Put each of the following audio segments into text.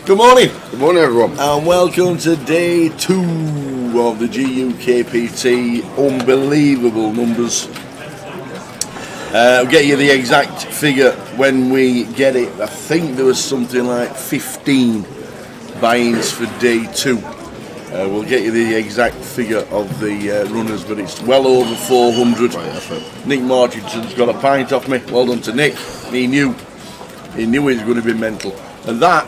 Good morning. Good morning, everyone. And welcome to day 2 of the GUKPT. Unbelievable numbers. We'll get you the exact figure when we get it. I think there was something like 15 buy-ins for day 2. We'll get you the exact figure of the runners, but it's well over 400. Right, Nick Marchinson's got a pint off me. Well done to Nick. He knew it was going to be mental. And that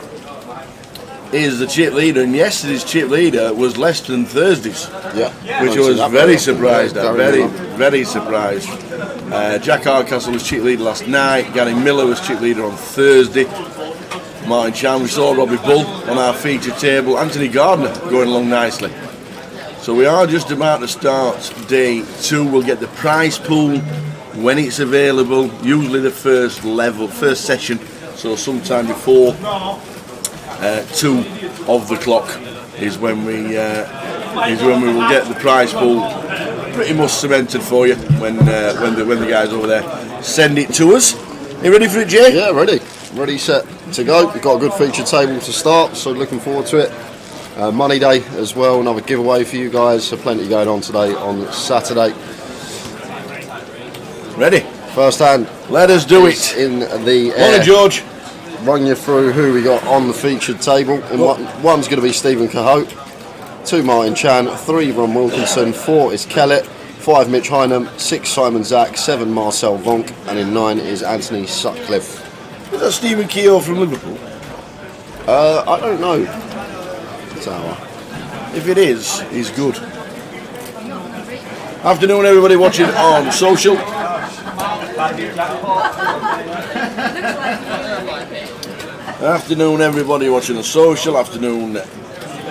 is the chip leader, and yesterday's chip leader was less than Thursday's, which I was very surprised at, very surprised. Jack Hardcastle was chip leader last night, Gary Miller was chip leader on Thursday, Martin Chan, we saw Robbie Bull on our feature table, Anthony Gardner going along nicely. So we are just about to start day 2. We'll get the prize pool when it's available, usually the first session, so sometime before 2 of the clock is when we will get the prize pool pretty much cemented for you when the guys over there send it to us. You ready for it, Jay? Yeah, ready, set to go. We've got a good feature table to start, so looking forward to it. Money day as well, another giveaway for you guys, so plenty going on today on Saturday. Ready? First hand. Let us do it. In the air. Morning, George. Run you through who we got on the featured table. And one's going to be Stephen Cahote, 2 Martin Chan, 3 Ron Wilkinson, 4 is Kellett, 5 Mitch Hynam, 6 Simon Zack, 7 Marcel Vonk, and in 9 is Anthony Sutcliffe. Is that Stephen Keogh from Liverpool? I don't know. If it is, he's good. Afternoon, everybody watching on social. Afternoon, everybody watching on social. Afternoon,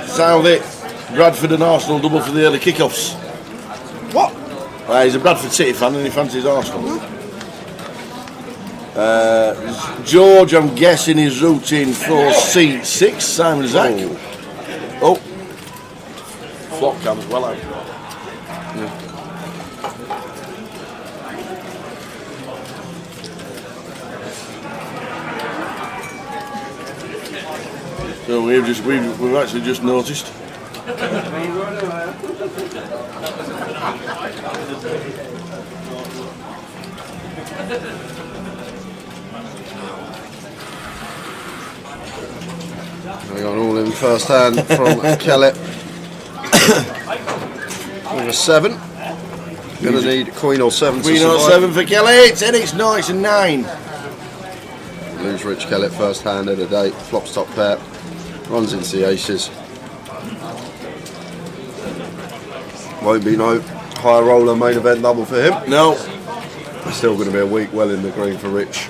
Southie. Bradford and Arsenal double for the early kickoffs. What? He's a Bradford City fan and he fancies Arsenal. George, I'm guessing, is rooting for seat 6, Simon Zack. Oh, flop cam as well out. Yeah. So we've actually just noticed. We got all in first hand from Kellett. With a 7. Gonna need Queen or 7 Queen or 7 for Kellett, and it's nice and 9. Lose Rich Kellett first hand of the day. Flops top pair. Runs into the aces. Won't be no high roller main event double for him. No. It's still going to be a week well in the green for Rich.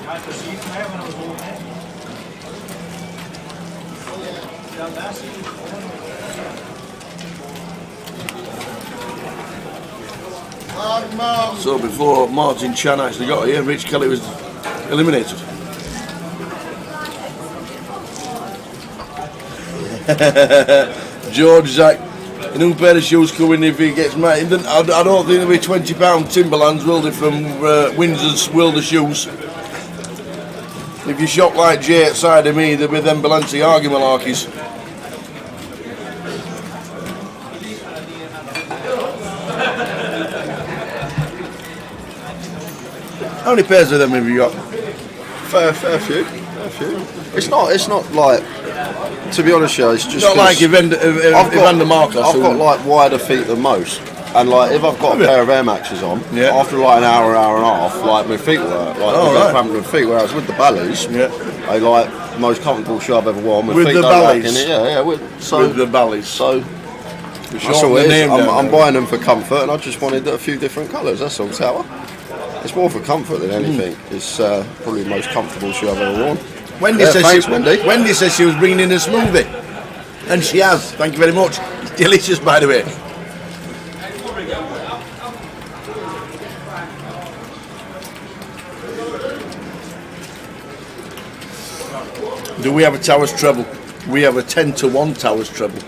So before Martin Chan actually got here, Rich Kelly was eliminated. George Zach, a new pair of shoes coming if he gets mad. I don't think there'll be £20 Timberlands, will they, from Windsor's World of Shoes. If you shop like Jay outside of me, there'll be them Balenciaga malarkeys. How many pairs of them have you got? Fair few. It's not like, to be honest, it's just not like Evander Marcos. I've got like wider feet than most, and like if I've got a pair of Air Maxes on, after like an hour and a half, like my feet work, like cramping with feet. Whereas with the Ballys, I like the most comfortable shoe I've ever worn. My with feet the don't Ballys, with the Ballys. So that's all it is. I'm buying them for comfort, and I just wanted a few different colours. That's all, Tower. It's more for comfort than anything. It's probably the most comfortable shoe I've ever worn. Wendy says she was bringing in a smoothie, and she has. Thank you very much. It's delicious, by the way. Do we have a Towers treble? We have a 10-to-1 Towers treble.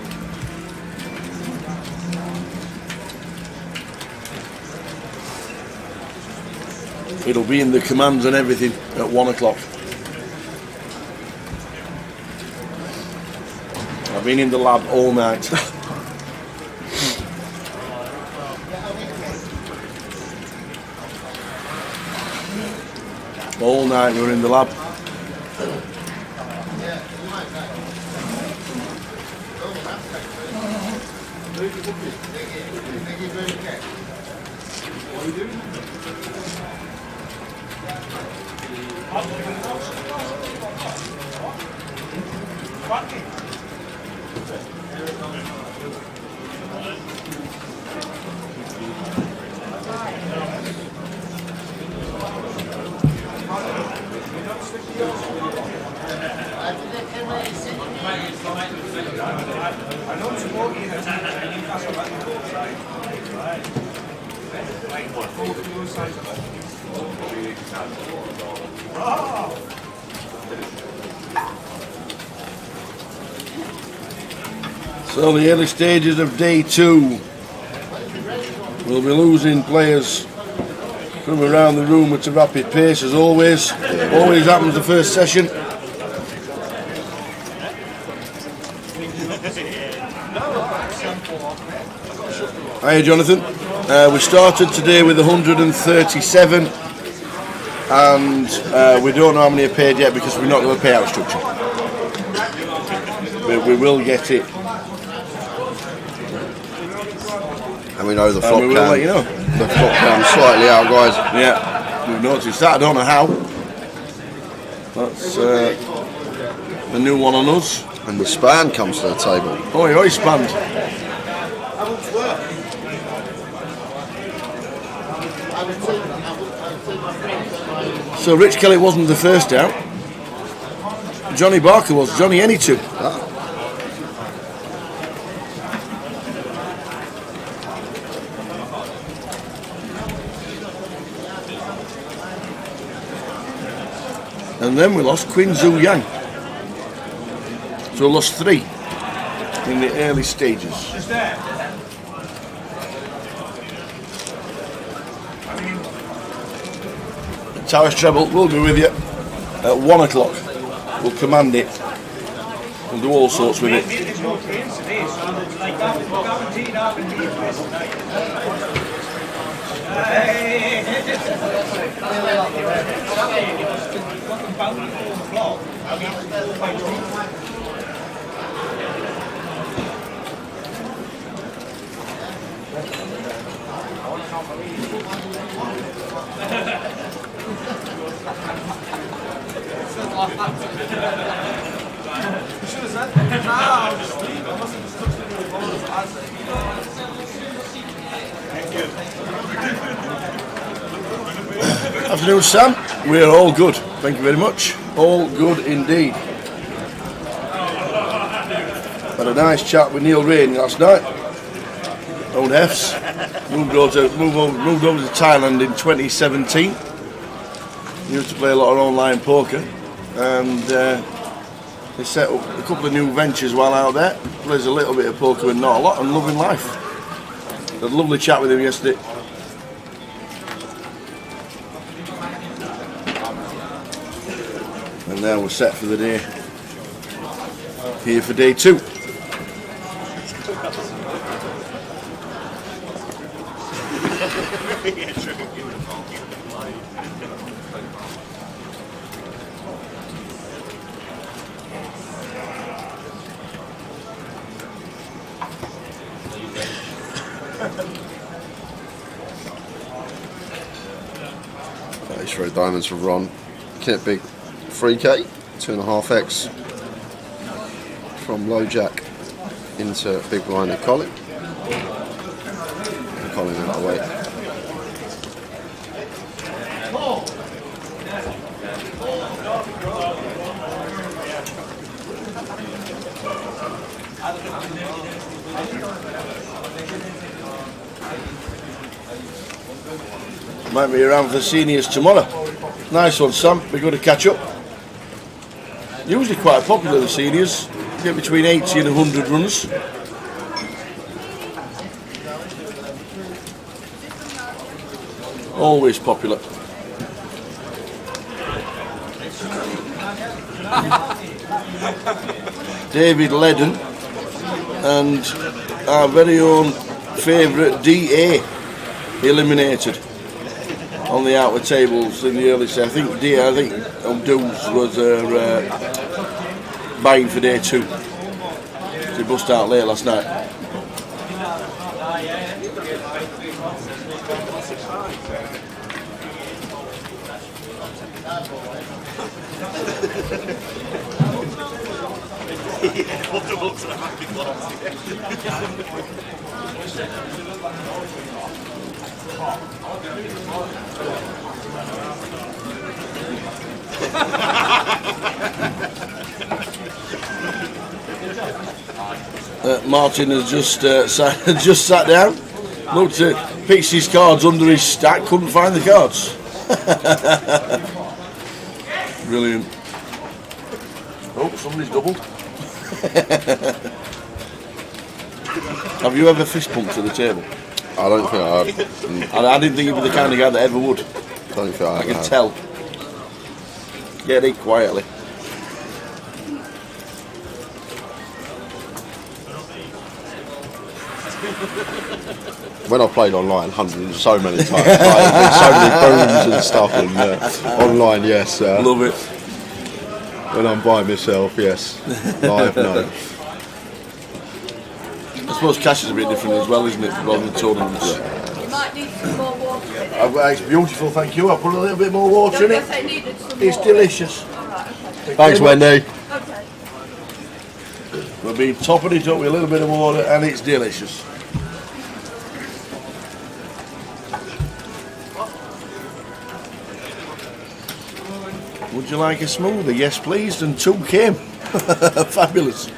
It'll be in the commands and everything at 1 o'clock. I've been in the lab all night. All night we were in the lab. So the early stages of day 2, we'll be losing players from around the room at a rapid pace as always. Always happens the first session. Hiya Jonathan. We started today with 137 and we don't know how many are paid yet because we're not going to payout structure. But we will get it. And we know the flop will let you know. The flop cam slightly out, guys. Yeah, we've noticed that. I don't know how. That's the new one on us. And the span comes to the table. Oi, spanned. So Rich Kelly wasn't the first out. Johnny Barker was. Johnny Anytoo. And then we lost Quinn Zhu Yang. So we lost 3 in the early stages. Towers treble will be with you at 1 o'clock. We'll command it. We'll do all sorts with it. Afternoon, Sam. We're all good. Thank you very much. All good indeed. Had a nice chat with Neil Rainey last night. Old Hefs. Moved over to Thailand in 2017. He used to play a lot of online poker, and they set up a couple of new ventures while out there. Plays a little bit of poker and not a lot, and loving life. Had a lovely chat with him yesterday. And now we're set for the day. Here for day 2. Nice red diamonds for Ron. Kit big 3k, 2.5x from low jack into big blind of Colin. And Colin out of the way. Might be around for the seniors tomorrow. Nice one, Sam. Be good to catch up. Usually quite popular, the seniors. Get between 80 and 100 runs. Always popular. David Ledden and our very own favourite DA eliminated on the outer tables in the early set. I think Abdul's was buying for day 2. He bust out late last night. Martin has just sat down, looked at, pitched his cards under his stack, couldn't find the cards. Brilliant. Oh, somebody's doubled. Have you ever fist pumped to the table? I don't think I have. I didn't think you'd be the kind of guy that ever would. I don't think I can tell. Get it quietly. When I played online, hundreds, so many times, like, so many booms and stuff, and online, yes. Love it. When I'm by myself, yes. Live, no. I suppose cash is a bit different as well, isn't it, rather than tournaments? You might need some more water with it. It's beautiful, thank you. I'll put a little bit more water in it. It's delicious. Thanks, Wendy. Okay. We've been topping it up with a little bit of water, and it's delicious. Would you like a smoothie? Yes, please. And 2 came. Fabulous.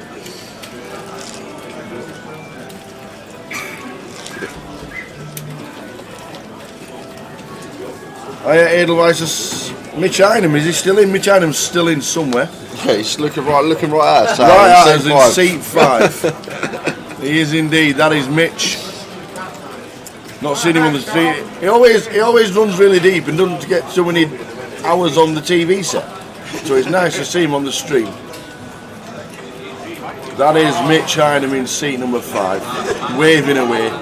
Edelweiss's Mitch Einem. Is he still in? Mitch Einem's still in somewhere. Yeah, he's looking right at us. Right at us in seat 5. He is indeed. That is Mitch. Not seen him on the street. He always runs really deep and doesn't get so many hours on the TV set. So it's nice to see him on the stream. That is Mitch Einem in seat number 5, waving away.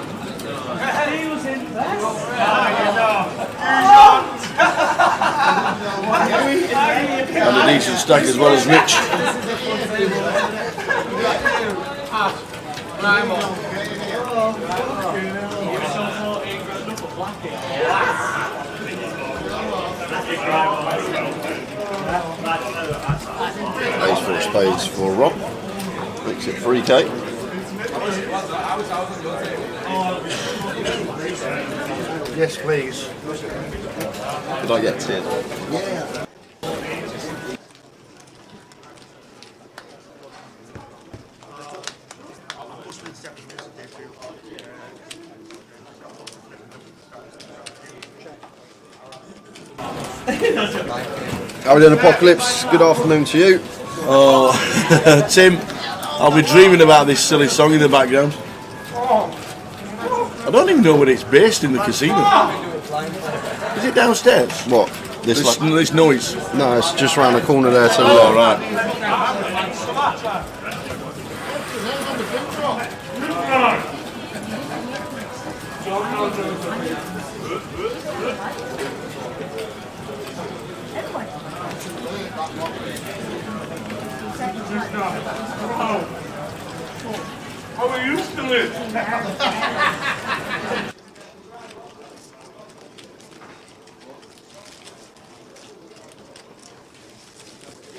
And a decent stack as well as Mitch. Ace 4 spades for Rob. Makes it 3k. Yes, please. Did I get 10? Yeah. How are we doing, Apocalypse? Good afternoon to you. Oh, Tim, I'll be dreaming about this silly song in the background. I don't even know where it's based in the casino. Is it downstairs? What? This noise? No, it's just round the corner there to the Oh, right. How are you used to it?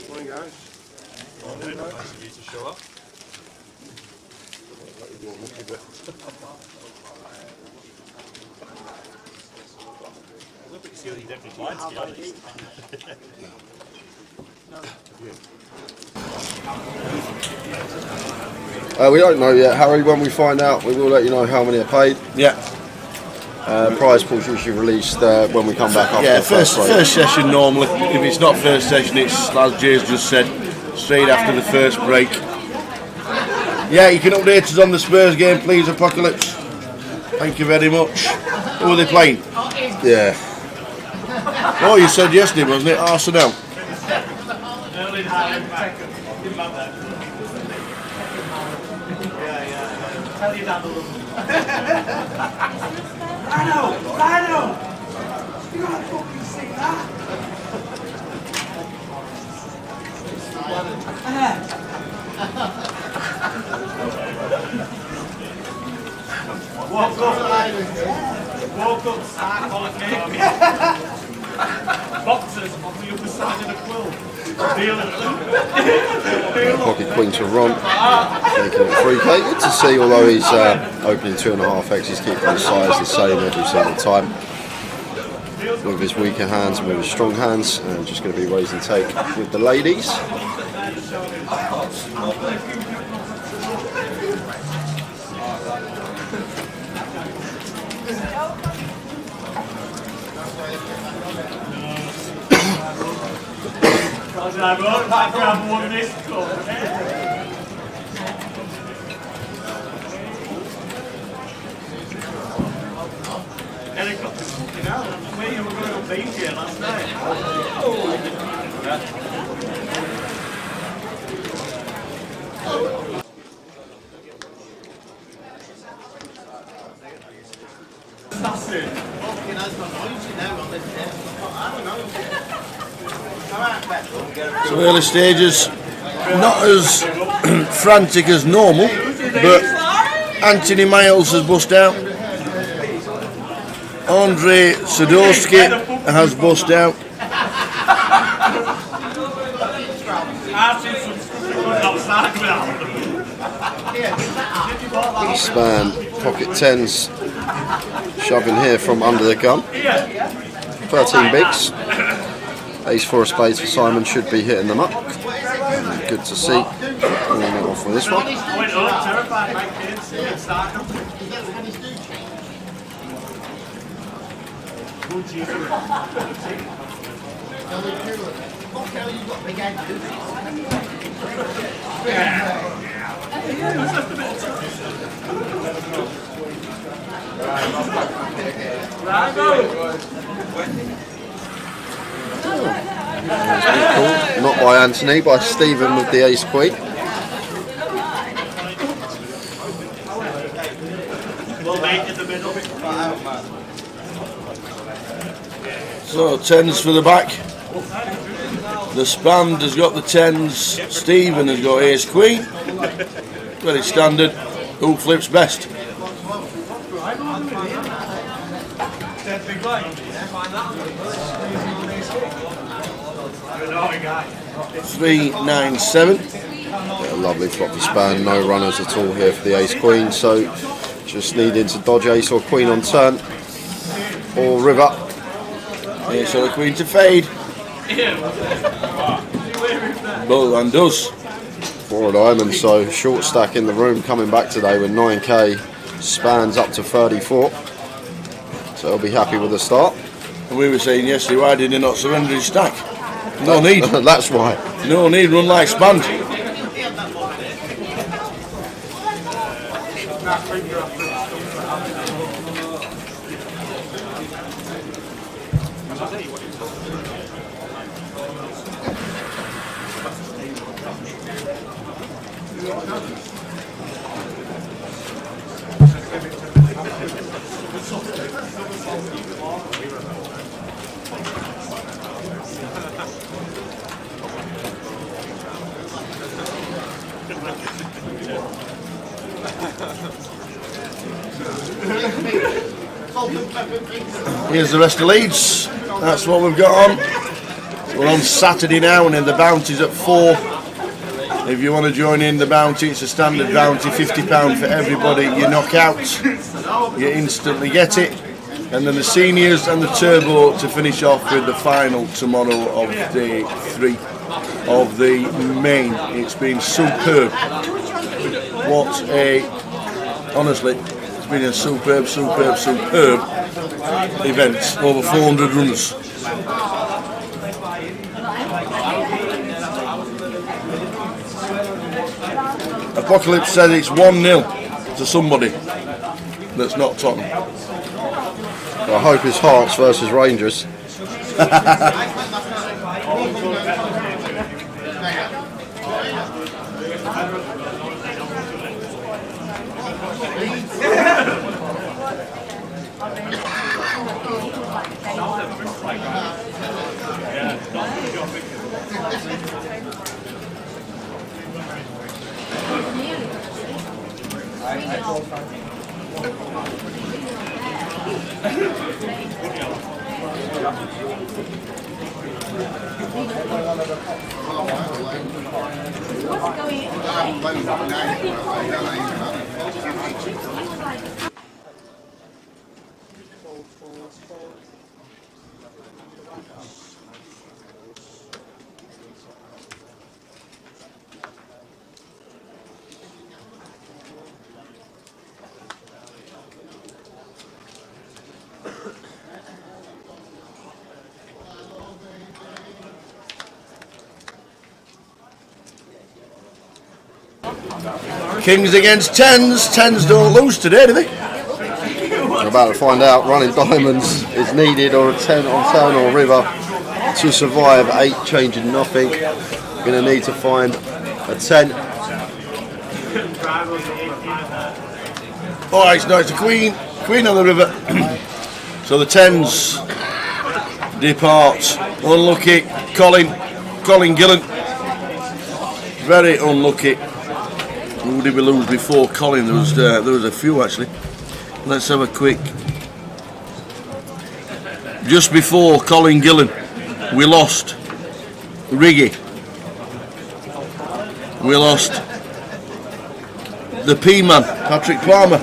Morning, guys. Morning. Nice of you to show up. Look at you, definitely to be honest. We don't know yet, Harry. When we find out, we will let you know how many are paid. Yeah. Prize pool's usually released when we come back after Yeah, the first break. first session normally. If it's not first session, it's, as Jay's just said, straight after the first break. Yeah, you can update us on the Spurs game, please, Apocalypse. Thank you very much. Who are they playing? Yeah. Oh, you said yesterday, wasn't it? Arsenal. Tell you that. I know. You gotta fucking see that. Woke up, sack on me. Boxers on the other side of the quilt. Pocket queen to Ron, taking it 3k. Good to see, although he's opening 2.5x, he's keeping the size the same every single time. With his weaker hands and with his strong hands, and just going to be raise and take with the ladies. I wrote that grab one this cup. Helicopter fucking hell. Me, you were going on beach here last night. That's it. Fucking husband, you know, on this day. I don't know. So early stages, not as frantic as normal, but Anthony Miles has bust out. Andre Sadowski has bust out. Span pocket tens shoving here from under the gun. 13 bigs. Ace 4 of spades for Simon should be hitting them up. Good to see. Pulling it off with this one. Cool. Not by Anthony, by Stephen with the ace queen. So tens for the back. The Spand has got the tens. Stephen has got ace queen. Very standard. Who flips best? 397. A lovely floppy span, no runners at all here for the ace queen, so just needing to dodge ace or queen on turn or river Here, so the queen to fade. Bull and does. 4 of diamonds, so short stack in the room coming back today with 9k, spans up to 34. So he'll be happy with the start. And we were saying yesterday, why did he not surrender his stack? No need. That's why. No need, run like spanned. Here's the rest of Leeds. That's what we've got on. We're on Saturday now, and then the bounty's at 4. If you want to join in the bounty, it's a standard bounty, £50 for everybody. You knock out, you instantly get it. And then the seniors and the turbo to finish off with the final tomorrow of day 3 of the main. It's been superb. What a, honestly, it's been a superb event. Over 400 runners. Apocalypse said it's 1-0 to somebody that's not Tottenham. I hope it's Hearts versus Rangers. Kings against 10s. 10s don't lose today, do they? We're about to find out. Running diamonds is needed, or a 10 on turn or river to survive. 8 changing nothing. Going to need to find a 10. Alright, no, it's the queen. Queen on the river. So the 10s depart. Unlucky. Colin Gillen. Very unlucky. Who did we lose before Colin? There was a few actually. Let's have a quick. Just before Colin Gillen, we lost Riggy. We lost the P-man, Patrick Palmer.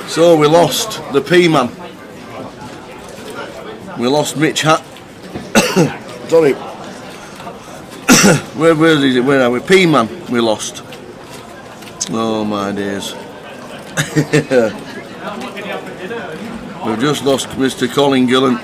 So we lost the P-man. We lost Mitch Sorry. Where is it? Where are we? P-man we lost. Oh my days. We've just lost Mr. Colin Gillen.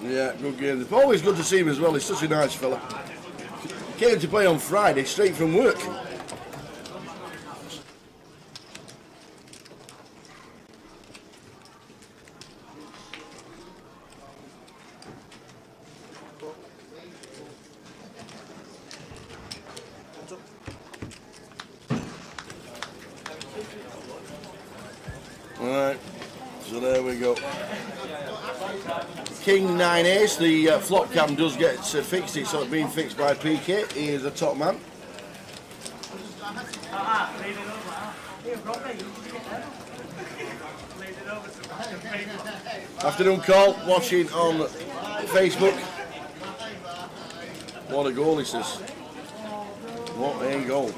Yeah, good game. Always good to see him as well. He's such a nice fella. Came to play on Friday, straight from work. we go. King 9 ace. The flop cam does get fixed. It's sort of being fixed by PK. He is the top man. Afternoon call. Watching on Facebook. What a goal this is. What a goal.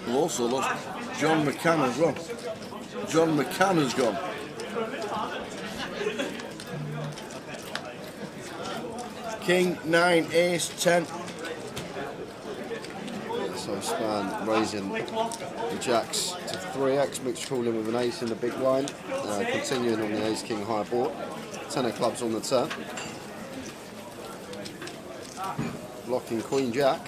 We've also lost John McCann as well. John McCann has gone. King 9 ace 10. So Span raising the jacks to 3x. Mitch calling with an ace in the big line. Continuing on the ace king high board. 10 of clubs on the turn. Blocking queen jack.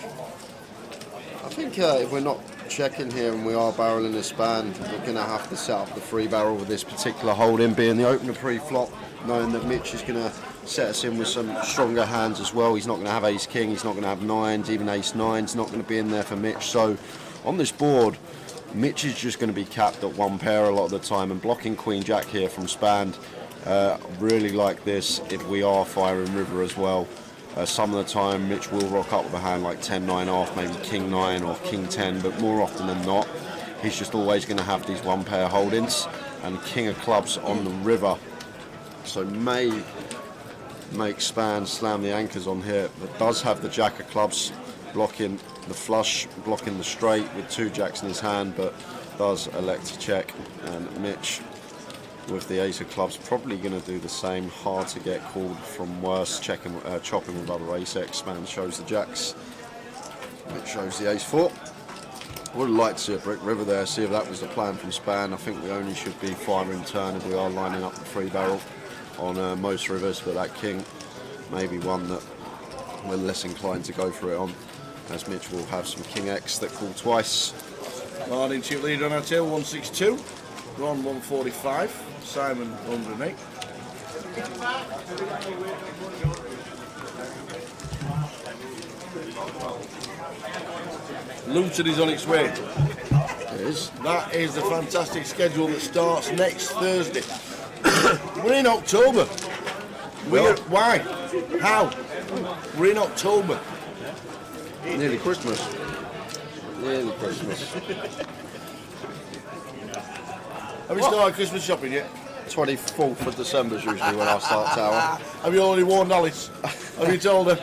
I think if we're not checking here and we are barreling the span, we're going to have to set up the free barrel with this particular holding, being the opener pre-flop, knowing that Mitch is going to set us in with some stronger hands as well. He's not going to have ace king, he's not going to have nines, even ace nines not going to be in there for Mitch. So on this board, Mitch is just going to be capped at one pair a lot of the time, and blocking queen jack here from Span. Really like this if we are firing river as well. Some of the time Mitch will rock up with a hand like 10-9 off, maybe king 9 or king 10, but more often than not he's just always going to have these one pair holdings, and king of clubs on the river, so may make Span slam the anchors on here, but does have the jack of clubs blocking the flush, blocking the straight with 2 jacks in his hand, but does elect to check. And Mitch with the ace of clubs probably going to do the same. Hard to get called from worse. Chopping with other ace x. Span shows the jacks. Mitch shows the ace 4. Would have liked to see a brick river there, see if that was the plan from Span. I think we only should be firing turn if we are lining up the free barrel on most rivers, but that king may be one that we're less inclined to go for it on, as Mitch will have some king x that call twice. Morning, chip leader on our tail 162. Ron 145. Simon 108. Luton is on its way. It is. That is the fantastic schedule that starts next Thursday. We're in October. Why? How? We're in October. Nearly Christmas. Nearly Christmas. Have we started Christmas shopping yet? 24th of December is usually when I start tower. Have you already warned Alice? Have you told her?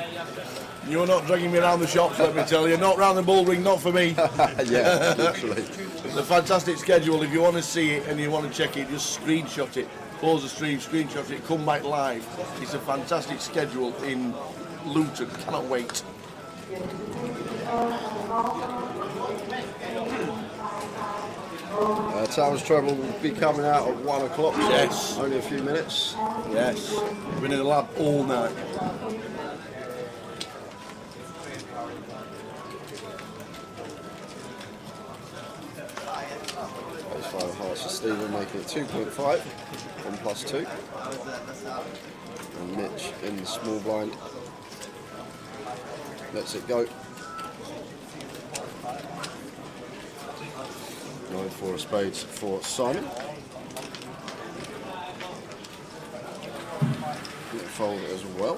You're not dragging me around the shops, let me tell you. Not round the bull ring, not for me. Yeah, literally. It's a fantastic schedule. If you want to see it and you want to check it, just screenshot it. Pause the stream, screenshot it, come back live. It's a fantastic schedule in Luton. Cannot wait. Towers Treble will be coming out at 1 o'clock. Yes. Only a few minutes. Yes. Been in the lab all night. Those 5 hearts for Stephen, making it 2.5 on +2. And Mitch in the small blind. Lets it go. 9 4 of spades for Simon. Fold as well.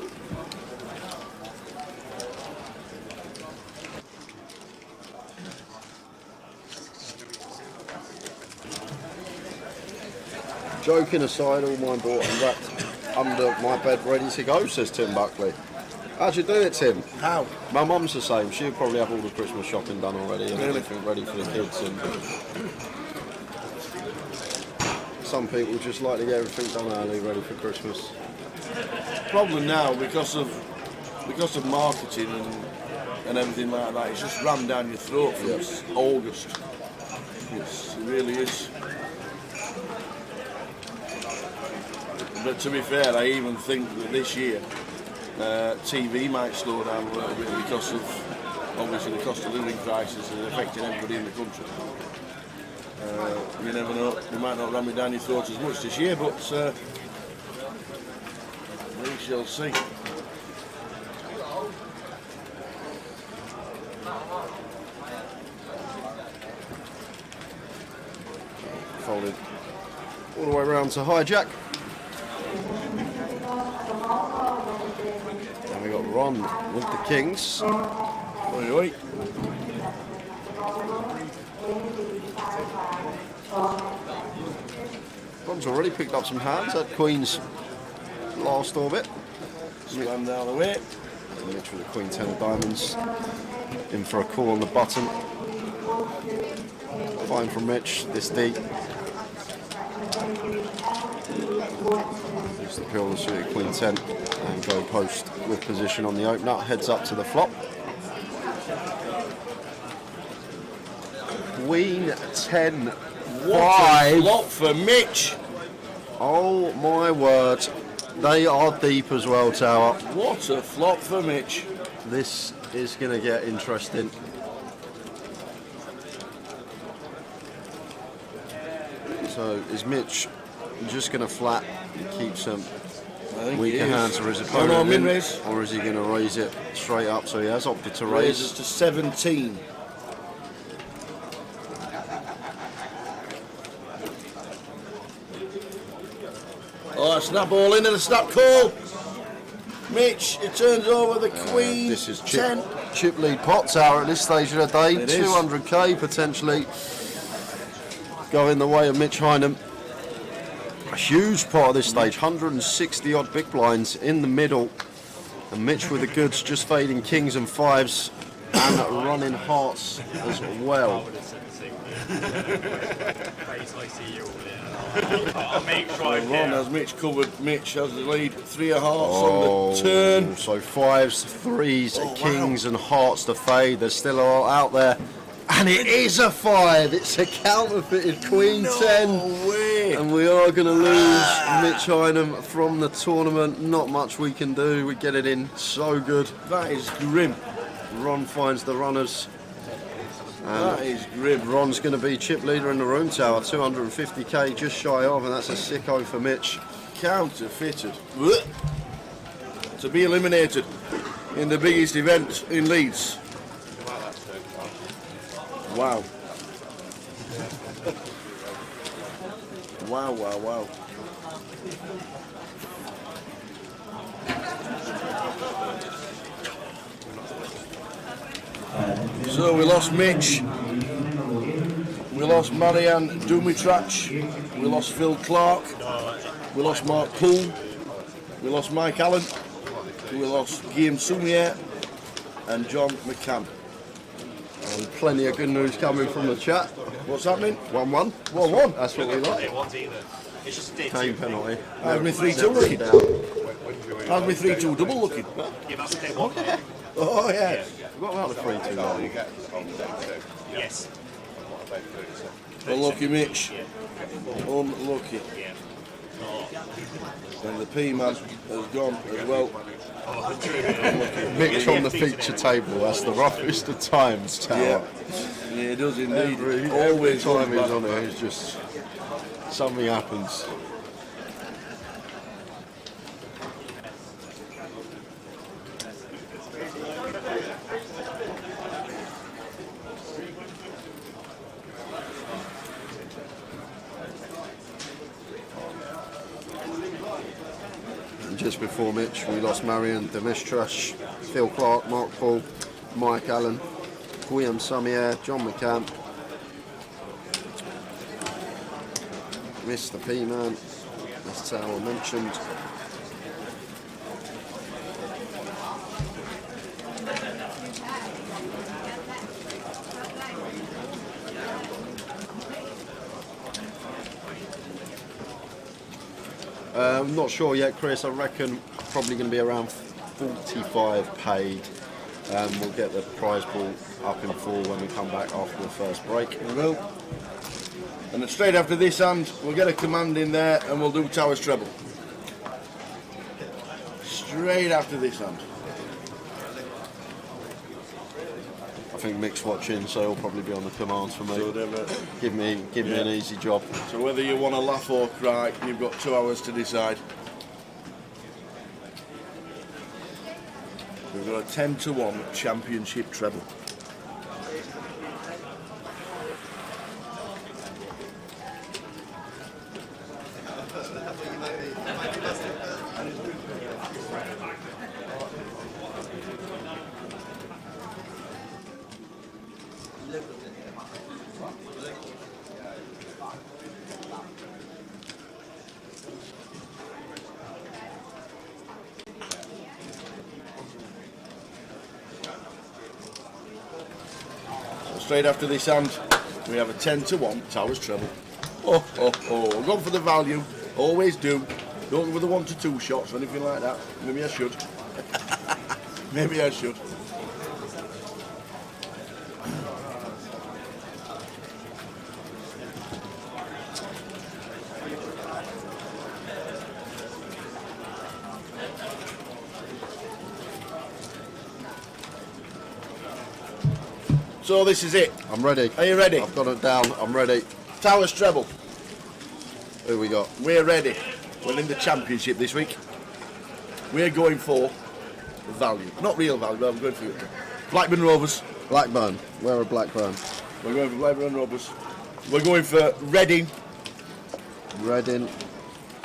Joking aside, all mine bought and wrapped under my bed ready to go, says Tim Buckley. How'd you do it, Tim? How? My mum's the same. She'll probably have all the Christmas shopping done already and everything ready for the kids. And some people just like to get everything done early, ready for Christmas. Problem now, because of marketing and everything like that, it's just rammed down your throat from August. It really is. But to be fair, I even think that this year TV might slow down a little bit because of obviously the cost of living crisis is affecting everybody in the country. You never know, you might not ram it down your throat as much this year, but we shall see. folded all the way around to hijack. And we got Ron with the kings. Oi, oi. Ron's already picked up some hands at Queen's last orbit. Slam down the way. Mitch with the Queen 10 of diamonds. In for a call on the button. Fine from Mitch, this deep. Use the pill, the suited Queen 10 and go post with position on the opener. Heads up to the flop. Queen 10. What a flop for Mitch. Oh my word. They are deep as well, Tower. What a flop for Mitch. This is going to get interesting. So is Mitch just going to flat and keep some weaker hands for his opponent in, or is he going to raise it straight up? So he has opted to raise. Raises to 17. Oh, a snap all in and a snap call. Mitch, it turns over the Queen. This is 10. chip lead pot, Tower, at this stage of the day. It is. 200k potentially going the way of Mitch Hynam. A huge pot at this stage, 160 odd big blinds in the middle. And Mitch with the goods, just fading kings and fives and running hearts as well. I'll make sure Ron has Mitch covered. Mitch has the lead. 3 of hearts on the turn. So fives, threes, Oh, kings and hearts to fade. There's still a lot out there. And it is a 5. It's a counterfeited Queen 10. No way. And we are going to lose Mitch Hynam from the tournament. Not much we can do. We get it in so good. That is grim. Ron finds the runners. That is grim. Ron's going to be chip leader in the room, Tower. 250k just shy of, and that's a sicko for Mitch. Counterfeited. To be eliminated in the biggest event in Leeds. Wow. Wow, wow, wow. So we lost Mitch, we lost Marianne Dumitrach, we lost Phil Clark, we lost Mark Poole, we lost Mike Allen, we lost Guillaume Soumier and John McCann. And plenty of good news coming from the chat. What's happening? 1-1. 1-1. That's what we like. it one's either. It's just a dead Time two. penalty. How's me 3-2 looking? How's me 3-2 double looking? Yeah, that's a dead one. Oh yeah. What about the 3-2 now? Yes. Unlucky Mitch. Unlucky. Yeah. And the P-man has gone as well. Mitch on the feature table. That's the roughest of times, Tower. Yeah, it does indeed. Every Always time comes he's back. on it, it's just something happens. And just before Mitch, we lost Marianne Dumitrach, Phil Clark, Mark Paul, Mike Allen, Guillaume Soumier, John McCann, Mr. P-Man, as Tower mentioned. I'm not sure yet, Chris. I reckon probably going to be around 45 paid. We'll get the prize pool up in full when we come back after the first break. We will. And then straight after this hand, we'll get a command in there and we'll do Towers treble. Straight after this hand. I think Mick's watching, so he'll probably be on the commands for me. So whatever. Give me an easy job. So whether you want to laugh or cry, you've got 2 hours to decide. We've got a 10-1 championship treble. So straight after this hand, we have a 10-1 Towers treble. Oh, oh, oh! I've gone for the value. Always do. Don't go with the 1 to 2 shots or anything like that. Maybe I should. Maybe I should. So this is it. I'm ready. Are you ready? I've got it down. I'm ready. Towers treble. Who we got? We're ready. We're in the championship this week. We're going for value. Not real value, but I'm going for it. Blackburn Rovers. Blackburn. Where are Blackburn? We're going for Blackburn Rovers. We're going for Reading. Reading.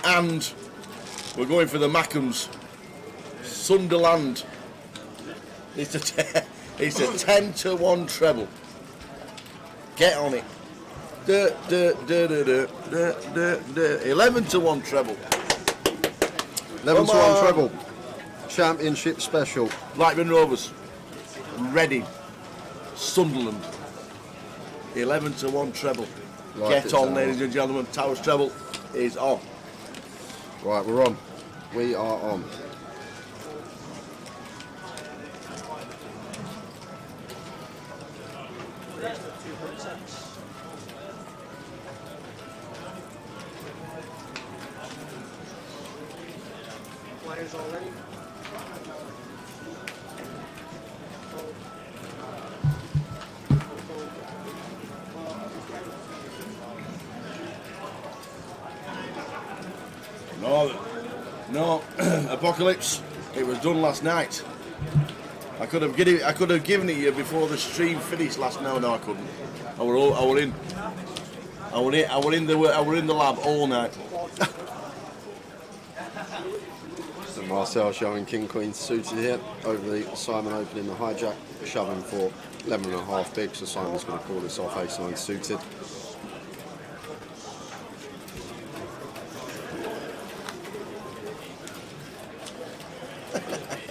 And we're going for the Mackhams. Sunderland. It's a 10-1 treble. Get on it. 11-1 treble. 11-1 treble. Championship special. Blackburn Rovers. Reading. Sunderland. 11-1 treble. Get on, ladies and gentlemen. Towers treble is on. Right, we're on. We are on. Players already. No, Apocalypse. It was done last night. I could have given it you before the stream finished last night. No, I couldn't. I were in the lab all night. So Marcel showing King Queen suited here over the Simon opening the hijack, shoving for 11.5 big. So Simon's going to call this off ace-9 suited.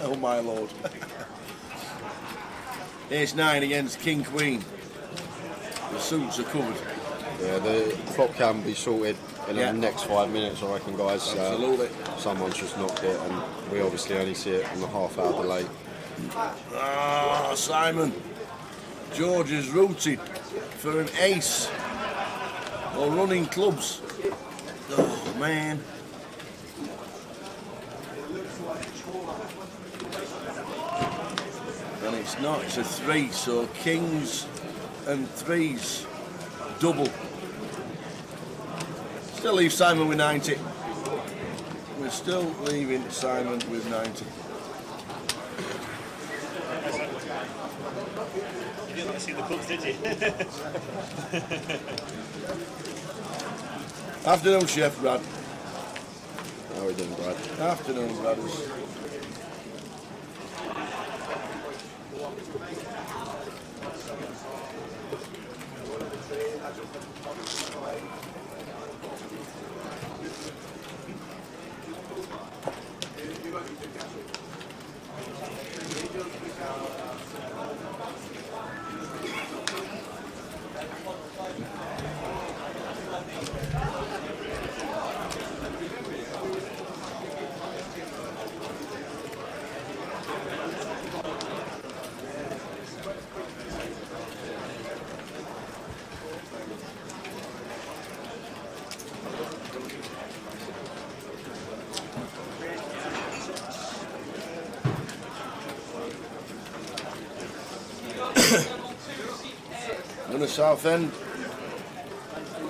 Oh my lord. Ace-9 against King Queen. The suits are covered. Yeah, the flop can be sorted in the next 5 minutes, I reckon, guys. Absolutely. Someone's just knocked it, and we obviously only see it on the half-hour delay. Ah, Simon. George is rooted for an ace or running clubs. Oh man. And it's not, it's a 3, so kings and 3s double. Still leave Simon with 90. We're still leaving Simon with 90. You didn't see the clubs, did you? Afternoon, Chef Brad. How are we doing, Brad? Afternoon, brothers. On the south end.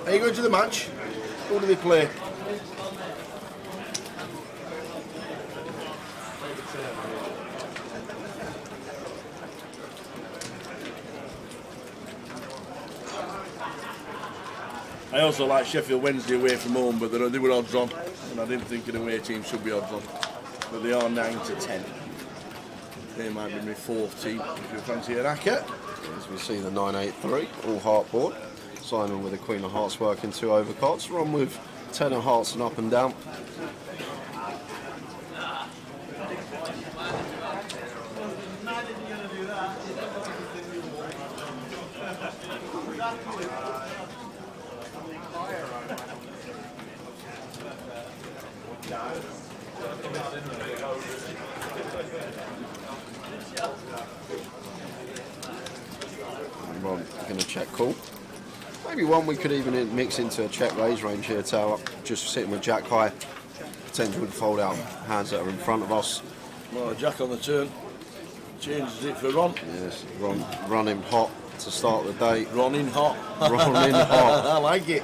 Are you going to the match? Who do they play? I also like Sheffield Wednesday away from home, but they were odds on, and I didn't think an away team should be odds on. But they are 9 to 10. They might be my fourth team if you fancy an hacker. As we see the 983, all heart board. Simon with the Queen of Hearts working 2 overcards. Ron with 10 of hearts and up and down. Ron going to check call. Maybe one we could even mix into a check raise range here, Tower. Just sitting with Jack high. Potential to fold out hands that are in front of us. Well, Jack on the turn. Changes it for Ron. Yes, Ron running hot to start the day. Running hot. Running hot. I like it.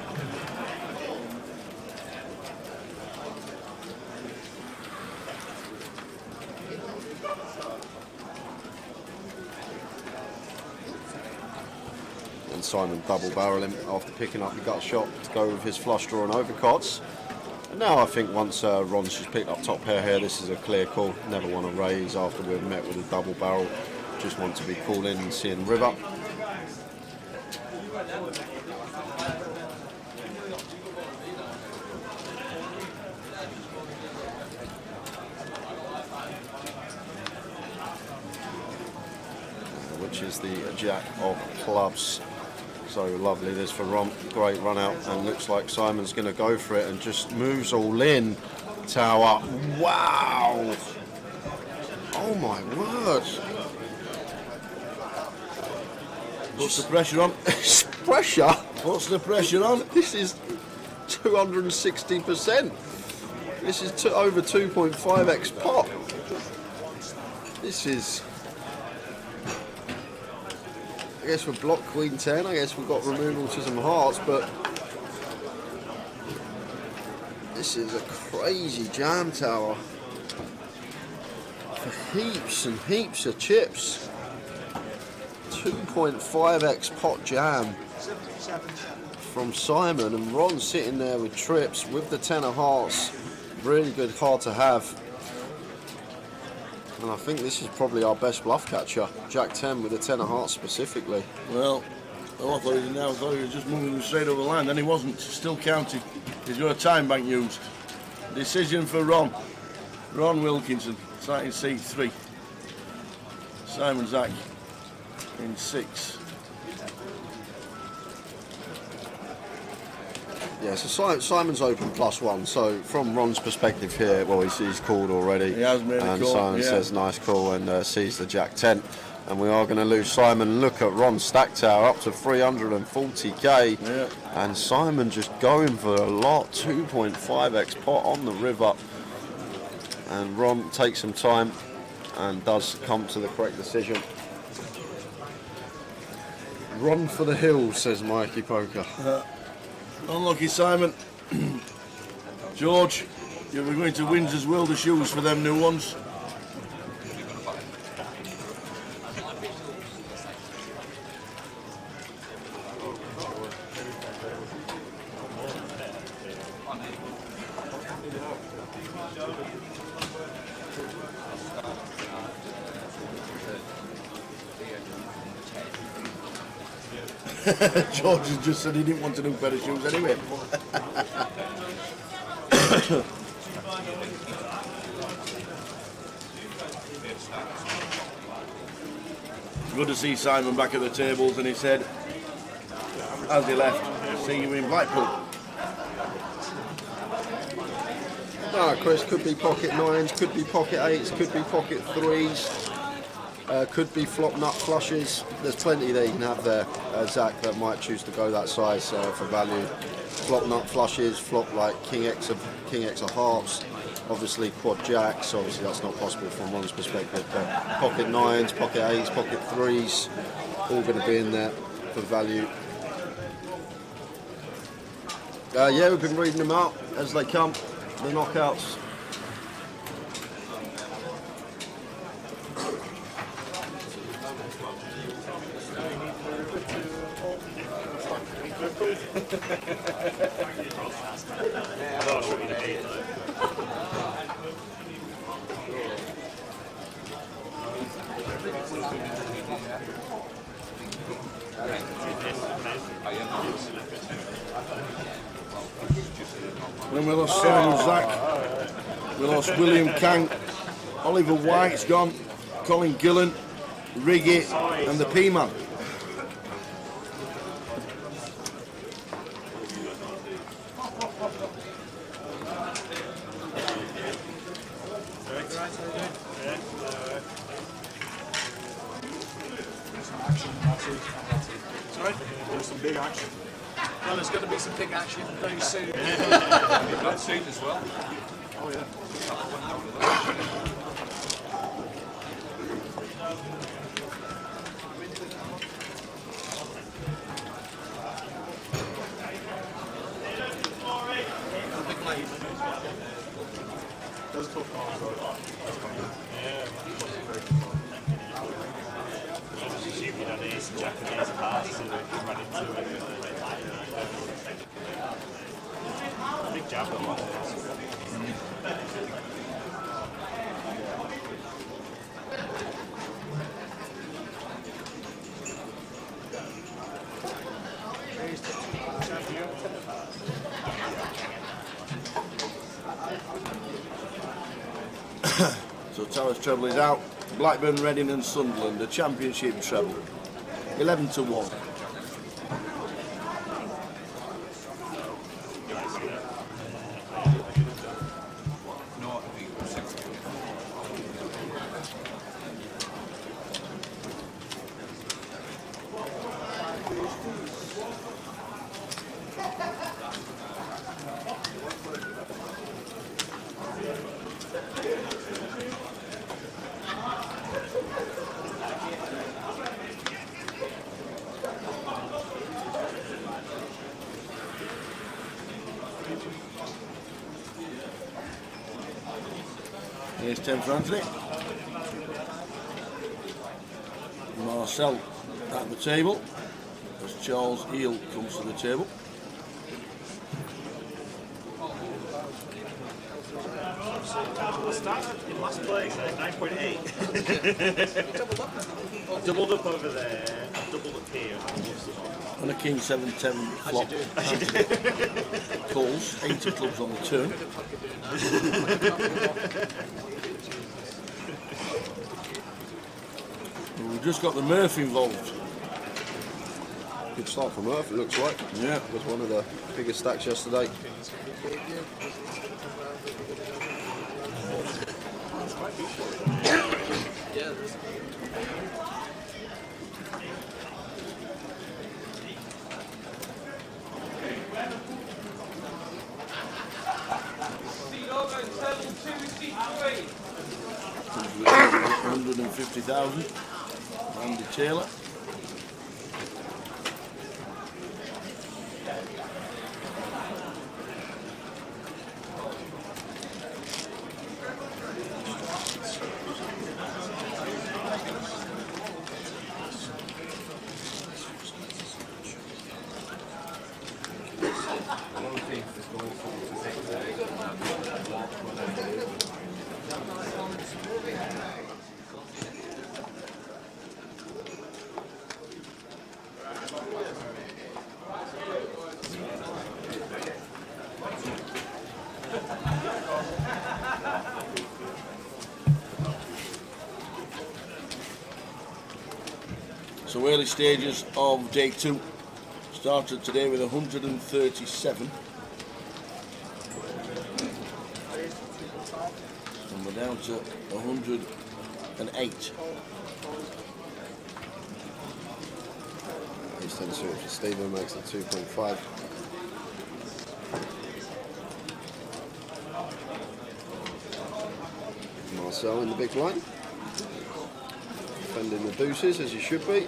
And Simon double barrel him after picking up the gut shot to go with his flush draw and overcards. And now I think once Ron's just picked up top pair here, this is a clear call. Never want to raise after we've met with a double barrel. Just want to be calling and seeing river. Which is the Jack of clubs. So lovely this for Ron. Great run out, and looks like Simon's going to go for it and just moves all in. Tower. Wow! Oh my word! What's the pressure on? Pressure? What's the pressure on? This is 260%. This is over 2.5x pot. This is, I guess we've blocked Queen 10, I guess we've got removal to some hearts, but this is a crazy jam, Tower. For heaps and heaps of chips. 2.5x pot jam from Simon, and Ron sitting there with trips with the 10 of hearts. Really good card to have. And I think this is probably our best bluff catcher. Jack 10 with the 10 of hearts specifically. Well, I thought he was just moving straight over the line, then he wasn't. Still counting. He's got a time bank used. Decision for Ron. Ron Wilkinson, starting C3. Simon Zach in 6. Yeah, so Simon's open +1. So from Ron's perspective here, well, he's called already. He has made a and call. Simon says nice call and sees the Jack 10. And we are going to lose Simon. Look at Ron's stack tower up to 340k. Yeah. And Simon just going for a lot. 2.5x pot on the river. And Ron takes some time and does come to the correct decision. Run for the hills, says Mikey Poker. Unlucky Simon. George, you were going to Windsor's World of Shoes for them new ones. George has just said he didn't want a new pair of shoes anyway. Good to see Simon back at the tables, and he said, as he left, see you in Blackpool. No, Chris, could be pocket 9s, could be pocket 8s, could be pocket 3s. Could be flop nut flushes. There's plenty there you can have there, Zach, that might choose to go that size for value. Flop nut flushes, flop like King X of hearts, obviously quad jacks. Obviously that's not possible from Ron's perspective, but pocket 9s, pocket 8s, pocket 3s, all going to be in there for value. Yeah, we've been reading them out as they come, the knockouts. Then we lost Simon Zach. We lost William Kang. Oliver White's gone. Colin Gillen, Riggy, and the P-Man. Sorry? There's some big action. Well, there's going to be some big action very soon. That soon as well. Oh, yeah. Those tough cards are Assuming that he's Japanese pass to run into it. Big jab on one. So Towers treble is out. Blackburn, Reading and Sunderland, a championship treble. 11-1. No, I think 6. Here's 10 for Anthony. Marcel at the table as Charles Eel comes to the table. Started in last place at 9.8. Doubled up over there, doubled up here. On a King 7-10 flop. Calls, 80 clubs on the turn. We've just got the Murph involved. Good start for Murph, it looks like. Yeah. Was one of the biggest stacks yesterday. $150,000. Andy Taylor. So early stages of day 2 started today with 137 and we're down to 108. He's 10 suit for Stephen, makes it 2.5. Marcel in the big line. Defending the deuces as he should be.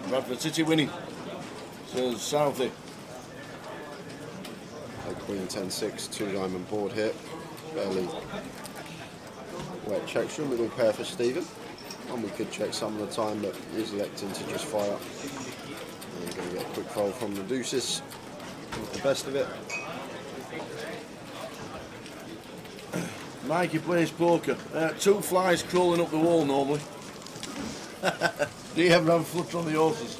Bradford City winning. Says Southey. Queen 10-6, 2 diamond board here. Barely wet checks from middle pair for Stephen. And we could check some of the time, but he's electing to just fire. And we're going to get a quick fold from the deuces with the best of it. Mikey plays poker. 2 flies crawling up the wall normally. Do you ever have a flutter on the horses?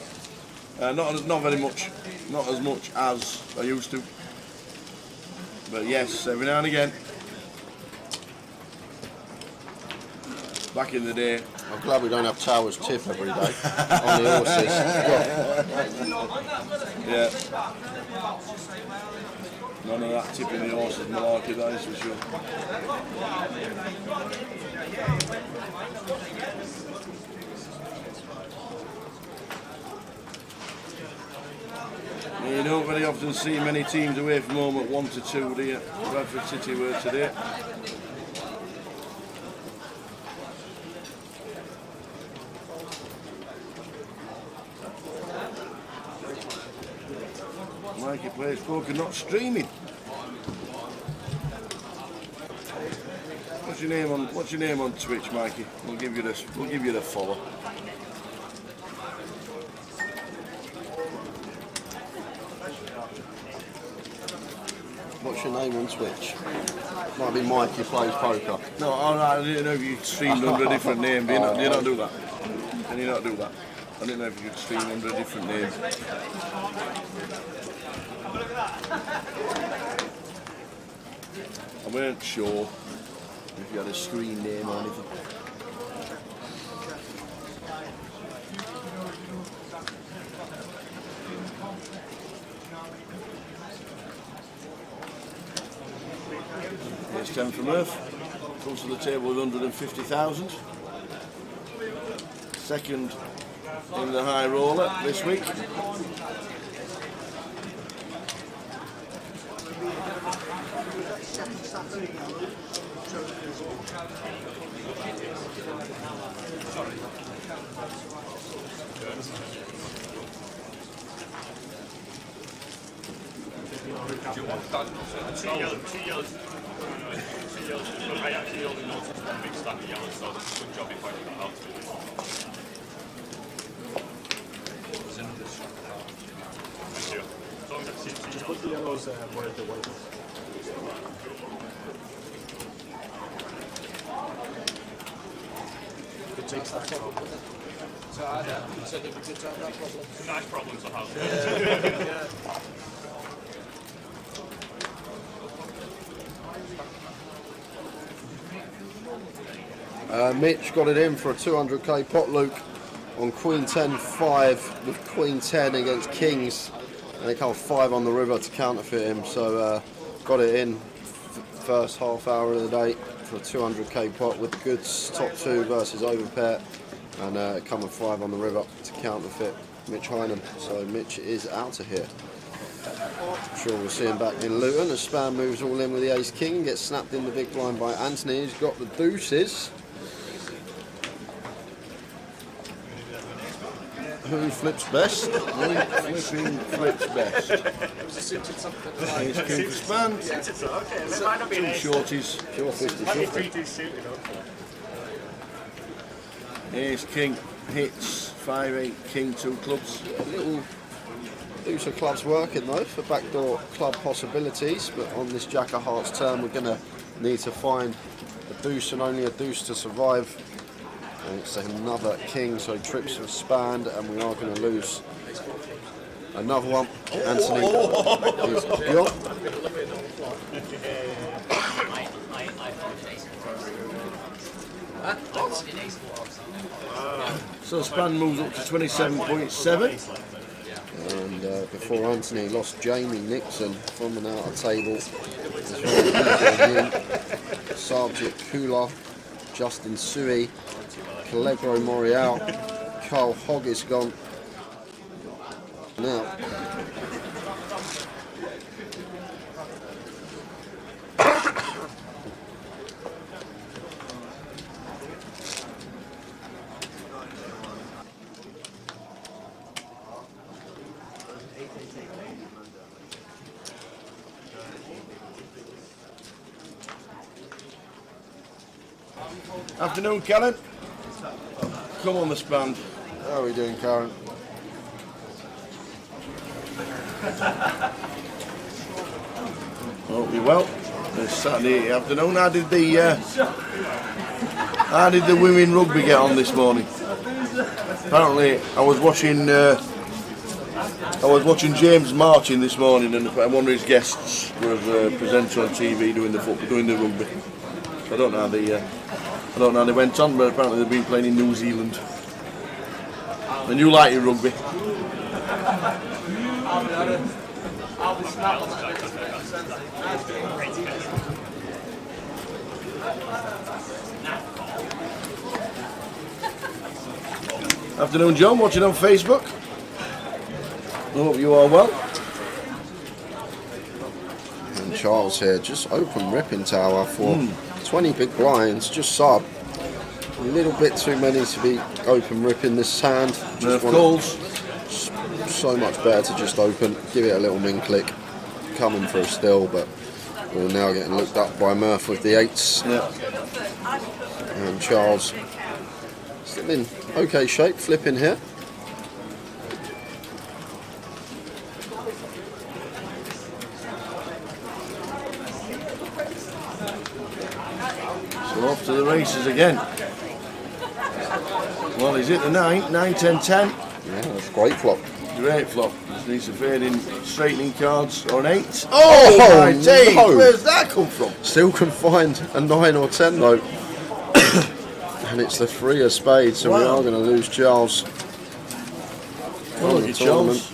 Not very much. Not as much as I used to. But yes, every now and again. Back in the day. I'm glad we don't have towers tip every day on the horses. Yeah. None of that tipping the horses malarkey, that is for sure. You don't very often see many teams away from home at 1 to 2, do you? Bradford City were today. Mikey plays poker, not streaming. What's your name on Twitch, Mikey? We'll give you this. We'll give you the follow. What's your name on Twitch? Might be Mikey Plays Poker. No, alright, I didn't know if you streamed under a different name. Do you not do that? Can you not do that? I didn't know if you could stream under a different name. I weren't sure if you had a screen name or anything. Here's 10 from Earth. Comes to the table with 150,000. Second in the high roller this week. Do you want that? Two yellows. I actually only noticed one big stack of yellows, so that's a good job if I did that out. Thank you. As long as I see two yellows. Put the yellows where the white is. It takes that one. Nice problems to have. Mitch got it in for a 200k pot, Luke, on Queen 10-5 with Queen 10 against Kings, and they come 5 on the river to counterfeit him. So got it in first half hour of the day for a 200k pot with goods top 2 versus overpair, and coming 5 on the river to counterfeit Mitch Hynam. So Mitch is out of here. I'm sure we'll see him back in Luton as Spam moves all in with the ace king, gets snapped in the big blind by Anthony, who's got the deuces. Who flips best? Flipping flips best. Ace king for Span. Okay, there might not be an ace. Two shorties. Pure 50. Might be 3-2 suited, okay. Ace king hits 5-8 king 2 clubs. A little deuce of clubs working though for backdoor club possibilities, but on this Jack of Hearts turn we're going to need to find a deuce and only a deuce to survive. And it's another king, so trips have spanned, and we are going to lose another one. Anthony is gone. So Span moves up to 27.7. And before Anthony lost Jamie Nixon from an outer table. Sargent Kula, Justin Sui, Callegro Morial, Carl Hogg is gone. Now, Afternoon, Kellen. Come on, the Span. how are we doing, Karen? Hope you're well. It's Saturday afternoon. How did the women rugby get on this morning? Apparently, I was watching James Martin this morning, and one of his guests was a presenter on TV doing the rugby. I don't know how they went on, but apparently they've been playing in New Zealand. And you like your rugby? Afternoon, John. Watching on Facebook. I hope you are well. And Charles here, just open ripping tower for 20 big blinds, just sub. A little bit too many to be open ripping this hand. Nerf calls. So much better to just open, give it a little min click, coming for a still, but we're now getting looked up by Murph with the 8s. Yeah. And Charles still in okay shape, flipping here. So off to the races again. Well, he's hit the 9, 9, 10, 10. Yeah, that's a great flop. Great flop. Just needs a fading, straightening cards or an 8. Oh my days! no. Where's that come from? Still can find a 9 or 10 though. And it's the 3 of spades, so we are going to lose Charles. Oh, look at Charles.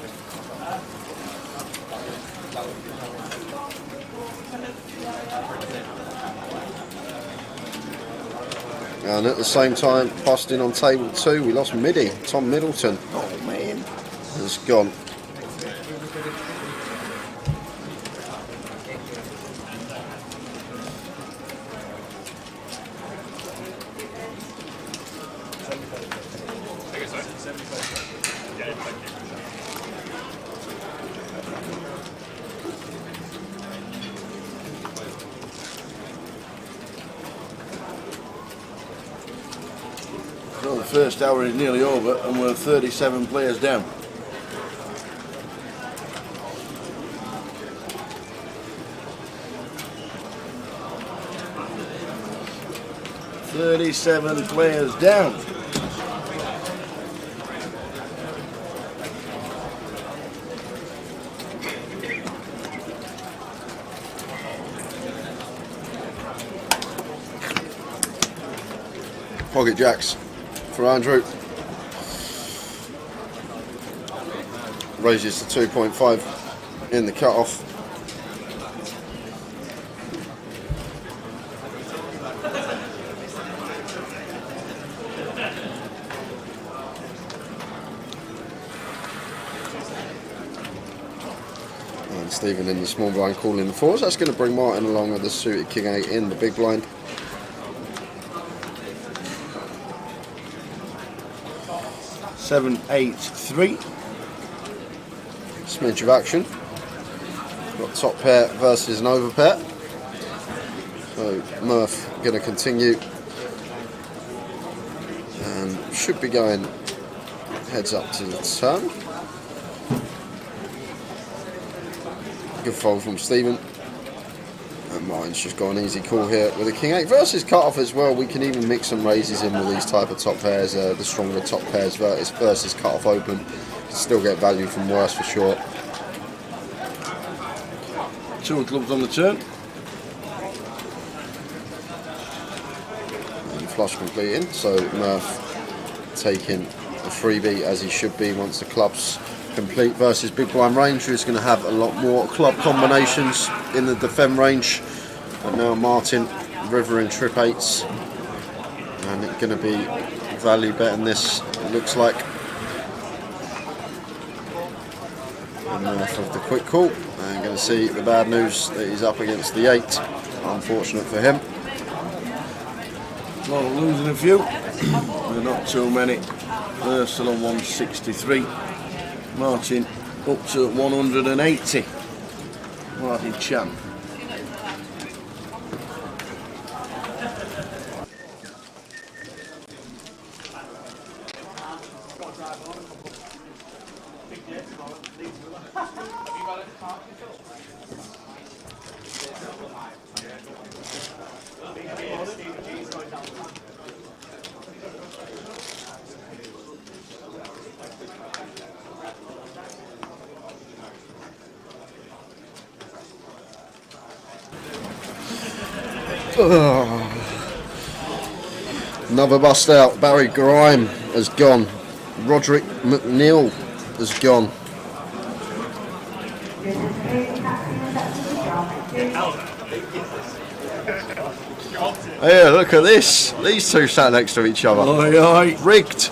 And at the same time, busting on table 2, we lost Middy. Tom Middleton Oh man. has gone. Well, the first hour is nearly over and we're 37 players down. "37 players down." Pocket jacks for Andrew. Raises to 2.5 in the cut-off. And Stephen in the small blind calling the 4s. That's going to bring Martin along with the suited King 8 in the big blind. 7, 8, 3. Smidge of action. Got top pair versus an over pair. So Murph going to continue and should be going heads up to the turn. Good fold from Stephen. And Martin's just got an easy call here with a King 8 versus cut off as well. We can even mix some raises in with these type of top pairs. The stronger top pairs versus cut off open. Can still get value from worse for sure. 2 of clubs on the turn. And flush completing. So Murph taking a freebie as he should be once the clubs complete versus big blind range, who's going to have a lot more club combinations in the defend range. But now Martin river in trip 8s, and it's going to be value betting this, it looks like. And Murph with the quick call, and going to see the bad news that he's up against the 8. Unfortunate for him. Well, losing a few, but not too many. They're still on 163. Martin up to 180. Martin Chan. Another bust out. Barry Grime has gone. Roderick McNeil has gone. Yeah, look at this. These two sat next to each other. Aye, aye. Rigged.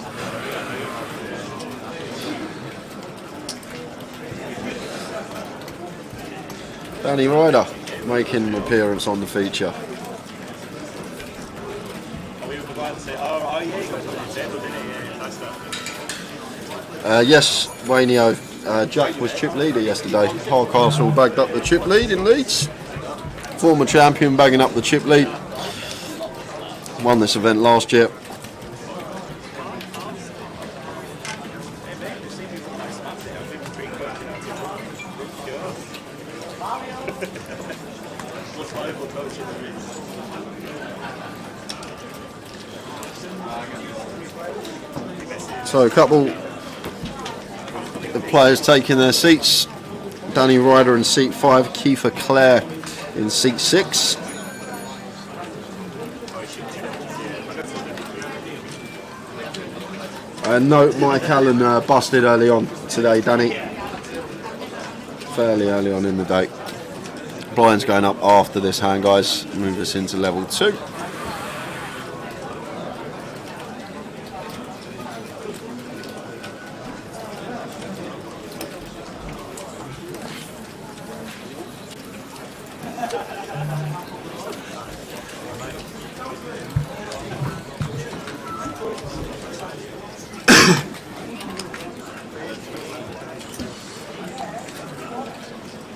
Danny Ryder making an appearance on the feature. Yes, Wayneo. Jack was chip leader yesterday. Hardcastle bagged up the chip lead in Leeds. Former champion bagging up the chip lead. Won this event last year. So a couple of players taking their seats. Danny Ryder in seat 5, Kiefer Clare in seat 6. No, Mike Allen busted early on today, Danny. Fairly early on in the day. Blinds going up after this hand, guys. Move us into level 2.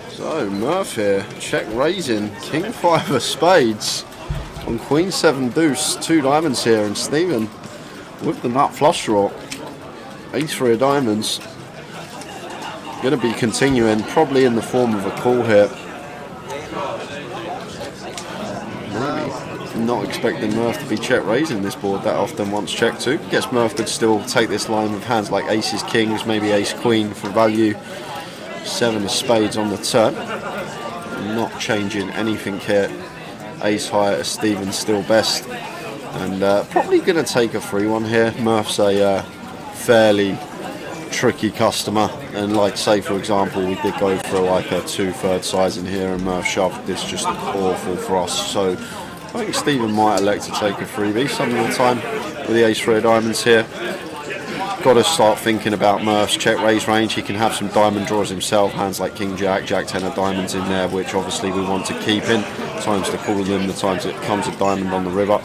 So Murph here, check raising, King 5 of spades on Queen 7 deuce, 2 diamonds here, and Stephen with the nut flush draw, Ace 3 of diamonds. Going to be continuing, probably in the form of a call here. Maybe not expecting Murph to be check raising this board that often once check 2. Guess Murph could still take this line with hands like aces, kings, maybe ace queen for value. 7 of spades on the turn. Not changing anything here. Ace high, Stephen still best. And probably going to take a free one here. Murph's a fairly tricky customer. And like say for example, we did go for like a 2/3 size in here and Murph shoved this just awful for us. So I think Stephen might elect to take a freebie some of the time with the ace 3 of diamonds here. Got to start thinking about Murph's check raise range. He can have some diamond draws himself, hands like king jack, jack 10 of diamonds in there, which obviously we want to keep in. Times to call them, the times it comes a diamond on the river.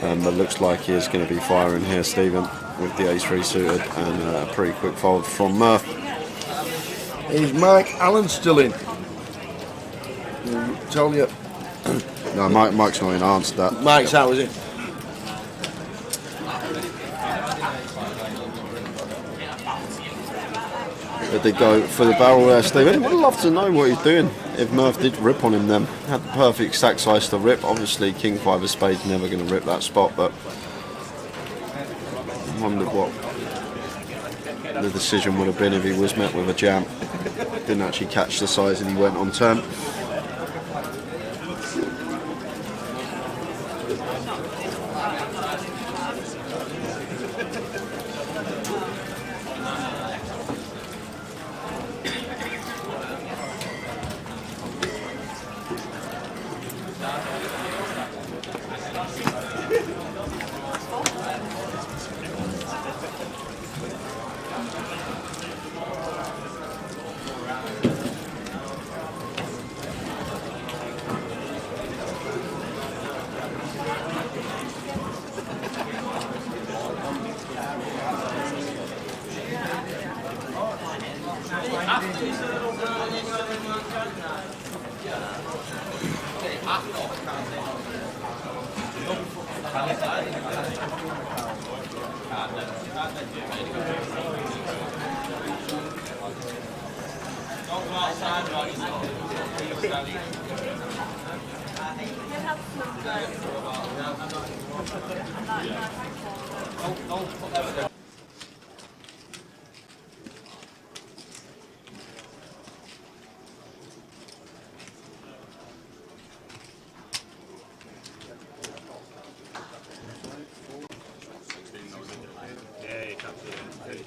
But looks like he is going to be firing here, Stephen, with the ace 3 suited, and a pretty quick fold from Murph. Is Mike Allen still in? Tell you. No, Mike's not in, answered that. Mike's out, is it? Did they go for the barrel there, Stephen? Would love to know what he's doing if Murph did rip on him then. Had the perfect stack size to rip. Obviously King 5 of spades never going to rip that spot, but I wondered what the decision would have been if he was met with a jam. Didn't actually catch the size and he went on turn.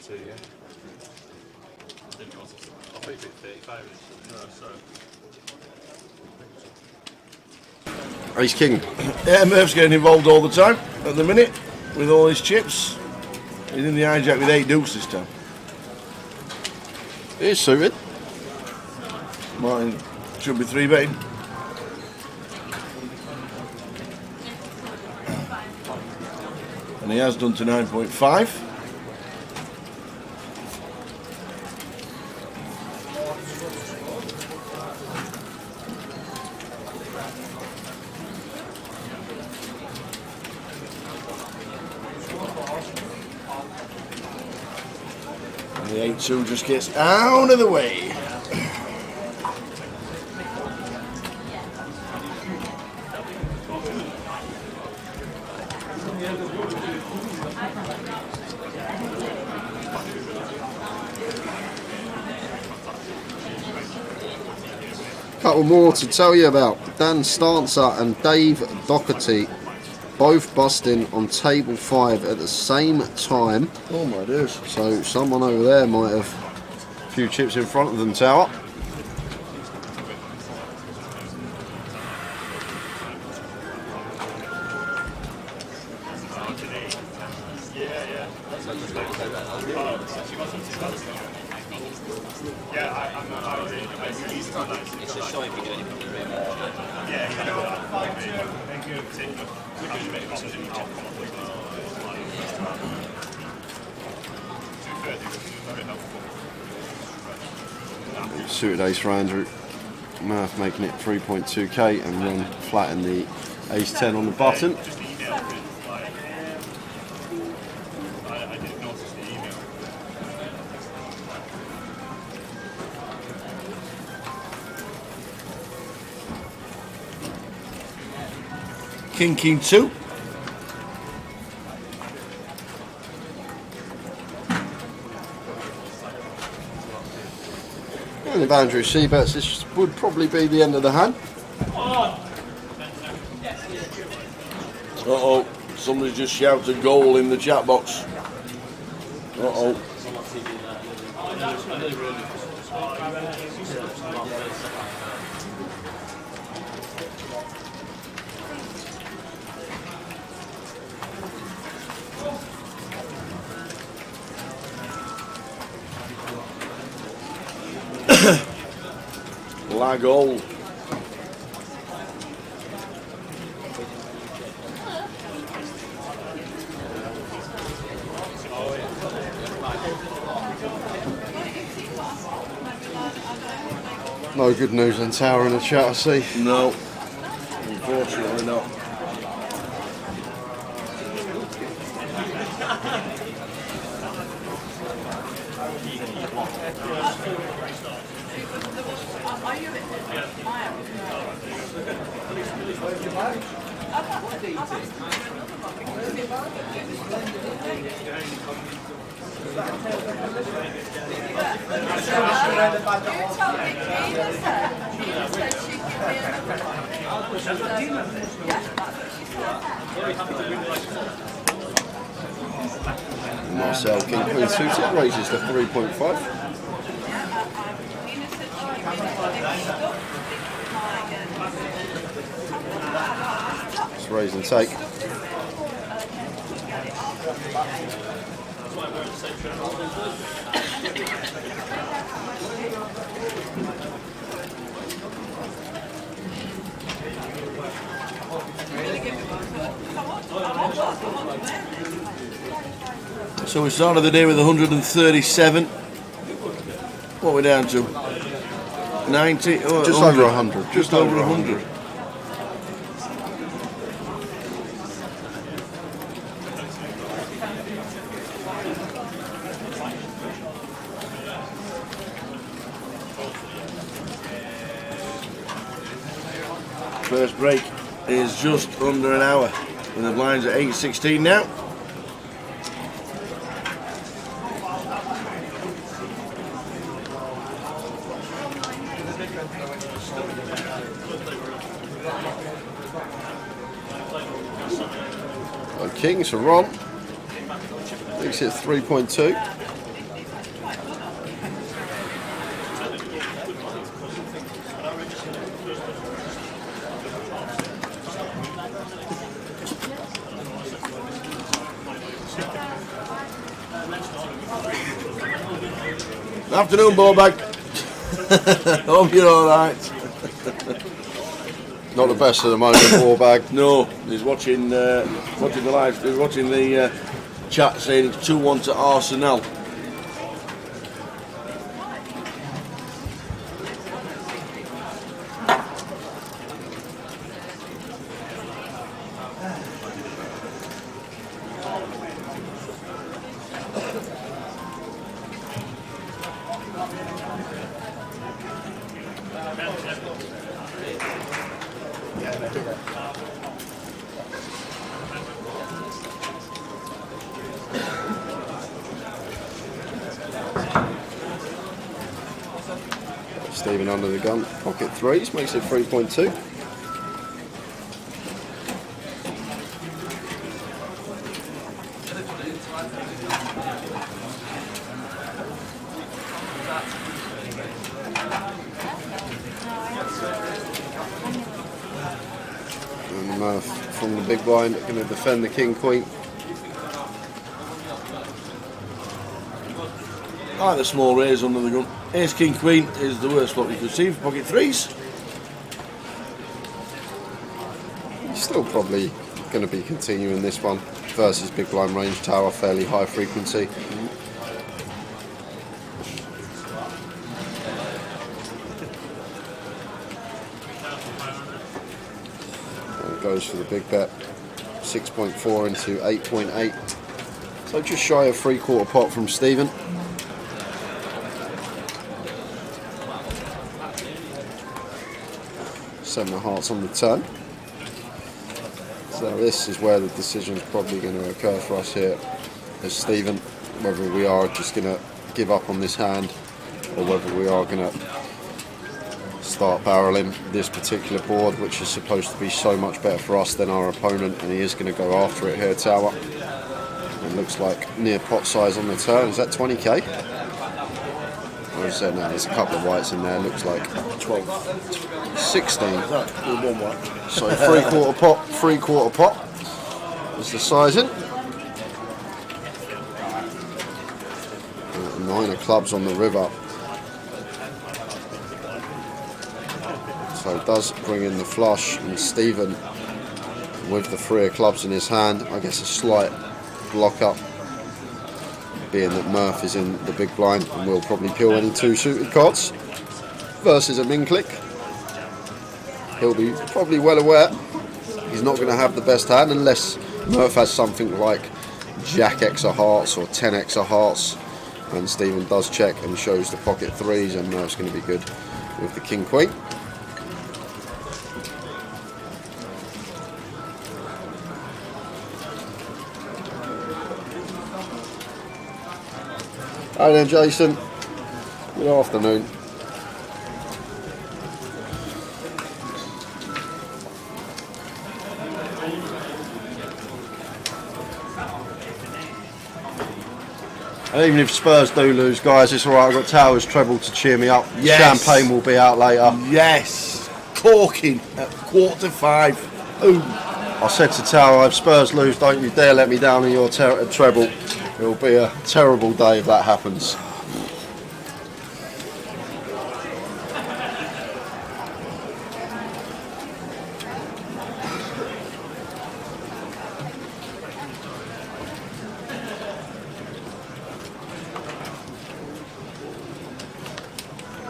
2, yeah. I think it's 35. No, Ace King. Yeah, Murph's getting involved all the time at the minute with all his chips. He's in the hijack with 8 deuce this time. He's suited. Martin should be 3 betting. And he has done to 9.5. And the 8-2 just gets out of the way. Couple more to tell you about. Dan Stancer and Dave Doherty both busting on table 5 at the same time. Oh my days. So someone over there might have a few chips in front of them, Tower. It's a show if you do anything with him. Suited ace for Andrew. Murph making it 3.2k and run flat in the ace 10 on the button. King, King 2. And if Andrew C-bets, this would probably be the end of the hand. Uh-oh, somebody just shouted goal in the chat box. Uh-oh. Lag all. No good news on Tower in the chat, I see. No, unfortunately not. Marcel King Queen suited raises to 3.5. Let's raise and take. So we started the day with 137. What are we down to? 90? Oh, Just over 100. Just over 100. First break is just under an hour, and the blinds at 8:16 now. Kings for Ron. Makes it 3.2. Afternoon, Bowbag. Hope you're alright. Not the best at the moment, Ballbag. No, he's watching watching the live. He's watching the chat saying it's 2-1 to Arsenal. Stephen under the gun, pocket threes, makes it 3.2. And Murph from the big blind, going to defend the king queen. I like the small raise under the gun. Ace King Queen is the worst flop you could see for pocket threes. He's still probably going to be continuing this one versus big blind range tower, fairly high frequency. And goes for the big bet, 6.4 into 8.8. So just shy of 3/4 pot from Stephen. Seven of hearts on the turn. So this is where the decision's probably going to occur for us here as Stephen, whether we are just going to give up on this hand or whether we are going to start barreling this particular board, which is supposed to be so much better for us than our opponent, and he is going to go after it here, tower. It looks like near pot size on the turn. Is that 20k? Or is there, no, there's a couple of whites in there. Looks like 12, 16. So 3/4 pot, 3/4 pot is the sizing. 9 of clubs on the river. So it does bring in the flush, and Stephen with the 3 of clubs in his hand, I guess a slight block up, being that Murph is in the big blind and will probably peel any 2 suited cards versus a min click. He'll be probably well aware he's not going to have the best hand unless Murph has something like Jack X of hearts or 10 X of hearts, and Stephen does check and shows the pocket threes, and Murph's going to be good with the king queen. Hi there, Jason. Good afternoon. And even if Spurs do lose, guys, it's alright. I've got Towers treble to cheer me up. Yes. Champagne will be out later. Yes. Corking at 4:45. Ooh. I said to Tower, if Spurs lose, don't you dare let me down in your treble. It'll be a terrible day if that happens.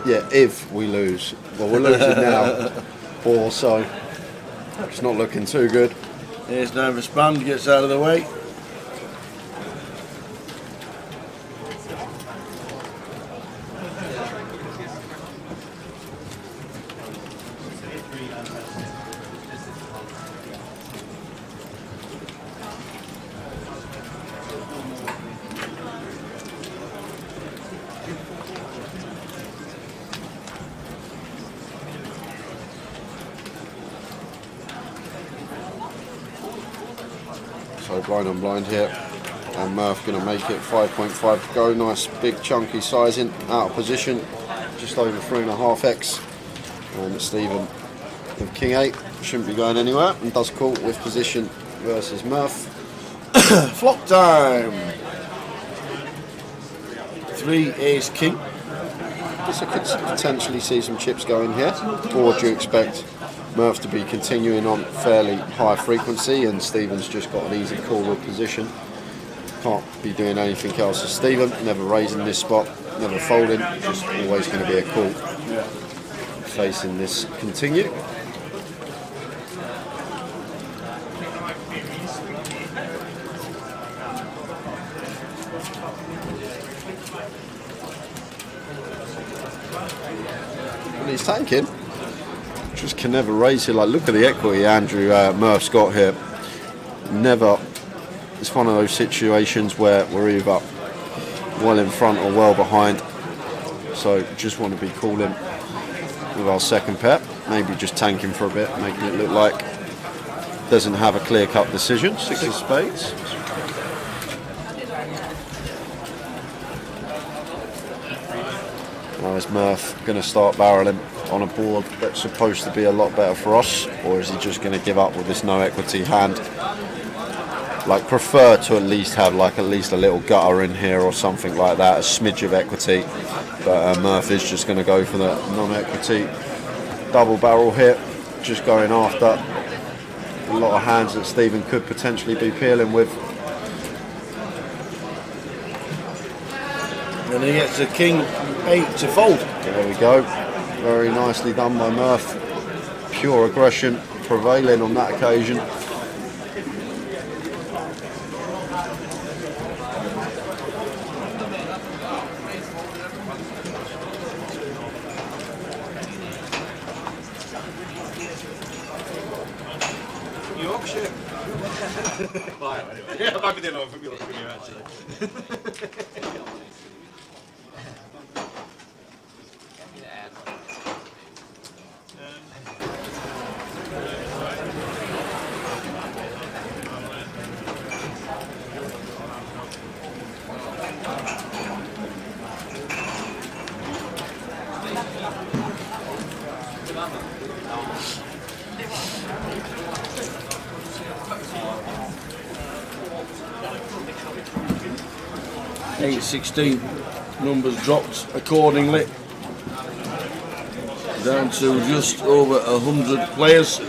Yeah, if we lose. Well, we're losing now. Or so. It's not looking too good. Here's nervous band, gets out of the way. So blind on blind here, and Murph going to make it 5.5 to go. Nice big chunky sizing, out of position, just over 3.5x. And Stephen with king 8 shouldn't be going anywhere, and does call with position versus Murph. Flop time. 3 ace king. guess I could potentially see some chips going here, or do you expect Murph to be continuing on fairly high frequency and Stephen's just got an easy call with position? Can't be doing anything else as Stephen, never raising this spot, never folding, just always going to be a call. Facing this continue. And he's tanking. Just can never raise here. Like, look at the equity Andrew Murph's got here. Never. It's one of those situations where we're either well in front or well behind. So just want to be calling with our second pair. Maybe just tanking for a bit, making it look like doesn't have a clear-cut decision. Six of spades. Now is Murph going to start barreling on a board that's supposed to be a lot better for us, or is he just going to give up with this no equity hand? Like, prefer to at least have like at least a little gutter in here or something like that, a smidge of equity. But Murph is just going to go for the non-equity double barrel here, just going after a lot of hands that Stephen could potentially be peeling with. And he gets a king 8 to fold. There we go. Very nicely done by Murph. Pure aggression prevailing on that occasion. Yorkshire. Yeah, I might be doing it for me actually. 8-16 numbers dropped accordingly, down to just over 100 players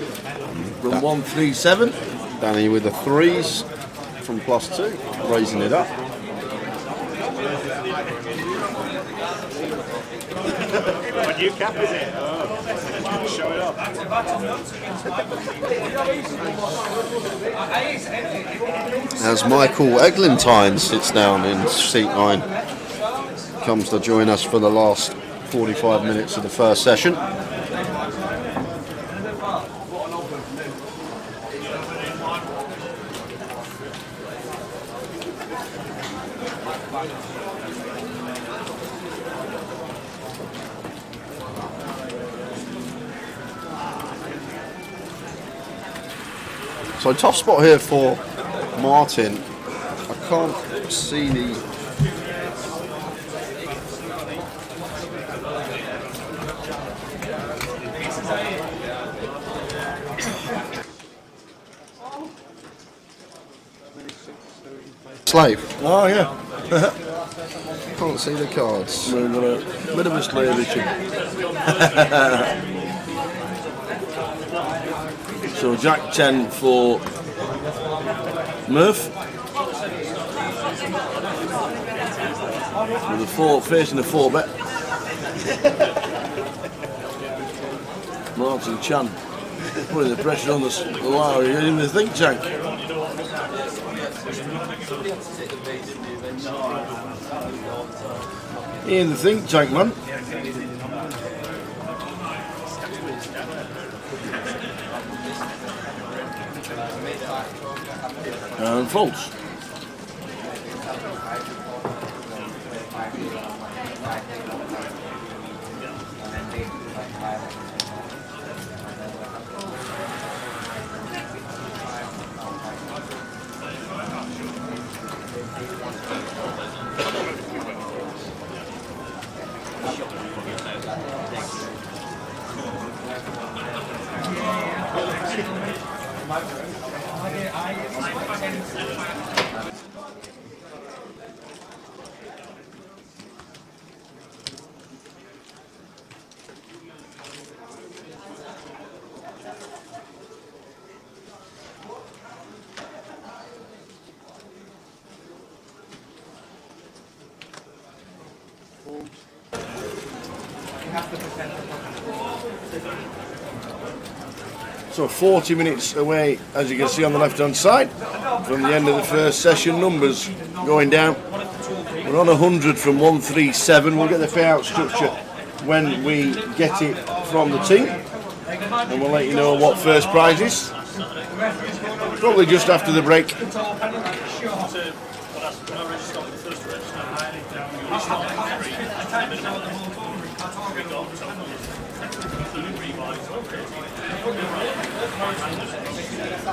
from 137. Danny with the threes from +2, raising it up. What new cap is it? Oh, show it up. As Michael Eglantine sits down in seat 9, comes to join us for the last 45 minutes of the first session. So tough spot here for Martin. I can't see the... Slave. Oh yeah. Can't see the cards. We've got a bit of a slave issue. So Jack 10 for Murph. With a 4, facing a 4-bet. Martin Chan putting the pressure on the Lowry in the think tank. In the think tank, man. And false. So 40 minutes away, as you can see on the left hand side, from the end of the first session. Numbers going down. We're on 100 from 137. We'll get the payout structure when we get it from the team, and we'll let you know what first prize is. Probably just after the break.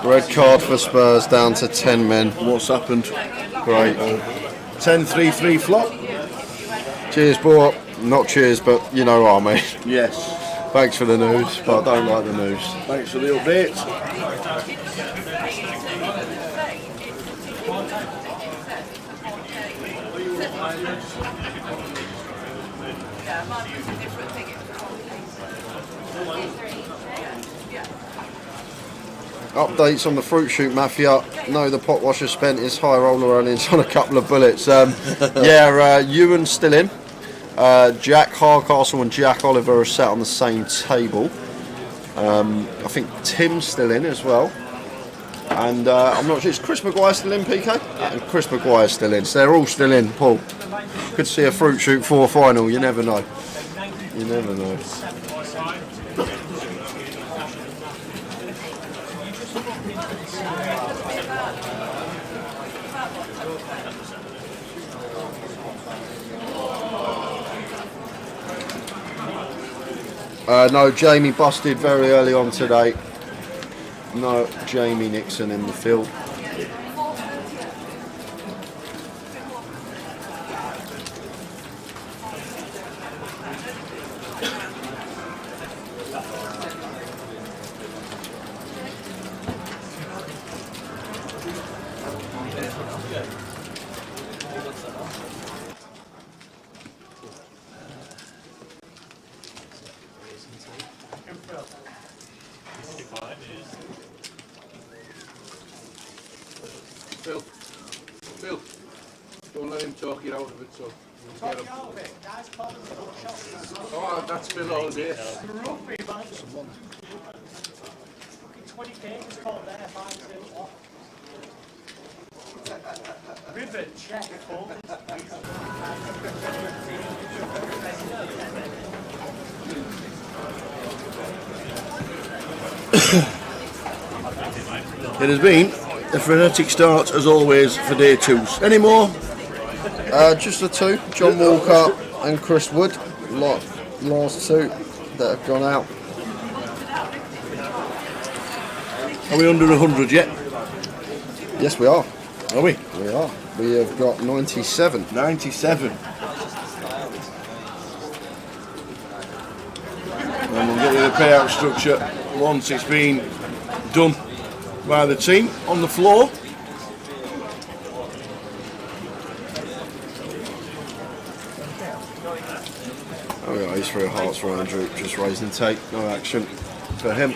Red card for Spurs, down to 10 men. What's happened? Great. 10-3-3 flop. Cheers, boy. Not cheers, but you know what I mean. Yes. Thanks for the news, but I don't like the news. Thanks for the update. Updates on the Fruit Shoot Mafia. No, the pot washer spent his high roller earnings on a couple of bullets. Ewan's still in. Jack Hardcastle and Jack Oliver are sat on the same table. I think Tim's still in as well. And I'm not sure, is Chris Maguire still in, PK? And Chris Maguire's still in, so they're all still in. Paul, could see a Fruit Shoot 4 final, you never know. You never know. No, Jamie busted very early on today. No, Jamie Nixon in the field. Phil, don't let him talk you out of it, so. Oh, that's Phil all day. 20 games caught there, 5-2 off. River check full. It has been a frenetic start as always for day twos. Any more? Just the two, John Walker and Chris Wood. Last two that have gone out. Are we under 100 yet? Yes, we are. Are we? We are. We have got 97. 97. And we'll get you the payout structure once it's been done by the team on the floor. Oh yeah, he's 3 hearts for Andrew, just raising take, no action for him.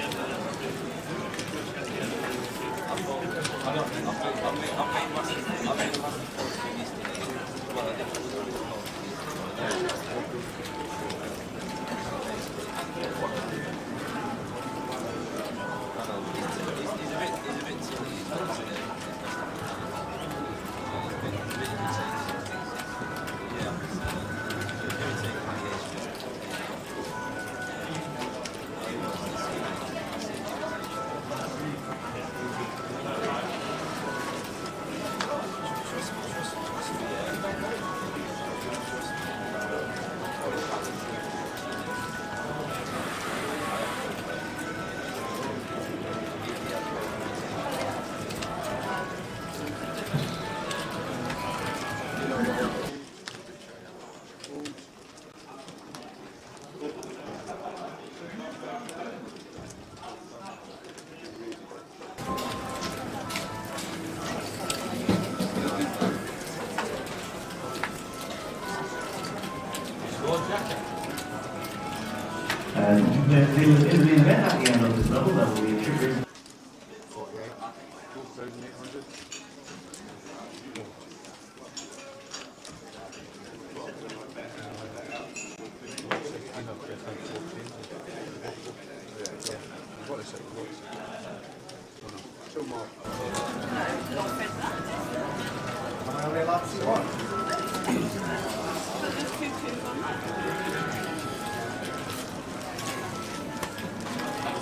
In the event at the end of this level that we trigger.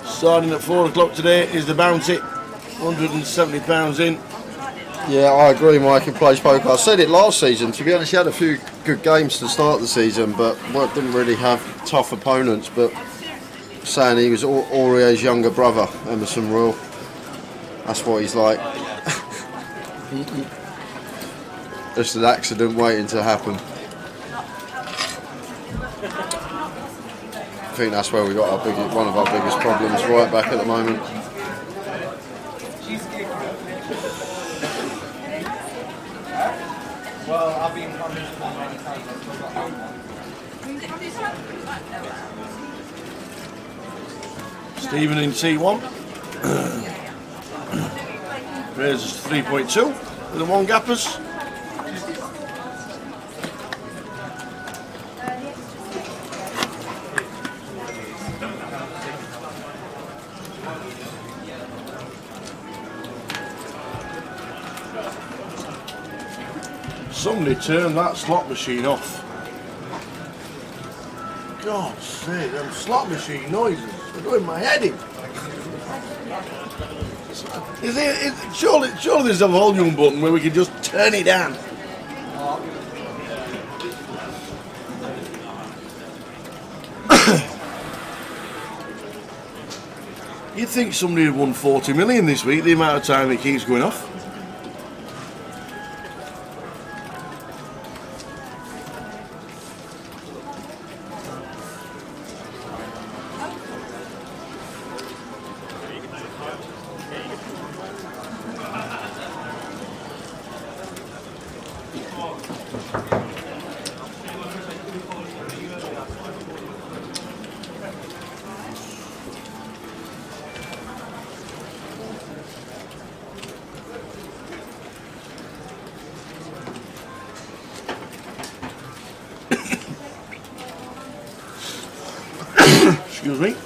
Starting at 4 o'clock today is the bounty, £170 in. Yeah, I agree, Mike. He plays poker. I said it last season. To be honest, he had a few good games to start the season, but didn't really have tough opponents. But saying he was Aurier's younger brother, Emerson Royal. That's what he's like. Just an accident waiting to happen. I think that's where we got one of our biggest problems right back at the moment. Well, I've been punished many times. Stephen in C1. Raises 3.2 with the one gappers. Somebody turn that slot machine off. God's sake, them slot machine noises are doing my head in. Surely there's a volume button where we can just turn it down. You'd think somebody had won 40 million this week, the amount of time it keeps going off. Excuse me.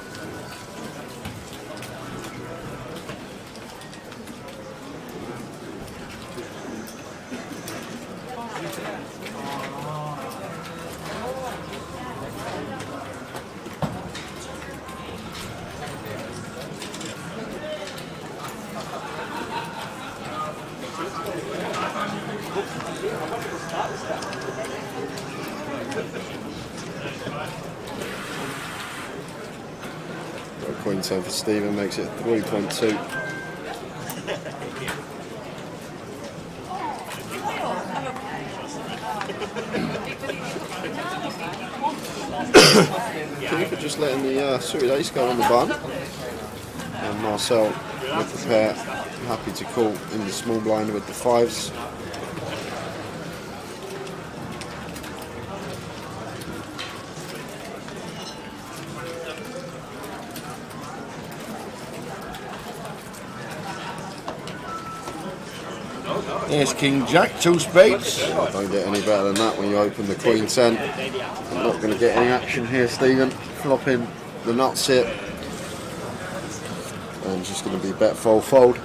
Queen 10 for Stephen makes it 3.2. Keeper just letting the suited ace go on the button. And Marcel with the pair, happy to call in the small blind with the fives. Ace, King, Jack, two spades. Don't get any better than that when you open the Queen 10. I'm not going to get any action here, Stephen. Flopping the nuts here. And just going to be bet fold fold.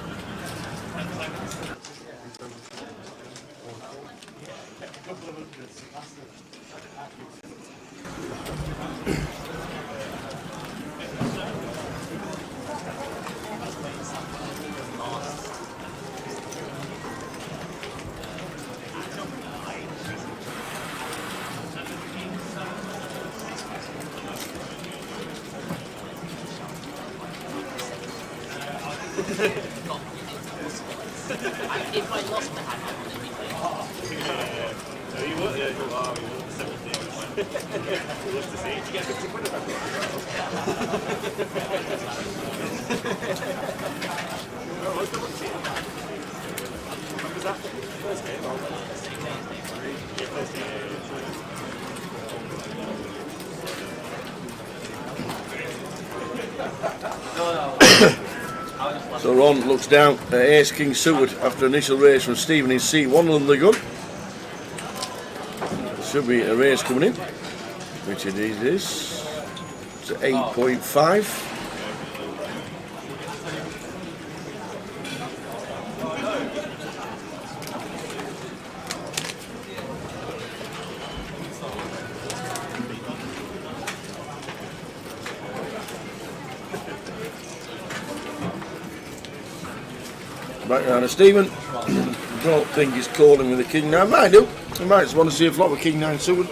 If I lost the hand, So Ron looks down at Ace King suited after initial raise from Stephen in C1 under the gun. Should be a raise coming in, which it is. It's at 8.5. Back down to Stephen. Don't think he's calling with a king 9. Might do. He might just want to see a flop with king 9 suited.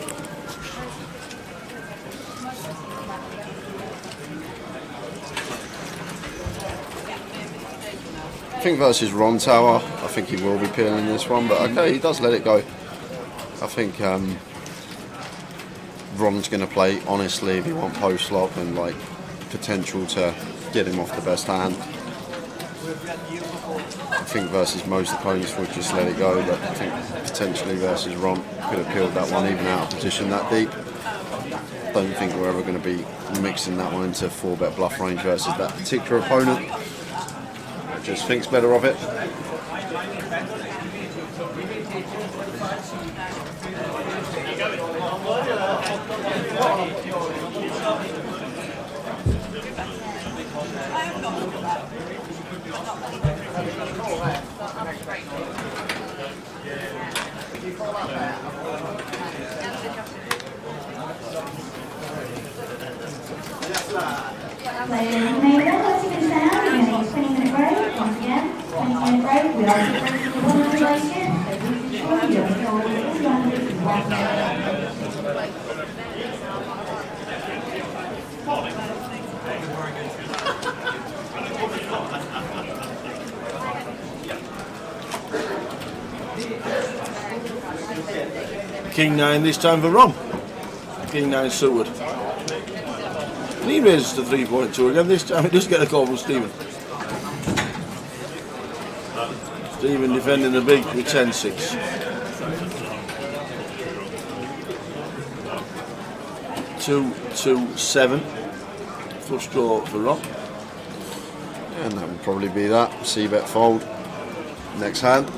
I think versus Ron Tower, I think he will be peeling this one, but okay, he does let it go. I think Ron's going to play honestly if you want post flop and like potential to get him off the best hand. I think versus most opponents would just let it go, but I think potentially versus Ron could have peeled that one even out of position that deep. Don't think we're ever going to be mixing that one into 4-bet bluff range versus that particular opponent. Just thinks better of it. Players may well listen to sound in a 20-minute break. Once again, 20-minute break. We also bring you the winner relation. So please ensure you don't know what it is you want to do. King 9 this time for Ron. King 9 suited. And he raises to 3.2 again. This time he does get a call from Stephen. Stephen defending the big with 10-6. 2-2-7. Flush draw for Ron. And that would probably be that. C-bet fold. Next hand.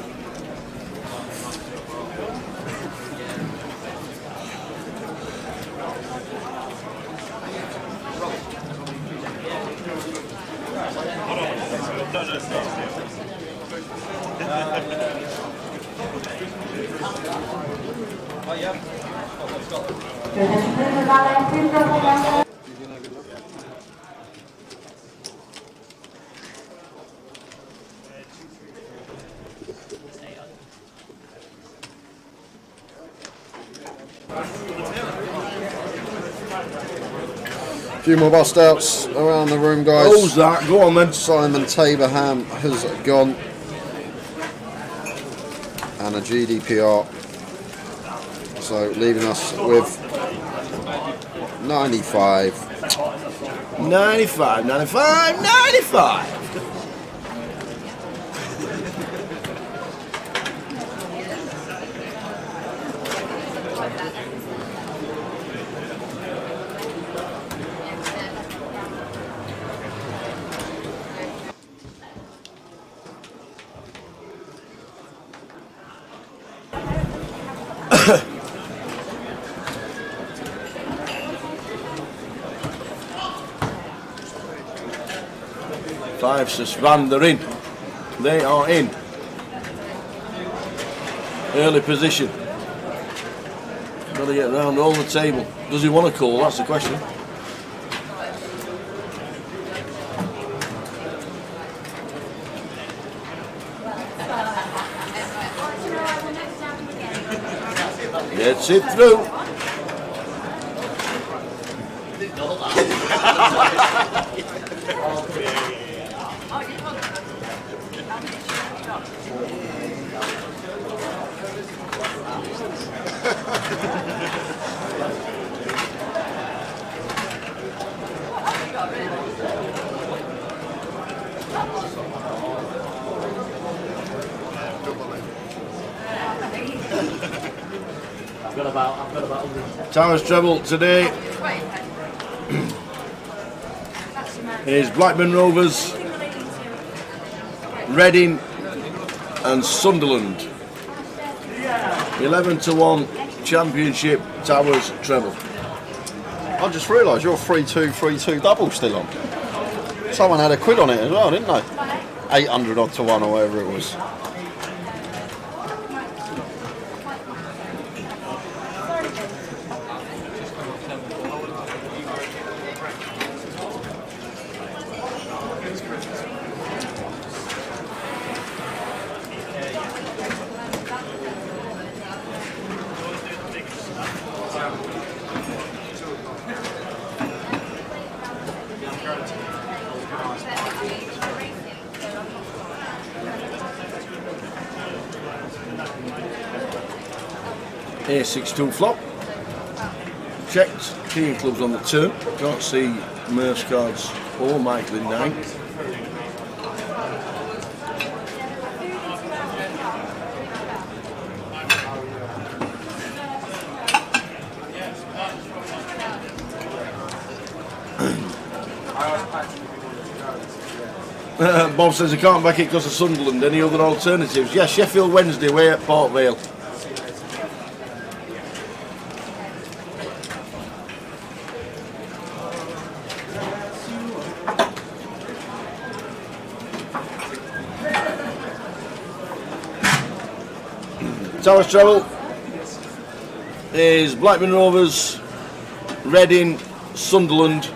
Few more bust outs around the room, guys. Who's that? Go on then. Simon Taberham has gone. And a GDPR. So leaving us with 95. 95, 95, 95. Five Susvan, they're in. They are in. Early position. Got to get round all the table. Does he want to call? That's the question. Gets it through. Towers treble today is Blackburn Rovers, Reading and Sunderland. 11-1 Championship Towers treble. I just realised your 3-2-3-2 double still on. Someone had a quid on it as well, didn't they? 800 odd to 1 or whatever it was. A6-2 flop. Checked. King of clubs on the turn. Can't see Merce cards or Michael in 9. Bob says I can't back it because of Sunderland. Any other alternatives? Yeah, Sheffield Wednesday away at Port Vale. Towers Travel is Blackburn Rovers, Reading, Sunderland.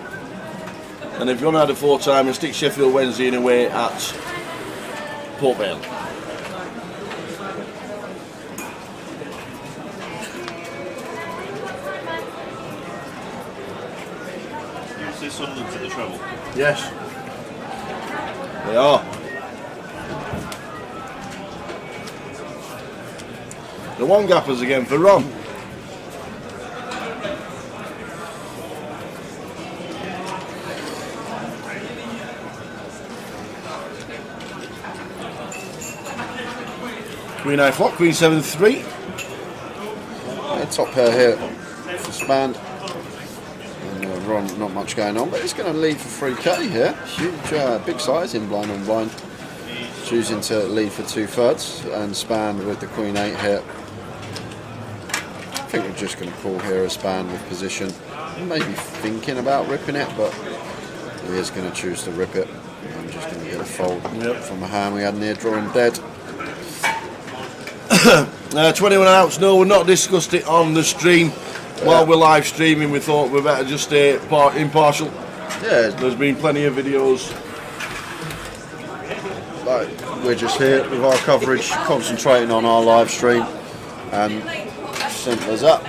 And if you want to add a 4-time and stick Sheffield Wednesday in away at Port Vale. You say Sunderland's in the treble? Yes. They are. The one gappers again for Ron. Queen I flop, Queen 7-3. Yeah, top pair here for Spand. And Ron, not much going on, but he's going to lead for 3k here. Huge, big size in blind on blind. Choosing to lead for 2/3 and Spand with the Queen 8 here. I think we're just going to call here a Spand with position. Maybe thinking about ripping it, but he is going to choose to rip it. I'm just going to get a fold from a hand we had near drawing dead. 21 outs, no, we've not discussed it on the stream. While we're live streaming, we thought we better just stay impartial. Yeah, there's been plenty of videos. Like, we're just here with our coverage, concentrating on our live stream, and simple as that.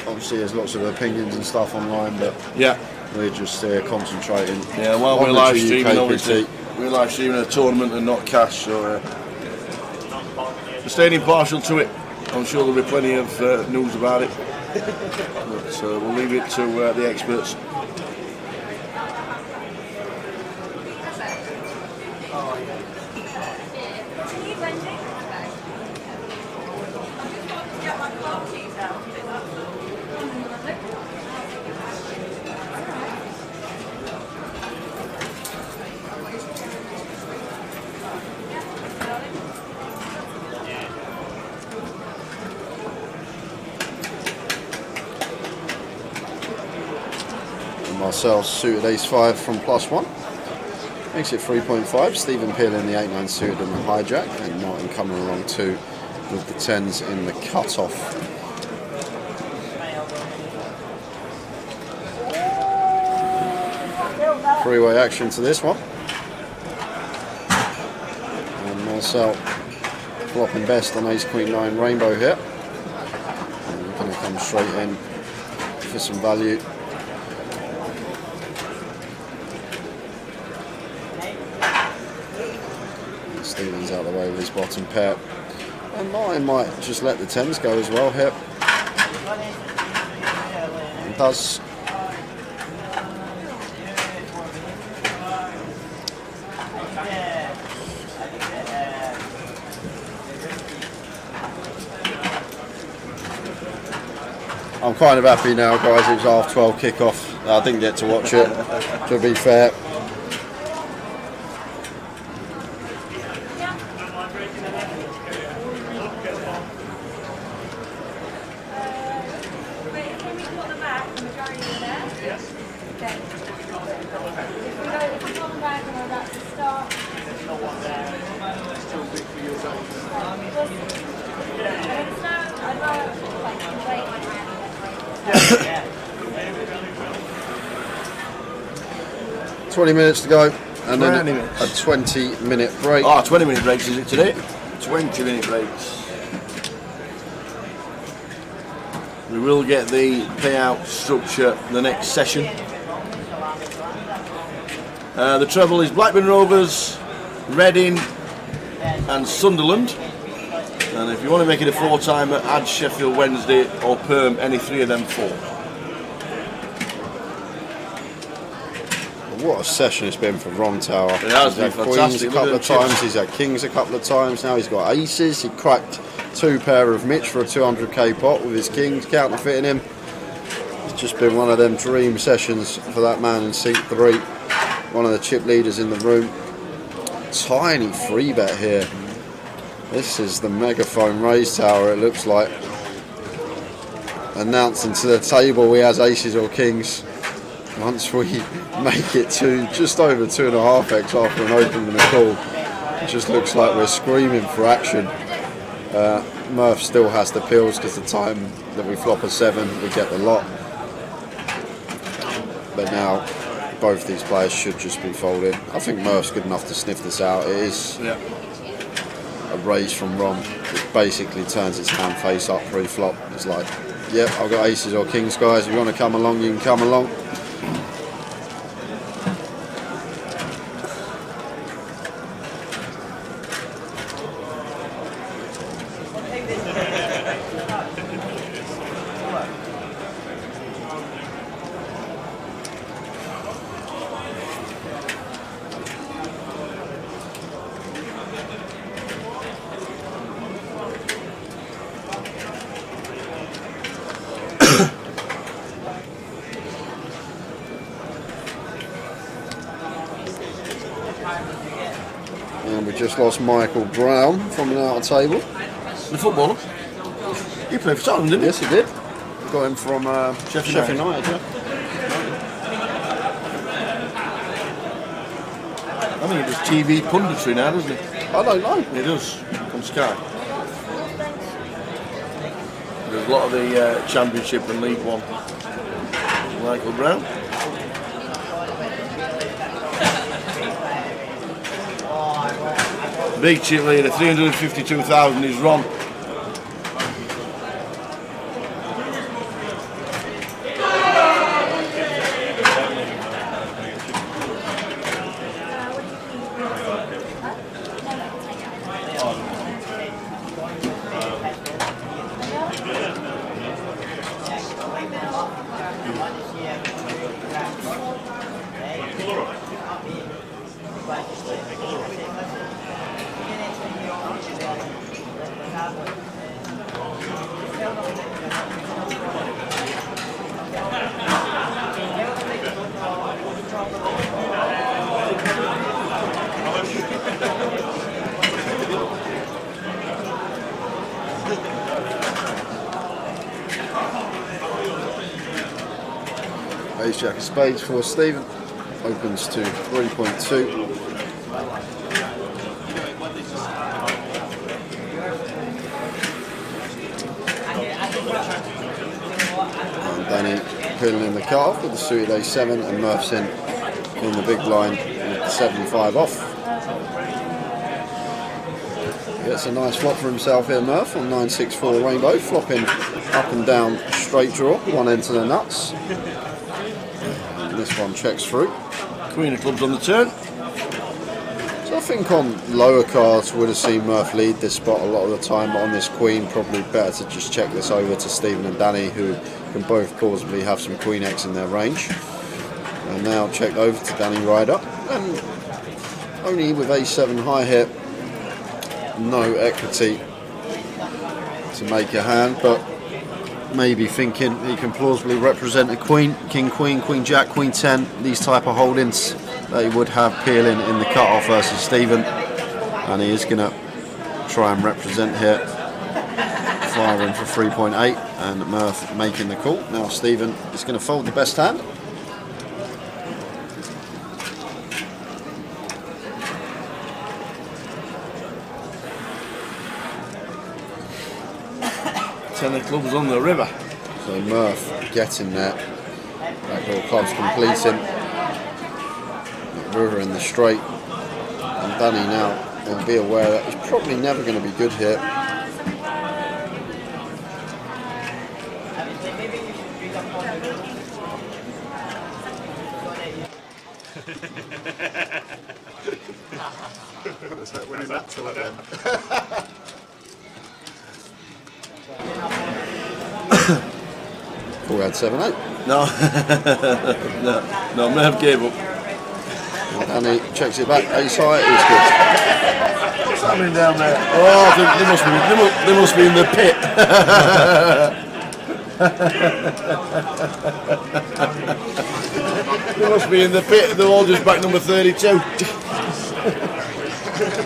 Obviously, there's lots of opinions and stuff online, but yeah, we're just concentrating. Yeah, while we're live streaming, obviously. We're live streaming a tournament and not cash, so we're staying impartial to it. I'm sure there'll be plenty of news about it, but we'll leave it to the experts. Marcel's suited ace-5 from +1. Makes it 3.5. Stephen Peel in the 8-9 suited in the hijack, and Martin coming along too with the 10s in the cut-off. Three-way action to this one. And Marcel flopping best on ace-queen-9 rainbow here. And we're going to come straight in for some value. Stephen's out of the way with his bottom pair. And Martin might just let the 10s go as well here. And does. I'm kind of happy now, guys. It was half-12 kickoff. I didn't get to watch it, to be fair. Yeah. 20 minutes to go, and then a 20-minute break. Oh, 20-minute breaks is it today? 20-minute breaks. We will get the payout structure the next session. The treble is Blackburn Rovers, Reading and Sunderland. And if you want to make it a 4-timer, add Sheffield Wednesday or Perm, any 3 of them 4. What a session it's been for Ron Tower. It has been He's had fantastic. queens a couple of times, he's had kings a couple of times, now he's got aces. He cracked 2 pair of Mitch for a 200k pot with his kings, counterfeiting him. It's just been one of them dream sessions for that man in seat 3. One of the chip leaders in the room. Tiny free bet here. This is the megaphone raise tower, it looks like. Announcing to the table he has aces or kings. Once we make it to just over 2.5x after an open and a call, it just looks like we're screaming for action. Murph still has the pills because the time that we flop a 7, we get the lot. But now both these players should just be folding. I think Murph's good enough to sniff this out. It is a raise from Rom. It basically turns its hand face up pre-flop. It's like, yep, I've got aces or kings, guys. If you want to come along, you can come along. And we just lost Michael Brown from the outer table. The footballer? He played for Tottenham, didn't he? Yes, he did. We got him from Sheffield United. Yeah. I think he does TV punditry now, doesn't he? I don't know. He does, on Sky. There's a lot of the Championship and League One. Michael Brown. Big chip leader, 352,000 is Ron. Ace jack of spades for Stephen. Opens to 3.2. And Danny peeling in the cut-off with the suited A7, and Murph's in the big blind with the 7-5 off. Gets a nice flop for himself here, Murph, on 9-6-4 rainbow, flopping up and down straight draw, one end to the nuts. And this one checks through. Queen of clubs on the turn. So I think on lower cards would have seen Murph lead this spot a lot of the time, but on this queen probably better to just check this over to Stephen and Danny, who can both plausibly have some queen X in their range. And now checked over to Danny Ryder, and only with A7 high hit, no equity to make a hand, but maybe thinking he can plausibly represent a queen, king, queen jack, queen 10, these type of holdings that he would have peeling in the cut-off versus Stephen, and he is going to try and represent here, firing for 3.8, and Murph making the call. Now Stephen is going to fold the best hand. Ten of clubs on the river. So Murph getting there. Backdoor clubs completing. River in the straight. And Danny now will be aware that he's probably never going to be good here. Michael had 7-8. No, no, Merv gave up. And he checks it back, ace high, it's good. What's happening down there? Oh, they must be in the pit. They must be in the pit. They're all just back number 32.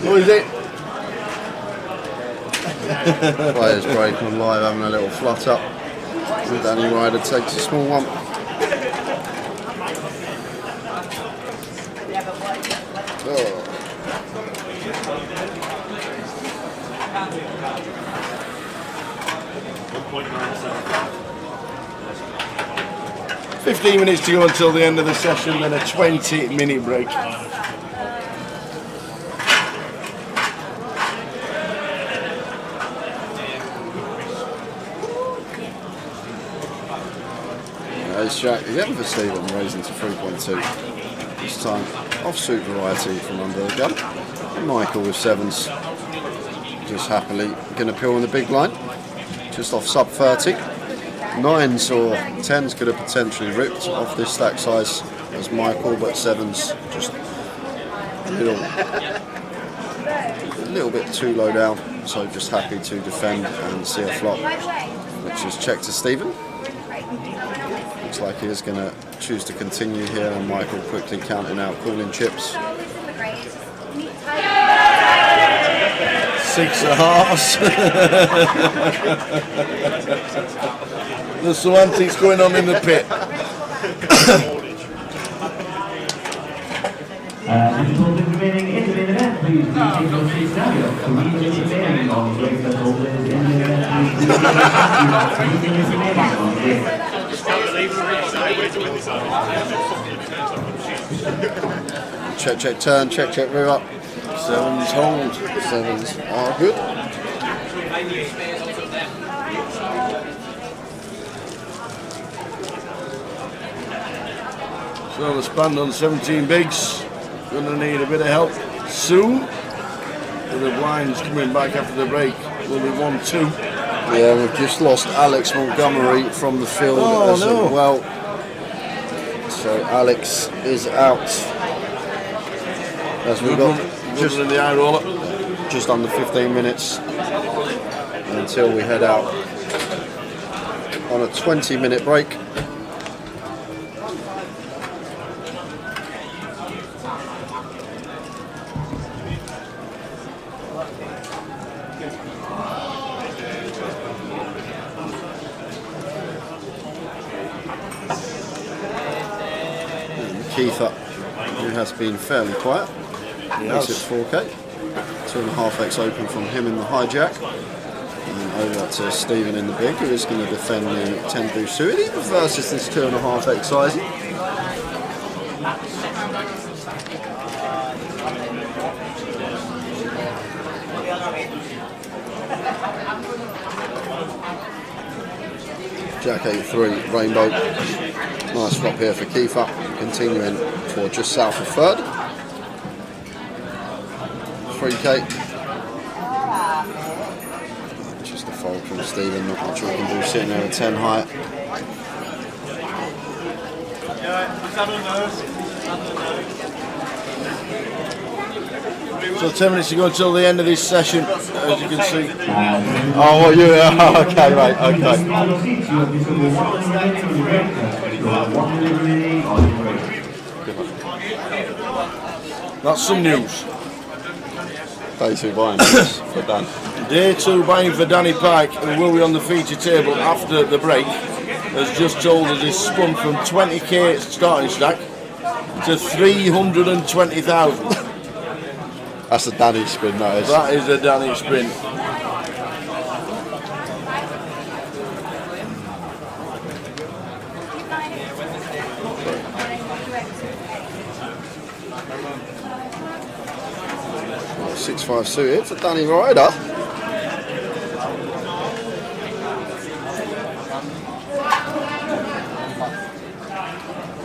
What is it? Players break on live, having a little flut up. And Danny Ryder takes a small one. Oh. 15 minutes to go until the end of the session, then a 20-minute break. Ace Jack again for Stephen, raising to 3.2. This time offsuit variety from under the gun. And Michael with 7s, just happily going to peel on the big line, just off sub 30. 9s or 10s could have potentially ripped off this stack size as Michael, but 7s just a little bit too low down, so just happy to defend and see a flop, which is check to Stephen. Looks like he is going to choose to continue here, and Michael quickly counting out calling chips. 6 of hearts. There's some antics going on in the pit. Remaining in the main event, please take your seats now. To immediately remaining on the break that holders in the event, please remaining on the break. Check, check, turn, check, check, move up. 7s hold. 7s are good. So the span on 17 bigs. Gonna need a bit of help soon. With the blinds coming back after the break. Will be 1-2. Yeah, we've just lost Alex Montgomery from the field as well. So Alex is out. As we've got just in the eye roller. Just under 15 minutes until we head out on a 20-minute break. Keith up, who has been fairly quiet. Makes it 4K. 2.5x open from him in the hijack. And over to Stephen in the big, who is going to defend the 10 boost suited versus this 2.5x sizing. Jack 8-3, Rainbow. Nice flop here for Kiefer, continuing for just south of third. 3K. Just a fold from Stephen, not much we can do sitting there at 10 height. So 10 minutes to go until the end of this session, as you can see. Oh, well, okay, right, okay. That's some news. Day 2 buying for Dan. Day 2 buying for Danny Pike, who will be on the feature table after the break, has just told us he's spun from 20k starting stack to 320,000. That's a Danny spin, that is. That is a Danny spin. Oh, 6-5 suited for Danny Ryder.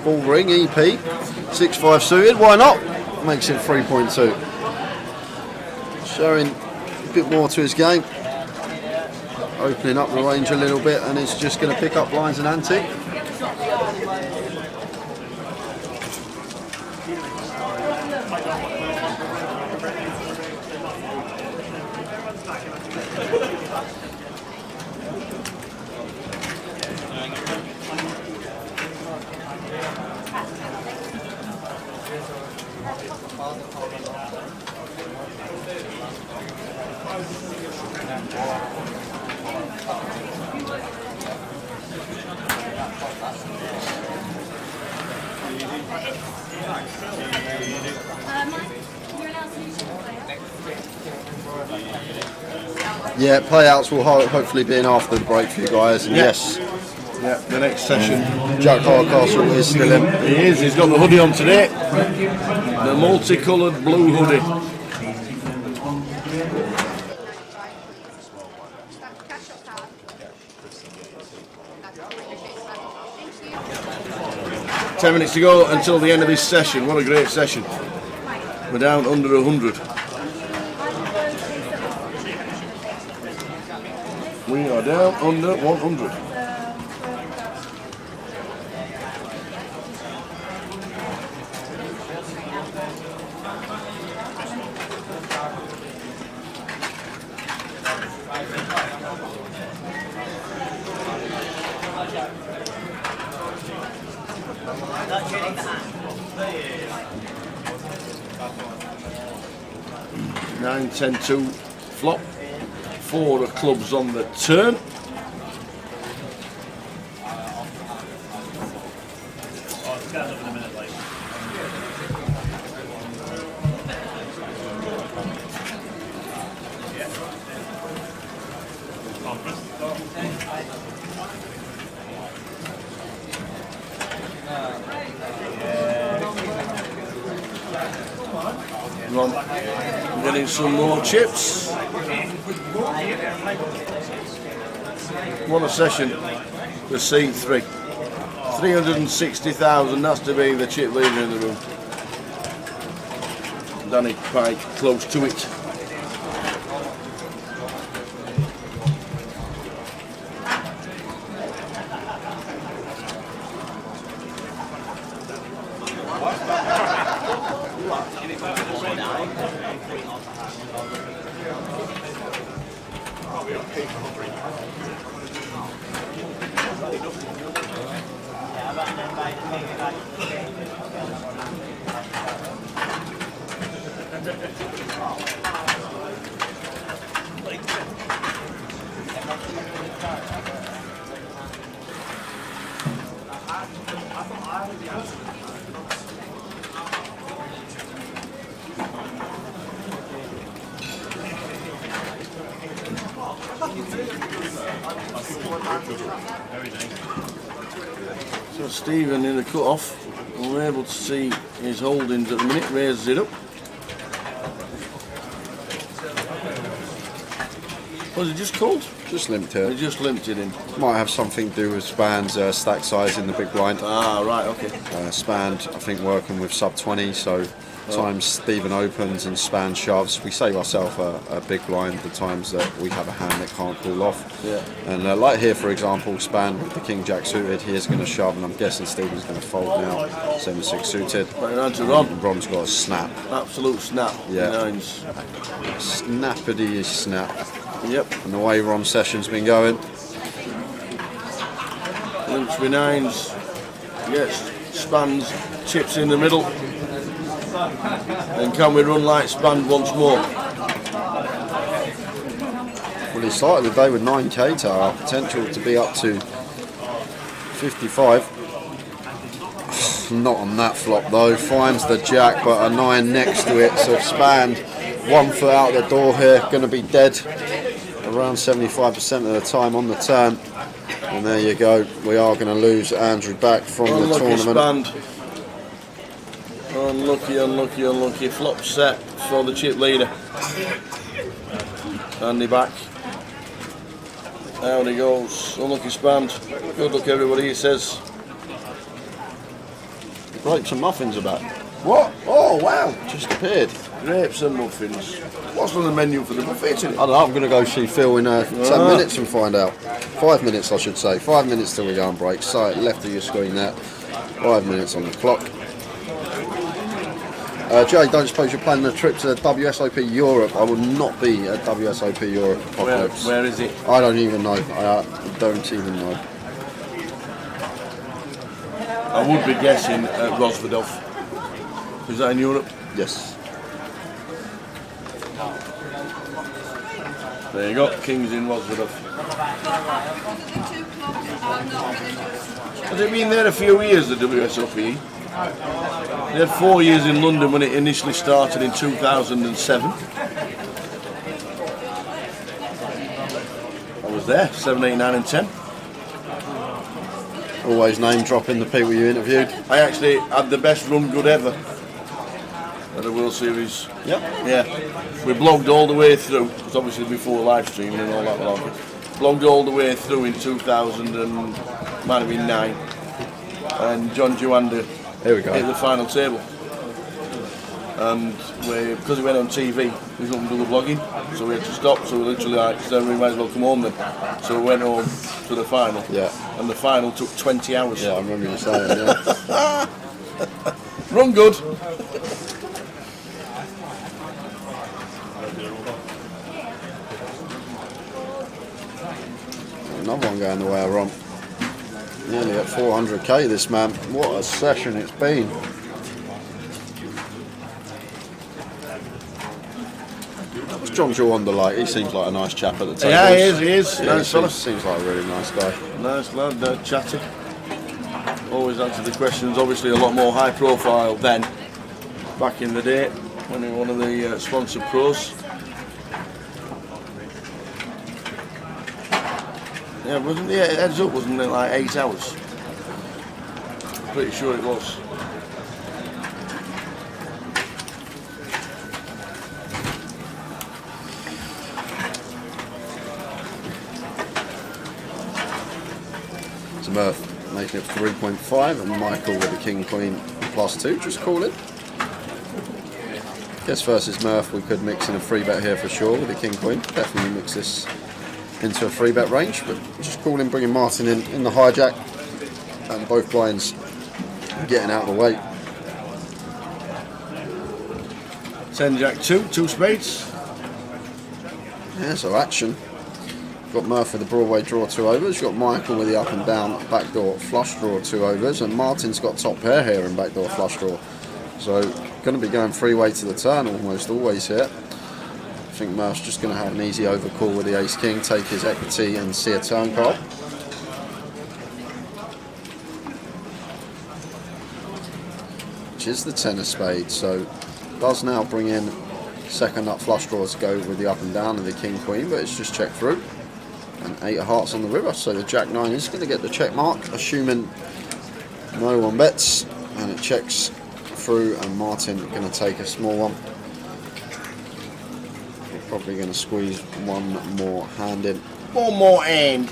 Ball ring, EP, 6-5 suited, why not? Makes it 3.2. Showing a bit more to his game. opening up the range a little bit and is just going to pick up blinds and ante. Yeah, payouts will hopefully be in after the break for you guys. And yes. Yeah, the next session. Jack Hardcastle is still in. He is, he's got the hoodie on today. The multicoloured blue hoodie. Thank you. 10 minutes to go until the end of this session. What a great session. We're down under 100. We are down under 100. Nine, 10, 2 flop. 4 of clubs on the turn. Ron getting some more chips. What a session for C3. 360,000, that's to be the chip leader in the room. Danny Pike close to it. So Stephen in the cut-off, and we're able to see his holdings at the minute, raises it up. Was it just called? Just limped it. They just limped it in. Might have something to do with Span's stack size in the big blind. Ah, right, okay. Span, I think, working with sub 20, so times Stephen opens and Span shoves, we save ourselves a big blind the times that we have a hand that can't call off. Yeah. And like here, for example, Span with the King Jack suited, he is going to shove, and I'm guessing Stephen's going to fold now. 7-6 suited. Putting on to Ron. And Ron's got a snap. Absolute snap. Yeah. Nines. Snappity snap. Yep. And the way Ron's session's been going. Limps with nines. Yes. Spans. Chips in the middle. And can we run like Span once more? Well, he started the day with 9k tower, potential to be up to 55. Not on that flop though, finds the jack but a 9 next to it, so Span 1 foot out the door here, going to be dead around 75% of the time on the turn. And there you go, we are going to lose Andrew back from the tournament. Spanned. Unlucky, unlucky, unlucky. Flop set for the chip leader. Andy back. Down he goes. Unlucky Spanned. Good luck everybody, he says. Grapes and muffins are back. What? Oh wow. Just appeared. Grapes and muffins. What's on the menu for the buffet today? I don't know, I'm going to go see Phil in 10 minutes and find out. 5 minutes, I should say. 5 minutes till we go on break. So, left of your screen there. 5 minutes on the clock. Jay, don't suppose you're planning a trip to WSOP Europe? I will not be at WSOP Europe. Where is it? I don't even know. I don't even know. I would be guessing at Rosvadov. Is that in Europe? Yes. There you go, Kings in Rosvadov. Has it been there a few years, the WSOP? They had 4 years in London when it initially started in 2007. I was there, 7, 8, 9 and 10. Always name dropping the people you interviewed. I actually had the best run good ever at the World Series. Yep. Yeah. We blogged all the way through, because obviously before live streaming and all that malarkey. Blogged all the way through in 2000 and might have been 9. And John Juanda Here we go. hit the final table. And because we went on TV, we couldn't do the vlogging, so we had to stop. So we literally said we might as well come home then. So we went home to the final. Yeah. And the final took 20 hours. Yeah, I remember you saying, yeah. Run good. Another one going the way I run. Nearly at 400k this man. What a session it's been. What's John Juanda like? He seems like a nice chap at the table. Yeah, he is. Yeah, Nice fella. seems like a really nice guy. Nice lad, chatty. Always answered the questions. Obviously a lot more high profile then, back in the day, when he was one of the sponsored pros. Yeah, wasn't it? Heads up, wasn't it like 8 hours? Pretty sure it was. It's Murph making it 3.5 and Michael with the King Queen +2, just calling. Guess versus Murph we could mix in a free bet here for sure with the King Queen. Definitely mix this into a free bet range, but just calling, bringing Martin in the hijack and both blinds getting out of the way. 10 Jack 2, 2 spades. Yeah, so action. Got Murph with the Broadway draw 2 overs. You've got Michael with the up and down backdoor flush draw 2 overs, and Martin's got top pair here in backdoor flush draw. So going to be going three-way to the turn almost always here. I think Murph's just going to have an easy over call with the ace king, take his equity and see a turn card. Which is the 10 of spades, so does now bring in second up flush draw to go with the up and down of the king queen, but it's just checked through. And 8 of hearts on the river, so the jack 9 is going to get the check mark, assuming no one bets, and it checks through, and Martin going to take a small one. Probably going to squeeze one more hand in. One more hand.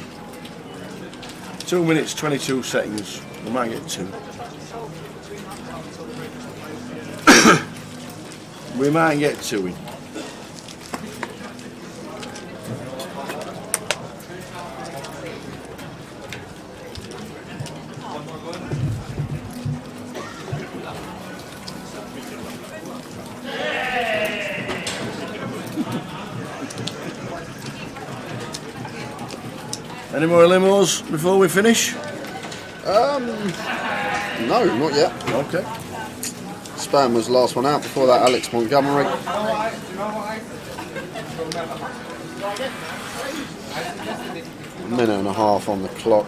2 minutes 22 seconds. We might get 2. We might get 2 in. Any more limos before we finish? No, not yet. Okay. Spam was the last one out before that, Alex Montgomery. A minute and a half on the clock.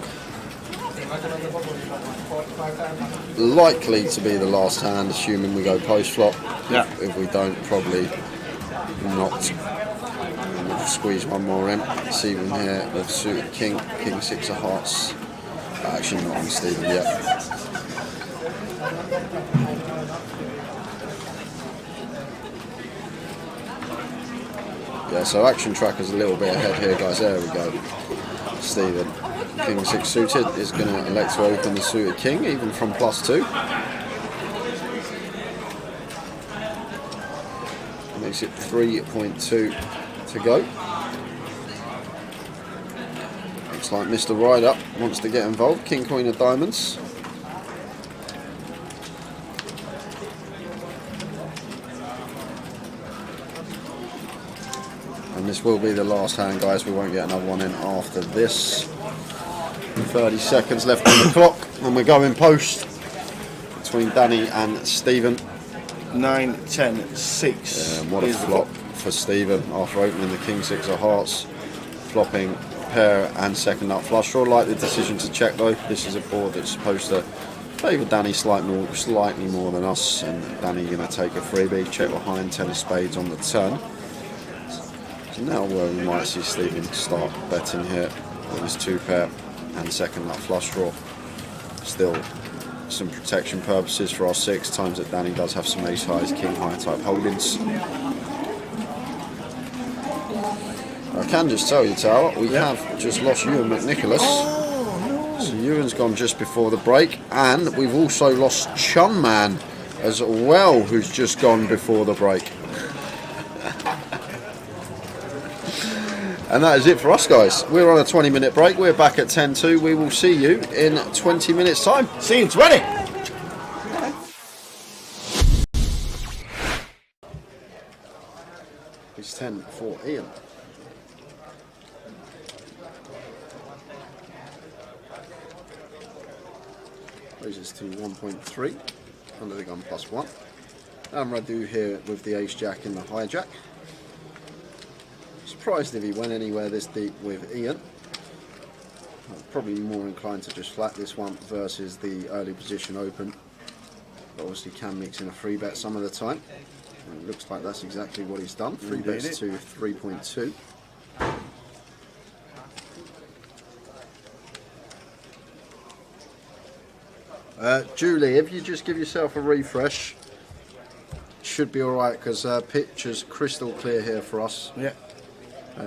Likely to be the last hand, assuming we go post flop. Yeah. If we don't, probably not. And we'll squeeze one more in. Stephen here with suited king, king 6 of hearts. Actually not on Stephen yet. Yeah, so action tracker's a little bit ahead here, guys. There we go. Stephen, king 6 suited, is going to elect to open the suited king, even from +2. makes it 3.2 to go. Looks like Mr. Rider wants to get involved. King, Queen of Diamonds. And this will be the last hand, guys. We won't get another one in after this. 30 seconds left on the clock, and we're going post between Danny and Stephen. 9, 10, 6. What a flop for Stephen after opening the King 6 of Hearts, flopping pair and second nut flush draw. Like the decision to check though. This is a board that's supposed to favour Danny slightly more than us, and Danny going to take a freebie. Check behind, 10 of spades on the turn. So now we might see Stephen start betting here with his 2 pair and second nut flush draw. Still some protection purposes for our 6 times that Danny does have some ace highs, king high type holdings. I can just tell you, Tower, we have just lost Ewan McNicholas. So Ewan's gone just before the break, and we've also lost Chunman as well, who's just gone before the break. And that is it for us, guys. We're on a 20-minute break. We're back at 10:02. We will see you in 20 minutes' time. See you in 20. It's 10 for Ian. Raises to 1.3 under the gun +1. And Radu here with the ace jack in the hijack. Surprised if he went anywhere this deep with Ian. I'm probably more inclined to just flat this one versus the early position open. But obviously can mix in a free bet some of the time. And it looks like that's exactly what he's done. Free bets to 3.2. Julie, if you just give yourself a refresh, should be alright, because picture's crystal clear here for us. Yeah.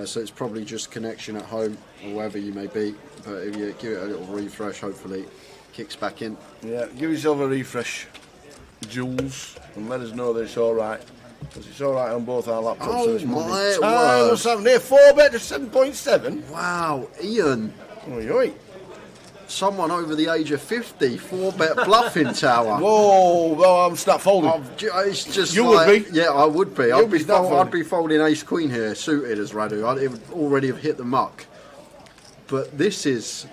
So it's probably just connection at home or wherever you may be, but if you give it a little refresh, hopefully it kicks back in. Yeah, give yourself a refresh, Jules, and let us know that it's alright, because it's alright on both our laptops. Oh, so it's my word. word. 4 bet to 7.7. Wow, Ian. Oi, oi. Someone over the age of 50, 4-bet bluffing, Tower. Whoa, well, I'm snap folding. It's just you like, would be. Yeah, I would be. You'd be I'd be folding ace queen here, suited as Radu. It would already have hit the muck. But this is,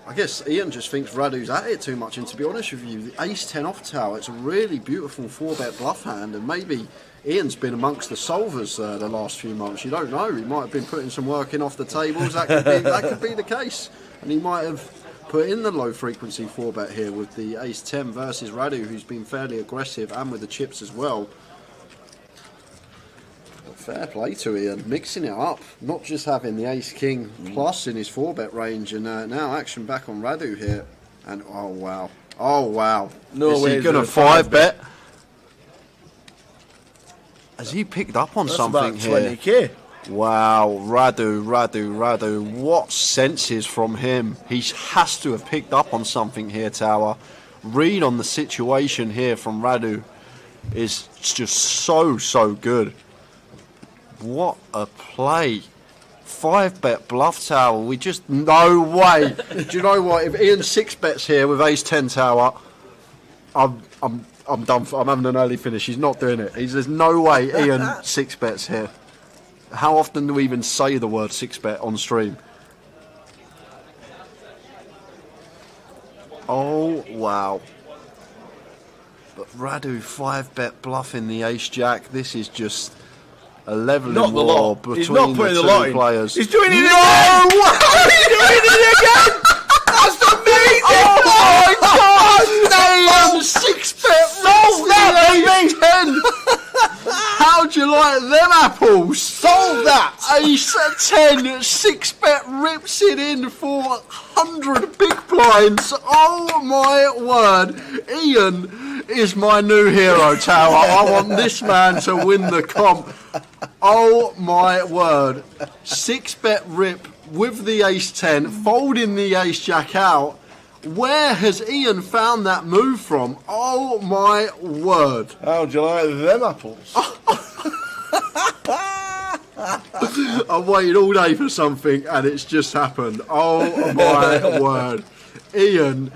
I guess Ian just thinks Radu's at it too much. And to be honest with you, the ace 10 off Tower, it's a really beautiful 4-bet bluff hand. And maybe Ian's been amongst the solvers the last few months. You don't know. He might have been putting some work in off the tables. That could be the case. And he might have put in the low frequency 4-bet here with the ace 10 versus Radu, who's been fairly aggressive, and with the chips as well. But fair play to Ian, mixing it up, not just having the ace king plus in his 4-bet range, and now action back on Radu here. And oh wow, No way. Is he gonna 5-bet? Has he picked up on That's something about here? 20k. Wow, Radu, what senses from him. He has to have picked up on something here, Tower. Read on the situation here from Radu is just so good. What a play. 5-bet bluff, Tower. We just, no way. Do you know what? If Ian 6-bets here with ace 10, Tower, I'm done. I'm having an early finish. He's not doing it. There's no way Ian 6-bets here. How often do we even say the word 6-bet on stream? Oh, wow. But Radu 5-bet bluffing the ace-jack. This is just a levelling war between the two players. He's doing it again! He's doing it again! That's amazing! Oh my God! Damn! 6-bet roll that, baby! 10! How'd you like them apples? Solve that! Ace 10, 6-bet rips it in for 100 big blinds. Oh my word. Ian is my new hero, Tower. I want this man to win the comp. Oh my word. 6-bet rip with the ace 10, folding the ace jack out. Where has Ian found that move from? Oh my word. How'd you like them apples? I've waited all day for something and it's just happened. Oh my word. Ian.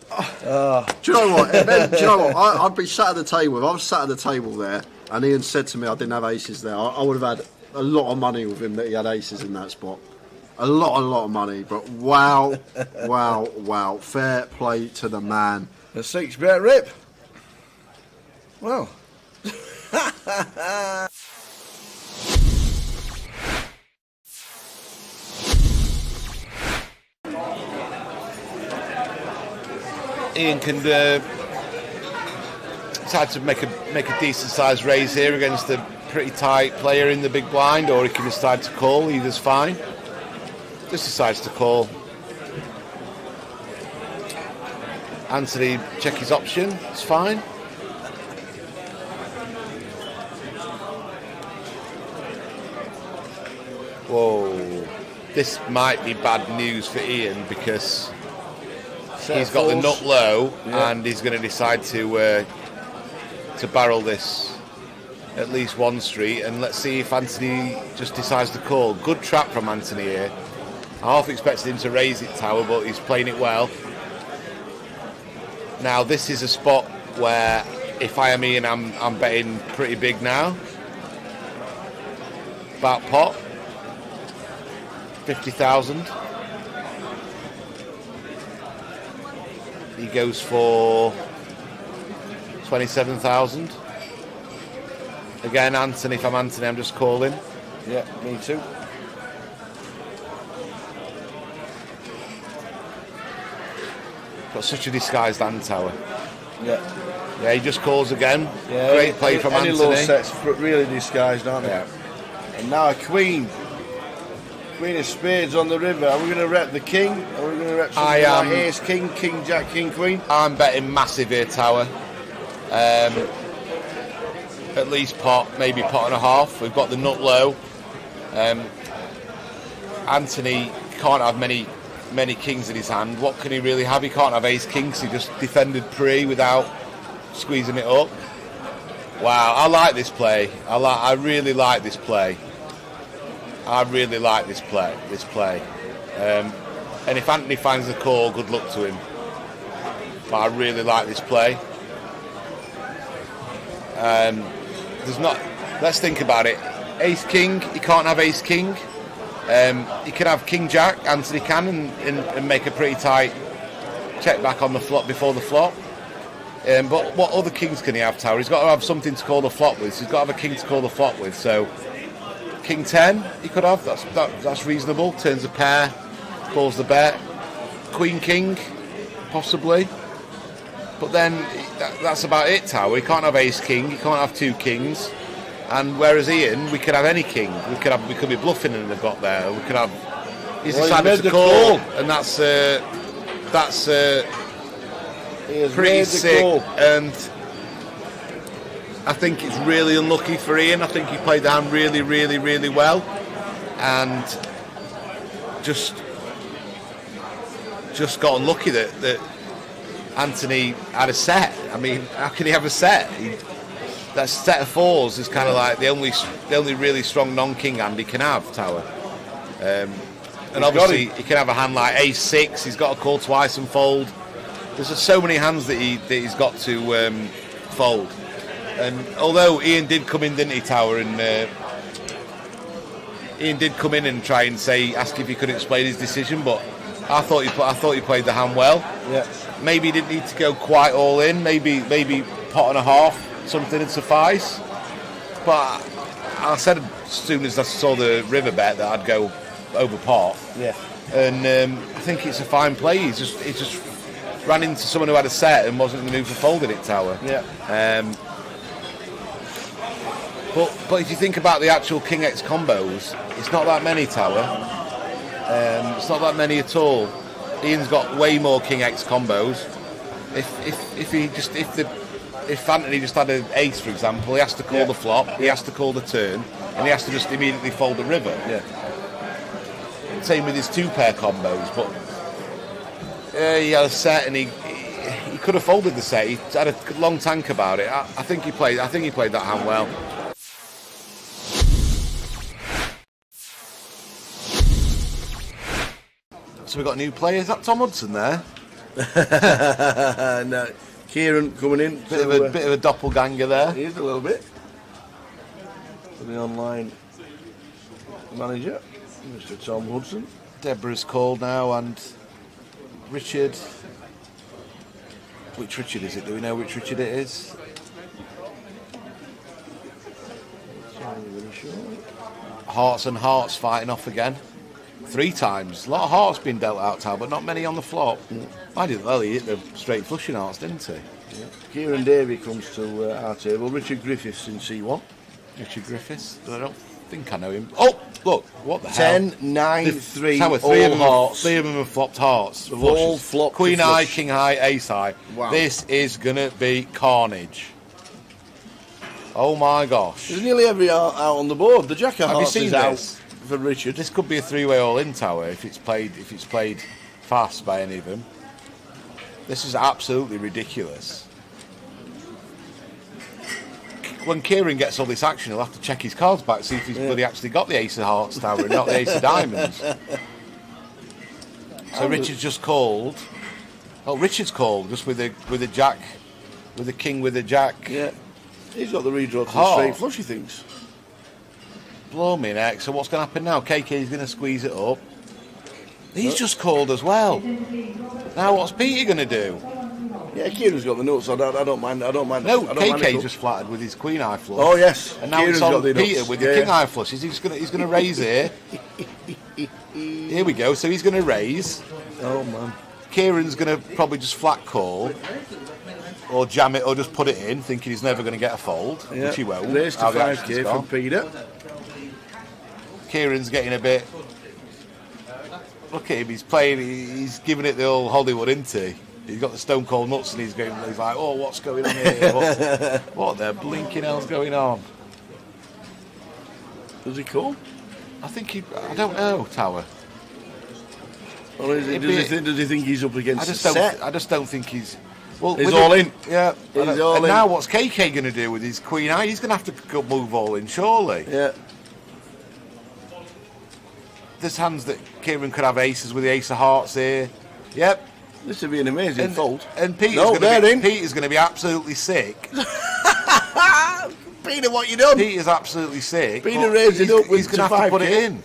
Do you know what? Do you know what? I'd be sat at the table. If I was sat at the table there and Ian said to me I didn't have aces there, I would have had a lot of money with him that he had aces in that spot. A lot of money. But wow, wow. Fair play to the man. A 6-bet rip. Well. Ian can decide to make a decent sized raise here against a pretty tight player in the big blind, or he can decide to call. Either's fine. Just decides to call. Anthony check his option. It's fine. Whoa, this might be bad news for Ian because he's got the nut low, and he's going to decide to barrel this at least one street, and let's see if Anthony just decides to call. Good trap from Anthony here. I half expected him to raise it, Tower, but he's playing it well. Now this is a spot where if I am Ian, I'm betting pretty big now. About pot 50,000. He goes for 27,000. Again, Anthony, if I'm Anthony, I'm just calling. Yeah, me too. Got such a disguised hand, Tower. Yeah. Yeah, he just calls again. Yeah, great play from any Anthony. Low sets really disguised, aren't they? Yeah. And now a queen. Queen of spades on the river. Are we going to rep the king? Are we going to rep something like ace, king, king, jack, king, queen? I'm betting massive here, Tower. At least pot, maybe pot and a half. We've got the nut low. Anthony can't have many kings in his hand. What can he really have? He can't have ace king because he just defended pre without squeezing it up. Wow, I like this play. I really like this play. I really like this play. And if Anthony finds the call, good luck to him. But I really like this play. There's not. Let's think about it. Ace king. He can't have ace king. He can have king jack. Anthony can and make a pretty tight check back on the flop before the flop. But what other kings can he have, Tower? He's got to have something to call the flop with. So he's got to have a king to call the flop with. So king 10 he could have. That's reasonable. Turns a pair, calls the bet. Queen king, possibly. But then that's about it, Tower. He can't have ace king. He can't have two kings. And whereas Ian, we could have any king. We could be bluffing and they've got there. We could have. He's decided to call, and that's pretty sick. And I think it's really unlucky for Ian. I think he played the hand really, really, really well, and just got unlucky that Anthony had a set. I mean, how can he have a set? That set of fours is kind of like the only really strong non-king hand he can have, Tower. And obviously he can have a hand like ace six. He's got to call twice and fold. There's just so many hands that he's got to fold. And although Ian did come in, didn't he, Tower? And Ian did come in and try and ask if he could explain his decision, but I thought he played the hand well. Yeah. Maybe he didn't need to go quite all in. Maybe pot and a half, something would suffice. But I said as soon as I saw the river bet that I'd go over pot. Yeah. And I think it's a fine play. He just ran into someone who had a set and wasn't in the mood for folding it, Tower. Yeah. But if you think about the actual King X combos, it's not that many, Tower. It's not that many at all. Ian's got way more King X combos. If Anthony just had an ace, for example, he has to call the flop, he has to call the turn, and he has to just immediately fold the river. Yeah. Same with his two pair combos, but he had a set and he could have folded the set. He had a long tank about it. I think he played that hand well. So we've got new players. Is that Tom Hudson there? No, Kieran coming in. Bit of a doppelganger there. He is a little bit. For the online manager, Mr. Tom Hudson. Deborah's called now, and Richard. Which Richard is it? Do we know which Richard it is? Hearts and Hearts fighting off again. 3 times. A lot of hearts been dealt out, Tal, but not many on the flop. I did well, he hit the straight flushing hearts, didn't he? Yeah. Kieran Davey comes to our table. Richard Griffiths in C1. Richard Griffiths? I don't think I know him. Oh, look, what the 10, hell? 9, 3, Tower, all hearts. 3 of them have flopped hearts. All flopped. Queen high, king high, ace high. Wow. This is going to be carnage. Oh my gosh. There's nearly every out on the board. The Jack of Have you Hearts seen is this? out for Richard. This could be a 3-way all-in, Tower, if it's played fast by any of them. This is absolutely ridiculous. When Kieran gets all this action, he'll have to check his cards back, see if he's bloody actually got the ace of hearts, Tower, and not the ace of diamonds. So Richard's just called. Oh, Richard's called just with a jack, with a king, with a jack. Yeah, he's got the redraw to the straight flush, he thinks. Blow me neck. So what's going to happen now? KK's going to squeeze it up. He's just called as well. Now what's Peter going to do? Yeah, Kieran's got the nuts. I don't mind. No, KK just flattered with his queen eye flush. Oh yes, and now Kieran's it's on got the Peter nuts. with the king eye flush. He's going to raise here. Here we go. So he's going to raise. Oh man. Kieran's going to probably just flat call, or jam it, or just put it in, thinking he's never going to get a fold, which he won't. Raise to 5k from Peter. Kieran's getting a bit. Look at him. He's playing. He's giving it the old Hollywood, isn't he? He's got the stone cold nuts, and he's like, oh, what's going on here? What the blinking hell's going on? Does he call? I think I don't know, Tower. Or does he think he's up against I just don't think he's. Well, he's all in. Yeah. He's all in. Now what's KK going to do with his queen eye? He's going to have to go move all in, surely. Yeah. There's hands that Kieran could have aces with the ace of hearts here. Yep. This would be an amazing fold. And Peter's going to be absolutely sick. Peter, what you done? Peter's absolutely sick. Peter raised it up. He's going to have to put it in.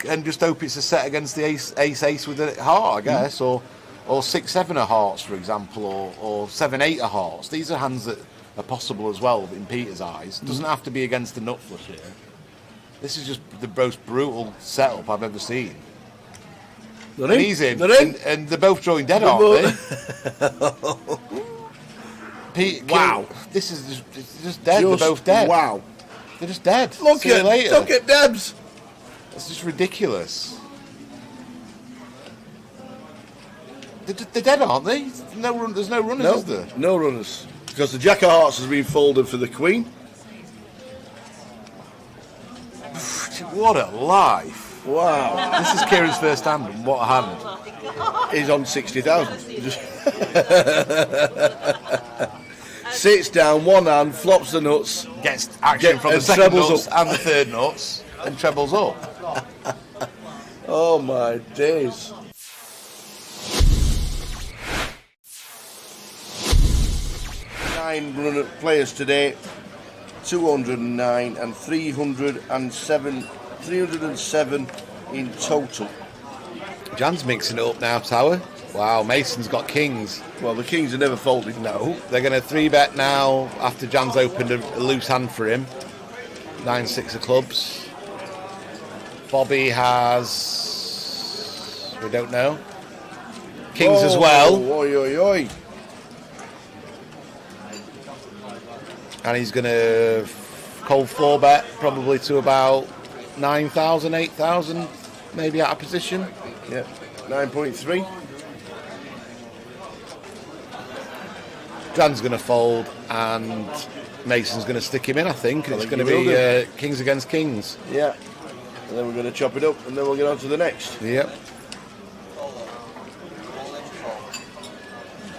And just hope it's a set against the ace with a heart, I guess, or 6-7 of hearts, for example, or 7-8 of hearts. These are hands that are possible as well in Peter's eyes. It doesn't have to be against the nut flush here. This is just the most brutal setup I've ever seen. And he's in, and they're both drawing dead, aren't they? Wow. This is just dead. They're both dead. Wow. They're just dead. Look at Debs. It's just ridiculous. They're dead, aren't they? There's no runners, is there? No runners. Because the Jack of Hearts has been folded for the Queen. What a life. Wow. This is Kieran's first hand, and what a hand. He's on 60,000. Sits down, one hand, flops the nuts. Gets action from the second nuts and the third nuts, and trebles up. Oh my days. Nine players today, 209 and 307 in total. Jan's mixing it up now, Tower. Wow, Mason's got kings. Well, the kings are never folded. No, they're going to 3-bet now after Jan's opened a loose hand for him. 9-6 of clubs. Bobby has, we don't know, kings as well. Oi, oi, oi. And he's going to cold 4-bet probably to about 9,000, 8,000, maybe out of position. Yeah, 9.3. Jan's going to fold and Mason's going to stick him in, I think. It's going to be kings against kings. Yeah. And then we're going to chop it up and then we'll get on to the next. Yep.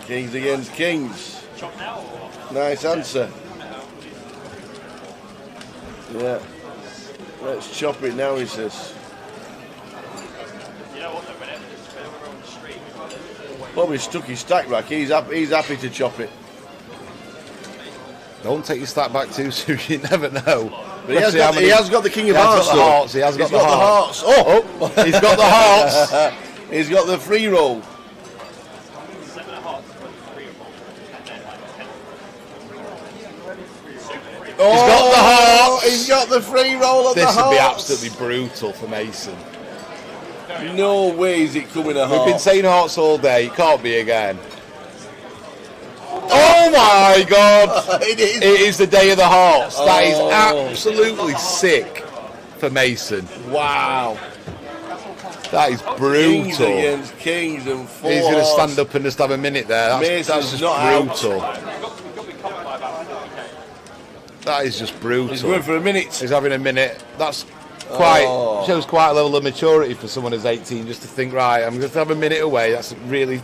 Kings against kings. Nice answer. Yeah. Let's chop it now, he says. You know what, though, Bobby stuck his stack back. He's happy to chop it. Don't take your stack back too soon. You never know. But he has got the king of hearts. He has got the hearts. Oh, he's got the hearts. He's got the free roll. He's got the hearts. He's got the free roll of the hearts. This would be absolutely brutal for Mason. No way is it coming a heart. We've been saying hearts all day. It can't be again. Oh my God! It is. It is the day of the hearts. That is absolutely sick for Mason. Wow. That is brutal. Kings against kings and four. He's going to stand up and just have a minute there. That's just brutal. That is just brutal. He's going for a minute. He's having a minute. That's quite shows quite a level of maturity for someone who's 18 just to think, right, I'm going to have a minute away. That's a really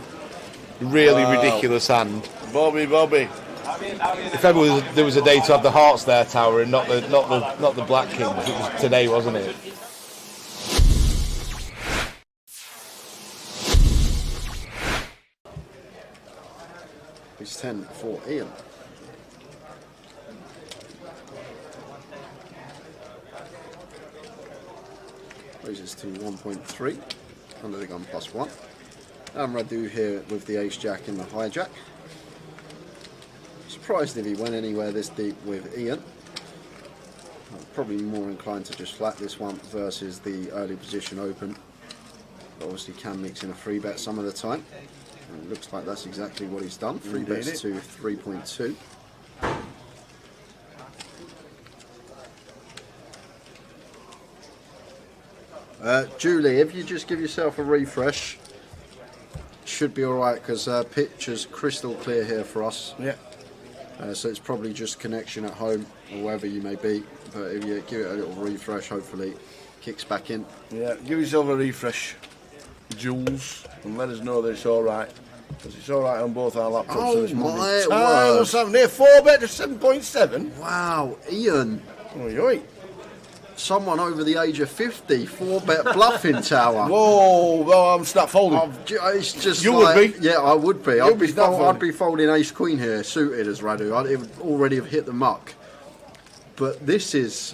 ridiculous hand. Bobby. If ever there was a day to have the hearts there, Tower, and not the black kings, it was today, wasn't it? It's 10 for Ian. Raises to 1.3 under the gun +1. And Radu here with the ace jack in the hijack. Surprised if he went anywhere this deep with Ian. Probably more inclined to just flat this one versus the early position open. But obviously can mix in a free bet some of the time. And it looks like that's exactly what he's done. Free bets to 3.2. Julie, if you just give yourself a refresh, should be alright, because picture's crystal clear here for us. Yeah. So it's probably just connection at home or wherever you may be. But if you give it a little refresh, hopefully it kicks back in. Yeah, give yourself a refresh, Jules, and let us know that it's alright. Because it's alright on both our laptops. Oh so my word. What's happening here? 4-bet to 7.7? Wow, Ian. Oi. Someone over the age of 50, 4-bet bluffing Tower. Whoa, well, I'm start folding. It's just you like, would be? Yeah, I would be. You'd be I'd be folding ace-queen here, suited as Radu. It would already have hit the muck. But this is...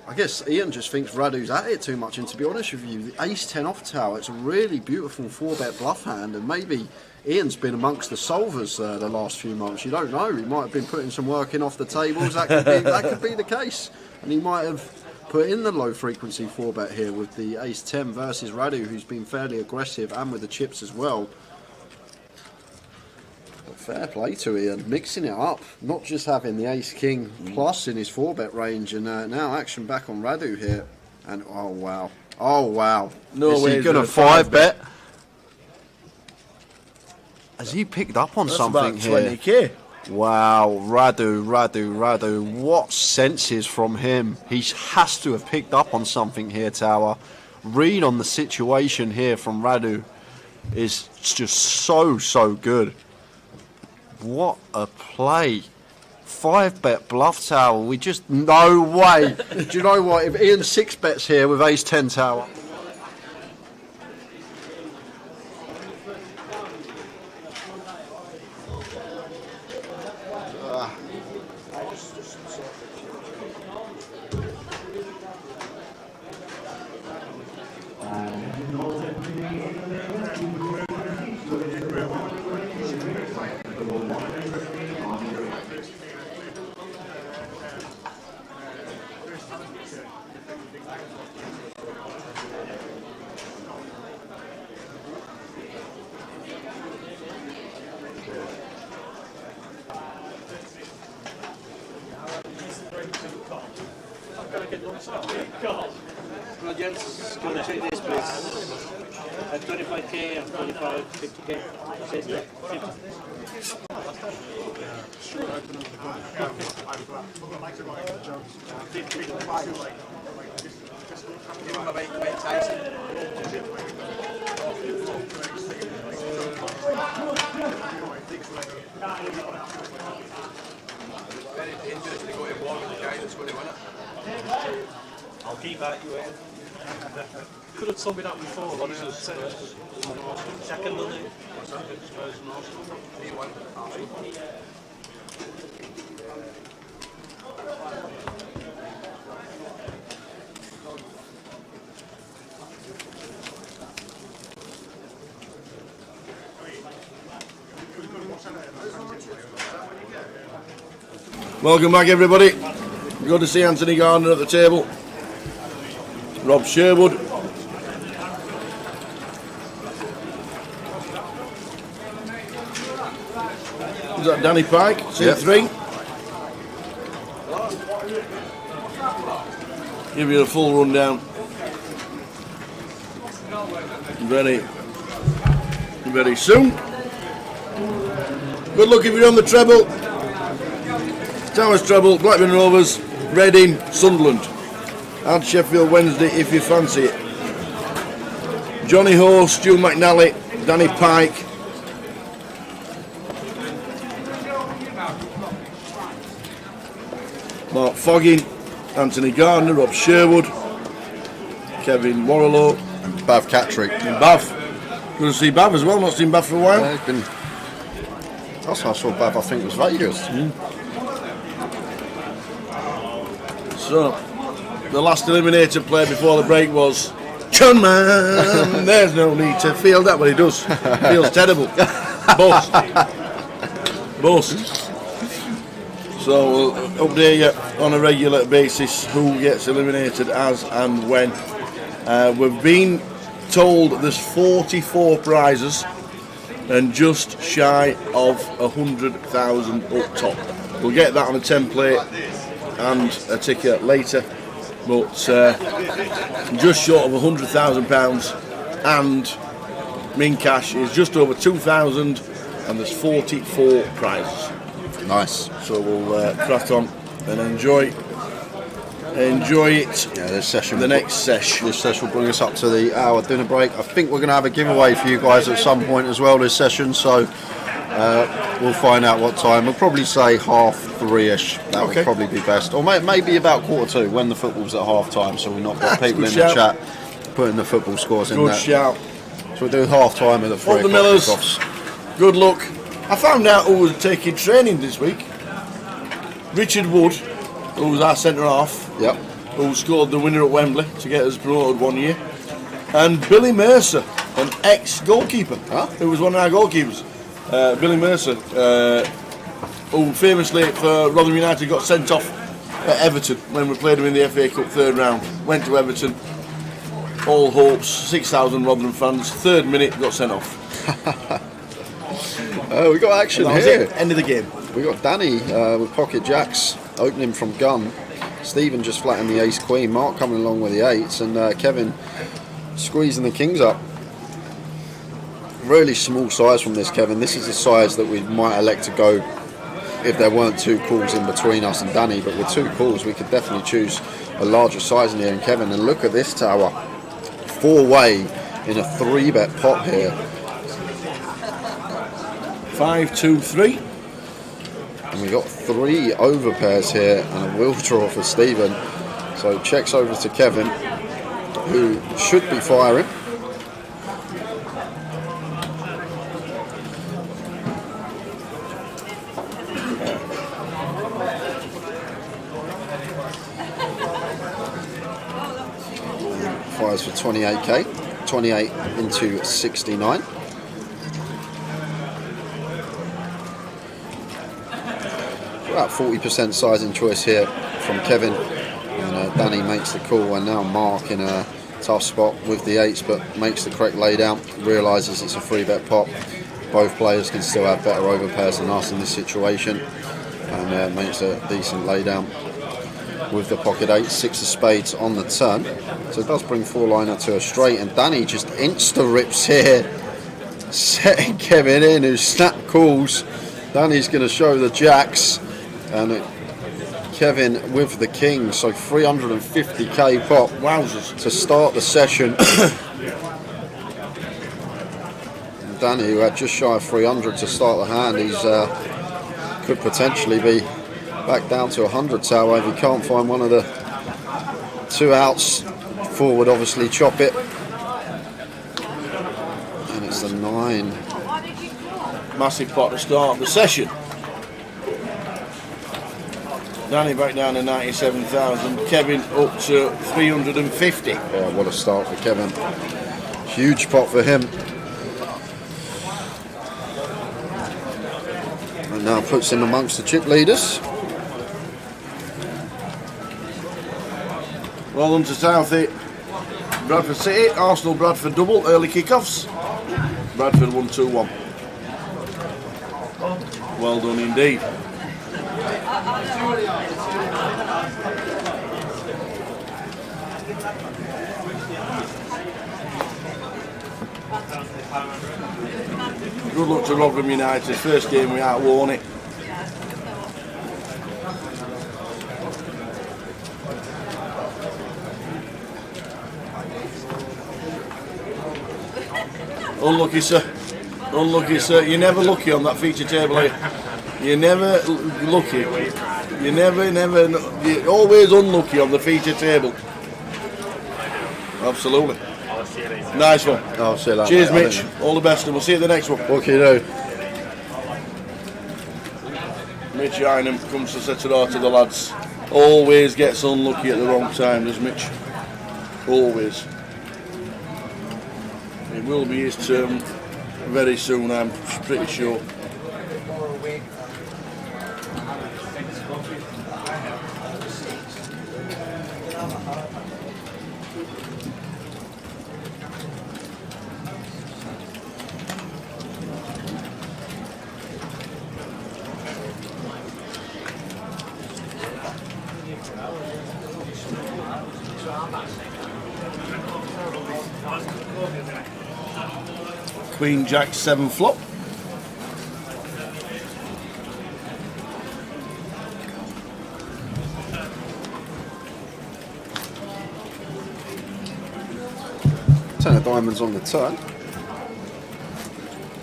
I guess Ian just thinks Radu's at it too much, and to be honest with you, the ace-10 off Tower, it's a really beautiful 4-bet bluff hand, and maybe Ian's been amongst the solvers the last few months. You don't know. He might have been putting some work in off the tables. That could be the case. And he might have put in the low frequency 4-bet here with the ace-10 versus Radu, who's been fairly aggressive, and with the chips as well. But fair play to Ian, mixing it up, not just having the ace-king plus in his 4-bet range, and now action back on Radu here. And oh wow. No Is way he gonna 5-bet? Has he picked up on something about here? 20k. Wow, Radu. What senses from him? He has to have picked up on something here, Tower. Read on the situation here from Radu is just so good. What a play. 5-bet bluff Tower. We just, no way. Do you know what? If Ian 6-bets here with ace-10 Tower. Well, gents, can I take this, please? At 25k and 25, 50k. Says that. Give him a Mike Tyson. Very dangerous to go to war with the guy that's going to win it. I'll keep that you in. Could have told me that before. What is it? Second, doesn't it? Welcome back, everybody. Good to see Anthony Gardner at the table. Rob Sherwood. Is that Danny Pike? C3. Give you a full rundown. Very soon. Good luck if you're on the treble. Towers treble, Blackburn Rovers, Reading, Sunderland. And Sheffield Wednesday if you fancy it. Johnny Ho, Stu McNally, Danny Pike. Mark Foggin, Anthony Gardner, Rob Sherwood, Kevin Warrellow, and Bav Catrick. And Bav. Good to see Bav as well, not seen Bav for a while. Yeah, that's how I saw Bav, I think it was Vegas. So, the last eliminator played before the break was John Man. There's no need to feel that, but he does. Feels terrible. Boast. So we'll update you on a regular basis who gets eliminated as and when. We've been told there's 44 prizes and just shy of 100,000 up top. We'll get that on a template and a ticket later, but just short of £100,000, and min cash is just over 2,000, and there's 44 prizes. Nice. So we'll crack on and enjoy it. Yeah, this session. The next session. This session will bring us up to the hour dinner break. I think we're going to have a giveaway for you guys at some point as well this session. So we'll find out what time. We'll probably say 3:30ish. That would probably be best, or maybe about 1:45 when the football's at half time. So we've not got people in the chat putting the football scores in there. Good shout. So we'll do half time at the 3 o'clock. The Millers. Good luck. I found out who was taking training this week. Richard Wood, who was our centre half. Yep. Who scored the winner at Wembley to get us promoted one year. And Billy Mercer, an ex-goalkeeper, who was one of our goalkeepers. Billy Mercer, who famously for Rotherham United got sent off at Everton when we played him in the FA Cup third round. Went to Everton, all hopes, 6,000 Rotherham fans, third minute got sent off. We got action here. End of the game. We got Danny with pocket jacks opening from gun. Stephen just flattened the ace queen. Mark coming along with the eights, and Kevin squeezing the kings up. Really small size from this, Kevin. This is the size that we might elect to go if there weren't two calls in between us and Danny. But with two calls, we could definitely choose a larger size in here. And Kevin, and look at this tower, 4-way in a 3-bet pot here. 5-2-3. And we got 3 over pairs here and a wheel draw for Stephen. So checks over to Kevin, who should be firing. Fires for 28k, 28 into 69. About 40% sizing choice here from Kevin, and Danny makes the call, and now Mark in a tough spot with the eights, but makes the correct lay down, realises it's a 3-bet pot. Both players can still have better over pairs than us in this situation, and makes a decent lay down with the pocket 8, 6 of spades on the turn. So it does bring 4-liner to a straight, and Danny just insta rips here, setting Kevin in, who snap calls. Danny's going to show the jacks, and Kevin with the king, so 350k pot. Wowzers. To start the session. Danny, who had just shy of 300 to start the hand, he's could potentially be back down to 100 tower if he can't find one of the 2 outs. Forward, obviously, chop it. And it's a 9. Massive pot to start the session. Danny back down to 97,000. Kevin up to 350. Yeah, what a start for Kevin. Huge pot for him. And now puts him amongst the chip leaders. Well done to Southie. Bradford City, Arsenal Bradford double, early kickoffs. Bradford 1-2-1. Well done indeed. Good luck to Rotherham United. First game we outworn it. Unlucky, sir. Unlucky, sir. You're never lucky on that feature table, are you? You're never lucky. You're always unlucky on the feature table. Absolutely. Nice one. I'll see you later. Cheers, Mitch. All the best, and we'll see you at the next one. What can you do? Mitch Hynham comes to set it out to the lads. Always gets unlucky at the wrong time, does Mitch? Always. It will be his turn very soon, I'm pretty sure. Queen Jack 7 flop. Ten of diamonds on the turn.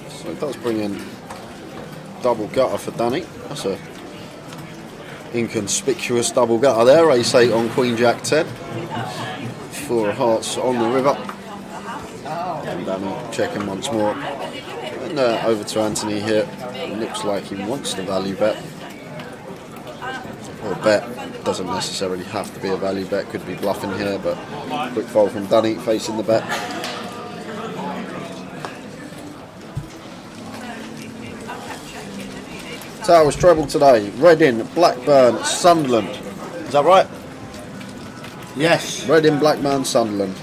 So it does bring in double gutter for Danny. That's a inconspicuous double gutter there. Ace 8 on Queen Jack 10. 4 of hearts on the river. Danny checking once more. And over to Anthony here. Looks like he wants the value bet. Or bet. Doesn't necessarily have to be a value bet. Could be bluffing here, but quick fold from Danny facing the bet. Towers treble today. Reading, Blackburn, Sunderland. Is that right? Yes. Reading, Blackburn, Sunderland.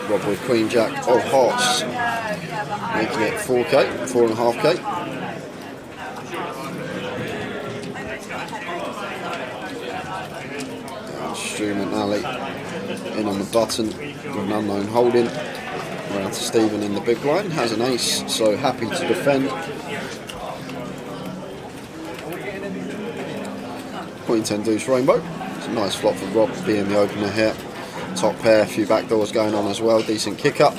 Rob with Queen Jack of hearts, making it 4k, 4.5k. Stu McNally in on the button with an unknown holding. Around to Stephen in the big blind, has an ace, so happy to defend. Queen 10 deuce rainbow. It's a nice flop for Rob being the opener here. Top pair, a few back doors going on as well, decent kick up.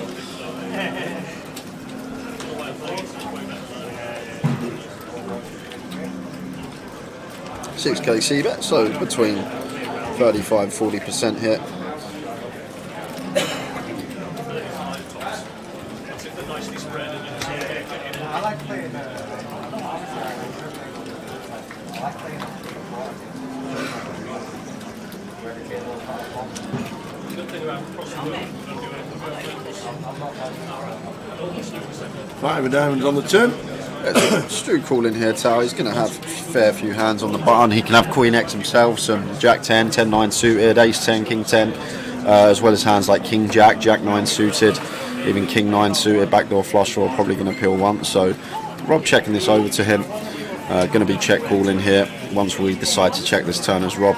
6k c-bet, so between 35-40% here. I like playing Five of diamonds on the turn. Stu calling here, Tower. He's going to have a fair few hands on the button. He can have Queen X himself, some Jack 10, 10-9 suited, Ace 10, King 10, as well as hands like King Jack, Jack 9 suited. Even king 9 suited, backdoor flush draw, probably going to peel once. So Rob checking this over to him. Going to be check calling here once we decide to check this turn as Rob.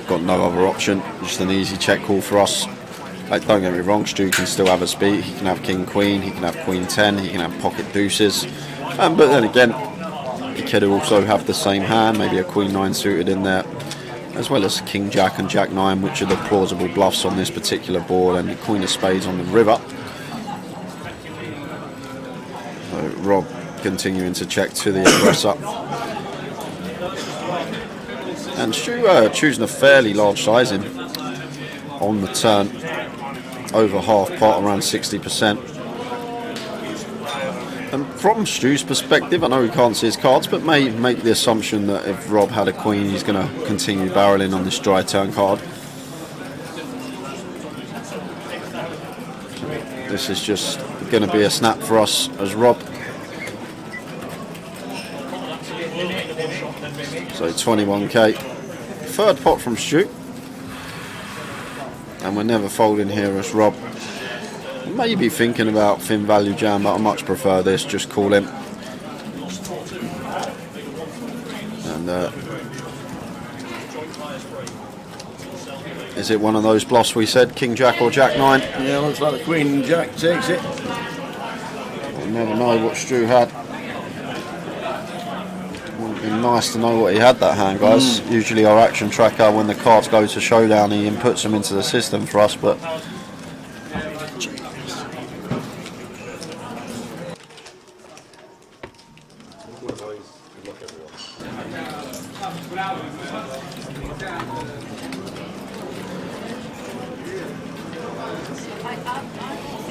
Got no other option, just an easy check call for us. Like, don't get me wrong, Stu can still have a speed. He can have king queen, he can have queen 10, he can have pocket deuces. But then again, he could also have the same hand, maybe a queen 9 suited in there, as well as king jack and jack 9, which are the plausible bluffs on this particular board, and the queen of spades on the river. So Rob continuing to check to the aggressor. And Stu choosing a fairly large sizing on the turn, over half pot, around 60%. And from Stu's perspective, I know he can't see his cards, but may make the assumption that if Rob had a queen, he's going to continue barreling on this dry turn card. This is just going to be a snap for us as Rob. So 21k, third pot from Stu, and we're never folding here as Rob. Maybe thinking about thin value jam, but I much prefer this, just call him. And is it one of those bluffs we said, king jack or jack 9? Yeah, looks like the queen jack takes it. We'll never know what Stu had. Would be nice to know what he had that hand, guys. Usually our action tracker, when the cards go to showdown, he inputs them into the system for us, but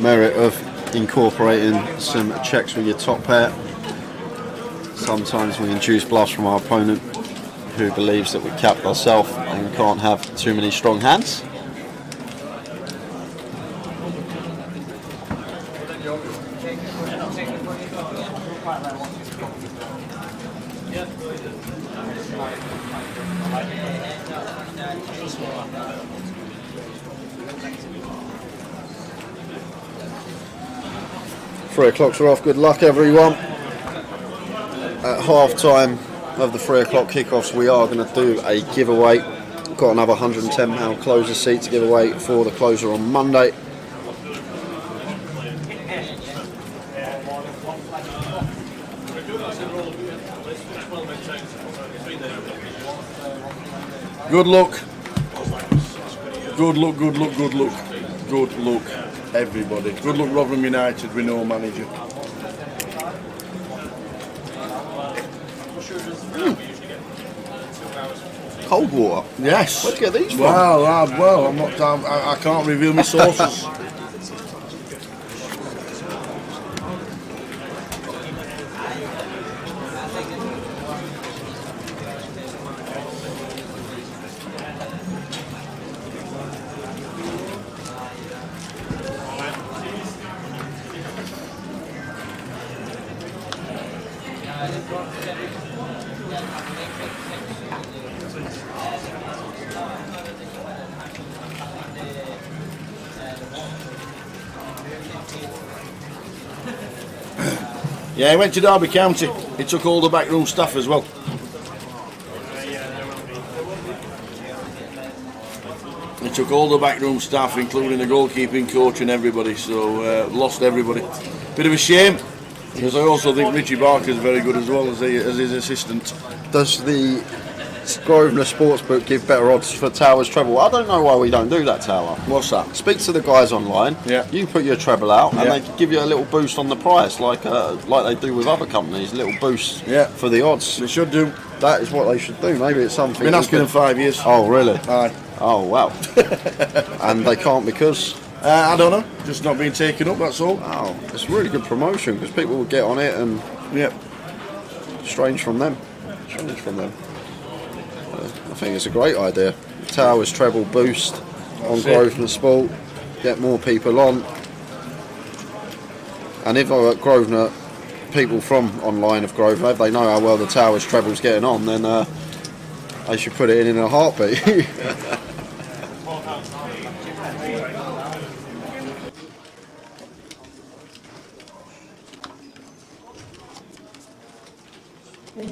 merit of incorporating some checks with your top pair. Sometimes we induce bluffs from our opponent who believes that we capped ourselves and can't have too many strong hands. Three o'clocks are off. Good luck, everyone. At half time of the 3 o'clock kickoffs, we are going to do a giveaway. Got another £110 closer seat to give away for the closer on Monday. Good luck. Good luck, good luck, good luck. Good luck, everybody. Good luck, Rotherham United with no manager. Cold water? Yes. Where'd you get these from? Well, I'm not. I can't reveal my sources. Yeah, he went to Derby County. He took all the backroom staff as well. He took all the backroom staff, including the goalkeeping coach and everybody, so lost everybody. Bit of a shame, because I also think Richie Barker's very good as well as his assistant. Does the Grosvenor Sportsbook give better odds for Towers treble? I don't know why we don't do that, Tower. What's that? Speak to the guys online. Yeah. You put your treble out, and Yeah. they give you a little boost on the price, like they do with other companies. A little boost. Yeah. For the odds. They should do. That is what they should do. Maybe it's something. Been asking them 5 years. Oh, really? Aye. Oh, wow. And they can't because. I don't know. Just not being taken up. That's all. Oh, it's a really good promotion because people will get on it and. Yeah. Strange from them. Strange from them. I think it's a great idea. Towers treble boost on Grosvenor Sport, get more people on. And if Grosvenor people from online of Grosvenor, if they know how well the Towers treble's getting on, then they should put it in a heartbeat. Can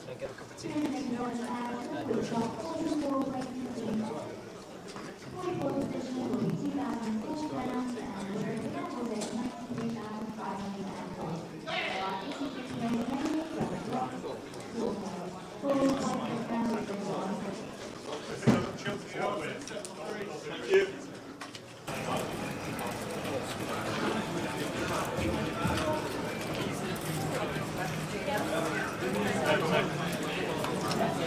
I get a cup of tea?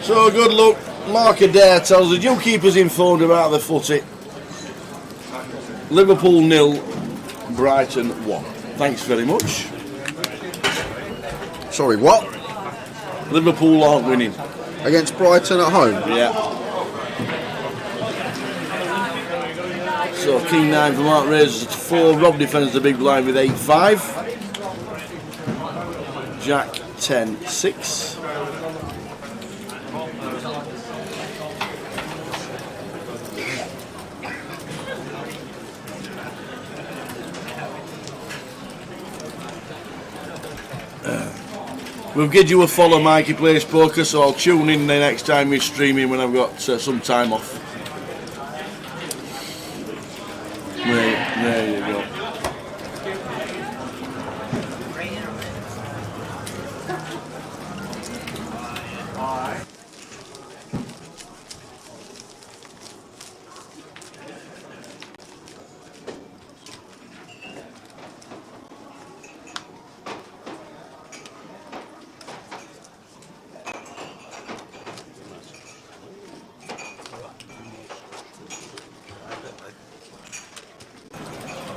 So good luck. Mark Adair tells the Zookeeper's informed about the footy. Liverpool 0, Brighton 1. Thanks very much. Sorry, what? Liverpool aren't winning. Against Brighton at home? Yeah. So King 9 for Mark raises it to 4. Rob defends the big blind with 8-5. Jack 10-6. We'll give you a follow, Mikey Plays Poker, so I'll tune in the next time we're streaming when I've got some time off. There you go.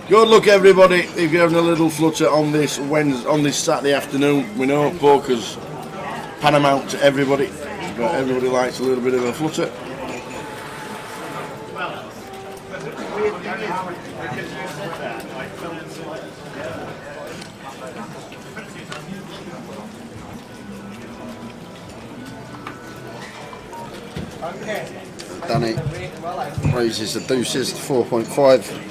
Good luck, everybody. If you're having a little flutter on this Saturday afternoon, we know poker's paramount to everybody, but everybody likes a little bit of a flutter. Danny raises the deuces to 4.5.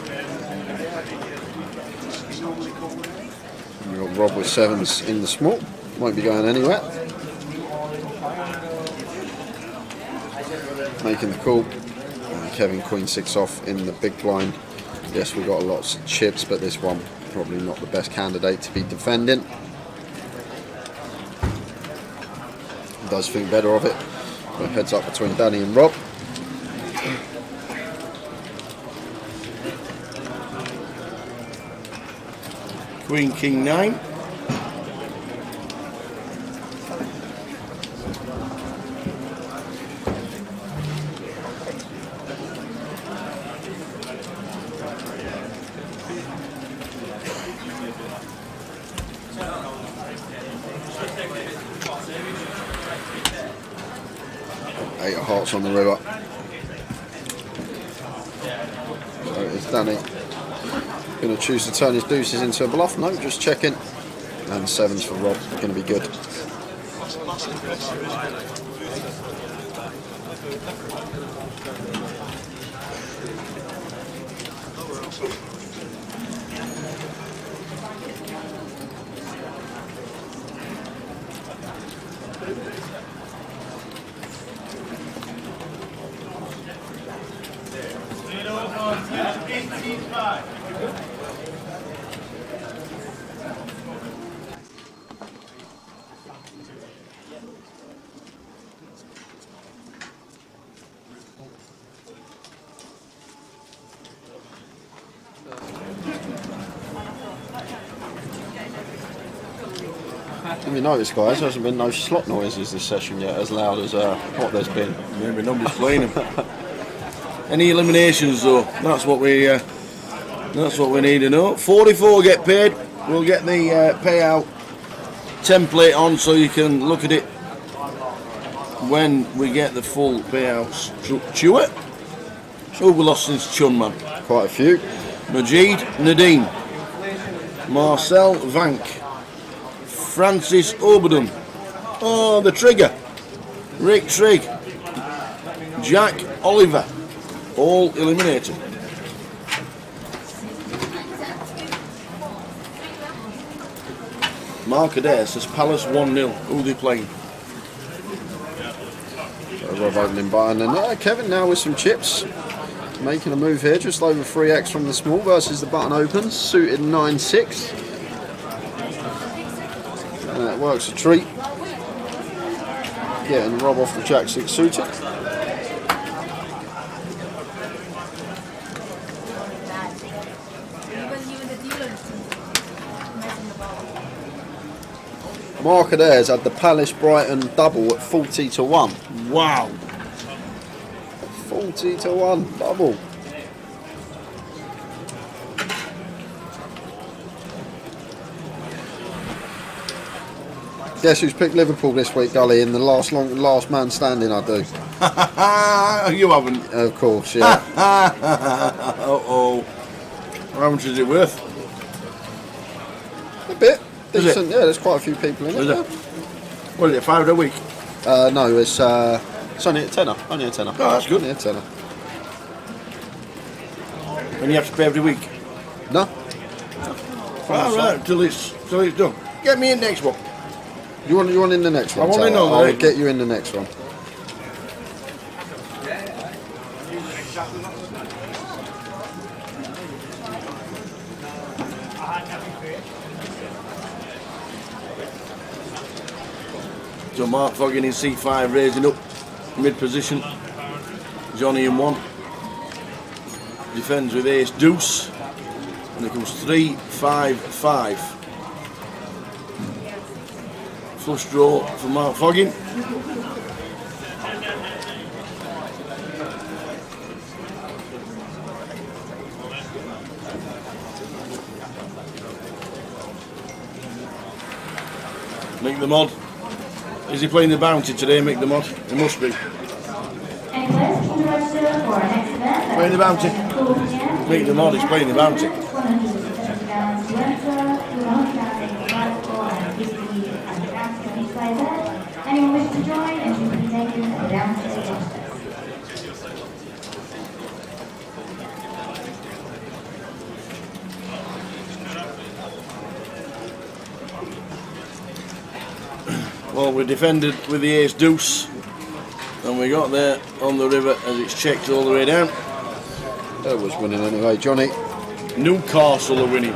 We've got Rob with 7s in the small. Won't be going anywhere. Making the call. And Kevin Queen 6 off in the big blind. Yes, we've got lots of chips, but this one probably not the best candidate to be defending. Does think better of it. So heads up between Danny and Rob. Queen King 9. Eight of hearts on the river. So it's Danny. Going to choose to turn his deuces into a bluff. No, just checking. And 7s for Rob. Going to be good. Have you noticed, guys, there hasn't been no slot noises this session yet as loud as what there's been. Maybe nobody's playing them. Any eliminations though? That's what we need to know. 44 get paid. We'll get the payout template on so you can look at it when we get the full payout structure. So we lost since Chunman. Quite a few. Majid Nadeem, Marcel Vank, Francis Oberdon, oh the trigger, Rick Trigg, Jack Oliver, all eliminated. Mark Adair says Palace 1-0. Who are they playing? Rob opening button, and Kevin now with some chips. Making a move here, just over 3x from the small versus the button opens. Suited 9-6. And that works a treat. Getting Rob off the Jack 6 suited. Mark Adair's had the Palace Brighton double at 40 to 1. Wow. 40 to 1 double. Guess who's picked Liverpool this week, Gully? In the last man standing, I do. You haven't. Of course, yeah. Uh-oh. How much is it worth? A bit. Is Decent. it? Yeah, there's quite a few people in it. Is it? What is it, £5 a week? No, it's only a tenner. Only a tenner. Oh, that's good. Only a tenner. And you have to pay every week? No. All right, till it's done. Get me in next one. You want in the next one? I want to know. I'll get you in the next one. So Mark Foggin in C5, raising up mid position. Johnny in 1. Defends with ace deuce. And it comes 3-5-5. Flush draw for Mark Foggin. Mick the Mod. Is he playing the bounty today, Mick the Mod? He must be. Playing the bounty. Mick the Mod is playing the bounty. Anyone wish to join and you can be taken down to the roster. Well, we defended with the ace deuce, and we got there on the river as it's checked all the way down. That was winning anyway, Johnny. Newcastle are winning.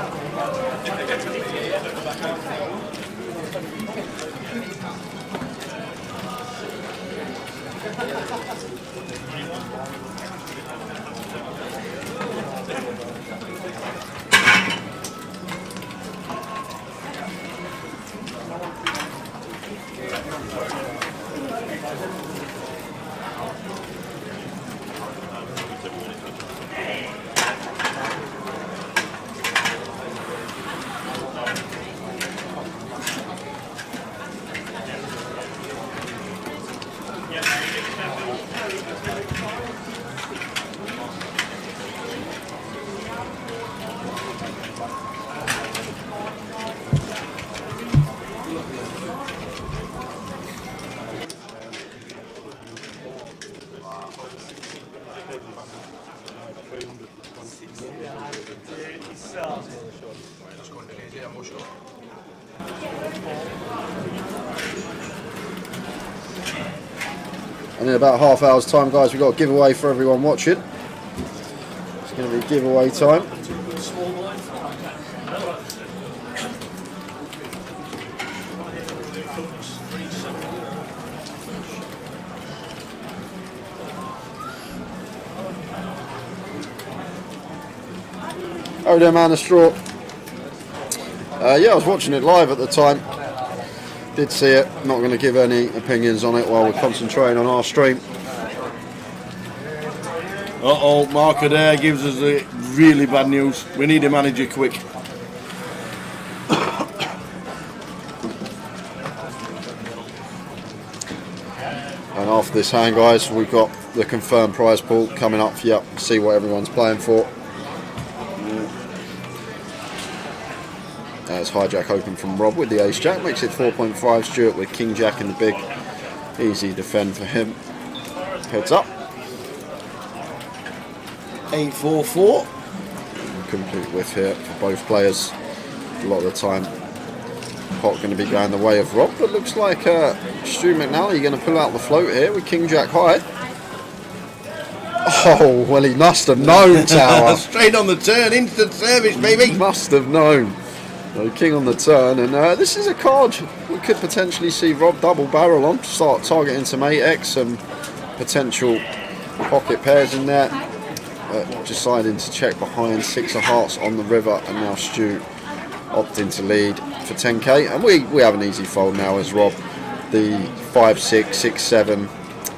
And in about half hour's time, guys, we've got a giveaway for everyone watching. It's going to be giveaway time. Oh, there, man, a straw. Yeah, I was watching it live at the time. Did see it. Not going to give any opinions on it while we're concentrating on our stream. Uh-oh, Mark Adair gives us the really bad news. We need a manager quick. And after this hand, guys, we've got the confirmed prize pool coming up for you. See what everyone's playing for. As hijack open from Rob with the ace jack, makes it 4.5. Stuart with king jack in the big. Easy defend for him. Heads up. 8-4-4. Complete whiff here for both players. A lot of the time, pot going to be going the way of Rob, but looks like Stu McNally going to pull out the float here with King Jack high. Oh, well, he must have known, Tower. Straight on the turn, instant service, baby. He must have known. So King on the turn, and this is a card we could potentially see Rob double barrel on, start targeting some 8x, some potential pocket pairs in there. Deciding to check behind 6 of hearts on the river, and now Stu opting to lead for 10k, and we have an easy fold now as Rob. The 5-6, 6-7,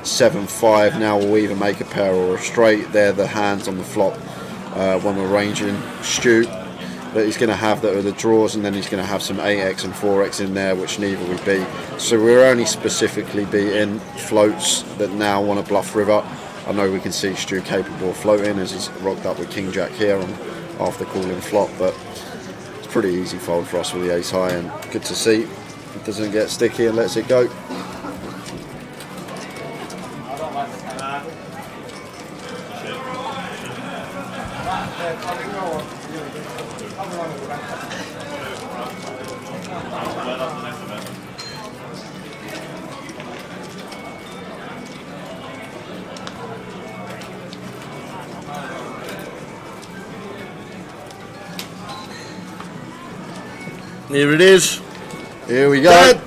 7-5 now will either make a pair or a straight. They're the hands on the flop when we're ranging Stu, but he's going to have the draws, and then he's going to have some 8x and 4x in there, which neither would be. So we're only specifically beating floats that now want to bluff river. I know we can see Stu capable of floating as he's rocked up with King Jack here on after calling flop, but it's pretty easy fold for us with the ace high, and good to see it doesn't get sticky and lets it go. Here it is. Here we go. Look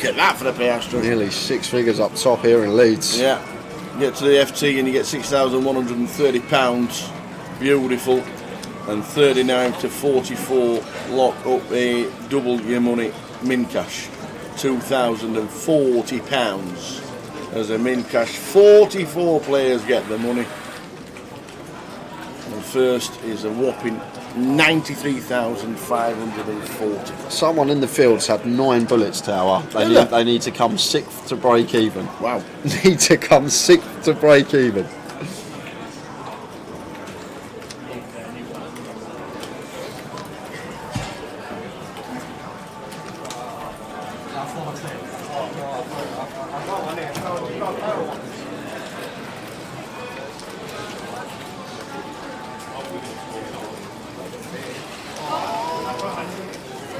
at that for the payout. Nearly 6 figures up top here in Leeds. Yeah. Get to the FT and you get £6,130. Beautiful. And 39 to 44 lock up a double your money min cash. £2,040 as a min cash. 44 players get the money. And first is a whopping 93,540. Someone in the fields had 9 bullets, Tower. They need to come 6th to break even. Wow. Need to come 6th to break even.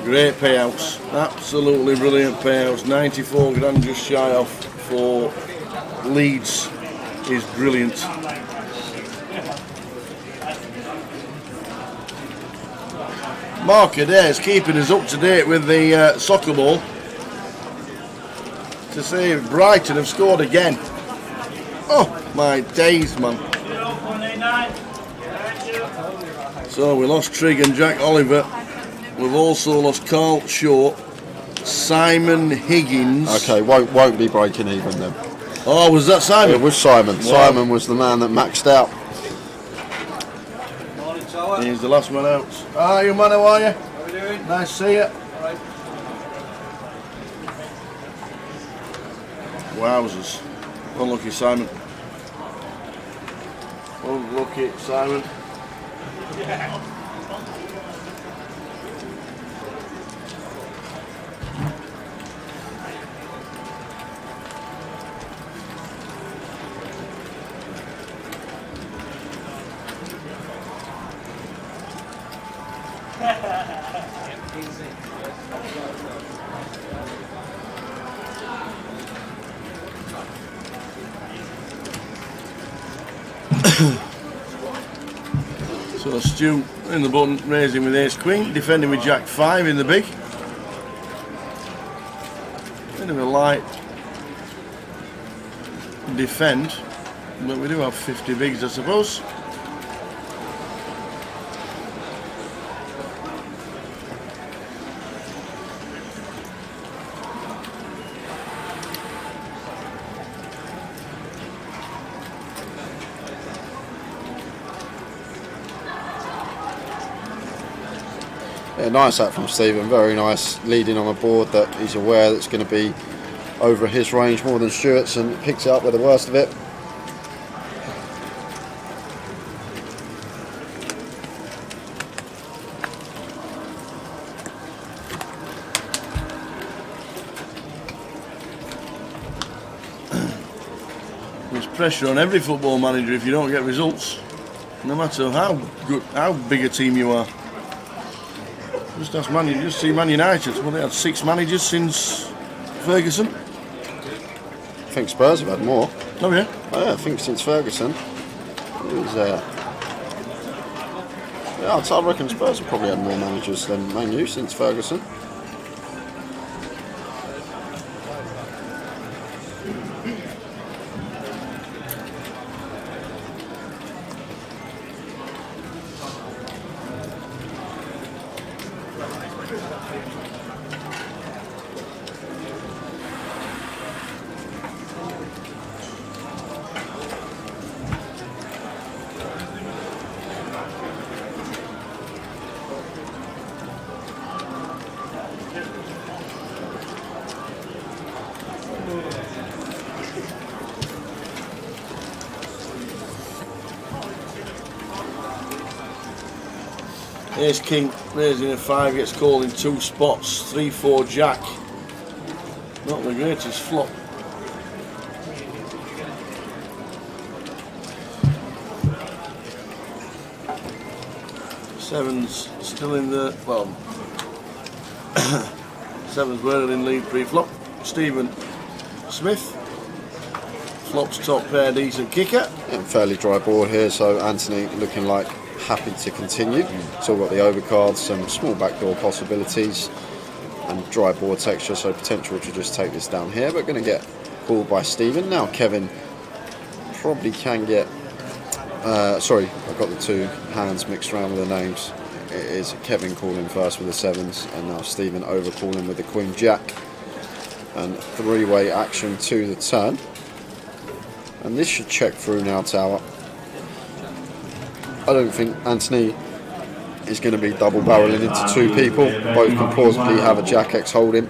Great payouts, absolutely brilliant payouts. 94 grand just shy off for Leeds is brilliant. Mark Adair's keeping us up to date with the soccer ball. To say Brighton have scored again. Oh my days, man. So we lost Trigg and Jack Oliver. We've also lost Carl Shaw, Simon Higgins. Okay, won't be breaking even then. Oh, was that Simon? It was Simon. Wow. Simon was the man that maxed out. He's the last man out. Ah, you man, how are you? How are we doing? Nice to see you. Right. Wowzers. Unlucky Simon. Unlucky Simon. Yeah. So Stu in the button, raising with ace queen, defending with jack 5 in the big. Bit of a light defend, but we do have 50 bigs, I suppose. Yeah, nice out from Stephen, very nice, leading on a board that he's aware that's going to be over his range more than Stuart's, and picks it up with the worst of it. This pressure on every football manager if you don't get results, no matter how good, how big a team you are. Just ask Man, just see Man United. Well, they had 6 managers since Ferguson. I think Spurs have had more. Oh yeah? Oh, yeah, I think since Ferguson. It was, yeah, I reckon Spurs have probably had more managers than Man U since Ferguson. Ace King raising a 5, gets called in 2 spots. 3-4 Jack. Not the greatest flop. Sevens still in the, well, sevens were in lead pre-flop. Stephen Smith. Flops top pair, decent kicker. And fairly dry board here, so Anthony looking like happy to continue. Still got the overcards, some small backdoor possibilities, and dry board texture, so potential to just take this down here, but going to get called by Stephen. Now Kevin probably can get, sorry, I've got the 2 hands mixed around with the names. It is Kevin calling first with the 7s, and now Stephen over calling with the Queen Jack. And 3-way action to the turn. And this should check through now, Tower. I don't think Anthony is going to be double barreling into 2 people. Both can plausibly have a Jack X holding.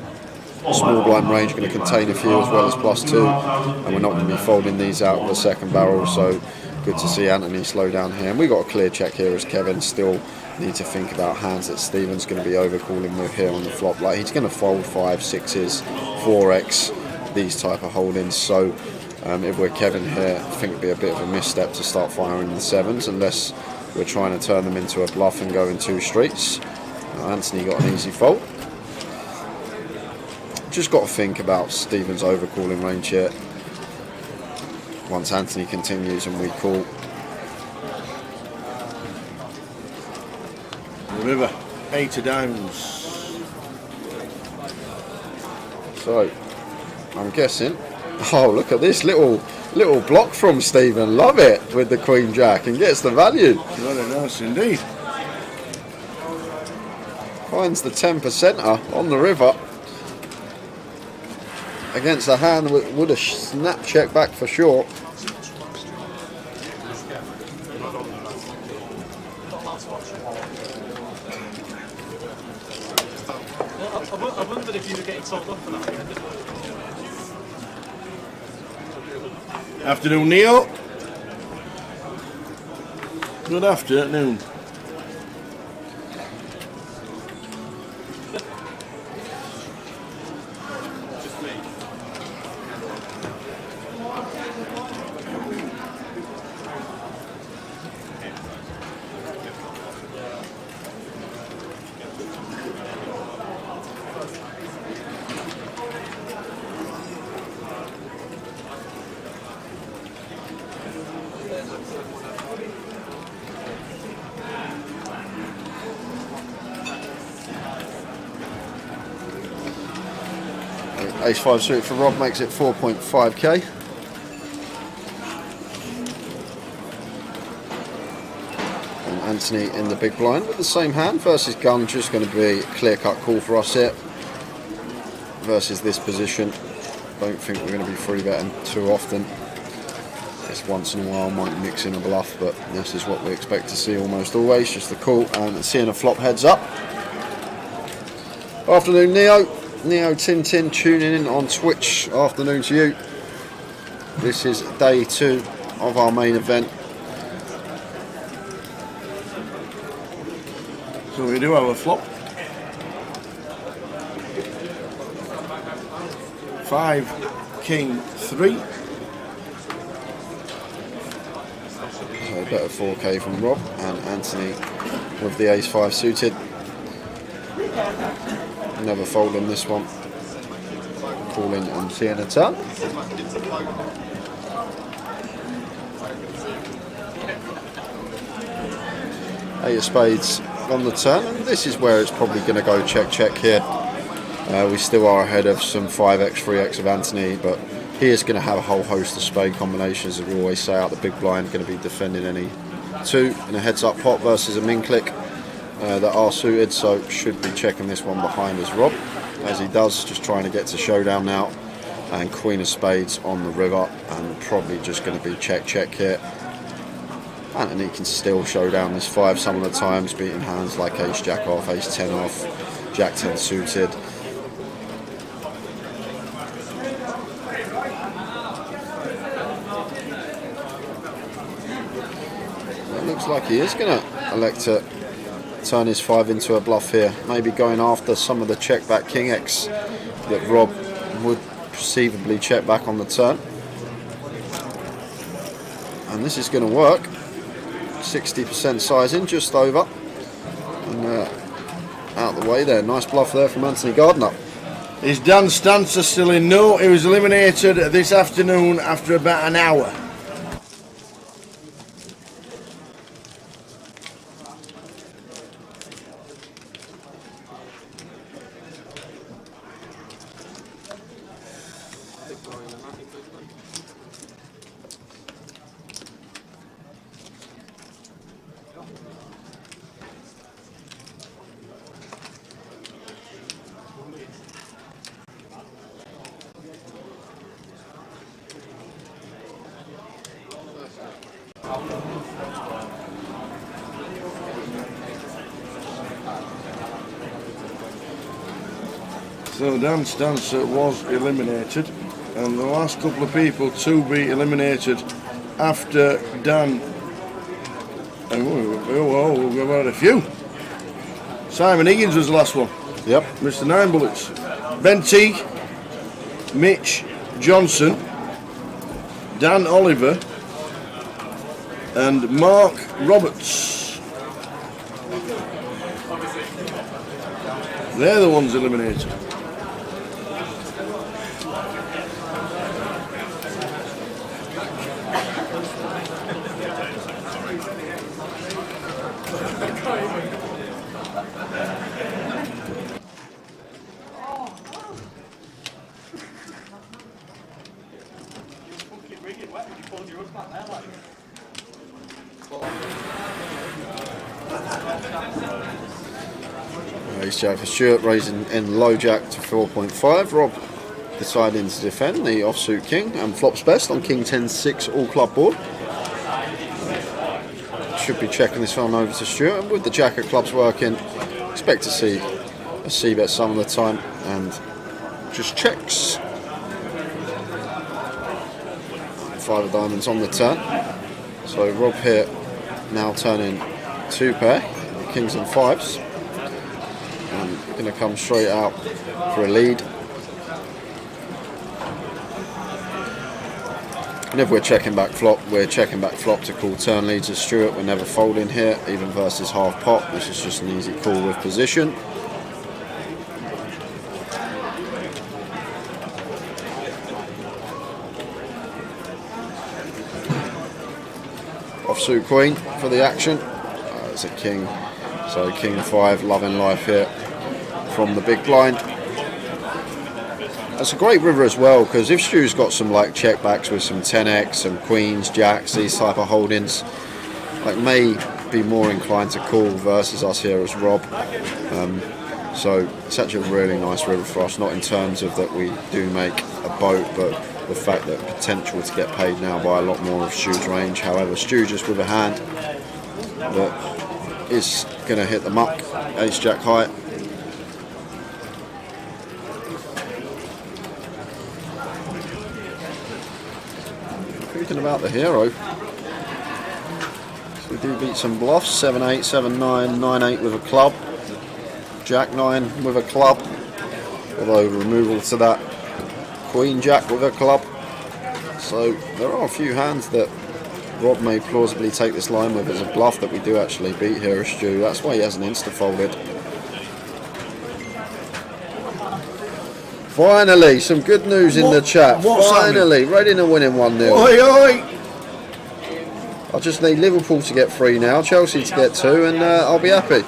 Small blind range going to contain a few as well as +2. And we're not going to be folding these out with a second barrel, so good to see Anthony slow down here. And we've got a clear check here as Kevin still need to think about hands that Stephen's going to be overcalling with here on the flop. Like, he's going to fold 5, 6s, 4x, these type of holdings. So if we're Kevin here, I think it'd be a bit of a misstep to start firing the 7s unless we're trying to turn them into a bluff and go in 2 streets. Anthony got an easy fold. Just got to think about Stephen's overcalling range here. Once Anthony continues and we call. The river, 8 of diamonds. So, I'm guessing. Oh, look at this little block from Stephen. Love it with the Queen Jack and gets the value. Very nice indeed. Finds the 10%er on the river against a hand that would have snapped check back for sure. I wondered if you were getting told off for that. Afternoon, Neil. Good afternoon. Ace 5 suited for Rob makes it 4.5k. And Anthony in the big blind with the same hand versus gun, just going to be a clear-cut call for us here. Versus this position, don't think we're going to be free betting too often. Just once in a while might mix in a bluff, but this is what we expect to see almost always, just the call and seeing a flop heads up. Afternoon, Neo Tintin tuning in on Twitch. Afternoon to you. This is day 2 of our main event. So we do have a flop. 5, King 3. little bit of 4K from Rob, and Anthony with the ace-5 suited. Never folding this one. Calling and seeing a turn. Eight of spades on the turn, and this is where it's probably going to go check here. We still are ahead of some 5x, 3x of Anthony, but he is going to have a whole host of spade combinations, as we always say, out the big blind, going to be defending any two in a heads-up pot versus a min click that are suited, so should be checking this one behind as Rob, as he does, just trying to get to showdown now, and queen of spades on the river, and probably just going to be check here. Anthony can still show down this 5 some of the times, beating hands like ace jack off, ace 10 off, jack 10 suited. It looks like he is going to elect to turn his 5 into a bluff here, maybe going after some of the check back king X that Rob would perceivably check back on the turn. And this is going to work. 60% sizing, just over, and out the way there. Nice bluff there from Anthony Gardner. Is Dan Stancer still in? No, he was eliminated this afternoon after about an hour. So Dan Stancer was eliminated, and the last couple of people to be eliminated after Dan, we've had a few. Simon Higgins was the last one. Yep. Mr. 9 Bullets. Ben Teague, Mitch Johnson, Dan Oliver, and Mark Roberts. They're the ones eliminated. Ace jack for Stuart, raising in low jack to 4.5. Rob deciding to defend the offsuit king and flops best on king 10-6 all club board. Should be checking this one over to Stuart, and with the jack of clubs working, expect to see a c-bet some of the time, and just checks. 5 of diamonds on the turn. So Rob here now turning 2 pair, kings and 5s, and going to come straight out for a lead. And if we're checking back flop, we're checking back flop to call turn leads as Stuart. We're never folding here, even versus half pot. This is just an easy call with position. Offsuit queen for the action. It's a king, so king 5, loving life here from the big blind. That's a great river as well, because if Stu's got some like checkbacks with some 10x, some queens, jacks, these type of holdings, like may be more inclined to call versus us here as Rob. So it's actually a really nice river for us, not in terms of that we do make a boat, but the fact that potential to get paid now by a lot more of Stu's range. However, Stu just with a hand that is going to hit the muck, ace jack high. Thinking about the hero. So we do beat some bluffs, 7-8, 7-9, 9-8 with a club, jack 9 with a club, although removal to that, queen jack with a club. So there are a few hands that Rob may plausibly take this line whether it's a bluff that we do actually beat here as Stu. That's why he hasn't insta-folded. Finally, some good news in the chat. Finally, Reading are winning 1-0. Oi, oi. I just need Liverpool to get 3 now, Chelsea to get 2, and I'll be happy.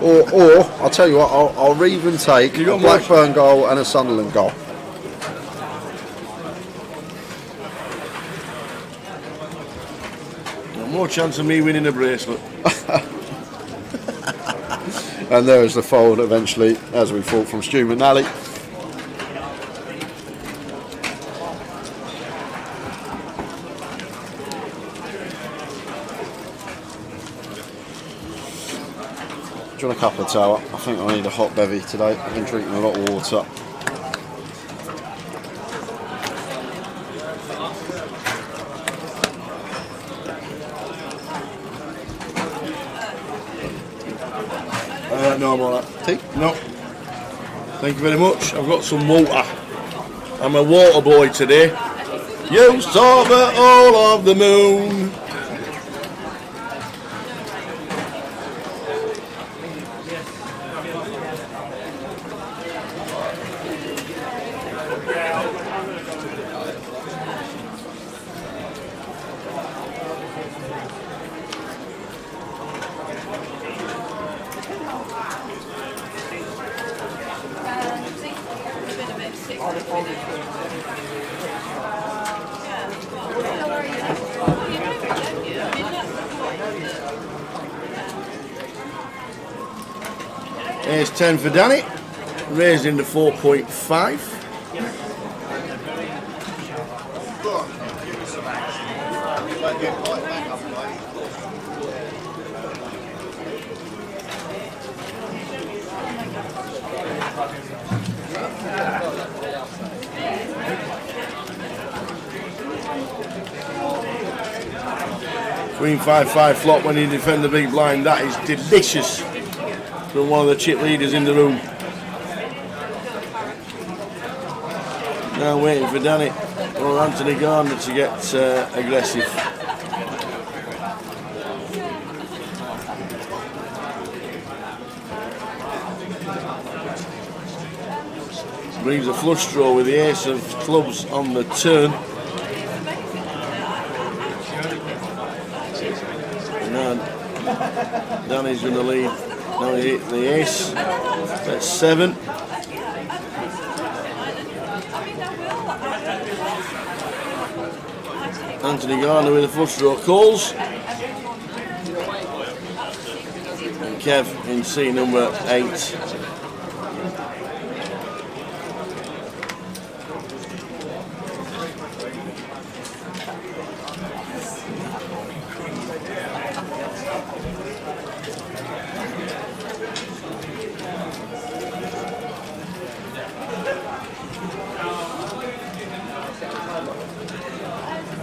Or I'll tell you what, I'll even take a Blackburn goal and a Sunderland goal. More chance of me winning a bracelet. And there is the fold eventually, as we thought, from Stu McNally. Do you want a couple of tower? I think I need a hot bevy today. I've been drinking a lot of water. No, I'm alright. Tea? No. Thank you very much. I've got some water. I'm a water boy today. You saw the all of the moon. Here's 10 for Danny, raising to 4.5. Queen 5-5 flop when you defend the big blind. That is delicious from one of the chip leaders in the room. Now waiting for Danny or Anthony Gardner to get aggressive. Brings a flush draw with the ace of clubs on the turn. And now Danny's going to lead. Now he hit the ace. That's 7. Anthony Gardner with a flush draw calls. And Kev in C number 8.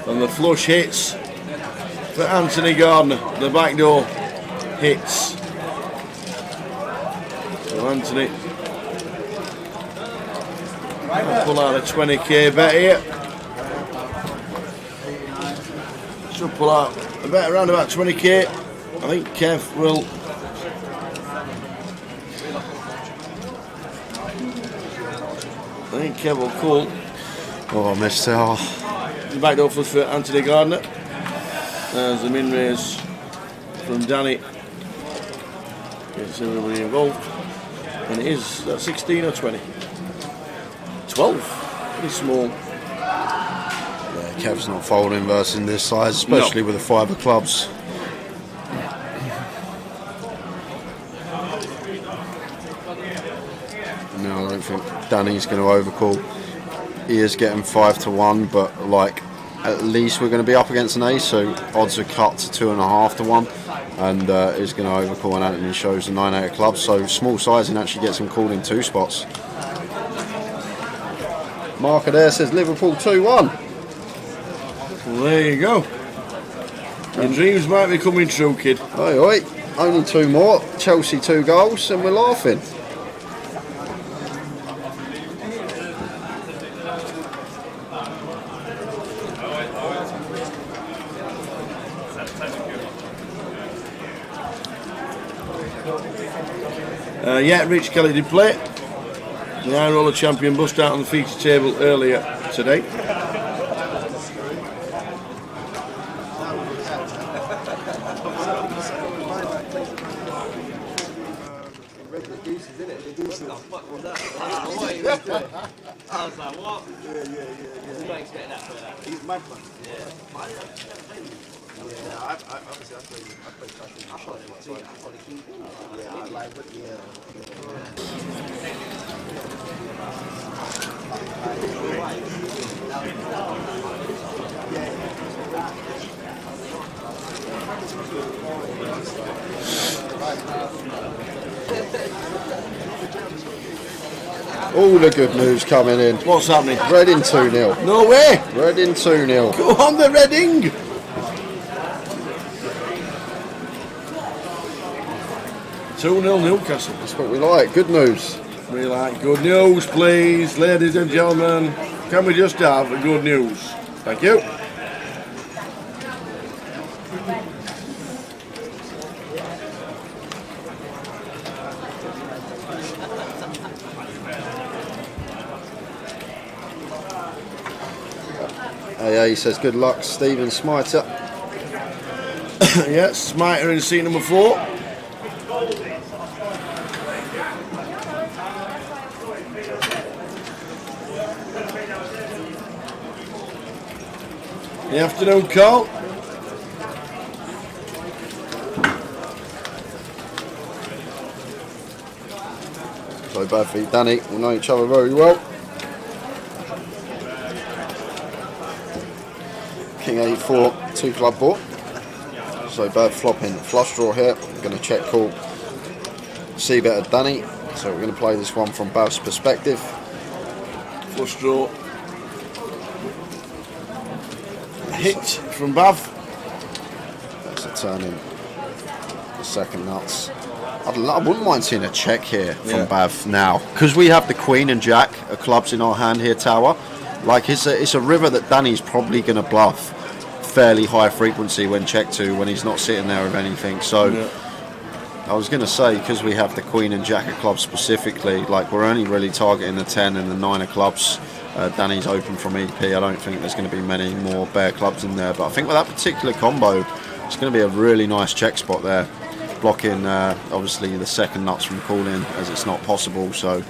And the flush hits for Anthony Gardner. The back door hits. So Anthony will pull out a 20k bet here. Should pull out a bet around about 20k. I think Kev will. I think Kev will call. Oh, I missed out. The back door flush for Anthony Gardner. There's the min raise from Danny. Gets everybody involved. And it is that 16 or 20? 12. Pretty small. Yeah, Kev's not folding versus this size, especially with the 5 of clubs. No, I don't think Danny's going to overcall. He is getting 5-1, but like at least we're going to be up against an ace, so odds are cut to 2.5-1, and is going to overcall, and Anthony shows the 9-8 of clubs. So small sizing actually gets him called in 2 spots. Marker there says Liverpool 2-1. Well, there you go. Your dreams might be coming true, kid. Oi, oi. Only 2 more. Chelsea 2 goals, and we're laughing. Yeah, Rich Kelly did play. The High Roller champion bust out on the feature table earlier today. I was like, what? Yeah. I'm not expecting that for that. He's mad, man. Yeah, I like it, All the good news coming in. What's happening? Reading 2-0. No way! Reading 2-0. Go on the Reading! 2-0 Newcastle. That's what we like. Good news. We like good news, please, ladies and gentlemen. Can we just have the good news? Thank you. AA says good luck, Stephen Smiter. Yes, Smiter in seat number 4. The afternoon call. So both of you, Danny, will know each other very well. King A4, 2 club board. So both flopping flush draw here. I'm going to check call C bet at Danny. So we're going to play this one from Bav's perspective. Flush draw. Hit from Bav. That's a turn in the second nuts. I wouldn't mind seeing a check here from Bav now, because we have the Queen and Jack of clubs in our hand here, Tower. Like it's a river that Danny's probably going to bluff fairly high frequency when check to, when he's not sitting there with anything. So I was going to say, because we have the Queen and Jack of clubs specifically, like we're only really targeting the 10 and the 9 of clubs. Danny's open from EP. I don't think there's going to be many more bare clubs in there, but I think with that particular combo, it's going to be a really nice check spot there, blocking obviously the second nuts from calling, as it's not possible. So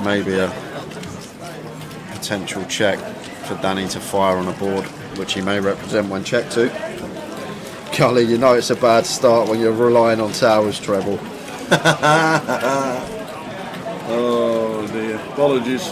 maybe a potential check for Danny to fire on a board, which he may represent when check to. Golly, you know it's a bad start when you're relying on Towers treble. Oh dear, apologies.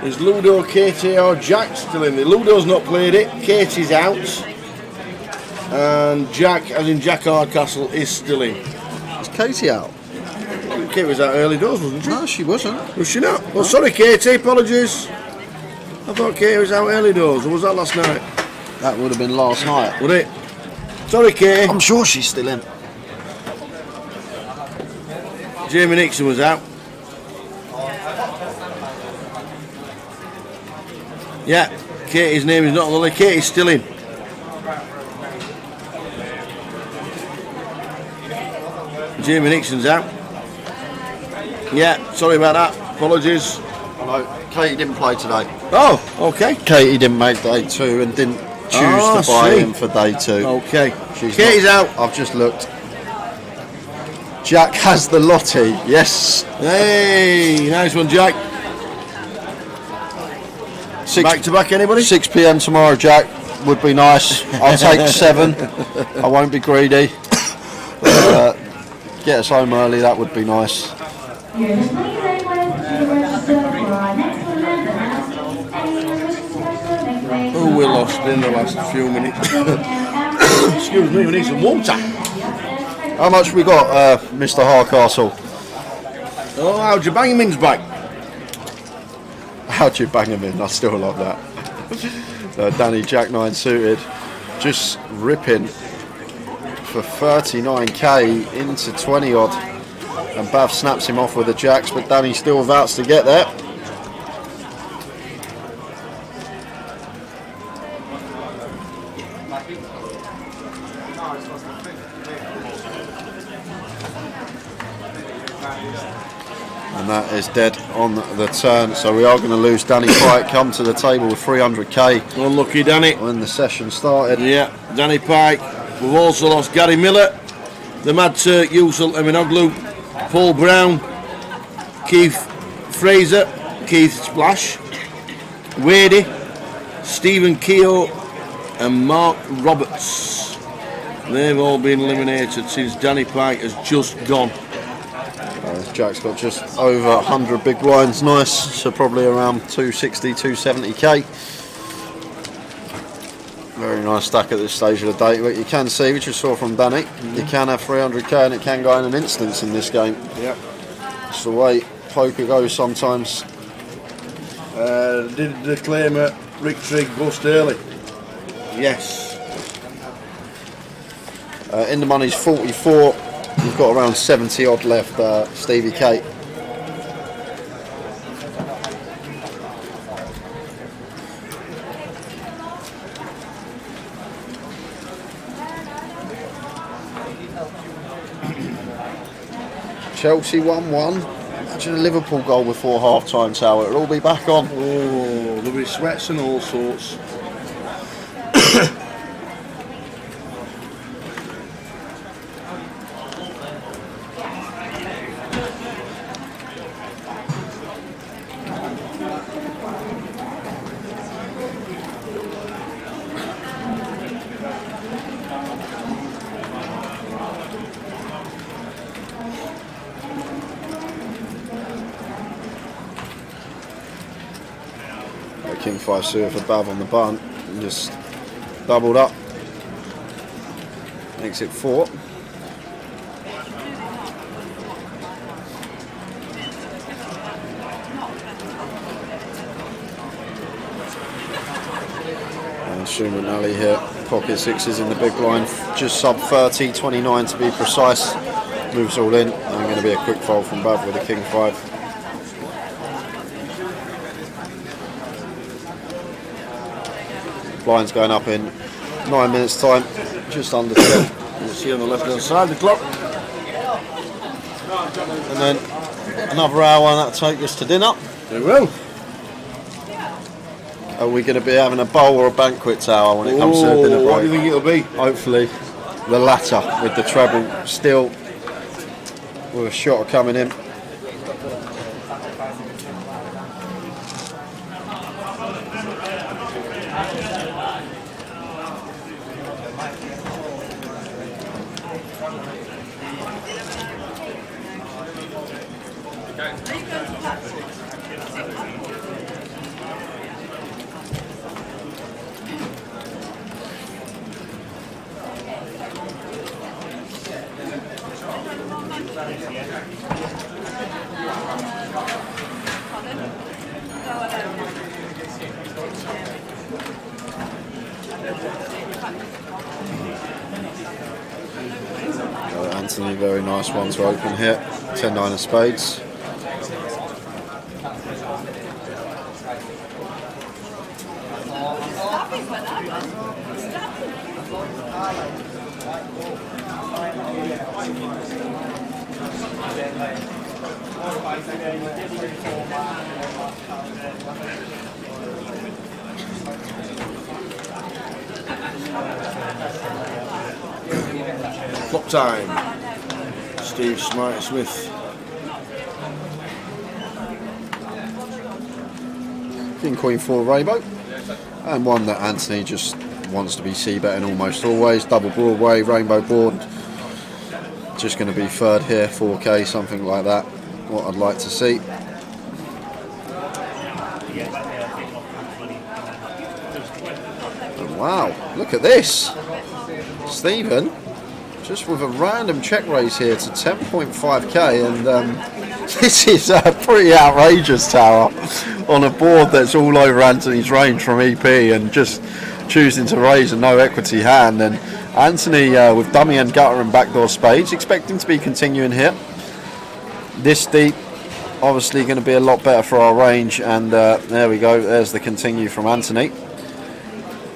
Is Ludo, Katie or Jack still in there? Ludo's not played it, Katie's out, and Jack, as in Jack Hardcastle, is still in. Is Katie out? Katie was out early doors, wasn't she? No, she wasn't. Was she not? Well, sorry Katie, apologies. I thought Katie was out early doors, or was that last night? That would have been last night. Would it? Sorry Katie. I'm sure she's still in. Jamie Nixon was out. Yeah, Katie's name is not on the list. Katie's still in. Jamie Nixon's out. Yeah, sorry about that. Apologies. No, Katie didn't play today. Oh, okay. Katie didn't make day 2 and didn't choose to buy in for day 2. Okay. Katie's out. I've just looked. Jack has the lottie. Yes. Hey, nice one, Jack. Back to back, anybody? 6 p.m. tomorrow, Jack. Would be nice. I'll take 7. I won't be greedy. Get us home early, that would be nice. Oh, we lost in the last few minutes. Excuse me, we need some water. How much we got, Mr. Hardcastle? Oh, how'd you bang him in's back? How'd you bang him in? I still love that. Danny Jack 9 suited, just ripping for 39k into 20 odd, and Bav snaps him off with the jacks, but Danny still vouts to get there. And that is dead on the turn, so we are going to lose Danny Pike, come to the table with 300k. Unlucky Danny. When the session started. Yeah, Danny Pike. We've also lost Gary Miller, the Mad Turk, Yusel Eminoglu, Paul Brown, Keith Fraser, Keith Splash, Wadey, Stephen Keogh and Mark Roberts. They've all been eliminated since Danny Pike has just gone. Jack's got just over 100 big blinds, nice, so probably around 260, 270k. Very nice stack at this stage of the day, but you can see, which you saw from Danny, you can have 300k and it can go in an instance in this game. Yep. It's the way poker goes sometimes. Did the claimer Rick Trigg bust early? Yes. In the money's 44. You've got around 70 odd left, Stevie K. Chelsea 1-1. Imagine a Liverpool goal before half time, Tower. It'll all be back on. Oh, there'll be sweats and all sorts. King 5 suited for Bav on the bunt and just doubled up. Makes it 4. And Schumann Alley here, pocket sixes in the big line, just sub 30, 29 to be precise. Moves all in, and going to be a quick fold from Bav with a King 5. Blinds going up in 9 minutes time, just under 10. You'll see on the left hand side of the clock. And then another hour and that'll take us to dinner. They will. Are we going to be having a bowl or a banquet tower when it comes to the dinner break? What do you think it'll be? Hopefully the latter with the treble still with a shot coming in. Anthony, very nice one to open here. 10-9 of spades. Clock time. Steve Smith. King Queen 4 rainbow, and one that Anthony just wants to be c-betting almost always. Double Broadway rainbow board, just going to be third here, 4k, something like that. What I'd like to see. And wow, look at this, Stephen, just with a random check raise here to 10.5k, and this is pretty outrageous, Tower, on a board that's all over Anthony's range from EP, and just choosing to raise a no equity hand. And Anthony with dummy and gutter and backdoor spades, expecting to be continuing here. This deep, obviously going to be a lot better for our range, and there we go, there's the continue from Anthony.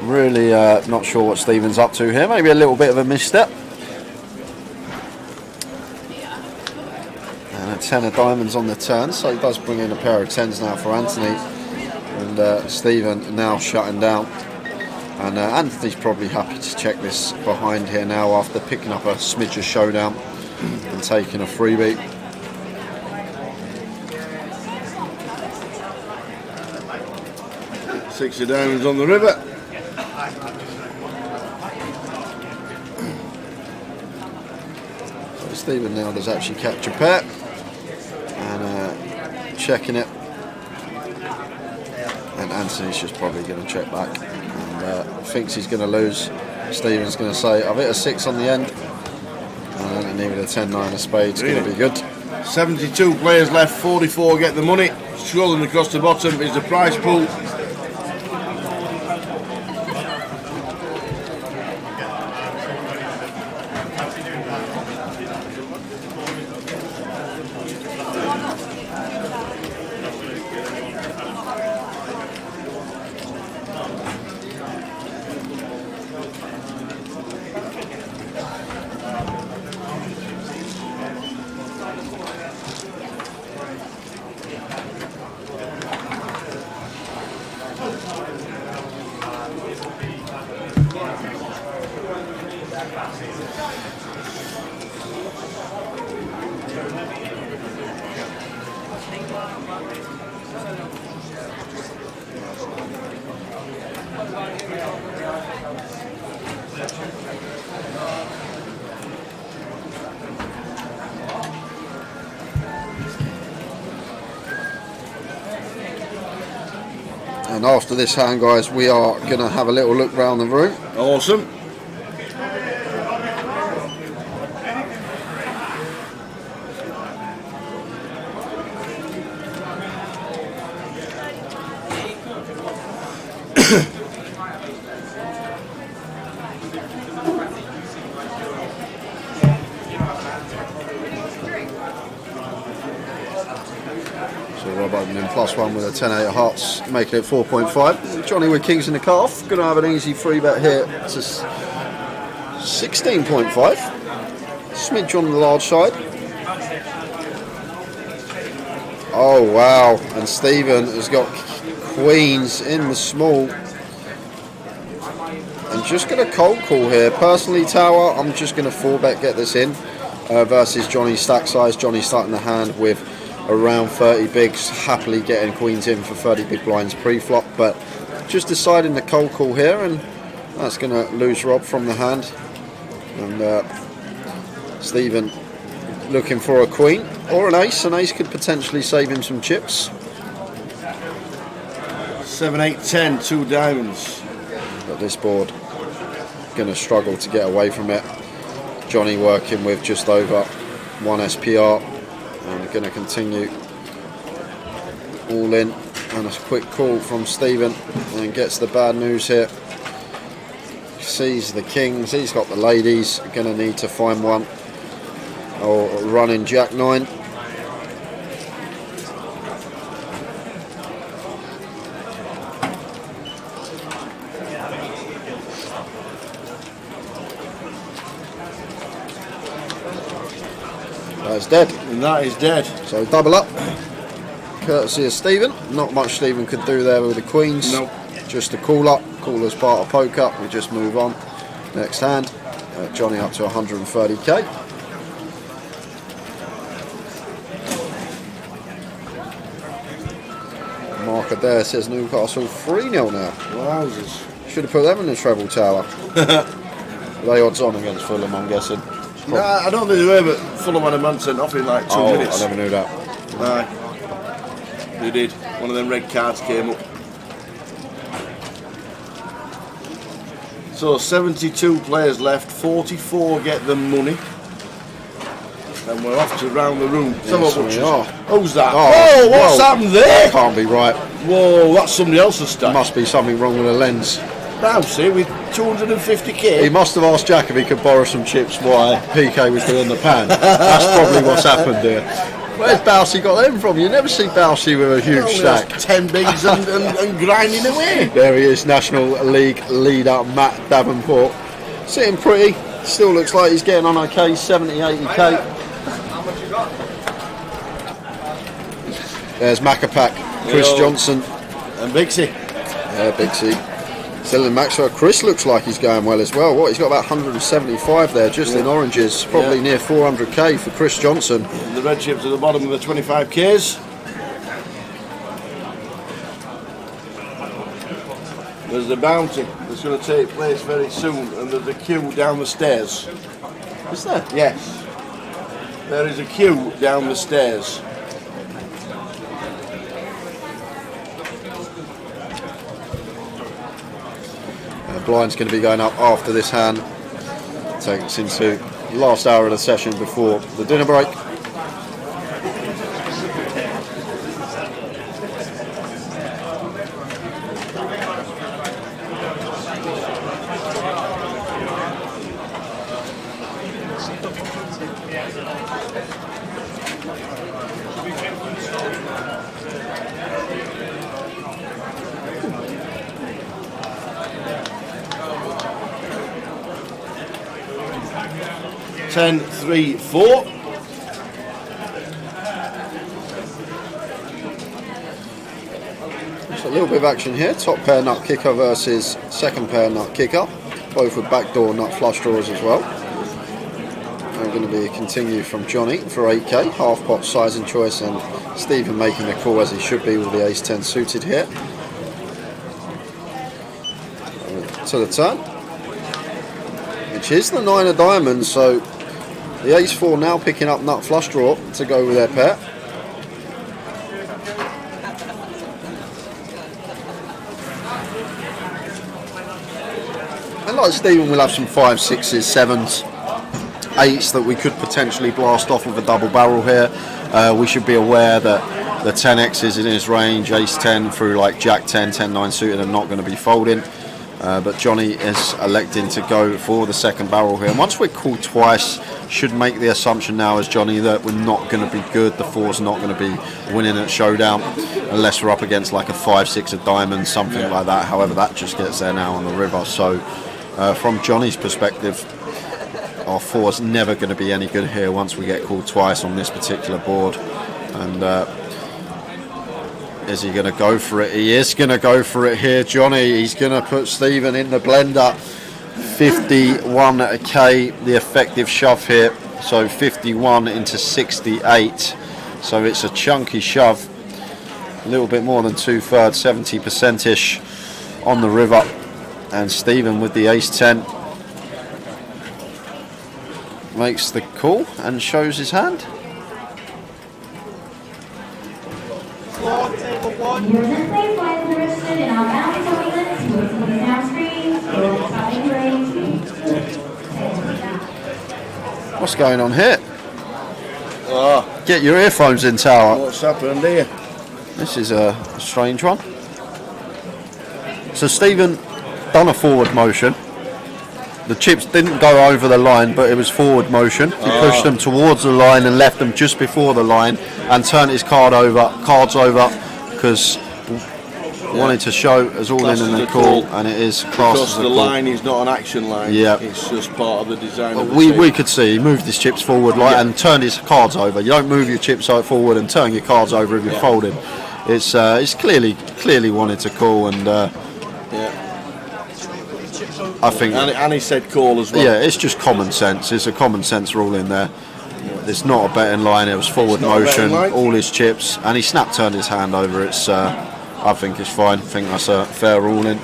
Really not sure what Stephen's up to here, maybe a little bit of a misstep. And a 10 of diamonds on the turn, so he does bring in a pair of 10s now for Anthony, and Stephen now shutting down. And Anthony's probably happy to check this behind here now after picking up a smidge of showdown and taking a freebie. Six of diamonds on the river. So Stephen now does actually catch a pair and checking it, and Anthony's just probably going to check back and thinks he's going to lose. Stephen's going to say, I've hit a 6 on the end, and even a 10-9 of spades going to be good. 72 players left, 44 get the money. Scrolling across the bottom is the prize pool. And after this hand, guys, we are going to have a little look around the room. Awesome. Rob opening +1 with a 10-8 of hearts, making it 4.5. Johnny with kings in the calf, going to have an easy free bet here to 16.5. Smidge on the large side. Oh wow, and Stephen has got queens in the small. And just going to cold call here. Personally, Tower, I'm just going to 4-bet get this in versus Johnny's stack size. Johnny starting the hand with around 30 bigs, happily getting queens in for 30 big blinds pre-flop, but just deciding to cold call here, and that's going to lose Rob from the hand. And Stephen looking for a queen or an ace. An ace could potentially save him some chips. 7, 8, 10, 2 diamonds. But this board going to struggle to get away from it. Johnny working with just over 1 SPR. And going to continue all in, and a quick call from Stephen, and gets the bad news here. Sees the kings, he's got the ladies, going to need to find one, or running Jack 9. That's dead. And that is dead. So double up, courtesy of Stephen. Not much Stephen could do there with the queens. Nope. Just a call up, call as part of poker. We just move on. Next hand, Johnny up to 130k. Marker there says Newcastle 3-0 now. Wowzers. Should have put them in the treble tower. They odds on against Fulham, I'm guessing. Nah, I don't think they were, but Fulham had a man sent off in like 2 minutes. I never knew that. Aye. They did. One of them red cards came up. So 72 players left, 44 get the money. And we're off to round the room. Yes, we are. Who's that? Oh, Whoa, what's well, happened there? Can't be right. Whoa, that's somebody else's stack. Must be something wrong with the lens. Bouncy with 250k. He must have asked Jack if he could borrow some chips while PK was doing the pan. That's probably what's happened there. Where's Bousey got them from? You never see Bousey with a huge stack. 10 bigs and grinding away. There he is, National League leader Matt Davenport. Sitting pretty, still looks like he's getting on okay, 70, 80k. There's Macapac, Chris Johnson. And Bixie. Yeah, Bixie. Still in Maxwell. Chris looks like he's going well as well. What, he's got about 175 there just in oranges. Probably near 400k for Chris Johnson. And the red chips at the bottom of the 25k's. There's the bounty that's going to take place very soon, and there's a queue down the stairs. Is there? Yes. There is a queue down the stairs. Blind's going to be going up after this hand. Takes us into the last hour of the session before the dinner break. Ten, 3, 4. Just a little bit of action here. Top pair nut kicker versus second pair nut kicker. Both with backdoor nut flush draws as well. And going to be a continue from Johnny for 8k. Half pot size and choice, and Stephen making the call as he should be with the ace 10 suited here. To the turn. Which is the 9 of diamonds, so the ace 4 now picking up nut flush draw to go with their pair. And like Stephen, we'll have some 5s, 6s, 7s, 8s that we could potentially blast off with a double barrel here. We should be aware that the 10x's in his range, ace 10 through like jack 10, 10-9 suited, are not going to be folding. But Johnny is electing to go for the second barrel here. And once we're called twice, should make the assumption now as Johnny that we're not going to be good. The 4's not going to be winning at showdown unless we're up against like a 5-6 of diamonds, something like that. However, that just gets there now on the river. So from Johnny's perspective, our 4's never going to be any good here once we get called twice on this particular board. And is he going to go for it? He is going to go for it here, Johnny. He's going to put Stephen in the blender. 51k, the effective shove here. So 51 into 68. So it's a chunky shove. A little bit more than 2/3, 70%-ish on the river. And Stephen with the ace 10 makes the call and shows his hand. What's going on here? Get your earphones in, Tower. What's happened here? This is a strange one. So Stephen done a forward motion. The chips didn't go over the line, but it was forward motion. He pushed them towards the line and left them just before the line, and turned his cards over, because wanted to show as all in the call, and it is classed as a the call. line is not an action line. Yeah, it's just part of the design. Of the we could see he moved his chips forward and turned his cards over. You don't move your chips forward and turn your cards over if you're folding. It's clearly wanted to call, and I think, and he said call as well. Yeah, it's just common sense. It's a common sense rule in there. It's not a betting line. It was forward motion, all his chips, and he turned his hand over. It's I think it's fine. I think that's a fair ruling.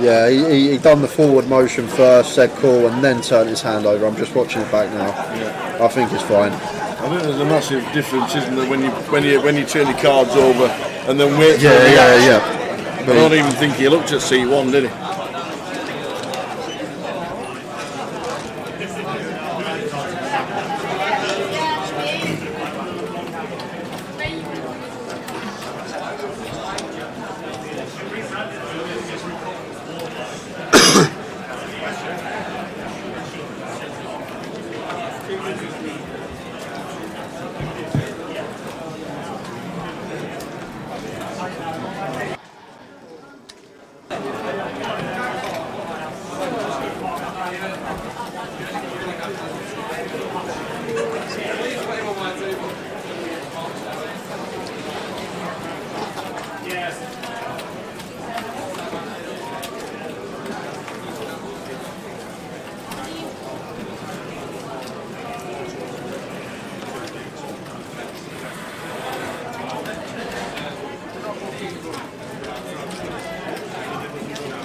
Yeah, he done the forward motion first, said call, and then turned his hand over. I'm just watching it back now. Yeah. I think it's fine. I think there's a massive difference, isn't there, when you turn your cards over and then wait for Yeah. I don't even think he looked at C1, did he?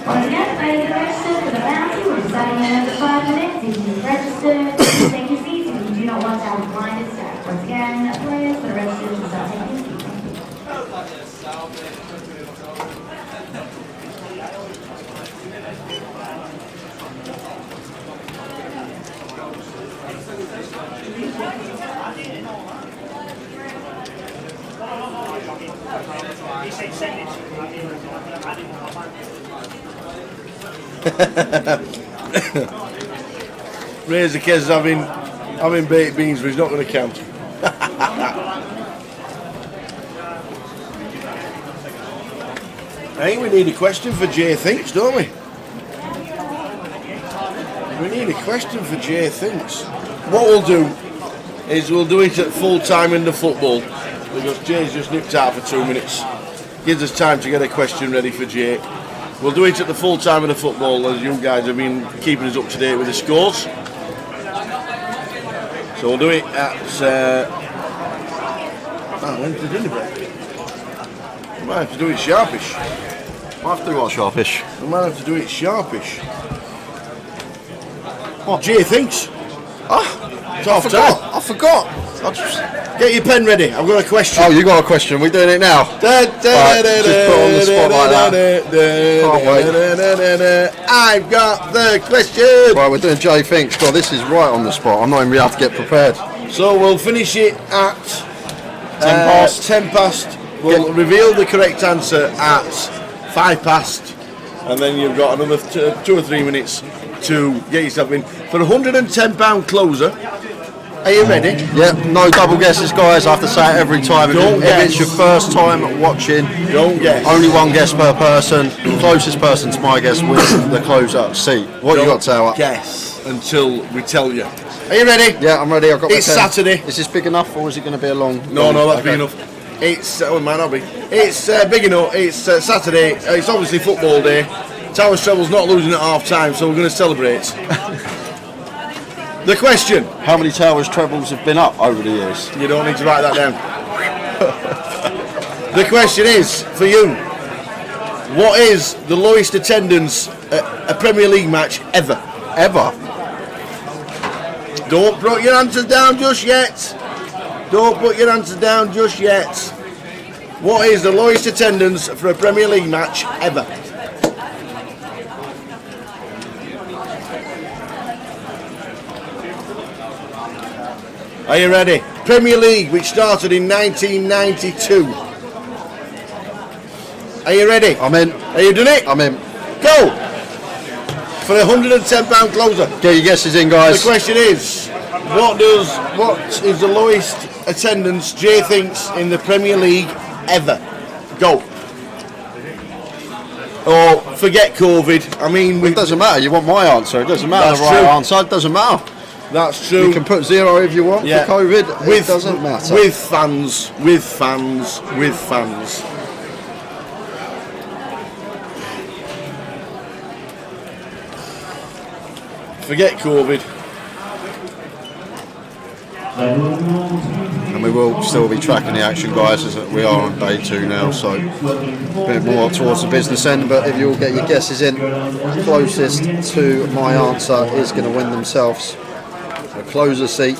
Once again, ladies and registered for the bounty, we're deciding in under 5 minutes. If you've registered, please take your seats. If you do not want to have a blinded stack. Once again, players that are registered to start taking your seats. Razor Kez having baked beans, but he's not going to count. Hey, we need a question for Jay Thinks, don't we? We need a question for Jay Thinks. What we'll do is we'll do it at full time in the football, because Jay's just nipped out for 2 minutes. Gives us time to get a question ready for Jay. We'll do it at the full time of the football, as you guys have been keeping us up to date with the scores. So we'll do it at when's the dinner break? We might have to do it sharpish. Might have to do what sharpish? We might have to do it sharpish. What Jay Thinks? I forgot. Get your pen ready. I've got a question. Oh, you got a question. We're doing it now. Right, just put on the spot like that. Can't wait. I've got the question. Right, we're doing Jay Thinks. God, this is right on the spot. I'm not even able to get prepared. So we'll finish it at 10 past. 10 past. We'll reveal the correct answer at 5 past, and then you've got another 2 or 3 minutes to get yourself in for a £110 closer. Are you ready? Yeah, no double guesses, guys. I have to say it every time. If it's your first time watching, don't guess. Only one guess per person. The closest person to my guess wins the closer seat. What you got, Tower? Guess until we tell you. Are you ready? Yeah, I'm ready. I've got. It's Saturday. Is this big enough, or is it going to be a long? No, that's big enough. It's it might not be. It's big enough. It's Saturday. It's obviously football day. Towers Treble's not losing at half time, so we're going to celebrate. The question: how many Towers Trebles have been up over the years? You don't need to write that down. The question is for you: what is the lowest attendance at a Premier League match ever? Ever? Don't put your answers down just yet. Don't put your answers down just yet. What is the lowest attendance for a Premier League match ever? Are you ready? Premier League, which started in 1992. Are you ready? I'm in. Are you done it? I'm in. Go! For a £110 closer. Get your guesses in, guys. The question is, what is the lowest attendance Jay thinks in the Premier League ever? Go. Oh, forget COVID. I mean, it doesn't matter. You want my answer. It doesn't matter. That's The right true. answer. It doesn't matter. That's true. You can put 0 if you want for COVID. It doesn't matter. With fans. Forget COVID. and we will still be tracking the action, guys, as we are on day 2 now, so a bit more towards the business end. But if you all get your guesses in, closest to my answer is going to win themselves a closer seat.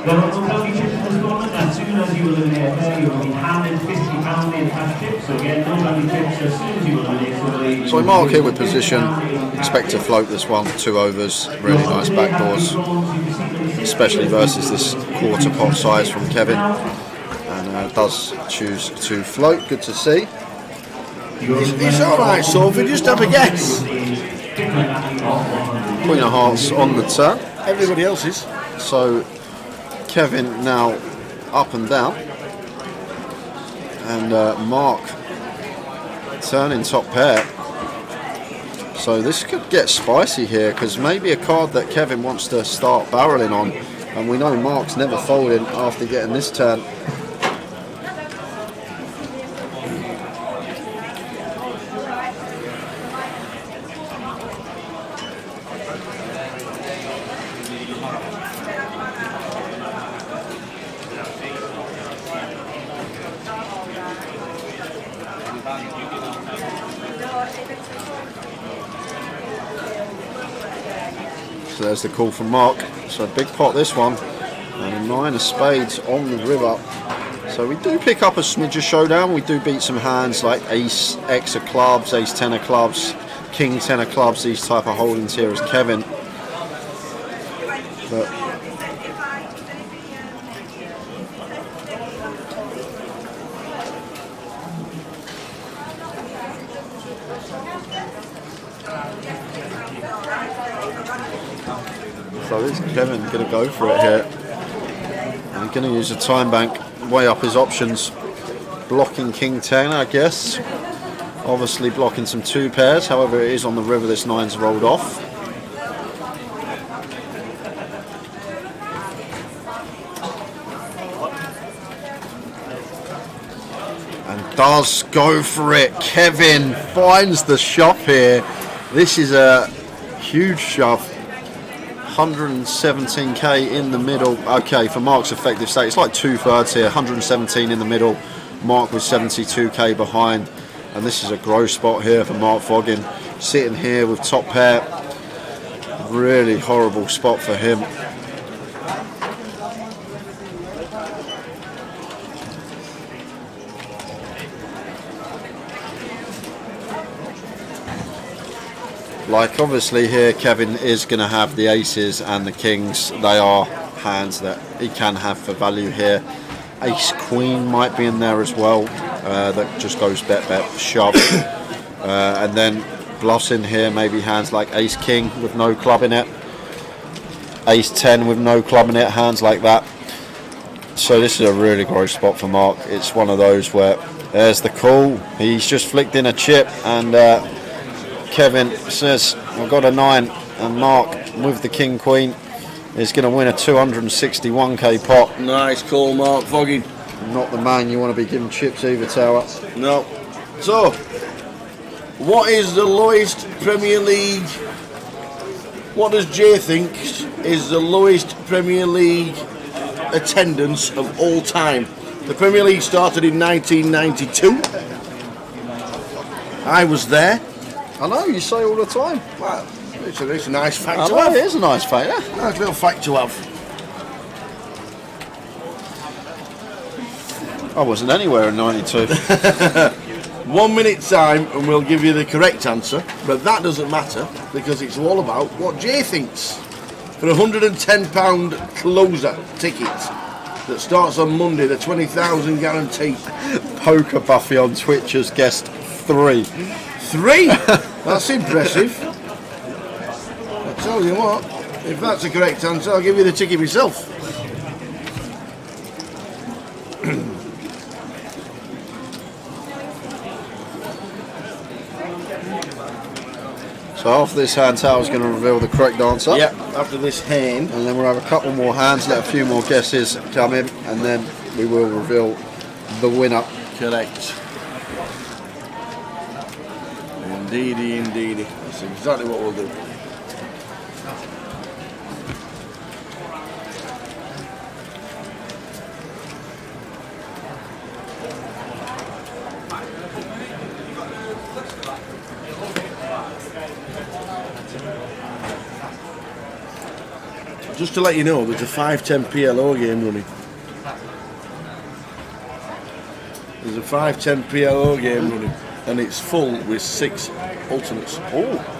There are no chips in this tournament. As soon as you eliminate a pair, you will be handed £50 in cash chips. So again, no value chips as soon as you eliminate. So we mark here with position. Expect to float this one, 2 overs, really nice backdoors, especially versus this quarter pot size from Kevin. And does choose to float. Good to see. It's alright, Sophie, just have a guess. Queen of Hearts on the turn. Everybody else is. So Kevin now up and down, and Mark turning top pair. So this could get spicy here, because maybe a card that Kevin wants to start barreling on, and we know Mark's never folding after getting this turn. So there's the call from Mark. So big pot this one, and a 9 of spades on the river. So we do pick up a smidge of showdown. We do beat some hands like ace X of clubs, ace 10 of clubs, king 10 of clubs, these type of holdings here as Kevin. But so is Kevin going to go for it here? And he's going to use a time bank, weigh up his options. Blocking king 10, I guess. Obviously blocking some 2 pairs, however it is on the river, this 9's rolled off. And does go for it. Kevin finds the shove here. This is a huge shove. 117k in the middle. Okay, for Mark's effective stake, it's like 2/3 here. 117 in the middle. Mark with 72k behind, and this is a gross spot here for Mark Foggin, sitting here with top pair. Really horrible spot for him. Like obviously here Kevin is going to have the aces and the kings. They are hands that he can have for value here. Ace queen might be in there as well. That just goes bet shove. And then bluffs in here, maybe hands like ace king with no club in it. Ace 10 with no club in it, hands like that. So this is a really gross spot for Mark. It's one of those where there's the call. He's just flicked in a chip, and Kevin says, I've got a 9, and Mark with the king queen is going to win a 261k pot. Nice call, Mark Foggin. Not the man you want to be giving chips either, Tower. No. So, what is the lowest Premier League? What does Jay think is the lowest Premier League attendance of all time? The Premier League started in 1992. I was there. I know, you say all the time. Well, it's a nice fact to have. It is a nice fact, yeah. Nice little fact to have. I wasn't anywhere in 92. 1 minute time and we'll give you the correct answer, but that doesn't matter because it's all about what Jay thinks. For a £110 closer ticket that starts on Monday, the 20,000 guarantee. Poker Buffy on Twitch has guessed 3. 3? That's impressive. I tell you what, if that's the correct answer, I'll give you the ticket myself. So after this hand, Tower's going to reveal the correct answer. Yep, after this hand. And then we'll have a couple more hands, let a few more guesses come in, and then we will reveal the winner. Correct. Indeedy. That's exactly what we'll do. Just to let you know, there's a 5-10 PLO game running. There's a 5-10 PLO game running, and it's full with 6 alternates. Oh.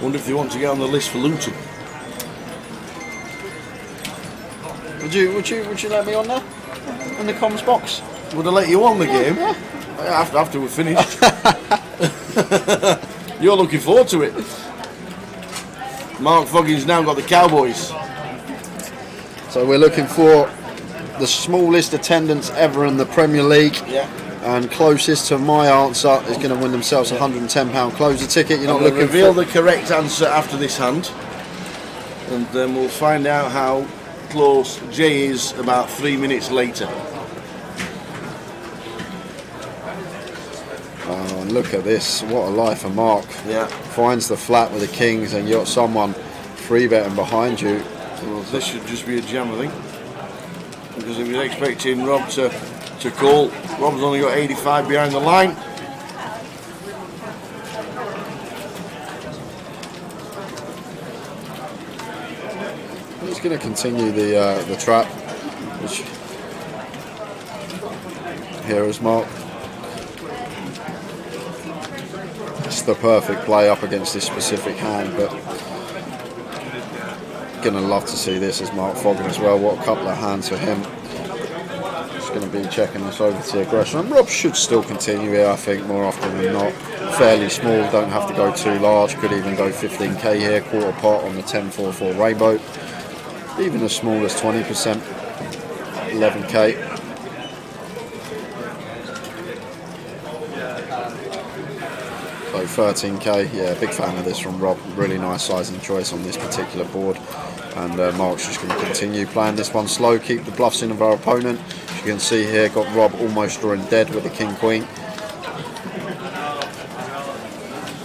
Wonder if they want to get on the list for Luton. Would you let me on there? In the comms box? Would I let you on the game? Yeah. After we're finished. You're looking forward to it. Mark Foggins now got the Cowboys. So we're looking for the smallest attendance ever in the Premier League. Yeah. And closest to my answer is going to win themselves a £110 closer ticket. You're not looking reveal for the correct answer after this hand, and then we'll find out how close Jay is about 3 minutes later. Oh, and look at this! What a life for Mark. Yeah. Finds the flat with the kings, and you got someone free betting behind you. Well, this should just be a jam, I think, because if you're expecting Rob to call, Rob's only got 85 behind the line. He's going to continue the trap, which here is Mark. It's the perfect play up against this specific hand, but gonna love to see this as Mark Foggin as well. What a couple of hands for him. Just going to be checking this over to aggression. And Rob should still continue here, I think, more often than not. Fairly small, don't have to go too large. Could even go 15k here, quarter pot on the 10-4-4 rainbow. Even as small as 20%, 11k. So 13k, yeah, big fan of this from Rob. Really nice sizing choice on this particular board. And Mark's just going to continue playing this one slow, keep the bluffs in of our opponent. As you can see here, got Rob almost drawing dead with the king-queen.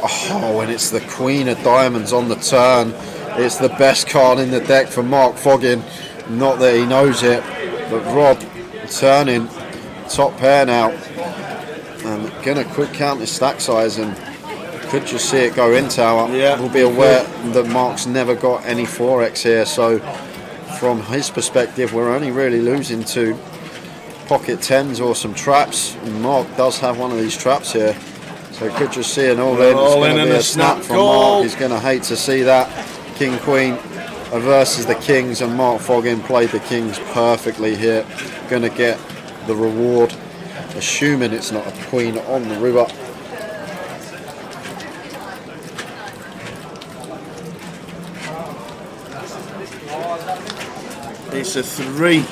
Oh, and it's the queen of diamonds on the turn. It's the best card in the deck for Mark Foggin. Not that he knows it, but Rob turning top pair now. And gonna quick count his stack size and could just see it go in tower. Yeah. We'll be aware that Mark's never got any 4x here, so from his perspective, we're only really losing to pocket 10s or some traps. And Mark does have one of these traps here, so we could just see an all-in. It's going to be a snap from Mark. He's going to hate to see that. King Queen versus the kings, and Mark Foggin played the kings perfectly here. Going to get the reward, assuming it's not a queen on the river. It's a 3.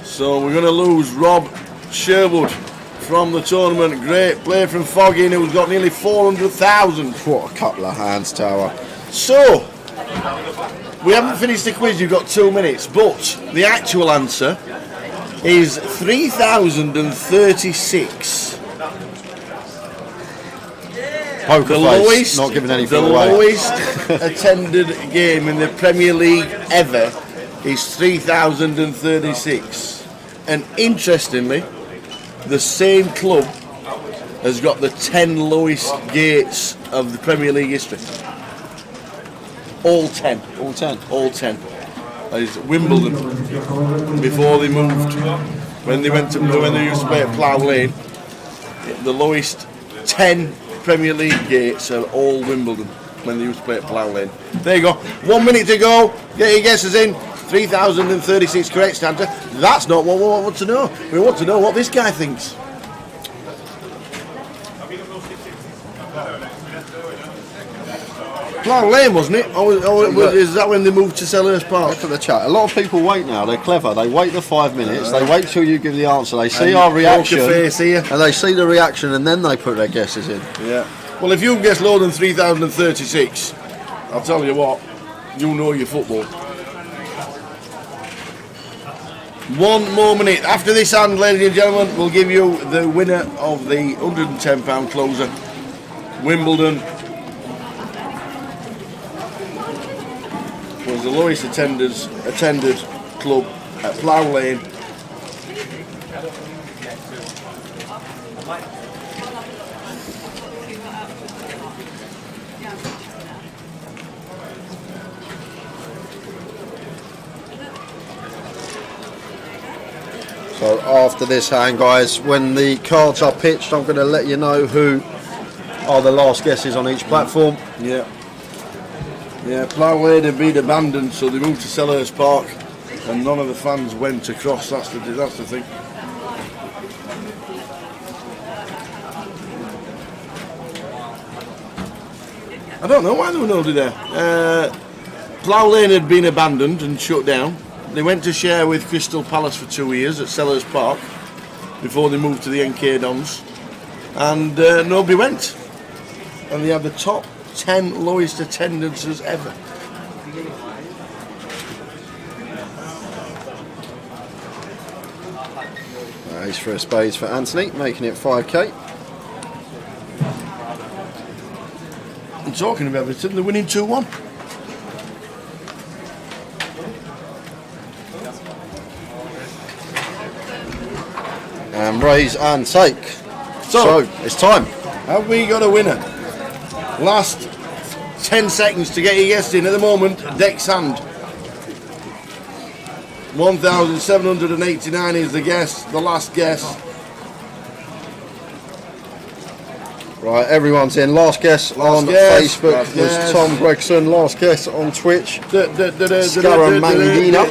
So we're going to lose Rob Sherwood from the tournament. Great play from Foggin, who's got nearly 400,000. What a couple of hands, Tower. So, we haven't finished the quiz, you've got 2 minutes, but the actual answer is 3,036. Poker The face, lowest, not giving anything the away. lowest attended game in the Premier League ever is 3,036. And interestingly, the same club has got the 10 lowest gates of the Premier League history. All 10. All 10. All 10. That is Wimbledon. Before they moved, when they used to play at Plough Lane, the lowest 10 Premier League gates are all Wimbledon when they used to play at Plough Lane. There you go. 1 minute to go. Get your guesses in. 3,036 correct answer. That's not what we want to know. We want to know what this guy thinks. Plough Lane, wasn't it? Is that when they moved to Selhurst Park? Look at the chat. A lot of people wait now. They're clever. They wait the 5 minutes. They wait till you give the answer. They see our reaction, face here. and they see the reaction, and then they put their guesses in. Yeah. Well, if you guess lower than 3,036, I'll tell you what, you know your football. 1 more minute. After this hand, ladies and gentlemen, we'll give you the winner of the £110 closer, Wimbledon. Was was the lowest attended club at Plough Lane. So after this hand, guys, when the cards are pitched, I'm going to let you know who are the last guesses on each platform. Yeah. Yeah, Plough Lane had been abandoned, so they moved to Selhurst Park, and none of the fans went across. That's the thing. I don't know why they were nobody there. Plough Lane had been abandoned and shut down. They went to share with Crystal Palace for 2 years at Selhurst Park before they moved to the NK Dons, and nobody went. And they had the top 10 lowest attendances ever. Ace for a spades for Anthony, making it 5k. I'm talking about Everton, they're winning 2-1. And raise and take. So it's time. Have we got a winner? Last 10 seconds to get your guess in. At the moment, Deck's hand. 1,789 is the guess, the last guess. Right, everyone's in. Last guess on Facebook was Tom Gregson. Last guess on Twitch, Scarra Manglina.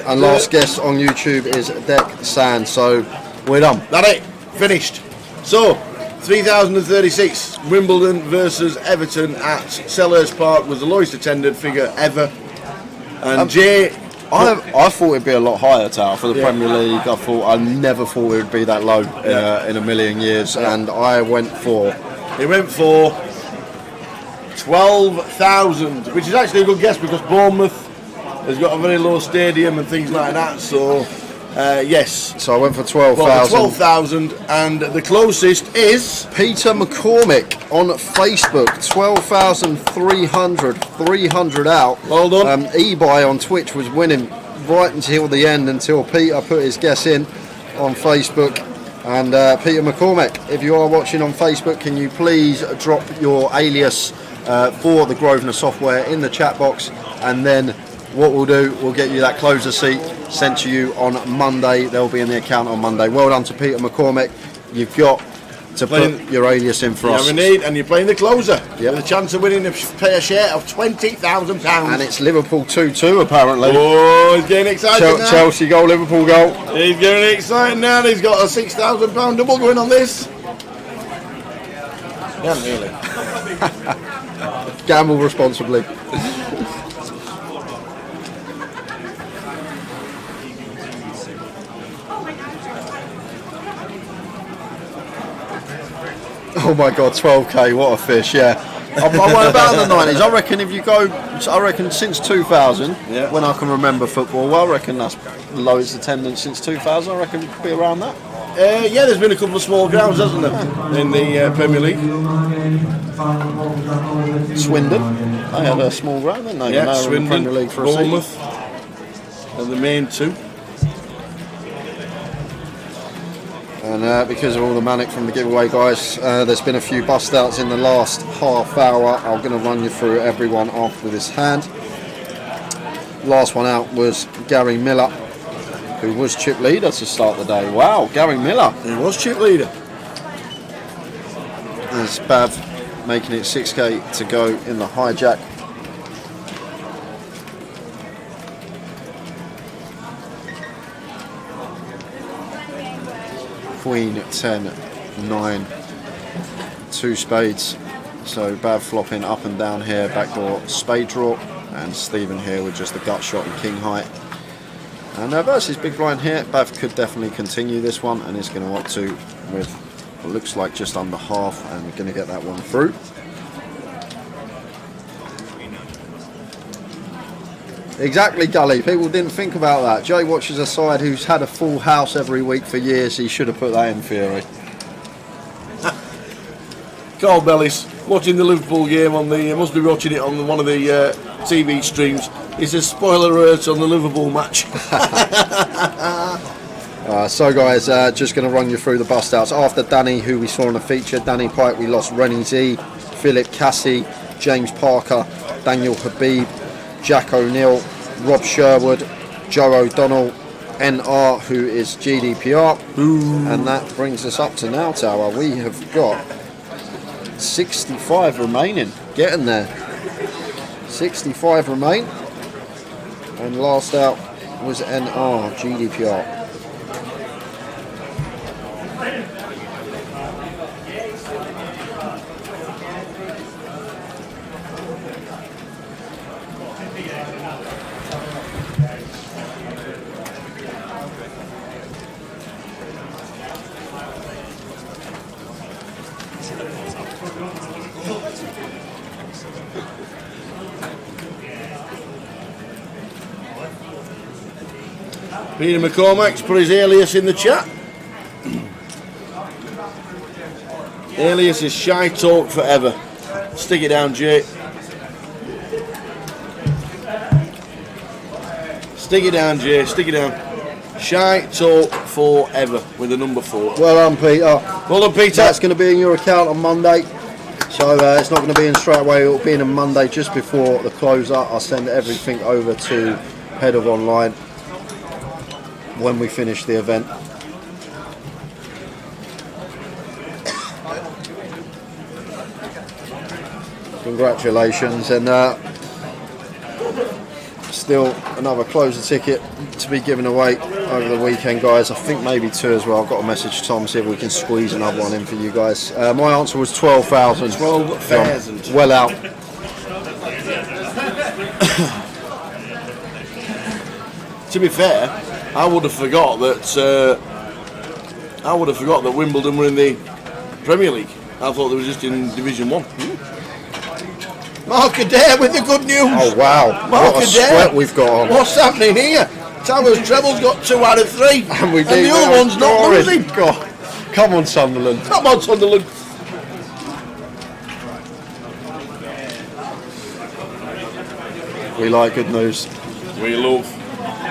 And last guess on YouTube is Deck Sand. So we're done. That's it. Finished. So 3,036. Wimbledon versus Everton at Selhurst Park was the lowest attended figure ever. And Jay, I thought it'd be a lot higher, Tal, for the Premier League. I never thought it would be that low in a million years, and I went for... He went for 12,000, which is actually a good guess because Bournemouth has got a very low stadium and things like that, so yes. So I went for 12,000. Well, 12,000, and the closest is... Peter McCormick on Facebook, 12,300, 300 out. Well done. eBay on Twitch was winning right until the end, until Peter put his guess in on Facebook. And Peter McCormick, if you are watching on Facebook, can you please drop your alias for the Grosvenor software in the chat box, and then what we'll do, we'll get you that closer seat sent to you on Monday. They'll be in the account on Monday. Well done to Peter McCormick. You've got to put your alias in for us. Yeah, we need, and you're playing the closer. Yep. With a chance of winning a share of £20,000. And it's Liverpool 2-2 apparently. Oh, he's getting excited now. Chelsea goal, Liverpool goal. He's getting excited now. He's got a £6,000 double going on this. Yeah, really. Gamble responsibly. Oh my God, 12k, what a fish, yeah. I went about in the 90s. I reckon if you go, since 2000, when I can remember football, well, I reckon that's the lowest attendance since 2000. I reckon it could be around that. Yeah, there's been a couple of small grounds, hasn't there, in the Premier League? Swindon, they had a small ground, didn't they? Yeah, Swindon, Premier League for Bournemouth, and the main two. And because of all the manic from the giveaway, guys, there's been a few bust outs in the last half hour. I'm going to run you through everyone after this hand. Last one out was Gary Miller, who was chip leader to start the day. Wow, Gary Miller. He was chip leader. There's Bav making it 6k to go in the hijack. Queen 10 9, 2 spades, so Bav flopping up and down here, backdoor spade draw, and Stephen here with just the gut shot and king height. And versus big blind here, Bav could definitely continue this one, and is going to opt to with what looks like just under half, and going to get that one through. Exactly, Gully. People didn't think about that. Jay watches a side who's had a full house every week for years. He should have put that in theory. Carl Bellis watching the Liverpool game on the. Must be watching it on one of the TV streams. It's a spoiler alert on the Liverpool match. So guys, just going to run you through the bust outs. After Danny, who we saw in the feature, Danny Pike, we lost Rennie Z, Philip Cassie, James Parker, Daniel Habib, Jack O'Neill, Rob Sherwood, Joe O'Donnell, NR, who is GDPR. And that brings us up to now, Tower. We have got 65 remaining, getting there. 65 remain, and last out was NR, GDPR. Peter McCormack's put his alias in the chat. Alias is Shy Talk Forever. Stick it down, Jay. Stick it down, Jay. Stick it down. Shy Talk Forever with the number 4. Well done, Peter. Well done, Peter. That's going to be in your account on Monday. So it's not going to be in straight away. It will be in on Monday just before the closer. I'll send everything over to Head of Online when we finish the event. Congratulations, and still another closer ticket to be given away over the weekend, guys. I think maybe 2 as well. I've got a message to Tom, see if we can squeeze another one in for you guys. My answer was 12,000. 12,000. Well out. To be fair, I would have forgot that Wimbledon were in the Premier League. I thought they were just in Division 1. Mark Adair with the good news. Oh wow! Mark what a Adair. sweat we've got on. What's happening here? Towers Treble's got 2 out of 3, and the other one's not losing. God, come on, Sunderland! Come on, Sunderland! We like good news. We love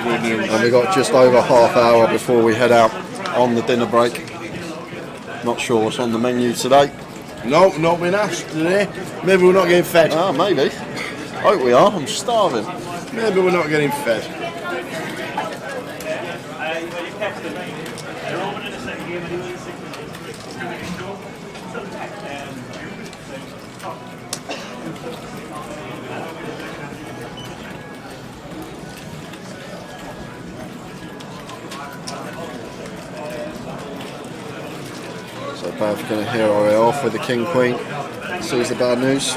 good news. And we got just over half hour before we head out on the dinner break. Not sure what's on the menu today. No, not been asked today. Maybe we're not getting fed. Ah, maybe. Hope we are. I'm starving. Maybe we're not getting fed. So Bav's going to hear our way off with the King Queen. Sees the bad news.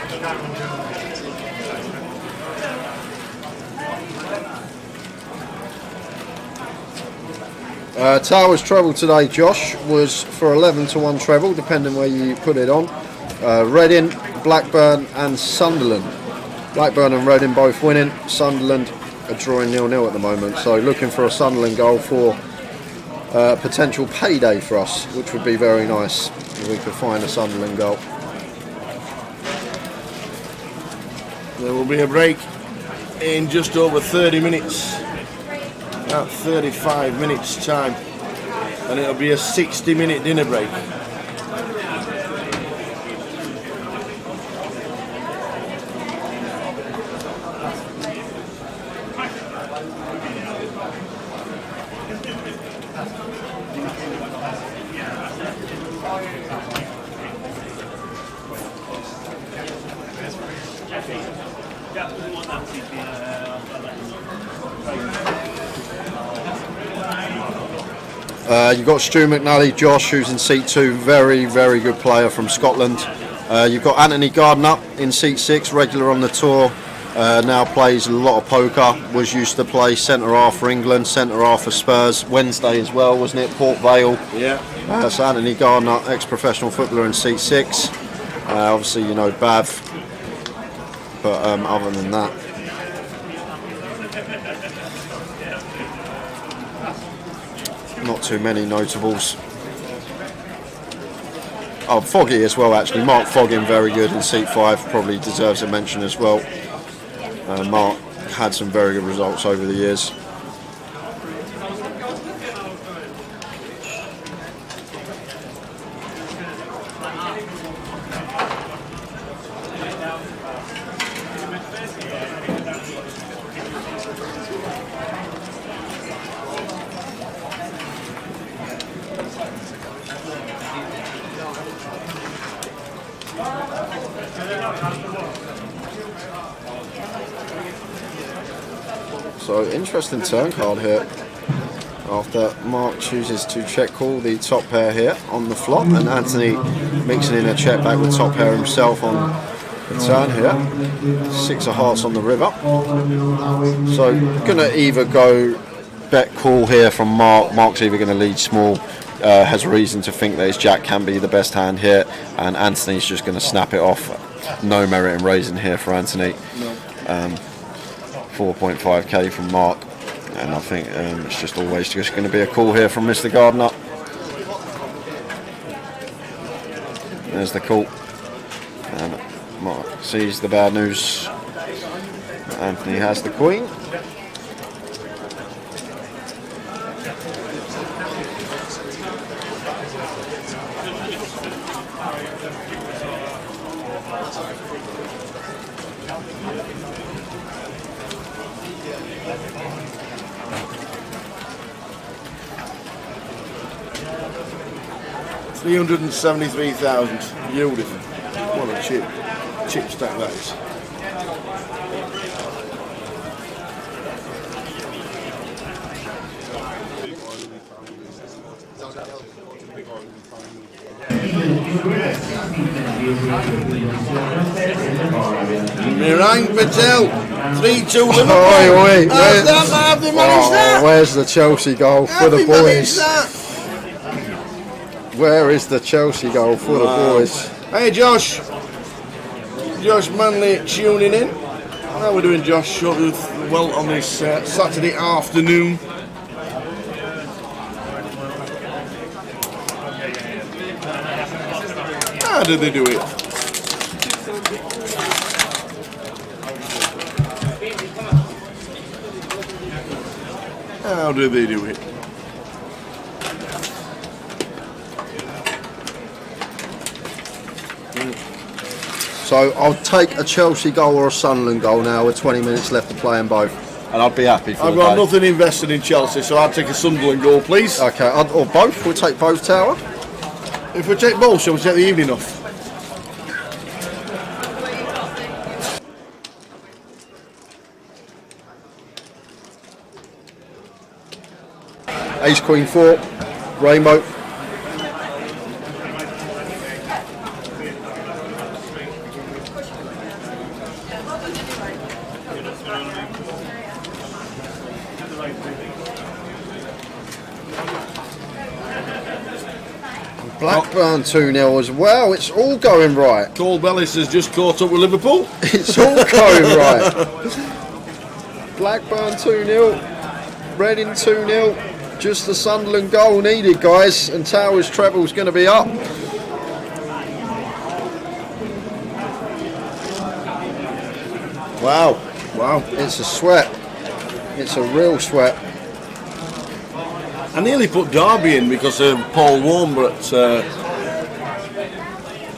Towers treble today, Josh, was for 11-1 treble, depending where you put it on. Reading, Blackburn and Sunderland. Blackburn and Reading both winning. Sunderland are drawing 0-0 at the moment, so looking for a Sunderland goal for potential payday for us, which would be very nice if we could find a Sunderland goal. There will be a break in just over 30 minutes. About 35 minutes time, and it'll be a 60-minute dinner break. You've got Stu McNally, Josh, who's in seat 2, very, very good player from Scotland. You've got Anthony Gardner in seat 6, regular on the tour, now plays a lot of poker, was used to play centre-half for England, centre-half for Spurs, Wednesday as well, wasn't it, Port Vale? Yeah. So Anthony Gardner, ex-professional footballer in seat 6. Obviously, you know, Bav, but other than that, not too many notables. Oh, Foggy as well, actually. Mark Foggin, very good in seat 5, probably deserves a mention as well. Mark had some very good results over the years. So interesting turn card here. After Mark chooses to check call the top pair here on the flop, and Anthony mixing in a check back with top pair himself on the turn here. 6 of hearts on the river. So gonna either go bet call here from Mark. Mark's either going to lead small, has reason to think that his jack can be the best hand here, and Anthony's just going to snap it off. No merit in raising here for Anthony. 4.5k from Mark, and I think it's just always just going to be a call here from Mr. Gardner. There's the call, and Mark sees the bad news. Anthony has the queen. $373,000. Beautiful. What a chip stack that is. Mirang Patel, 3-2 Liverpool. Have they managed that? Where's the Chelsea goal for the boys? Where is the Chelsea goal for the boys? Hey Josh. Josh Manley tuning in. How are we doing, Josh? Well, on this Saturday afternoon. How did they do it? How did they do it? So I'll take a Chelsea goal or a Sunderland goal now with 20 minutes left to play them both, and I'd be happy for I've got nothing invested in Chelsea, so I'll take a Sunderland goal, please. Okay, or both. We'll take both, Tower. If we take both, shall we take the evening off? Ace Queen 4, Rainbow. Blackburn 2-0 as well. It's all going right. Cole Bellis has just caught up with Liverpool. It's all going right. Blackburn 2-0. Reading 2-0. Just the Sunderland goal needed, guys, and Towers treble's going to be up. Wow. Wow. It's a sweat. It's a real sweat. I nearly put Derby in because of Paul Warren, but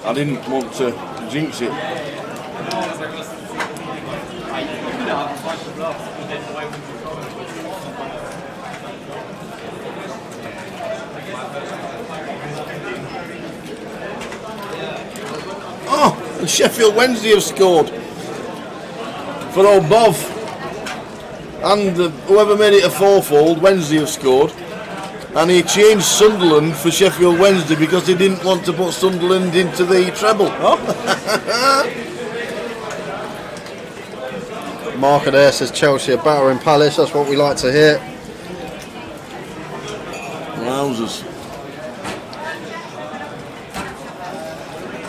I didn't want to jinx it. Oh, and Sheffield Wednesday have scored for old Bov, and whoever made it a fourfold, Wednesday have scored. And he changed Sunderland for Sheffield Wednesday because he didn't want to put Sunderland into the treble. Oh. Marker there says Chelsea are battering Palace. That's what we like to hear. Wowzers.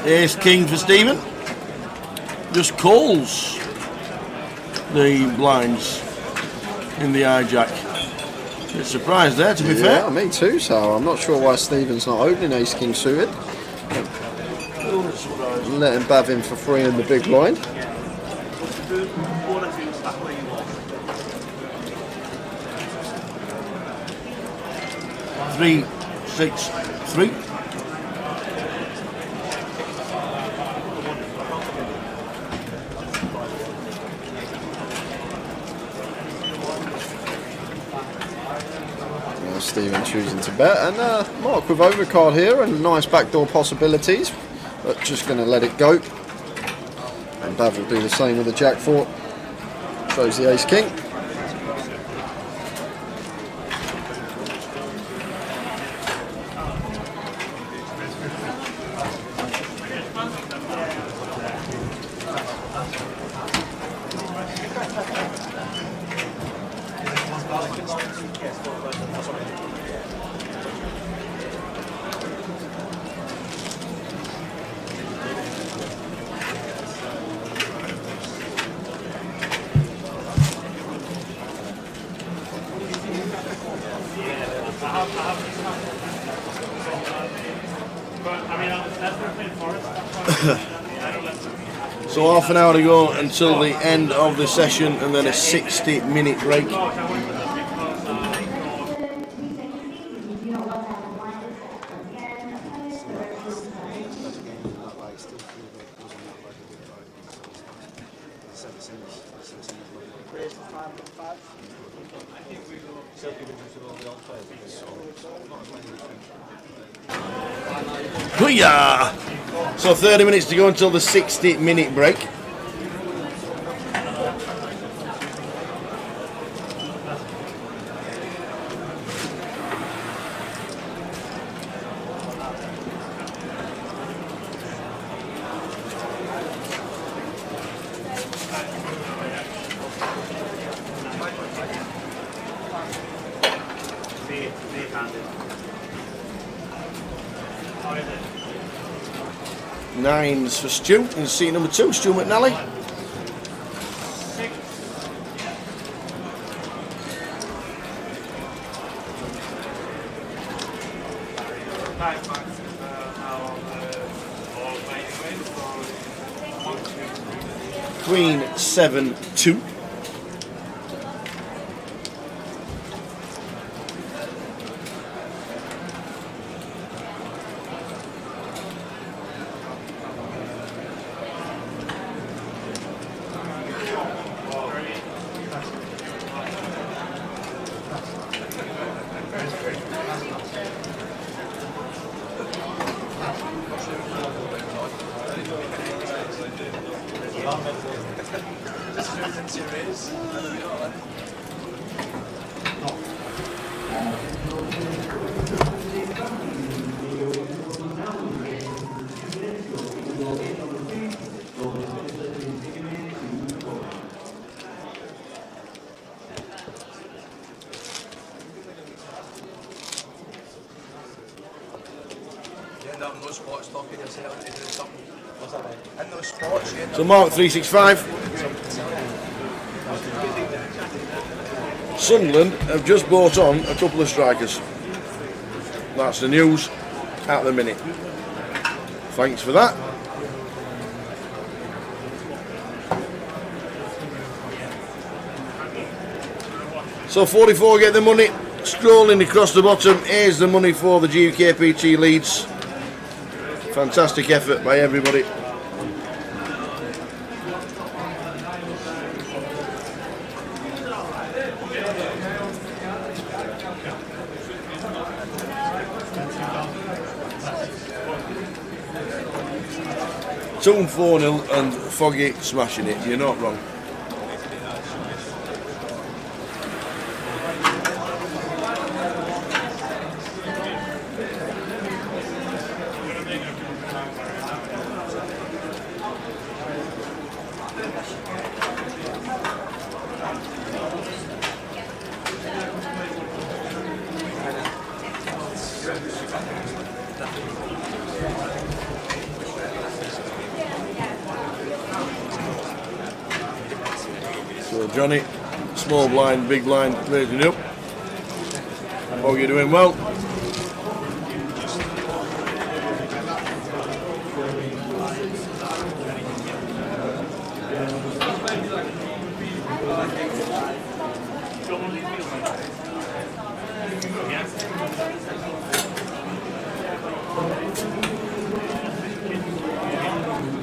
Ace King for Stephen. Just calls the blinds in the hijack. Bit surprised there, to be fair. Yeah, me too, so I'm not sure why Stephen's not opening Ace King suited. Let him bav in for free in the big blind. Three, 6, 3. Stephen choosing to bet, and Mark with overcard here and nice backdoor possibilities, but just going to let it go. And Bav will do the same with the Jack 4. Throws the Ace King. So half an hour to go until the end of the session, and then a 60-minute break. Hoo-yah! So 30 minutes to go until the 60-minute break. Nines for Stu in seat number 2, Stu McNally. Queen 7, 2. So Mark 365. Sunderland have just bought on a couple of strikers. That's the news at the minute. Thanks for that. So 44 get the money. Strolling across the bottom. Here's the money for the GUKPT Leeds. Fantastic effort by everybody. Toon 4-0 and Foggy smashing it. You're not wrong. So Johnny, small blind, big blind, raising up. Oh, you're doing well.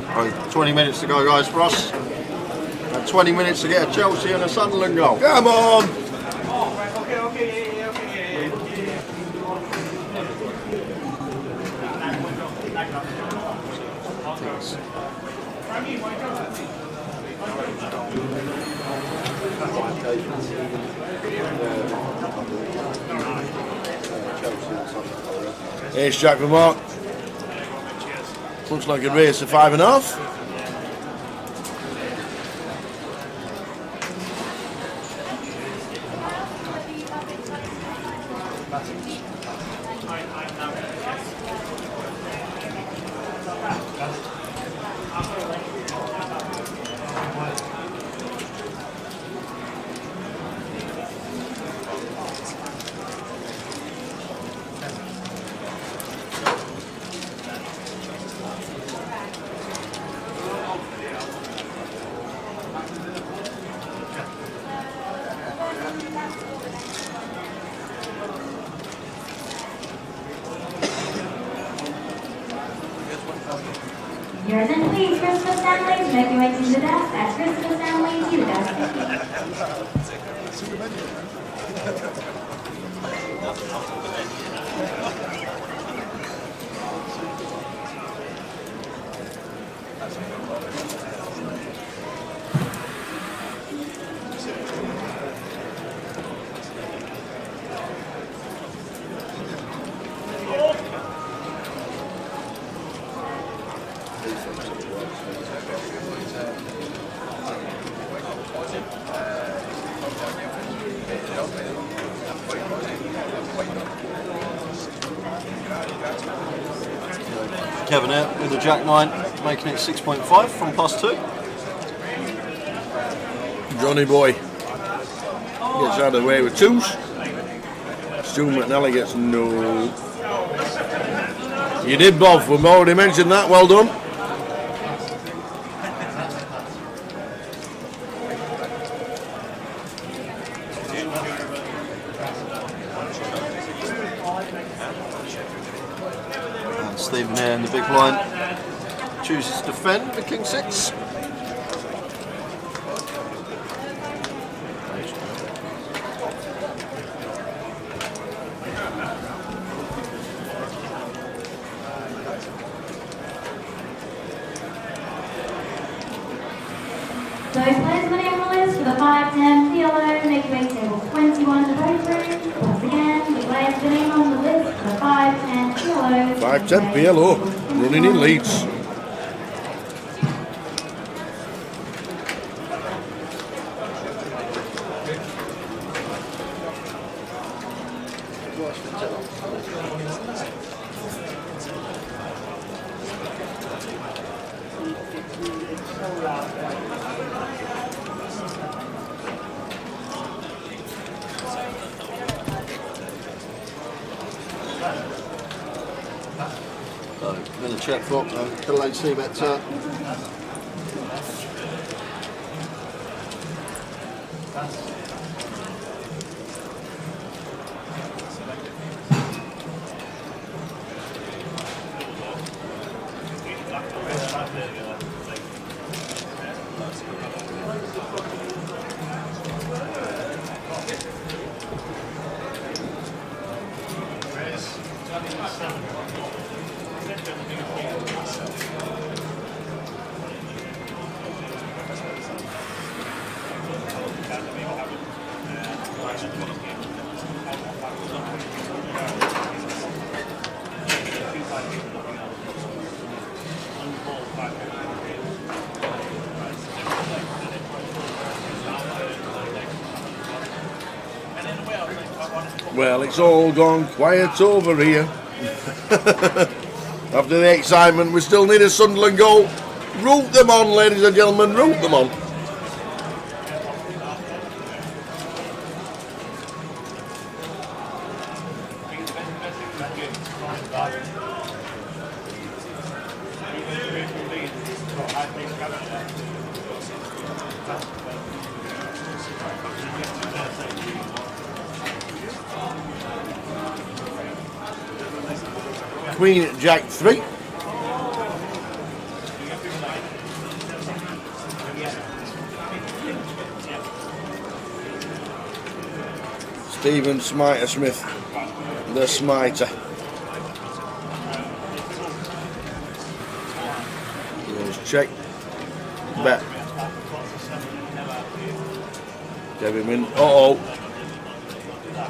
Right, 20 minutes to go, guys, for us. And 20 minutes to get a Chelsea and a Sunderland goal. Come on! Ace Jack for Mark. Looks like a race of 5.5. Yours in, please, Christopher Stanley, make your way to the desk. That's Christopher Stanley to the desk. Kevin out with a Jack 9, making it 6.5 from +2. Johnny Boy gets out of the way with 2s. Stu McNally gets no. You did, Bob. We've already mentioned that. Well done. And Stephen here in the big blind chooses to defend the King 6. Those players winning on the list for the 5-10 PLO, make your way to table 21 in the vote room. Once again, the players winning on the list for the 5-10 PLO. 5-10 PLO, running in Leeds. Then a check flop, delayed c-bet turn. Well, it's all gone quiet over here. After the excitement, we still need a Sunderland goal. Root them on, ladies and gentlemen, root them on. Queen, Jack 3. Stephen Smiter Smith, the Smiter. Goes check, bet. Kevin Min. Uh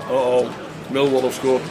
oh. Millwall have scored.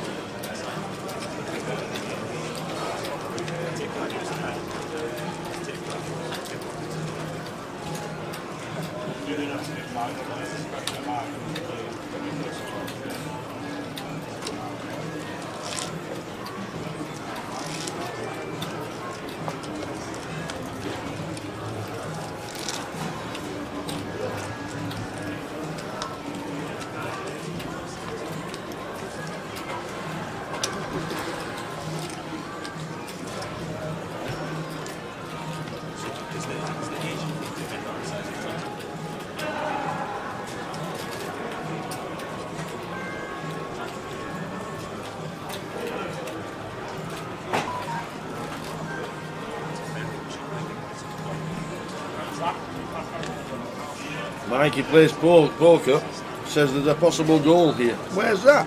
Mikey plays poker, says there's a possible goal here. Where's that?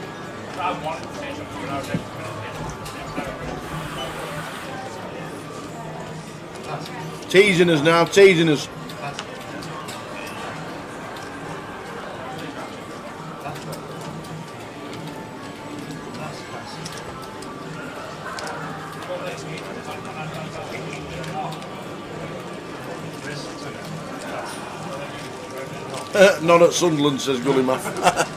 Teasing us now, teasing us. Not at Sunderland, says Gullymath.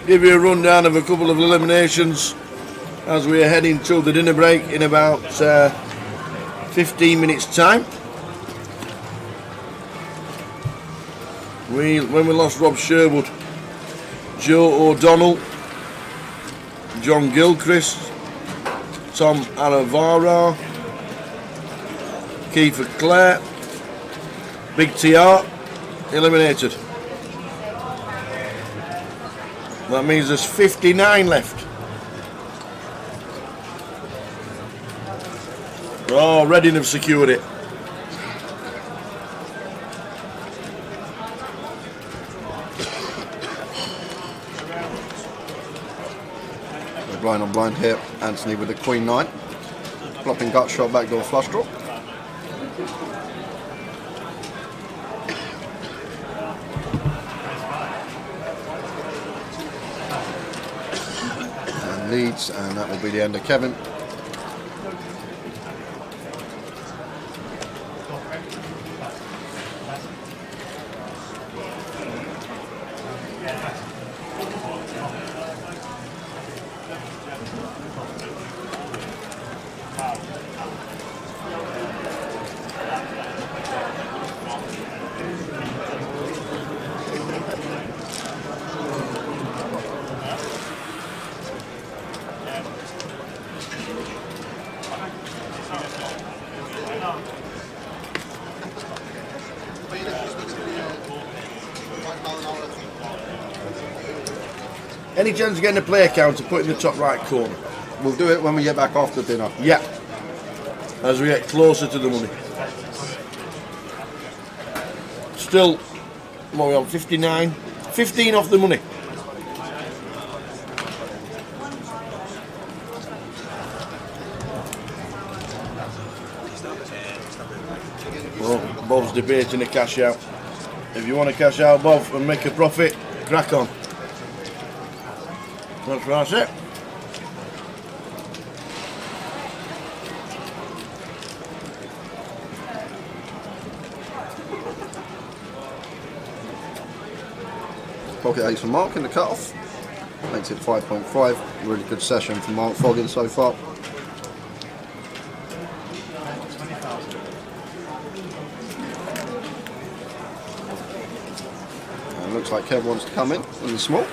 Give you a rundown of a couple of eliminations as we are heading to the dinner break in about 15 minutes time. When we lost Rob Sherwood, Joe O'Donnell, John Gilchrist, Tom Aravara, Kiefer Clare, Big TR eliminated. That means there's 59 left. Oh, Reading have secured it. Blind on blind here. Anthony with the Queen 9. Flopping gut shot, backdoor flush draw. Leeds, and that will be the end of Kevin. Any chance of getting a player counter put in the top right corner? We'll do it when we get back after dinner. Yeah, as we get closer to the money. Still, what are we on, 59? 15 off the money. Well, Bob's debating a cash out. If you want to cash out, Bob, and make a profit, crack on. That's it. Pocket ace for Mark in the cut-off. Makes it 5.5. Really good session for Mark Foggin so far. And looks like Kev wants to come in the small.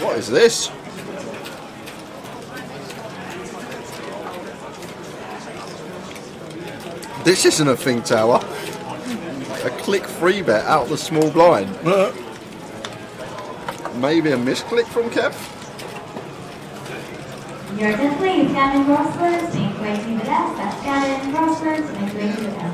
What is this? This isn't a thing tower. A click free bet out the small blind. Maybe a misclick from Kev? Your turn, please. Gavin Crosswords, make way to the left. That's Gavin Crosswords, make way to the left.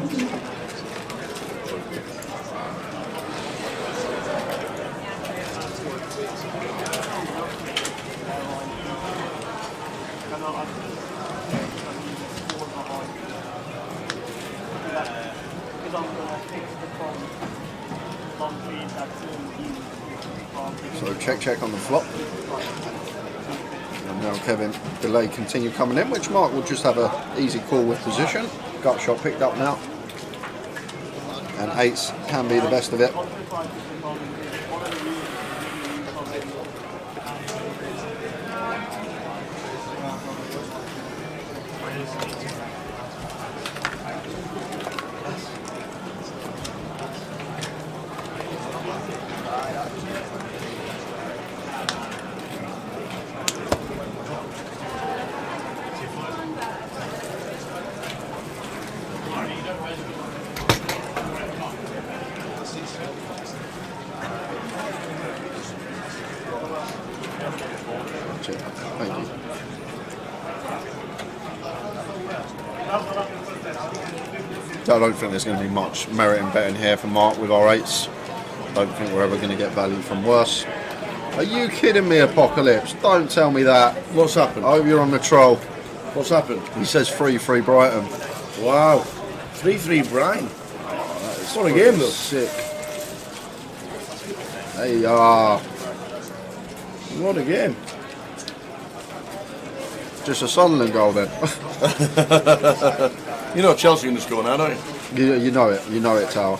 So check on the flop. And now Kevin delay continue coming in, which Mark will just have a easy call with position. Gut shot picked up now. And eights can be the best of it. Thank you. I don't think there's going to be much merit in betting here for Mark with our eights. Don't think we're ever going to get value from worse. Are you kidding me, Apocalypse? Don't tell me that. What's happened? I hope you're on the troll. What's happened? He says 3-3 Brighton. Wow. 3-3 Brighton. What a game though. Sick. There you are. What a game. Just a Sunderland goal then. You know Chelsea in the score now, don't you? You know it. You know it, Tower.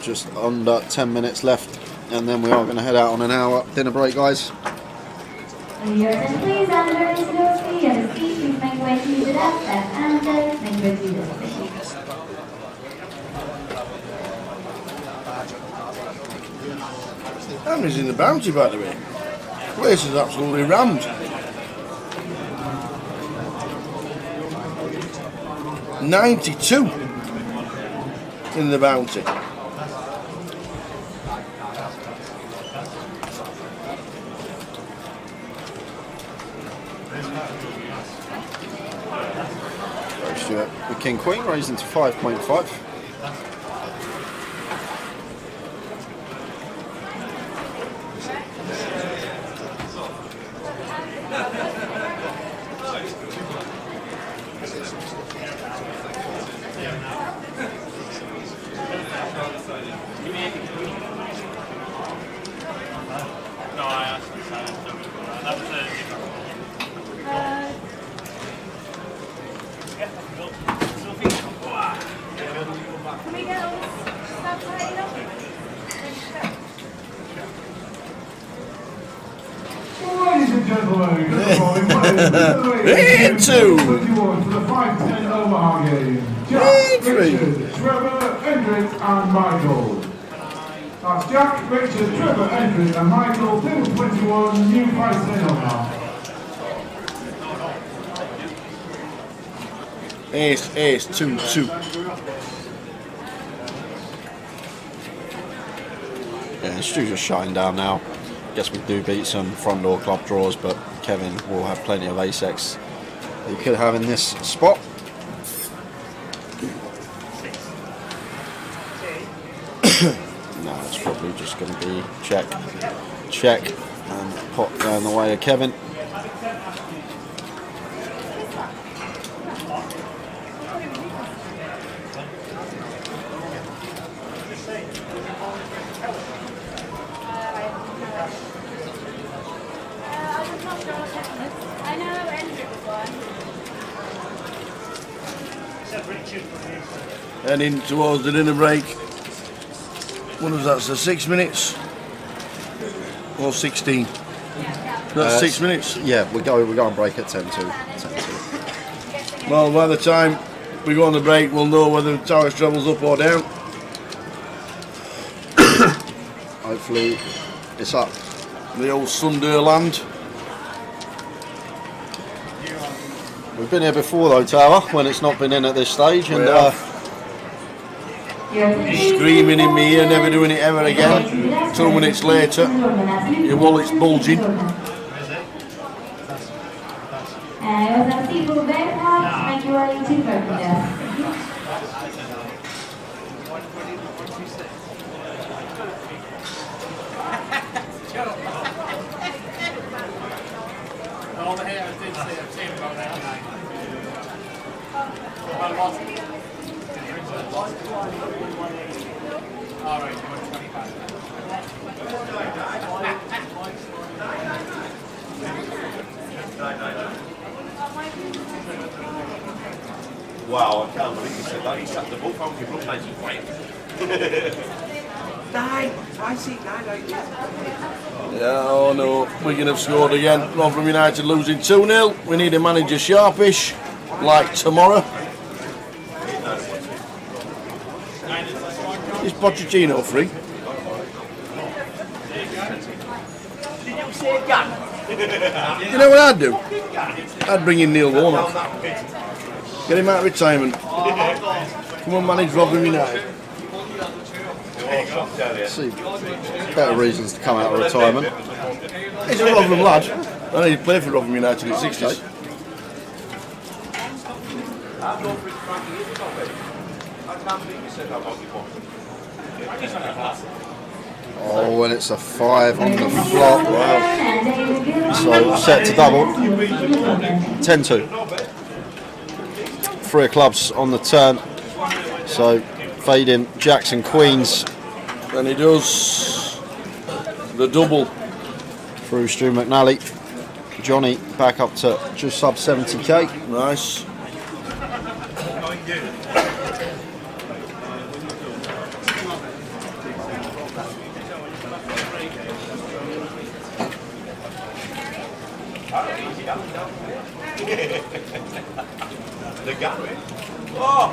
Just under 10 minutes left, and then we are going to head out on an hour dinner break, guys. Your turn, please. Under is Lucy. You have a seat. Please make way to the left. That's Anders. Make way to the left. Hamley's in the bounty, by the way. Place is absolutely rammed. 92 in the bounty. The King Queen raising to 5.5. Ladies and gentlemen, Into for the 5-10 Omaha game. Jack, Richard, Trevor, Hendrick and Michael. That's Jack, Richard, Trevor, Hendrick and Michael, 221, new 5-10 Omaha. Ace, 2-2. Yeah, Stu's just shutting down now. guess we do beat some front door club draws, but Kevin will have plenty of ace-X he could have in this spot. No, it's probably just going to be check, and pot down the way of Kevin. Heading towards the dinner break. What was that, so 6 minutes? Or 16? That's 6 minutes? Yeah, we go on break at 10-2. Well, by the time we go on the break, we'll know whether the tower travels up or down. Hopefully it's up. The old Sunderland. We've been here before though, Tower, when it's not been in at this stage, and screaming in me ear, never doing it ever again. 2 minutes later, your wallet's bulging. All the hair did say a team about that night. All right, 125. Wow, I can't believe he said that. He sat the book on your bluff nice and quiet. 9. I see 9 like this. Yeah, oh no, Wigan have scored again. Rotherham United losing 2-0. We need a manager sharpish, like tomorrow. Is Pochettino free? You know what I'd do? I'd bring in Neil Warnock. Get him out of retirement. Come on, manage Rotherham United. see better reasons to come out of retirement. He's a Rotherham lad. I know he played for Rotherham United in the 60s. Oh, and it's a 5 on the flop. Wow. So set to double. 10-2. 3 of clubs on the turn. So fading jacks and queens. And he does the double. Through Stu McNally. Johnny back up to just sub 70k. Nice. The gap. Oh!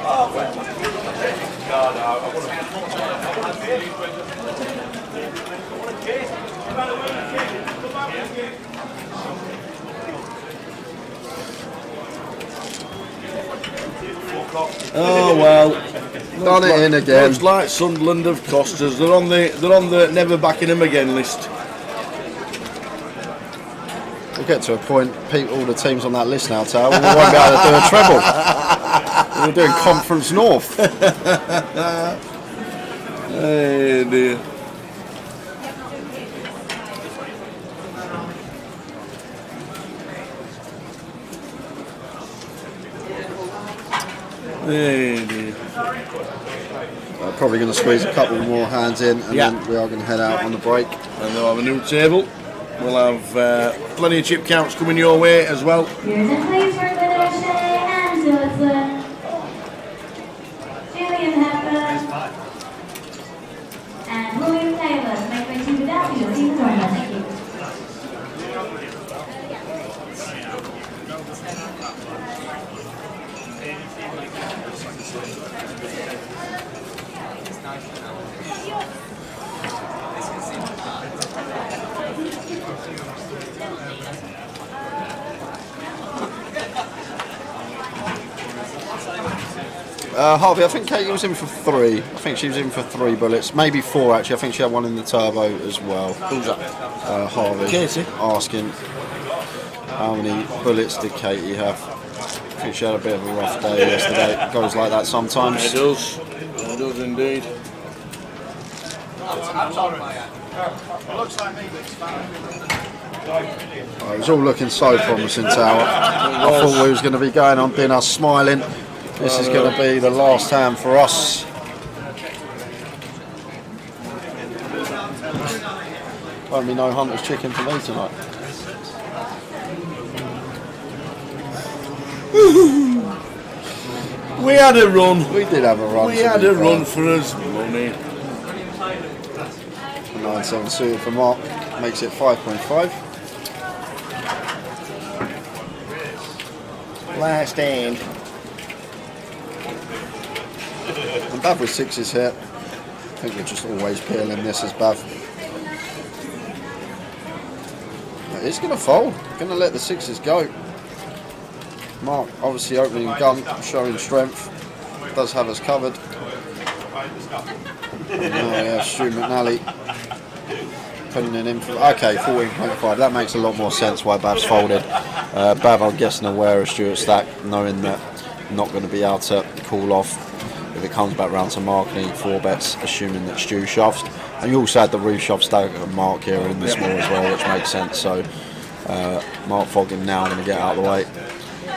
Oh, well. God, I want Oh well, done it in again. Looks like Sunderland have cost us. They're on the never backing them again list. We'll get to a point, all the teams on that list now, Tower, we won't be able to do a treble. We're doing Conference North. Hey dear. Hey dear. Probably going to squeeze a couple more hands in, and then we are going to head out on the break. And they'll have a new table. We'll have plenty of chip counts coming your way as well. Here's a place for Benoshe and Dillison. Julian Hepburn. And William Taylor. Make way to the down. You'll see the tournament. Thank you. Harvey, I think Katie was in for 3. I think she was in for 3 bullets, maybe 4 actually. I think she had one in the turbo as well. Who's that? Harvey. Katie. Asking how many bullets did Katie have. I think she had a bit of a rough day yesterday. It goes like that sometimes. It does. It does indeed. It was all looking so promising, Tower. I thought we was going to be going on dinner smiling. This is going to be the last hand for us. Won't be no Hunter's chicken for me tonight. We had a run. We did have a run. We had a run for us money. 9-7 suited for Mark. Makes it 5.5. Last hand. And Bav with 6s here. I think we're just always peeling this as Bav. It's going to fold. Going to let the 6s go. Mark obviously opening gun, showing strength. Does have us covered. Yeah, Stu McNally putting it in for. Okay, 14.5. That makes a lot more sense why Bav's folded. Bav, I'm guessing, aware of Stuart's stack, knowing that not going to be able to call off if it comes back round to Mark, and 4 bets, assuming that Stu shoves. And you also had the roof shove stack of Mark here in the small as well, which makes sense. So Mark fogging now, going to get out of the way.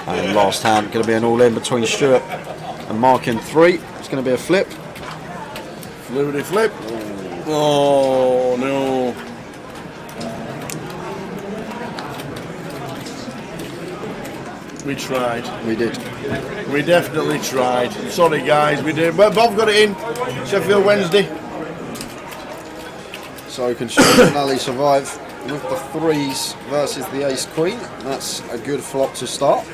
And last hand, going to be an all-in between Stuart and Mark in 3. It's going to be a flip. Flippity flip. Oh no. We tried. We did. We definitely tried. Sorry guys, we did. But Bob got it in. Sheffield Wednesday. So can McNally survive with the 3s versus the ace queen? That's a good flop to start.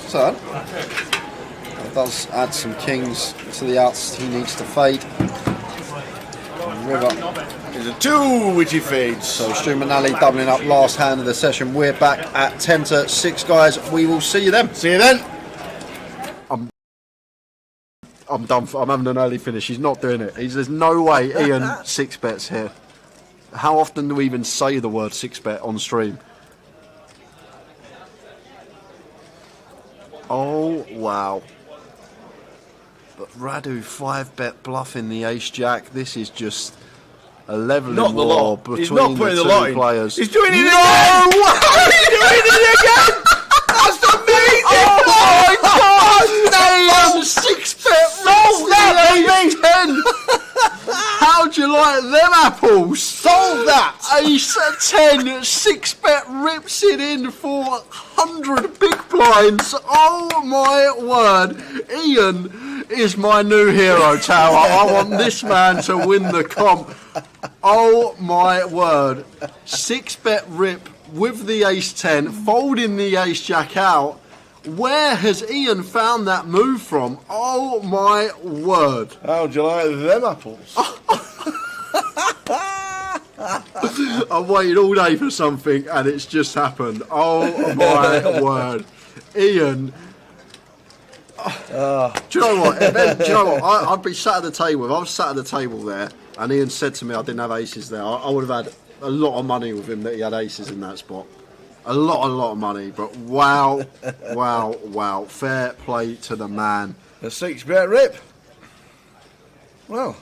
So it does add some kings to the outs he needs to fade. River is a 2 which he fades. So Stu McNally doubling up last hand of the session. We're back at 10-6, guys. We will see you then. See you then. I'm done. I'm having an early finish. He's not doing it. There's no way Ian 6 bets here. How often do we even say the word 6 bet on stream? Oh wow. But Radu 5 bet bluffing the ace jack. This is just a leveling war between He's not putting the 2 players. He's doing it again! He's doing it again! That's amazing! Oh my god! Damn! 6 bet roll that, baby! 10! How'd you like them apples? Solve that! Ace 10, 6 bet rips it in for 100 big blinds. Oh my word. Ian is my new hero, Tower. I want this man to win the comp. Oh my word. 6 bet rip with the ace 10, folding the ace jack out. Where has Ian found that move from? Oh my word. How'd you like them apples? I've waited all day for something and it's just happened. Oh my word. Ian. Do you know what? I'd be sat at the table. If I was sat at the table there and Ian said to me I didn't have aces there, I would have had a lot of money with him that he had aces in that spot. A lot of money. But wow, wow. Fair play to the man. A 6 bet rip. Well.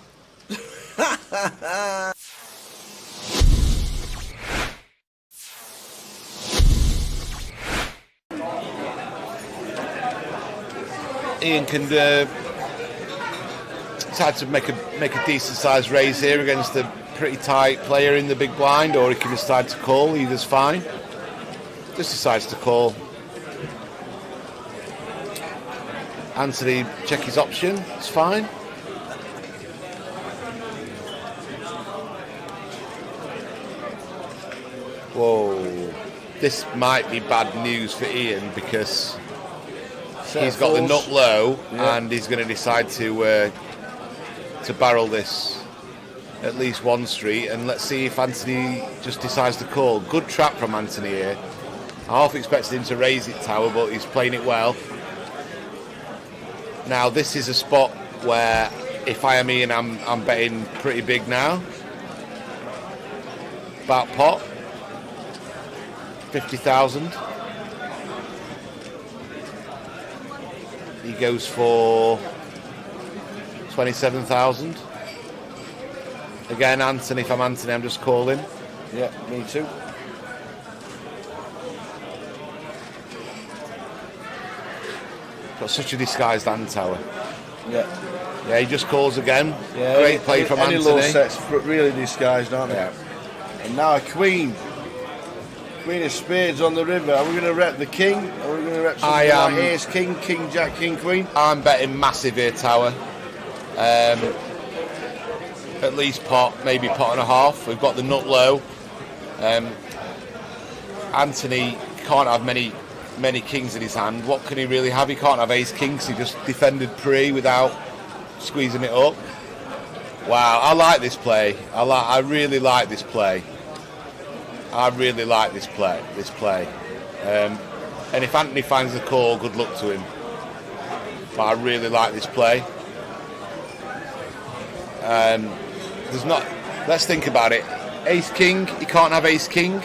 Ian can decide to make a decent sized raise here against a pretty tight player in the big blind, or he can decide to call. Either's fine. Just decides to call. Anthony check his option. It's fine. Whoa, this might be bad news for Ian because he's got the nut low, and he's going to decide to barrel this at least one street, and let's see if Anthony just decides to call. Good trap from Anthony here. I half expected him to raise it, Tower, but he's playing it well. Now this is a spot where if I am Ian, I'm betting pretty big now. About pot. 50,000. He goes for 27,000. Again, Anthony, if I'm Anthony, I'm just calling. Yeah, me too. Got such a disguised hand tower. Yeah. Yeah, he just calls again. Yeah, great play from any Anthony. low sets really disguised, aren't they? Yeah. And now a queen. Queen of spades on the river. Are we going to rep the king? Are we going to rep something like ace, king, king, jack, king, queen? I'm betting massive here, tower. At least pot, maybe pot and a half. We've got the nut low. Anthony can't have many kings in his hand. What can he really have? He can't have ace kings. He just defended pre without squeezing it up. Wow, I like this play. I really like this play. I really like this play. And if Anthony finds the call, good luck to him. But I really like this play. There's not. Let's think about it. Ace king. He can't have ace king.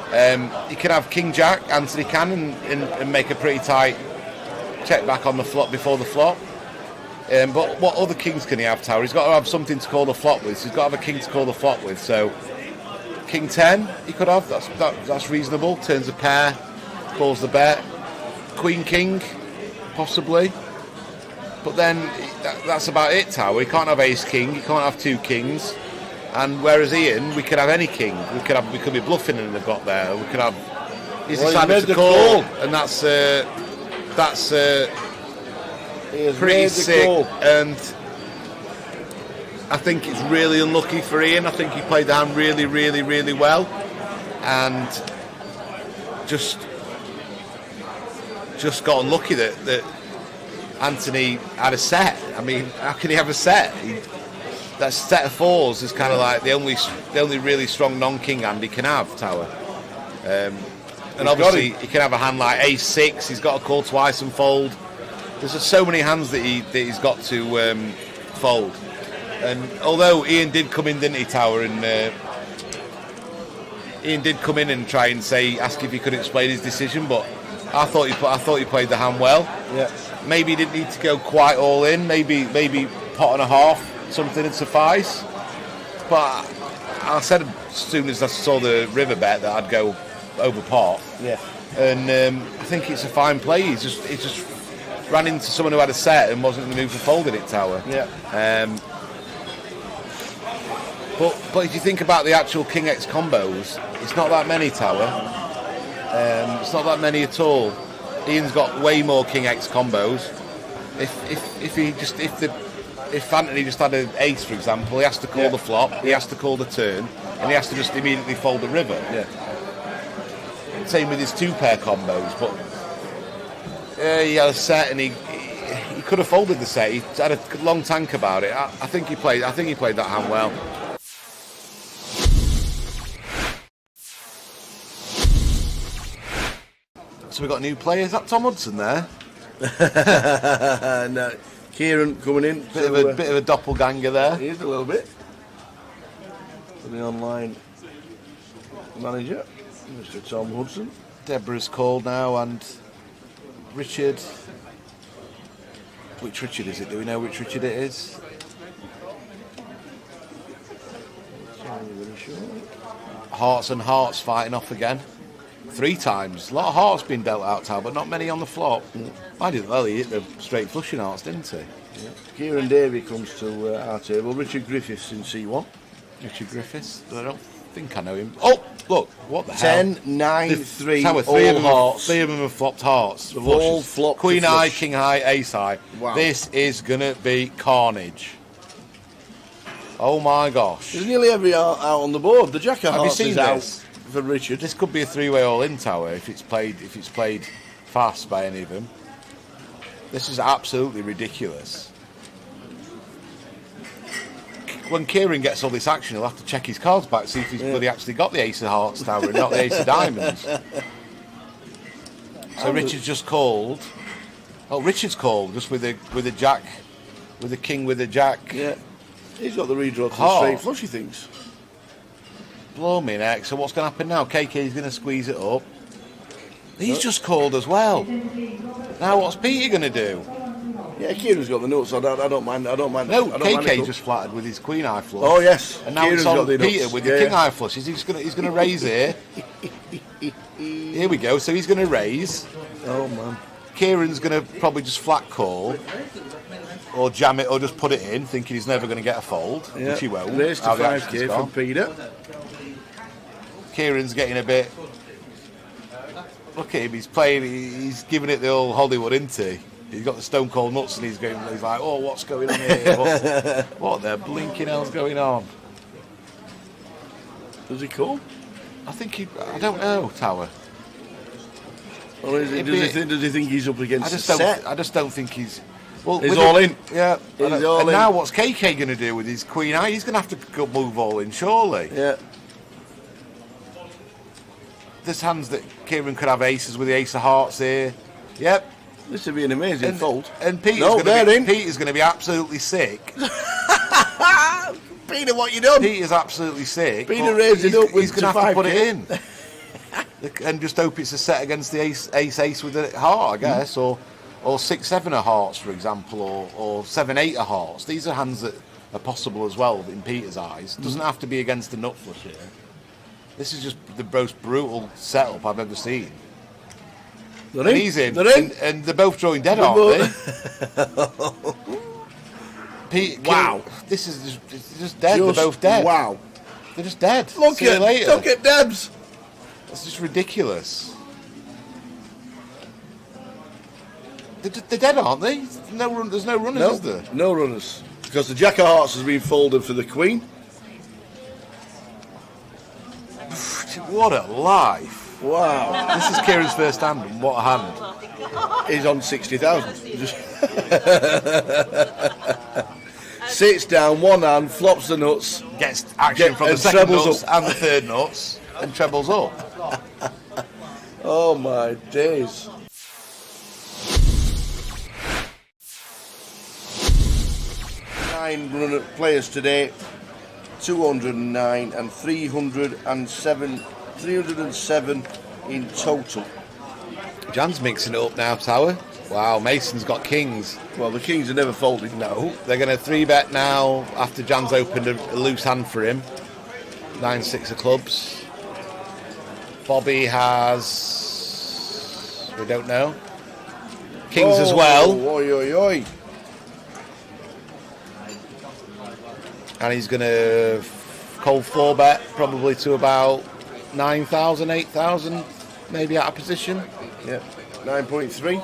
He can have king jack. Anthony can and make a pretty tight check back on the flop before the flop. But what other kings can he have, Tower? He's got to have something to call the flop with. So he's got to have a king to call the flop with. So king 10 he could have. That's reasonable. Turns a pair, calls the bet. Queen king, possibly. But then that's about it, Tower. He can't have ace king. He can't have two kings. And whereas Ian, we could have any king. We could be bluffing and they've got there. We could have. He's decided to call, and that's pretty sick. And I think it's really unlucky for Ian. I think he played the hand really, really, really well, and just got unlucky that Anthony had a set. I mean, how can he have a set? That set of fours is kind of like the only really strong non-king hand he can have, Tower. And obviously he can have a hand like ace six. He's got to call twice and fold. There's just so many hands that he's got to fold. And although Ian did come in, didn't he, Tower? And Ian did come in and try and ask if he could explain his decision, but I thought he played the hand well. Yeah. Maybe he didn't need to go quite all in. Maybe pot and a half, something would suffice. But I said as soon as I saw the river bet that I'd go over pot. Yeah. And I think it's a fine play. He just ran into someone who had a set and wasn't in the mood for folding it, Tower. Yeah. But if you think about the actual King X combos, it's not that many, Tower. It's not that many at all. Ian's got way more King X combos. If Anthony just had an ace, for example, he has to call the flop, he has to call the turn, and he has to just immediately fold the river. Yeah. Same with his two pair combos, but he had a set and he could have folded the set. He had a long tank about it. I think he played that hand well. So we've got new players. Is that Tom Hudson there? No, Kieran coming in. Bit of a doppelganger there. He is a little bit. For the online manager, Mr. Tom Hudson. Deborah's called now, and Richard. Which Richard is it? Do we know which Richard it is? Hearts and hearts fighting off again. 3 times. A lot of hearts been dealt out, Tal, but not many on the flop. I did well. He hit the straight flushing hearts, didn't he? Yeah. Kieran Davey comes to our table. Richard Griffiths in C1. Richard Griffiths? I don't think I know him. Oh, look, what the 10, hell? 9, 3, Tower, all hearts. 3 of them have flopped hearts. All flopped. Queen high, king high, ace high. Wow. This is going to be carnage. Oh my gosh. There's nearly every out on the board. The jack of Have you hearts seen is this? out for Richard. This could be a 3-way all-in, Tower, if it's played fast by any of them. This is absolutely ridiculous. When Kieran gets all this action, he'll have to check his cards back, see if he's bloody actually got the ace of hearts, Tower, and not the ace of diamonds. So Richard's just called. Oh, Richard's called just with a jack, with a king with a jack. Yeah, he's got the redraw to the Oh. straight flush, he thinks. Blow me neck. So what's going to happen now? KK's going to squeeze it up. He's just called as well. Now what's Peter going to do? Yeah, Kieran's got the nuts. I don't mind. I don't mind. No, I don't mind KK it. just flattered with his queen high flush. Oh yes, And now Kieran's it's on got the Peter nuts. with Yeah, the king yeah. high flush. He's gonna raise here. Here we go. So he's going to raise. Oh man. Kieran's going to probably just flat call, or jam it, or just put it in, thinking he's never going to get a fold, Yeah. which he won't. Raise to How the action's 5k gone. from Peter. Kieran's getting a bit. Look at him. He's playing. He's giving it the old Hollywood, isn't he? He's got the stone cold nuts, and he's like, "Oh, what's going on here? What the blinking hell's going on?" Does he call? I think he. I don't know, Tower. Or is it, does he think he's up against the set? I just don't think he's. Well, He's with all it- in. Yeah. He's and all in. now what's KK going to do with his queen eye? He's going to have to go move all in, surely. Yeah. There's hands that Kieran could have aces with the ace of hearts here. Yep. This would be an amazing fold. And Peter's No, they're in. Peter's going to be absolutely sick. Peter, what you done? Peter's absolutely sick. Peter but raised it up with he's going to have to put it 5K. in. And just hope it's a set against the ace with a heart, I guess, or 6-7 of hearts, for example, or 7-8 of hearts. These are hands that are possible as well in Peter's eyes. It doesn't have to be against the nut flush here. This is just the most brutal setup I've ever seen. They're And in. he's in, They're in. and they're both drawing dead, aren't they? Wow. This is just dead. They're both dead. Wow. They're just dead. Look See you at later. look at Debs. It's just ridiculous. They're dead, aren't they? There's no runners, No, is there? no runners. Because the Jack of Hearts has been folded for the Queen. What a life. Wow. This is Kieran's first hand, and what a hand. He's on 60,000. Sits down, one hand, flops the nuts. Gets action from the and second trebles nuts up. and the third nuts, and trebles up. Oh my days. Nine players today, 209 and 307 in total. Jan's mixing it up now, Tower. Wow, Mason's got kings. Well, the kings are never folded. No, they're going to 3-bet now after Jan's opened a loose hand for him. 9-6 of clubs. Bobby has... we don't know. Kings as well. Oi, oi, oi. And he's going to cold 4-bet probably to about 9,000, 8,000, maybe out of position. Yeah, 9.3.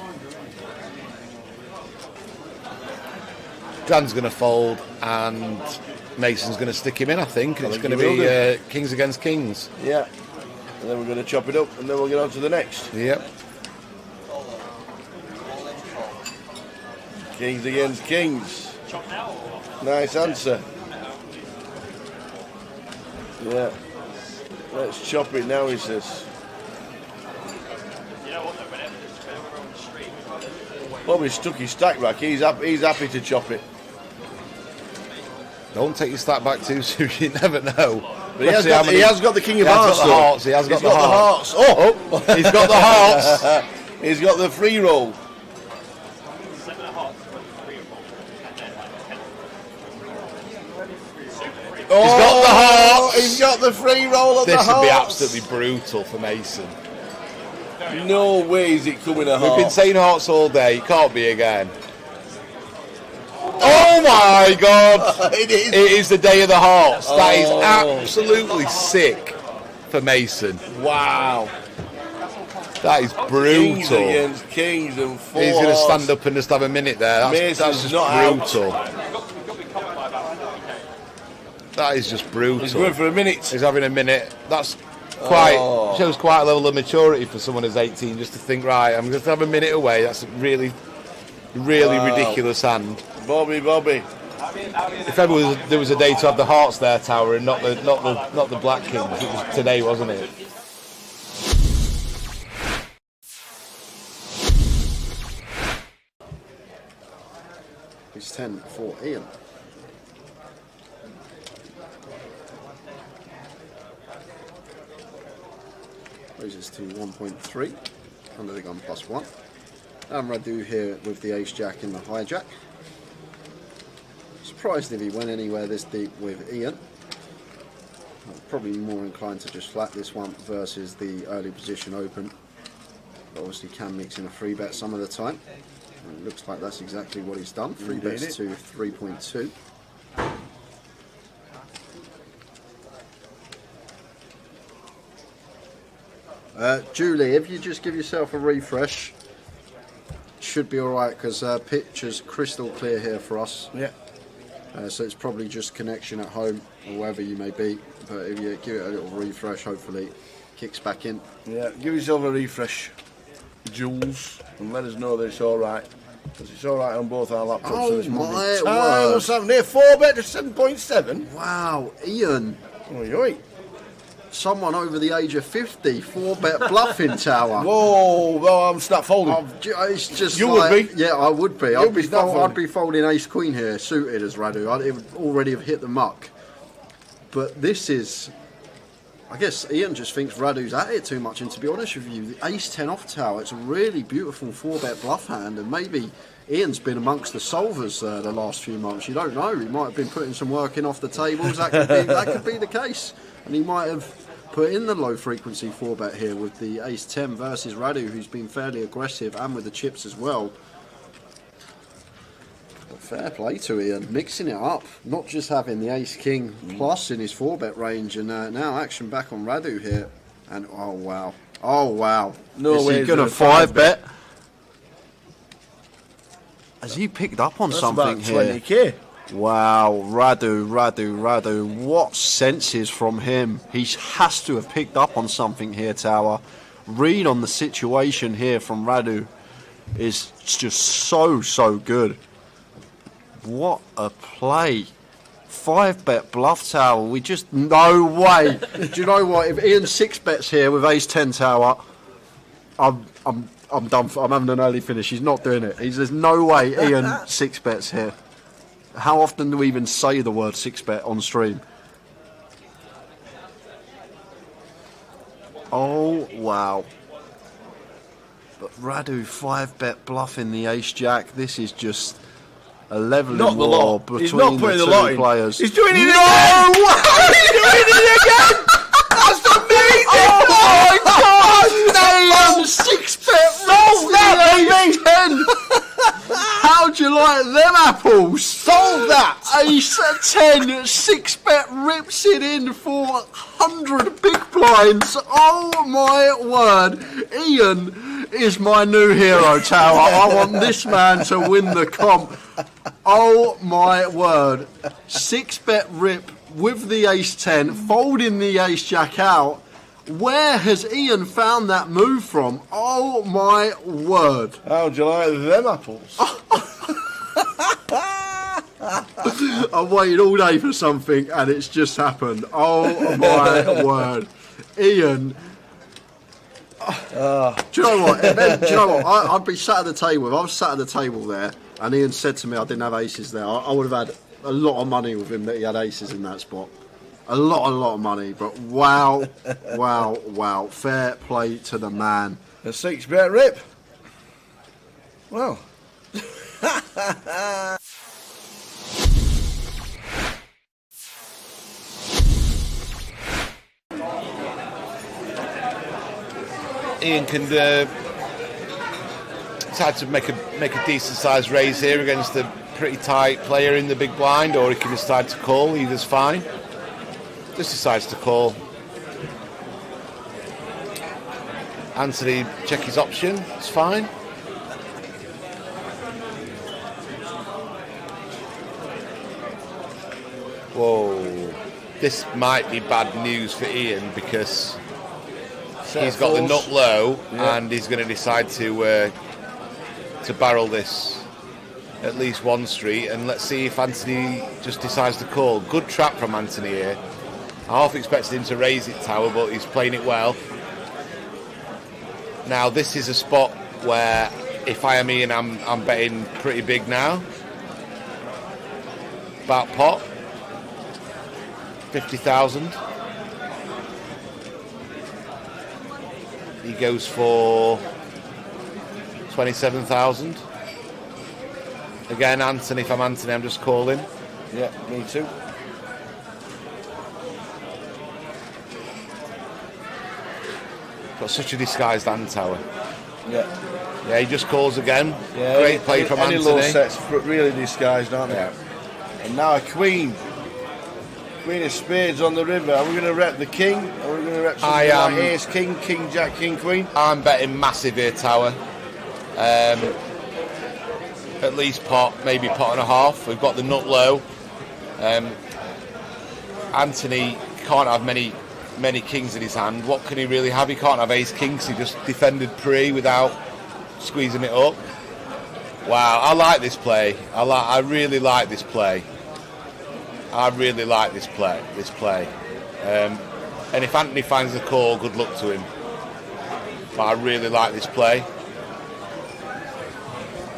Jan's going to fold and Mason's going to stick him in, I think. It's going to he will be kings against kings. Yeah. And then we're going to chop it up and then we'll get on to the next. Yep. Kings against kings. Nice answer. Yeah. Let's chop it now, he says. Bobby stuck his stack back. He's happy to chop it. Don't take your stack back too soon, you never know. But he has got the king of hearts. He has got the he's hearts. Oh! He's got the hearts. He's got the free roll. He's got the hearts. He's got the free roll of the This hearts. would be absolutely brutal for Mason. No way is it coming a heart. We've been saying hearts all day. It can't be again. Oh my God! It is. It is the day of the hearts. That is Oh. absolutely sick for Mason. Wow. That is Kings brutal. against kings and four He's going to hearts. stand up and just have a minute there. That's Mason's just not brutal. That is just brutal. He's going for a minute. He's having a minute. That's quite Oh. shows quite a level of maturity for someone who's 18 just to think, right, I'm going to have a minute away. That's a really Wow. ridiculous hand. Bobby. If ever there was a day to have the hearts there, Tower, and not the black kings, it was today, wasn't it? Ace 10 for Ian. Raises to 1.3, under the gun +1. And Radu here with the ace jack in the hijack. Surprised if he went anywhere this deep with Ian. Probably more inclined to just flat this one versus the early position open. But obviously can mix in a 3-bet some of the time. And it looks like that's exactly what he's done. 3-bets to 3.2. Julie, if you just give yourself a refresh, should be alright, because picture's crystal clear here for us. Yeah. So it's probably just connection at home or wherever you may be. But if you give it a little refresh, hopefully it kicks back in. Yeah, give yourself a refresh, Jules, and let us know that it's alright. Because it's alright on both our laptops. Oh, so it's my word. What's happening here? 4-bet to 7.7? Wow, Ian. Oi, oi. Someone over the age of 50, 4-bet bluffing tower. Whoa, well, I'm snap folding. It's just you like, would be. Yeah, I would be. You'd be I'd be folding ace queen here, suited as Radu. It would already have hit the muck. But this is, I guess Ian just thinks Radu's at it too much. And to be honest with you, the ace 10 off tower, it's a really beautiful 4-bet bluff hand. And maybe Ian's been amongst the solvers the last few months. You don't know. He might have been putting some work in off the tables. That could be the case. And he might have put in the low frequency 4-bet here with the ace 10 versus Radu, who's been fairly aggressive, and with the chips as well. But fair play to Ian, mixing it up, not just having the ace king plus in his 4-bet range, and now action back on Radu here. And oh wow, no is way he gonna 5-bet? Has he picked up on something about here? 20k. Wow, Radu, what senses from him. He has to have picked up on something here, Tower. Read on the situation here from Radu is just so good. What a play. 5-bet bluff tower, we just, no way. Do you know what, if Ian 6-bets here with ace 10 tower, I'm done for, I'm having an early finish. He's not doing it. There's no way Ian 6-bets here. How often do we even say the word 6-bet on stream? Oh, wow. But Radu 5-bet bluffing the ace-jack. This is just a leveling war between the two players. He's doing it again! He's doing it again! That's amazing! Oh my God! Damn! 6-bet Solve that, baby! How'd you like them apples? Solve that! Ace 10, 6-bet rips it in for 100 big blinds. Oh my word. Ian is my new hero, Tower. I want this man to win the comp. Oh my word. 6-bet rip with the ace 10, folding the ace jack out. Where has Ian found that move from? Oh my word. How'd you like them apples? I waited all day for something and it's just happened. Oh my word. Ian. Do you know what? Do you know what? I'd be sat at the table. If I was sat at the table there and Ian said to me I didn't have aces there, I would have had a lot of money with him that he had aces in that spot. A lot of money, but wow. Fair play to the man. A 6-bet rip. Well. Ian can decide to make a decent sized raise here against a pretty tight player in the big blind, or he can decide to call. Either's fine. Just decides to call. Anthony, check his option. It's fine. Whoa. This might be bad news for Ian because he's got the nut low, and he's going to decide to barrel this at least one street, and let's see if Anthony just decides to call. Good trap from Anthony here. I half expected him to raise it, Tower, but he's playing it well. Now this is a spot where if I am Ian, I'm betting pretty big now. about pot. 50,000. He goes for 27,000. Again, Anthony, if I'm Anthony, I'm just calling. Yeah, me too. Got such a disguised hand tower. Yeah. Yeah, he just calls again. Yeah, great play from any Anthony. low sets, really disguised, aren't they? Yeah. And now a queen. Queen of spades on the river. Are we going to rep the king? Or are we going to rep something like ace, king, king, jack, king, queen? I'm betting massive here, tower. At least pot, maybe pot and a half. We've got the nut low. Anthony can't have many kings in his hand. What can he really have? He can't have ace kings. He just defended pre without squeezing it up. Wow, I like this play. I really like this play. I really like this play. And if Anthony finds the call, good luck to him. But I really like this play.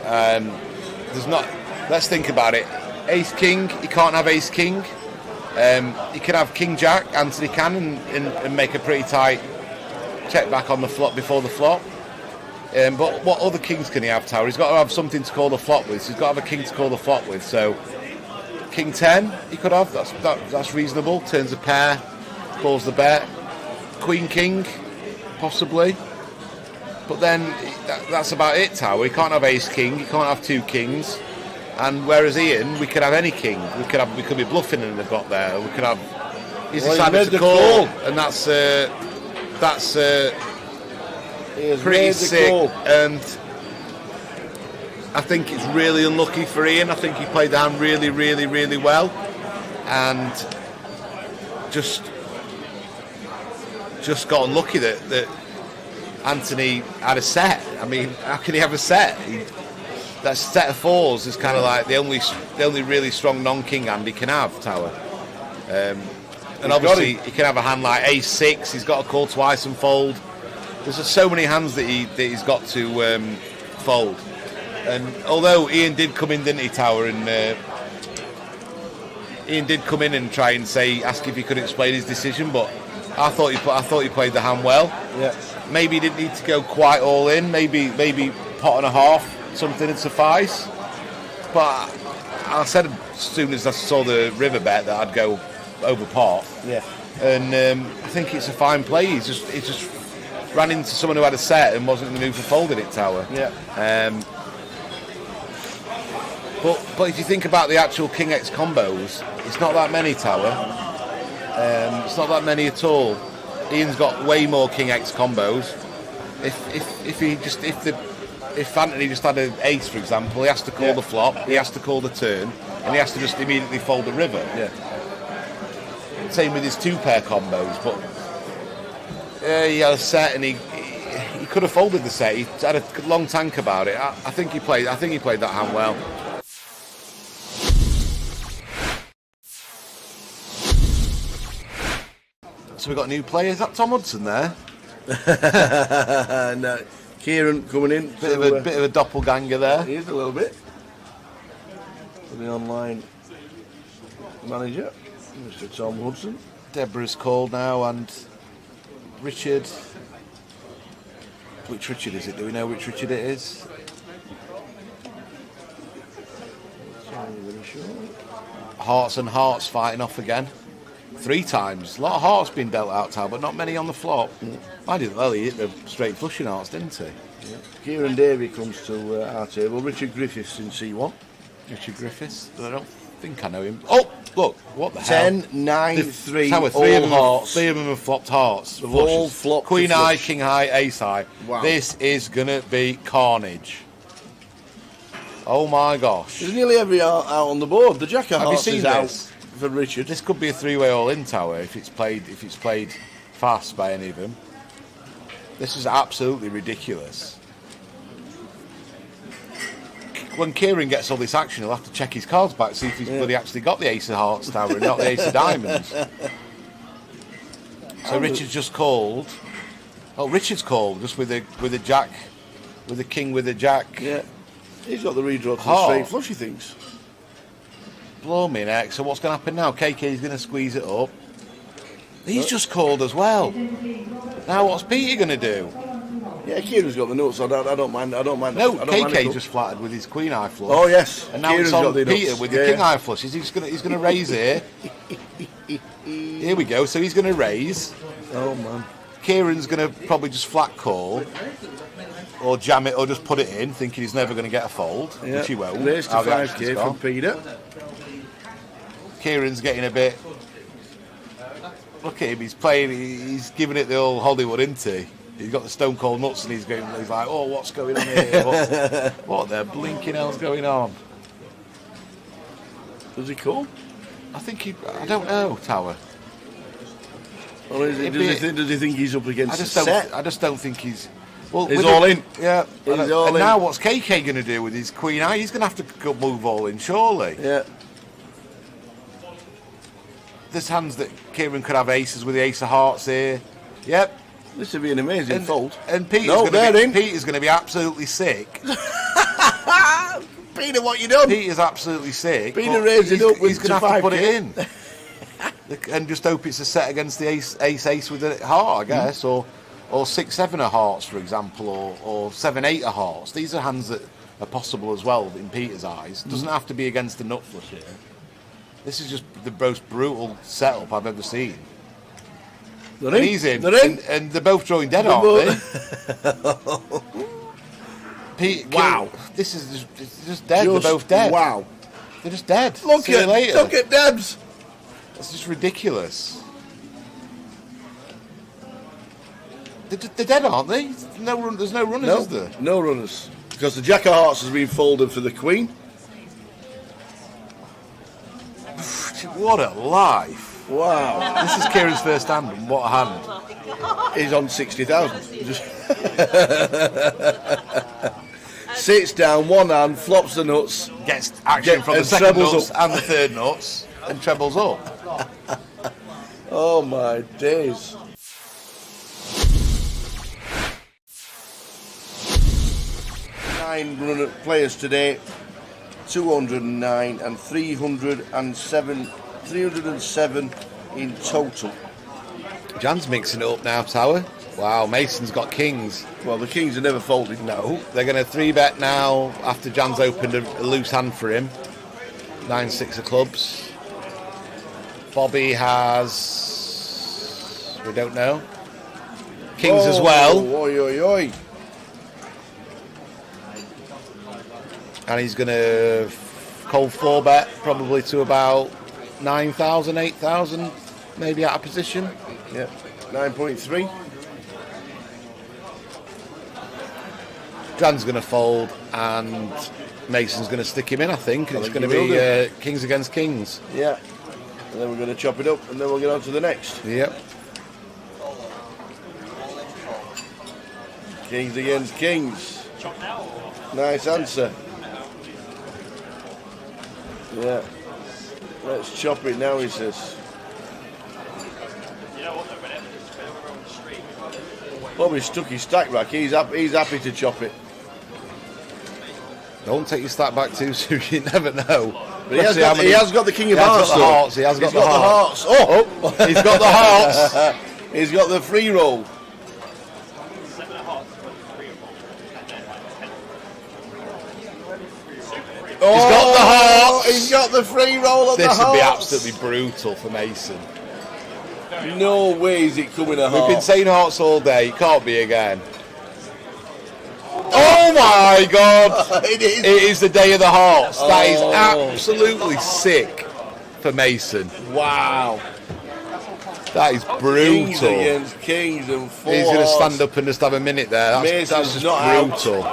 There's not. Let's think about it. Ace king. He can't have ace king. He can have king jack. Anthony can and make a pretty tight check back on the flop before the flop. But what other kings can he have, tower? He's got to have something to call the flop with. So he's got to have a king to call the flop with. So king 10 he could have. That's reasonable. Turns a pair, calls the bet. Queen king, possibly. But then that's about it, tower. He can't have ace king. He can't have two kings. And whereas Ian, we could have any king. We could be bluffing and they've got there. We could have. He's decided to call, and that's pretty sick. And I think it's really unlucky for Ian. I think he played the hand really, really, really well, and just got unlucky that Anthony had a set. I mean, how can he have a set? That set of fours is kind of like the only really strong non-king hand he can have, tower. And obviously he can have a hand like ace six. He's got to call twice and fold. There's just so many hands that he's got to fold. And although Ian did come in, didn't he, tower? And Ian did come in and try and ask if he could explain his decision, but I thought he played the hand well. Yeah. Maybe he didn't need to go quite all in. Maybe pot and a half. Something would suffice, but I said as soon as I saw the river bet that I'd go over pot. Yeah. And I think it's a fine play. He just ran into someone who had a set and wasn't in the mood for folding it, tower. Yeah. But if you think about the actual king x combos, it's not that many, tower. It's not that many at all. Ian's got way more king x combos. If Anthony just had an ace, for example, he has to call the flop, he has to call the turn, and he has to just immediately fold the river. Yeah. Same with his two-pair combos, but he had a set and he could have folded the set. He had a long tank about it. I think he played that hand well. So we've got new players. Is that Tom Hudson there? No. Kieran coming in. Bit of a doppelganger there. He is a little bit. For the online manager, Mr. Tom Hudson. Deborah's called now, and Richard. Which Richard is it? Do we know which Richard it is? Hearts and hearts fighting off again. 3 times. A lot of hearts being dealt out, Tal, but not many on the flop. I did well. He hit the straight flushing hearts, didn't he? Yeah. Kieran Davey comes to our table. Richard Griffiths in C1. Richard Griffiths? I don't think I know him. Oh, look, what the 10, hell? 9, 3, Tower, all hearts. 3 of them have flopped hearts. They've all flopped. Queen high, king high, ace high. Wow. This is going to be carnage. Oh my gosh. There's nearly every out on the board. The jack of Have you hearts seen is this? out for Richard. This could be a 3-way all-in, tower if it's played fast by any of them. This is absolutely ridiculous. When Kieran gets all this action, he'll have to check his cards back, see if he's bloody actually got the ace of hearts, tower, and not the ace of diamonds. So Richard's just called. Oh, Richard's called just with a jack, with a king, with a jack. Yeah, he's got the redraw to the straight flush, he thinks. Blooming heck. So what's going to happen now? KK's going to squeeze it up. He's just called as well. Now what's Peter going to do? Yeah, Kieran's got the nuts. I don't mind. I don't mind. No, I don't mind KK just flattered with his queen high flush. Oh yes. And now Kieran's it's on got the Peter nuts. with the king high flush. He's going to raise here. Here we go. So he's going to raise. Oh man. Kieran's going to probably just flat call, or jam it, or just put it in, thinking he's never going to get a fold, which he won't. Raise to 5k from Peter. Kieran's getting a bit. Look at him. He's playing. He's giving it the old Hollywood, isn't he? He's got the stone cold nuts, and he's going. He's like, oh, what's going on here? What the blinking hell's going on? Does he call? I think he. I don't know, Tower. Or does he think he's up against I just the don't. set? I just don't think he's. Well, he's all in. Yeah. He's all and in. now what's KK going to do with his queen eye? He's going to have to go move all in, surely. Yeah. There's hands that Kieran could have aces with the ace of hearts here. Yep. This would be an amazing fold. And Peter's going to be absolutely sick. Peter, what you done? Peter's absolutely sick. Peter raised it up with he's going to have to put it in. And just hope it's a set against the ace with a heart, I guess, or 6-7 of hearts, for example, or 7-8 of hearts. These are hands that are possible as well in Peter's eyes. It doesn't have to be against the nut flush here. This is just the most brutal setup I've ever seen. They're and in. He's in, They're in. And they're both drawing dead, aren't they? Wow. This is just dead. They're both dead. Wow. They're just dead. Look at Debs. It's just ridiculous. They're dead, aren't they? There's no runners, is there? No runners. Because the Jack of Hearts has been folded for the Queen. What a life. Wow. This is Kieran's first hand, and what a hand. He's on 60,000. Sits down, one hand, flops the nuts. Gets action from the second nuts up. and the third nuts, and trebles up. Oh my days. Nine players today. 209 and 307 in total. Jan's mixing it up now, Tower. Wow, Mason's got kings. Well, the kings are never folded. No, they're going to 3-bet now after Jan's opened a loose hand for him. 9-6 of clubs. Bobby has... we don't know. Kings as well. Oi, oi, oi. And he's going to cold 4-bet probably to about 9,000, 8,000, maybe out of position. Yeah, 9.3. Jan's going to fold and Mason's going to stick him in, I think. It's going to be kings against kings. Yeah. And then we're going to chop it up and then we'll get on to the next. Yep. Kings against kings. Nice answer. Yeah. Let's chop it now, he says. Bobby stuck his stack back. He's happy to chop it. Don't take your stack back too soon. You never know. But he has got the king of hearts. He has got the hearts. Oh, he's got the hearts. He's got the free roll. He's got the hearts. He's got the free roll of the hearts. This would be absolutely brutal for Mason. No way is it coming a heart. We've been saying hearts all day. It can't be again. Oh my God! It is. It is the day of the hearts. That is absolutely sick for Mason. Wow. That is brutal. Kings against kings and four. He's going to stand up and just have a minute there. That's just brutal.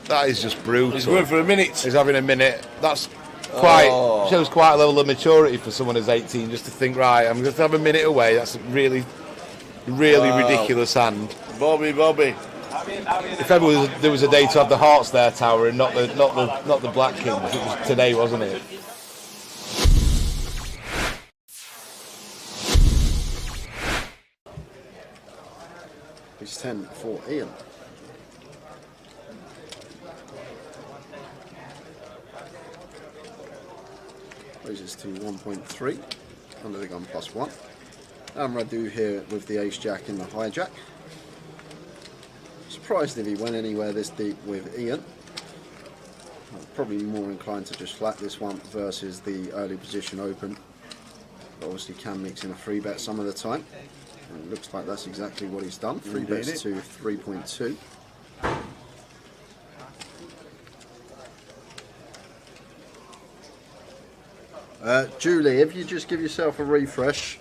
That is just brutal. He's going for a minute. He's having a minute. That's quite shows quite a level of maturity for someone who's 18 just to think, right, I'm going to have a minute away. That's a really ridiculous hand. Bobby. If ever there was a day to have the hearts there, Tower, and not the black kings, it was today, wasn't it? It's 10 for Ian. raises to 1.3, under the gun +1. And Radu here with the ace-jack in the hijack. Surprised if he went anywhere this deep with Ian. I'm probably more inclined to just flat this one versus the early position open. But obviously can mix in a 3-bet some of the time. And it looks like that's exactly what he's done. 3-bets to 3.2. Julie, if you just give yourself a refresh,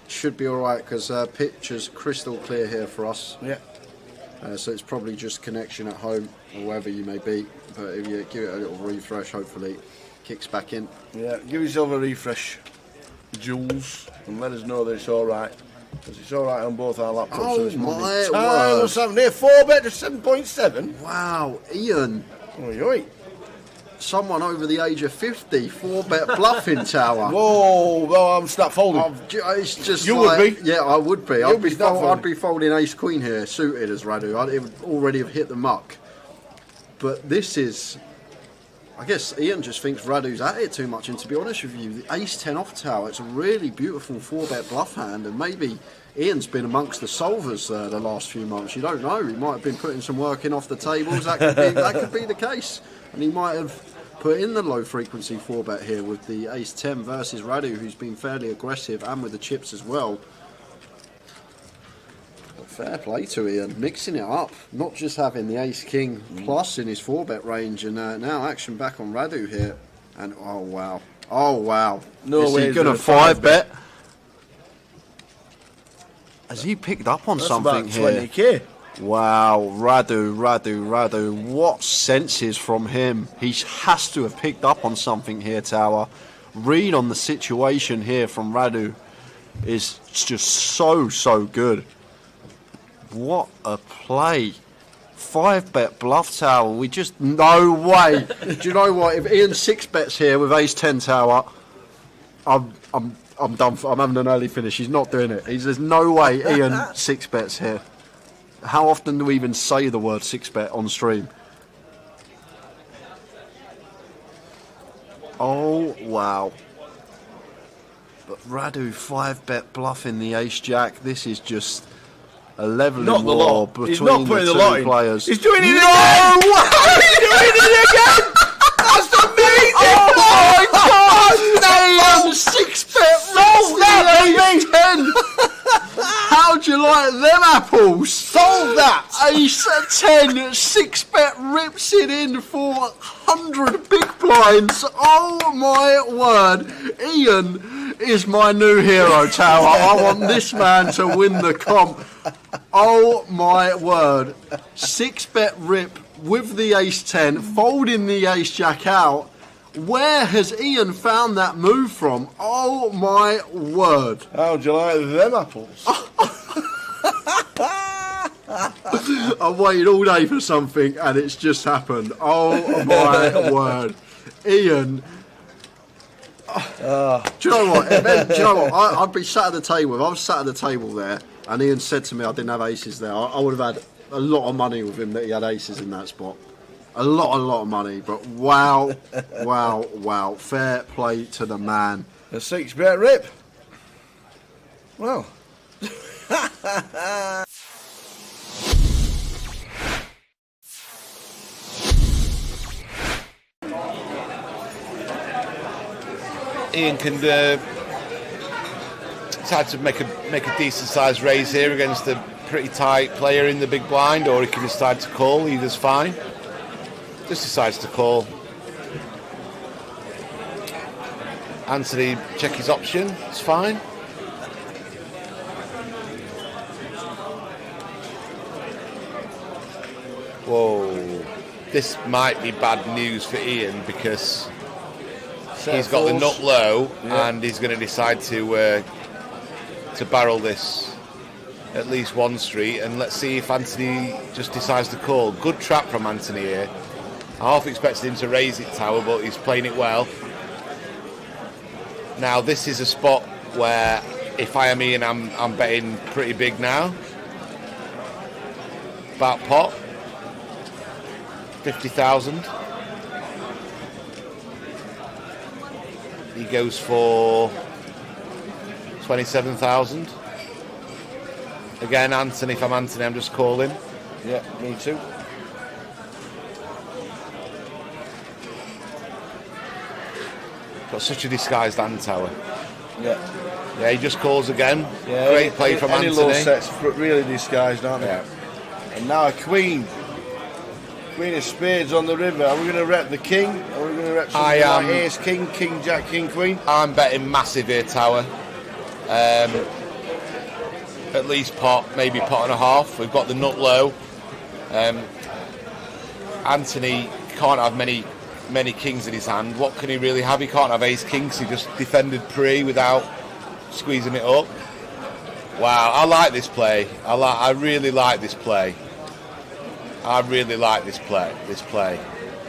should be alright, because picture's crystal clear here for us. Yeah. So it's probably just connection at home or wherever you may be. But if you give it a little refresh, hopefully it kicks back in. Yeah, give yourself a refresh, Jules, and let us know that it's alright. Because it's alright on both our laptops. Oh, so it's my Monday. word. What's happening here? 4-bet to 7.7. Wow, Ian. Oi, oi. Someone over the age of 50, 4-bet bluffing tower. Whoa, well, I'm snap folding. It's just You like, would be. Yeah, I would be. You'd be snap folding. I'd be folding ace-queen here, suited as Radu. It would already have hit the muck. But this is... I guess Ian just thinks Radu's at it too much, and to be honest with you, the ace-10 off tower, it's a really beautiful 4-bet bluff hand, and maybe Ian's been amongst the solvers the last few months. You don't know. He might have been putting some work in off the tables. That could be the case. And he might have put in the low-frequency 4-bet here with the ace-10 versus Radu, who's been fairly aggressive, and with the chips as well. Fair play to Ian, mixing it up, not just having the ace-king plus in his 4-bet range, and now action back on Radu here, and oh wow, No way is he gonna 5-bet? Has he picked up on something about here? 20k. Wow, Radu, what senses from him? He has to have picked up on something here, Tower. Read on the situation here from Radu is just so good. What a play. 5-bet bluff tower. We just, no way. Do you know what? If Ian 6-bets here with ace-10 tower, I'm done. I'm having an early finish. He's not doing it. There's no way Ian 6-bets here. How often do we even say the word 6-bet on stream? Oh, wow. But Radu 5-bet bluffing the ace-jack. This is just... a leveling war between the two players. He's doing it again! He's doing it again! That's amazing! Oh my god! Damn! 6-bet roll that, 10. How'd you like them apples? Solve that! Ace-10, 6-bet rips it in for 100 big blinds. Oh my word. Ian is my new hero, Tower. I want this man to win the comp. Oh my word. 6-bet rip with the ace-10, folding the ace-jack out. Where has Ian found that move from? Oh my word. How'd you like them apples? I've waited all day for something and it's just happened. Oh my word. Ian. Do you know what? I'd be sat at the table. If I was sat at the table there and Ian said to me I didn't have aces there, I would have had a lot of money with him that he had aces in that spot. A lot of money. But wow. Fair play to the man. A 6-bet rip. Well. Ian can decide to make a decent sized raise here against a pretty tight player in the big blind, or he can decide to call. Either's fine. Just decides to call. Anthony check his option. It's fine. Whoa, this might be bad news for Ian because he's got the nut low, and he's going to decide to barrel this at least one street, and let's see if Anthony just decides to call. Good trap from Anthony here. I half expected him to raise it, Tower, but he's playing it well. Now this is a spot where if I am Ian, I'm betting pretty big now. About pot. 50,000. He goes for 27,000. Again, Anthony, if I'm Anthony, I'm just calling. Yeah, me too. Got such a disguised hand tower. Yeah. Yeah, he just calls again. Yeah, great play from any Anthony. low sets really disguised, aren't they? Yeah. And now a queen. Queen of spades on the river. Are we going to rep the king? Or are we going to rep something like ace, king, king, jack, king, queen? I'm betting massive here, tower. At least pot, maybe pot and a half. We've got the nut low. Anthony can't have many kings in his hand. What can he really have? He can't have ace king, so he just defended pre without squeezing it up. Wow, I like this play. I really like this play. I really like this play.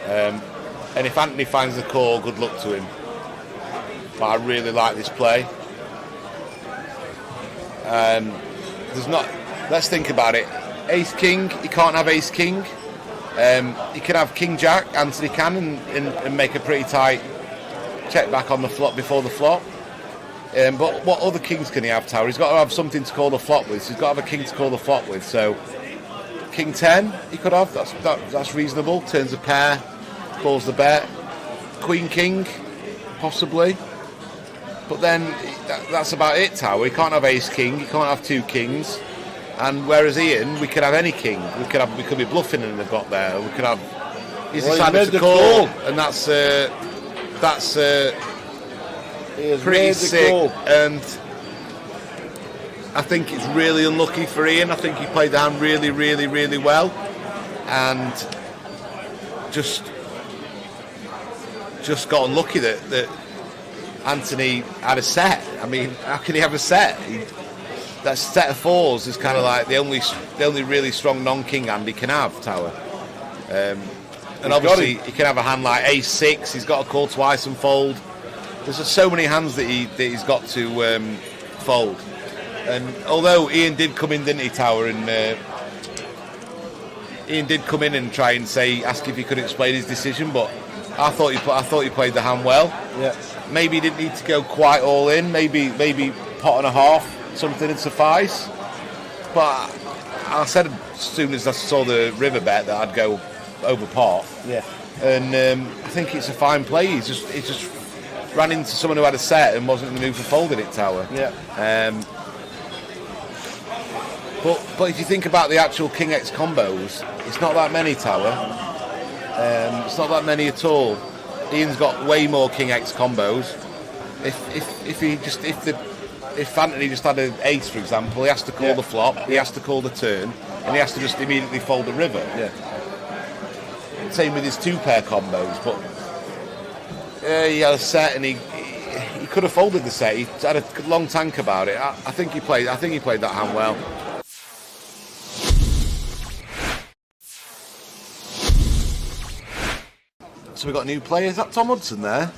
And if Anthony finds the call, good luck to him. But I really like this play. There's not. Let's think about it. Ace king. He can't have ace king. He can have king jack. Anthony can and make a pretty tight check back on the flop before the flop. But what other kings can he have, tower? He's got to have something to call the flop with. So he's got to have a king to call the flop with. So king 10 he could have. That's reasonable. Turns a pair, calls the bet. Queen king, possibly. But then that's about it, tower. He can't have ace king. He can't have two kings. And whereas Ian, we could have any king. We could be bluffing and they've got there. We could have. He's decided to call, and that's pretty sick. And I think it's really unlucky for Ian. I think he played the hand really, really, really well, and just got unlucky that Anthony had a set. I mean, how can he have a set? That set of fours is kind of like the only really strong non-king hand he can have, tower. And obviously he can have a hand like ace six. He's got to call twice and fold. There's just so many hands that he's got to fold. And although Ian did come in, didn't he, tower? And Ian did come in and try and ask if he could explain his decision, but I thought he played the hand well. Yeah. Maybe he didn't need to go quite all in. Maybe pot and a half, something would suffice. But I said as soon as I saw the river bet that I'd go over pot. Yeah. And I think it's a fine play. He just ran into someone who had a set and wasn't in the mood for folding it, tower. Yeah. But if you think about the actual king X combos, it's not that many, tower. It's not that many at all. Ian's got way more king X combos. If Anthony just had an ace, for example, he has to call the flop, he has to call the turn, and he has to just immediately fold the river. Yeah. Same with his two pair combos, but he had a set and he could have folded the set. He had a long tank about it. I think he played that hand well. So we've got new players. Is that Tom Hudson there?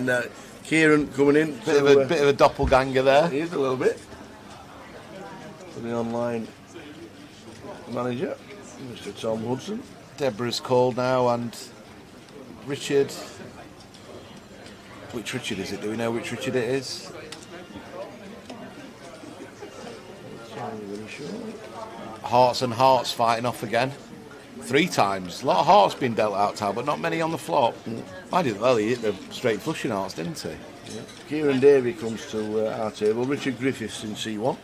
No, Kieran coming in. Bit of a doppelganger there. He is a little bit. For the online manager, Mr. Tom Hudson. Deborah's called now, and Richard. Which Richard is it? Do we know which Richard it is? Really sure. Hearts and hearts fighting off again. 3 times. A lot of hearts been dealt out, Tal, but not many on the flop. I did well. He hit the straight flushing hearts, didn't he? Yeah. Kieran Davey comes to our table. Richard Griffiths in C1.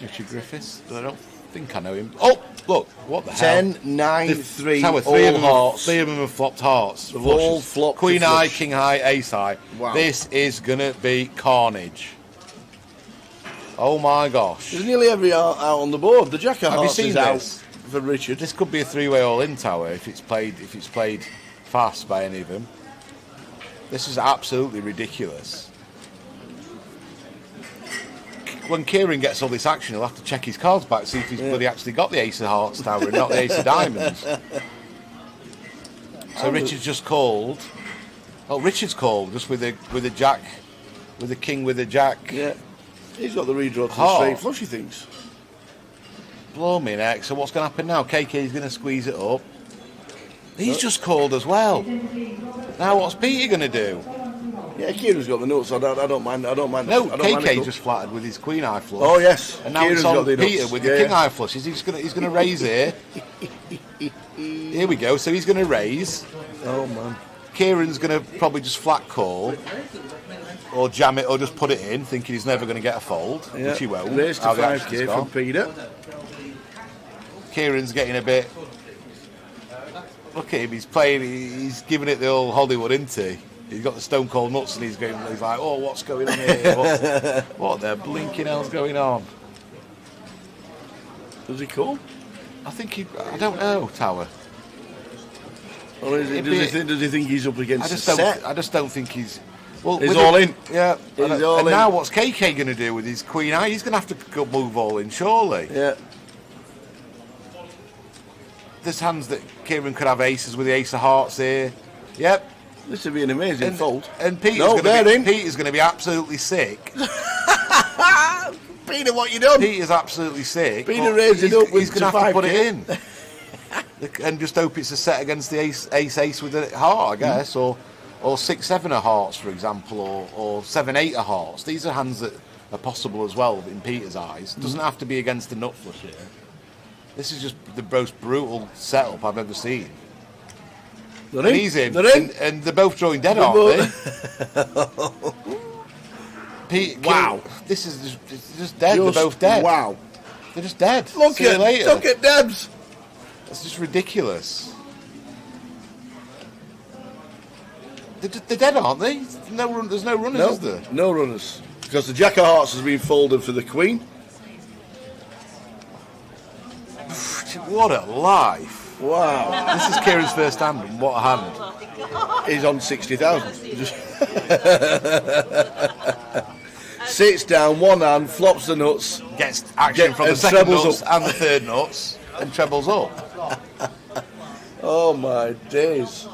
Richard Griffiths? I don't think I know him. Oh, look, what the 10, hell? 9, 3, Tower, all hearts. 3 of them have flopped hearts. All flopped. Queen high, king high, ace high. Wow. This is going to be carnage. Oh my gosh. There's nearly every out on the board. The jack of Have you hearts seen is this? out for Richard. This could be a 3-way all-in, tower if it's played fast by any of them. This is absolutely ridiculous. When Kieran gets all this action, he'll have to check his cards back, see if he's bloody actually got the ace of hearts, tower, and not the ace of diamonds. So Richard's just called. Oh, Richard's called just with a jack, with a king, with a jack. Yeah, he's got the redraw to the straight flush, he thinks. Blow me neck. So what's going to happen now? KK's going to squeeze it up. He's just called as well. Now what's Peter going to do? Yeah, Kieran's got the nuts. I don't mind. No, KK just flattered with his queen eye flush. Oh yes, and now Kieran's it's on got the Peter nuts. with the king eye flush. He's gonna raise here. Here we go. So he's gonna raise. Oh man. Kieran's gonna probably just flat call, or jam it, or just put it in, thinking he's never gonna get a fold, which he won't. Raise to 5k from Peter. Kieran's getting a bit. Look at him. He's playing. He's giving it the old Hollywood, isn't he? He's got the stone cold nuts, and he's like, oh, what's going on here? What the blinking hell's going on? Does he call? I think I don't know, Tower. Or does he think he's up against the set? I just don't think he's. Well, he's all in. Yeah. He's all in. Now what's KK going to do with his queen eye? He's going to have to go move all in, surely. Yeah. There's hands that Kieran could have aces with the ace of hearts here. Yep. This would be an amazing fold. And Peter's going to be absolutely sick. Peter, what you done? Peter's absolutely sick. Peter raised it up with he's going to have to put it in. And just hope it's a set against the ace with a heart, I guess, or 6-7 of hearts, for example, or 7-8 of hearts. These are hands that are possible as well in Peter's eyes. It doesn't have to be against the nut flush here. This is just the most brutal setup I've ever seen. And he's in, and they're both drawing dead, aren't they? Wow. This is just dead. They're both dead. Wow. They're just dead. Look at Debs. It's just ridiculous. They're dead, aren't they? There's no runners, is there? No runners. Because the Jack of Hearts has been folded for the Queen. What a life. Wow. This is Kieran's first hand, and what a hand. He's on 60,000. Sits down, one hand, flops the nuts. Gets action from the second nuts and the third nuts, and trebles up. Oh my days.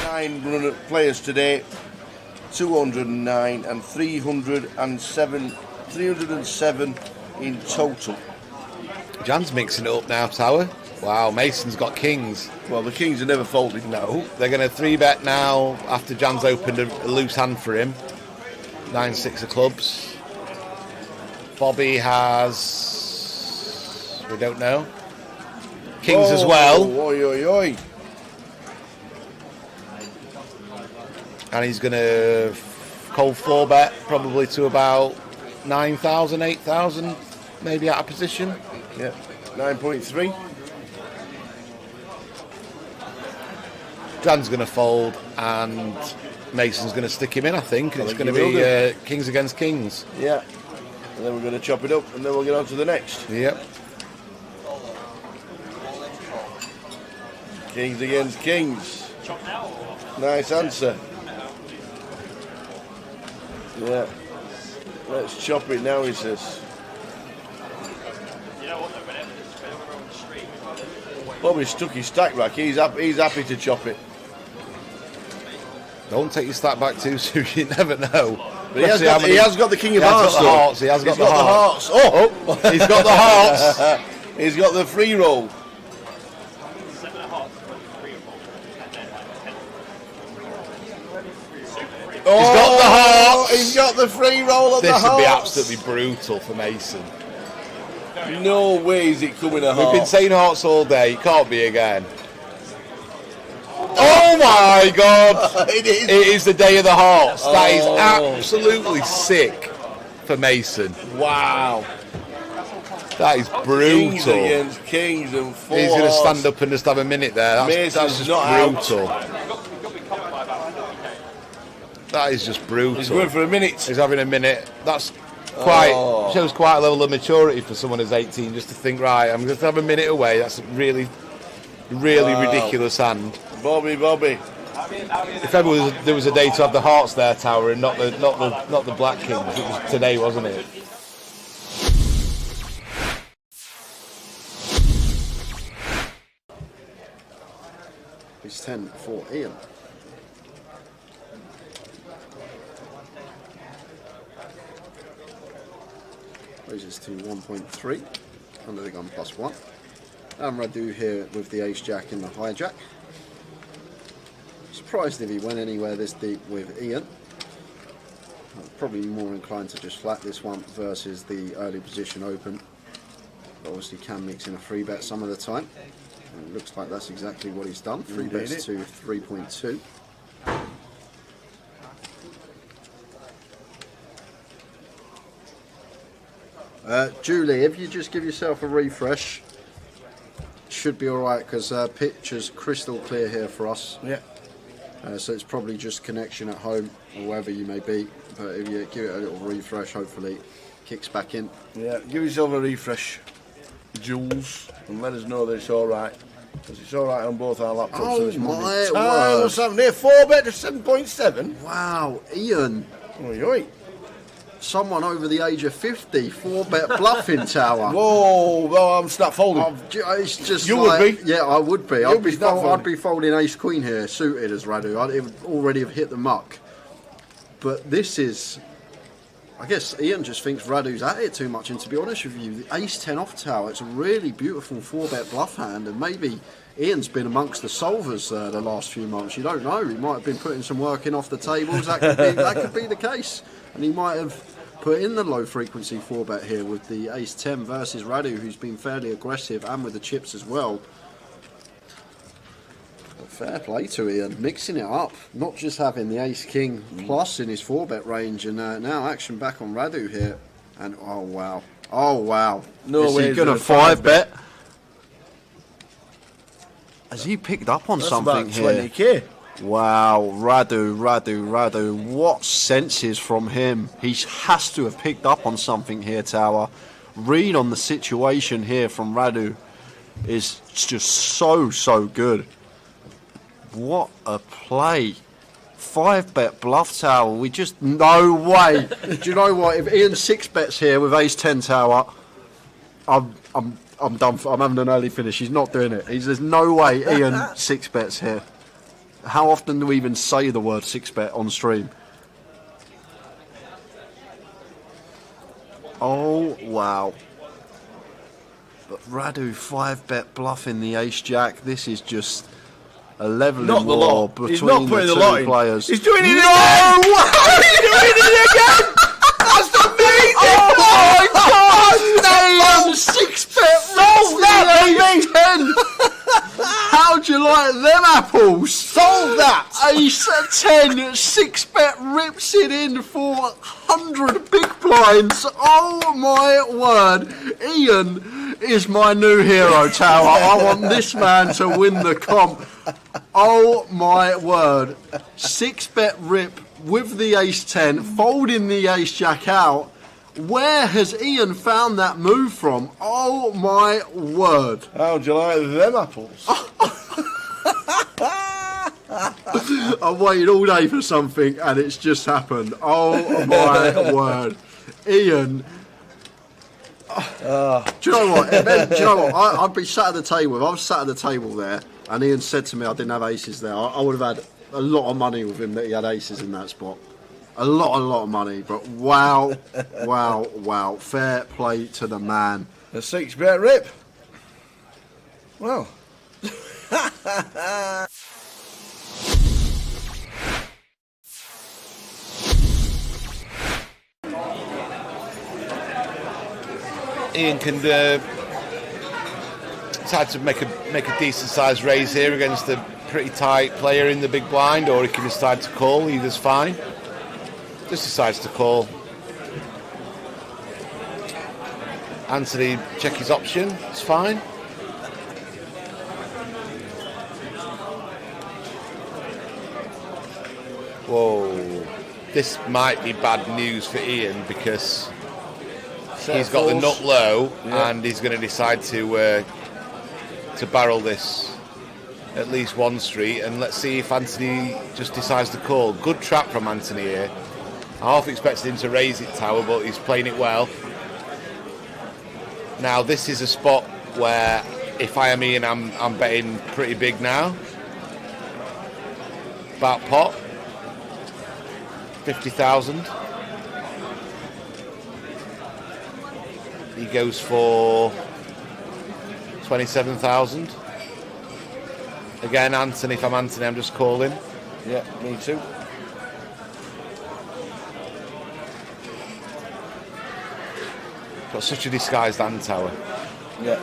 Nine players today, 209 and 307 in total. Jan's mixing it up now, Tower. Wow, Mason's got kings. Well, the kings are never folded. No, they're going to 3-bet now after Jan's opened a loose hand for him. 9-6 of clubs. Bobby has, we don't know, kings as well. Oi, oi, oi. And he's going to cold 4-bet probably to about 9,000, 8,000, maybe out of position. Yeah, 9.3. Jan's going to fold and Mason's going to stick him in, I think. And it's going to be kings against kings. Yeah. And then we're going to chop it up and then we'll get on to the next. Yep. Kings against kings. Nice answer. Yeah. Let's chop it now, he says. Bobby's stuck his stack back. He's happy to chop it. Don't take your stack back too soon. You never know. But he has got the king of hearts. He has got the hearts. Oh, he's got the hearts. He's got the free roll. He's got the hearts. He's got the free roll of the hearts. This would be absolutely brutal for Mason. No way is it coming a heart. We've been saying hearts all day. It can't be again. Oh my God! It is. It is the day of the hearts. That is absolutely sick for Mason. Wow. That is brutal. Kings against kings and four. He's going to stand up and just have a minute there. That's just brutal. That is just brutal. He's going for a minute. He's having a minute. That's shows quite a level of maturity for someone who's 18 just to think, right, I'm going to have a minute away. That's a really ridiculous hand. Bobby. If ever there was a day to have the hearts there, Tower, and not the black kings, it was today, wasn't it? It's 10 for Ian. Raises to 1.3 under the gun +1. And Radu here with the ace-jack in the hijack. Surprised if he went anywhere this deep with Ian. Probably more inclined to just flat this one versus the early position open. But obviously can mix in a 3-bet some of the time. And it looks like that's exactly what he's done. 3-bets to 3.2. Julie, if you just give yourself a refresh, should be alright, because picture's crystal clear here for us. Yeah. So it's probably just connection at home or wherever you may be. But if you give it a little refresh, hopefully it kicks back in. Yeah, give yourself a refresh, Jules, and let us know that it's alright. Because it's alright on both our laptops. Oh so my word. What's happening here? 4-bet to 7.7? Wow, Ian. Oi, oi. Someone over the age of 50, 4-bet bluffing tower. Whoa, well, I'm snap folding. It's just You like, would be? Yeah, I would be. You'd be snap I'd be folding ace-queen here, suited as Radu. It would already have hit the muck. But this is... I guess Ian just thinks Radu's at it too much, and to be honest with you, the ace-10 off tower, it's a really beautiful 4-bet bluff hand, and maybe Ian's been amongst the solvers the last few months. You don't know. He might have been putting some work in off the tables. That could be the case. And he might have put in the low frequency 4-bet here with the ace-10 versus Radu, who's been fairly aggressive, and with the chips as well. Fair play to Ian, mixing it up, not just having the ace-king plus in his 4-bet range, and now action back on Radu here. And oh wow, No way. Is he going to 5-bet? Has he picked up on something here? 20k. Wow, Radu, what senses from him. He has to have picked up on something here, Tower. Read on the situation here from Radu is just so good. What a play. 5-bet bluff tower. We just, no way. Do you know what? If Ian 6-bets here with ace-10 tower, I'm done. I'm having an early finish. He's not doing it. There's no way Ian 6-bets here. How often do we even say the word 6-bet on stream? Oh, wow. But Radu 5-bet bluffing the ace-jack. This is just a leveling war between the two players. He's doing it again! He's doing it again! That's amazing! Oh my God! Damn! 6-bet Solve that, baby! 10! How'd you like them apples? Solve that! Ace 10, 6-bet rips it in for 100 big blinds. Oh my word. Ian is my new hero, Tower. I want this man to win the comp. Oh my word. 6-bet rip with the ace-10, folding the ace-jack out. Where has Ian found that move from? Oh my word. How'd you like them apples? I've waited all day for something and it's just happened. Oh my word. Ian. Do you know what? I'd be sat at the table. If I was sat at the table there and Ian said to me I didn't have aces there, I would have had a lot of money with him that he had aces in that spot. A lot of money. But wow. Fair play to the man. A 6-bet rip. Well. Ian can decide to make a decent sized raise here against a pretty tight player in the big blind, or he can decide to call. Either's fine. Just decides to call. Anthony, check his option. It's fine. Whoa. This might be bad news for Ian because he's got the nut low, and he's going to decide to barrel this at least one street, and let's see if Anthony just decides to call. Good trap from Anthony here. I half expected him to raise it, Tower, but he's playing it well. Now this is a spot where if I am Ian, I'm betting pretty big now. About pot. 50,000. He goes for 27,000. Again, Anthony, if I'm Anthony, I'm just calling. Yeah, me too. Got such a disguised hand tower. Yeah.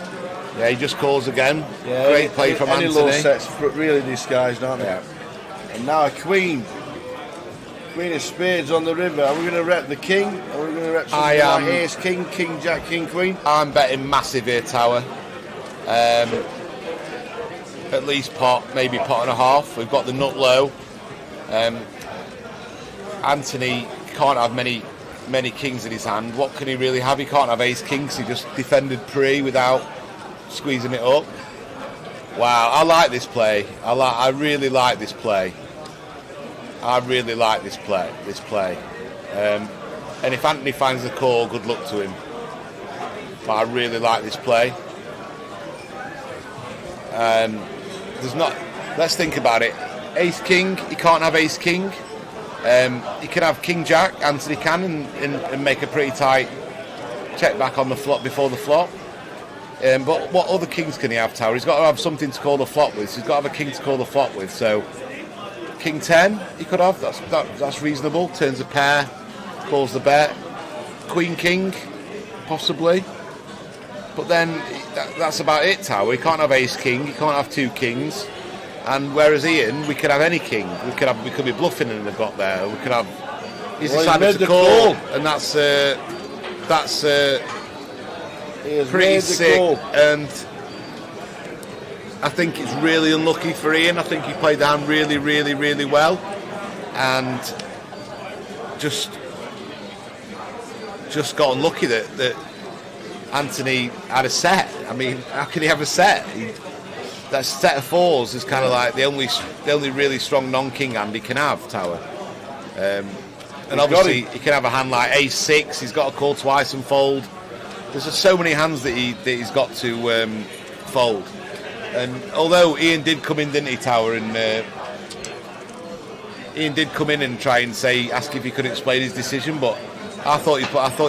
Yeah, he just calls again. Yeah, great play from any Anthony. low sets, really disguised, aren't they? Yeah. And now a queen. Queen of spades on the river. Are we going to rep the king? Or are we going to rep something like ace, king, king, jack, king, queen? I'm betting massive here, tower. At least pot, maybe pot and a half. We've got the nut low. Anthony can't have many kings in his hand. What can he really have? He can't have ace kings. He just defended pre without squeezing it up. Wow, I like this play. I really like this play. I really like this play. And if Anthony finds the call, good luck to him. But I really like this play. There's not. Let's think about it. Ace king. He can't have ace king. He can have king jack. Anthony can and make a pretty tight check back on the flop before the flop. But what other kings can he have, tower? He's got to have something to call the flop with. So he's got to have a king to call the flop with. So king 10 he could have. That's reasonable. Turns a pair, calls the bet. Queen king, possibly. But then that's about it, tower. He can't have ace king. He can't have two kings. And whereas Ian, we could have any king. We could be bluffing and they've got there. We could have. He's decided to call, and that's pretty sick. And I think it's really unlucky for Ian. I think he played the hand really, really, really well, and just got unlucky that Anthony had a set. I mean, how can he have a set? That set of fours is kind of like the only really strong non-king hand he can have, tower. And obviously he can have a hand like ace six. He's got to call twice and fold. There's just so many hands that he's got to fold. And although Ian did come in, didn't he, tower? And Ian did come in and try and ask if he could explain his decision, but I thought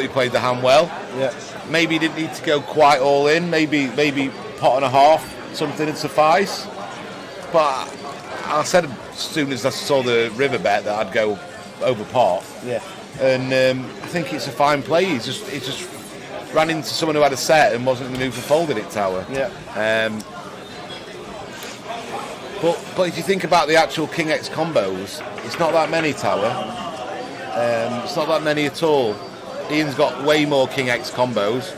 he played the hand well. Yeah. Maybe he didn't need to go quite all in. Maybe pot and a half. Something would suffice, but I said as soon as I saw the river bet that I'd go over pot. Yeah. And I think it's a fine play. He just ran into someone who had a set and wasn't in the mood for folding it, tower. Yeah. But if you think about the actual king x combos, it's not that many, tower. It's not that many at all. Ian's got way more king x combos.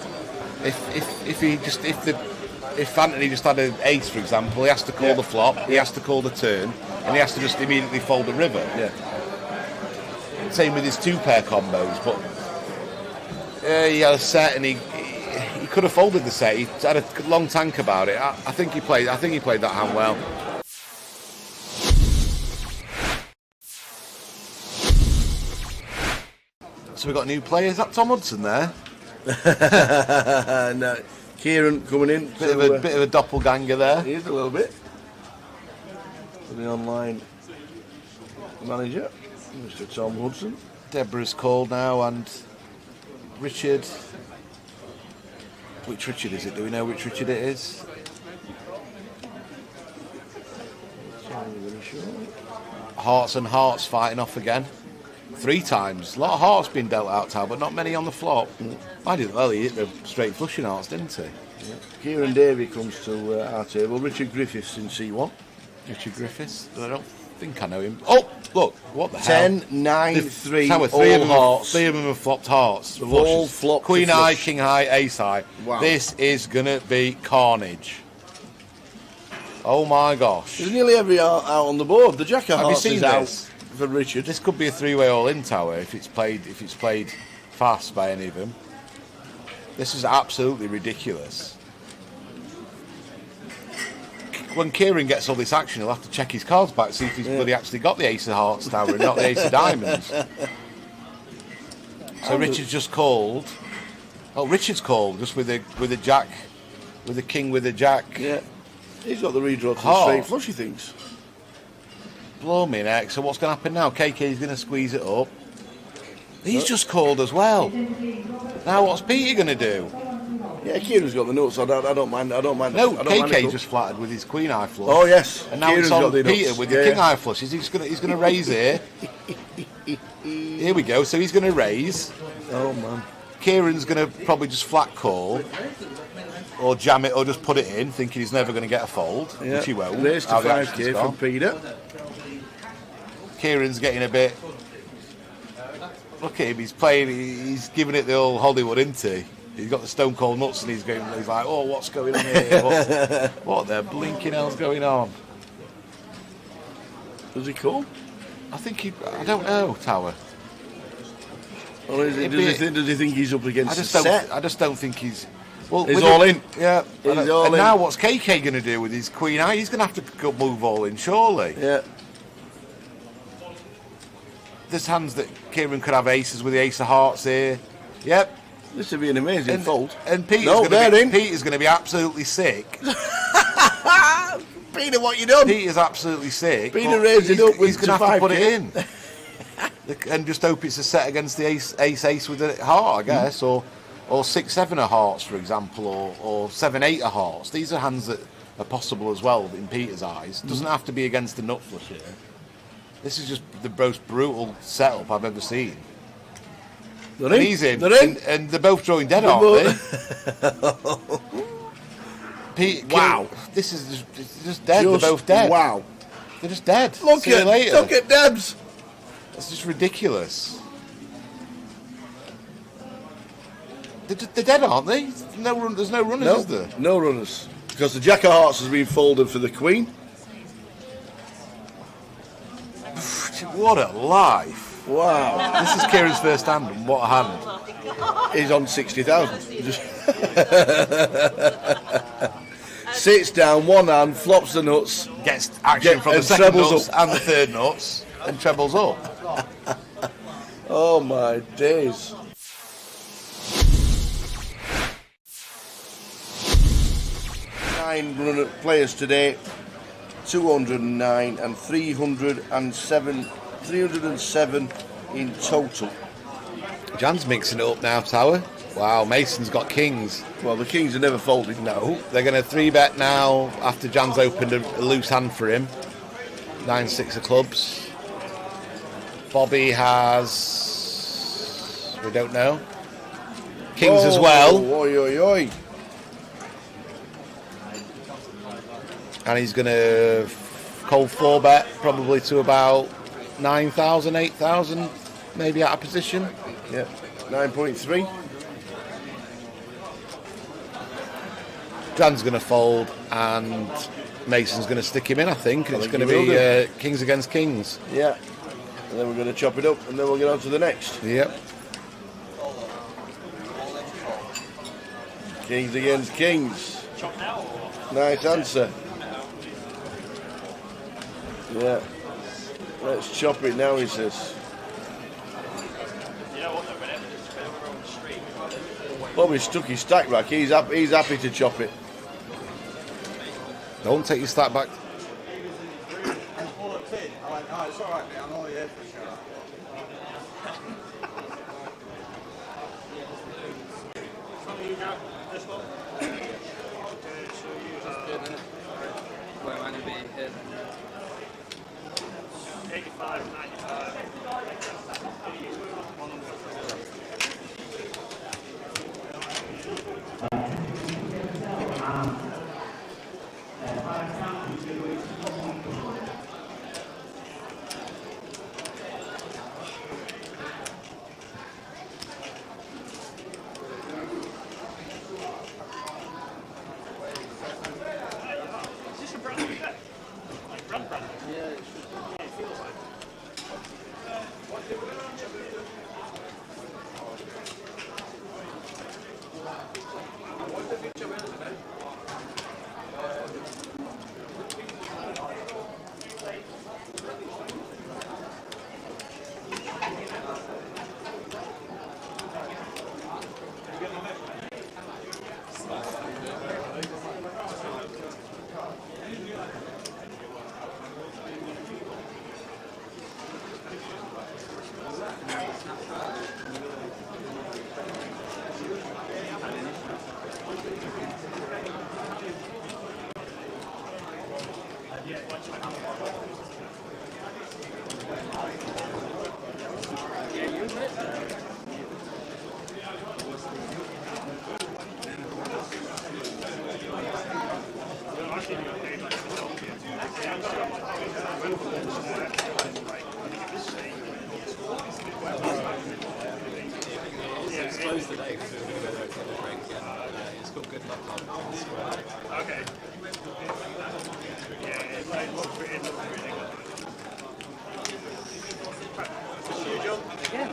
If Anthony just had an ace, for example, he has to call the flop, he has to call the turn, and he has to just immediately fold the river. Yeah. Same with his two-pair combos, but he had a set and he could have folded the set. He had a long tank about it. I think he played that hand well. So we've got new players. Is that Tom Hudson there? No. Kieran coming in. Bit of a doppelganger there. He is a little bit. For the online manager, Mr. Tom Hudson. Deborah's called now, and Richard. Which Richard is it? Do we know which Richard it is? Hearts and hearts fighting off again. 3 times. A lot of hearts being dealt out, Tal, but not many on the flop. I did well. He hit the straight flushing hearts, didn't he? Yeah. Kieran Davey comes to our table. Richard Griffiths in C1. Richard Griffiths? I don't think I know him. Oh, look, what the 10, hell? 9, 3, all hearts. 3 of them have flopped hearts. All flopped. Queen high, king high, ace high. Wow. This is going to be carnage. Oh my gosh. There's nearly every out on the board. The jack of hearts is out this? for Richard. This could be a 3-way all-in, tower if it's played fast by any of them. This is absolutely ridiculous. When Kieran gets all this action, he'll have to check his cards back, see if he's bloody actually got the ace of hearts, tower, and not the ace of diamonds. So Richard's just called. Oh, Richard's called just with a jack, with a king, with a jack. Yeah, he's got the redraw to the straight flush, he thinks. Blow me neck. So what's going to happen now? KK's going to squeeze it up. He's just called as well. Now what's Peter going to do? Yeah, Kieran's got the nuts. I don't mind. I don't mind. No, I don't mind KK just flattered with his queen eye flush. Oh yes, and now Kieran's it's on got the Peter nuts. with the king eye flush. He's gonna raise here. Here we go. So he's gonna raise. Oh man. Kieran's gonna probably just flat call, or jam it, or just put it in, thinking he's never gonna get a fold, which he won't. Raise to 5k from Peter. Kieran's getting a bit. Look at him. He's playing. He's giving it the old Hollywood, isn't he? He's got the stone cold nuts, and he's going. He's like, "Oh, what's going on here? What the blinking hell's going on?" Does he call? I think he. I don't know, Tower. Or does he think he's up against I just don't think he's. Well, he's all in. Yeah, he's all and in. now what's KK going to do with his queen eye? He's going to have to move all in, surely. Yeah. There's hands that Kieran could have aces with the ace of hearts here. Yep. This would be an amazing fold. And Peter's going to be absolutely sick. Peter, what you done? Peter's absolutely sick. Peter raised it up with he's going to have to put it in. And just hope it's a set against the ace with a heart, I guess, or 6-7 of hearts, for example, or 7-8 of hearts. These are hands that are possible as well in Peter's eyes. Doesn't have to be against the nut flush here. This is just the most brutal setup I've ever seen. They're in. He's in. They're in. And they're both drawing dead, aren't they? Wow. This is just dead. They're both dead. Wow. They're just dead. Look at Debs. That's just ridiculous. They're dead, aren't they? There's no runners, is there? No runners. Because the Jack of Hearts has been folded for the Queen. What a life. Wow. This is Kieran's first hand, and what a hand. He's on 60,000. Sits down, one hand, flops the nuts. Gets action from the second nuts and the third nuts, and trebles up. Oh my days. Nine players today, 209 and 307 in total. Jan's mixing it up now, Tower. Wow, Mason's got kings. Well, the kings are never folded. No, they're going to 3-bet now after Jan's opened a loose hand for him. 9-6 of clubs. Bobby has... we don't know. Kings as well. Oi, oi, oi. And he's going to cold 4-bet probably to about 9,000, 8,000, maybe out of position. Yeah, 9.3. Jan's going to fold and Mason's going to stick him in, I think. It's going to be kings against kings. Yeah. And then we're going to chop it up and then we'll get on to the next. Yep. Kings against kings. Nice answer. Yeah. Let's chop it now, he says. Bobby's stuck his stack back. He's happy to chop it. Don't take your stack back. It's all right, mate. I'm only here for sure. Where am I going to be here? 85, 95. Okay. Again.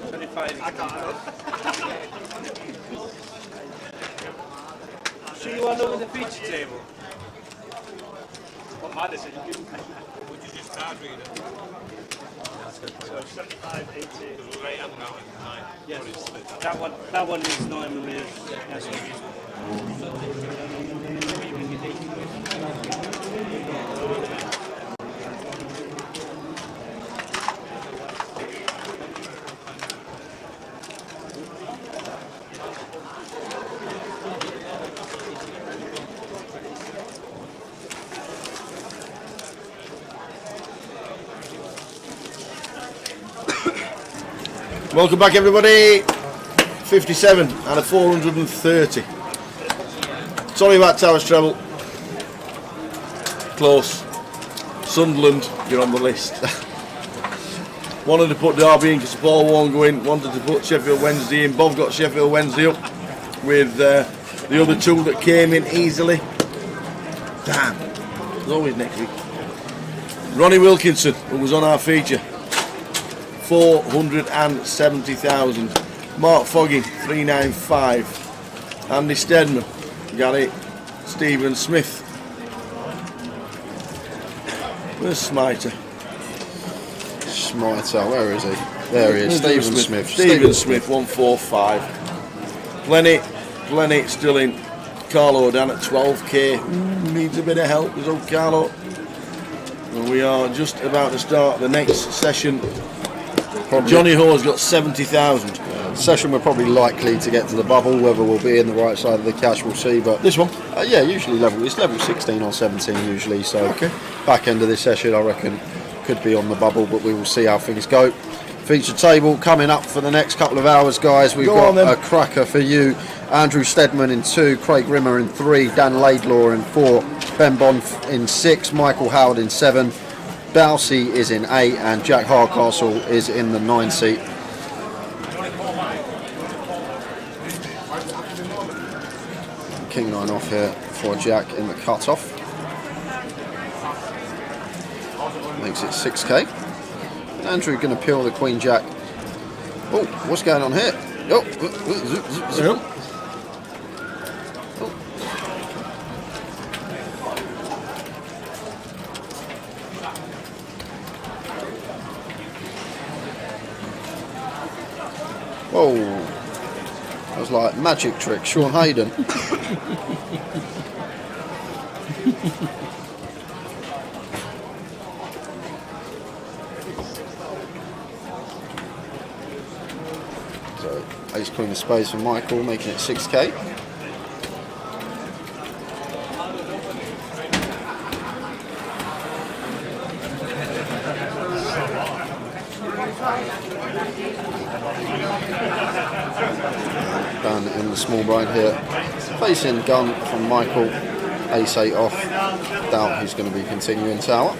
25. I can't. So you want over the feature table? What my decision? Would you just card reader? So 75, 80. Right hand now and 9. Yes. That one is 9 millimeters. Yes. Welcome back, everybody. 57 and a 430. Sorry about Towers Treble. Close. Sunderland, you're on the list. Wanted to put Derby in because Paul won't go in. Wanted to put Sheffield Wednesday in. Bob got Sheffield Wednesday up with the other two that came in easily. Damn. There's always next week. Ronnie Wilkinson, who was on our feature. 470,000. Mark Foggy 395. Andy Stedman got it. Stephen Smith. Where's Smiter? Smiter, where is he? There he is. Stephen Smith. Stephen Smith 145. Plenty still in. Carlo down at 12k. Needs a bit of help. There's old Carlo. And we are just about to start the next session. Johnny Ho's got 70,000. Session we're probably likely to get to the bubble. Whether we'll be in the right side of the cash, we'll see. But this one, yeah, usually it's level 16 or 17 usually. So back end of this session, I reckon, could be on the bubble. But we will see how things go. Feature table coming up for the next couple of hours, guys. We've got a cracker for you. Andrew Stedman in 2, Craig Rimmer in 3, Dan Laidlaw in 4, Ben Bond in 6, Michael Howard in 7. Dowsey is in 8 and Jack Hardcastle is in the 9 seat. King 9 off here for Jack in the cut-off. Makes it 6k. And Andrew going to peel the Queen Jack. Oh, what's going on here? Oh, Whoa, that was like magic trick, Sean Hayden. So, ace queen of spades for Michael, making it 6k. Down in the small blind here, facing gun from Michael, ace 8 off. Doubt who's going to be continuing tower.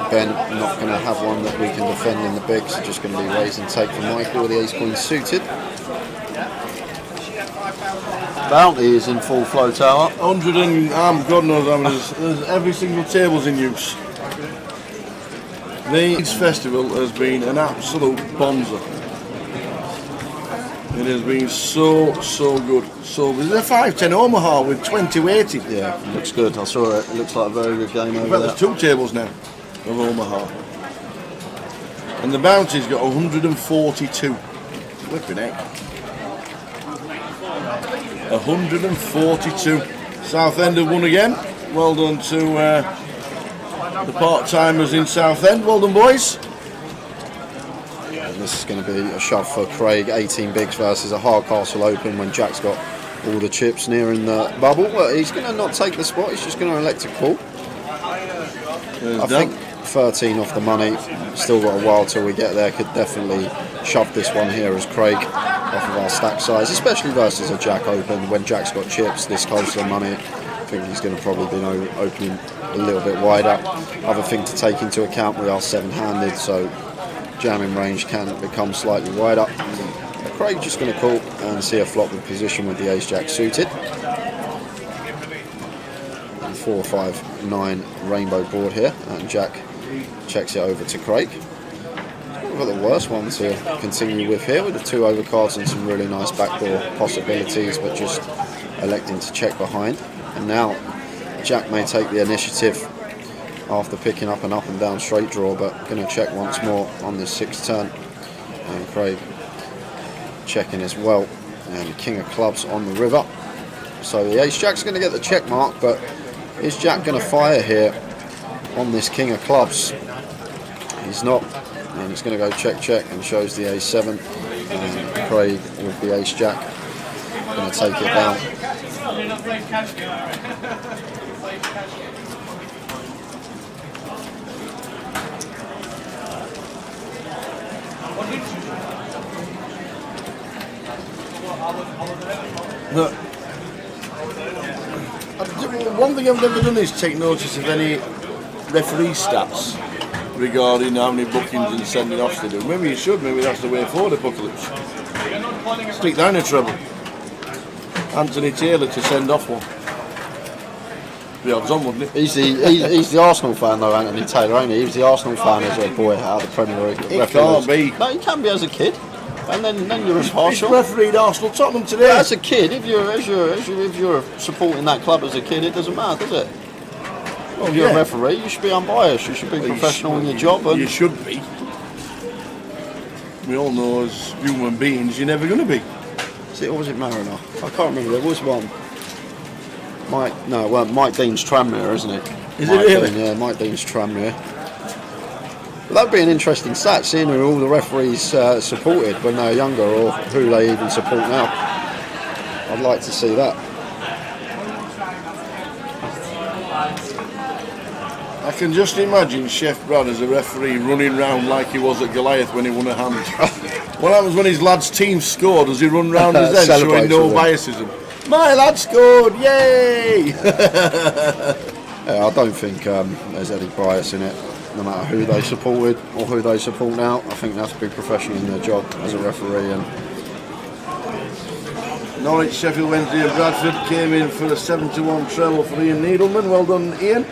Ben not going to have one that we can defend in the big, so just going to be raise and take for Michael with the ace queen suited. Bounty is in full flow tower. 100 and God knows how many. There's every single table's in use. The Leeds Festival has been an absolute bonza. It has been so good. So there's a 510 Omaha with 20 weighted. Yeah, looks good. I saw it. It looks like a very good game over there. There's 2 tables now of Omaha. And the Bounty's got 142. Flipping heck. 142. Southend have won again. Well done to The part-timers in Southend. Well done, boys. And this is going to be a shove for Craig. 18 bigs versus a Hardcastle Open when Jack's got all the chips nearing the bubble. Well, he's going to not take the spot. He's just going to elect a call. I think 13 off the money. Still got a while till we get there. Could definitely shove this one here as Craig off of our stack size, especially versus a Jack Open. When Jack's got chips this close to the money, I think he's going to probably be opening a little bit wider. Other thing to take into account, we are 7-handed, so jamming range can become slightly wider. But Craig just going to call and see a flop in position with the Ace-Jack suited. 4, 5, 9 rainbow board here, and Jack checks it over to Craig. We've got the worst one to continue with here, with the 2 overcards and some really nice backdoor possibilities, but just electing to check behind. And now Jack may take the initiative after picking up an up and down straight draw, but going to check once more on this 6th turn. And Craig checking as well, and King of Clubs on the river. So the Ace-Jack's going to get the check mark, but is Jack going to fire here on this King of Clubs? He's not, and it's going to go check check and shows the Ace-7, and Craig with the Ace-Jack going to take it down. Look, one thing I've never done is take notice of any referee stats regarding how many bookings and sending offs they do. Maybe you should, maybe that's the way forward, Apocalypse. Stick down a treble. Anthony Taylor to send off one. The odds on, wouldn't he? He's the Arsenal fan though, Anthony Taylor, ain't he? He was the Arsenal fan as a boy out of the Premier League. He can't be. No, he can be as a kid. And then you're impartial. He's refereed Arsenal Tottenham today. But as a kid, if you're supporting that club as a kid, it doesn't matter, does it? Well, if you're a referee, you should be unbiased. You should be professional in your job. And you should be. We all know as human beings, you're never going to be. Or was it Mariner? I can't remember. There was one. Mike Dean's Tranmere, isn't it? Is it really? Dean, yeah, Mike Dean's Tranmere. But that'd be an interesting stat, seeing who all the referees supported when they were younger, or who they even support now. I'd like to see that. I can just imagine Chef Brad as a referee running round like he was at Goliath when he won a hand. What happens when his lad's team scored? Does he run round his head showing no biasism? My lad scored, yay! Yeah, I don't think there's any bias in it, no matter who they supported or who they support now. I think they have to be professional in their job as a referee. And Norwich, Sheffield Wednesday and Bradford came in for a 7-1 treble for Ian Needleman. Well done, Ian.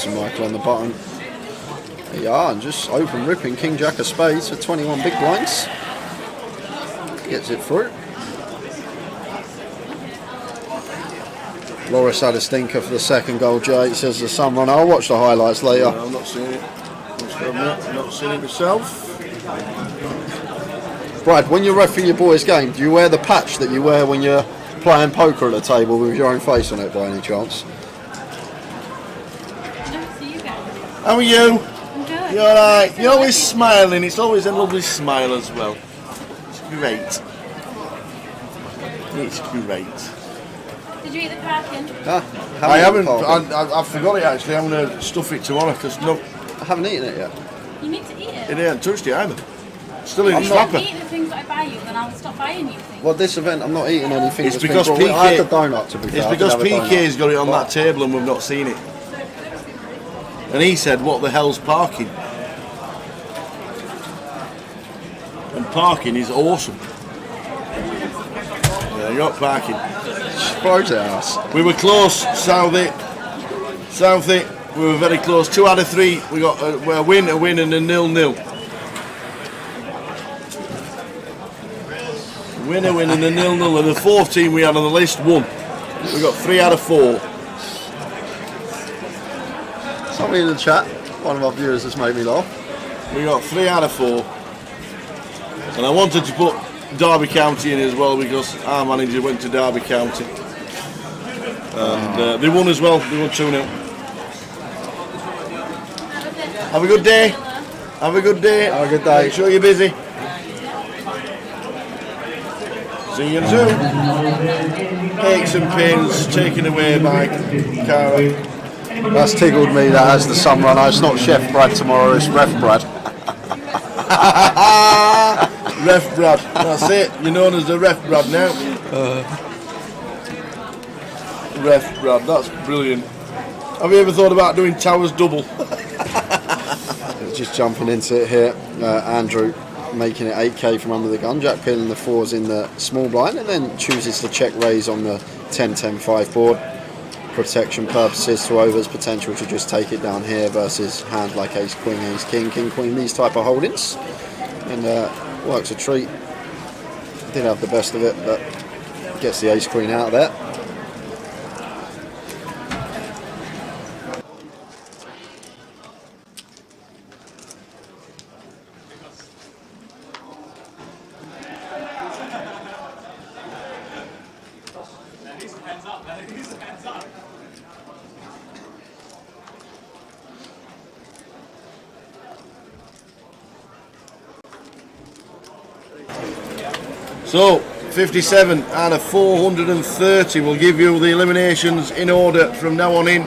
Michael on the bottom. There you are, and just open ripping King Jack of Spades for 21 big blinds. Gets it through. Loris had a stinker for the second goal, Jay. He says the sun runner. I'll watch the highlights later. No, I'm not seeing it. I'm not seeing it myself. Brad, when you're refereeing your boys' game, do you wear the patch that you wear when you're playing poker at a table with your own face on it by any chance? How are you? I'm good. You're alright. You're always smiling. It's always a lovely smile as well. It's great. It's great. Did you eat the parking? I haven't. I forgot it actually. I'm going to stuff it tomorrow because I haven't eaten it yet. You need to eat it. It ain't touched it either. Still in its If wrapper. you eat the things that I buy you, then I'll stop buying you things. Well, this event, I'm not eating anything. It's because PK. I had the donut, to be fair. It's because PK's got it on that table and we've not seen it. And he said, "What the hell's parking?" And parking is awesome. Yeah, you got parking. Explodes the house. We were close, Southie. Southie, we were very close. 2 out of 3. We got a win, and a 0-0. Win, and a 0-0. And the 4th team we had on the list won. We got 3 out of 4. Somebody in the chat, one of our viewers has made me laugh. We got 3 out of 4. And I wanted to put Derby County in as well because our manager went to Derby County. And they won as well. They won 2-0. Have a good day. Have a good day. Have a good day. Make sure you're busy. See you soon. Aches and pains taken away by Cara. That's tickled me, that as the sun runner. It's not Chef Brad tomorrow, it's Ref Brad. Ref Brad, that's it. You're known as the Ref Brad now. Ref Brad, that's brilliant. Have you ever thought about doing Towers double? Just jumping into it here, Andrew making it 8k from under the gun, Jack pinning the 4s in the small blind and then chooses to check raise on the 10-10-5 board. Protection purposes to overs, potential to just take it down here versus hands like ace queen, ace king, king queen, these type of holdings, and works a treat. Did have the best of it, but gets the ace queen out of there. So, 57 out of 430 will give you the eliminations in order from now on in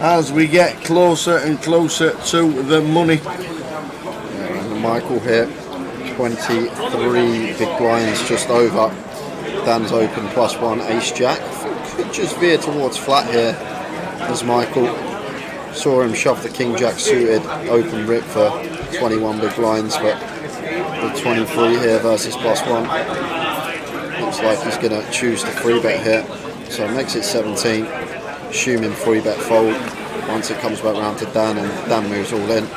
as we get closer and closer to the money. And Michael here, 23 big blinds just over. Dan's open +1 ace jack. Could just veer towards flat here as Michael saw him shove the king jack suited open rip for 21 big blinds, but with 23 here versus +1, looks like he's going to choose the 3-bet here, so it makes it 17, assuming 3-bet fold once it comes back round to Dan, and Dan moves all in.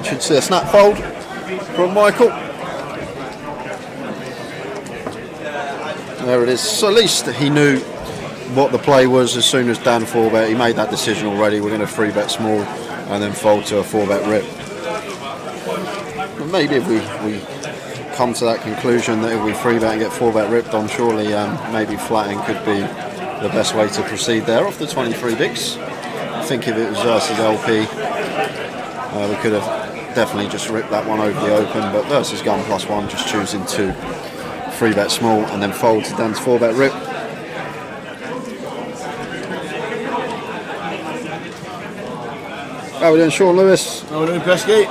Should see a snap fold from Michael. There it is. So at least he knew what the play was as soon as Dan 4-bet. He made that decision already. We're going to 3-bet small and then fold to a 4-bet rip. And maybe if we come to that conclusion that if we 3-bet and get 4-bet ripped on, surely maybe flatting could be the best way to proceed there off the 23 bigs. I think if it was versus LP, we could have definitely just ripped that one over the open, but versus gun +1, just choosing to 3-bet small and then fold to Dan's 4-bet rip. How are we doing, Sean Lewis? How are we doing, Pesky?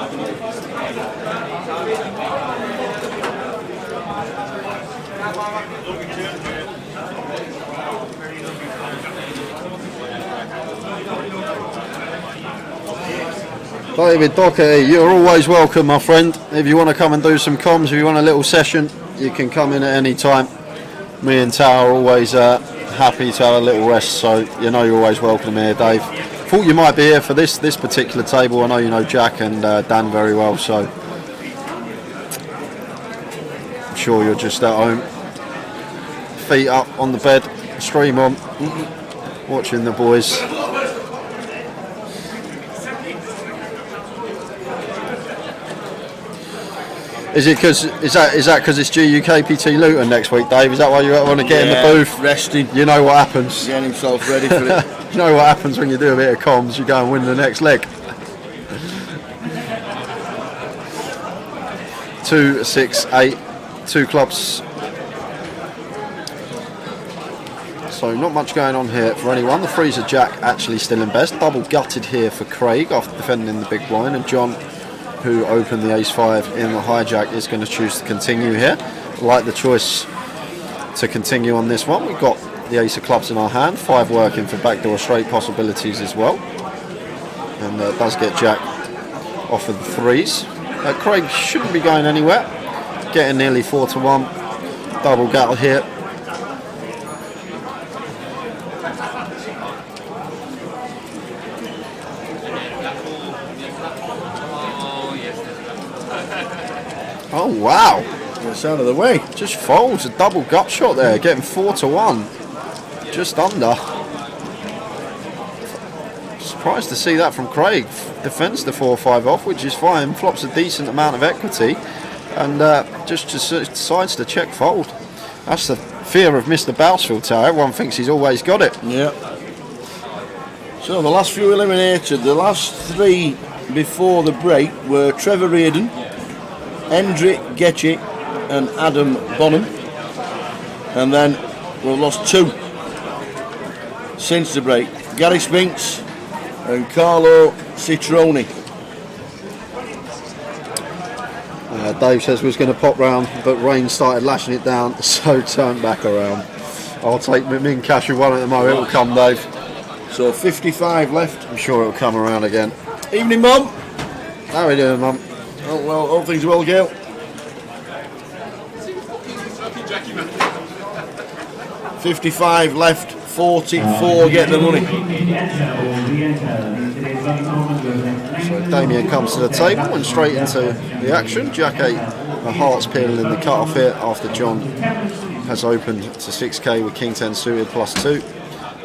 David Doherty, you're always welcome, my friend. If you want to come and do some comms, if you want a little session, you can come in at any time. Me and Tao are always happy to have a little rest, so you know you're always welcome here, Dave. Thought you might be here for this particular table. I know you know Jack and Dan very well, so I'm sure you're just at home, feet up on the bed, stream on, watching the boys. Is that because it's GUKPT Luton next week, Dave? Is that why you want to get in the booth? Resting. You know what happens. Getting himself ready for it. You know what happens when you do a bit of comms, you go and win the next leg. 2, 6, 8, 2 clubs. So not much going on here for anyone. The freezer jack actually still in best. Double gutted here for Craig after defending the big blind, and John, who opened the ace-5 in the hijack, is going to choose to continue here. Like the choice to continue on this one. We've got the ace of clubs in our hand, 5 working for backdoor straight possibilities as well, and does get Jack off of the 3s. Craig shouldn't be going anywhere, getting nearly 4 to 1, double gattle here. Oh wow! It's out of the way. Just folds a double gut shot there, getting 4 to 1, just under. Surprised to see that from Craig. Defends the 4-5 off, which is fine. Flops a decent amount of equity, and just decides to check fold. That's the fear of Mr. Bousfield Tower. Everyone thinks he's always got it. Yeah. So the last few eliminated, the last 3 before the break were Trevor Reardon, Hendrik Getchie and Adam Bonham, and then we've lost 2 since the break, Gary Spinks and Carlo Citroni. Dave says we was going to pop round, but rain started lashing it down, so turned back around. I'll take min cash with 1 at the moment. It will come, Dave. So 55 left. I'm sure it will come around again. Evening, Mum. How are we doing, Mum? Oh well, all things well, Gail. 55 left, 44 get the money. So Damien comes to the table and straight into the action. Jack 8, a heart's peeling in the cut-off here after John has opened to 6k with King 10 suited +2.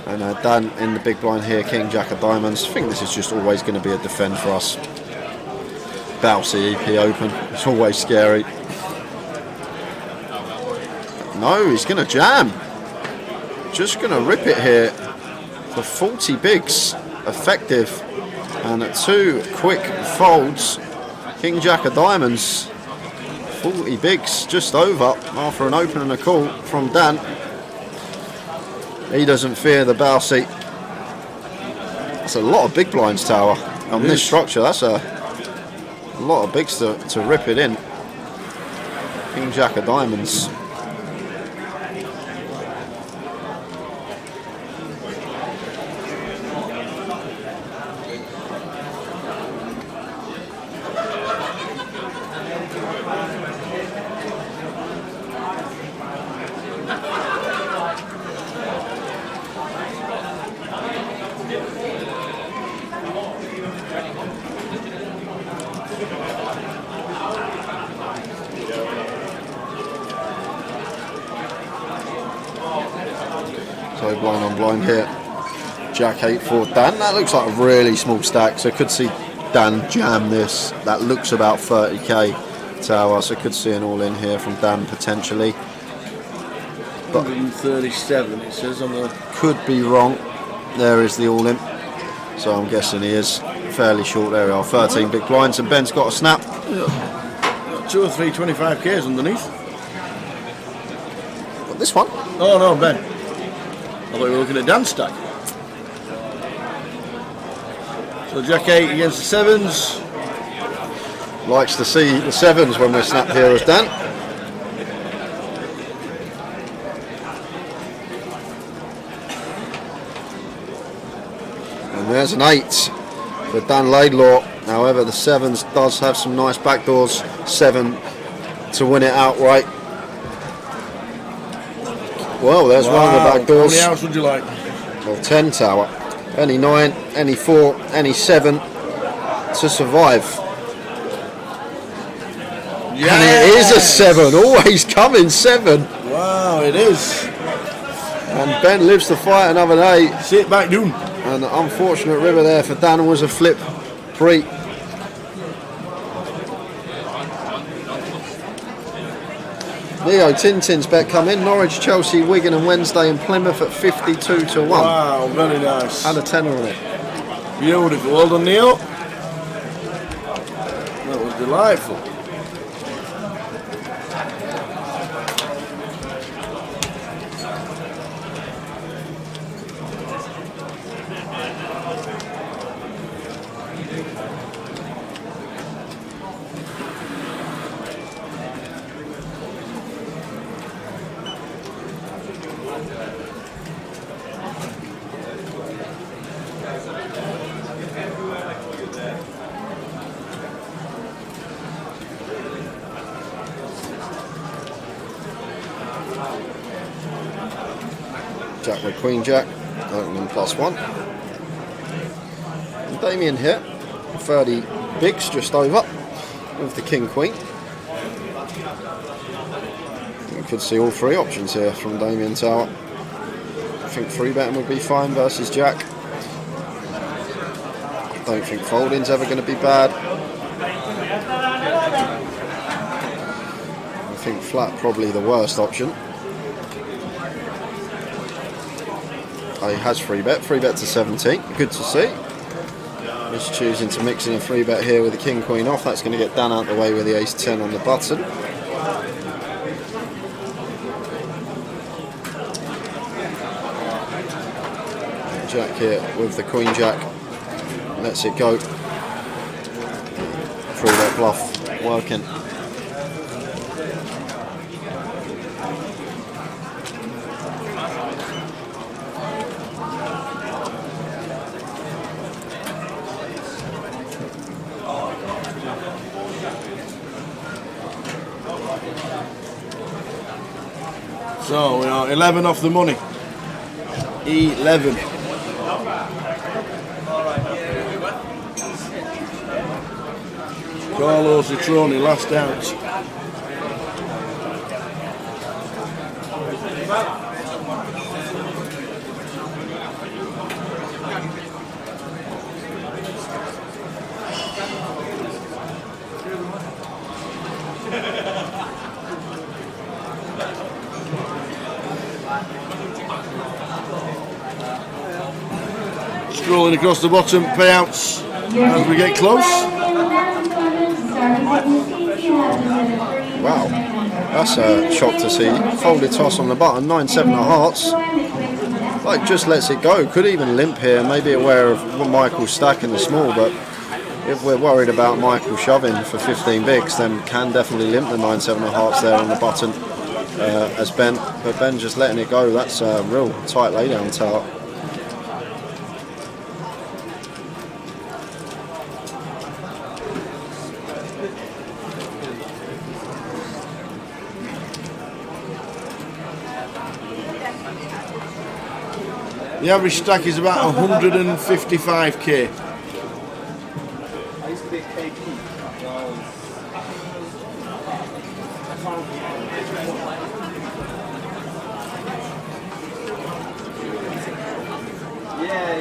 And Dan in the big blind here, King Jack of diamonds. I think this is just always going to be a defend for us. Bouncy EP open, it's always scary. No, he's going to jam. Just going to rip it here for 40 bigs, effective, and 2 quick folds. King Jack of diamonds, 40 bigs, just over after an open and a call from Dan. He doesn't fear the Bousey. That's a lot of big blinds, Tower, on this structure. That's a lot of bigs to rip it in. King Jack of diamonds. So blind on blind here. Jack 8 for Dan. That looks like a really small stack, so could see Dan jam this. That looks about 30k Tower, so could see an all in here from Dan potentially. But 137 it says on the... Could be wrong. There is the all in. So I'm guessing he is fairly short. There we are, 13 big blinds, and Ben's got a snap. Yeah. 2 or 3 25k's underneath. What, this one? Oh no, Ben. I thought we were looking at Dan's stack. So Jack 8 against the 7s. Likes to see the 7s when we're snapped here as Dan. And there's an 8 for Dan Laidlaw. However, the 7s does have some nice backdoors. 7 to win it outright. Well, there's one of the back doors. How many outs would you like? Well, 10 Tower. Any 9, any 4, any 7 to survive. Yes. And it is a 7. Always coming 7. Wow, it is. And Ben lives to fight another day. Sit back down. And the unfortunate river there for Dan was a flip pre. Leo Tintin's bet come in. Norwich, Chelsea, Wigan and Wednesday in Plymouth at 52 to 1. Wow, very nice. And a tenner on it. Beautiful. Well done, Neil. That was delightful. Jack with Queen Jack, opening +1. And Damien here, 30 bigs just over with the King Queen. You could see all three options here from Damien Tower. I think 3-betting would be fine versus Jack. Don't think folding's ever going to be bad. I think flat probably the worst option. Oh, he has 3-bet to 17. Good to see. Just choosing to mix in a 3-bet here with the King Queen off. That's going to get Dan out the way with the Ace 10 on the button. Jack here with the Queen Jack. Lets it go. 3-bet bluff working. So we are 11 off the money. 11. Carlo Citroni last out. Scrolling across the bottom, payouts as we get close. Wow, that's a shock to see. Folded toss on the button, 9-7 of hearts. Like, just lets it go. Could even limp here, maybe aware of what Michael's stacking the small, but if we're worried about Michael shoving for 15 bigs, then can definitely limp the 9-7 of hearts there on the button as Ben. But Ben just letting it go, that's a real tight laydown tower. The average stack is about 155k.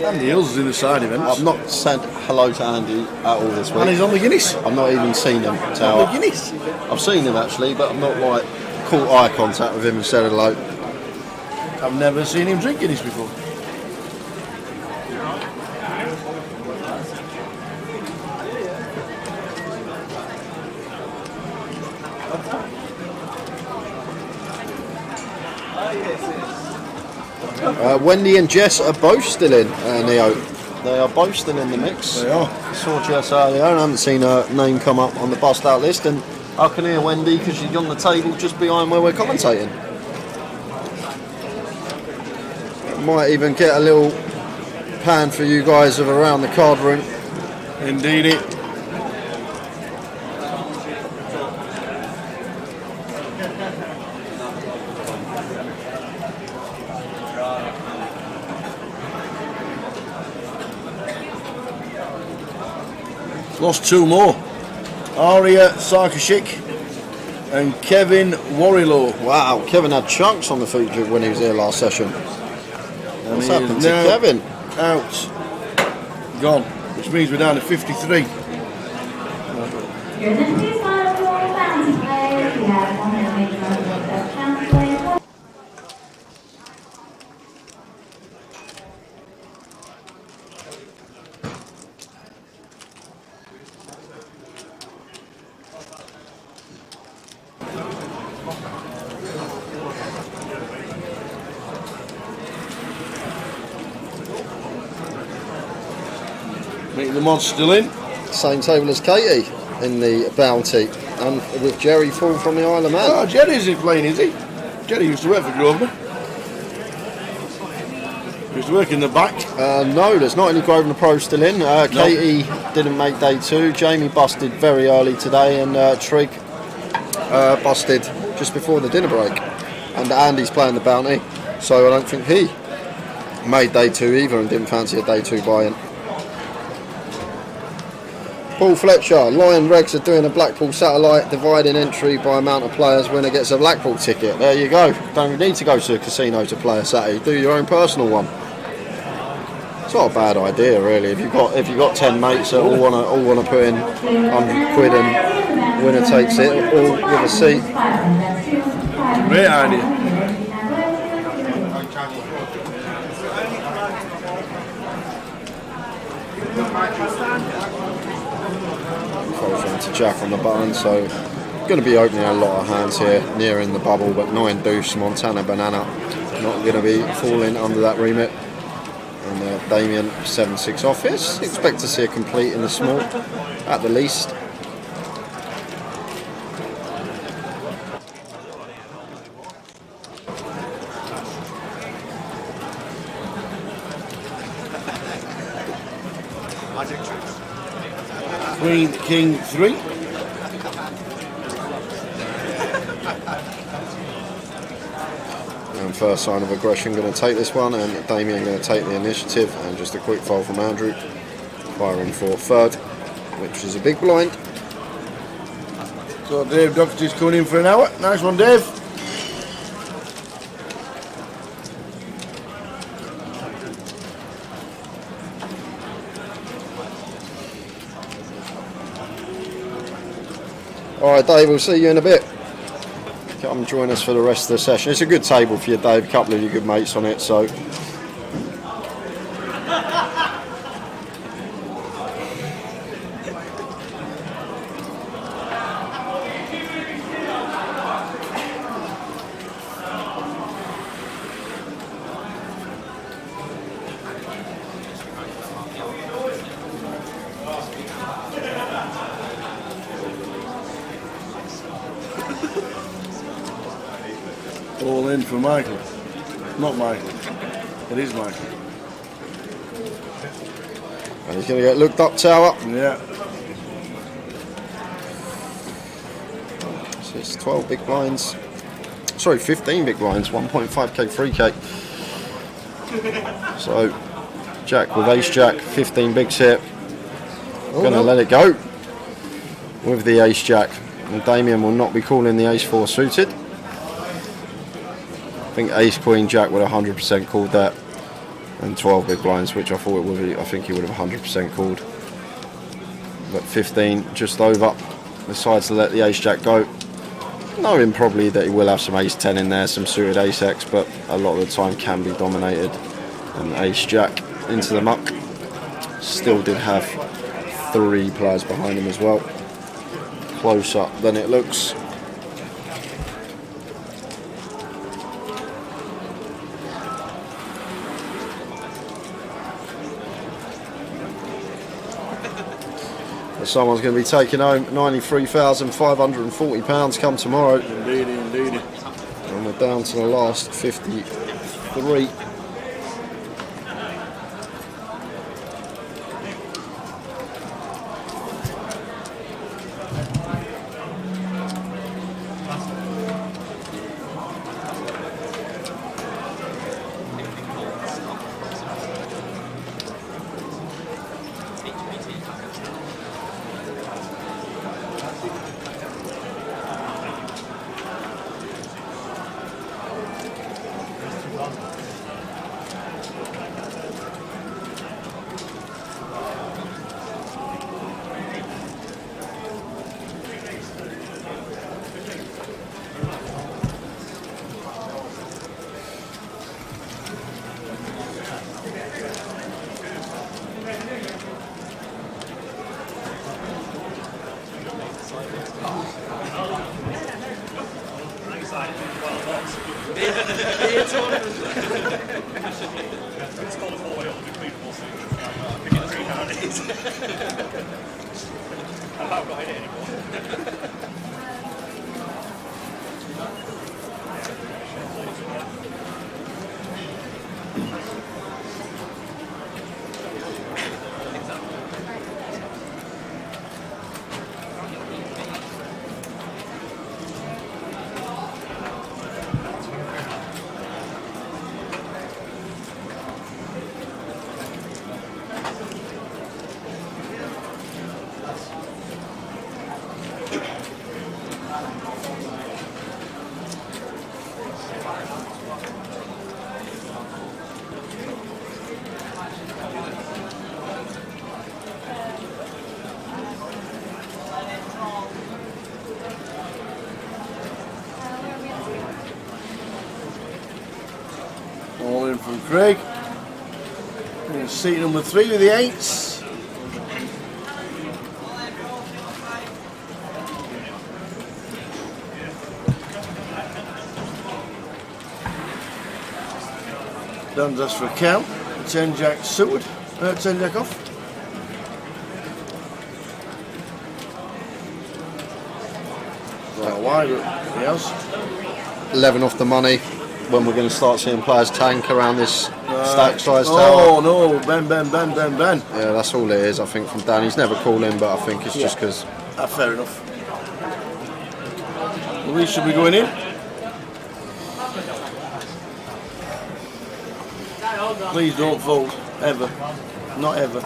Andy Hills is in the side events. I've not said hello to Andy at all this week. And he's on the Guinness. I've not even seen him. Tower. On the Guinness. I've seen him actually, but I've not like caught eye contact with him and said hello. I've never seen him drink Guinness before. Wendy and Jess are both still in, Neo. They are both still in the mix. They are. I saw Jess earlier and I haven't seen her name come up on the bust out list, and I can hear Wendy because she's on the table just behind where we're commentating. Might even get a little pan for you guys of around the card room. Indeed it. Lost two more. Aria Sarkashik and Kevin Warrilow. Wow, Kevin had chunks on the feature when he was here last session. What's happened to Kevin? Out. Gone. Which means we're down to 53. The mod's still in. Same table as Katie in the bounty, and with Jerry Full from the Isle of Man. Oh, Jerry isn't playing, is he? Jerry used to work for Grosvenor. He used to work in the back. No, there's not any Grosvenor pros still in. Katie didn't make day 2. Jamie busted very early today, and Trig busted just before the dinner break. And Andy's playing the bounty, so I don't think he made day 2 either and didn't fancy a day 2 buy-in. Paul Fletcher, Lion Regs are doing a Blackpool satellite, dividing entry by amount of players. Winner gets a Blackpool ticket. There you go. Don't need to go to a casino to play a Saturday. Do your own personal one. It's not a bad idea, really. If you've got 10 mates that all wanna put in 100 quid and winner takes it, all with a seat. Great idea. To Jack on the button, so going to be opening a lot of hands here, nearing the bubble, but 9 deuce, Montana Banana, not going to be falling under that remit. And Damien 7-6 office, expect to see a complete in the small, at the least. Queen, King, 3. And first sign of aggression going to take this one, and Damien going to take the initiative, and just a quick fold from Andrew, firing for third, which is a big blind. So Dave Doherty's coming in for an hour. Nice one, Dave. Alright Dave, we'll see you in a bit. Come join us for the rest of the session. It's a good table for you, Dave, a couple of your good mates on it, so. All in for Michael. Not Michael. It is Michael. And he's going to get looked up tower. Yeah. So it's 12 big blinds. Sorry, 15 big blinds, 1.5k free cake. So Jack with ace jack, 15 bigs here. Going to let it go with the ace jack. And Damien will not be calling the ace 4 suited. I think ace queen jack would have 100% called that, and 12 big blinds, which I thought it would be. I think he would have 100% called. But 15 just over, decides to let the ace jack go, knowing probably that he will have some ace 10 in there, some suited ace x, but a lot of the time can be dominated. And ace jack into the muck. Still did have 3 players behind him as well. Closer than it looks. Someone's going to be taking home £93,540 come tomorrow. Indeed, indeed. And we're down to the last 53. Craig. And seat number 3 with the 8s. Dan's asked for a count. 10 jack suited. 10 jack off. Right wide, but else. 11 off the money when we're going to start seeing players tank around this stack size tower. Oh no, Ben. Yeah, that's all it is, I think, from Dan. He's never calling, but I think it's just because. Fair enough. Well, these should be going in. Please don't fold, ever. Not ever.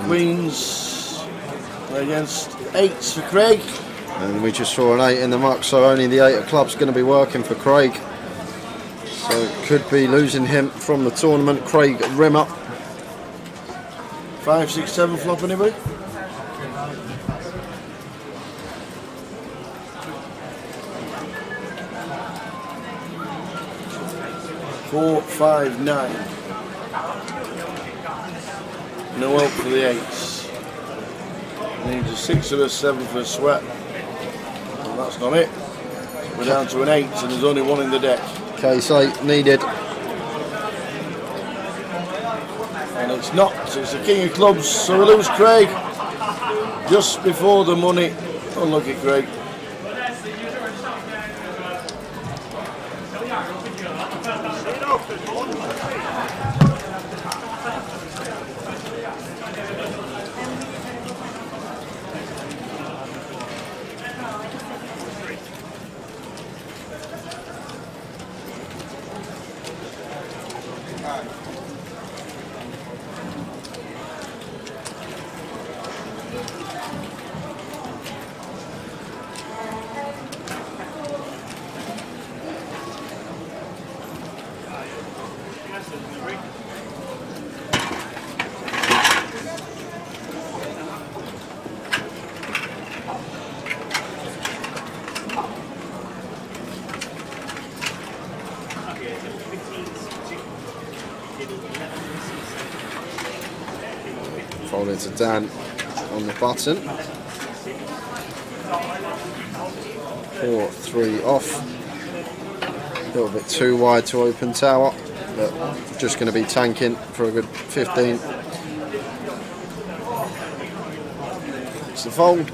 Queens against 8s for Craig. And we just saw an 8 in the muck, so only the 8 of clubs going to be working for Craig. So could be losing him from the tournament. Craig Rimmer. 5, 6, 7 flop, anybody? 4, 5, 9. No help for the 8s. Needs a 6 or a 7 for a sweat. Well, that's not it. We're down to an 8 and there's only one in the deck. Case 8 needed. And it's not. So it's the king of clubs. So we lose Craig just before the money. Unlucky Craig. Folding to Dan on the button. 4, 3 off. A little bit too wide to open tower, but just going to be tanking for a good 15. It's the fold.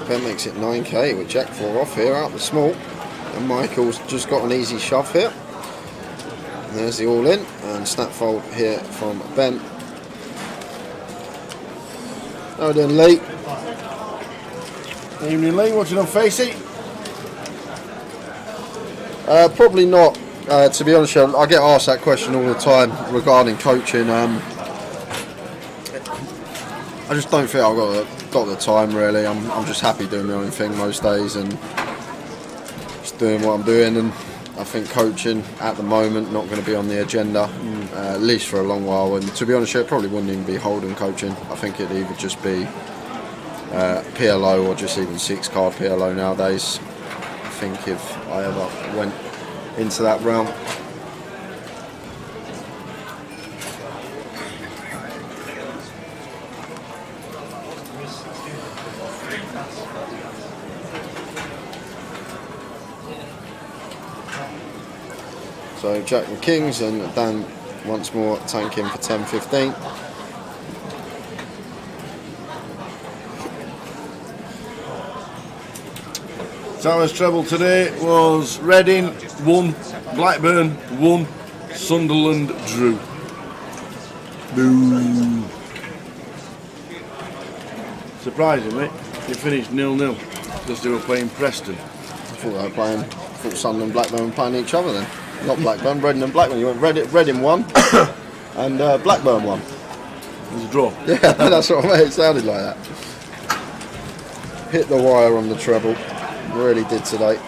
Ben makes it 9k with Jack 4 off here out the small, and Michael's just got an easy shove here. And there's the all in and snap fold here from Ben. How doing, Lee? Evening, Lee. Watching on Facey? Probably not. To be honest, I get asked that question all the time regarding coaching. I just don't think I've got the time really. I'm just happy doing my own thing most days and just doing what I'm doing. And I think coaching at the moment not going to be on the agenda, at least for a long while. And to be honest, it probably wouldn't even be hold'em coaching. I think it'd either just be PLO or just even 6-card PLO nowadays. I think if I ever went into that realm. So Jack and Kings, and Dan once more tanking for 10-15. Towers treble today was Reading 1, Blackburn 1, Sunderland drew. Boo. Surprisingly, they finished 0-0 because they were playing Preston. thought they were playing. I thought Sunderland and Blackburn were playing each other then. Not Blackburn, Reading and Blackburn. You went Reading won and Blackburn won. It was a draw. Yeah, that's what I mean. It sounded like that. Hit the wire on the treble. Really did today.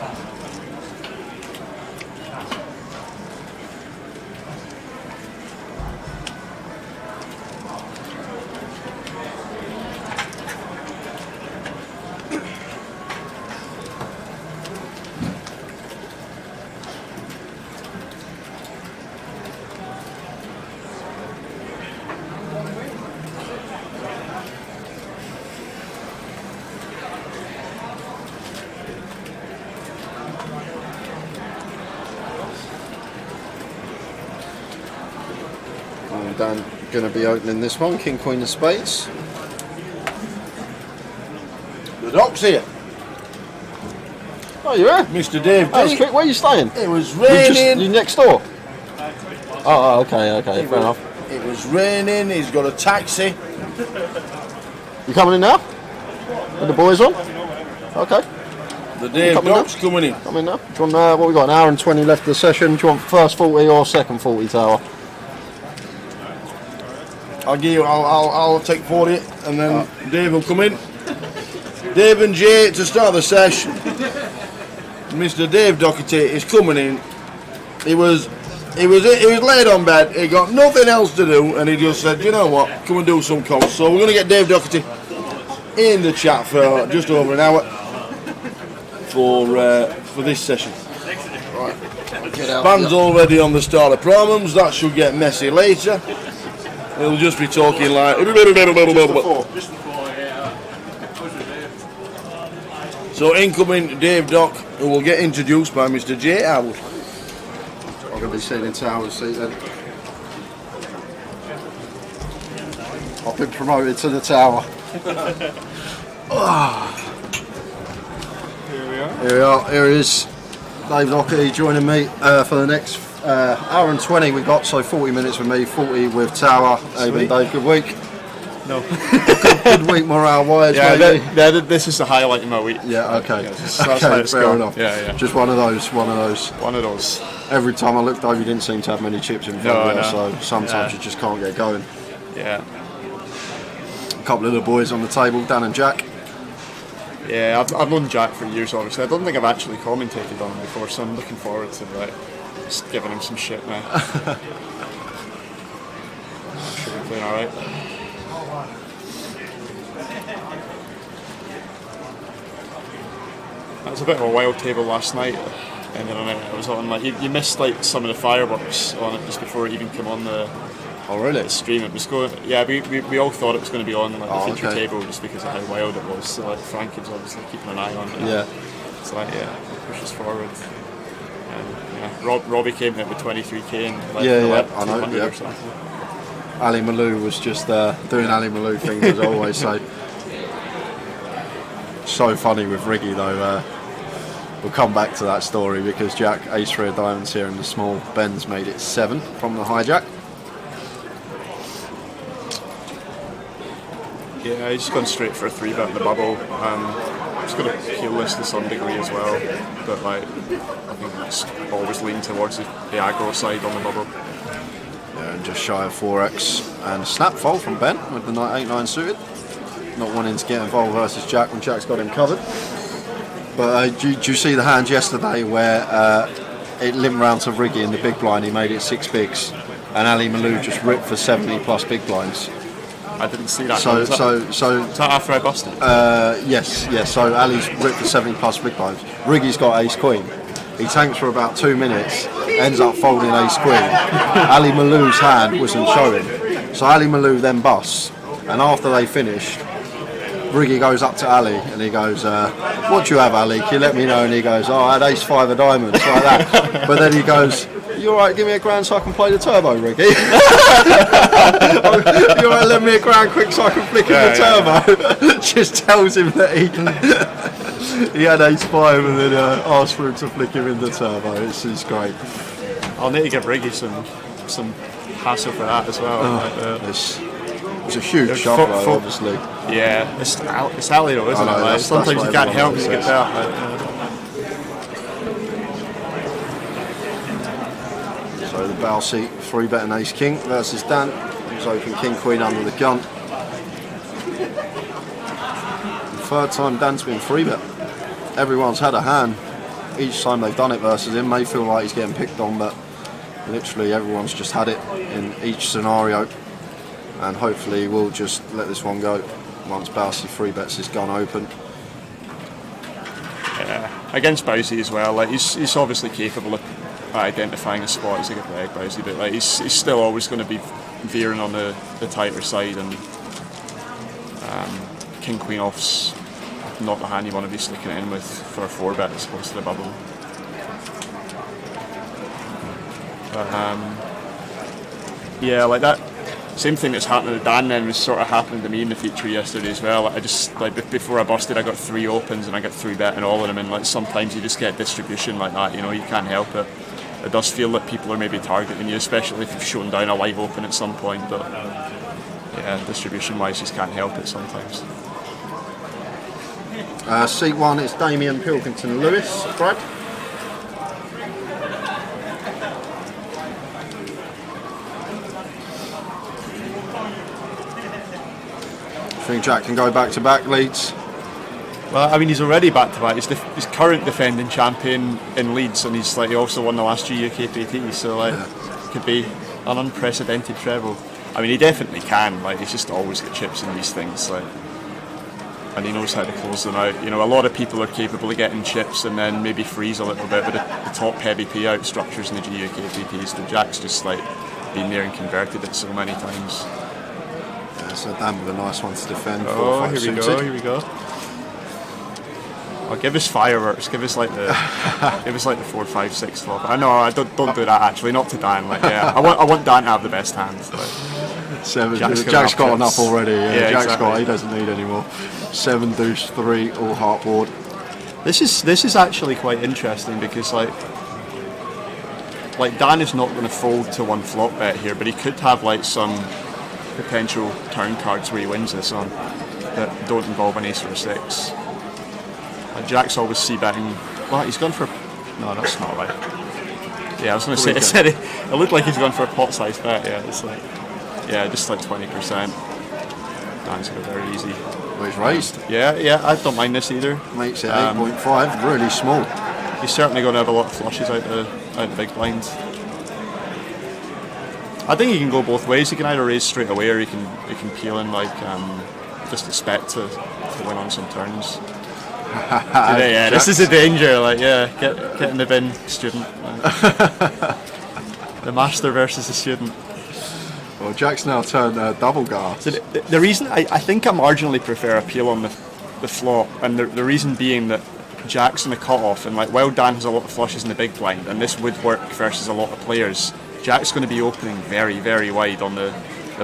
Dan going to be opening this one, King Queen of Spades. The doc's here. Oh, you're here? Mr. Dave Oh, D. where are you staying? It was raining. You next door? Oh, okay, fair enough. It was raining, he's got a taxi. You coming in now? With the boys on? Okay. The Dave Doc's coming in. Come in now. Do you want, what we got, an hour and 20 left of the session. Do you want first 40 or second 40 tower? I'll take 40 and then Dave will come in. Dave and Jay to start the session. Mr. Dave Doherty is coming in. He was laid on bed. He got nothing else to do, and he just said, "You know what? Come and do some calls." So we're going to get Dave Doherty in the chat for just over an hour for this session. Right. Band's already on the starter problems. That should get messy later. He'll just be talking like. So incoming Dave Dock, who will get introduced by Mr. J. Howard. I'm going to be sitting in Tower's seat then. I've been promoted to the Tower. Here we are. Here is Dave Doherty joining me for the next hour and 20 we got, so 40 minutes with me, 40 with Tower. Hey, Dave, good week? No. good week morale-wise, maybe? This is the highlight of my week. Yeah, okay. That's how it's fair gone. enough. Yeah. Just one of those. One of those. Every time I looked over, you didn't seem to have many chips in front of you, so sometimes you just can't get going. Yeah. A couple of the boys on the table, Dan and Jack. Yeah, I've known Jack for years, obviously. I don't think I've actually commentated on him before, so I'm looking forward to just giving him some shit now. Should be playing alright. That was a bit of a wild table last night, and then it was on like you missed like some of the fireworks on it just before it even came on the. Oh really? The stream. It was going. Yeah, we all thought it was going to be on like the feature table just because of how wild it was. So like Frankie was obviously keeping an eye on it. Yeah. So like push us forward. Robbie came in with 23k and like I know. Or something. Ali Malou was just doing Ali Malou things as always. So funny with Riggy though. We'll come back to that story because Jack ace 3 of diamonds here in the small. Ben's made it 7 from the hijack. Yeah, he's gone straight for a 3-bet in the bubble. He's going to heal this to some degree as well, but like I think he's always leaned towards the aggro side on the bubble. Yeah, and just shy of 4x and snap fold from Ben with the 8-9 suited. Not wanting to get involved versus Jack when Jack's got him covered. But did you see the hand yesterday where it limped round to Riggy in the big blind? He made it 6 bigs, and Ali Malou just ripped for 70 plus big blinds. I didn't see that. So is that after I busted? Yes. So Ali's ripped for 70 plus big blinds. Riggy's got ace queen. He tanks for about 2 minutes, ends up folding ace queen. Ali Malou's hand wasn't showing, so Ali Malou then busts. And after they finished, Riggy goes up to Ali and he goes, "What do you have, Ali? Can you let me know?" And he goes, "Oh, I had ace 5 of diamonds," like that. But then he goes, "You alright, give me a grand so I can play the turbo, Riggy?" "You alright, let me a grand quick so I can flick in the turbo?" Just tells him that he had ace 5 and then asked for him to flick him in the turbo. It's great. I'll need to give Riggy some hassle for that as well. It's a huge shot, though, obviously. Yeah, it's Ali though, isn't it? Like, sometimes you can't help but get that. Balsy 3-betting ace king versus Dan, who's open king queen under the gun. Third time Dan's been 3-bet. Everyone's had a hand. Each time they've done it versus him, may feel like he's getting picked on, but literally everyone's just had it in each scenario. And hopefully we'll just let this one go once Balsy 3-bets his gun open. Yeah, against Bowsy as well, like he's obviously capable of identifying a spot as a good leg, Bowsy, but like he's still always going to be veering on the tighter side, and king queen off's not the hand you want to be sticking it in with for a 4-bet as opposed to the bubble. But yeah, like that same thing that's happening to Dan then was sort of happening to me in the feature yesterday as well. I just, like, before I busted, I got 3 opens and I got 3-betting all of them, and like sometimes you just get distribution like that, you know, you can't help it. It does feel that people are maybe targeting you, especially if you've shown down a live open at some point, but yeah, distribution wise, you just can't help it sometimes. Seat 1 is Damien Pilkington Lewis. Brad? I think Jack can go back to back Leeds. Well, I mean, he's already back to back. He's current defending champion in Leeds, and he also won the last GUKPT, so like it could be an unprecedented treble. I mean, he definitely can. Like, he's just always got chips in these things, like, and he knows how to close them out. You know, a lot of people are capable of getting chips and then maybe freeze a little bit with the top heavy payout structures in the GUKPTs. But Jack's just like been there and converted it so many times. So Dan with a nice one to defend. Oh, here we go, here we go. Oh, give us fireworks. Give us like the 4, 5, 6 flop. I know, I don't do that actually. Not to Dan. Like, yeah, I want Dan to have the best hands. Like, 7. Jack's got enough already. Yeah, Jack's exactly. got. He doesn't need any more. 7 deuce 3 all heart board. This is actually quite interesting because like Dan is not going to fold to 1 flop bet here, but he could have like some potential turn cards where he wins this on that don't involve an ace or a 6. Jack's always c-betting. Well, he's gone for. No, that's not right. Yeah, I was going to say. It looked like he's gone for a pot size bet. Yeah, it's like, yeah, just like 20%. Dan's got it very easy. Well, he's raised. Yeah, I don't mind this either. Makes it 8.5, really small. He's certainly going to have a lot of flushes out the big blind. I think he can go both ways. He can either raise straight away, or he can peel in like just expect to win on some turns. Yeah, this is a danger. Like, yeah, get in the bin, student. The master versus the student. Well, Jack's now turned double guard. So the reason I think I marginally prefer a peel on the flop, and the reason being that Jack's in the cutoff, and like while Dan has a lot of flushes in the big blind, and this would work versus a lot of players, Jack's going to be opening very, very wide on the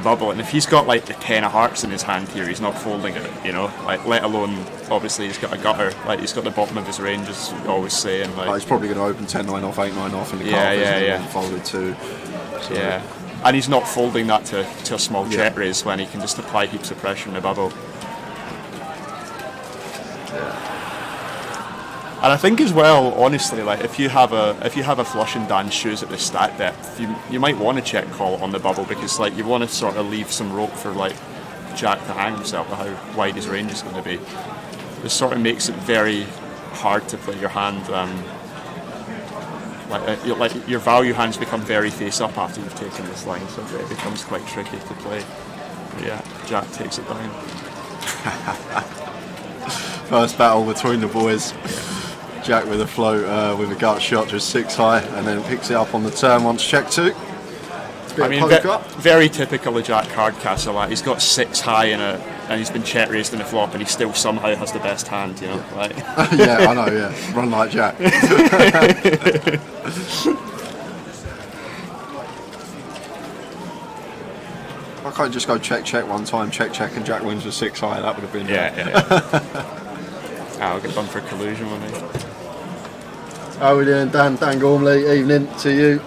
bubble, and if he's got like the 10 of hearts in his hand here, he's not folding it, you know, like, let alone obviously he's got a gutter, like he's got the bottom of his range, as we always say, and like he's probably going to open 10-9 off, 8-9 off in the yeah. folded too. So. Yeah, and he's not folding that to a small check raise when he can just apply heaps of pressure in the bubble. And I think as well, honestly, like if you have a flush in Dan's shoes at the stack depth, you might want to check call on the bubble, because like you want to sort of leave some rope for like Jack to hang himself with how wide his range is going to be. This sort of makes it very hard to play your hand. Like your value hands become very face up after you've taken this line, so it becomes quite tricky to play. But yeah, Jack takes it down. First battle between the boys. Jack with a float with a gut shot just 6 high, and then picks it up on the turn once check 2. I mean, very typical of Jack Hardcastle. Like, he's got 6 high and he's been check raised in the flop, and he still somehow has the best hand. You know, like. Yeah, I know. Yeah, run like Jack. I can't just go check one time, check, and Jack wins with 6 high. That would have been. Yeah. I'll get done for collusion one day. How are we doing, Dan Gormley? Evening to you.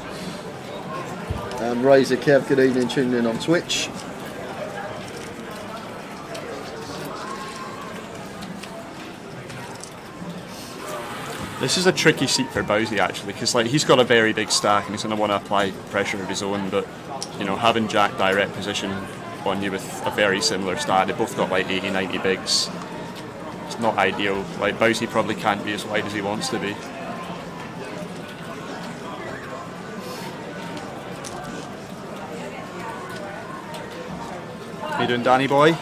Razor Kev, good evening, tuning in on Twitch. This is a tricky seat for Bowsy actually, because like he's got a very big stack and he's going to want to apply pressure of his own. But you know, having Jack direct position on you with a very similar stack, they both got like 80, 90 bigs. It's not ideal. Like Bowsy probably can't be as wide as he wants to be. How you doing, Danny boy?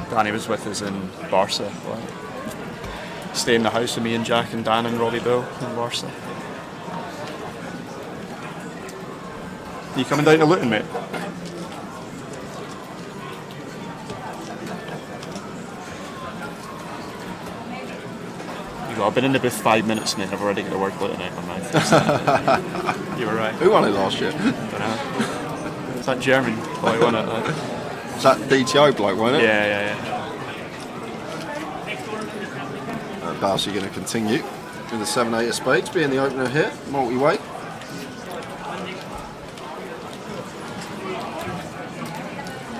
Danny was with us in Barca. Stay in the house with me and Jack and Dan and Robbie Bill in Barca. Are you coming down to Luton, mate? I've been in the booth 5 minutes, mate. I've already got a word Luton out my mouth. You were right. Who won it last year? Don't know. Is that German boy won it? Like? Is that DTO bloke, wasn't it? Yeah. Darcy going to continue with the 7-8 of spades, being the opener here, multi-way.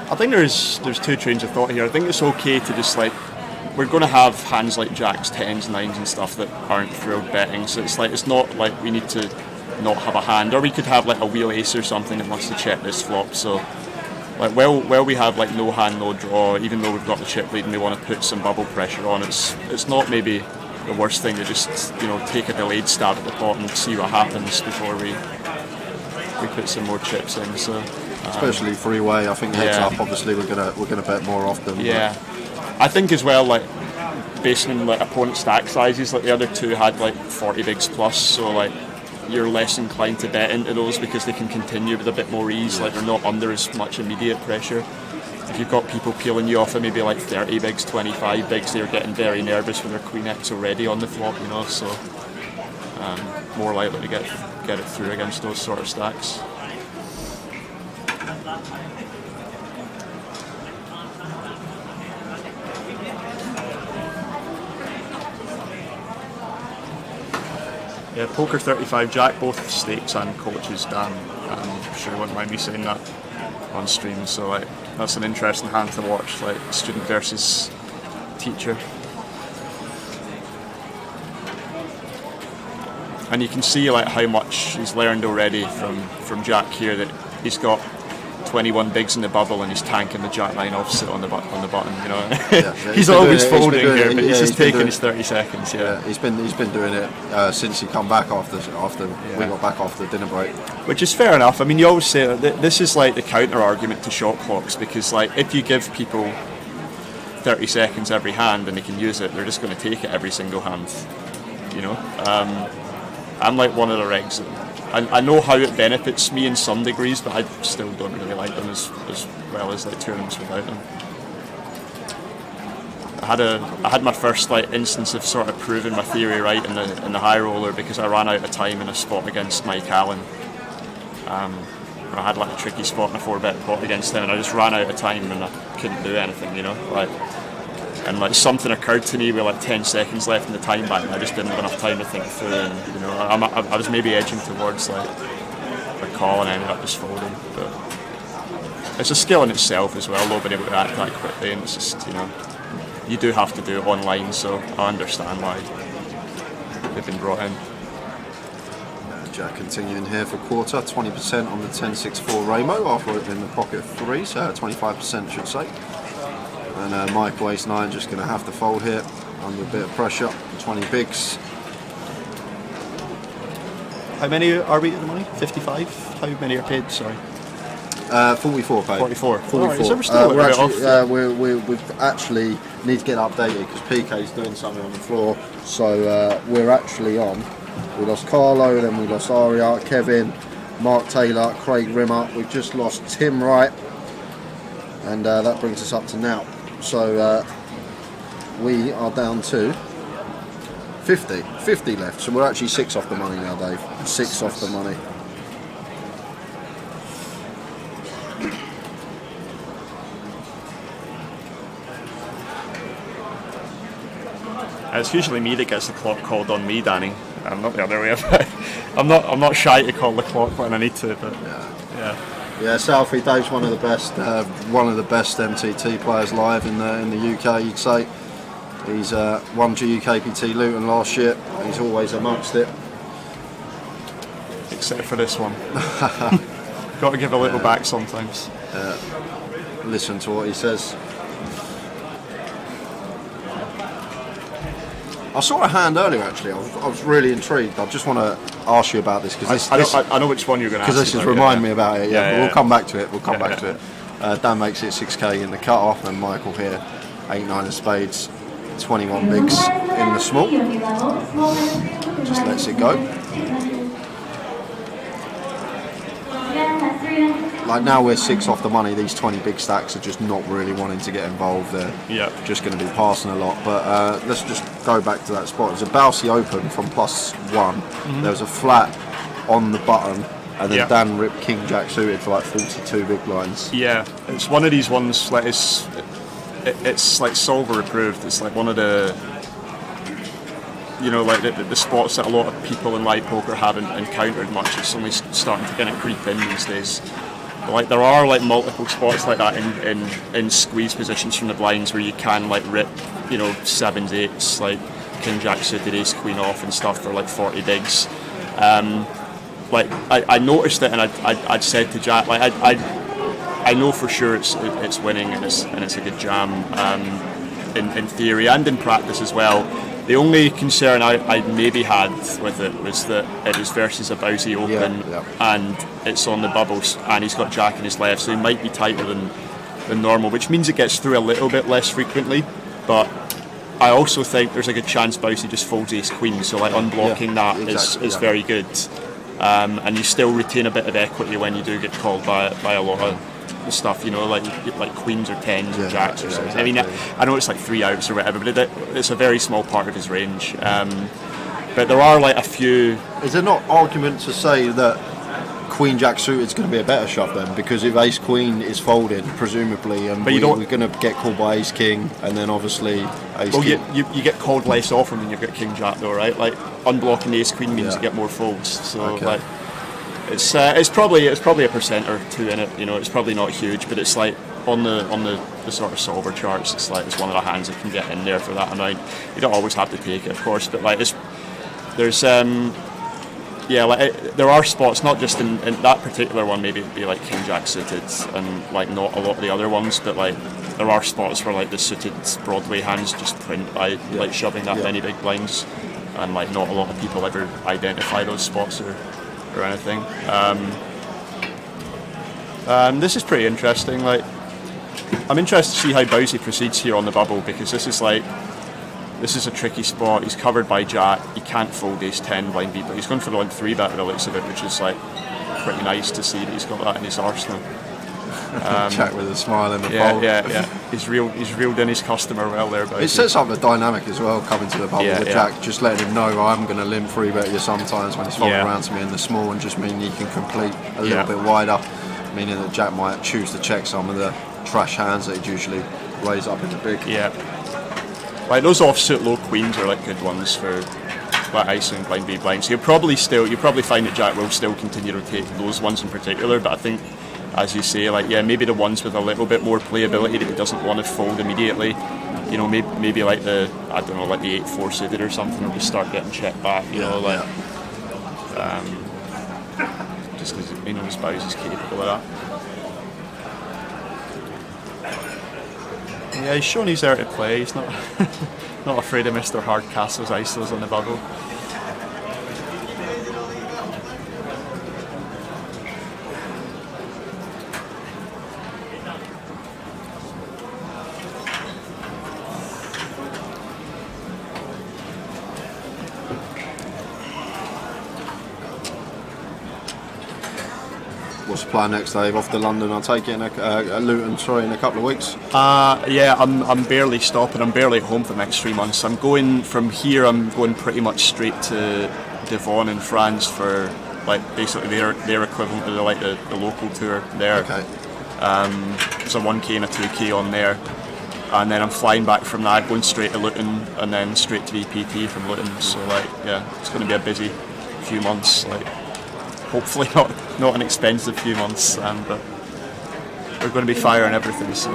I think there's two trains of thought here. I think it's okay to just like, we're going to have hands like jacks, tens, nines and stuff that aren't thrilled betting, so it's like, it's not like we need to not have a hand, or we could have like a wheel ace or something that wants to check this flop. So like, well we have like no hand, no draw, even though we've got the chip lead and we want to put some bubble pressure on, it's not maybe the worst thing to just, you know, take a delayed stab at the pot and see what happens before we put some more chips in. So especially three-way, I think heads up, obviously we're gonna bet more often. Yeah, I think as well, like based on like opponent stack sizes, like the other two had like 40 bigs plus, so like you're less inclined to bet into those because they can continue with a bit more ease. Like they're not under as much immediate pressure. If you've got people peeling you off at maybe like 30 bigs, 25 bigs, they're getting very nervous with their queen X already on the flop, you know. So more likely to get it through against those sort of stacks. Yeah, poker 35 Jack, both stakes and coaches, Dan. I'm sure you wouldn't mind me saying that on stream. So like, that's an interesting hand to watch, like student versus teacher. And you can see like how much he's learned already from Jack here, that he's got 21 bigs in the bubble and he's tanking the Jack 9 offset on the button, you know. Yeah, he's always folding here, but he's just taking his 30 seconds. Yeah, he's been doing it since he come back after we got back after the dinner break. Which is fair enough. I mean, you always say that this is like the counter argument to shot clocks, because like if you give people 30 seconds every hand and they can use it, they're just going to take it every single hand, you know. I'm like one of the regs that I know how it benefits me in some degrees, but I still don't really like them as well as like tournaments without them. I had my first like instance of sort of proving my theory right in the high roller, because I ran out of time in a spot against Mike Allen. I had like a tricky spot in a 4-bet pot against him, and I just ran out of time and I couldn't do anything, you know. And like something occurred to me with like 10 seconds left in the time bank, and I just didn't have enough time to think through, and you know, I was maybe edging towards like a call and I ended up just folding. But it's a skill in itself as well, though, being able to act that quickly, and it's just, you know, you do have to do it online, so I understand why they've been brought in. Jack continuing here for quarter, 20% on the 10-6-4 Ramo after opening the pocket 3, so 25% should say. And Michael Ace-9 just going to have to fold here under a bit of pressure. 20 bigs. How many are we at the money? 55? How many are paid? Sorry. 44 paid. 44. 44. Right, so we're still a bit off. We've actually need to get updated because PK's doing something on the floor. So we're actually on. We lost Carlo, then we lost Aria, Kevin, Mark Taylor, Craig Rimmer. We've just lost Tim Wright. And that brings us up to now. So we are down to 50 left. So we're actually 6 off the money now, Dave. 6 off the money. It's usually me that gets the clock called on me, Danny. I'm not the other way about. I'm not shy to call the clock when I need to, but yeah. Yeah, Southie, Dave's one of the best MTT players live in the UK, you'd say. He's won GUKPT Luton last year. He's always amongst it. Except for this one. Got to give a little back sometimes. Listen to what he says. I saw a hand earlier actually. I was really intrigued. I just want to ask you about this because I know which one you're going to ask. Because this is reminding me about it. Yeah, but we'll come back to it. Dan makes it 6k in the cut off, and Michael here 8-9 of spades, 21 bigs in the small. Just lets it go. Like now we're 6 off the money. These 20 big stacks are just not really wanting to get involved. They're just going to be passing a lot. But let's just go back to that spot. It was a bouncy open from +1. There was a flat on the button, and then Dan ripped King Jack suited for like 42 big blinds. Yeah, it's one of these ones. Like it's like solver approved. It's like one of the, you know, like the spots that a lot of people in live poker haven't encountered much. It's only starting to kind of creep in these days. But like there are like multiple spots like that in squeeze positions from the blinds where you can like rip, you know, 7s, 8s, like King Jack suited, Ace Queen off and stuff for like 40 bigs. Like I noticed it, and I'd said to Jack, like I know for sure it's winning and it's a good jam in theory and in practice as well. The only concern I maybe had with it was that it was versus a bousy open, and it's on the bubbles, and he's got Jack in his left, so he might be tighter than normal, which means it gets through a little bit less frequently. But I also think there's a good chance bousy just folds Ace Queen, so like unblocking that is very good, and you still retain a bit of equity when you do get called by a lot of the stuff, you know, like queens or 10s or jacks or something. I mean, I know it's like 3 outs or whatever, but it's a very small part of his range. But there are like a few. Is there not argument to say that Queen Jack suited is going to be a better shove then? Because if Ace Queen is folded, presumably, and we're going to get called by Ace King, and then obviously Ace King. You get called less often when you've got King Jack though, right? Like unblocking Ace Queen means you get more folds. So like. It's probably a % or two in it, you know. It's probably not huge, but it's like on the sort of solver charts. It's like it's one of the hands that can get in there for that amount. You don't always have to take it, of course, but like there are spots, not just in that particular one. Maybe it'd be like King Jack suited, and like not a lot of the other ones, but like there are spots where like the suited Broadway hands just print by like shoving that many big blinds, and like not a lot of people ever identify those spots or anything. This is pretty interesting. Like, I'm interested to see how bousy proceeds here on the bubble, because this is a tricky spot. He's covered by Jack. He can't fold Ace 10 blind beat, but he's going for the 3 bet by the looks of it, which is like pretty nice to see that he's got that in his arsenal. Jack with a smile in the fold. bowl. Yeah. He's reeled in his customer well there. It sets up the dynamic as well, coming to the bubble with Jack, just letting him know I'm going to limp 3-bet you sometimes when he's folding around to me in the small, and just meaning you can complete a little bit wider, meaning that Jack might choose to check some of the trash hands that he'd usually raise up in the big. Yeah. Like those offsuit low queens are like good ones for like icing blind B blind. So you'll probably find that Jack will still continue to rotate those ones in particular, but I think, as you say, like maybe the ones with a little bit more playability that he doesn't want to fold immediately, you know, maybe like the 8-4 suited or something, will just start getting checked back, you know, like just because he knows bows is capable of that. Yeah, he's shown he's there to play. He's not not afraid of Mr. Hardcastle's ISOs on the bubble. What's the plan next, Dave? Off to London, I'll take it in Luton, sorry, in a couple of weeks. Yeah, I'm barely stopping. I'm barely at home for the next 3 months. I'm going from here. I'm going pretty much straight to Devon in France for like basically their equivalent of the local tour there. Okay. There's a 1k and a 2k on there, and then I'm flying back from that, going straight to Luton, and then straight to VPT from Luton. So like, yeah, it's going to be a busy few months. Like, hopefully not an expensive few months, but we're going to be firing everything, so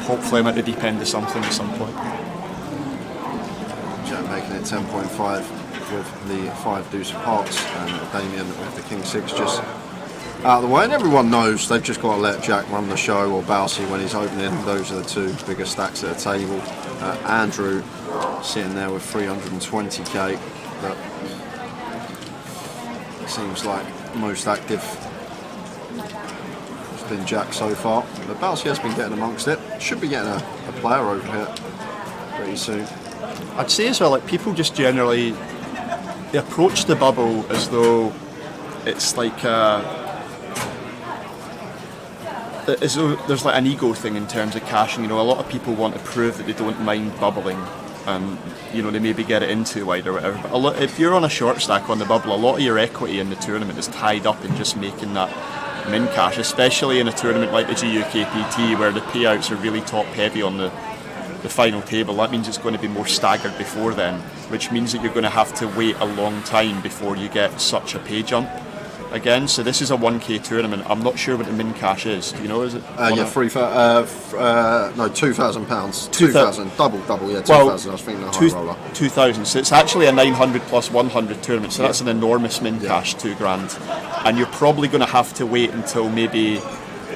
hopefully I'm at the deep end of something at some point. making it 10.5 with the 5 deuce of hearts, and Damien with the king 6 just out of the way. And everyone knows they've just got to let Jack run the show, or Bousey when he's opening. Those are the two biggest stacks at the table. Andrew sitting there with 320k. That seems like most active has been Jack so far. But Bousey has been getting amongst it. Should be getting a player over here pretty soon. I'd say as well, like, people just generally, they approach the bubble as though it's like as though there's like an ego thing in terms of cashing. You know, a lot of people want to prove that they don't mind bubbling, and you know, they maybe get it in too wide or whatever. But if you're on a short stack on the bubble, a lot of your equity in the tournament is tied up in just making that min cash, especially in a tournament like the GUKPT where the payouts are really top heavy on the final table. That means it's going to be more staggered before then, which means that you're going to have to wait a long time before you get such a pay jump again. So this is a 1k tournament. I'm not sure what the min cash is. Do you know? Is it? Yeah, no, £2,000. 2,000, double, yeah, 2,000. Well, I was thinking the high roller. 2,000. So it's actually a 900 plus 100 tournament. So that's an enormous min cash, £2,000, and you're probably going to have to wait until maybe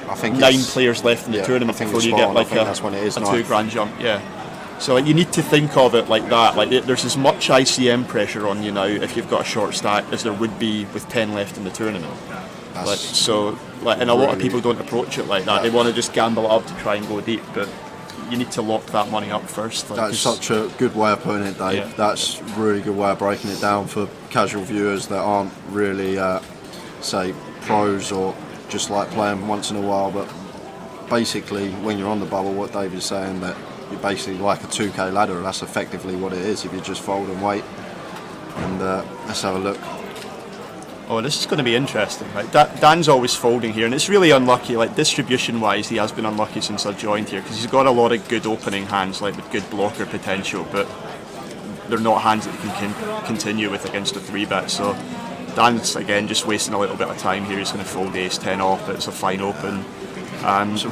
I think 9 players left in the tournament before you get like a £2,000 jump. Yeah. So like, you need to think of it like that. Like there's as much ICM pressure on you now if you've got a short stack as there would be with 10 left in the tournament. And a lot of people don't approach it like that. They want to just gamble it up to try and go deep, but you need to lock that money up first. Like, that's such a good way of putting it, Dave. Yeah. That's a really good way of breaking it down for casual viewers that aren't really, say, pros or just like playing once in a while. But basically, when you're on the bubble, what Dave is saying, that you're basically like a 2k ladder. That's effectively what it is if you just fold and wait. And let's have a look. Oh, this is going to be interesting. Like Dan's always folding here, and it's really unlucky. Like distribution-wise, he has been unlucky since I've joined here because he's got a lot of good opening hands, like with good blocker potential, but they're not hands that he can continue with against a 3-bet. So Dan's again just wasting a little bit of time here. He's going to fold ace-10 off, but it's a fine open. It's a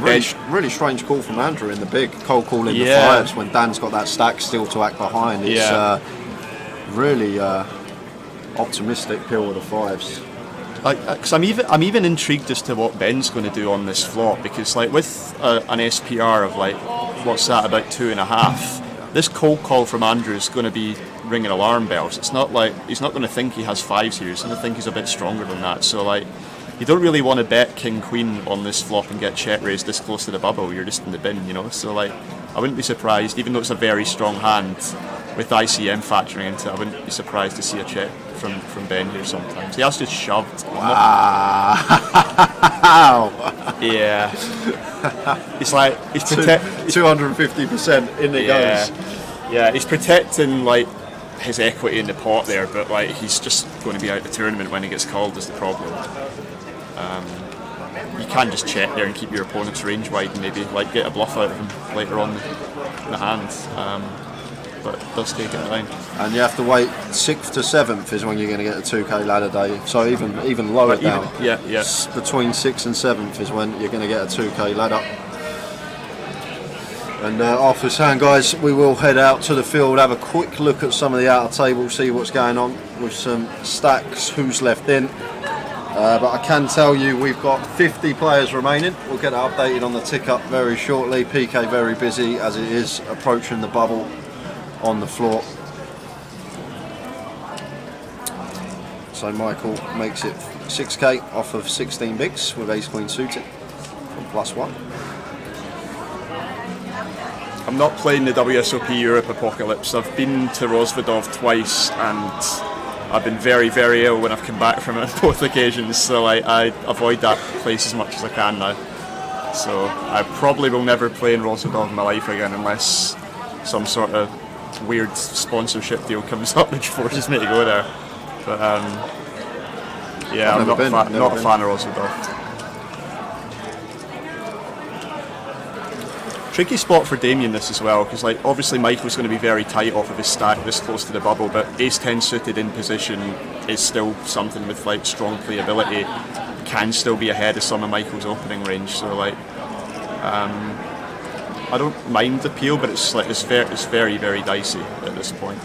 really strange call from Andrew in the big, cold calling the 5s when Dan's got that stack still to act behind. It's really optimistic pill with the 5s. Because I'm even intrigued as to what Ben's going to do on this flop, because like with an SPR of like, what's that, about 2.5, this cold call from Andrew is going to be ringing alarm bells. It's not like he's not going to think he has 5s here. He's going to think he's a bit stronger than that. So like, you don't really want to bet king queen on this flop and get check raised this close to the bubble. You're just in the bin, you know. So like, I wouldn't be surprised, even though it's a very strong hand with ICM factoring into it, I wouldn't be surprised to see a check from Ben here sometimes. He has just shoved. Wow. Yeah. It's like he's 250% in the goes. Yeah, he's protecting like his equity in the pot there, but like he's just going to be out of the tournament when he gets called is the problem. You can just check there and keep your opponent's range wide and maybe like get a bluff out of him later on in the hand. But it does take it time. And you have to wait 6th to 7th is when you're going to get a 2k ladder day. So even lower down. Between 6th and 7th is when you're going to get a 2k ladder. And after this hand, guys, we will head out to the field, have a quick look at some of the outer table, see what's going on with some stacks, who's left in. But I can tell you we've got 50 players remaining. We'll get that updated on the tick up very shortly. PK very busy as it is approaching the bubble on the floor. So Michael makes it 6k off of 16 bigs with ace queen suited from +1. I'm not playing the WSOP Europe Apocalypse. I've been to Rosvedov twice and I've been very, very ill when I've come back from it on both occasions, so I avoid that place as much as I can now. So I probably will never play in Rosvedov in my life again unless some sort of weird sponsorship deal comes up which forces me to go there. But yeah, I'm not a fan of Rosvedov. Tricky spot for Damien this as well, because like obviously Michael's going to be very tight off of his stack this close to the bubble, but ace-10 suited in position is still something with like strong playability, can still be ahead of some of Michael's opening range. So like I don't mind the peel, but it's like it's very, very dicey at this point.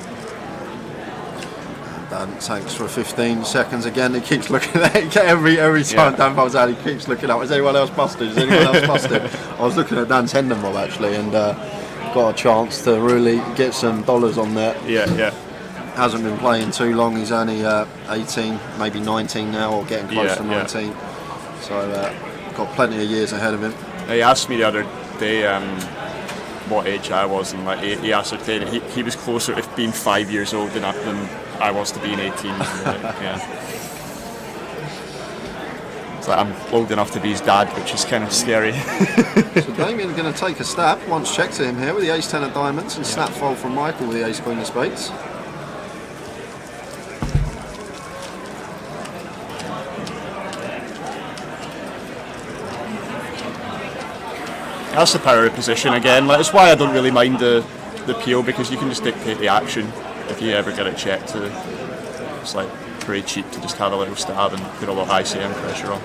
And thanks for 15 seconds again. He keeps looking at it every time Dan falls out. He keeps looking up. Is anyone else busted? Is anyone else busted? I was looking at Dan's Hendon mob actually, and got a chance to really get some dollars on there. Yeah. Hasn't been playing too long. He's only 18, maybe 19 now, or getting close to 19. So got plenty of years ahead of him. He asked me the other day what age I was, and like he ascertained he was closer to being 5 years old than I was to being 18. Yeah. It's like I'm old enough to be his dad, which is kind of scary. So Damien going to take a stab. Once check to him here with the ace 10 of diamonds, and snap fold from Michael with the ace queen of spades. That's the power of position again. Like, that's why I don't really mind the peel, because you can just dictate the action if you ever get it checked. It's like pretty cheap to just have a little stab and put a lot of ICM pressure on.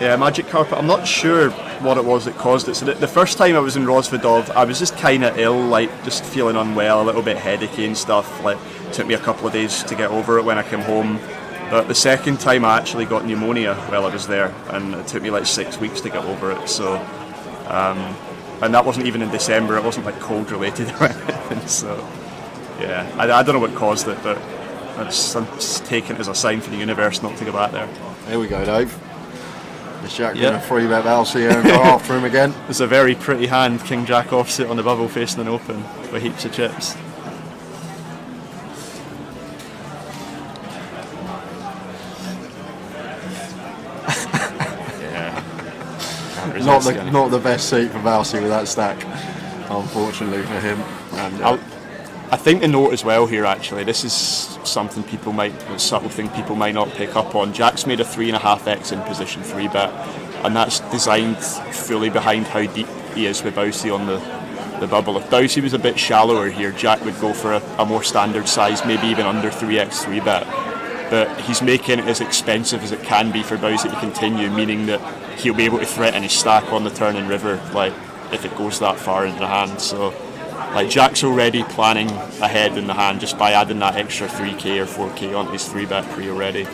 Yeah, Magic Carpet, I'm not sure what it was that caused it. So the first time I was in Rosvedov, I was just kind of ill, like just feeling unwell, a little bit headachy and stuff. Like, it took me a couple of days to get over it when I came home. But the second time I actually got pneumonia while I was there, and it took me like 6 weeks to get over it. So, and that wasn't even in December, it wasn't like cold related or anything. So, yeah, I don't know what caused it, but I'm just taking it as a sign for the universe not to go back there. Here we go, Dave. Is Jack going to free bet Valsy here and go after him again? It's a very pretty hand, King Jack offsuit on the bubble facing an open with heaps of chips. Not the best seat for Valsy with that stack, unfortunately for him. And, I think the note as well here, actually, this is something a subtle thing people might not pick up on. Jack's made a 3.5x in position 3-bet, and that's designed fully behind how deep he is with Bousey on the bubble. If Bousey was a bit shallower here, Jack would go for a more standard size, maybe even under 3x 3-bet. But he's making it as expensive as it can be for Bousey to continue, meaning that he'll be able to threaten his stack on the turn and river, like if it goes that far into the hand. So, like, Jack's already planning ahead in the hand just by adding that extra 3k or 4k onto his 3-bet pre already.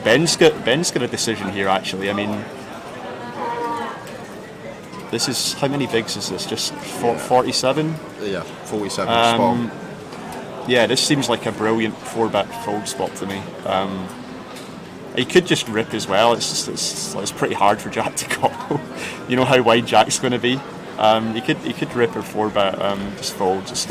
Ben's got a decision here, actually. I mean, this is, how many bigs is this? Just 47? Yeah, 47 spot. Yeah, this seems like a brilliant 4-bet fold spot to me. He could just rip as well. It's pretty hard for Jack to call. You know how wide Jack's going to be. He could rip or 4-bet, just folds. It's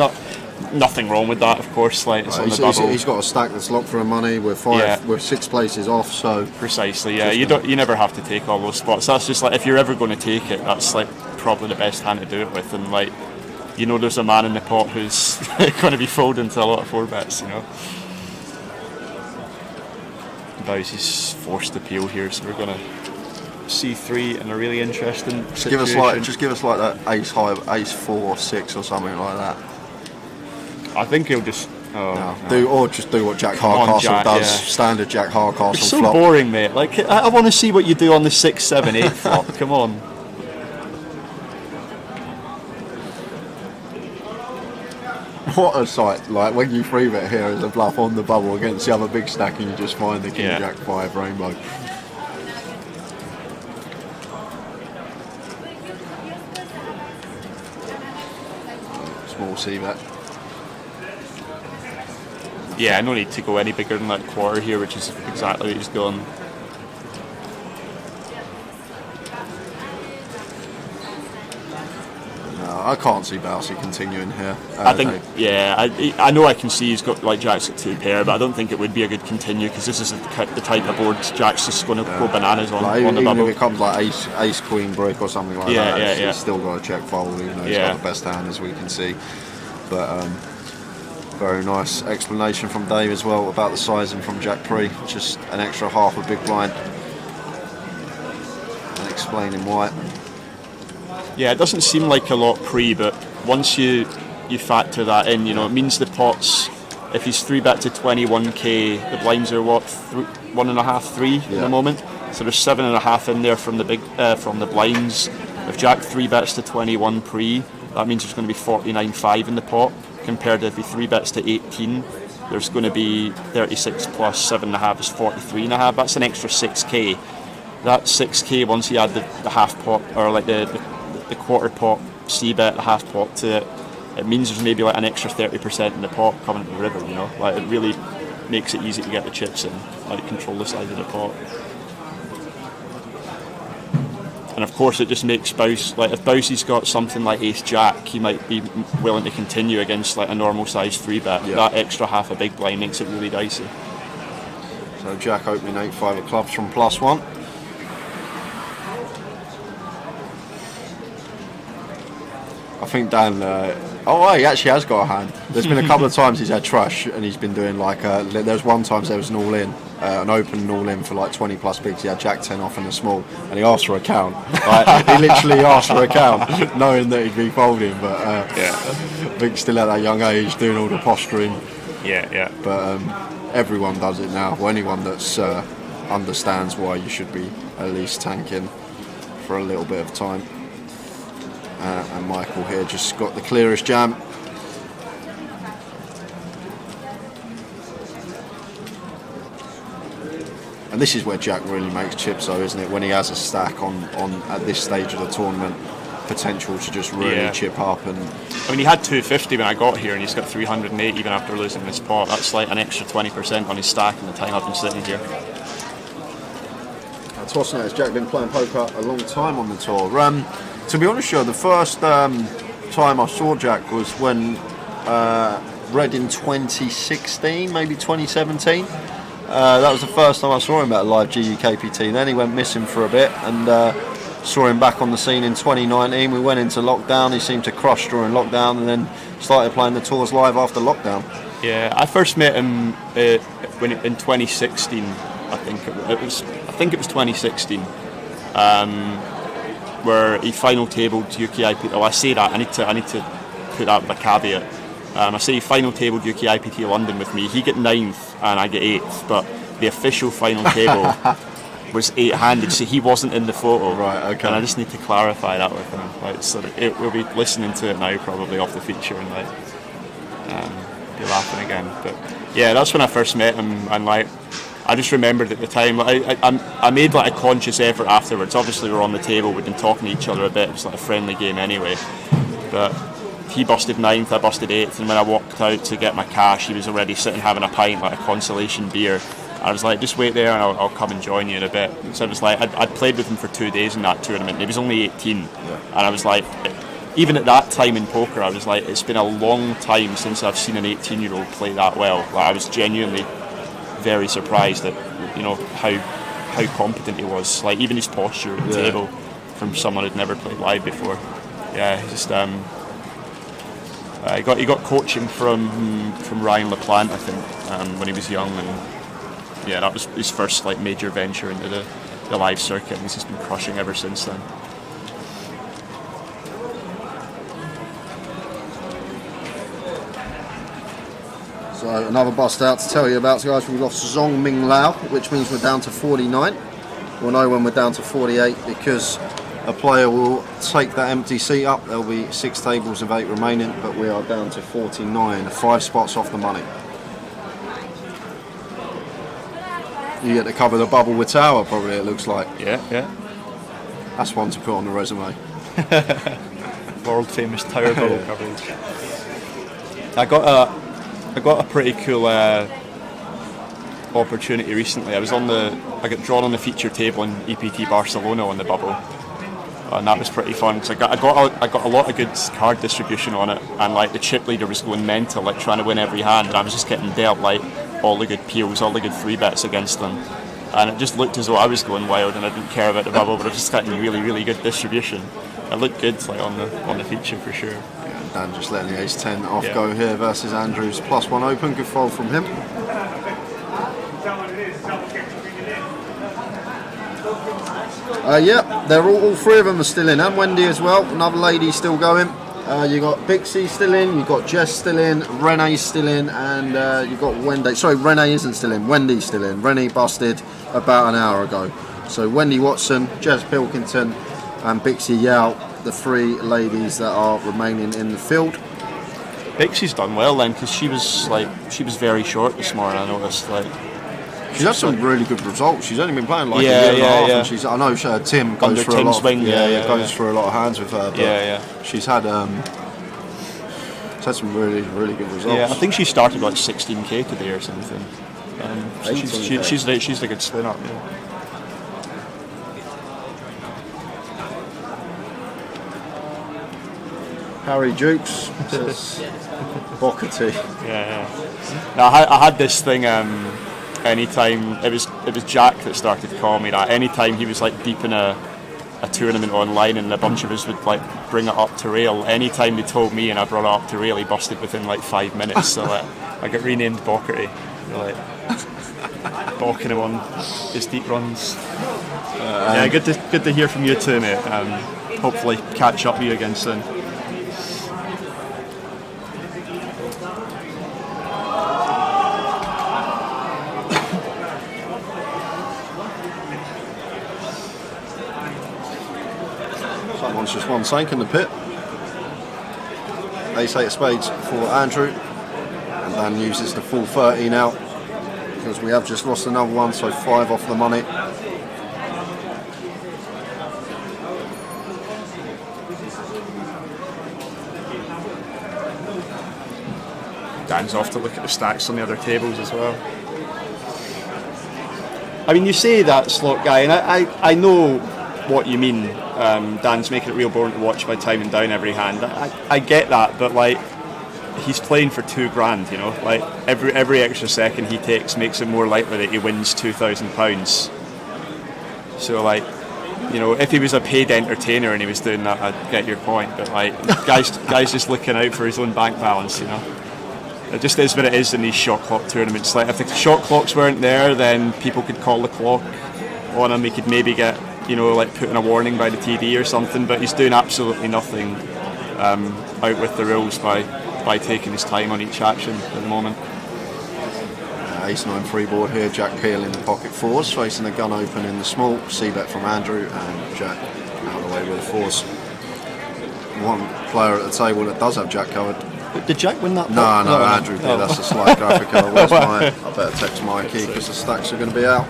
nothing wrong with that, of course. Like, it's on the bubble. He's got a stack that's locked for a money. We're 6 places off, so precisely. Yeah, you never have to take all those spots. That's just like, if you're ever going to take it, that's like probably the best hand to do it with. And like, you know, there's a man in the pot who's going to be folding to a lot of 4-bets. You know, Bousey's forced to peel here, so we're going to C3 in a really interesting situation. Just give us like that ace high, ace 4, 6 or something like that. I think he'll just do what Jack Hardcastle does. Yeah. Standard Jack Hardcastle. It's so flop. boring, mate. Like, I want to see what you do on the 6, 7, 8 flop. Come on. What a sight! Like when you 3-bet here as a bluff on the bubble against the other big stack, and you just find the King Jack 5 rainbow. Small C-bet. Yeah, no need to go any bigger than that quarter here, which is exactly what he's done. I can't see Bousey continuing here. I think, I know I can see he's got, like, Jack's got 2 pair, but I don't think it would be a good continue, because this is the type of board Jack's just going to go bananas on, like, on the bubble. Even if it comes like ace queen brick or something like that, he's still got a check fold, even though he's got the best hand, as we can see. But very nice explanation from Dave as well about the sizing from Jack Pre, just an extra half a big blind, and explaining why. Yeah, it doesn't seem like a lot pre, but once you factor that in, you know, it means the pot's if he's 3-bet to 21k, the blinds are what, 1.5, 3 at the moment. So there's 7.5 in there from the from the blinds. If Jack 3-bets to 21 pre, that means there's going to be 49.5 in the pot. Compared to if he 3-bets to 18, there's going to be 36 plus 7.5 is 43.5. That's an extra 6k. That 6k, once you add the half pot, or like the quarter pot C-bet, the half pot to it, it means there's maybe like an extra 30% in the pot coming to the river, you know. Like, it really makes it easy to get the chips in, like control the size of the pot. And of course it just makes Bouse, like if Bousey's got something like Ace Jack, he might be willing to continue against like a normal size 3-bet. Yeah. That extra half a big blind makes it really dicey. So Jack opening 8-5 of clubs from +1. I think Dan, he actually has got a hand. There's been a couple of times he's had trash and he's been doing like, there was one time there was an all-in, an open all-in for like 20 plus bigs. He had Jack 10 off in a small and he asked for a count. Like, he literally asked for a count, knowing that he'd be folding, but I think still at that young age doing all the posturing. Yeah. But everyone does it now. Well, anyone that's understands why you should be at least tanking for a little bit of time. And Michael here just got the clearest jam. And this is where Jack really makes chips though, isn't it? When he has a stack on at this stage of the tournament, potential to just really chip up. And I mean, he had 250 when I got here and he's got 308 even after losing this pot. That's like an extra 20% on his stack in the time I've been sitting here. Tossing it, has Jack been playing poker a long time on the tour? To be honest, the first time I saw Jack was when Red in 2016, maybe 2017. That was the first time I saw him at a live GUKPT. Then he went missing for a bit and saw him back on the scene in 2019. We went into lockdown. He seemed to crush during lockdown and then started playing the tours live after lockdown. Yeah, I first met him when in 2016. I think it was 2016. Where he final tabled UKIPT. Oh, I say that. I need to put that with a caveat. I say he final tabled UKIPT London with me. He got 9th and I get 8th, but the official final table was 8-handed, so he wasn't in the photo. Right. Okay. And I just need to clarify that with him. Like, so that we'll be listening to it now, probably off the feature, and like be laughing again. But yeah, that's when I first met him, and like, I just remembered at the time, I made like a conscious effort afterwards. Obviously we were on the table, we'd been talking to each other a bit, it was like a friendly game anyway. But he busted 9th, I busted 8th, and when I walked out to get my cash, he was already sitting having a pint, like a consolation beer. I was like, just wait there and I'll come and join you in a bit. So I was like, I'd played with him for 2 days in that tournament, he was only 18. And I was like, even at that time in poker, I was like, it's been a long time since I've seen an 18-year-old play that well. Like, I was genuinely very surprised at, you know, how competent he was. Like, even his posture at the table from someone who'd never played live before. Yeah, he just he got coaching from Ryan LaPlante, I think, when he was young, and yeah, that was his first like major venture into the live circuit, and he's just been crushing ever since then. So another bust out to tell you about, guys. We've lost Zong Ming Lao, which means we're down to 49. We'll know when we're down to 48 because a player will take that empty seat up. There'll be 6 tables of 8 remaining, but we are down to 49, 5 spots off the money. You get to cover the bubble with tower, probably, it looks like. Yeah. That's one to put on the resume. World famous tower bubble coverage. I got a pretty cool opportunity recently. I got drawn on the feature table in EPT Barcelona on the bubble, and that was pretty fun because I got a lot of good card distribution on it, and like the chip leader was going mental, like trying to win every hand, and I was just getting dealt like all the good peels, all the good 3-bets against them, and it just looked as though I was going wild and I didn't care about the bubble, but I was just getting really good distribution. It looked good like on the feature for sure. Dan just letting the ace-10 off go here versus Andrews. +1 open, good fold from him. Yeah, they're all 3 of them are still in, and Wendy as well. Another lady still going. You got Bixie still in, you got Jess still in, Renee still in, and you got Wendy. Sorry, Renee isn't still in. Wendy's still in. Renee busted about an hour ago. So Wendy Watson, Jess Pilkington, and Bixie Yao, the 3 ladies that are remaining in the field. Bixie's done well then, because she was very short this morning. I noticed she's had some really good results. She's only been playing like a year and a half, and I know Tim goes under through Tim's a lot. Of, wing, goes through a lot of hands with her. But she's had some really good results. Yeah, I think she started like 16k today or something. So she's a good spinner. Yeah. Harry Jukes says Bokati. Yeah. Now I had this thing. Anytime it was Jack that started calling me that. Anytime he was like deep in a tournament online and a bunch of us would like bring it up to rail. Anytime they told me and I brought it up to rail, he busted within like 5 minutes. So I got renamed Bokati. Like balking him on his deep runs. Yeah, good to hear from you too, mate. Hopefully catch up with you again soon. Someone's just won sank in the pit. Ace-8 of spades for Andrew, and Dan uses the full 30 now because we have just lost another one, so 5 off the money. Dan's off to look at the stacks on the other tables as well. I mean, you say that, Slot Guy, and I know what you mean. Dan's making it real boring to watch by timing down every hand. I get that, but like, he's playing for £2,000, you know. Like every extra second he takes makes it more likely that he wins £2,000. So like, you know, if he was a paid entertainer and he was doing that, I'd get your point. But like, guys just looking out for his own bank balance, you know. It just is what it is in these shot clock tournaments. Like, if the shot clocks weren't there, then people could call the clock on him. He could maybe get, you know, like put in a warning by the TD or something. But he's doing absolutely nothing out with the rules by taking his time on each action at the moment. Ace-9 freeboard here. Jack Peel in the pocket fours, facing the gun open in the small. C-bet from Andrew, and Jack out of the way with the fours. One player at the table that does have Jack covered. Did Jack win that? No, Andrew did. That's a slight graphic error. Where's mine? I better text Mikey because the stacks are going to be out.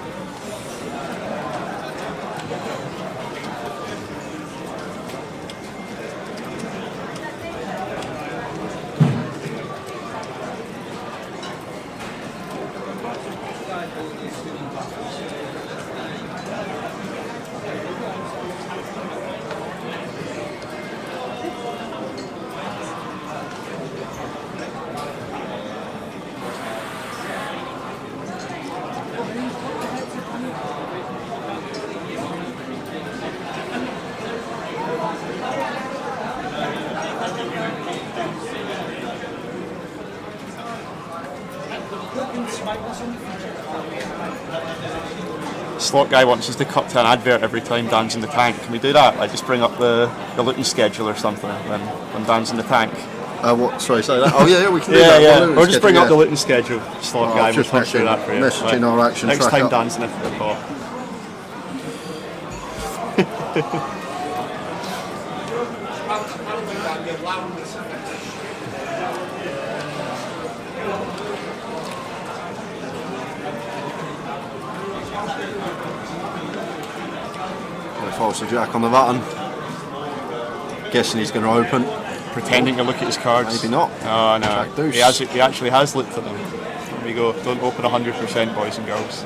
Slot Guy wants us to cut to an advert every time Dan's in the tank. Can we do that? Like, just bring up the looting schedule or something when Dan's in the tank. What? Sorry, say that. Oh yeah, we can do that. Yeah. Or just bring up the looting schedule. Slot Guy, we'll punch through that for you. Messaging our action next tracker. time Dan's in the call. False to Jack on the button. Guessing he's going to open. Pretending to look at his cards. Maybe not. Oh no. Jack deuce. He actually has looked at them. There we go. Don't open 100%, boys and girls.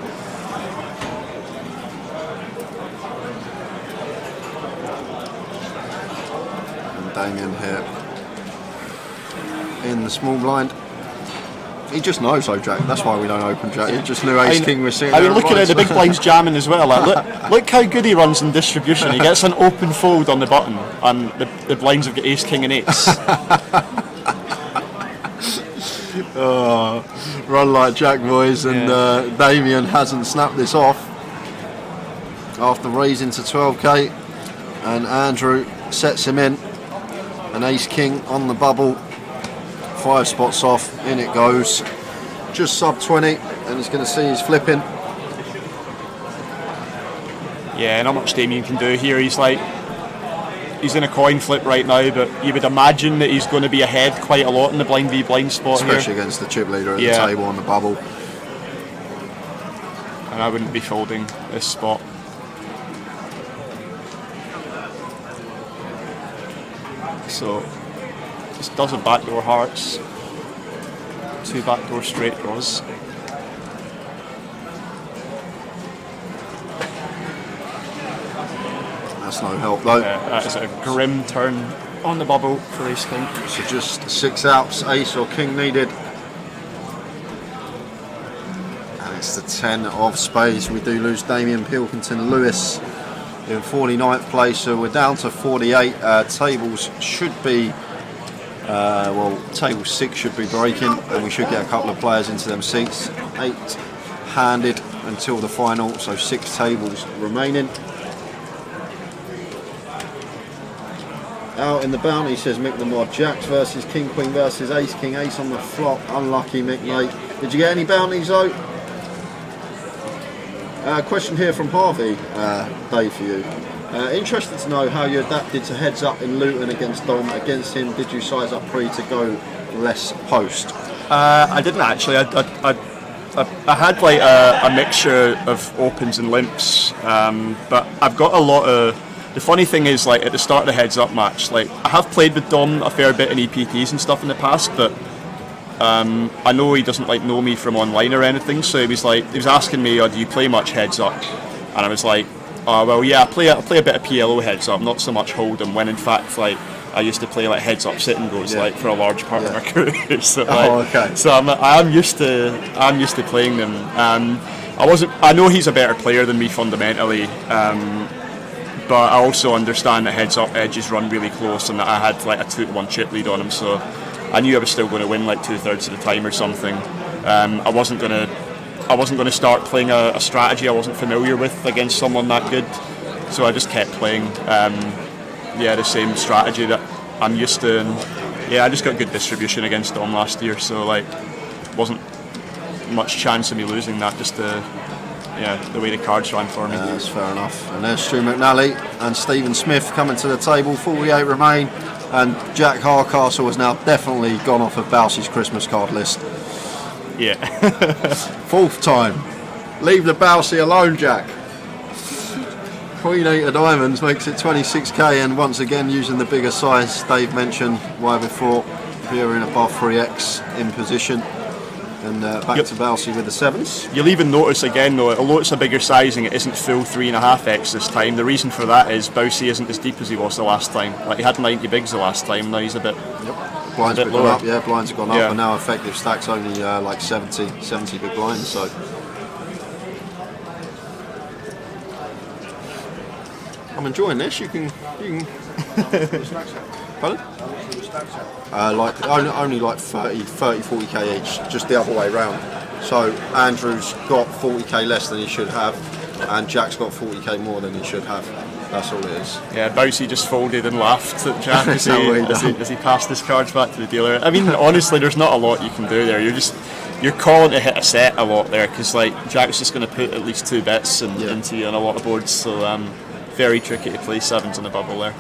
And Damien here in the small blind. He just knows though, Jack. That's why we don't open Jack. He just knew Ace King was sitting there. I mean, looking at the big blind's jamming as well. Like, look how good he runs in distribution. He gets an open fold on the button, and the blinds have got Ace, King, and Ace. Run like Jack, boys, and Damien hasn't snapped this off after raising to 12k, and Andrew sets him in. An ace king on the bubble. 5 spots off. In it goes. Just sub 20, and he's going to see he's flipping. Yeah, not much Damien can do here. He's in a coin flip right now, but you would imagine that he's going to be ahead quite a lot in the blind v blind spot, especially here. Against the chip leader at the table on the bubble. And I wouldn't be folding this spot. So just does a backdoor hearts, 2 backdoor straight draws. That's no help though. That is a grim turn on the bubble for ace king. So just 6 outs, ace or king needed. And it's the 10 of spades. We do lose Damien Pilkington Lewis in 49th place, so we're down to 48. Tables should be, well, table 6 should be breaking, and we should get a couple of players into them seats. 8-handed until the final, so 6 tables remaining. Out in the bounty, says Mick the Mod. Jacks versus King Queen versus Ace King. Ace on the flop. Unlucky, Mick, mate. Did you get any bounties though? Question here from Harvey, Dave, for you. Interested to know how you adapted to heads up in Luton against Dom. Against him, did you size up pre to go less post? I didn't actually. I had like a mixture of opens and limps, but I've got a lot of. The funny thing is, like at the start of the heads up match, like I have played with Dom a fair bit in EPTs and stuff in the past, but I know he doesn't like know me from online or anything. So he was asking me, "Oh, do you play much heads up?" And I was like, "Oh well, yeah, I play a bit of PLO heads up, not so much hold'em." When in fact, like I used to play like heads up sit and goes like for a large part of my career. So like, so I'm used to playing them. I know he's a better player than me fundamentally. But I also understand that heads up edges run really close, and that I had like a 2-1 chip lead on him, so I knew I was still going to win like 2/3 of the time or something. I wasn't going to start playing a strategy I wasn't familiar with against someone that good, so I just kept playing the same strategy that I'm used to, and I just got good distribution against Dom last year, so like wasn't much chance of me losing that. Just the way the cards ran for me. That's fair enough. And there's Stu McNally and Stephen Smith coming to the table. 48 remain, and Jack Hardcastle has now definitely gone off of Bowsey's Christmas card list. Yeah. 4th time. Leave the Bowsey alone, Jack. Queen 8 of diamonds makes it 26k, and once again using the bigger size Dave mentioned why before. We're in above 3x in position. And back to Bowsey with the 7s. You'll even notice again though, although it's a bigger sizing, it isn't full 3.5x this time. The reason for that is Bowsey isn't as deep as he was the last time. Like he had 90 bigs the last time, now he's a bit Blinds have gone lower. up, blinds have gone up, and now effective stack's only like 70 big blinds, so. I'm enjoying this, you can Pardon? Like only like 40k each, just the other way round. So Andrew's got 40k less than he should have, and Jack's got 40k more than he should have. That's all it is. Yeah, Bowsey just folded and laughed at Jack as he passed his cards back to the dealer. I mean, honestly, there's not a lot you can do there. You're calling to hit a set a lot there, because like Jack's just going to put at least 2 bets into you on a lot of boards. So very tricky to play 7s on the bubble there.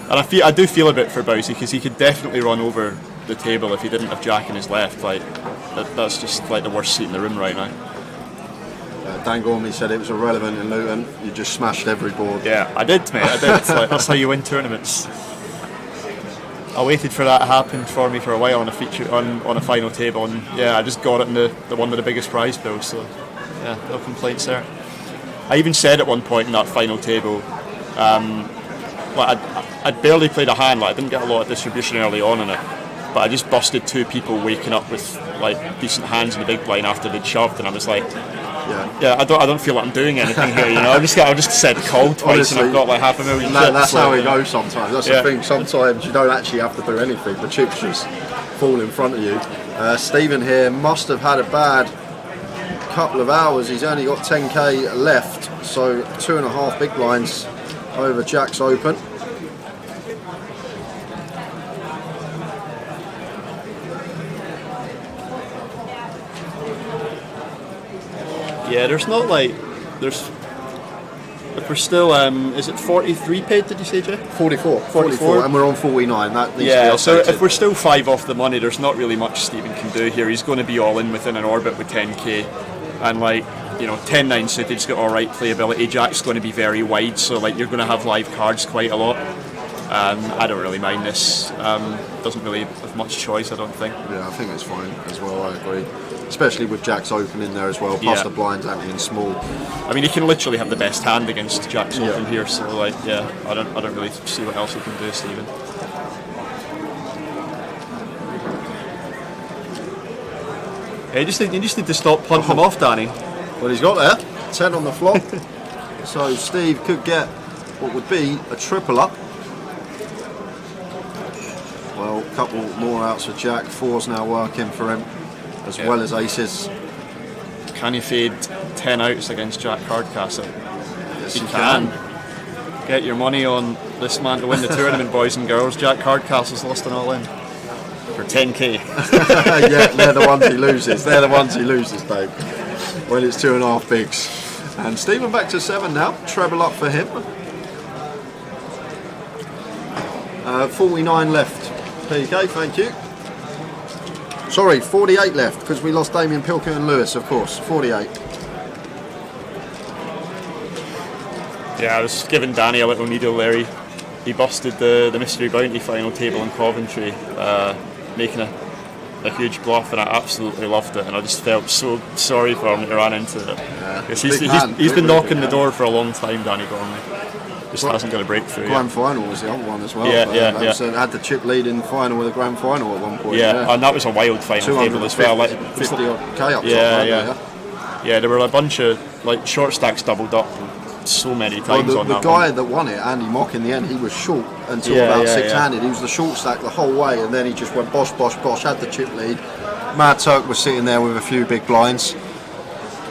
And I do feel a bit for Bowsey, because he could definitely run over the table if he didn't have Jack in his left. Like that's just like the worst seat in the room right now. Dan Gormley said it was irrelevant in Luton. You just smashed every board. Yeah, I did, mate. I did. Like, that's how you win tournaments. I waited for that to happen for me for a while on a feature on a final table, and I just got it in the one with the biggest prize bill. So no complaints there. I even said at one point in that final table. Like I'd barely played a hand, like I didn't get a lot of distribution early on in it, but I just busted 2 people waking up with like decent hands in the big blind after they'd shoved, and I was like, I don't feel like I'm doing anything here, you know. I just said call twice. Honestly, and I've got like 500,000 chips. That's how it goes sometimes. That's the thing. Sometimes you don't actually have to do anything. The chips just fall in front of you. Stephen here must have had a bad couple of hours. He's only got 10k left, so 2.5 big blinds over Jack's open. Yeah, there's not like there's. If we're still, is it 43 paid? Did you say, Jay? 44, and we're on 49. That needs to be so updated. if we're still 5 off the money, there's not really much Stephen can do here. He's going to be all in within an orbit with 10k, and like 10-9 suited's got all right playability. Jack's going to be very wide, so like you're going to have live cards quite a lot. I don't really mind this. Doesn't really have much choice, I don't think. Yeah, I think it's fine as well. I agree. Especially with Jack's open in there as well, plus the blinds aren't being small. I mean, he can literally have the best hand against Jack's open here, so like, yeah, I don't really see what else he can do, Stephen. Yeah, you just need to stop punting him off, Danny. Well, he's got there 10 on the flop, so Steve could get what would be a triple up. Well, a couple more outs for Jack. 4's now working for him, as well as aces. Can you fade 10 outs against Jack Hardcastle? Yes, you can. Get your money on this man to win the tournament, boys and girls. Jack Hardcastle's lost an all-in for 10k. Yeah, they're the ones he loses. They're the ones he loses, Dave. Well, it's 2.5 bigs. And Stephen back to 7 now. Treble up for him. 49 left. PK, thank you. Sorry, 48 left, because we lost Damien Pilker and Lewis, of course. 48. Yeah, I was giving Danny a little needle there. He busted the Mystery Bounty final table in Coventry, making a huge bluff, and I absolutely loved it, and I just felt so sorry for him that he ran into it. Yeah. He's been knocking the door for a long time, Danny Gormley. Just hasn't got a breakthrough. Grand final was the other one as well. Yeah. Had the chip lead in the final with a grand final at one point. Yeah, and that was a wild final table as well. Like 50 odd K up. Yeah, there were a bunch of like short stacks doubled up so many times on that. The guy one that won it, Andy Mock, in the end, he was short until about six-handed. He was the short stack the whole way, and then he just went bosh, bosh, bosh, had the chip lead. Mad Turk was sitting there with a few big blinds.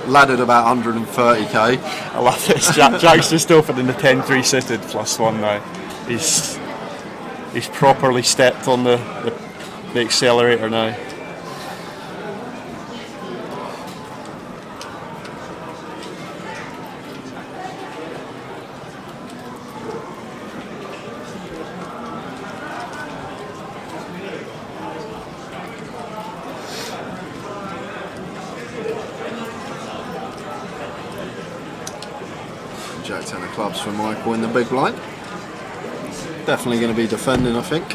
Laddered about 130k. I love this. Jack's just opening the 10-3 suited +1 now. He's properly stepped on the accelerator now. Jack 10 of clubs for Michael in the big blind. Definitely going to be defending, I think.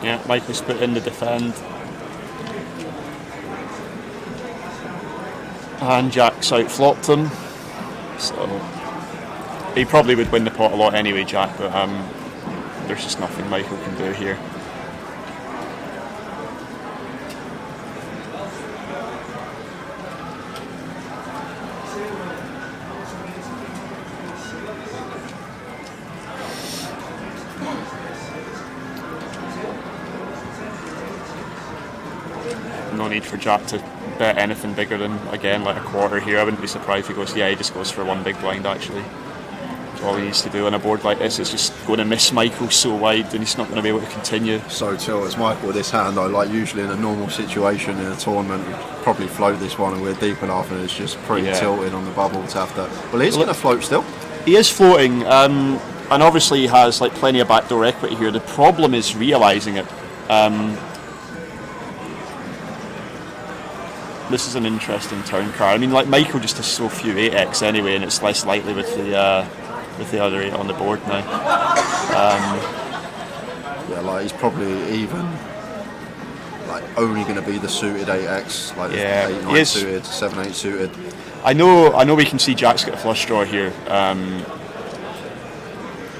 Yeah, Michael's put in the defend. And Jack's outflopped him, so he probably would win the pot a lot anyway, Jack, but there's just nothing Michael can do here. No need for Jack to bet anything bigger than, again, like a quarter here. I wouldn't be surprised if he goes, he just goes for one big blind actually. All he needs to do on a board like this is just going to miss Michael so wide, and he's not going to be able to continue. So till it's Michael with this hand though, like usually in a normal situation in a tournament, we'd probably float this one and we're deep enough and it's just pretty tilted on the bubble to have to. Well, he's going to float still. He is floating, and obviously he has like plenty of backdoor equity here. The problem is realising it. This is an interesting turn card. I mean, like Michael just has so few 8x anyway, and it's less likely with the other 8 on the board now. Yeah, like he's probably even like only going to be the suited 8x, like 8-9 suited, 7-8 suited. I know we can see Jack's got a flush draw here, and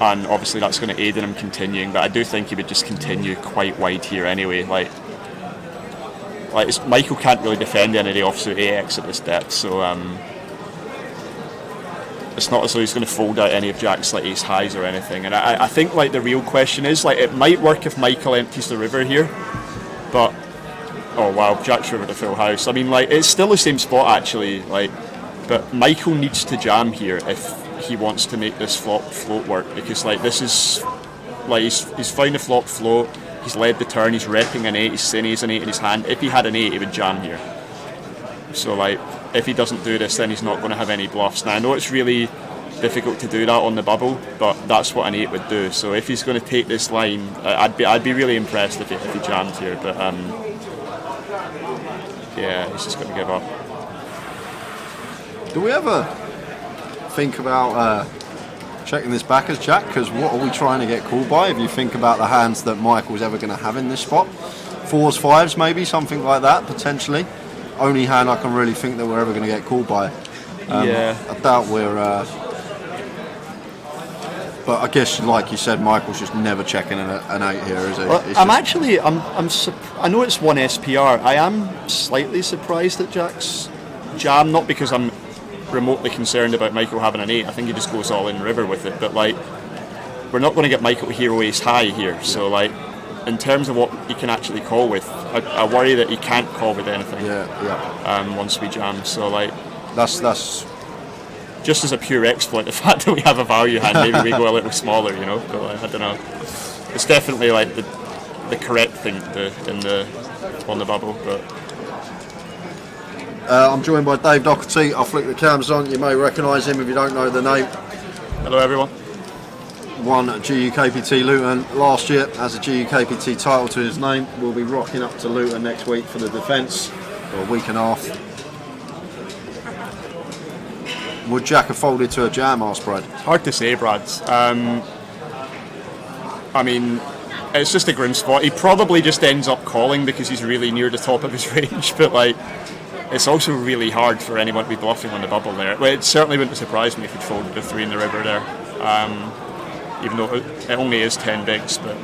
obviously that's going to aid in him continuing. But I do think he would just continue quite wide here anyway. Like Michael can't really defend any of the offsuit AX at this depth, so it's not as though he's going to fold out any of Jack's like ace highs or anything. And I think like the real question is, like, it might work if Michael empties the river here, but Oh wow, Jack's river to full house. I mean, like, it's still the same spot actually, like, but Michael needs to jam here if he wants to make this flop float work, because like this is like he's found the flop float, he's led the turn, he's repping an 8, he's saying he has an 8 in his hand. If he had an 8, he would jam here. So like, if he doesn't do this, then he's not going to have any bluffs. Now I know it's really difficult to do that on the bubble, but that's what an 8 would do. So if he's going to take this line, I'd be really impressed if he jammed here. But yeah, he's just going to give up. Do we ever think about checking this back as Jack? Because what are we trying to get called by? If you think about the hands that Michael's ever going to have in this spot, 4s, 5s, maybe something like that potentially. Only hand I can really think that we're ever going to get called by. Yeah, I doubt we're. But I guess, like you said, Michael's just never checking an 8 here, is he? Well, I know it's 1 SPR. I am slightly surprised at Jack's jam, not because I'm remotely concerned about Michael having an 8. I think he just goes all in river with it. But like, we're not going to get Michael to hero ace high here. So like, in terms of what he can actually call with, I worry that he can't call with anything. Once we jam. So like, that's. Just as a pure exploit, the fact that we have a value hand, maybe we go a little smaller, you know. But like, I don't know. It's definitely like the correct thing to on the bubble. But I'm joined by Dave Doherty. I'll flick the cams on. You may recognise him if you don't know the name. Hello, everyone. Won GUKPT Luton last year, has a GUKPT title to his name. We'll be rocking up to Luton next week for the defence, or a week and a half. Would Jack have folded to a jam, asked Brad? It's hard to say, Brad. I mean, it's just a grim spot. He probably just ends up calling because he's really near the top of his range, but like, it's also really hard for anyone to be bluffing on the bubble there. Well, it certainly wouldn't surprise me if he'd folded a 3 in the river there, even though it only is 10 bigs, but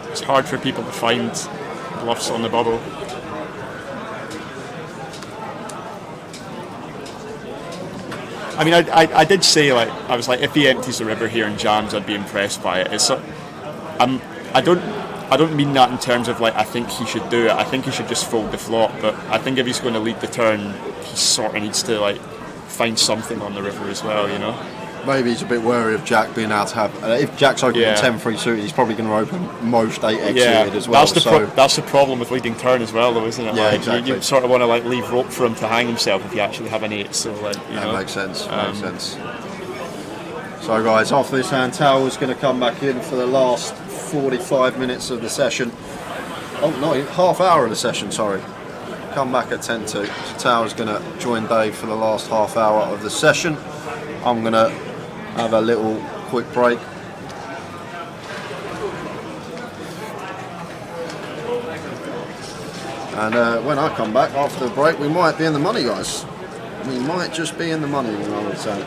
it's hard for people to find bluffs on the bubble. I mean, I did say, like, I was like, if he empties the river here and jams, I'd be impressed by it. I don't mean that in terms of like I think he should do it. I think he should just fold the flop. But I think if he's going to lead the turn, he sort of needs to like find something on the river as well, you know. Maybe he's a bit wary of Jack being able to have. If Jack's opening 10-3 suited, he's probably going to open most 8x suited as well. That's the problem with leading turn as well, though, isn't it? Yeah, like, exactly. You sort of want to like leave rope for him to hang himself if you actually have an 8. So like, you know, makes sense. Makes sense. So guys, after this hand, Tower's going to come back in for the last 45 minutes of the session. Oh no, half hour of the session. Sorry. Come back at 10-2. So Tower's going to join Dave for the last half hour of the session. I'm going to have a little quick break. And when I come back after the break, we might be in the money, guys. We might just be in the money when I return.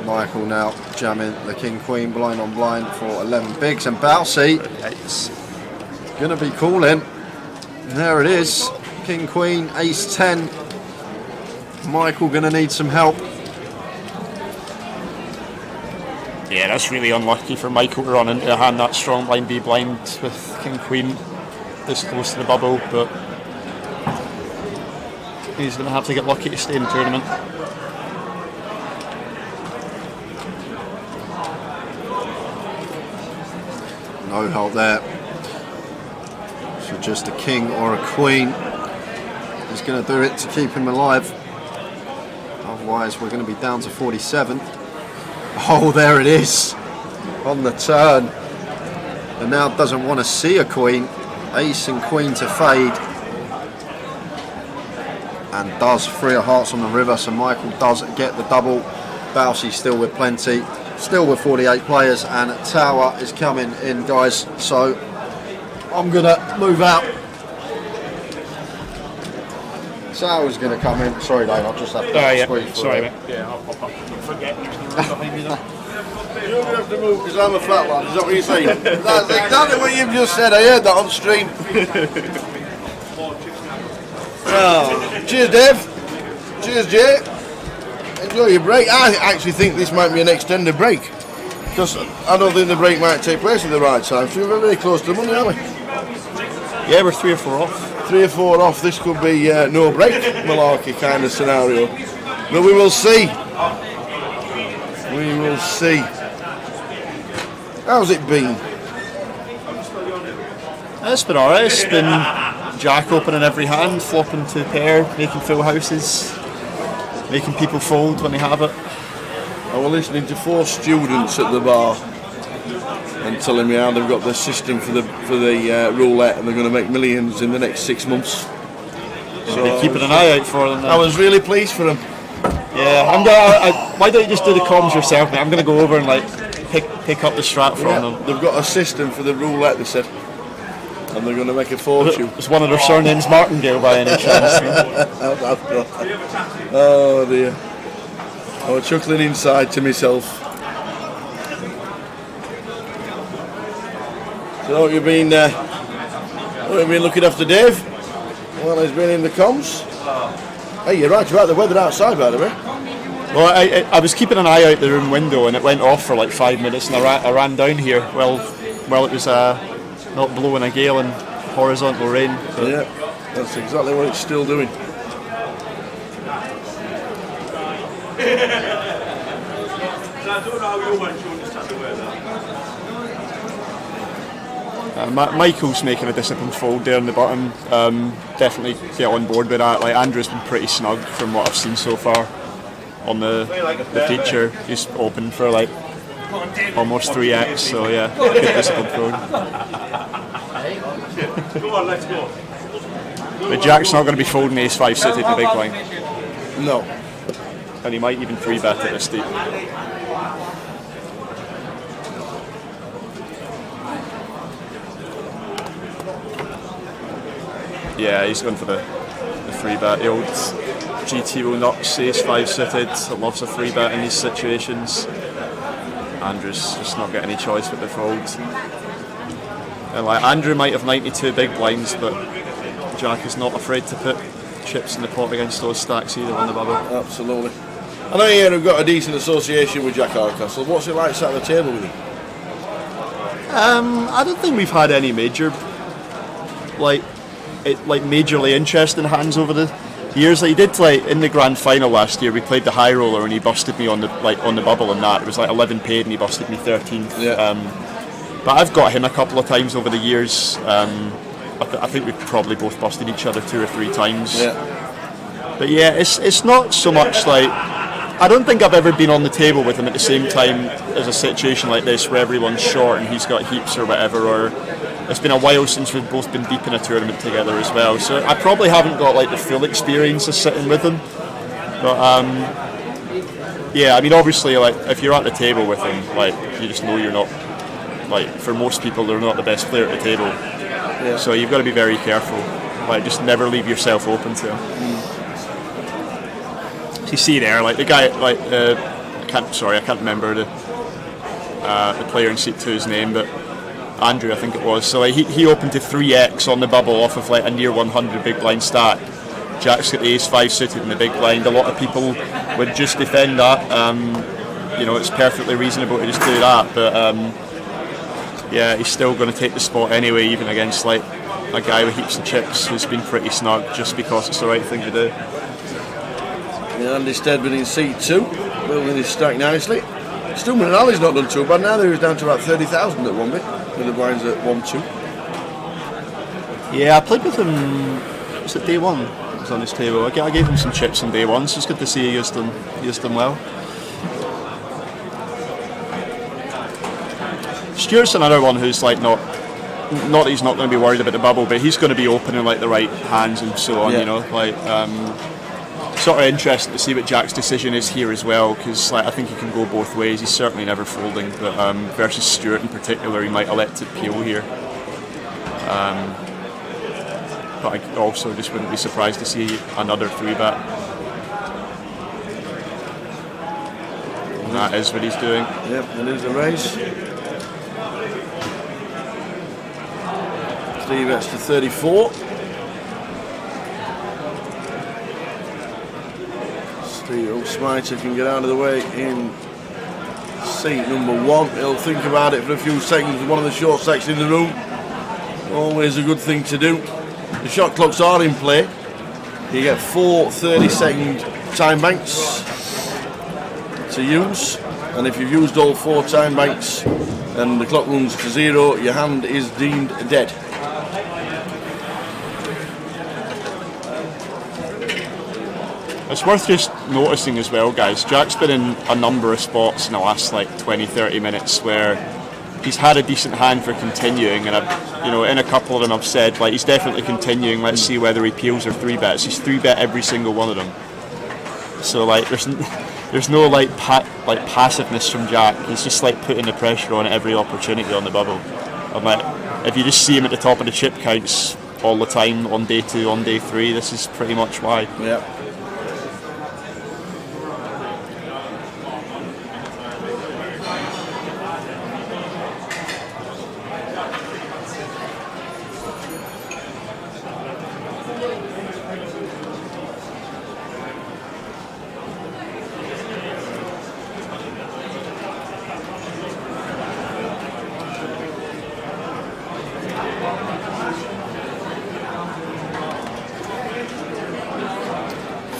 Michael now jamming the King Queen blind on blind for 11 bigs, and Bousey gonna be calling. There it is, King Queen, Ace 10. Michael gonna need some help. Yeah, that's really unlucky for Michael to run into a hand that strong blind B blind with King Queen this close to the bubble, but he's gonna have to get lucky to stay in the tournament. No help there. So just a king or a queen is going to do it to keep him alive. Otherwise, we're going to be down to 47. Oh, there it is on the turn. And now doesn't want to see a queen. Ace and queen to fade. And does 3 of hearts on the river. So Michael does get the double. Bousey still with plenty. Still with 48 players, and Tower is coming in, guys. So I'm gonna move out. Tower's gonna come in. Sorry, Dave, I'll just have to squeeze through. Sorry, mate. Yeah, I'll pop up. Don't forget, there's no room behind me though. You're gonna have to move because I'm a flat lad. Is that what you're saying? That's exactly what you've just said. I heard that on stream. Oh, cheers, Dave. Cheers, Jay. Enjoy your break. I actually think this might be an extended break. Because I don't think the break might take place at the right time. So we're very close to the money, aren't we? Yeah, we're 3 or 4 off. 3 or 4 off. This could be no break malarkey kind of scenario. But we will see. We will see. How's it been? It's been alright. It's been jack opening every hand, flopping to pair, making full houses, making people fold when they have it. I was listening to 4 students at the bar and telling me how they've got the system for the roulette and they're going to make millions in the next 6 months. So keeping an eye out for them. Then. I was really pleased for them. Yeah, why don't you just do the comms yourself, mate? I'm going to go over and like pick up the strat from them. They've got a system for the roulette, they said, and they're going to make a fortune. Is one of their surnames Martingale by any chance? Oh dear. I was chuckling inside to myself. So you've been looking after Dave? Well, he's been in the comms. Hey, you're right about the weather outside, by the way. Well, I was keeping an eye out the room window and it went off for like 5 minutes and I ran down here while it was not blowing a gale and horizontal rain. But yeah, that's exactly what it's still doing. Michael's making a disciplined fold there in the bottom. Definitely get on board with that. Like Andrew's been pretty snug from what I've seen so far on the feature. He's open for like almost 3x, so yeah, good disciplined fold. Go on, let's go. But Jack's not going to be folding ace-5 suited in the big line. No. And he might even 3-bet at this deep. Yeah, he's going for the 3-bet. The old GTO knocks ace-5 suited, loves a 3-bet in these situations. Andrew's just not getting any choice with the folds. And like Andrew might have 92 big blinds, but Jack is not afraid to put chips in the pot against those stacks either on the bubble. Absolutely. I know you've got a decent association with Jack Hardcastle. What's it like sat at the table with him? I don't think we've had any major, majorly interesting hands over the years. Like he did in the grand final last year. We played the high roller and he busted me on the bubble and that. It was like 11 paid and he busted me 13th. Yeah. But I've got him a couple of times over the years. I think we've probably both busted each other 2 or 3 times. Yeah. But yeah, it's not so much like. I don't think I've ever been on the table with him at the same time as a situation like this where everyone's short and he's got heaps or whatever, or it's been a while since we've both been deep in a tournament together as well, so I probably haven't got like the full experience of sitting with him. But yeah, I mean obviously like if you're at the table with him, like you just know you're not, like for most people they're not the best player at the table. Yeah. So you've got to be very careful, like just never leave yourself open to him. You see there, like the guy, like I can't remember the player in seat 2's name, but Andrew I think it was. So like, he opened to 3x on the bubble off of like a near 100 big blind stack. Jack's got the ace-5 suited in the big blind. A lot of people would just defend that. You know, it's perfectly reasonable to just do that, but yeah, he's still going to take the spot anyway, even against like a guy with heaps of chips who's been pretty snug, just because it's the right thing to do. Yeah, Andy Steadman in seat 2, building his stack nicely. Stu Manali's not done too bad now. He was down to about 30,000 at one bit, with the blinds at 1-2. Yeah, I played with him. Was it day 1? It was on his table. I gave him some chips on day 1, so it's good to see he used them well. Stuart's another one who's like not that he's not going to be worried about the bubble, but he's going to be opening like the right hands and so on. Yeah. You know, like. Sort of interesting to see what Jack's decision is here as well, because like, I think he can go both ways. He's certainly never folding, but versus Stuart in particular, he might elect to peel here. But I also just wouldn't be surprised to see another 3-bet. And that is what he's doing. Yep, and there's a raise. 3 bets to 34. The old Smiter can get out of the way in seat number 1. He'll think about it for a few seconds. One of the short stacks in the room. Always a good thing to do. The shot clocks are in play. You get 4 30-second time banks to use, and if you've used all 4 time banks and the clock runs to 0, your hand is deemed dead. It's worth just noticing as well, guys, Jack's been in a number of spots in the last like 20-30 minutes where he's had a decent hand for continuing, and in a couple of them I've said like he's definitely continuing, let's see whether he peels or 3-bets. He's 3-bet every single one of them. So like there's no like passiveness from Jack. He's just like putting the pressure on every opportunity on the bubble. And like if you just see him at the top of the chip counts all the time on day 2, on day 3, this is pretty much why. Yeah.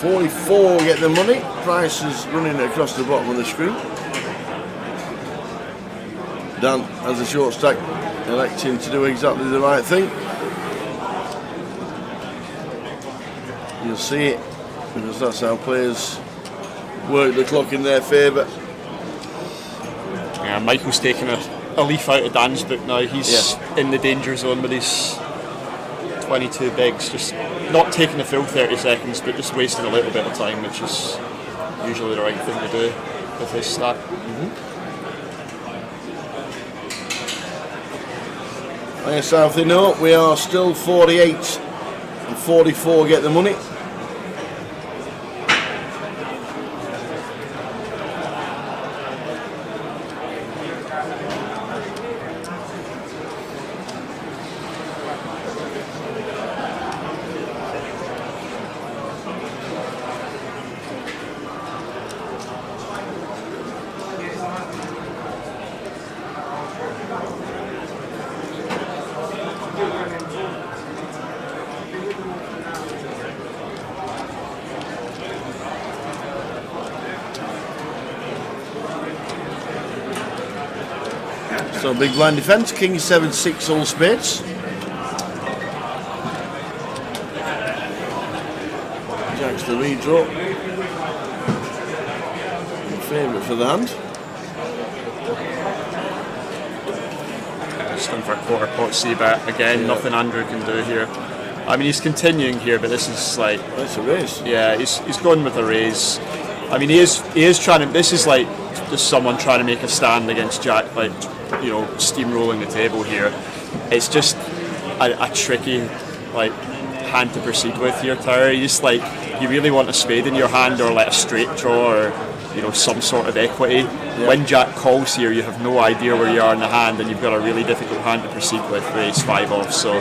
$44 get the money. Price is running across the bottom of the screen. Dan has a short stack, electing to do exactly the right thing. You'll see it, because that's how players work the clock in their favour. Yeah, Michael's taking a leaf out of Dan's book now. He's in the danger zone with his 22 bigs, just not taking the full 30 seconds, but just wasting a little bit of time, which is usually the right thing to do with his stack. Yes, Southie, no, we are still 48 and 44 get the money. So big blind defence, King 7-6 all spades. Jack's the redraw. Favourite for the hand. Just going for a quarter pot c-bet again. Nothing Andrew can do here. I mean, he's continuing here, but this is like that's a raise. Yeah, he's going with a raise. I mean, he is trying to. This is like just someone trying to make a stand against Jack, like, you know, steamrolling the table here. It's just a tricky like hand to proceed with here, Tower. You just like, you really want a spade in your hand, or like a straight draw, or, you know, some sort of equity. Yeah. When Jack calls here, you have no idea where you are in the hand, and you've got a really difficult hand to proceed with ace 5 off. So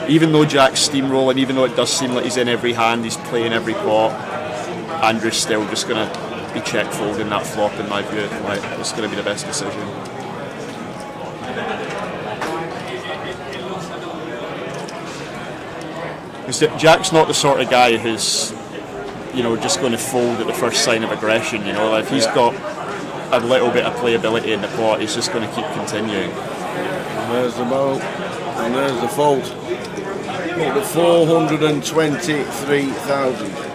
even though Jack's steamrolling, even though it does seem like he's in every hand, he's playing every pot, Andrew's still just going to be check folding that flop, in my view. Like, it's going to be the best decision. Jack's not the sort of guy who's, you know, just going to fold at the first sign of aggression. You know, like, if he's got a little bit of playability in the pot, he's just going to keep continuing. And there's the ball, and there's the fold. Up to 423,000.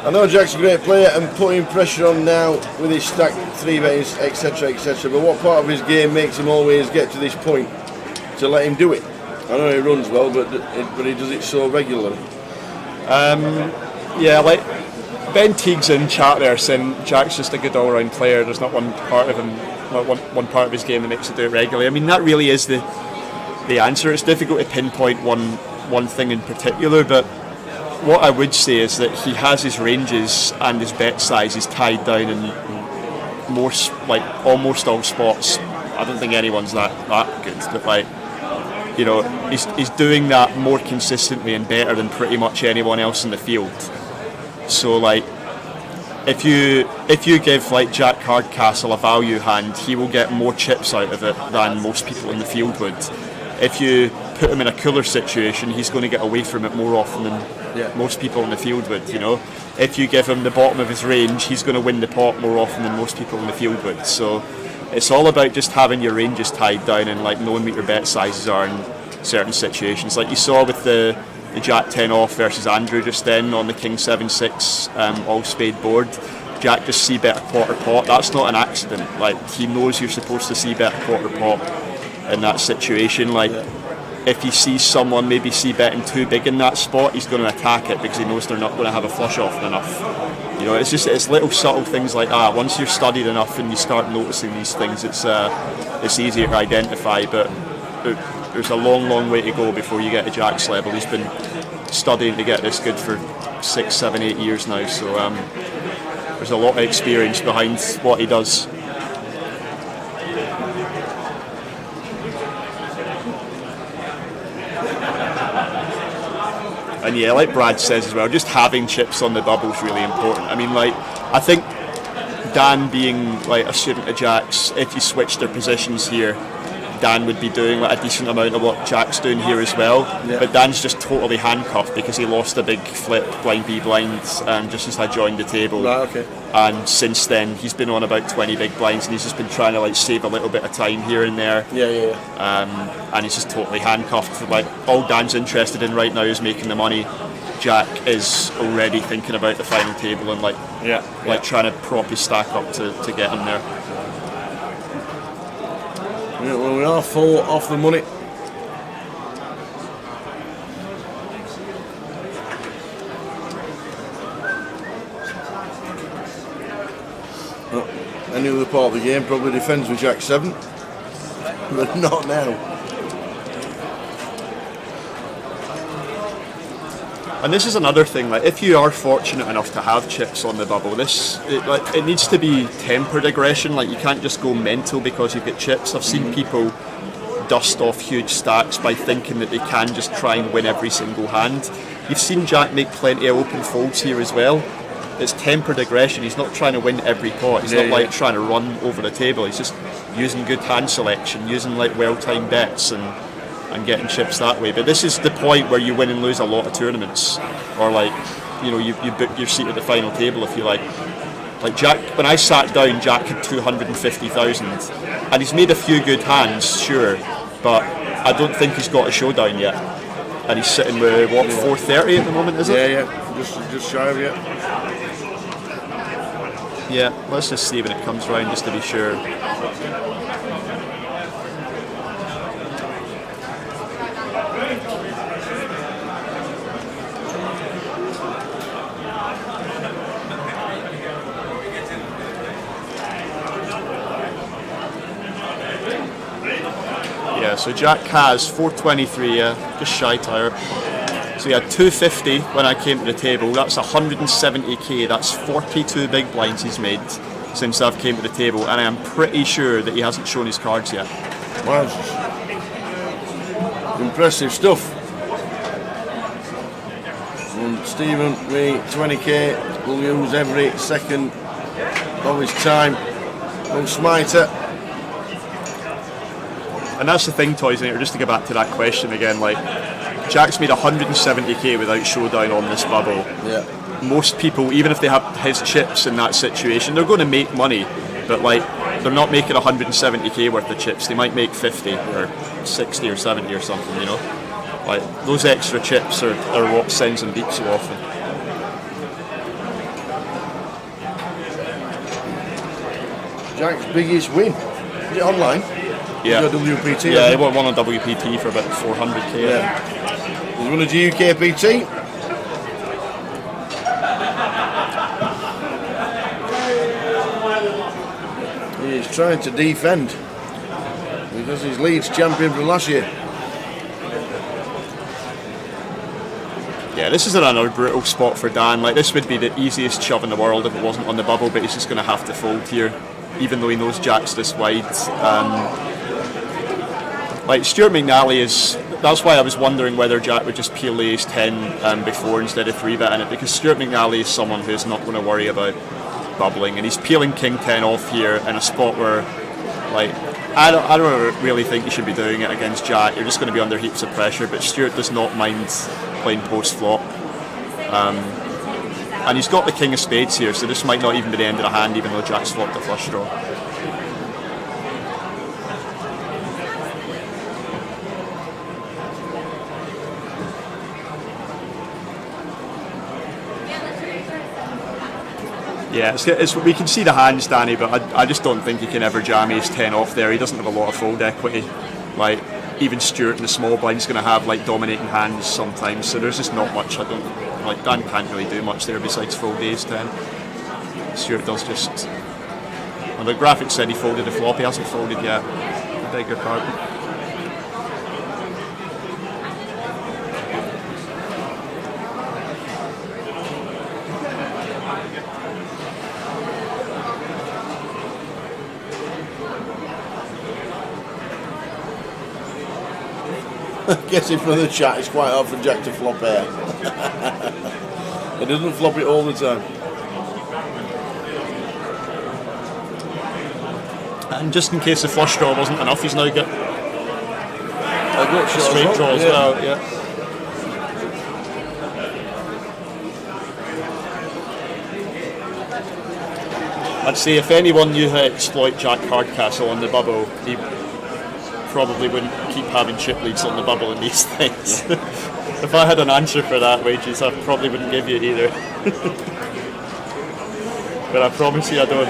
I know Jack's a great player and putting pressure on now with his stack 3-bets, etc, etc, but what part of his game makes him always get to this point to let him do it? I know he runs well, but he does it so regularly. Yeah, like Ben Teague's in chat there saying Jack's just a good all-round player. There's not one part of him, one part of his game that makes him do it regularly. I mean, that really is the answer. It's difficult to pinpoint one thing in particular, but what I would say is that he has his ranges and his bet sizes tied down in almost all spots. I don't think anyone's that good, but like, you know, he's doing that more consistently and better than pretty much anyone else in the field. So like, if you give like Jack Hardcastle a value hand, he will get more chips out of it than most people in the field would. If you put him in a cooler situation, he's going to get away from it more often than most people in the field would, you know. If you give him the bottom of his range, he's going to win the pot more often than most people in the field would. So it's all about just having your ranges tied down and like knowing what your bet sizes are in certain situations. Like you saw with the Jack 10 off versus Andrew just then on the King 7-6 all spade board. Jack just c-bet a quarter pot. That's not an accident. Like, he knows you're supposed to c-bet a quarter pot in that situation. Like, if he sees someone maybe c-betting too big in that spot, he's going to attack it because he knows they're not going to have a flush off enough. You know, it's little subtle things like that. Once you're studied enough and you start noticing these things, it's easier to identify. But there's a long way to go before you get to Jack's level. He's been studying to get this good for 6, 7, 8 years now. So there's a lot of experience behind what he does. And yeah, like Brad says as well, just having chips on the bubble is really important. I mean, like, I think Dan being like a student of Jack's, if you switch their positions here, Dan would be doing like a decent amount of what Jack's doing here as well. Yeah. But Dan's just totally handcuffed because he lost a big flip blind B blind just as I joined the table. Right, okay. And since then he's been on about 20 big blinds and he's just been trying to like save a little bit of time here and there. And he's just totally handcuffed. Like, all Dan's interested in right now is making the money. Jack is already thinking about the final table and like trying to prop his stack up to get him there. Yeah, well, we are 4 off the money. Any other part of the game probably defends with Jack 7, but not now. And this is another thing, like, if you are fortunate enough to have chips on the bubble, it needs to be tempered aggression. Like, you can't just go mental because you've got chips. I've seen people dust off huge stacks by thinking that they can just try and win every single hand. You've seen Jack make plenty of open folds here as well. It's tempered aggression. He's not trying to win every pot. He's not like trying to run over the table. He's just using good hand selection, using like well-timed bets and getting chips that way. But this is the point where you win and lose a lot of tournaments, or like, you know, you book your seat at the final table if you like. Like Jack, when I sat down, Jack had 250,000, and he's made a few good hands, sure, but I don't think he's got a showdown yet. And he's sitting with what, 430 at the moment, is it? Yeah, just shy of it. Yeah, let's just see when it comes round just to be sure. Yeah, so Jack has 423, just shy tire. So he had 250 when I came to the table. That's 170k. That's 42 big blinds he's made since I've came to the table, and I am pretty sure that he hasn't shown his cards yet. Wow, impressive stuff. And Stephen, me 20k, will use every second of his time. No smiter. And that's the thing, Toys, just to go back to that question again, like, Jack's made 170k without showdown on this bubble. Yeah. Most people, even if they have his chips in that situation, they're going to make money, but like, they're not making 170k worth of chips. They might make 50 or 60 or 70 or something, you know. Like, those extra chips are what sends them deep so often. Jack's biggest win. Is it online? Yeah. WPT. Yeah, he won a WPT for about 400k. Yeah. He's won a GUKPT. He's trying to defend because he's Leeds champion from last year. Yeah, this is another brutal spot for Dan. Like, this would be the easiest shove in the world if it wasn't on the bubble, but he's just going to have to fold here, even though he knows Jack's this wide. like Stuart McNally is. That's why I was wondering whether Jack would just peel the ace 10 before instead of 3-betting it, because Stuart McNally is someone who's not going to worry about bubbling, and he's peeling king 10 off here in a spot where, like, I don't really think you should be doing it against Jack. You're just going to be under heaps of pressure, but Stuart does not mind playing post flop. And he's got the king of spades here, so this might not even be the end of the hand, even though Jack's flopped a flush draw. Yeah, we can see the hands, Danny, but I just don't think he can ever jam ace 10 off there. He doesn't have a lot of fold equity. Like, even Stuart in the small blind is going to have like dominating hands sometimes, so there's just not much. Dan can't really do much there besides fold ace 10. Stuart does just. Well, the graphic said he folded a flop, he hasn't folded yet. I beg your pardon. Guessing from the chat, it's quite hard for Jack to flop air. He doesn't flop it all the time. And just in case the flush draw wasn't enough, he's now got a straight draw as well. Yeah. I'd say if anyone knew how to exploit Jack Hardcastle on the bubble, he probably wouldn't keep having chip leads on the bubble in these things. If I had an answer for that, Wages, I probably wouldn't give you it either. But I promise you I don't.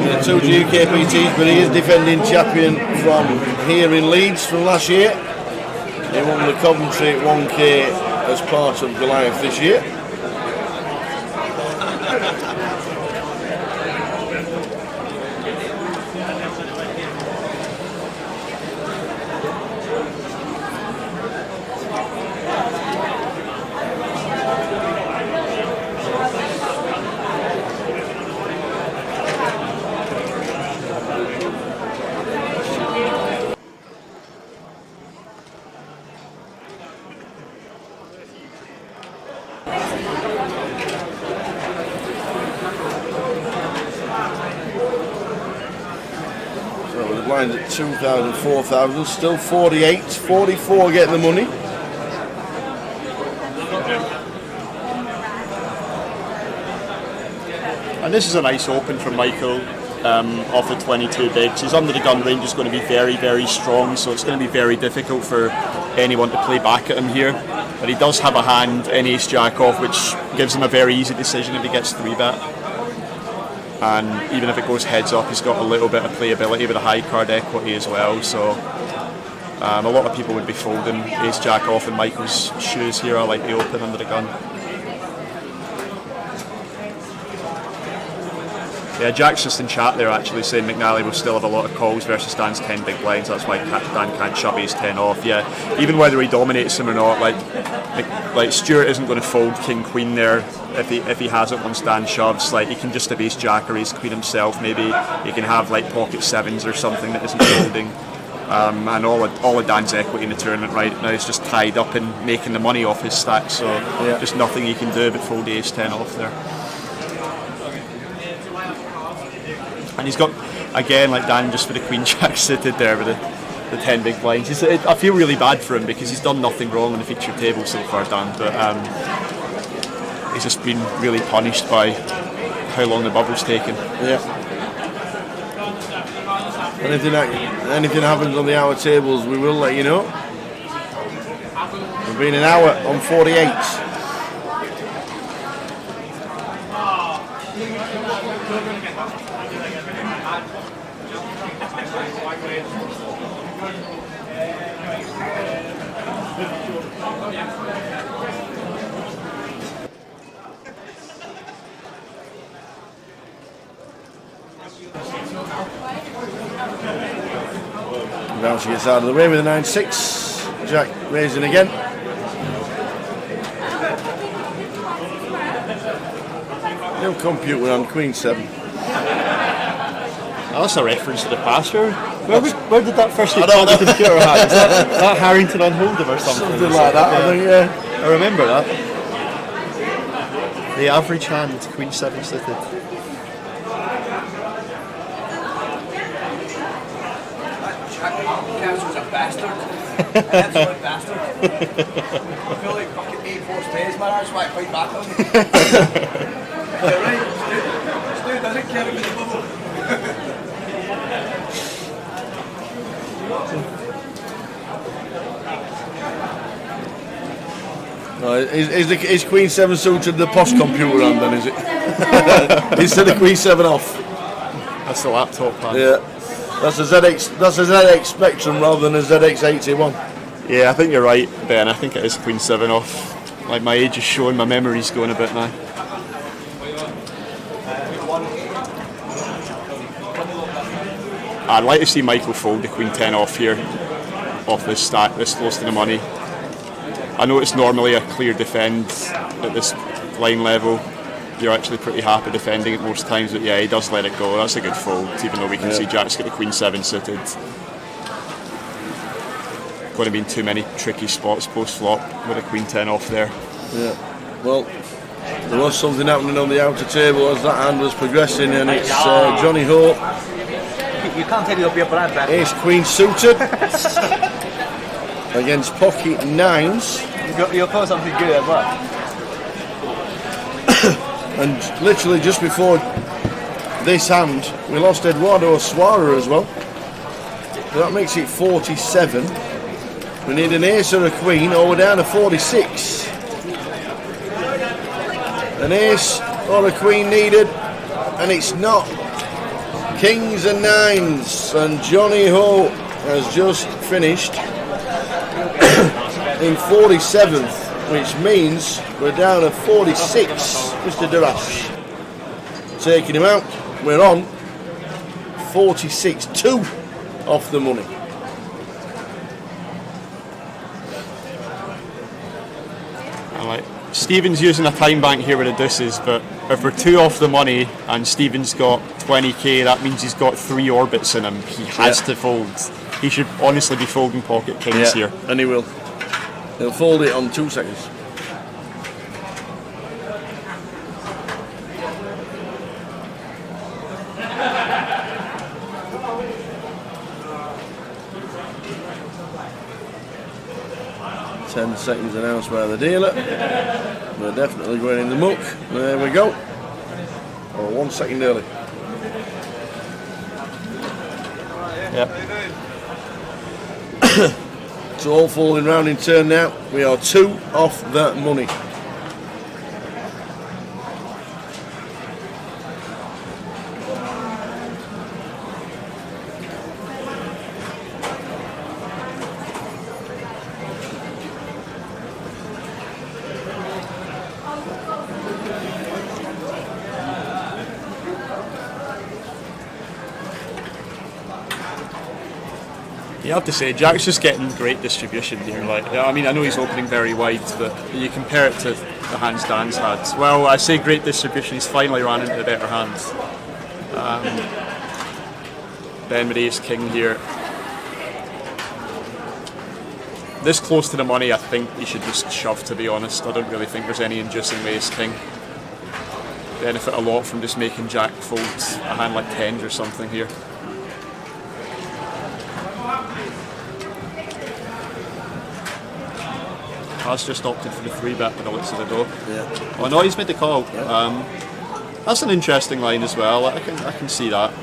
The two GUKPTs, but he is defending champion from here in Leeds from last year. He won the Coventry 1K as part of Goliath this year. Blinds at 2,000, 4,000, still 48, 44 getting the money. And this is a nice open from Michael off the 22 bigs. His under the gun range is going to be very, very strong, so it's going to be very difficult for anyone to play back at him here. But he does have a hand in ace jack off, which gives him a very easy decision if he gets 3-bet. And even if it goes heads up, he's got a little bit of playability with a high card equity as well, so a lot of people would be folding ace jack off in Michael's shoes here. I like the open under the gun. Yeah, Jack's just in chat there actually saying McNally will still have a lot of calls versus Dan's 10 big blinds, that's why Dan can't shove ace 10 off. Yeah, even whether he dominates him or not, like Stuart isn't going to fold king queen there if he has it once Dan shoves. Like, he can just have ace jack or ace queen himself. Maybe he can have like pocket sevens or something that isn't folding. And all of Dan's equity in the tournament right now is just tied up in making the money off his stack, so just nothing he can do but fold ace 10 off there. And he's got, again, like Dan, just for the queen jack suited there with the 10 big blinds. I feel really bad for him because he's done nothing wrong on the featured table so far, Dan, but he's just been really punished by how long the bubble's taken. Yeah. Anything happens on the hour tables, we will let you know. We've been an hour on 48. Now she gets out of the way with a 9-6. Jack raising again. No computer on Queen 7. Oh, that's a reference to the past. Where did that first get I don't called the know. computer hack? Is that Harrington on Hold'em or something? Something like that, I think, yeah. I remember that. The average hand, Queen 7 suited. Council's a bastard. An absolute bastard. I feel like fucking 8-4 space, man. I just want to fight back on me. You're right, Stu doesn't care about the bubble. No, is Queen 7 suited the posh computer on then, is it? Instead of Queen 7 off. That's the laptop hand. Yeah. That's a ZX Spectrum rather than a ZX81. Yeah, I think you're right, Ben. I think it is Queen 7 off. Like, my age is showing, my memory's going a bit now. I'd like to see Michael fold the Queen 10 off here, off this stack, this close to the money. I know it's normally a clear defend at this line level. You're actually pretty happy defending it most times, but yeah, he does let it go. That's a good fold, even though we can see Jack's got the Queen 7 suited. Going to be in too many tricky spots post flop with a Queen 10 off there. Yeah. Well, there was something happening on the outer table as that hand was progressing, and it's Johnny Hope. You can't tell you'll be a brand back. Ace Queen suited against pocket 9s. You'll call something good as well. And literally just before this hand, we lost Eduardo Suara as well. So that makes it 47. We need an ace or a queen, or we're down to 46. An ace or a queen needed, and it's not. Kings and 9s, and Johnny Ho has just finished in 47th, which means we're down to 46. Mr. Duras taking him out. We're on 46-2 off the money. Stephen's using a time bank here with the deuces, but if we're 2 off the money and Stephen's got 20k, that means he's got 3 orbits in him. He has to fold. He should honestly be folding pocket kings here. And he will. He'll fold it on 2 seconds. Ten seconds announced by the dealer. We're definitely going in the muck. There we go. Oh, 1 second early. Yep. So all folding round in turn now. We are 2 off the money. You have to say, Jack's just getting great distribution here. Like, I mean, I know he's opening very wide, but you compare it to the hands Dan's had. Well, I say great distribution. He's finally ran into the better hands. Ben with ace king here. This close to the money, I think he should just shove. To be honest, I don't really think there's any inducing with ace king. Benefit a lot from just making Jack fold a hand like 10s or something here. Has just opted for the 3-bet by the looks of the door. Yeah. Oh no, he's made the call. Yeah. That's an interesting line as well. I can see that.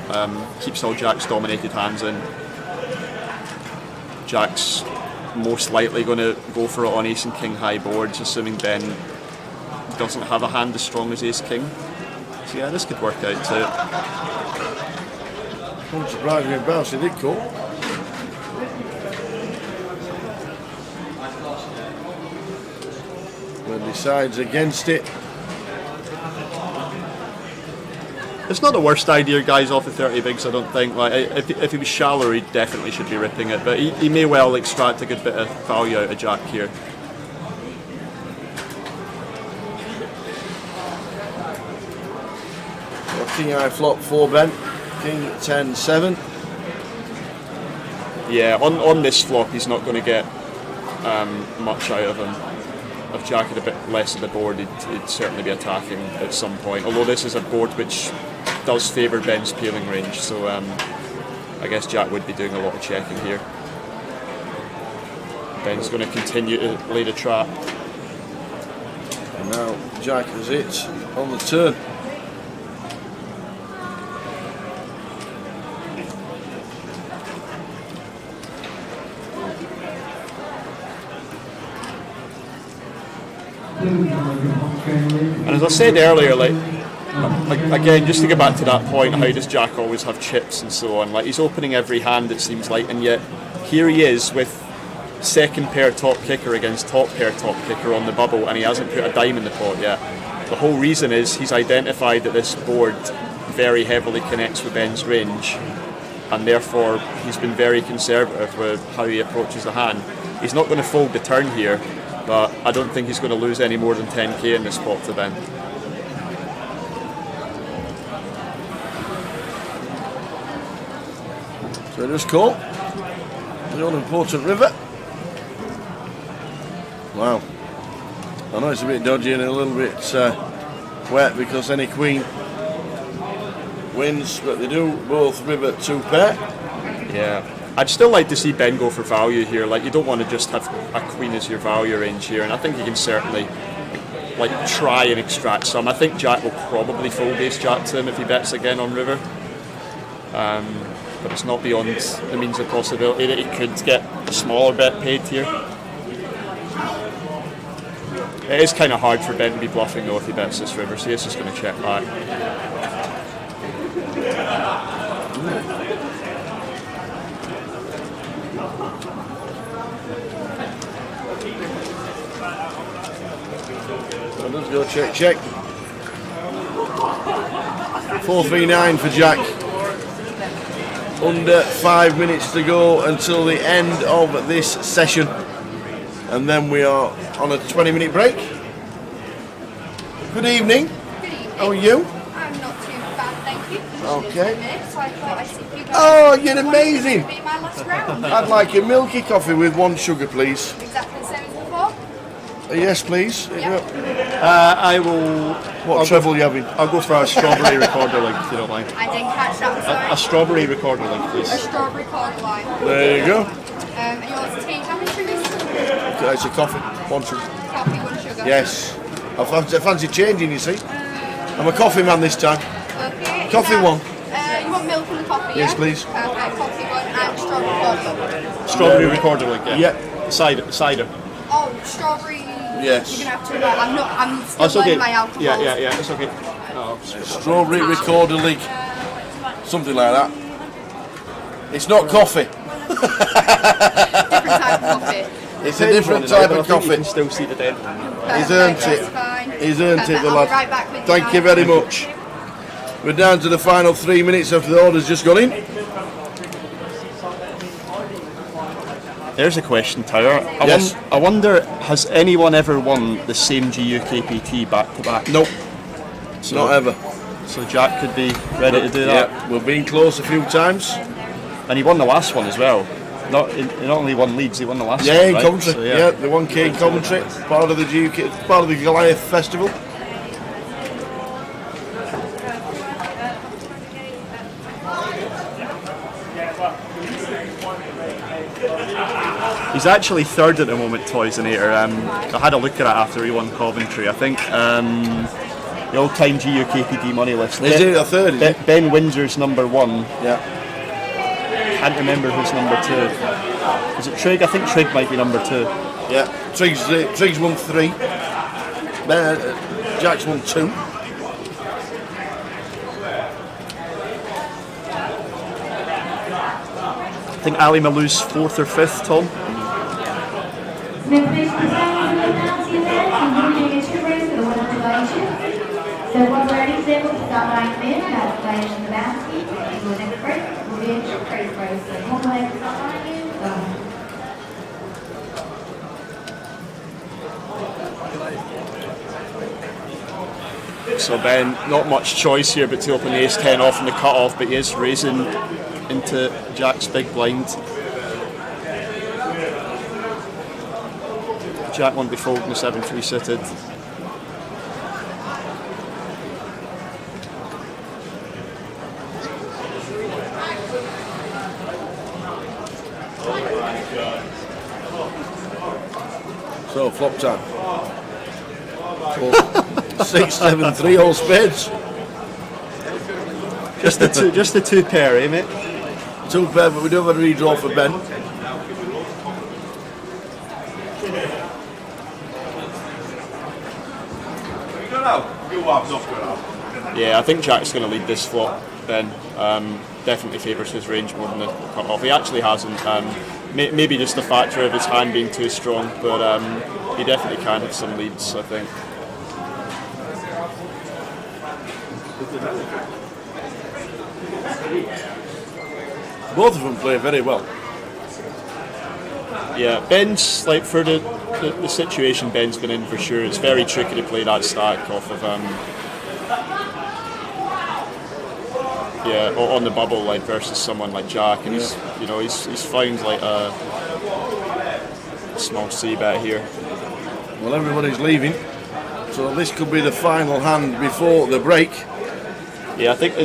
Keeps all Jack's dominated hands in. Jack's most likely going to go for it on ace and king high boards, assuming Ben doesn't have a hand as strong as ace king. So yeah, this could work out too. I'm surprised me bounce, he did call. When decides against it. It's not the worst idea, guys, off the 30 bigs, I don't think. Like, if he was shallower, he definitely should be ripping it, but he may well extract a good bit of value out of Jack here. King high flop 4 Ben. King 10 7. Yeah, on this flop he's not going to get much out of him. If Jack had a bit less of the board, he'd certainly be attacking at some point. Although this is a board which does favour Ben's peeling range, so I guess Jack would be doing a lot of checking here. Ben's going to continue to lay the trap. And now Jack has it on the turn. And as I said earlier, like again, just to get back to that point, how does Jack always have chips and so on? Like he's opening every hand, it seems like, and yet here he is with second pair top kicker against top pair top kicker on the bubble, and he hasn't put a dime in the pot yet. The whole reason is he's identified that this board very heavily connects with Ben's range, and therefore he's been very conservative with how he approaches the hand. He's not going to fold the turn here, but I don't think he's going to lose any more than 10k in this pot to Ben. So just call the all-important river. Wow. I know it's a bit dodgy and a little bit wet because any queen wins, but they do both river 2 pair. Yeah. I'd still like to see Ben go for value here. Like you don't want to just have a queen as your value range here, and I think you can certainly like try and extract some. I think Jack will probably fold ace Jack to him if he bets again on river. But it's not beyond the means of possibility that he could get a smaller bet paid here. It is kind of hard for Ben to be bluffing though if he bets this river, so he's just going to check back. So let's go check. 4-3-9 for Jack. Under 5 minutes to go until the end of this session, and then we are on a 20-minute break. Good evening. Good evening. How are you? I'm not too bad, thank you. Okay. So I thought I'd see if you guys Oh, you're amazing. Be my last round. I'd like a milky coffee with 1 sugar, please. Exactly the same as before. Yes, please. I will. What treble are you having? I'll go for a strawberry recorder link, if you don't mind. I didn't catch that, sorry. A strawberry recorder link, please. A strawberry corn line. There you go. And yours tea, how many sugars? It's a coffee. 1 sugar. Coffee, 1 sugar. Yes. I fancy changing, you see. I'm a coffee man this time. Okay. Coffee now, 1. You want milk in the coffee, Yes, yeah? please. Perfect, coffee 1 and strawberry corn. Strawberry recorder link, yeah. Yep. Cider. Oh, strawberry. Yes. You're going to have to. I'm still learning my alcohol. Yeah, it's okay. Strawberry recorder leak. Something like that. It's not coffee. Different type of coffee. It's a different type of coffee. You can still see the dent. He's earned it. He's earned it, the I'll lad. be right back with you Thank you guys. very much. We're down to the final 3 minutes after the order's just gone in. There's a question, Tower. Yes. I wonder, has anyone ever won the same GUKPT back to back? Nope. Not ever. So Jack could be ready to do that. Yeah, we've been close a few times. And he won the last one as well. He not only won Leeds, he won the last one. Yeah, in right? Coventry. So, yeah, the 1K in Coventry, part of the GUK, part of the Goliath Festival. He's actually third at the moment, Toysonator. I had a look at it after he won Coventry. I think the all-time GUKPT money list. Is it a third? Is it? Ben Windsor's number 1. Yeah. Can't remember who's number 2. Is it Trigg? I think Trigg might be number 2. Yeah. Triggs won 3. Jack's won 2. I think Ali Malou's 4th or 5th, Tom. May please present the penalty event, including a 2 race for the 100 So when we're ready, able to start 9 men, that's playing in the basket. So the next break will be a 2 race. So one more to start 9 men. So Ben, not much choice here but to open the ace-10 off in the cut-off, but he is raising into Jack's big blind. Jack won't be folding the 7-3 suited. So flop time. 6, 7, 3 all spades. Just the two pair, eh, mate? 2 pair, but we do have a redraw for Ben. Yeah, I think Jack's going to lead this flop, Ben. Definitely favours his range more than the cut-off. He actually hasn't. Maybe just the factor of his hand being too strong, but he definitely can have some leads, I think. Both of them play very well. Yeah, Ben's, like, for the situation Ben's been in, for sure, it's very tricky to play that stack off of on the bubble, like, versus someone like Jack, and he's found like a small C bet here. Well, everybody's leaving, so this could be the final hand before the break. Yeah, I think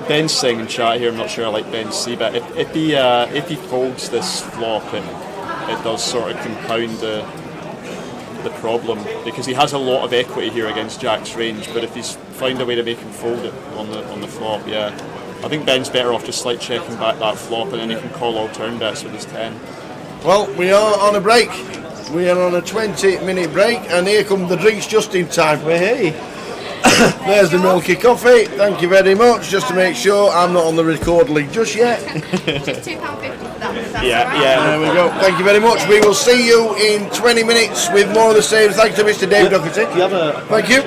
Ben's saying in chat here, I'm not sure I like Ben's C bet. If he folds this flop, it does sort of compound the problem, because he has a lot of equity here against Jack's range, but if he's found a way to make him fold it on the flop, yeah. I think Ben's better off just like checking back that flop, and then he can call all turn bets with his 10. Well, we are on a break. We are on a 20-minute break, and here come the drinks just in time. Hey. There's the milky coffee. Thank you very much. Just to make sure I'm not on the record league just yet. Just £2.50 for that. Yeah. There we go. Thank you very much. We will see you in 20 minutes with more of the same. Thanks to Mr. Dave Doherty. Thank you.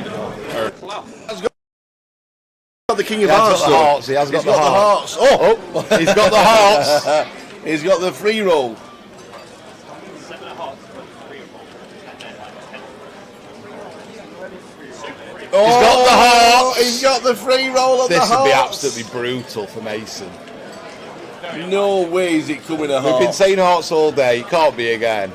The king of hearts. He has got the hearts. Oh, he's got the hearts. He's got the free roll. He's got the hearts. He's got the free roll of the hearts. This would be absolutely brutal for Mason. No way is it coming a heart. We've been saying hearts all day. It can't be again.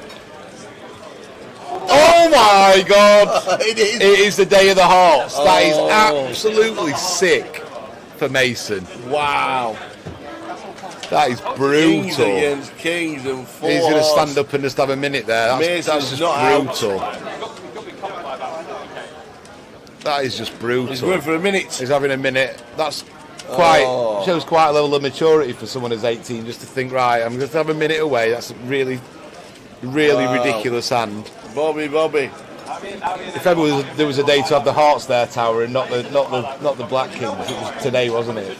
Oh my God! It is. It is the day of the hearts. That is absolutely sick for Mason. Wow. That is brutal. Kings against kings and four. He's going to stand up and just have a minute there. That's just brutal. That is just brutal. He's going for a minute. He's having a minute. That's quite shows quite a level of maturity for someone who's 18, just to think, right, I'm going to have a minute away. That's a really ridiculous hand. Bobby. If ever there was a day to have the hearts there, Tower, and not the black kings, it was today, wasn't it?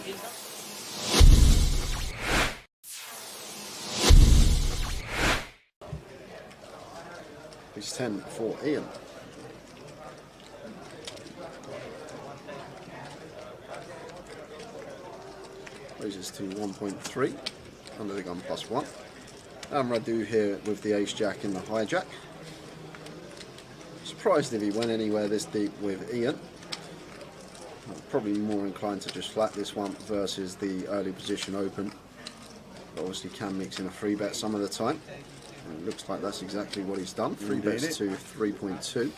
It's 10 for Ian. Raises to 1.3 under the gun +1. And Radu here with the ace jack in the hijack. Surprised if he went anywhere this deep with Ian. Probably more inclined to just flat this one versus the early position open. But obviously can mix in a free bet some of the time. And it looks like that's exactly what he's done. Free bets to 3.2.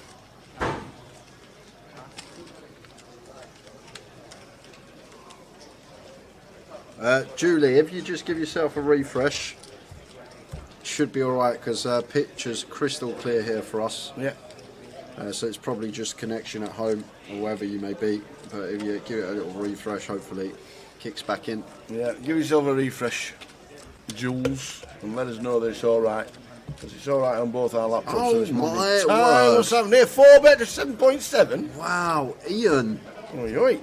Julie, if you just give yourself a refresh, should be alright, because picture's crystal clear here for us. Yeah. So it's probably just connection at home or wherever you may be. But if you give it a little refresh, hopefully it kicks back in. Yeah, give yourself a refresh, Jules, and let us know that it's alright. Because it's alright on both our laptops. Oh so my word. What's happening here? 4-bet to 7.7. Wow, Ian. Oi.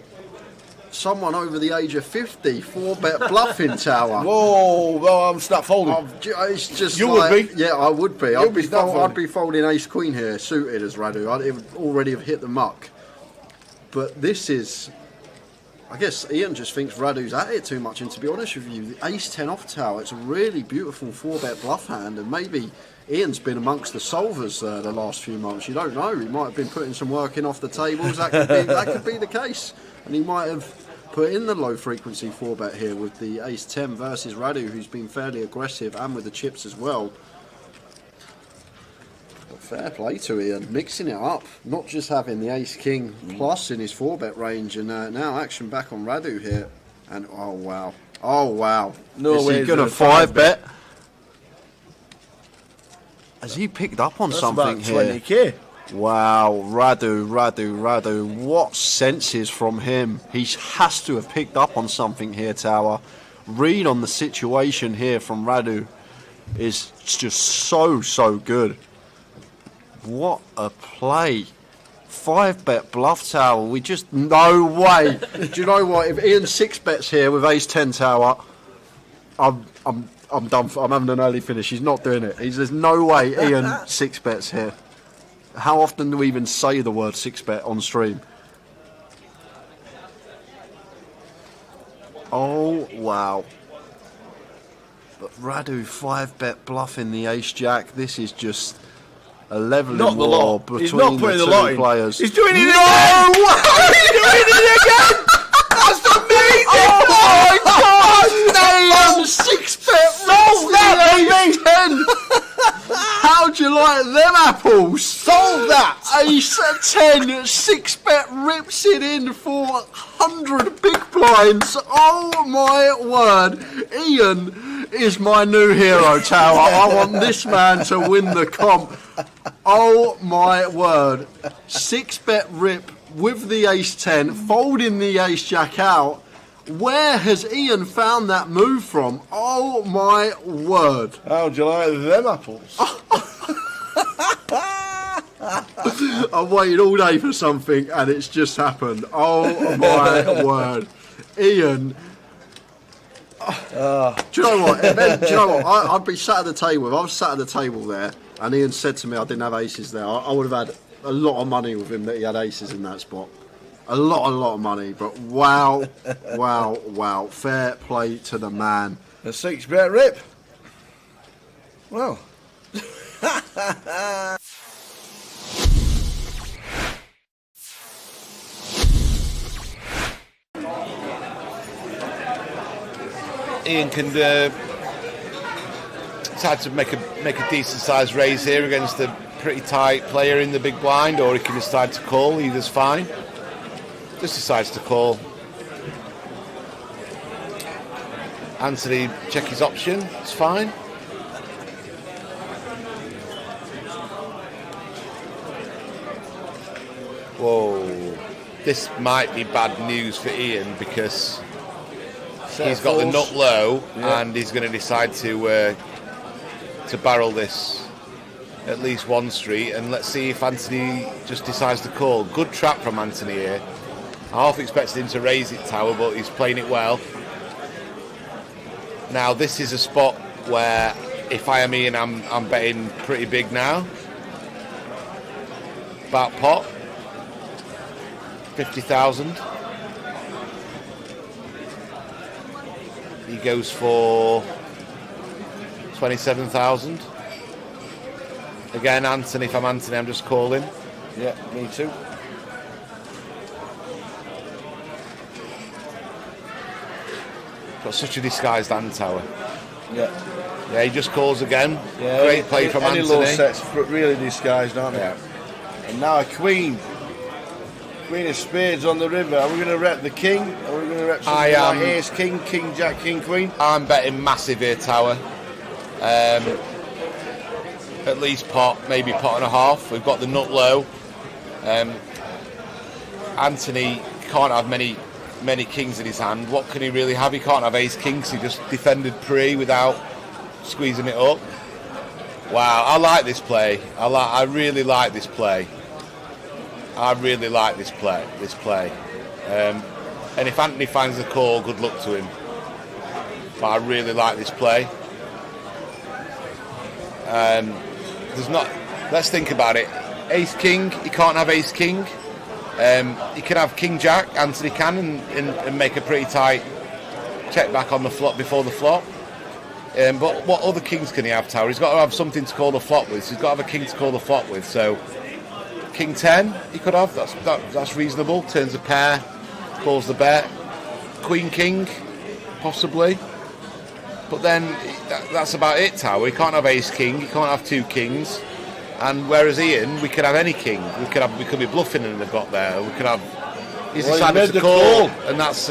Someone over the age of 50, 4-bet bluffing tower. Whoa, well, I'm start folding. It's just you like, would be. Yeah, I would be. I'd be folding ace queen here, suited as Radu. I'd already have hit the muck. But this is, I guess Ian just thinks Radu's at it too much. And to be honest with you, the ace 10 off tower, it's a really beautiful 4-bet bluff hand, and maybe Ian's been amongst the solvers the last few months. You don't know. He might have been putting some work in off the tables. That could be the case. And he might have put in the low frequency 4-bet here with the ace 10 versus Radu, who's been fairly aggressive, and with the chips as well. But fair play to Ian, mixing it up, not just having the ace king plus in his 4-bet range, and now action back on Radu here. And oh wow, No is way he gonna 5-bet? Has he picked up on something here? 20k. Wow, Radu, what senses from him. He has to have picked up on something here, Tower. Read on the situation here from Radu is just so good. What a play. 5-bet bluff, Tower. We just, no way. Do you know what? If Ian 6-bets here with ace 10, Tower, I'm done. I'm having an early finish. He's not doing it. There's no way Ian 6-bets here. How often do we even say the word 6-bet on stream? Oh, wow. But Radu 5-bet bluffing the ace-jack. This is just a leveling war between the two players. He's doing it again! No way! He's doing it again! That's amazing! Oh my God! Ian 6-bet roll that, baby! 10! How'd you like them apples? Solve that! Ace 10, 6-bet rips it in for 100 big blinds. Oh my word. Ian is my new hero, Tower. I want this man to win the comp. Oh my word. 6-bet rip with the ace 10, folding the ace jack out. Where has Ian found that move from? Oh my word. How'd you like them apples? I've waited all day for something and it's just happened. Oh my word. Ian. Do you know what? I'd be sat at the table. If I was sat at the table there and Ian said to me I didn't have aces there, I would have had a lot of money with him that he had aces in that spot. A lot of money, but wow. Fair play to the man. A 6-bet rip. Well. Ian can decide to make a decent sized raise here against a pretty tight player in the big blind, or he can decide to call. Either's fine. Just decides to call. Anthony, check his option. It's fine. Whoa. This might be bad news for Ian because he's got the nut low and he's going to decide to barrel this at least one street, and let's see if Anthony just decides to call. Good trap from Anthony here. I half expected him to raise it, Tower, but he's playing it well. Now this is a spot where if I am Ian, I'm betting pretty big now. About pot. 50,000. He goes for 27,000. Again, Anthony, if I'm Anthony, I'm just calling. Yeah, me too. Got such a disguised hand, Tower. Yeah. Yeah, he just calls again. Yeah, great play from any Anthony. Low sets, really disguised, aren't they? Yeah. And now a queen. Queen of spades on the river. Are we going to rep the king? Are we going to rep something like ace, king, king, jack, king, queen? I'm betting massive here, Tower. At least pot, maybe pot and a half. We've got the nut low. Anthony can't have many kings in his hand. What can he really have? He can't have ace kings. He just defended pre without squeezing it up. Wow, I like this play. I really like this play. I really like this play. And if Anthony finds the call, good luck to him. But I really like this play. There's not. Let's think about it. Ace king. He can't have ace king. He can have king jack. Anthony can and make a pretty tight check back on the flop before the flop. But what other kings can he have, Tower? He's got to have something to call the flop with. So he's got to have a king to call the flop with. So King 10 he could have. That's reasonable. Turns a pair, calls the bet. Queen King, possibly. But then that's about it, Tower. He can't have Ace King. He can't have 2 kings. And whereas Ian, we could have any king. We could be bluffing and they've got there. We could have. He's decided to call, and that's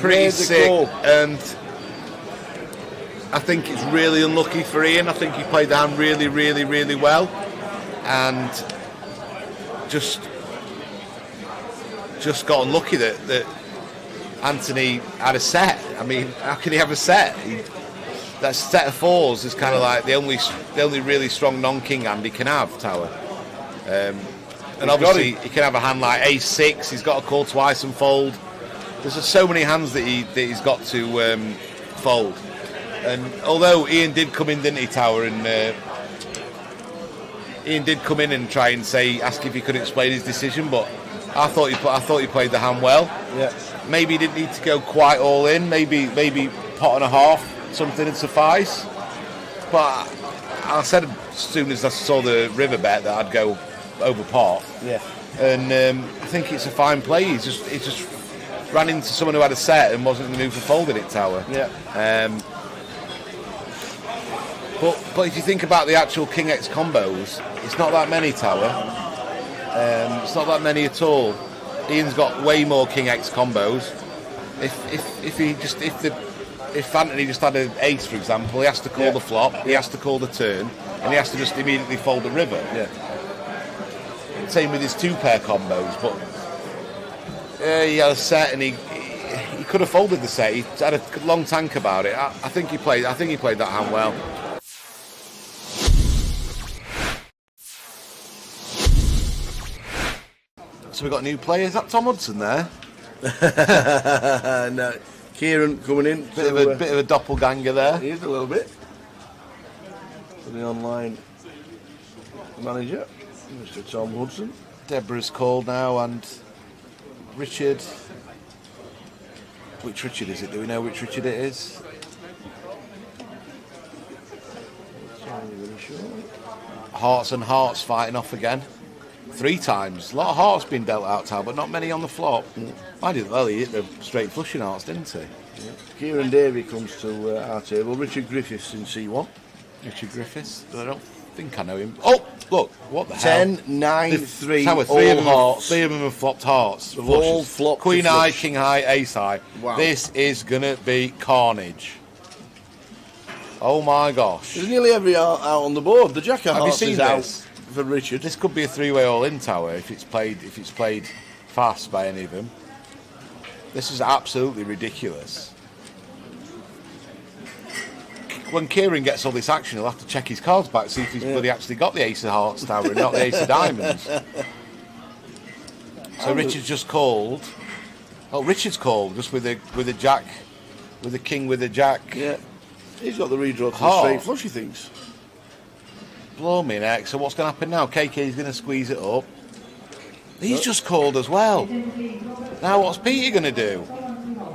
pretty sick. And I think it's really unlucky for Ian. I think he played the hand really, really, really well, and just got unlucky that Anthony had a set. I mean, how can he have a set? That set of 4s is kind of like the only really strong non-king hand he can have, Tower. And obviously he can have a hand like Ace 6. He's got to call twice and fold. There's just so many hands that he's got to fold. And although Ian did come in, didn't he, Tower? And Ian did come in and try and ask if he could explain his decision, but I thought he played the hand well. Yeah. Maybe he didn't need to go quite all in. Maybe pot and a half, something would suffice. But I said as soon as I saw the river bet that I'd go over pot. Yeah. And I think it's a fine play. He just ran into someone who had a set and wasn't in the mood for folding it, Tower. Yeah. But if you think about the actual King X combos, it's not that many, Tower. It's not that many at all. Ian's got way more King X combos. If Anthony just had an ace, for example, he has to call the flop, he has to call the turn, and he has to just immediately fold the river. Yeah. Same with his 2-pair combos, but he had a set and he could have folded the set. He had a long tank about it. I think he played that hand well. So we got new players. Is that Tom Hudson there? No, Kieran coming in. Bit of a doppelganger there. He is a little bit. For the online manager, Mr. Tom Hudson. Deborah's called now, and Richard. Which Richard is it? Do we know which Richard it is? Hearts and hearts fighting off again. 3 times. A lot of hearts being dealt out, Tal, but not many on the flop. I did well. He hit the straight flushing hearts, didn't he? Yeah. Kieran Davey comes to our table. Richard Griffiths in C1. Richard Griffiths. I don't think I know him. Oh, look, what the 10, hell? 9, 3, Tower, all hearts. 3 of them have flopped hearts. All flopped. Queen high, king high, ace high. Wow. This is going to be carnage. Oh my gosh. There's nearly every out on the board. The jack of hearts is out this? for Richard. This could be a 3-way all-in, Tower, if it's played fast by any of them. This is absolutely ridiculous. When Kieran gets all this action, he'll have to check his cards back, see if he's bloody actually got the ace of hearts, Tower, and not the ace of diamonds. So Richard's just called. Oh, Richard's called just with a jack, with a king, with a jack. Yeah, he's got the redraw to the straight flush, he thinks. Blow me neck. So what's going to happen now? KK's going to squeeze it up. He's just called as well. Now what's Peter going to do?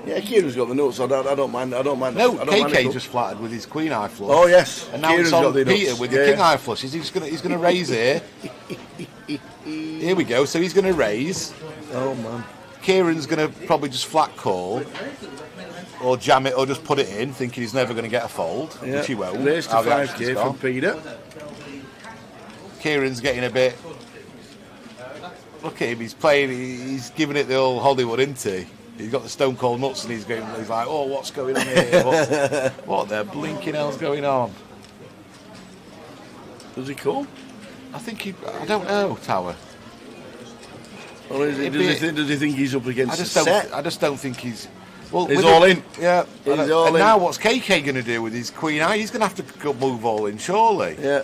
Yeah, Kieran's got the notes, so I don't mind. No, KK just flattered with his queen high flush. Oh yes, and now Kieran's it's on got the Peter nuts. with the king high flush. He's going to raise here. Here we go. So he's going to raise. Oh man. Kieran's going to probably just flat call, or jam it, or just put it in, thinking he's never going to get a fold, which he won't. Raise to 5k from Peter. Kieran's getting a bit. Look at him. He's playing. He's giving it the old Hollywood, isn't he? He's got the stone cold nuts, and he's like, oh, what's going on here? What the blinking hell's going on? Does he call? I think I don't know, Tower. Or does he think he's up against I just don't think he's. Well, he's all in. Yeah. He's all in. Now what's KK going to do with his queen eye? He's going to have to move all in, surely. Yeah.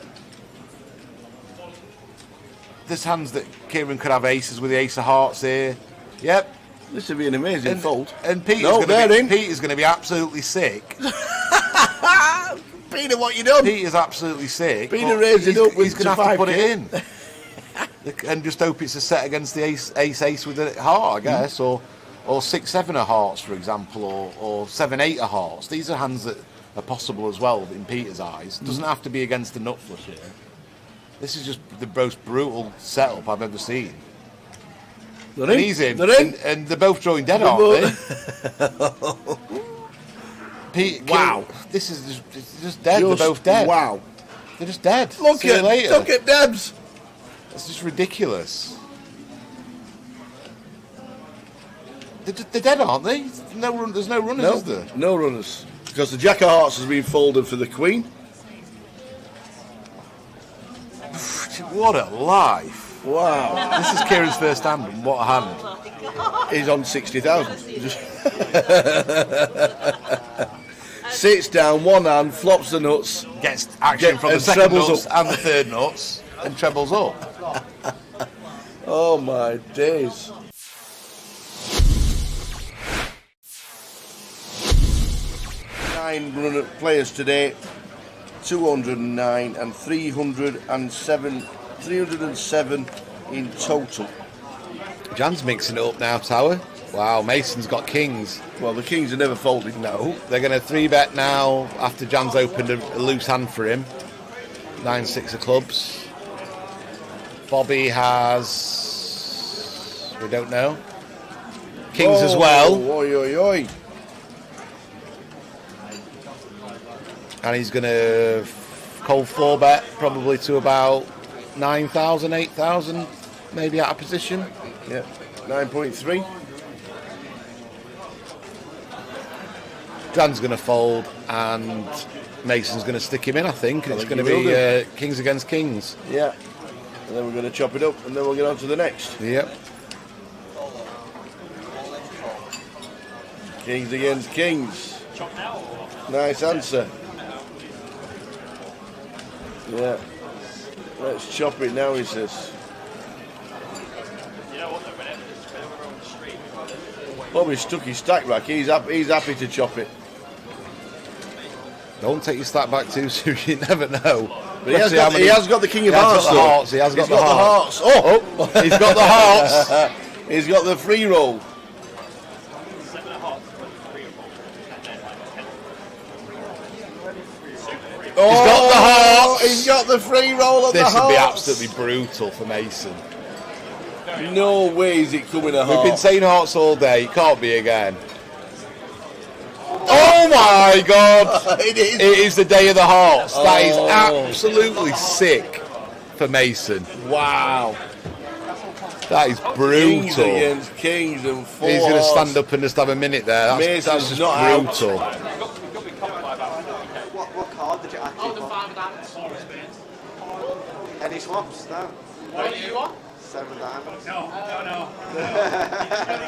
There's hands that Kieran could have aces with the ace of hearts here. Yep. This would be an amazing fold. And Peter's going to be absolutely sick. Peter, what you done? Peter's absolutely sick. Peter raised it up with he's going to have to put it in. And just hope it's a set against the ace with a heart, I guess. Or or 6-7 of hearts, for example, or 7-8 of hearts. These are hands that are possible as well in Peter's eyes. It doesn't have to be against the nut flush here. This is just the most brutal setup I've ever seen. They're in. He's in, They're in. and they're both drawing dead, aren't they? Wow. This is just dead. They're both dead. Wow. They're just dead. Look at Debs. It's just ridiculous. They're dead, aren't they? There's no runners, is there? No runners. Because the Jack of Hearts has been folded for the Queen. What a life. Wow. This is Kieran's first hand, and what a hand. He's on 60,000. Sits down, one hand, flops the nuts. Gets action from the second nuts and the third nuts, and trebles up. Oh my days. Nine players today, 209 and 307 in total. Jan's mixing it up now, Tower. Wow, Mason's got kings. Well, the kings are never folded. No, they're going to 3-bet now after Jan's opened a loose hand for him. 9-6 of clubs. Bobby has... we don't know. Kings as well. Oi, oi, oi. And he's going to cold 4-bet probably to about 9,000, 8,000, maybe out of position. Yeah, 9.3. Jan's going to fold and Mason's going to stick him in, I think. And it's going to be kings against kings. Yeah. And then we're going to chop it up and then we'll get on to the next. Yep. Kings against kings. Nice answer. Yeah. Let's chop it now, he says. Bobby stuck his stack back. He's happy to chop it. Don't take your stack back too soon. You never know. But he has got the king of hearts. He has got the hearts. Oh, he's got the hearts. He's got the free roll. He's got the hearts. He's got the free roll of the hearts. This would be absolutely brutal for Mason. No way is it coming a heart. We've been saying hearts all day. It can't be again. Oh my God! It is the day of the hearts. That is absolutely sick for Mason. Wow. That is brutal. Kings against kings and four. He's going to stand up and just have a minute there. That's just not brutal. What card did you actually put? Any swaps? No. What do you want? 7 diamonds. No.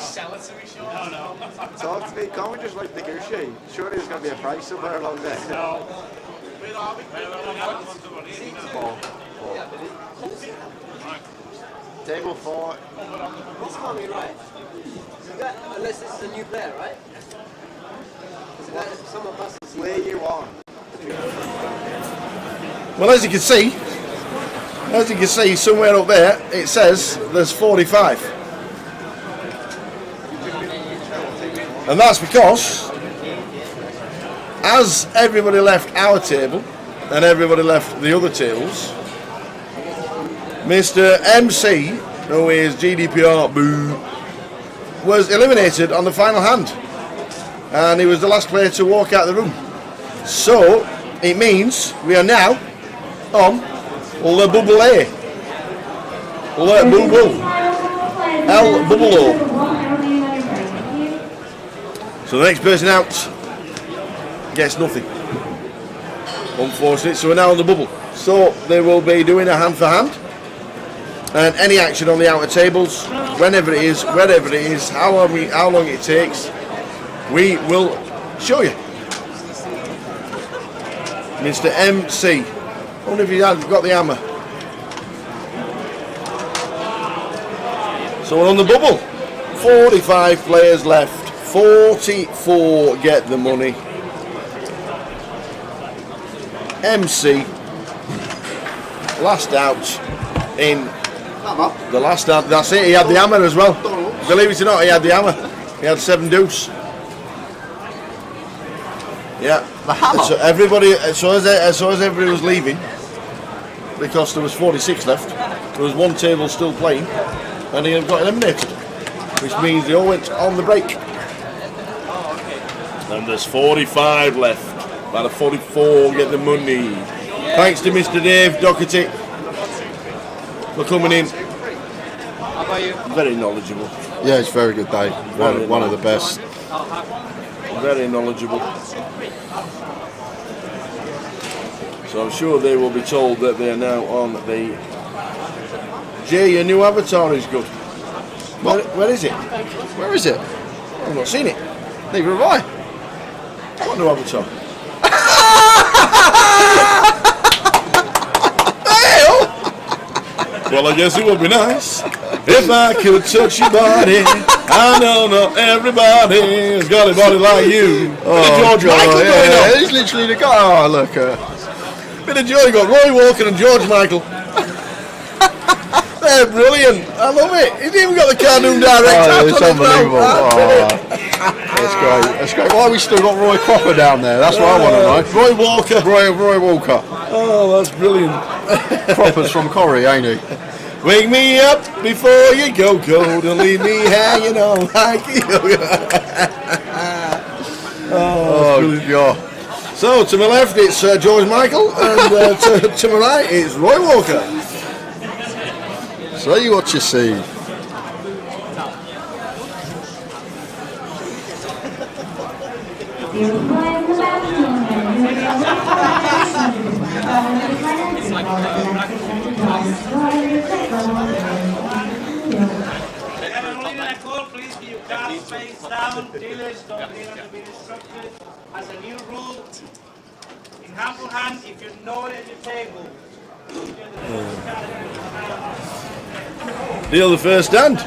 Sell it to me, sure. No. Talk to me. Can't we just like negotiate? Surely there's going to be a price somewhere along there. No. Four. Table 4. This can't be right. Unless this is a new player, right? Someone must have seen. Where you on? Well, as you can see, somewhere up there, it says there's 45. And that's because, as everybody left our table, and everybody left the other tables, Mr. MC, who is GDPR, boo, was eliminated on the final hand. And he was the last player to walk out of the room. So, it means we are now on Le Bubble A. Le Bubble. El Bubble. So the next person out gets nothing. Unfortunate. So we're now on the bubble. So they will be doing a hand for hand. And any action on the outer tables, whenever it is, wherever it is, how long it takes, we will show you. Mr. MC. I wonder if he's got the hammer. So we're on the bubble. 45 players left. 44 get the money. MC. Last out in the last out. That's it. He had the hammer as well. Believe it or not, he had the hammer. He had 7 deuce. Yeah. The hammer. So everybody, as everybody was leaving, because there was 46 left, there was one table still playing, and he got eliminated, which means they all went on the break. And there's 45 left. About a 44 get the money. Thanks to Mr. Dave Doherty for coming in. How about you? Very knowledgeable. Yeah, it's very good, Dave. One of the best. Very knowledgeable. So I'm sure they will be told that they are now on the... Jay, your new avatar is good. Where is it? Where is it? I've not seen it. Neither have I. What new avatar? Well, I guess it would be nice if I could touch your body. I know not everybody's got a body like you. Oh, George Michael going on. He's literally the guy. Oh, look. Bit of joy. You got Roy Walker and George Michael. They're brilliant. I love it. He's even got the cartoon director. Oh, it's unbelievable. That's great. That's great. Why have we still got Roy Cropper down there? That's what I want to know. Roy Walker. Roy Walker. Oh, that's brilliant. Cropper's from Corrie, ain't he? Wake me up before you go cold and leave me hanging on like you. Oh, God. So, to my left it's George Michael, and to my right it's Roy Walker. See what you see. Please keep your cards face down. Dealers don't need to be instructed. As a new rule, in humble hand, if you're not at the table, Deal the first hand.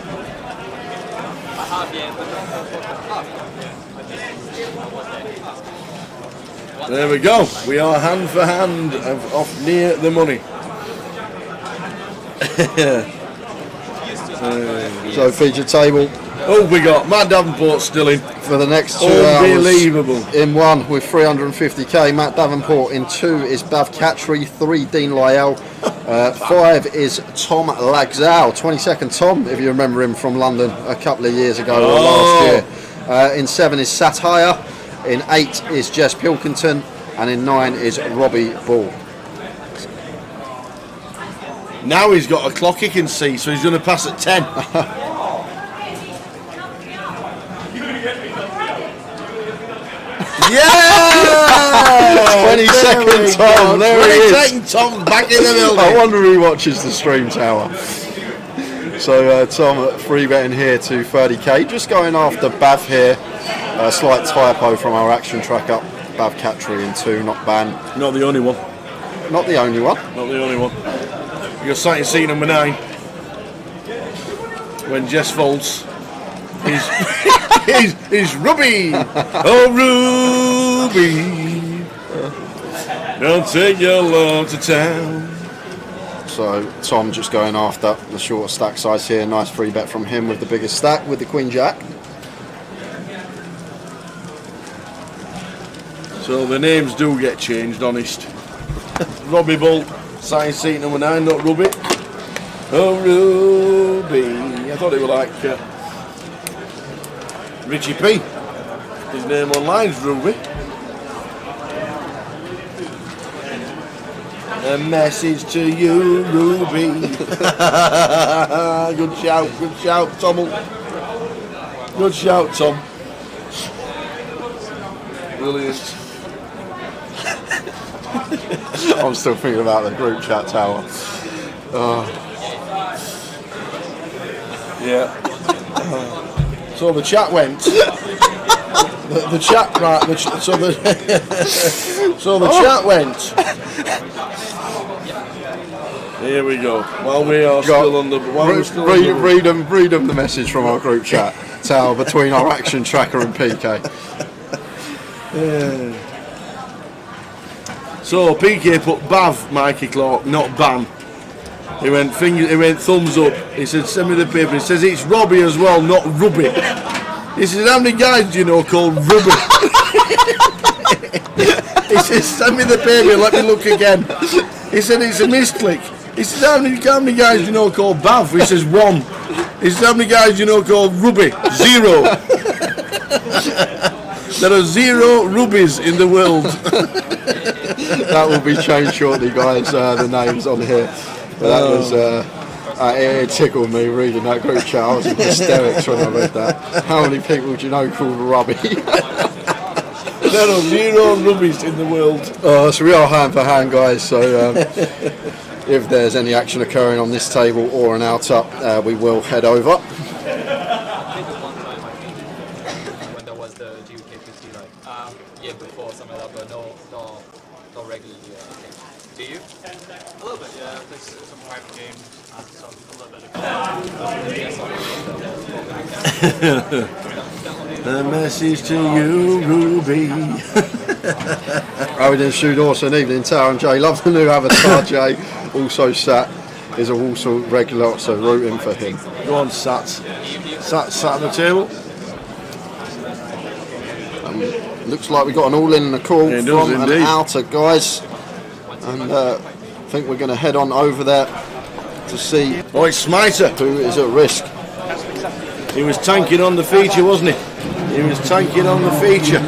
There we go. We are hand for hand off near the money. So feature table. Oh, we got Matt Davenport still in for the next 2 Unbelievable. hours. In 1 with 350k, Matt Davenport. In 2 is Bav Catry, 3 Dean Lyell, 5 is Tom Lagzal, 22nd Tom, if you remember him from London a couple of years ago or last year. In 7 is Satire, in 8 is Jess Pilkington, and in 9 is Robbie Ball. Now he's got a clock he can see, so he's going to pass at 10. Yeah! 22nd Tom, there he is. 22nd Tom back in the building. I wonder who watches the stream tower. So Tom free betting here to 30k, just going after Bav here. A slight typo from our action track up. Bav Catry in 2, not Ban. Not the only one. Not the only one. Not the only one. You're starting to see number 9. When Jess folds, he's Ruby. Oh, Ruby, don't take your love to town. So Tom just going after the shorter stack size here. Nice free bet from him with the biggest stack with the Queen Jack. So the names do get changed, honest. Robbie Bull, sign seat number 9, not Ruby. Oh, Ruby. I thought it was like Richie P. His name online is Ruby. A message to you, Ruby. Good shout, Tom. Good shout, Tom. Brilliant. I'm still thinking about the group chat tower. Yeah. So the chat went. The chat right. So the chat went. Here we go. While we are still on the. Read them the message from our group chat tower between our action tracker and PK. So PK put Bav Mikey Clark, not Ban. He went thumbs up. He said, send me the paper. He says it's Robbie as well, not Ruby. He says, how many guys do you know called Rubber? He says, send me the paper, let me look again. He said, it's a misclick. He says, how many guys do you know called Bav? He says, 1. He says, how many guys do you know called Ruby? 0. There are 0 rubies in the world. That will be changed shortly, guys, the names on here. But that was, it tickled me reading that group chat. I was in hysterics when I read that. How many people do you know called Rubby? There are 0 rubies in the world. So we are hand for hand, guys, so if there's any action occurring on this table or an out-up, we will head over. When there was the GUKPT, like year before, something like that, but no regularly. Do you? A little bit, yeah. There's some private games and some a little bit of The message to you, Ruby. Owen and Stu Dawson, evening, Tower and Jay. Love the new avatar, Jay. Also, Sat is a Walsall regular, so rooting for him. Go on, Sat. Sat at the table. Looks like we got an all-in and a call Yeah, from an an outer, guys. And I think we're going to head on over there to see it's Smiter who is at risk. He was tanking on the feature, wasn't he? He was tanking on the feature.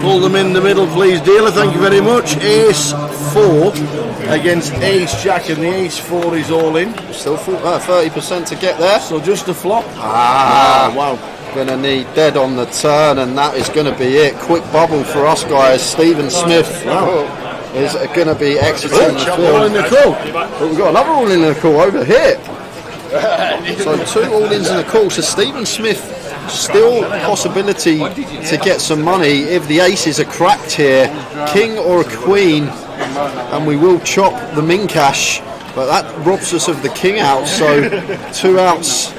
Pull them in the middle, please, dealer. Thank you very much. Ace 4 against Ace Jack, and the Ace 4 is all in. Still 30% to get there. So just a flop. Wow. Gonna need dead on the turn, and that is gonna be it. Quick bubble for us, guys. Stephen Smith is gonna be exiting the field. All in the call. But we've got another all in the call over here. So 2 all-ins in the call. So Stephen Smith still possibility to get some money if the aces are cracked here, king or a queen, and we will chop the min cash, but that robs us of the king out. So 2 outs,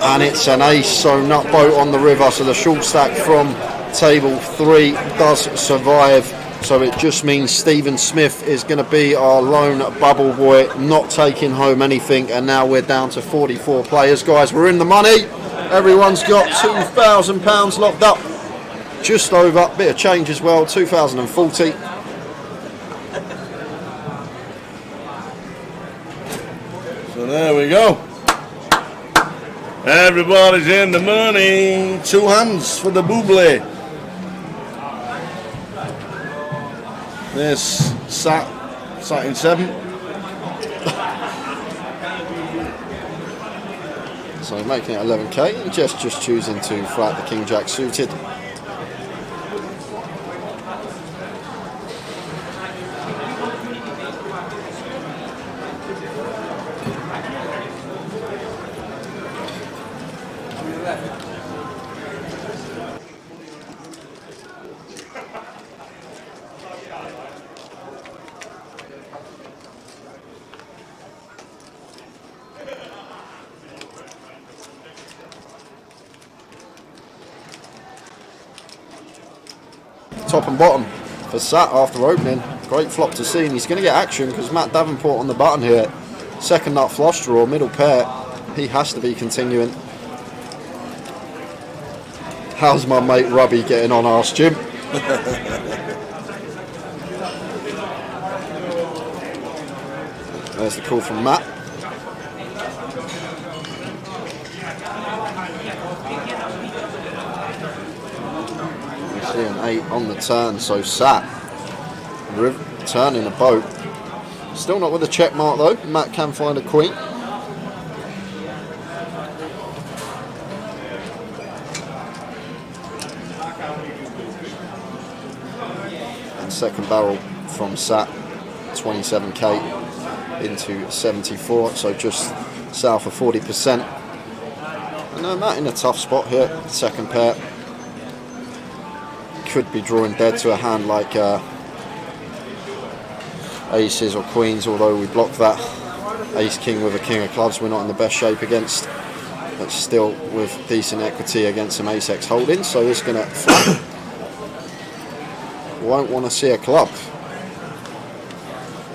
and it's an ace. So nut boat on the river. So the short stack from table 3 does survive. So it just means Stephen Smith is going to be our lone bubble boy, not taking home anything. And now we're down to 44 players, guys. We're in the money. Everyone's got £2,000 locked up. Just over, bit of change as well, 2,040. So there we go. Everybody's in the money. 2 hands for the buble. There's sat in 7. So making it 11k, and just choosing to flat the king jack suited. Top and bottom for Sat after opening. Great flop to see, and he's going to get action because Matt Davenport on the button here. Second nut flush draw, middle pair. He has to be continuing. How's my mate Rubby getting on, asked Jim. There's the call from Matt. An 8 on the turn, so Sat turning a boat. Still not with a check mark though. Matt can find a queen. And second barrel from Sat, 27k into 74, so just south of 40%. And Matt in a tough spot here. Second pair. Could be drawing dead to a hand like aces or queens, although we block that ace king with a king of clubs. We're not in the best shape against, but still with decent equity against some ace x holdings, so it's gonna won't want to see a club.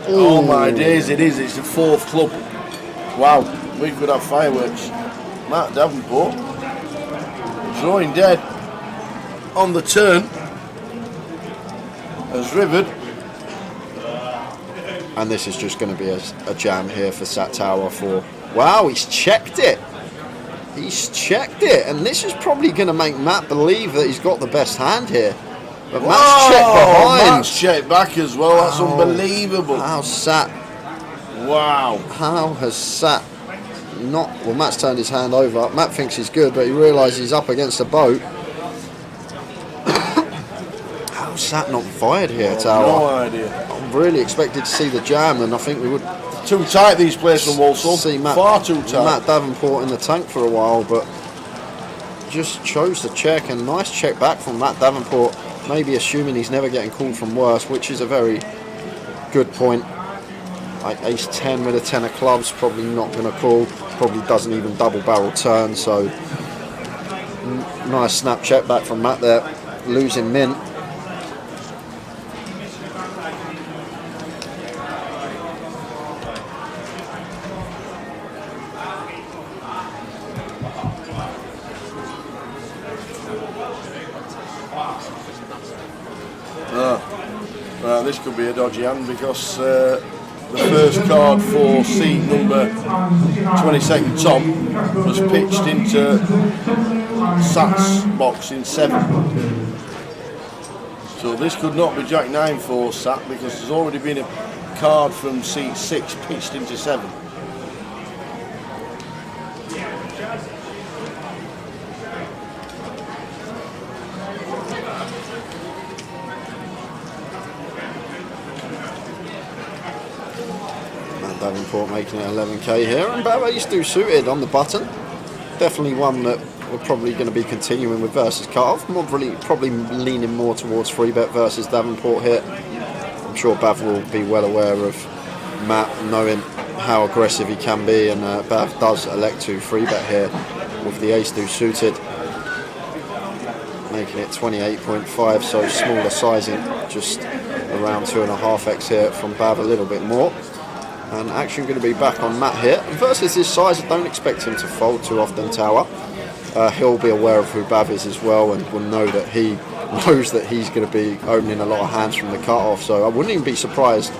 Oh my days, it is. It's the 4th club. Wow, we could have fireworks. Matt Davenport. drawing dead on the turn as Rivered. And this is just going to be a jam here for Sat Tower for... Wow, he's checked it. He's checked it. And this is probably going to make Matt believe that he's got the best hand here. But Matt's checked behind. Matt's checked back as well. That's unbelievable. How Sat... Wow. How has Sat not... Well, Matt's turned his hand over. Matt thinks he's good, but he realises he's up against a boat. How's Sat not fired here, Tower? No idea. I'm really expected to see the jam, and I think we would... Too tight, these players from Walsall. See Matt, far too tight. Matt Davenport in the tank for a while, but just chose to check, and nice check back from Matt Davenport, maybe assuming he's never getting called from worse, which is a very good point. Like ace 10 with a 10 of clubs, probably not going to call, probably doesn't even double barrel turn, so nice snap check back from Matt there, losing mint. This could be a dodgy hand because the first card for seed number 22nd Tom was pitched into Sat's box in 7. So this could not be Jack 9 for Sat because there's already been a card from seat 6 pitched into 7. Davenport making it 11k here, and Bav Ace do suited on the button. Definitely one that we're probably going to be continuing with versus cut-off. Probably leaning more towards 3-bet versus Davenport here. I'm sure Bav will be well aware of Matt, knowing how aggressive he can be, and Bav does elect to 3-bet here with the ace do suited, making it 28.5, so smaller sizing, just around 2.5x here from Bav, a little bit more. And action going to be back on Matt here. Versus this size, I don't expect him to fold too often, Tower. He'll be aware of who Bav is as well, and will know that he knows that he's going to be opening a lot of hands from the cut-off. So I wouldn't even be surprised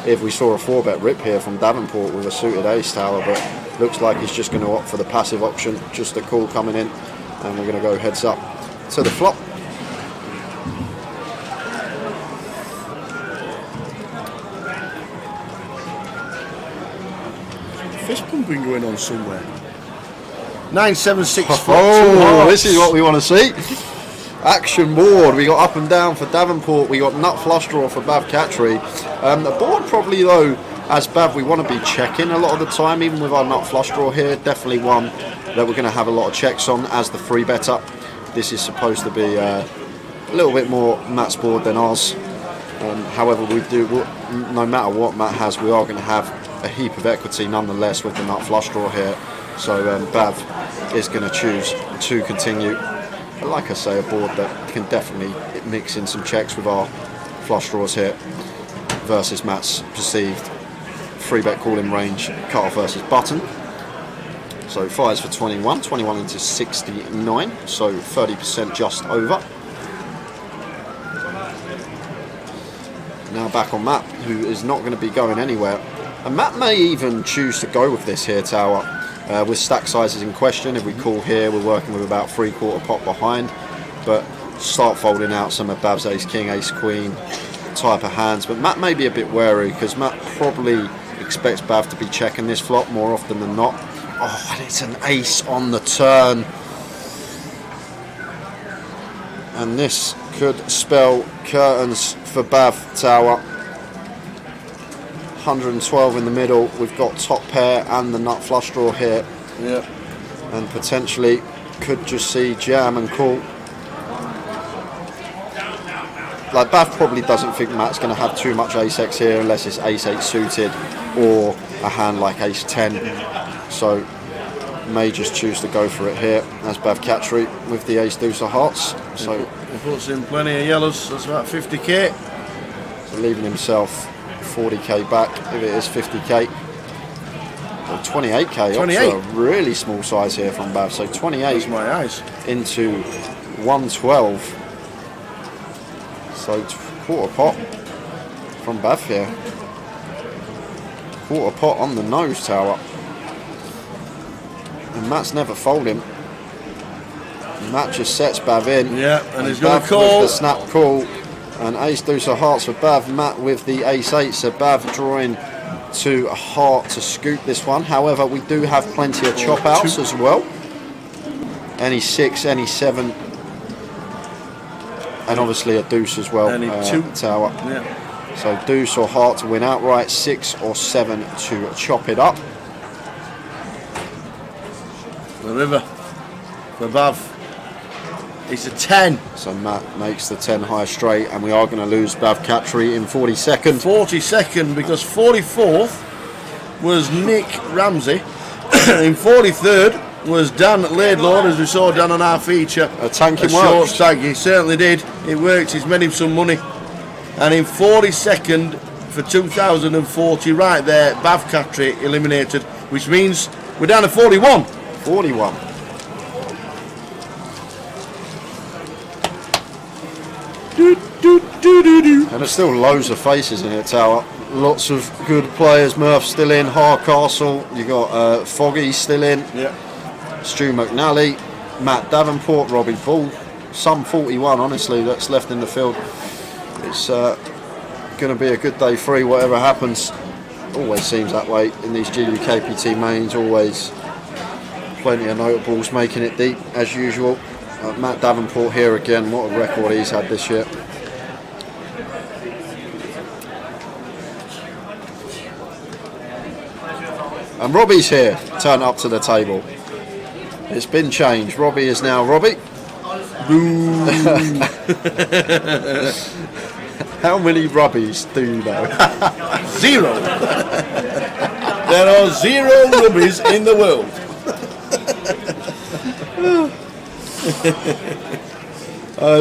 if we saw a 4-bet rip here from Davenport with a suited ace, Tower. But looks like he's just going to opt for the passive option, just a call coming in. And we're going to go heads up to the flop. Fist pumping going on somewhere. 976. Oh, this is what we want to see. Action board. We got up and down for Davenport. We got nut flush draw for Bav Catry. The board probably though, as Bav, we want to be checking a lot of the time, even with our nut flush draw here. Definitely one that we're going to have a lot of checks on as the 3-better. This is supposed to be a little bit more Matt's board than ours. However, we do, no matter what Matt has, we are going to have a heap of equity nonetheless with the nut flush draw here. So Bav is going to choose to continue. But like I say, a board that can definitely mix in some checks with our flush draws here versus Matt's perceived 3-bet calling range cut-off versus button. So fires for 21 into 69, so 30% just over. Now back on Matt, who is not going to be going anywhere. And Matt may even choose to go with this here, Tower, with stack sizes in question. If we call here, we're working with about 3/4 pot behind, but start folding out some of Bav's ace king, ace queen type of hands. But Matt may be a bit wary because Matt probably expects Bav to be checking this flop more often than not. Oh, and it's an ace on the turn. And this could spell curtains for Bav, Tower. 112 in the middle. We've got top pair and the nut flush draw here. Yeah. And potentially could just see jam and call. Like Bav probably doesn't think Matt's going to have too much ace-x here unless it's ace-8 suited or a hand like ace-10. So may just choose to go for it here as Bav Catry with the ace-deuce of hearts. So he puts in plenty of yellows. That's about 50k. So leaving himself 40k back if it is 50k. So 28k. 28. A really small size here from Bav. So 28 my eyes. Into 112. So quarter pot from Bav here. Quarter pot on the nose tower. And Matt's never folding. Matt just sets Bav in. Yeah, and he's Bav going to call. with the snap call. And ace deuce of hearts for Bav. Matt with the ace 8. So Bav drawing to a heart to scoop this one. However, we do have plenty of chop outs as well. Any 6, any 7. And obviously a deuce as well. Any 2. Tower. Yeah. So deuce or heart to win outright. 6 or 7 to chop it up. The river for Bav. It's a 10. So Matt makes the 10 high straight, and we are going to lose Bav Captree in 42nd. 42nd, because 44th was Nick Ramsey. In 43rd was Dan Laidlaw, as we saw Dan on our feature. A tanking short stag. He certainly did. It worked. He's made him some money. And in 42nd for 2040, right there, Bav Captree eliminated, which means we're down to 41. 41. And there's still loads of faces in here, Tower. Lots of good players. Murph's still in. Hardcastle. You got Foggy still in. Yeah. Stu McNally, Matt Davenport, Robbie Bull. Some 41, honestly, that's left in the field. It's going to be a good day free, whatever happens. Always seems that way in these GUKPT mains. Always plenty of notables making it deep as usual. Matt Davenport here again. What a record he's had this year. And Robbie's here, turn up to the table. It's been changed. Robbie is now Robbie. How many Robbies do you know? 0. There are 0 Robbies in the world.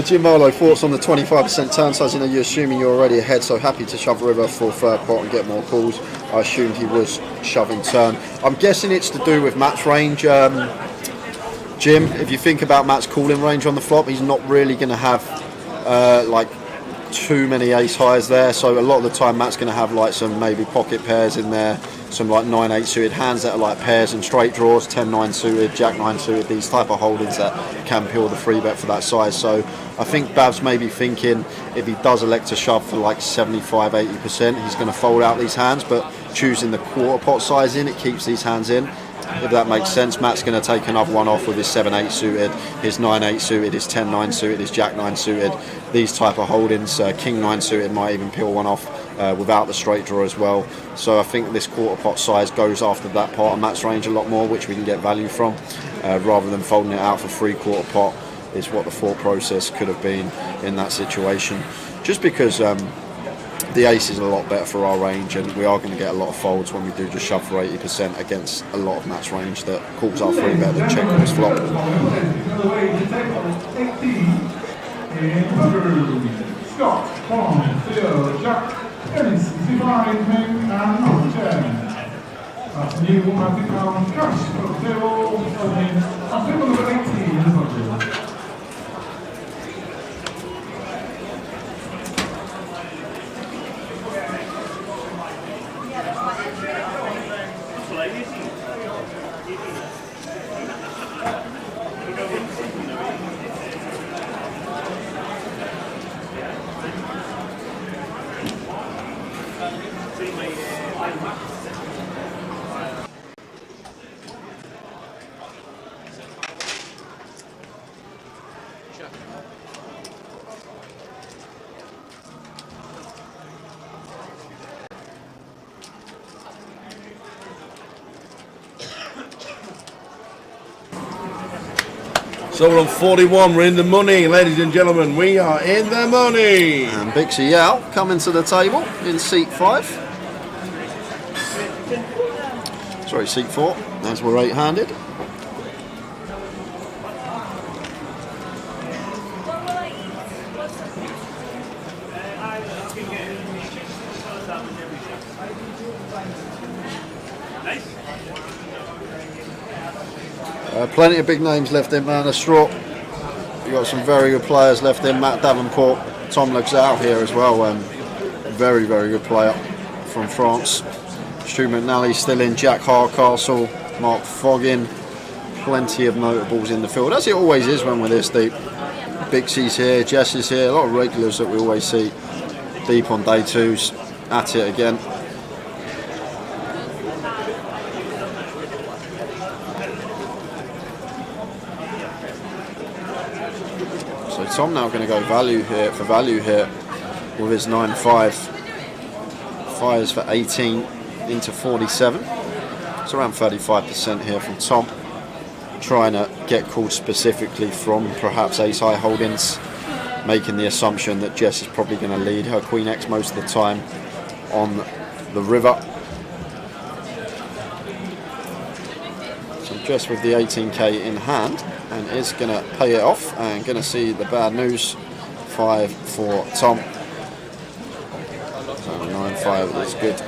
Jim Marlowe, thoughts on the 25% turn size? You know, you're assuming you're already ahead, so happy to shove River for third pot and get more calls. I assumed he was shoving turn. I'm guessing it's to do with Matt's range. Jim, if you think about Matt's calling range on the flop, he's not really going to have like too many ace highs there, so a lot of the time Matt's going to have like some maybe pocket pairs in there, some like 9-8 suited hands that are like pairs and straight draws, 10-9 suited, Jack-9 suited, these type of holdings that can peel the free bet for that size. So I think Bav's maybe thinking if he does elect to shove for like 75-80%, he's going to fold out these hands, but choosing the quarter pot size in, it keeps these hands in. If that makes sense, Matt's going to take another one off with his 7-8 suited, his 9-8 suited, his 10-9 suited, his Jack-9 suited, these type of holdings. King-9 suited might even peel one off without the straight draw as well. So I think this quarter pot size goes after that part of Matt's range a lot more, which we can get value from, rather than folding it out for 3/4 pot is what the thought process could have been in that situation. Just because the ace is a lot better for our range, and we are going to get a lot of folds when we do just shove for 80% against a lot of Matt's range that calls our free bet and check calls flop. Scott, Tom, Theo, Jack, Dennis, Divine, Ming, and number 10. That's new £100 cash for Theo, and table number 18 is not good. So we're on 41, we're in the money, ladies and gentlemen, we are in the money. And Bixie Yao coming to the table in seat 5. Sorry, seat 4, as we're 8-handed. Plenty of big names left in, man. A straw. You've got some very good players left in. Matt Davenport, Tom Luxau here as well. Very, very good player from France. Stu McNally still in. Jack Hardcastle, Mark Foggin. Plenty of notables in the field, as it always is when we're this deep. Bixie's here, Jess is here. A lot of regulars that we always see deep on day twos. At it again. So Tom now going to go value here with his 9-5. Fires for 18 into 47. It's around 35% here from Tom. Trying to get called specifically from perhaps ace-high holdings. Making the assumption that Jess is probably going to lead her Queen X most of the time on the river. So Jess with the 18k in hand and is going to pay it off and going to see the bad news. 5 for Tom. So 9-5 is good.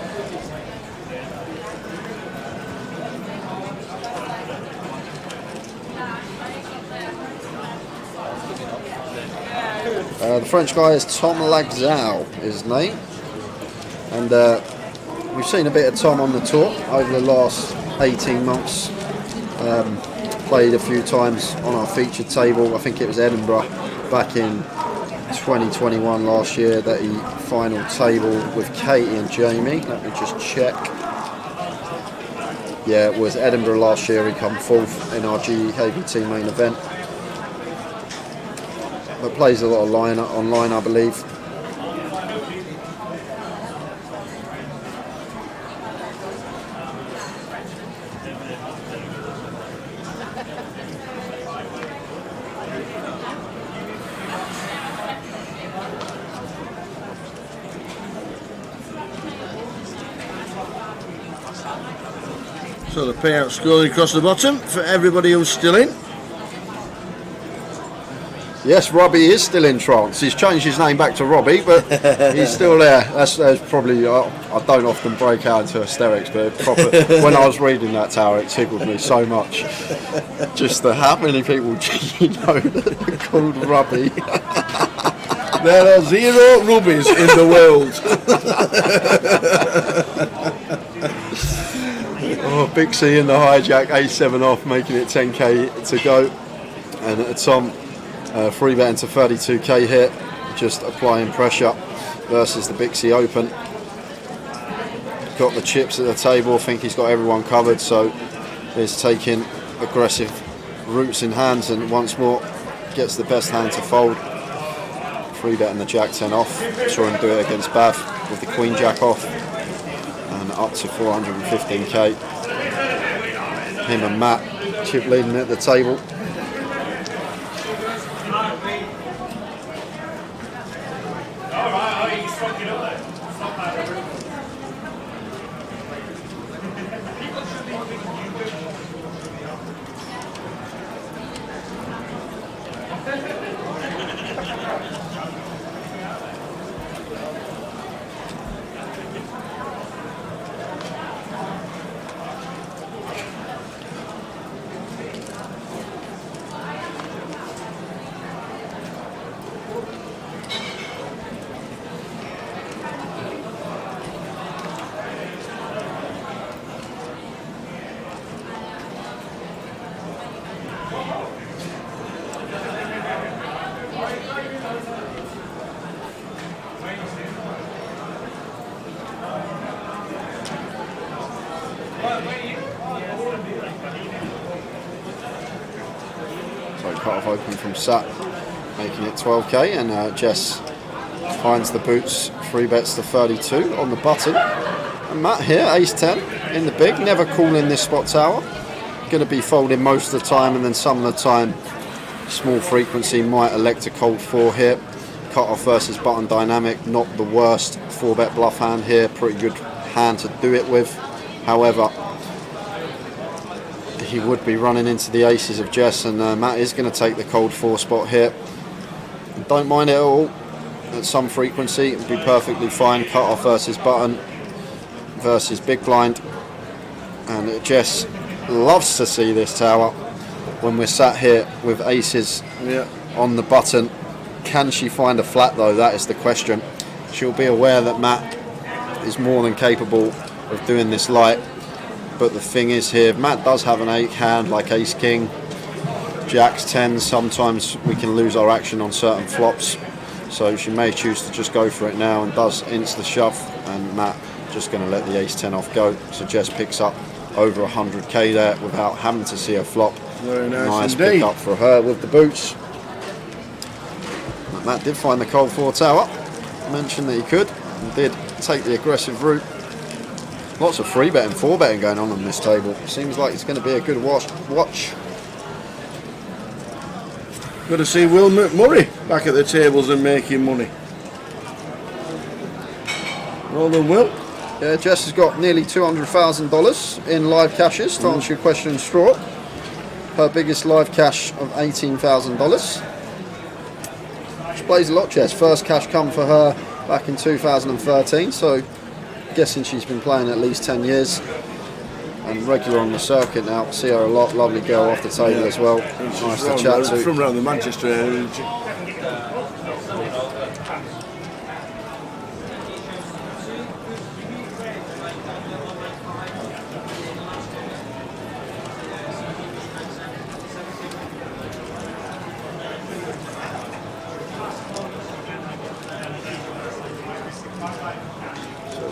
The French guy is Tom Luxau, his name, and we've seen a bit of Tom on the tour over the last 18 months. Played a few times on our featured table. I think it was Edinburgh back in 2021 last year that he final table with Katie and Jamie. Let me just check. Yeah, it was Edinburgh last year. He come 4th in our GUKPT main event. But plays a lot of online, I believe. So the payout scrolling across the bottom for everybody who's still in. Yes, Robbie is still in trance. He's changed his name back to Robbie, but he's still there. That's probably, I don't often break out into hysterics, but when I was reading that tower, it tickled me so much. Just how many people do you know that are called Robbie? There are 0 rubies in the world. Oh, Bixie in the hijack, A7 off, making it 10k to go. And Tom, 3 betting to 32k here, just applying pressure versus the Bixie Open. Got the chips at the table, I think he's got everyone covered, so he's taking aggressive routes in hands and once more gets the best hand to fold. 3 betting the Jack 10 off, saw him do it against Bav with the Queen Jack off, and up to 415k. Him and Matt, chip leading at the table. Cut-off open from Sat, making it 12k, and Jess finds the boots, 3 bets to 32 on the button. And Matt here, ace 10 in the big, never calling this spot tower. Going to be folding most of the time, and then some of the time, small frequency, might elect a cold 4 here. Cut-off versus button dynamic, not the worst 4-bet bluff hand here, pretty good hand to do it with. However, he would be running into the aces of Jess, and Matt is going to take the cold 4 spot here. Don't mind it at all. At some frequency, it would be perfectly fine. Cut off versus button versus big blind, and Jess loves to see this tower. when we're sat here with aces on the button. Can she find a flat though? That is the question. She'll be aware that Matt is more than capable of doing this light, but the thing is here, Matt does have an 8 hand like ace king, jacks, 10s. Sometimes we can lose our action on certain flops, so she may choose to just go for it now and does insta shove, and Matt just going to let the ace 10 off go. So Jess picks up over 100k there without having to see a flop. Very nice indeed. pick up for her with the boots. Matt did find the cold 4 tower, mentioned that he could, and did take the aggressive route. Lots of 3 betting, 4 betting going on this table. Seems like it's going to be a good watch. Good to see Will McMurray back at the tables and making money. Well done, Will. Yeah, Jess has got nearly $200,000 in live cashes, to answer your question, Straw. Her biggest live cash of $18,000. She plays a lot, Jess. First cash come for her back in 2013, so guessing she's been playing at least 10 years and regular on the circuit now. See her a lot. Lovely girl off the table as well. Nice to chat to. From around the Manchester area.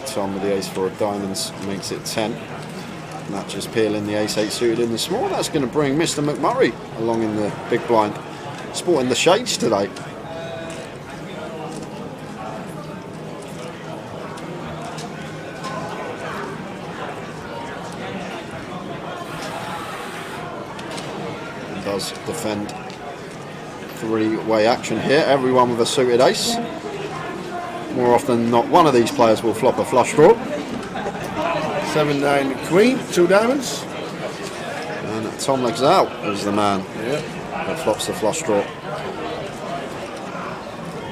Tom with the ace 4 of diamonds makes it 10. Matt just peeling the ace 8 suited in the small. That's going to bring Mr. McMurray along in the big blind, sporting the shades today. He does defend 3-way action here. Everyone with a suited ace. More often than not, one of these players will flop a flush draw. 7-9 queen, 2 diamonds. And Tom legs out is the man that flops the flush draw.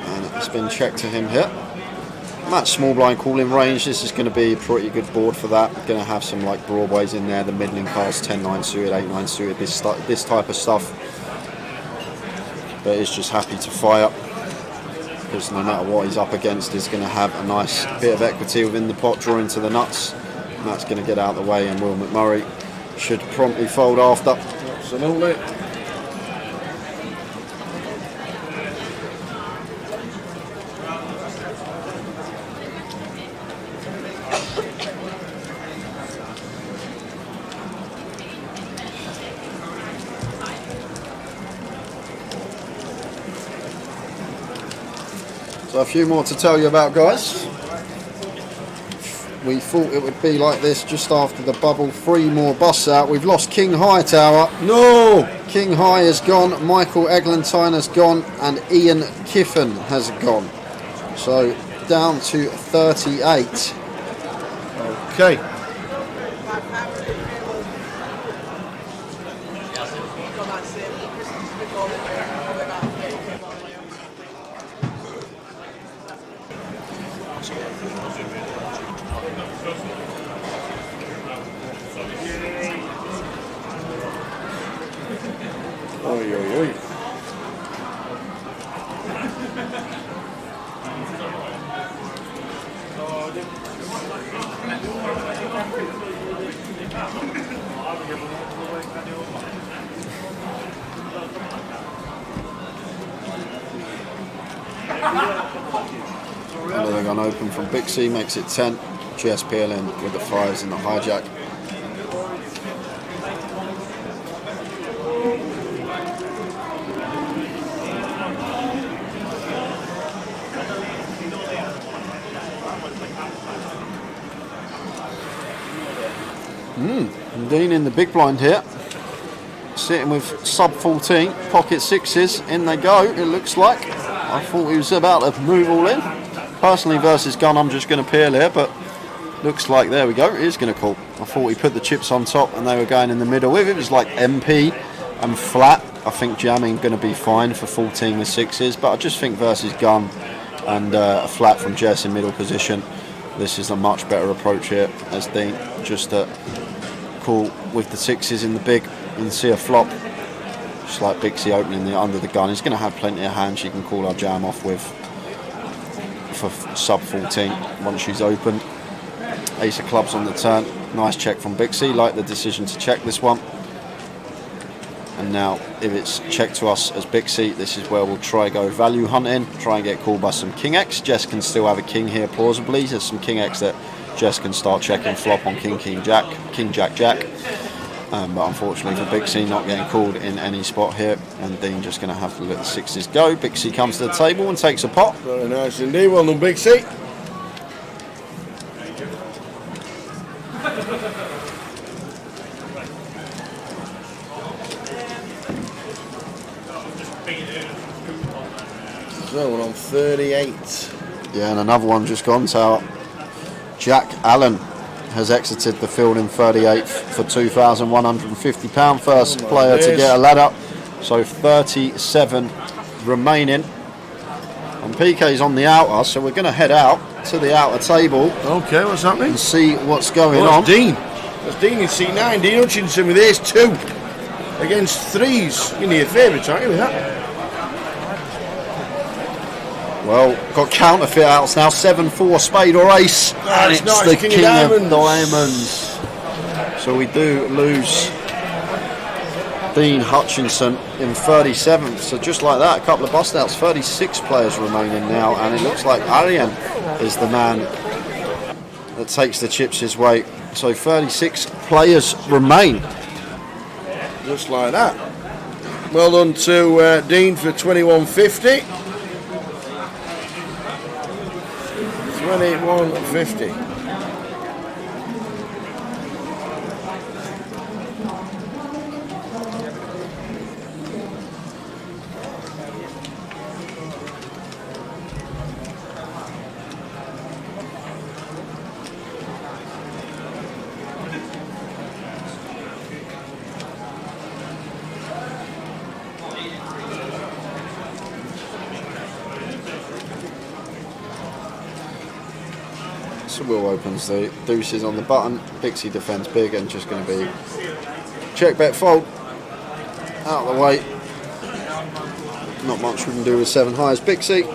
And it's been checked to him here. Matt's small blind calling range. This is going to be a pretty good board for that. Going to have some like broadways in there, the middling cards, 10-9 suited, 8-9 suited, this type of stuff. But he's just happy to fire, because no matter what he's up against, he's going to have a nice bit of equity within the pot, drawing to the nuts. And that's going to get out of the way, and Will McMurray should promptly fold after. Absolutely. So a few more to tell you about, guys. We thought it would be like this just after the bubble. 3 more busts out. We've lost King High Tower. No! King High is gone. Michael Eglantine has gone. And Ian Kiffin has gone. So down to 38. Okay. Oi, oi, oi. Another gun open from Bixie makes it 10. GS peeling with the 5s and the hijack. Dean in the big blind here, sitting with sub 14, pocket 6s, in they go, it looks like. I thought he was about to move all in. Personally versus gun, I'm just going to peel here, but looks like, there we go, it is going to call. I thought he put the chips on top and they were going in the middle. If it was like MP and flat, I think jamming going to be fine for 14 with 6s, but I just think versus gun and a flat from Jess in middle position, this is a much better approach here, as Dean just call with the 6s in the big and see a flop. Just like Bixie opening the under the gun. He's going to have plenty of hands she can call our jam off with for sub 14 once she's opened. Ace of clubs on the turn. Nice check from Bixie. Like the decision to check this one. And now if it's checked to us as Bixie, this is where we'll try go value hunting. Try and get called by some King X. Jess can still have a King here plausibly. There's some King X that Jess can start checking flop on King Jack. But unfortunately for Bixie, not getting called in any spot here, and Dean just going to have to let the sixes go. Bixie comes to the table and takes a pot. Very nice indeed. Well done, Bixie. So we're on 38. Yeah, and another one just gone to Jack Allen. Has exited the field in 38th for £2,150. First player to get a ladder. So 37 remaining. And PK's on the outer, so we're going to head out to the outer table. Okay, what's happening? And see what's going on. Dean. That's Dean in C9. Dean Hutchinson with ace 2 against 3s. You need a favourite, aren't you, with that? Well, got counterfeit outs now. 7-4 spade or ace. And it's nice. the King king of of diamonds. So we do lose Dean Hutchinson in 37th. So just like that, a couple of bust outs. 36 players remaining now, and it looks like Arian is the man that takes the chips his way. So 36 players remain. Just like that. Well done to Dean for 21.50. 21.50. So Will opens the deuces on the button. Bixie defends big and just going to be check bet fold. Out of the way. Not much we can do with 7 highs. Bixie.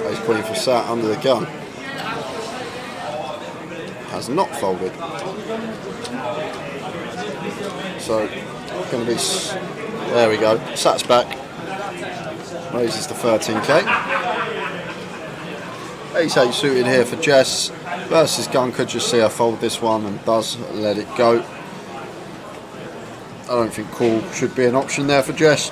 He's putting for sat under the gun. Has not folded. So, going to be. There we go. Sat's back. Raises to 13k. Ace 8 suited here for Jess. Versus gun. Could just see her fold this one and does let it go. I don't think call should be an option there for Jess.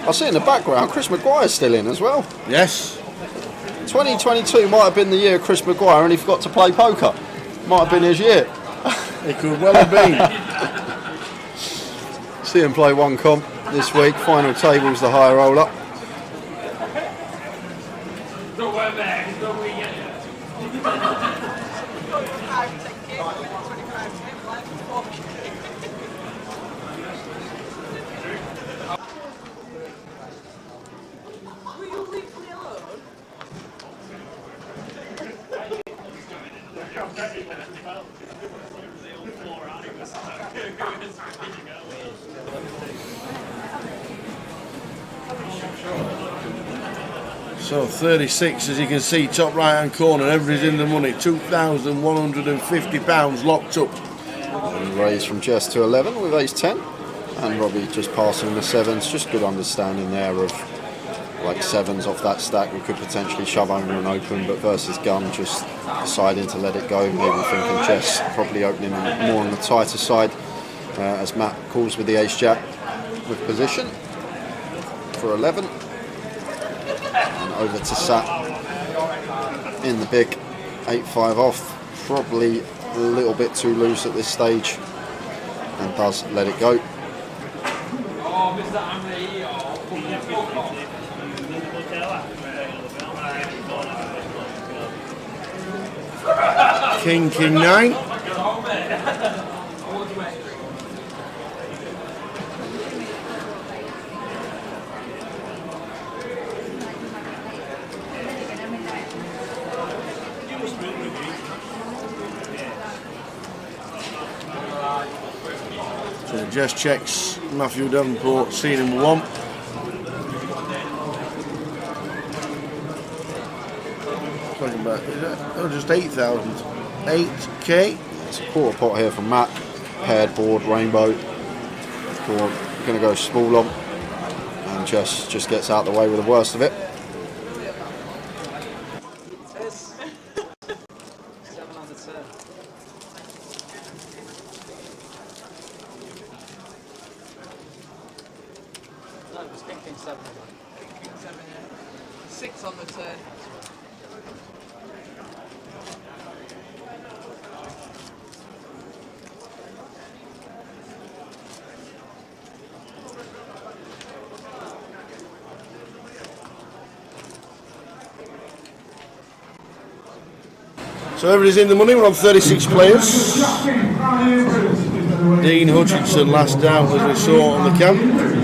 I see in the background Chris Maguire's still in as well. Yes. 2022 might have been the year Chris Maguire and he forgot to play poker. Might have been his year. It could well have been. See him play one comp this week. Final table's the high roller. So 36, as you can see, top right hand corner, everybody's in the money. £2,150 locked up. And raised from Jess to 11 with ace 10. And Robbie just passing the sevens. Just good understanding there of like sevens off that stack. We could potentially shove over and open, but versus gun, just deciding to let it go. Maybe thinking Jess probably opening more on the tighter side. As Matt calls with the ace jack with position for 11. And over to Sat in the big 8-5 off. Probably a little bit too loose at this stage, and does let it go. King, King 9. So Jess checks Matthew Davenport, scene number 1. Talking about, is that, oh, just 8,000. 8k. It's a quarter pot here from Matt. Paired board, rainbow. Going to go small on, and Jess just gets out the way with the worst of it. So everybody's in the money, we're on 36 players. Dean Hutchinson last out, as we saw on the cam.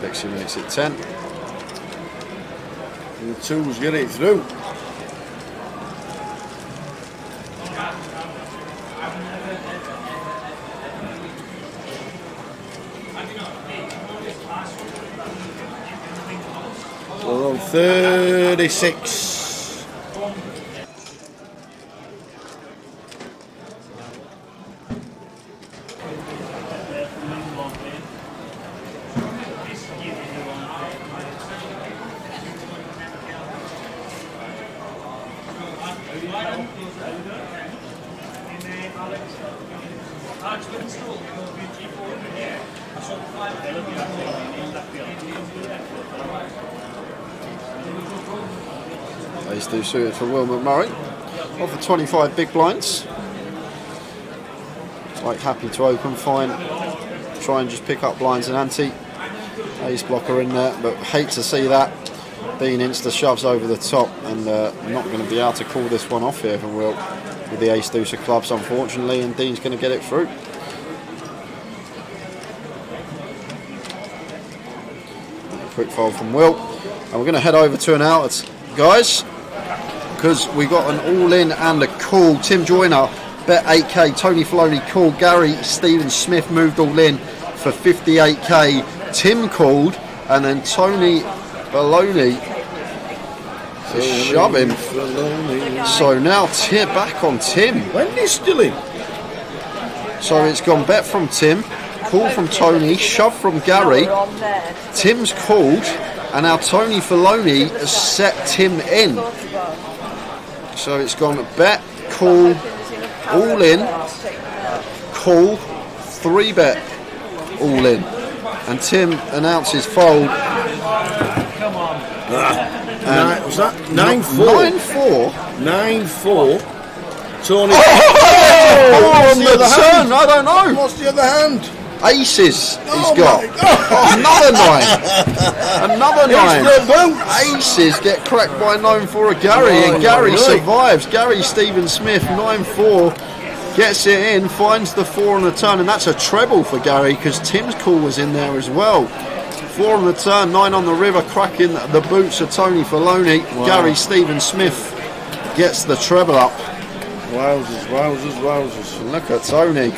Bixie makes it 10. And the twos get it through. We're on 36. Ace do suited for Will McMurray. Of the 25 big blinds. Like happy to open, fine. Try and just pick up blinds and ante. Ace blocker in there, but hate to see that. Dean insta shoves over the top, and not going to be able to call this one off here from Will with the ace deuce of clubs, unfortunately, and Dean's going to get it through. Quick fold from Will, and we're going to head over to an out, guys, because we got an all-in and a call. Tim Joyner bet 8k, Tony Filoni called, Gary Stephen Smith moved all in for 58k. Tim called, and then Tony Filoni is shoving. So now back on Tim. Wendy's still in. So it's gone bet from Tim, call from Tony, shove from Gary. Tim's called, and now Tony Filoni has set Tim in. So it's gone bet, call, all in, call, 3-bet, all in. And Tim announces fold. Was that 9-4? 9-4. 9-4. Tony. Oh, on the turn, I don't know. What's the other hand? Aces he's got. Another 9. Another 9. Aces get cracked by 9-4 of Gary, and Gary survives. Gary Stephen Smith, 9-4, gets it in, finds the 4 on the turn, and that's a treble for Gary because Tim's call was in there as well. 4 on the turn, 9 on the river, cracking the boots of Tony Filoni. Wow. Gary Stephen Smith gets the treble up. Wowzers, wowzers, wowzers. Look at Tony.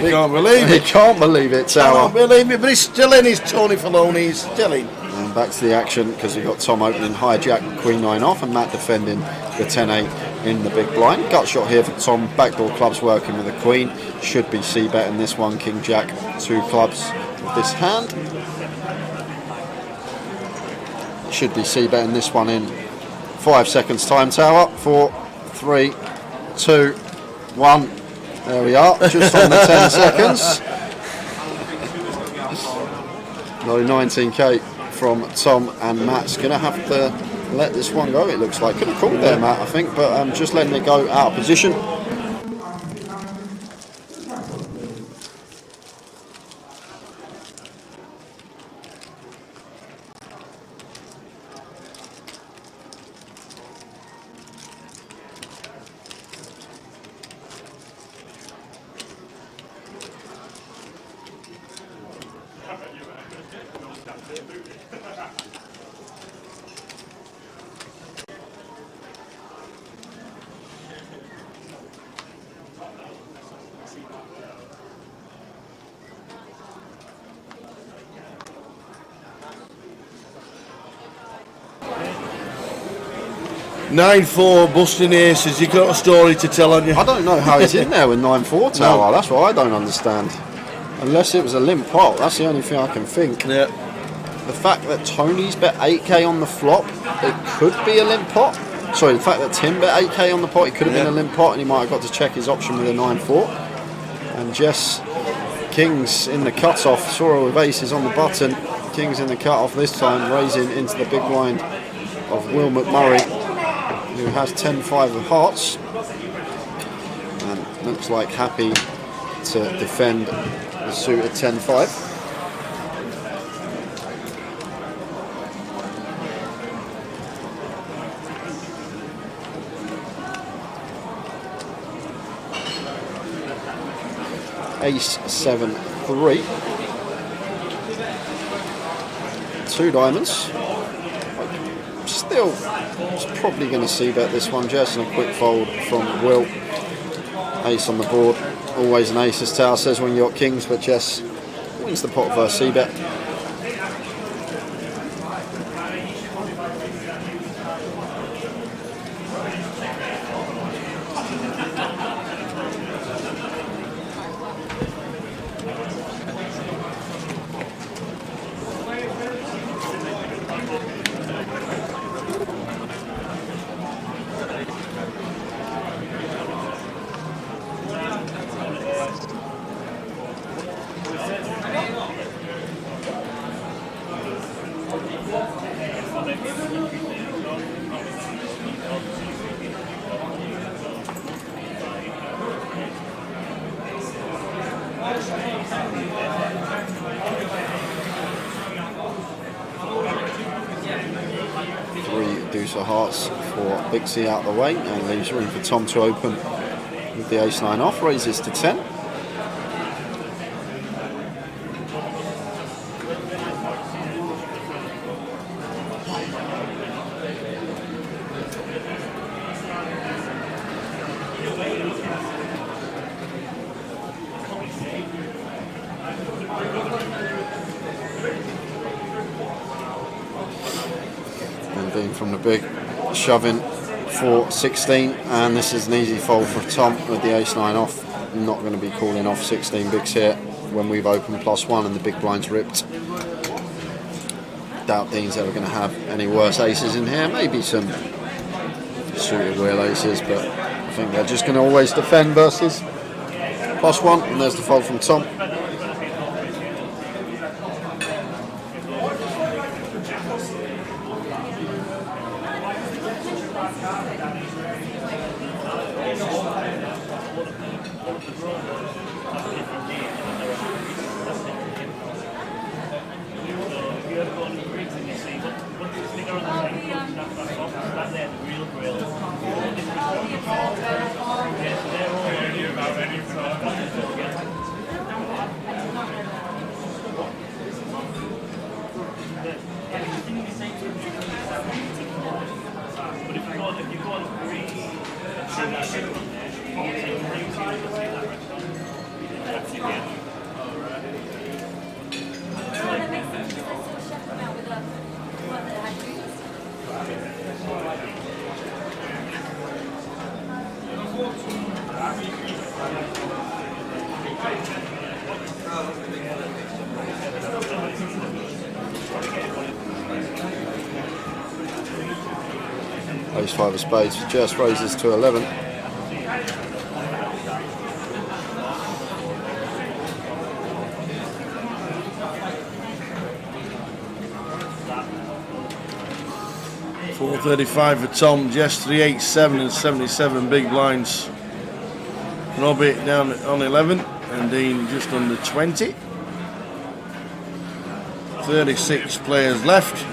He can't believe it. He can't believe it, Tower. Can't believe it, but he's still in his Tony Filoni. He's still in. And back to the action because we've got Tom opening hijack, Queen 9 off, and Matt defending the 10-8 in the big blind. Gut shot here for Tom. Backdoor clubs working with the Queen. Should be C-bet in this one. King Jack, 2 clubs with this hand. Should be C-bet in this one in 5 seconds time, Tower. 4, 3, 2, 1. There we are, just on the 10 seconds. No 19k from Tom, and Matt's going to have to let this one go, it looks like. Could have called there, Matt, I think, but just letting it go out of position. Nine 9-4, busting aces. You got a story to tell, haven't you? I don't know how he's in there with 9-4, Tower. No. That's what I don't understand. Unless it was a limp pot. That's the only thing I can think. Yeah. The fact that Tony's bet 8k on the flop, it could be a limp pot. Sorry, the fact that Tim bet 8k on the pot, it could have been a limp pot, and he might have got to check his option with a 9-4. And Jess, Kings in the cut-off. Saw with aces on the button. Kings in the cut-off this time, raising into the big blind of Will McMurray, who has 10-5 of hearts, and looks like happy to defend the suited 10-5. Ace 7-3, 2 diamonds. Still, it's probably going to C-bet this one. Just a quick fold from Will. Ace on the board. Always an ace, as Tower says when you got kings, but Jess wins the pot versus C-bet. Deuce of hearts for Bixie out of the way, and leaves room for Tom to open with the ace-9 off, raises to 10. From the big, shoving for 16, and this is an easy fold for Tom with the ace-9 off. Not going to be calling off 16 bigs here when we've opened +1 and the big blind's ripped. Doubt Dean's ever going to have any worse aces in here. Maybe some suited wheel aces, but I think they're just going to always defend versus +1, and there's the fold from Tom. Ace 5 of spades just raises to 11. $4.35 for Tom, Jess 387 and 77 big blinds. Robbie down on 11 and Dean just under 20. 36 players left.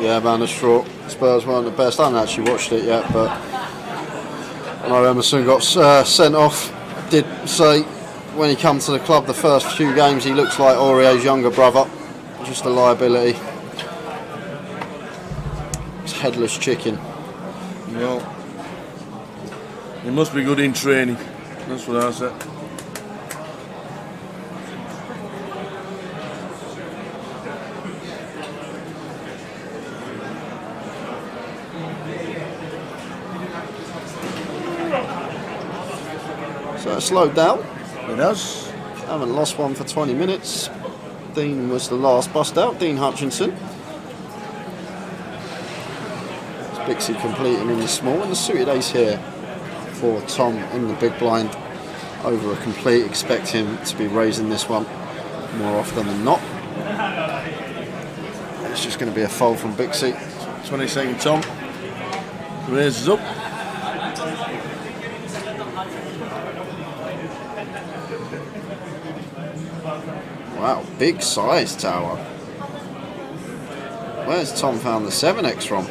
Yeah, man, the straw. Spurs weren't the best. I haven't actually watched it yet, but I know Emerson got sent off. Did say when he comes to the club the first few games he looks like Aurier's younger brother. Just a liability. It's headless chicken. Well, he must be good in training. That's what I said. So it slowed down. It has. Haven't lost one for 20 minutes. Dean was the last bust out, Dean Hutchinson. It's Bixie completing in the small and the suited ace here for Tom in the big blind over a complete. Expect him to be raising this one more often than not. It's just going to be a fold from Bixie. 22nd Tom raises up. Wow, big size tower. Where's Tom found the 7x from?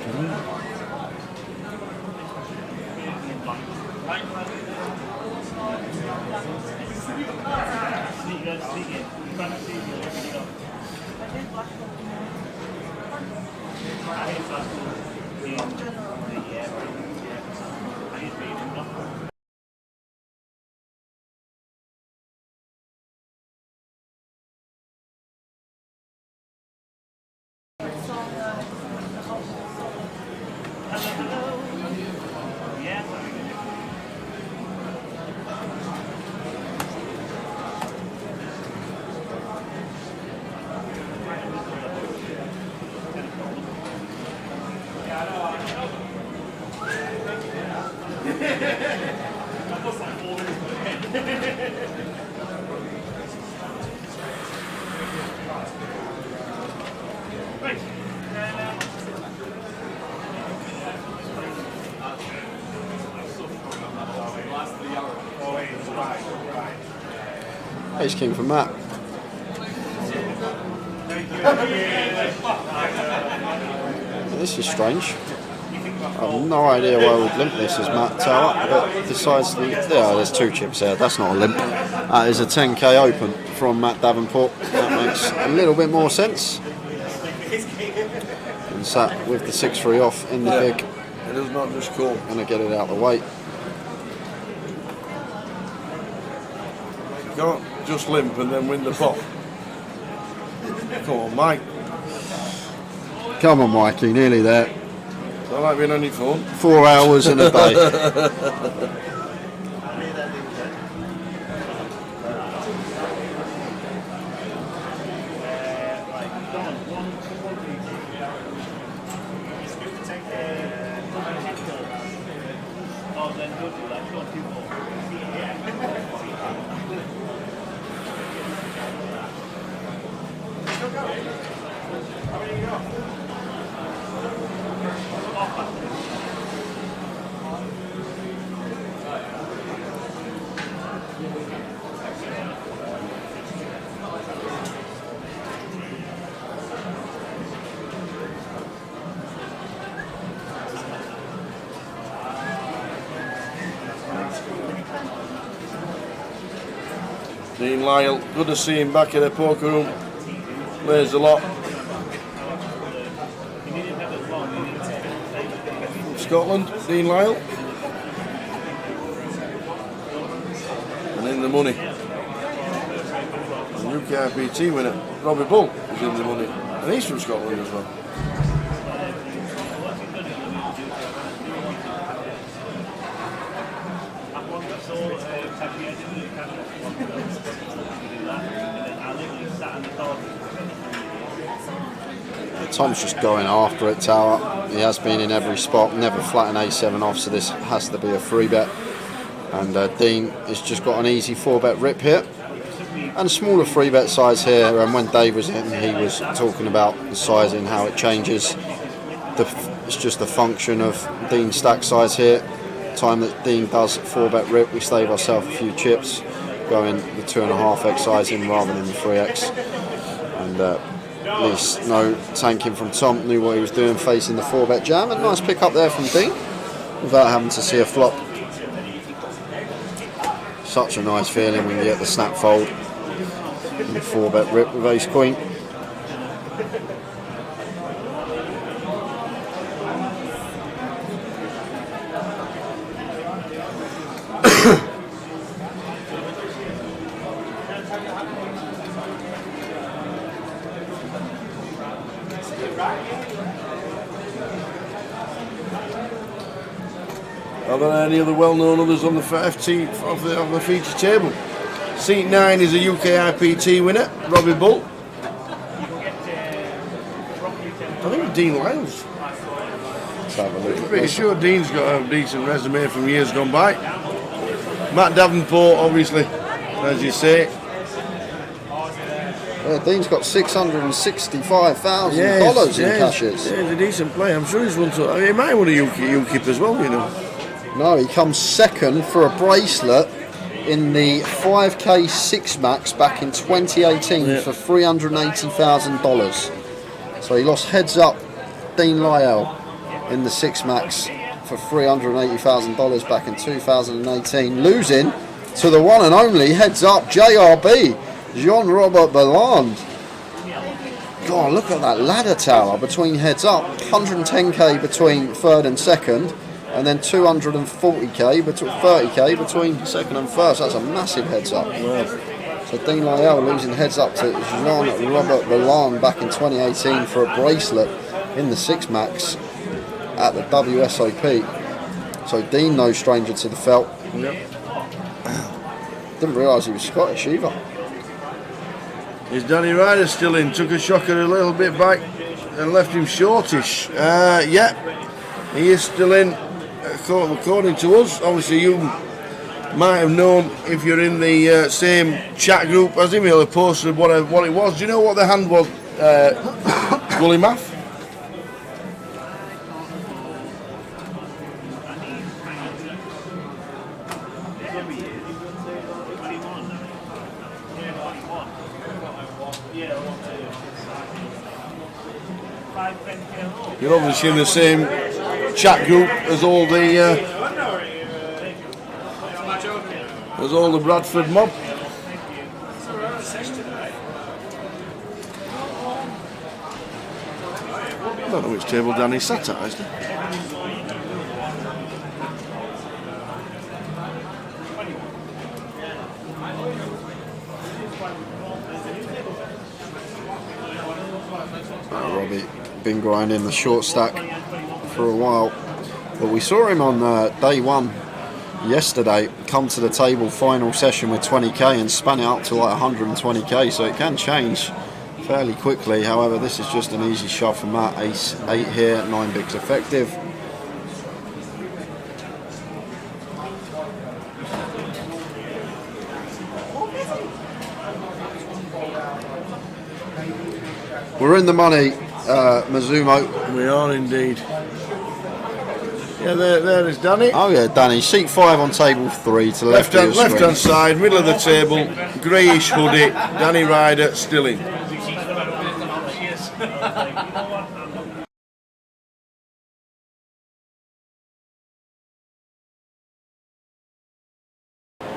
Ace King for Matt. This is strange. I have no idea why we'd limp this as Matt Tower, but decides to. There's two chips there. That's not a limp. That is a 10k open from Matt Davenport. That makes a little bit more sense. And sat with the 6-3 off in the big. It does not just call. Gonna get it out of the way. You can't just limp and then win the pot. Come on, Mike. Come on, Mikey, nearly there. I like being on your phone. 4 hours in a day. Dean Lyle, good to see him back in the poker room. Plays a lot. Scotland, Dean Lyle. And in the money. The GUKPT winner, Robbie Bull, is in the money. And he's from Scotland as well. Tom's just going after it, Tower. He has been in every spot, never flatten A7 off, so this has to be a free bet. And Dean has just got an easy 4-bet rip here. And smaller 3-bet size here, and when Dave was in, he was talking about the sizing, how it changes. It's just a function of Dean's stack size here. Time that Dean does 4-bet rip, we save ourselves a few chips, going the 2.5x sizing rather than the 3x. And at least no tanking from Tom, knew what he was doing facing the 4-bet jam, and nice pick up there from Dean without having to see a flop. Such a nice feeling when you get the snap fold and the 4-bet rip with ace queen. Are there any other well-known others on the FT of the feature table? Seat 9 is a GUKPT winner, Robbie Bull. I think Dean Lyles. I'm pretty sure Dean's got a decent resume from years gone by. Matt Davenport, obviously, as you say. Dean's got $665,000 in cashes. Yeah, he's a decent player. I'm sure he's won. He might have won a UKIP as well, you know. No, he comes second for a bracelet in the 5K 6 max back in 2018 for $380,000. So he lost heads up Dean Lyle in the 6 max for $380,000 back in 2018, losing to the one and only heads up JRB, Jean-Robert Belland. God, look at that ladder tower between heads up, 110k between third and second, and then 240k, 30k between second and first. That's a massive heads up. Wow. So Dean Lyle losing heads up to Jean-Robert Belland back in 2018 for a bracelet in the 6 max at the WSOP. So Dean, no stranger to the felt. Yep. Didn't realise he was Scottish either. Is Danny Ryder still in? Took a shocker a little bit back and left him shortish. Yeah, he is still in. According to us, obviously you might have known if you're in the same chat group as him. He'll have posted what it was. Do you know what the hand was, Gully Math? You're obviously in the same chat group as all the Bradford mob. I don't know which table Danny sat at, is there? Robbie been grinding the short stack for a while, but we saw him on day one yesterday come to the table final session with 20k and span it up to like 120k, so it can change fairly quickly. However, this is just an easy shot for Matt. Ace 8 here, 9 bigs effective. We're in the money, Mizumo. We are indeed. Yeah, there is Danny. Oh yeah, Danny. Seat 5 on table 3 to the left of the left hand side, middle of the table, greyish hoodie. Danny Ryder still in.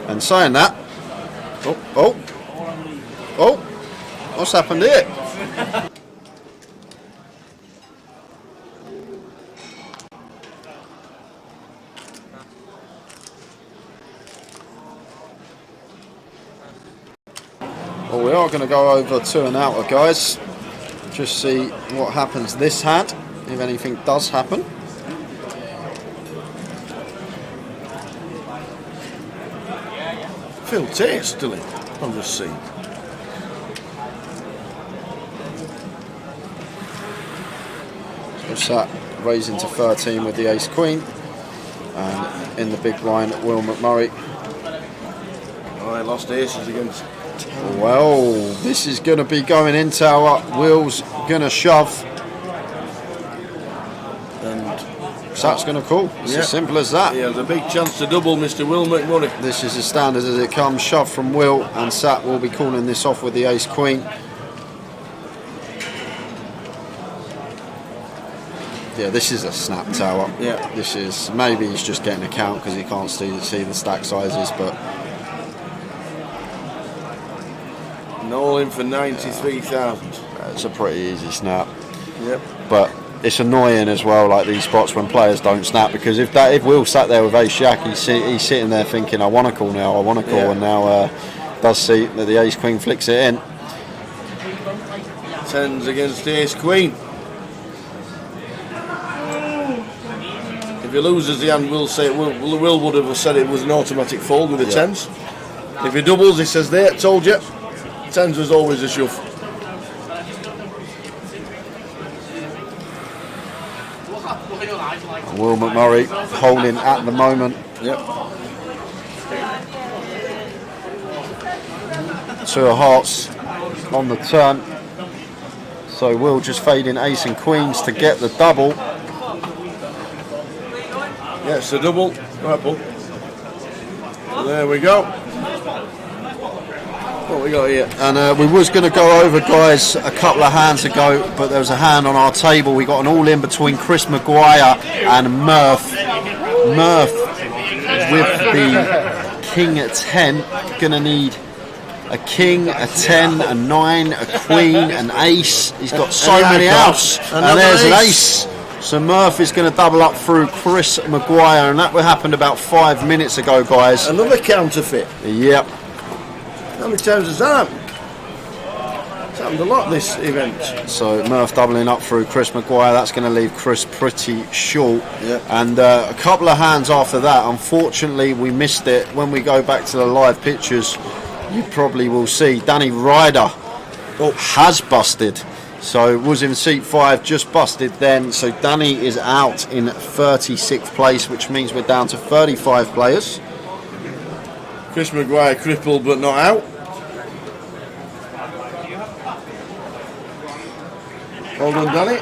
And saying that, Oh, what's happened here? Well, we are going to go over to an outer, guys. Just see what happens this hand, if anything does happen. Phil Tate still in on the scene. So sat raising to 13 with the ace queen, and in the big blind, Will McMurray. Oh, I lost aces against. Well, this is going to be going in tower. Will's going to shove. And so that's going to call. It's as simple as that. Yeah, the big chance to double Mr. Will McMurray. This is as standard as it comes. Shove from Will, and Sat will be calling this off with the ace queen. Yeah, this is a snap tower. Yeah. This is, maybe he's just getting a count because he can't see the stack sizes, but all in for 93,000. It's a pretty easy snap. Yep. But it's annoying as well, like these spots when players don't snap, because if Will sat there with ace jack, he's sitting there thinking, I want to call now, I want to call, and now does see that the ace queen flicks it in. Tens against ace queen. If he loses the hand, Will say Will would have said it was an automatic fold with the tens. If he doubles, he says there, told you. Tens was always a shove. Will McMurray holding at the moment. Yep. 2 of hearts on the turn. So Will just fading ace and queens to get the double. Yes, a double. Apple. There we go. What we got here? And we was going to go over, guys, a couple of hands ago, but there was a hand on our table. We got an all-in between Chris Maguire and Murph. Murph with the king at 10. Going to need a king, a 10, a 9, a queen, an ace. He's got so many outs. And there's an ace. So Murph is going to double up through Chris Maguire, and that happened about 5 minutes ago, guys. Another counterfeit. Yep. How many times has that happened? It's happened a lot this event. So Murph doubling up through Chris Maguire. That's going to leave Chris pretty short. Yep. And a couple of hands after that. Unfortunately, we missed it. When we go back to the live pictures, you probably will see Danny Ryder has busted. So was in seat 5, just busted then. So Danny is out in 36th place, which means we're down to 35 players. Chris Maguire crippled but not out. Well done, Danny.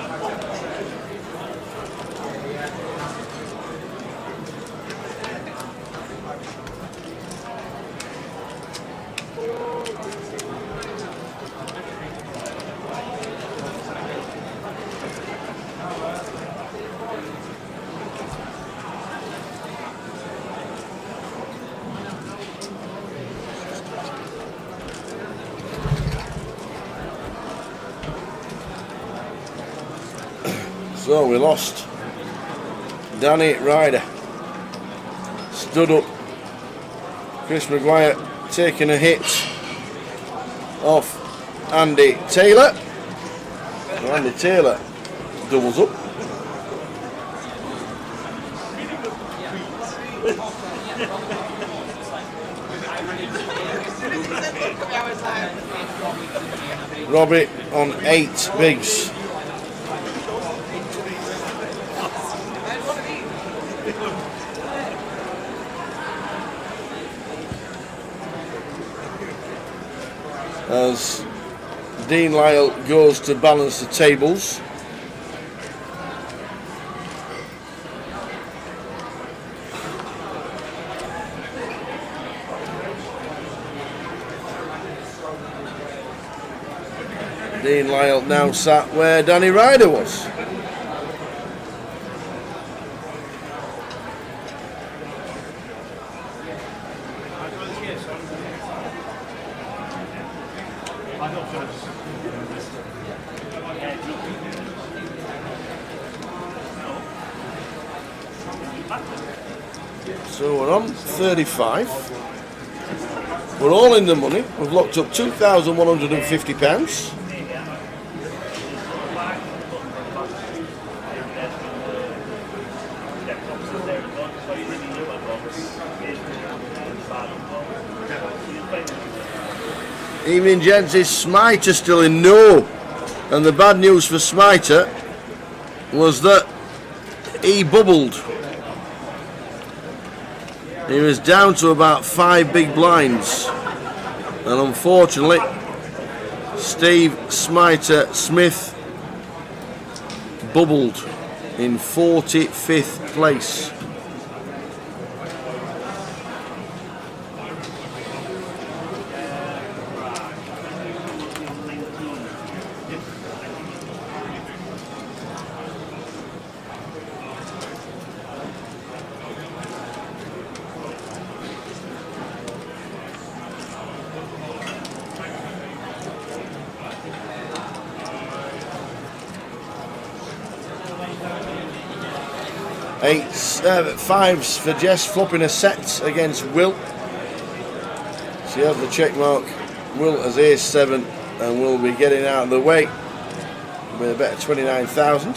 So we lost Danny Ryder. Stood up. Chris Maguire taking a hit off Andy Taylor. So Andy Taylor doubles up. Robbie on 8 bigs. As Dean Lyle goes to balance the tables. Dean Lyle now sat where Danny Ryder was. So we're on 35. We're all in the money. We've locked up £2,150. Evening, gents. Is Smiter still in? No. And the bad news for Smiter was that he bubbled. He was down to about 5 big blinds, and unfortunately Steve Smiter Smith bubbled in 45th place. Fives for Jess, flopping a set against Will. She has the check mark. Will has ace 7 and will be getting out of the way with a bet of 29,000.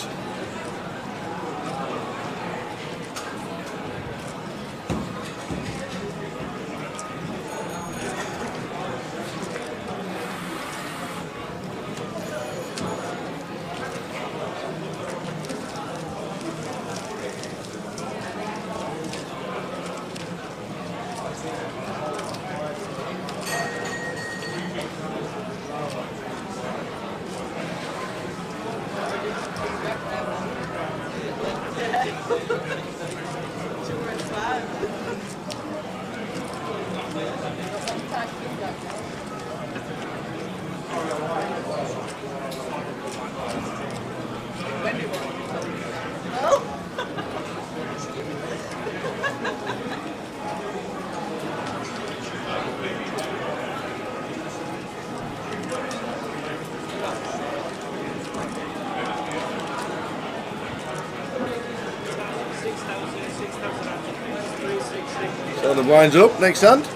So the blinds up next hand.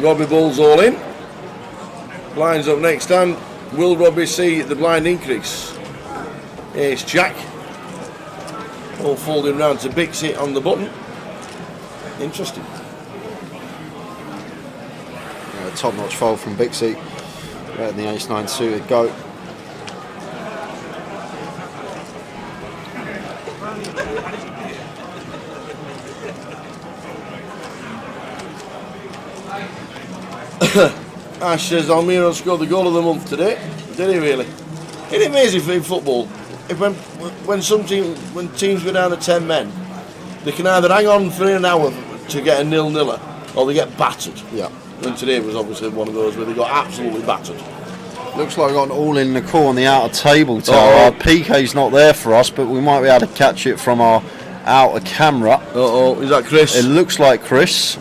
Robbie Bull's all in. Blinds up next hand. Will Robbie see the blind increase? Ace Jack. All folding round to Bixie on the button. Interesting. Top notch fold from Bixie. Letting the ace 9 suited go. Ash says Almiron scored the goal of the month today. Did he really? Isn't it amazing in football? When teams go down to 10 men, they can either hang on for an hour to get a 0-0 or they get battered. Yeah. And today was obviously one of those where they got absolutely battered. Looks like we got an all in the core on the outer table tower. Our PK's not there for us, but we might be able to catch it from our outer camera. Is that Chris? It looks like Chris.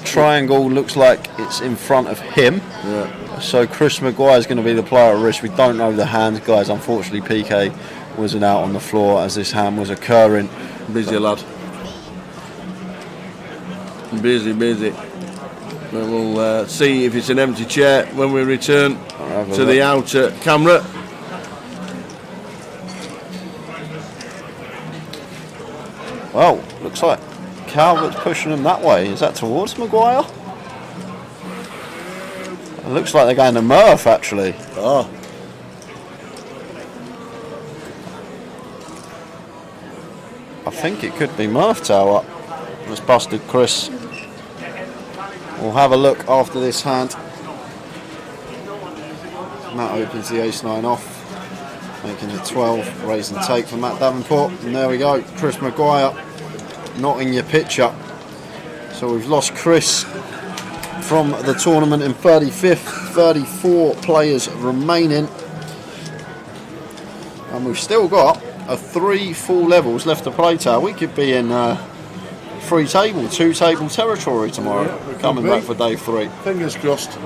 Triangle looks like it's in front of him. Yeah. So Chris Maguire is going to be the player at risk. We don't know the hand, guys. Unfortunately, PK wasn't out on the floor as this hand was occurring. Busy lad. Busy. We'll see if it's an empty chair when we return to the outer camera. Well, looks like Calvert's pushing him that way. Is that towards Maguire? It looks like they're going to Murph, actually. Oh. I think it could be Murph Tower. That's busted Chris. We'll have a look after this hand. Matt opens the ace-9 off, making it 12, raise and take for Matt Davenport. And there we go, Chris Maguire not in your picture. So we've lost Chris from the tournament in 35th, 34 players remaining. And we've still got 3 full levels left to play to. We could be in 2 table territory tomorrow. Yeah, coming back for day 3. Fingers crossed.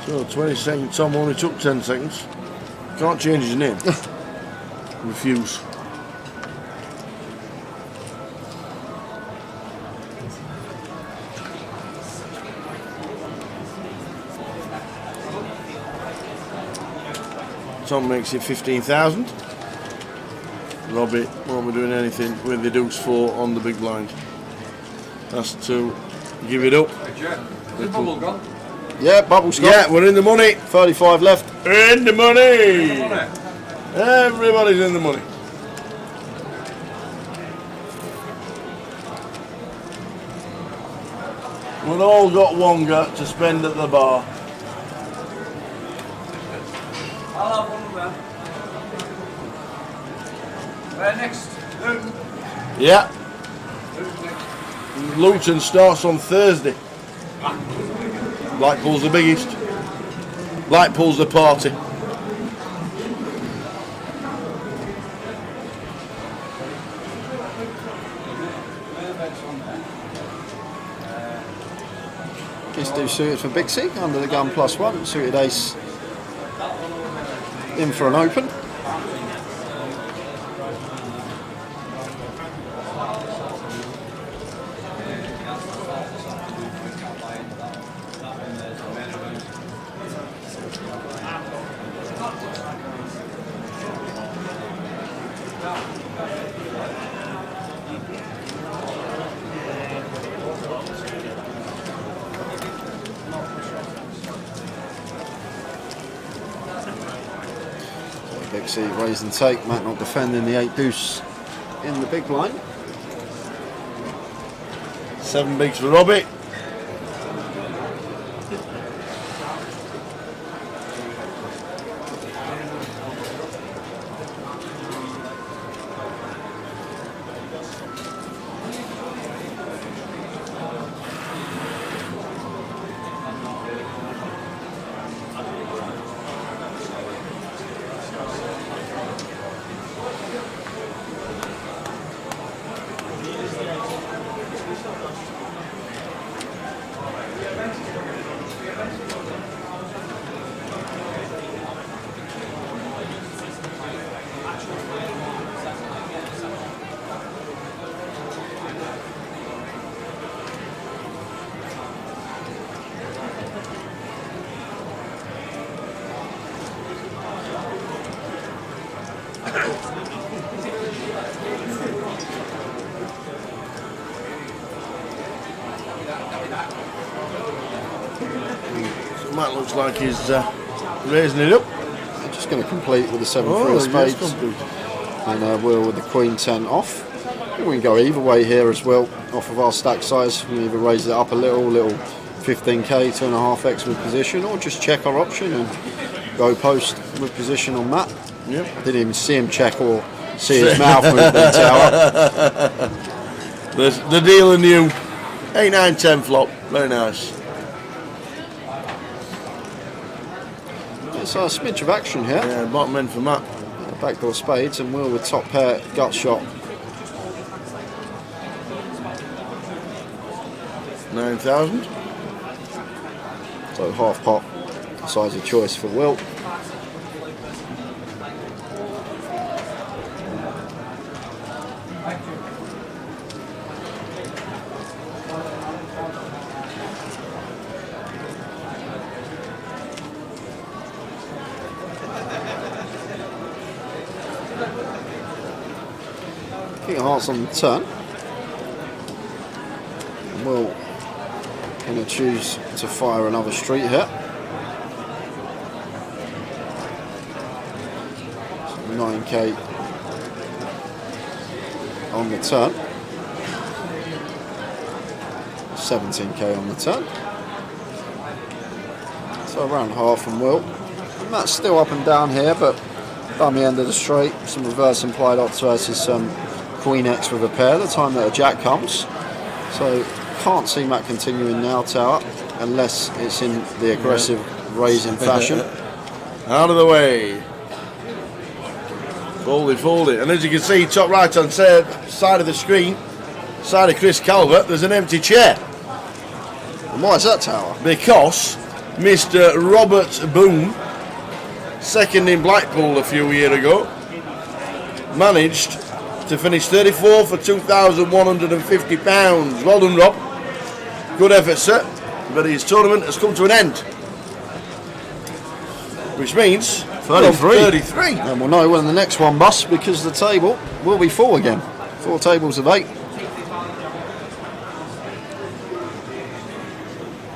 So 22nd Tom only took 10 seconds. Can't change his name. Refuse. Tom makes it 15,000. Robbie won't be doing anything with the deuce 4 on the big blind. Has to give it up. Yeah, bubble Scott. Yeah, we're in the money. 35 left. In the money. Everybody's in the money. We've all got Wonga to spend at the bar. I'll have one of them. Next, Luton. Yeah. Luton starts on Thursday. Blackpool's the biggest. Blackpool's the party. Kids do suited for Big C, under the gun +1. Suited ace in for an open. Big C raise and take, Matt not defending the 8 deuce in the big blind. 7 bigs for Robbie. Matt looks like he's raising it up. I'm just going to complete with the 7-3 of spades. And Will with the Queen 10 off. I think we can go either way here as well, off of our stack size. We either raise it up a little 15k, 2.5x with position, or just check our option and go post with position on Matt. Yep. I didn't even see him check or see his mouth move the tower. The deal and you. 8, 9, 10 flop. Very nice. It's a smidge of action here. Yeah, bottom end for Matt. Backdoor spades and Will with top pair gut shot. 9,000. So half pot, size of choice for Will. King of hearts on the turn. And Will going to choose to fire another street here. So 9k on the turn. 17k on the turn. So around half from Will. And that's still up and down here, but dummy end of the straight. Some reverse implied odds versus some Queen X with a pair, the time that a jack comes. So can't see Matt continuing now, tower, unless it's in the aggressive raising fashion. Out of the way. Fold it, fold it. And as you can see, top right hand side of the screen, side of Chris Calvert, there's an empty chair. And why is that, tower? Because Mr. Robert Boone, second in Blackpool a few years ago, managed to finish 34 for £2,150. Well done, Rob. Good effort, sir. But his tournament has come to an end, which means 33. And we'll know when the next one busts, because the table will be full again. 4 tables of 8.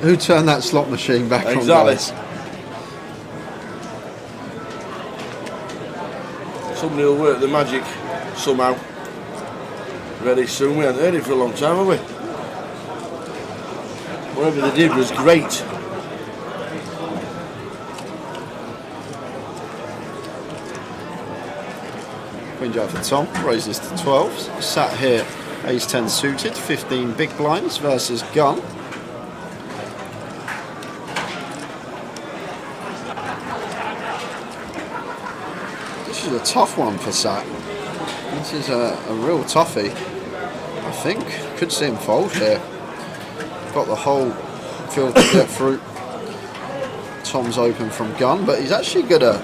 Who turned that slot machine back on, guys? Somebody will work the magic somehow. Very soon. We haven't heard it for a long time, have we? Whatever they did was great. Queen Jack for Tom, raises to 12. Sat here, ace 10 suited, 15 big blinds versus gun. This is a tough one for Sat. This is a real toughie, I think. Could see him fold here. Got the whole field to get through. Tom's open from gun, but he's actually going to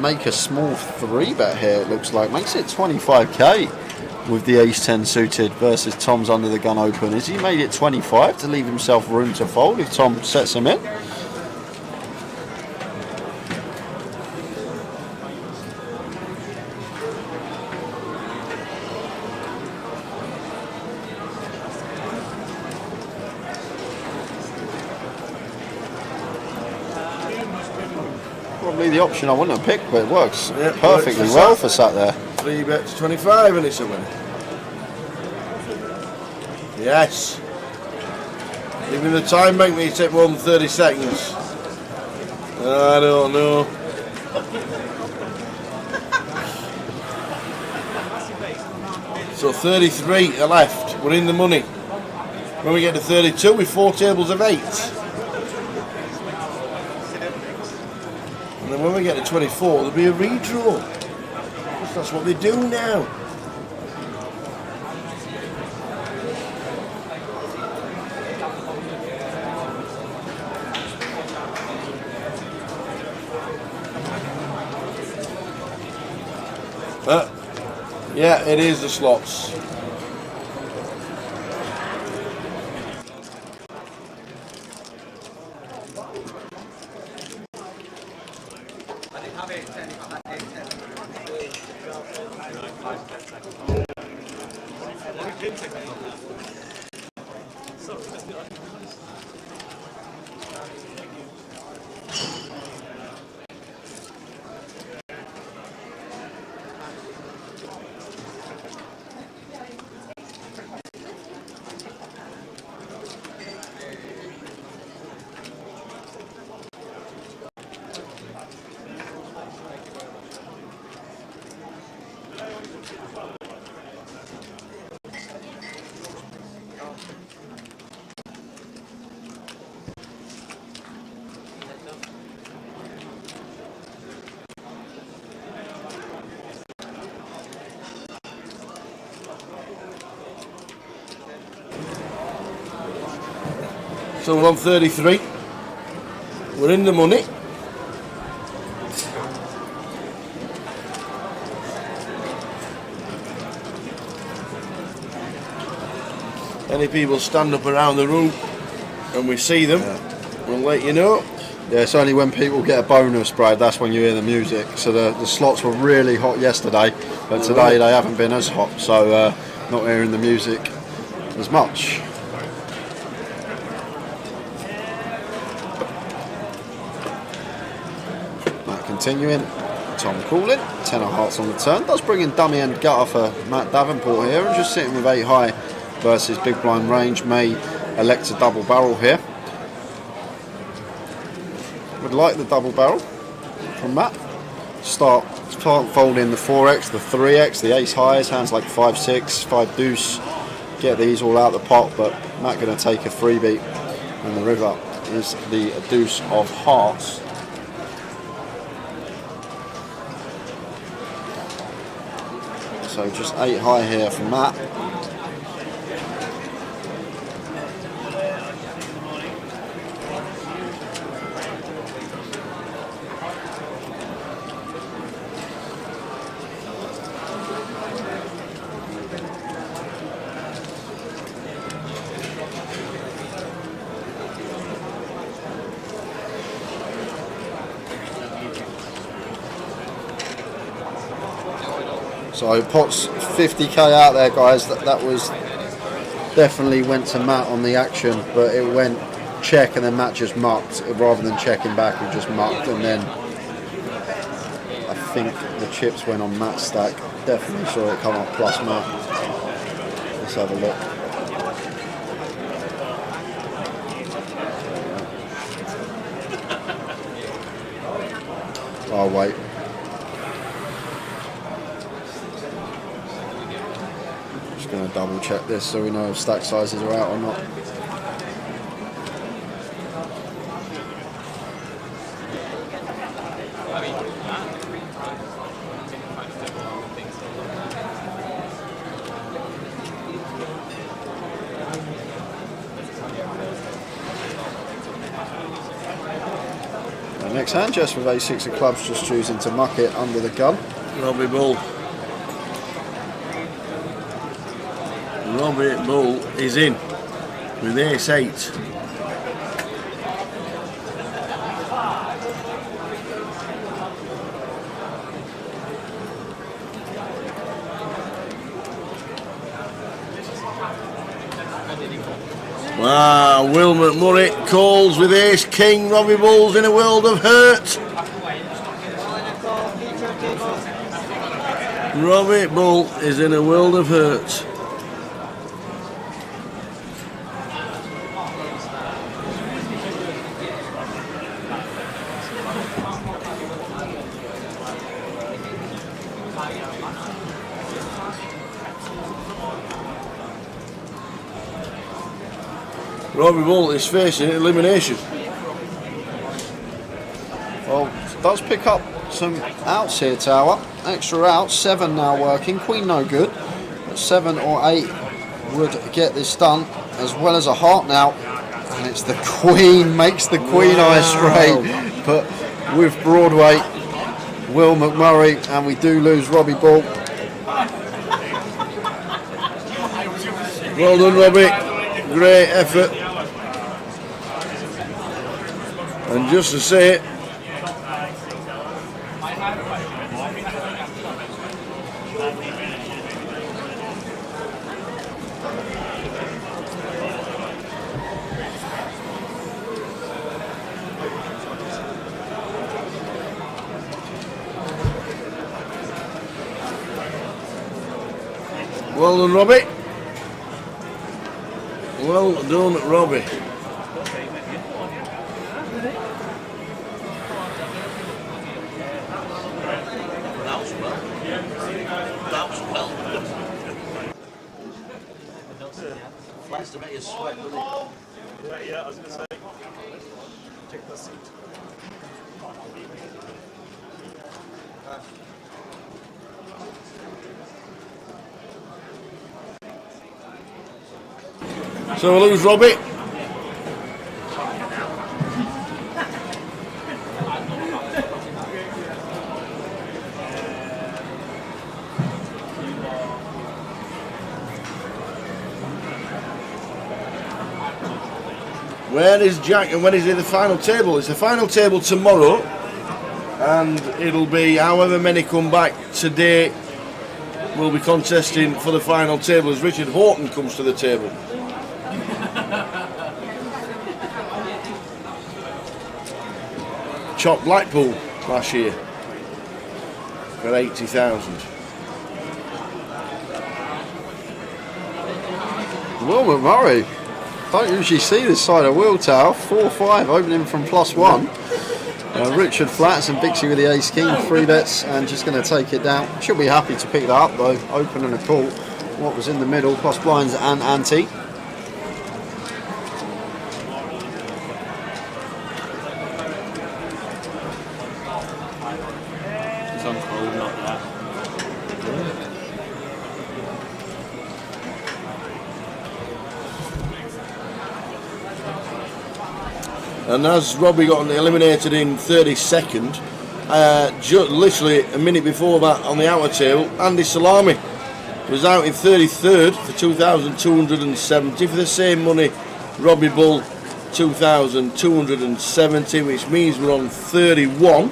make a small 3-bet here, it looks like. Makes it 25k with the ace 10 suited versus Tom's under the gun open. Has he made it 25 to leave himself room to fold if Tom sets him in? Probably the option I wouldn't have picked, but it works perfectly well for Sat there. 3 bets 25 and it's a winner. Yes. Even the time make me take more than 30 seconds. I don't know. So 33 are left. We're in the money. When we get to 32, with 4 tables of 8. And then when we get to 24, there'll be a redraw. That's what they do now. Yeah, it is the slots. So we're on 33. We're in the money. Any people stand up around the room and we see them, we'll let you know. Yeah, it's only when people get a bonus, Brad, that's when you hear the music. So the slots were really hot yesterday, but today they haven't been as hot, so not hearing the music as much. Continuing, Tom calling, 10 of hearts on the turn. Does bring in dummy and gutter for Matt Davenport here, and just sitting with 8 high versus big blind range. May elect a double barrel here. Would like the double barrel from Matt. Start folding the 4x, the 3x, the ace highs, hands like 5-6, 5 deuce. Get these all out the pot, but Matt going to take a freebie, and the river is the deuce of hearts. So just 8 high here for Matt. So Potts 50k out there, guys. That was definitely went to Matt on the action, but it went check and then Matt just mucked rather than checking back. He just mucked, and then I think the chips went on Matt's stack. Definitely saw it come up plus Matt. Let's have a look. Oh wait. Just going to double check this so we know if stack sizes are out or not. Next hand, Jess with A6 of clubs, just choosing to muck it under the gun. Robbie Bull. Robbie Bull is in with Ace-8. Wow, Will McMurray calls with Ace King. Robbie Bull's in a world of hurt. Robbie Bull is in a world of hurt. Robbie Bull is facing elimination. Well, does pick up some outs here, Tower. Extra outs, 7 now working. Queen no good. But 7 or 8 would get this done, as well as a heart now. And it's the Queen, makes the Queen eye straight. But with Broadway, Will McMurray, and we do lose Robbie Bull. Well done, Robbie. Great effort. And just to say it, well done, Robbie. Well done, Robbie. To make you sweat, doesn't it? Yeah, I was going to say. Take the seat. So we lose Robbie. Where is Jack and when is it the final table? It's the final table tomorrow, and it'll be however many come back today will be contesting for the final table as Richard Horton comes to the table. Chopped Blackpool last year for 80,000. Will McMurray. Don't usually see this side of Will Tower. 4-5 opening from +1. Richard flats and Bixie with the ace king, 3 bets, and just going to take it down. She'll be happy to pick that up though. Open and a call. What was in the middle, plus blinds and ante. It's on call, not that. And as Robbie got eliminated in 32nd, literally a minute before that on the outer table, Andy Salami was out in 33rd for 2,270 for the same money. Robbie Bull 2,270, which means we're on 31.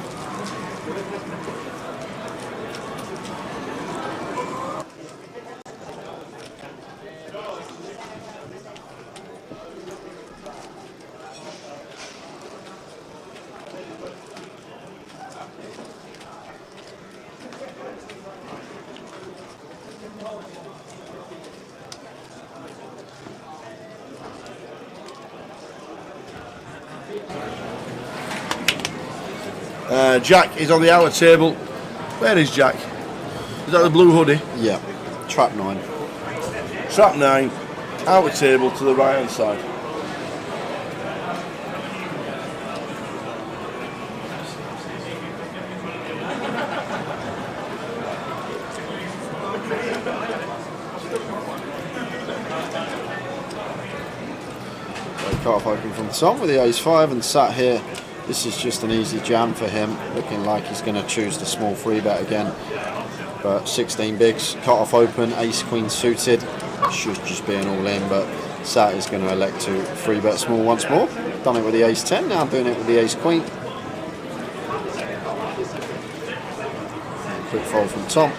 Jack is on the outer table. Where is Jack? Is that the blue hoodie? Yeah. Trap 9. Trap 9, outer table to the right hand side. Cut off open from Tom with the ace-5 and sat here. This is just an easy jam for him, looking like he's going to choose the small free bet again. But 16 bigs, cut off open, ace-queen suited. Should just be an all-in, but Sat is going to elect to free bet small once more. Done it with the ace-10, now doing it with the ace-queen. Quick fold from Tom.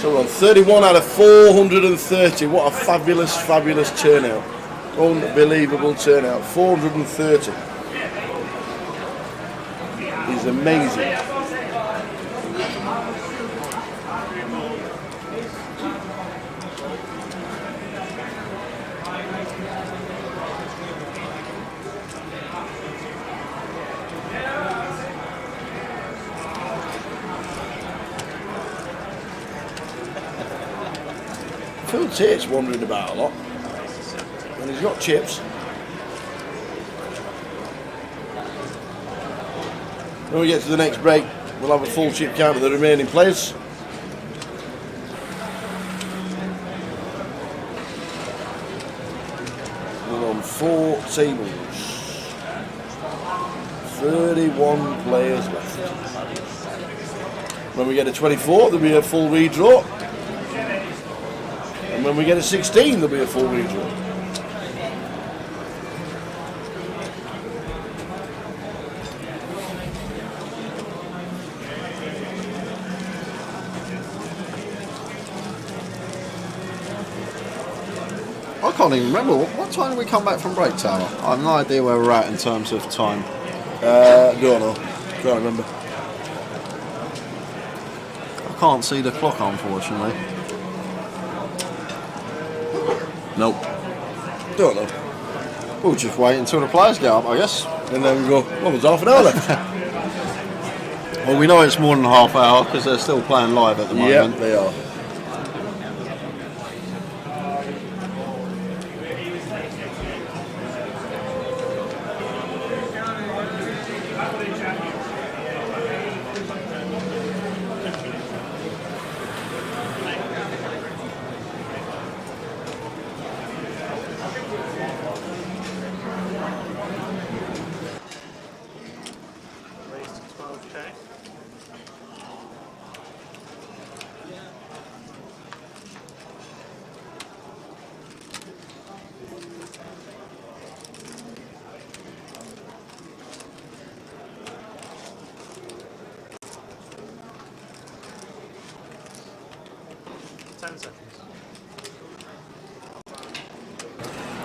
So we're on 31 out of 430. What a fabulous, fabulous turnout. Unbelievable turnout. 430. It's amazing. Phil Tate's wandering about a lot, and he's got chips. When we get to the next break, we'll have a full chip count of the remaining players. We're on 4 tables. 31 players left. When we get to 24, there'll be a full redraw. And when we get a 16, there'll be a full redraw. I can't even remember. What time did we come back from break, Tower? I have no idea where we're at in terms of time. Don't know. Can't remember. I can't see the clock, unfortunately. Nope. Don't know. We'll just wait until the players get up, I guess. And then we go, well, there's half an hour left. Well, we know it's more than a half hour because they're still playing live at the moment. Yeah, they are.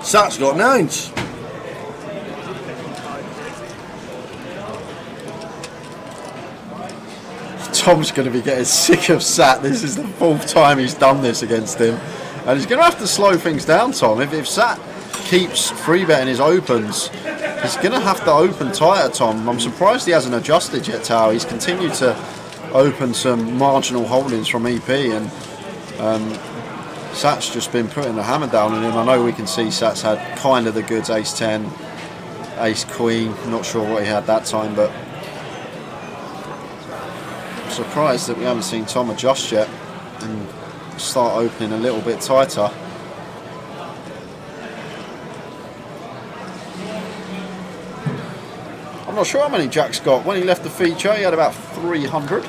Sat's got 9s. Tom's going to be getting sick of Sat. This is the 4th time he's done this against him. And he's going to have to slow things down, Tom. If Sat keeps free betting his opens, he's going to have to open tighter, Tom. I'm surprised he hasn't adjusted yet, Tower. He's continued to open some marginal holdings from EP, and Sat's just been putting the hammer down on him. I know we can see Sat's had kind of the goods, ace-10, ace-queen. Not sure what he had that time, but I'm surprised that we haven't seen Tom adjust yet and start opening a little bit tighter. not sure how many Jack's got. When he left the feature, he had about 300.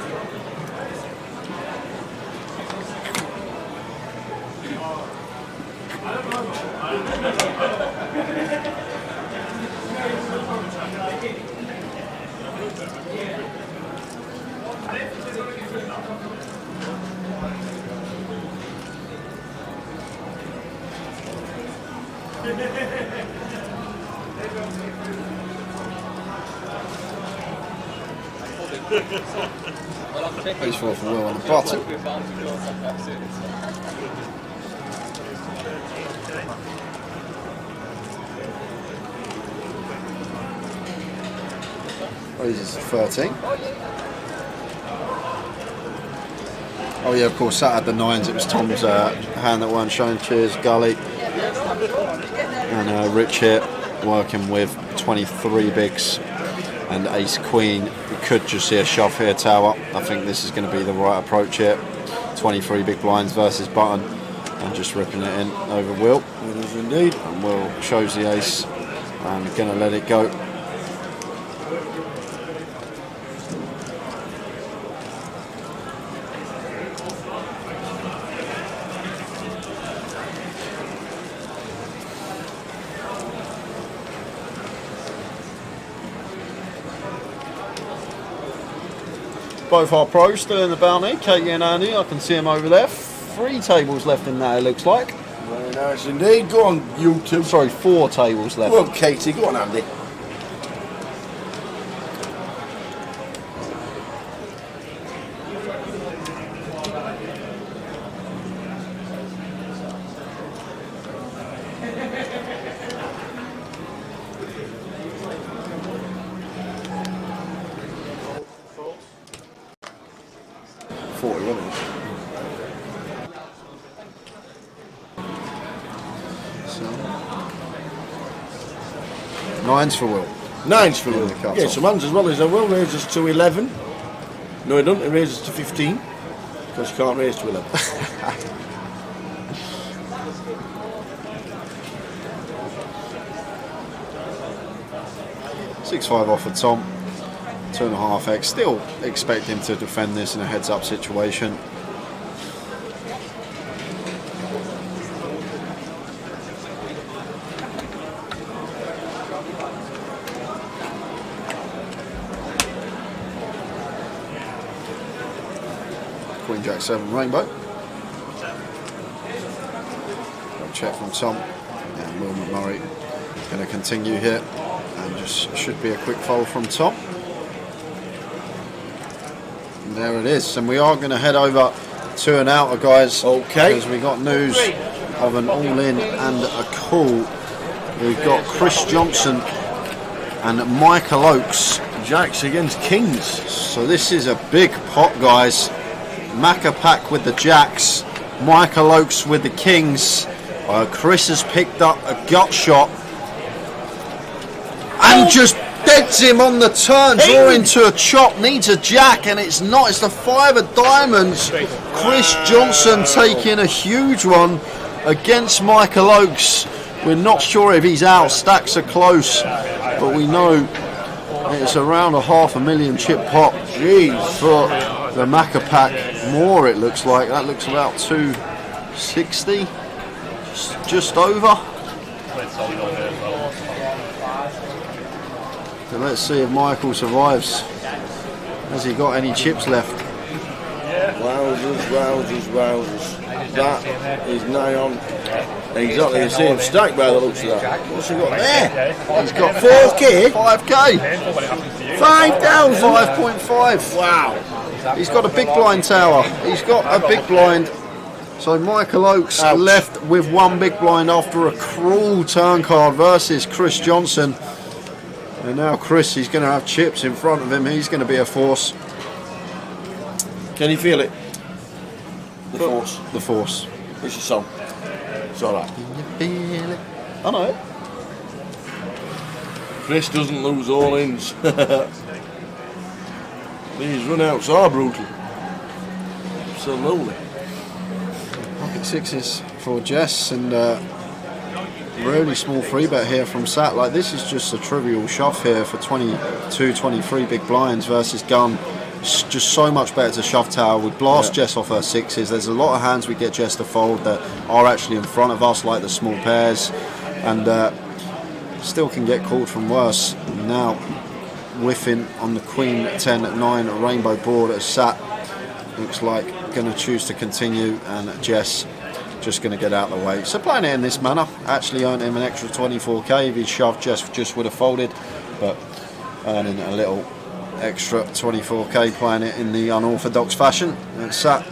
He's for Will on the bottom. Raises to 13. Oh yeah, of course, that had the 9s. It was Tom's hand that weren't shown. Cheers, Gully. And Rich here, working with 23 bigs and ace queen. We could just see a shove here, tower. I think this is going to be the right approach here. 23 big blinds versus button, and just ripping it in over Will. It is indeed. And Will shows the ace and going to let it go. Both our pros still in the bounty, Katie and Andy. I can see them over there. 3 tables left in that, it looks like. Very nice indeed. Go on, you two. Sorry, 4 tables left. Go on, Katie. Go on, Andy. Nines for Will. 9s for Will. Yeah, some hands as well as I will. Raises to 11. No, he doesn't. He raises to 15. Because you can't raise to 11. 6-5 off for Tom. 2.5x. Still expect him to defend this in a heads-up situation. Queen Jack 7 rainbow. Check from Tom, and Will McMurray going to continue here, and just should be a quick fold from Tom. And there it is, and we are going to head over to an outer, guys. Okay. Because we got news of an all-in and a call. We've got Chris Johnson and Michael Oakes. Jacks against Kings. So this is a big pot, guys. Macca Pack with the Jacks, Michael Oakes with the Kings. Chris has picked up a gut shot and just deads him on the turn, drawing to a chop, needs a jack, and it's not, it's the 5 of diamonds. Chris Johnson taking a huge one against Michael Oakes. We're not sure if he's out, stacks are close, but we know it's around a $500,000 chip pot. Jeez. For the Macca Pack. More, it looks like. That looks about 260, just over. So let's see if Michael survives. Has he got any chips left? Wowzers, wowzers, wowzers. That is nigh on exactly the same stack by the looks of that. What's he got there? He's got 4K? 5K. 5,000? 5.5. Wow. He's got a big blind, tower. He's got a big blind. So Michael Oakes left with 1 big blind after a cruel turn card versus Chris Johnson. And now Chris, he's going to have chips in front of him. He's going to be a force. Can you feel it? The force. The force. It's a song. It's alright. Can you feel it? I know. Chris doesn't lose all ins. These runouts are brutal. Absolutely. Pocket 6s for Jess, and really small free bet here from Sat. Like, this is just a trivial shove here for 22, 23 big blinds versus gun. It's just so much better to shove tower. We blast Jess off her sixes. There's a lot of hands we get Jess to fold that are actually in front of us, like the small pairs, and still can get called from worse. Now whiffing on the Queen 10-9 rainbow board as Sat looks like going to choose to continue, and Jess just going to get out of the way. So playing it in this manner actually earned him an extra 24k. If he shoved, Jess just would have folded, but earning a little extra 24k playing it in the unorthodox fashion. And Sat,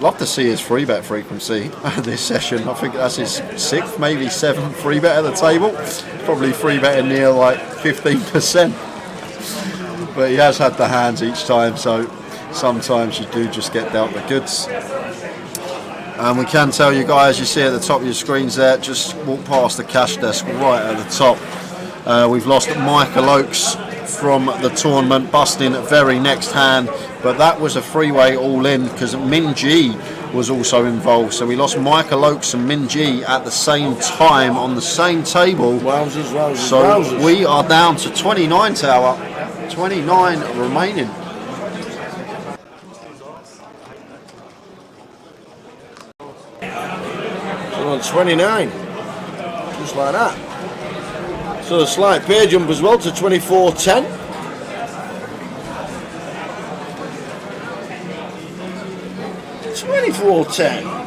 love to see his free bet frequency this session. I think that's his 6th, maybe 7th free bet at the table. Probably free betting near like 15%. But he has had the hands each time, so sometimes you do just get dealt the goods. And we can tell you guys, you see at the top of your screens there, just walk past the cash desk right at the top. We've lost Michael Oakes from the tournament, busting very next hand, but that was a freeway all in because Min G was also involved. So we lost Michael Oakes and Min G at the same time on the same table. Wowzers. So we are down to 29 tower, 29 remaining. We're on 29, just like that. So a slight pay jump as well to 24.10. $24.10.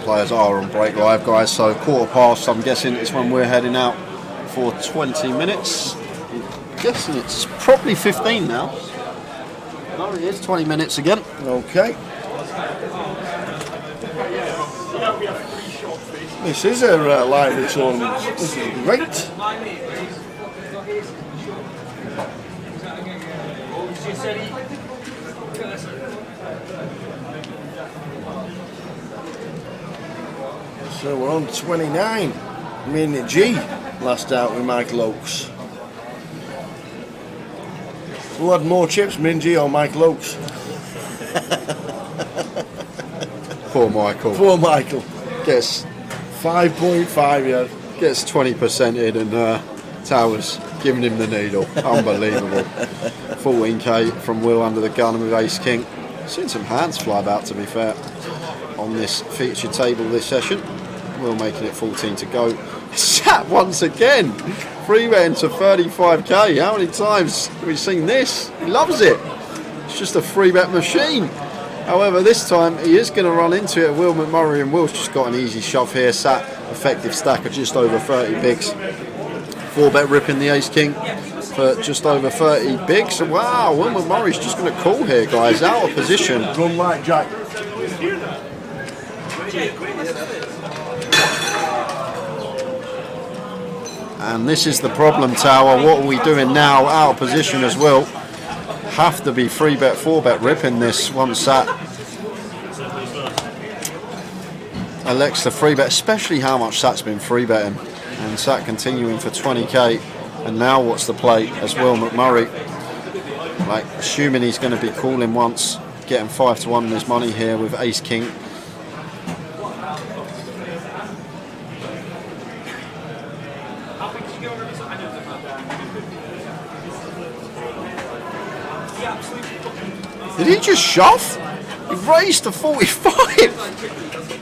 Players are on break live, guys, so 15:15, I'm guessing it's when we're heading out for 20 minutes. I'm guessing it's probably 15 now. No, it is 20 minutes again. Okay. This is a lively tournament. This is great. So we're on 29. Min G last out with Michael Oakes. Who had more chips, Min G or Michael Oakes? Poor Michael. Poor Michael. Gets 5.5, yeah. Gets 20% in, and Towers giving him the needle. Unbelievable. 14k from Will under the gun with Ace King. Seen some hands fly about, to be fair, on this featured table this session. Will making it 14 to go. Sat once again. Free betting to 35k. How many times have we seen this? He loves it. It's just a free bet machine. However, this time he is going to run into it. Will McMurray, and Will's just got an easy shove here. Sat effective stack of just over 30 bigs. 4-bet ripping the Ace King for just over 30 bigs. So, wow, Will McMurray's just going to call here, guys. Out of position. Run like Jack. And this is the problem, Tower. What are we doing now? Out of position as well. Have to be 3-bet, 4-bet ripping this once Sat elects the 3-bet, especially how much Sat's been 3-betting. And Sat continuing for 20k. And now what's the play as Will McMurray? Like, assuming he's going to be calling once, getting 5-1 in his money here with Ace King. Did he just shove? He raised to 45.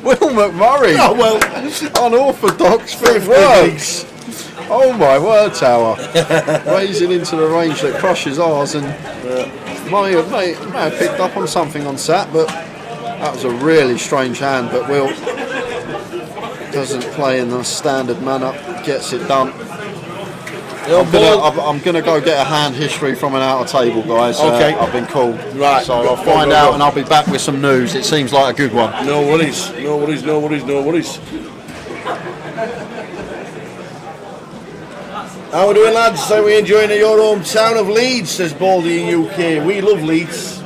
Will McMurray. Oh, well. Unorthodox 50. Oh my word, Tower. Raising into the range that crushes ours, and may have picked up on something on Sat, but that was a really strange hand. But Will doesn't play in the standard manner, gets it done. I'm gonna go get a hand history from an outer table, guys. Okay. I've been called. Right. So I'll find out and I'll be back with some news. It seems like a good one. No worries. No worries. No worries. No worries. How we doing, lads? How we enjoying your hometown of Leeds, says Baldy in UK. We love Leeds.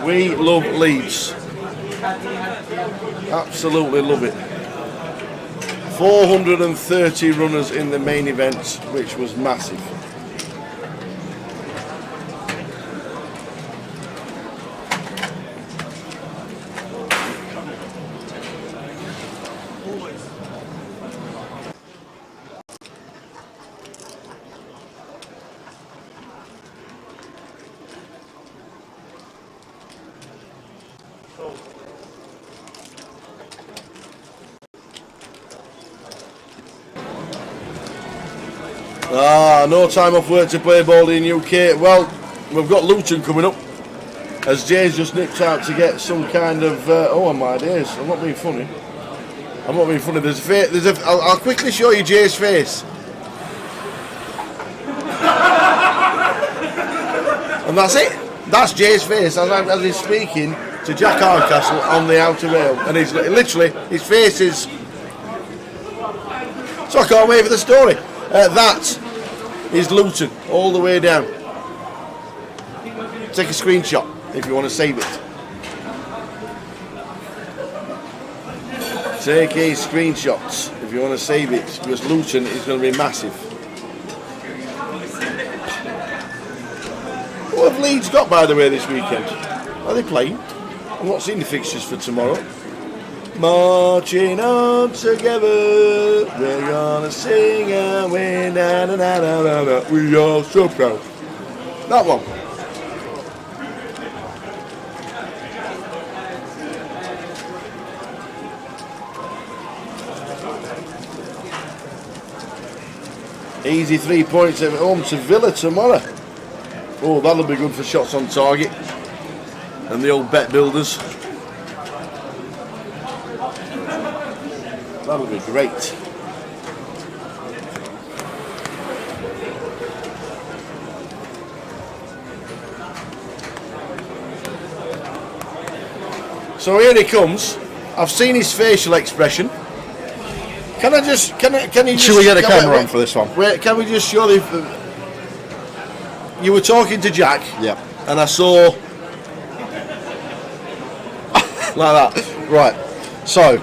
We love Leeds. Absolutely love it. 430 runners in the main event, which was massive. No time off work to play Baldy in UK. Well, we've got Luton coming up, as Jay's just nipped out to get some kind of oh my days, I'm not being funny. I'm not being funny. I'll quickly show you Jay's face. And that's it. That's Jay's face as he's speaking to Jack Hardcastle on the outer rail, and he's literally, his face is, so I can't wait for the story. That is Luton all the way down. Take a screenshot if you want to save it. Take a screenshot if you want to save it, because Luton is going to be massive. What have Leeds got, by the way, this weekend? Are they playing? I've not seen the fixtures for tomorrow. Marching on together, we're gonna sing and win, na na na na na na. We are so proud. That one. Easy 3 points at home to Villa tomorrow. Oh, that'll be good for shots on target and the old bet builders. That'll be great. So here he comes. I've seen his facial expression. Can you just? Should we get a camera on for this one? Wait, can we just show the? You were talking to Jack. Yeah. And I saw like that. Right. So.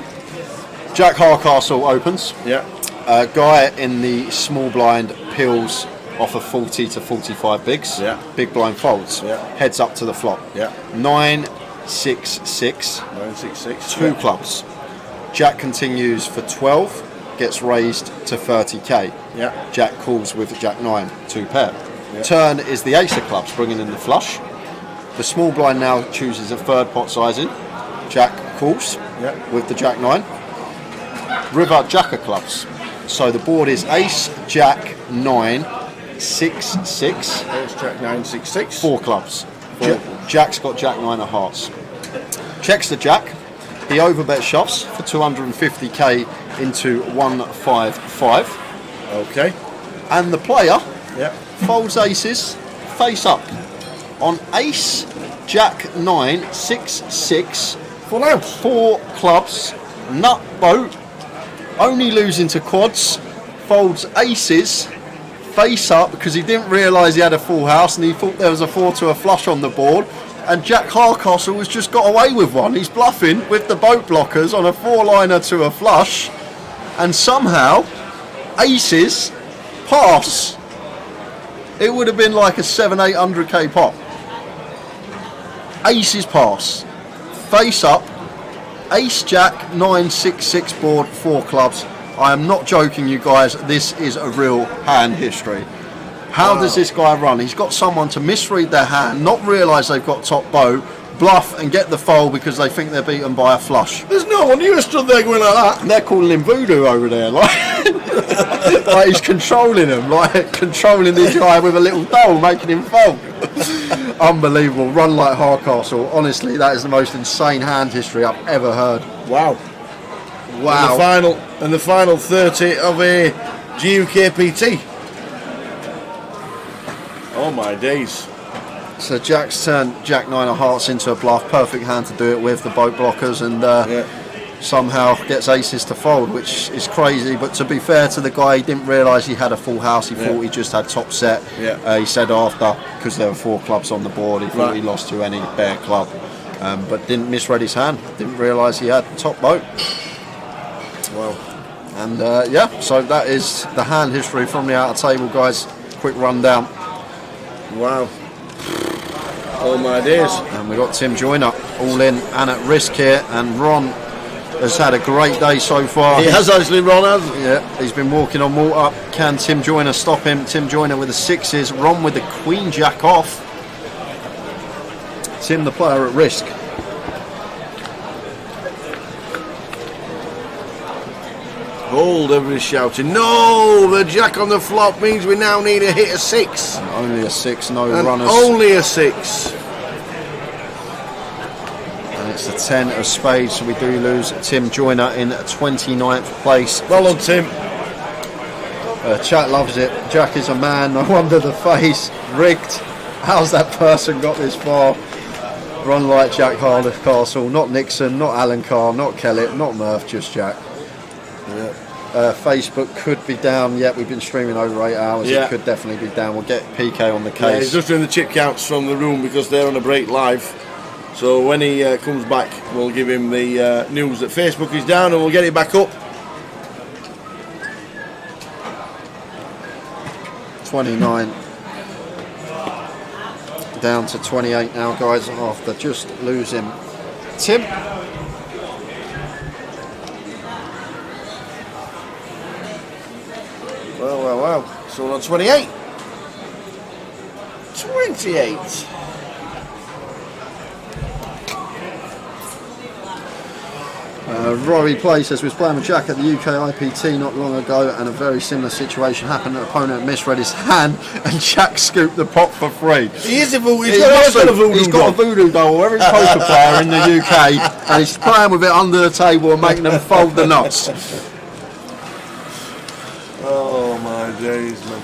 Jack Hardcastle opens. Yeah. A guy in the small blind peels off of 40 to 45 bigs. Yeah. Big blind folds. Yeah. Heads up to the flop. Yeah. 9-6-6. 9-6-6. Two clubs. Jack continues for 12. Gets raised to 30k. Yeah. Jack calls with Jack 9. 2 pair. Yeah. Turn is the ace of clubs, bringing in the flush. The small blind now chooses a third pot sizing. Jack calls with the Jack 9. River Jack of clubs. So the board is ace, Jack, 9, 6, 6. Ace, Jack, 9, 6, 6. 4 clubs. Jack's got Jack 9 of hearts. Checks the Jack. He overbets shoves for 250k into 155. Okay. And the player Yeah. folds aces face up. On ace, Jack 9, 6, 6. Full house. 4 clubs. Nut boat. Only losing to quads. Folds aces face up because he didn't realise he had a full house and he thought there was a 4 to a flush on the board. And Jack Hardcastle has just got away with one. He's bluffing with the boat blockers on a 4-liner to a flush. And somehow, aces pass. It would have been like a 700-800k pot. Aces pass. Face up. Ace Jack 966 board, 4 clubs. I am not joking, you guys. This is a real hand history. How does this guy run? He's got someone to misread their hand, not realise they've got top bow, bluff and get the fold because they think they're beaten by a flush. There's no one you stood there going like that. And they're calling him voodoo over there, like, like he's controlling him, like controlling this guy with a little doll, making him fold. Unbelievable. Run like Hardcastle. Honestly, that is the most insane hand history I've ever heard. Wow. Wow. And the final 30 of a GUKPT. Oh my days. So Jack's turned Jack 9 of hearts into a bluff. Perfect hand to do it with, the boat blockers, and somehow gets aces to fold, which is crazy. But to be fair to the guy, he didn't realise he had a full house. He thought he just had top set. He said after, because there were 4 clubs on the board, he thought he lost to any bare club, but didn't misread his hand. Didn't realise he had top boat. Well, and yeah, so that is the hand history from the outer table, guys. Quick rundown. Wow. Oh my days. And we got Tim Joyner all in and at risk here, and Ron has had a great day so far. He has actually, Ron has. Yeah, he's been walking on water. Can Tim Joyner stop him? Tim Joyner with the 6s, Ron with the Queen Jack off. Tim the player at risk. Hold, everybody's shouting. No, the Jack on the flop means we now need a hit of 6. And only a 6, no and runners. Only a 6. And it's a 10 of spades, so we do lose Tim Joyner in 29th place. Well done, Tim. Chat loves it. Jack is a man. No wonder the face. Rigged. How's that person got this far? Run like Jack Hardcastle. Not Nixon, not Alan Carr, not Kellett, not Murph, just Jack. Yeah. Facebook could be down. Yet we've been streaming over 8 hours. Yeah. It could definitely be down. We'll get PK on the case. Yeah, he's just doing the chip counts from the room because they're on a break live. So when he comes back, we'll give him the news that Facebook is down, and we'll get it back up. 29 down to 28 now, guys, after just losing Tim. Wow. So we're on 28. 28. Rory Play says, was playing with Jack at the UKIPT not long ago, and a very similar situation happened. An opponent misread his hand and Jack scooped the pot for free. He is a voodoo. He's got a voodoo doll, every poker player in the UK, and he's playing with it under the table and making them fold the nuts. Oh my days, man.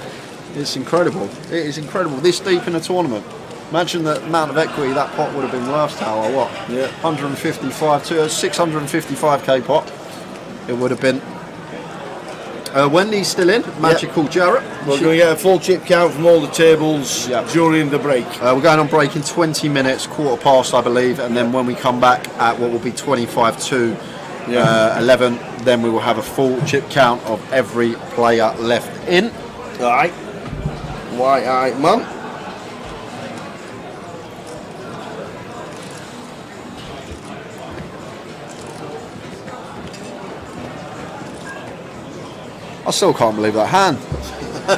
It's incredible. It is incredible. This deep in a tournament. Imagine the amount of equity that pot would have been worth, Tower. What? Yeah. 155 to a 655k pot. It would have been. Wendy's still in. Magical Jarrett. We're going to get a full chip count from all the tables during the break. We're going on break in 20 minutes, quarter past, I believe, and then when we come back at what will be 25 to 11, then we will have a full chip count of every player left in. All right. Why, man. I still can't believe that hand.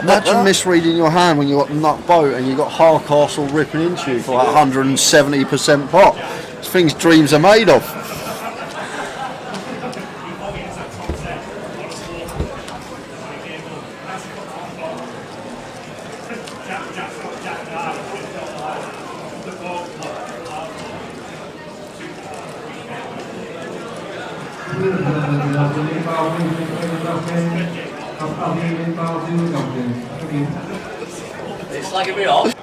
Imagine misreading your hand when you got nut boat and you got Hardcastle ripping into you for like 170% pot. This thing's dreams are made of. It's like a bit off.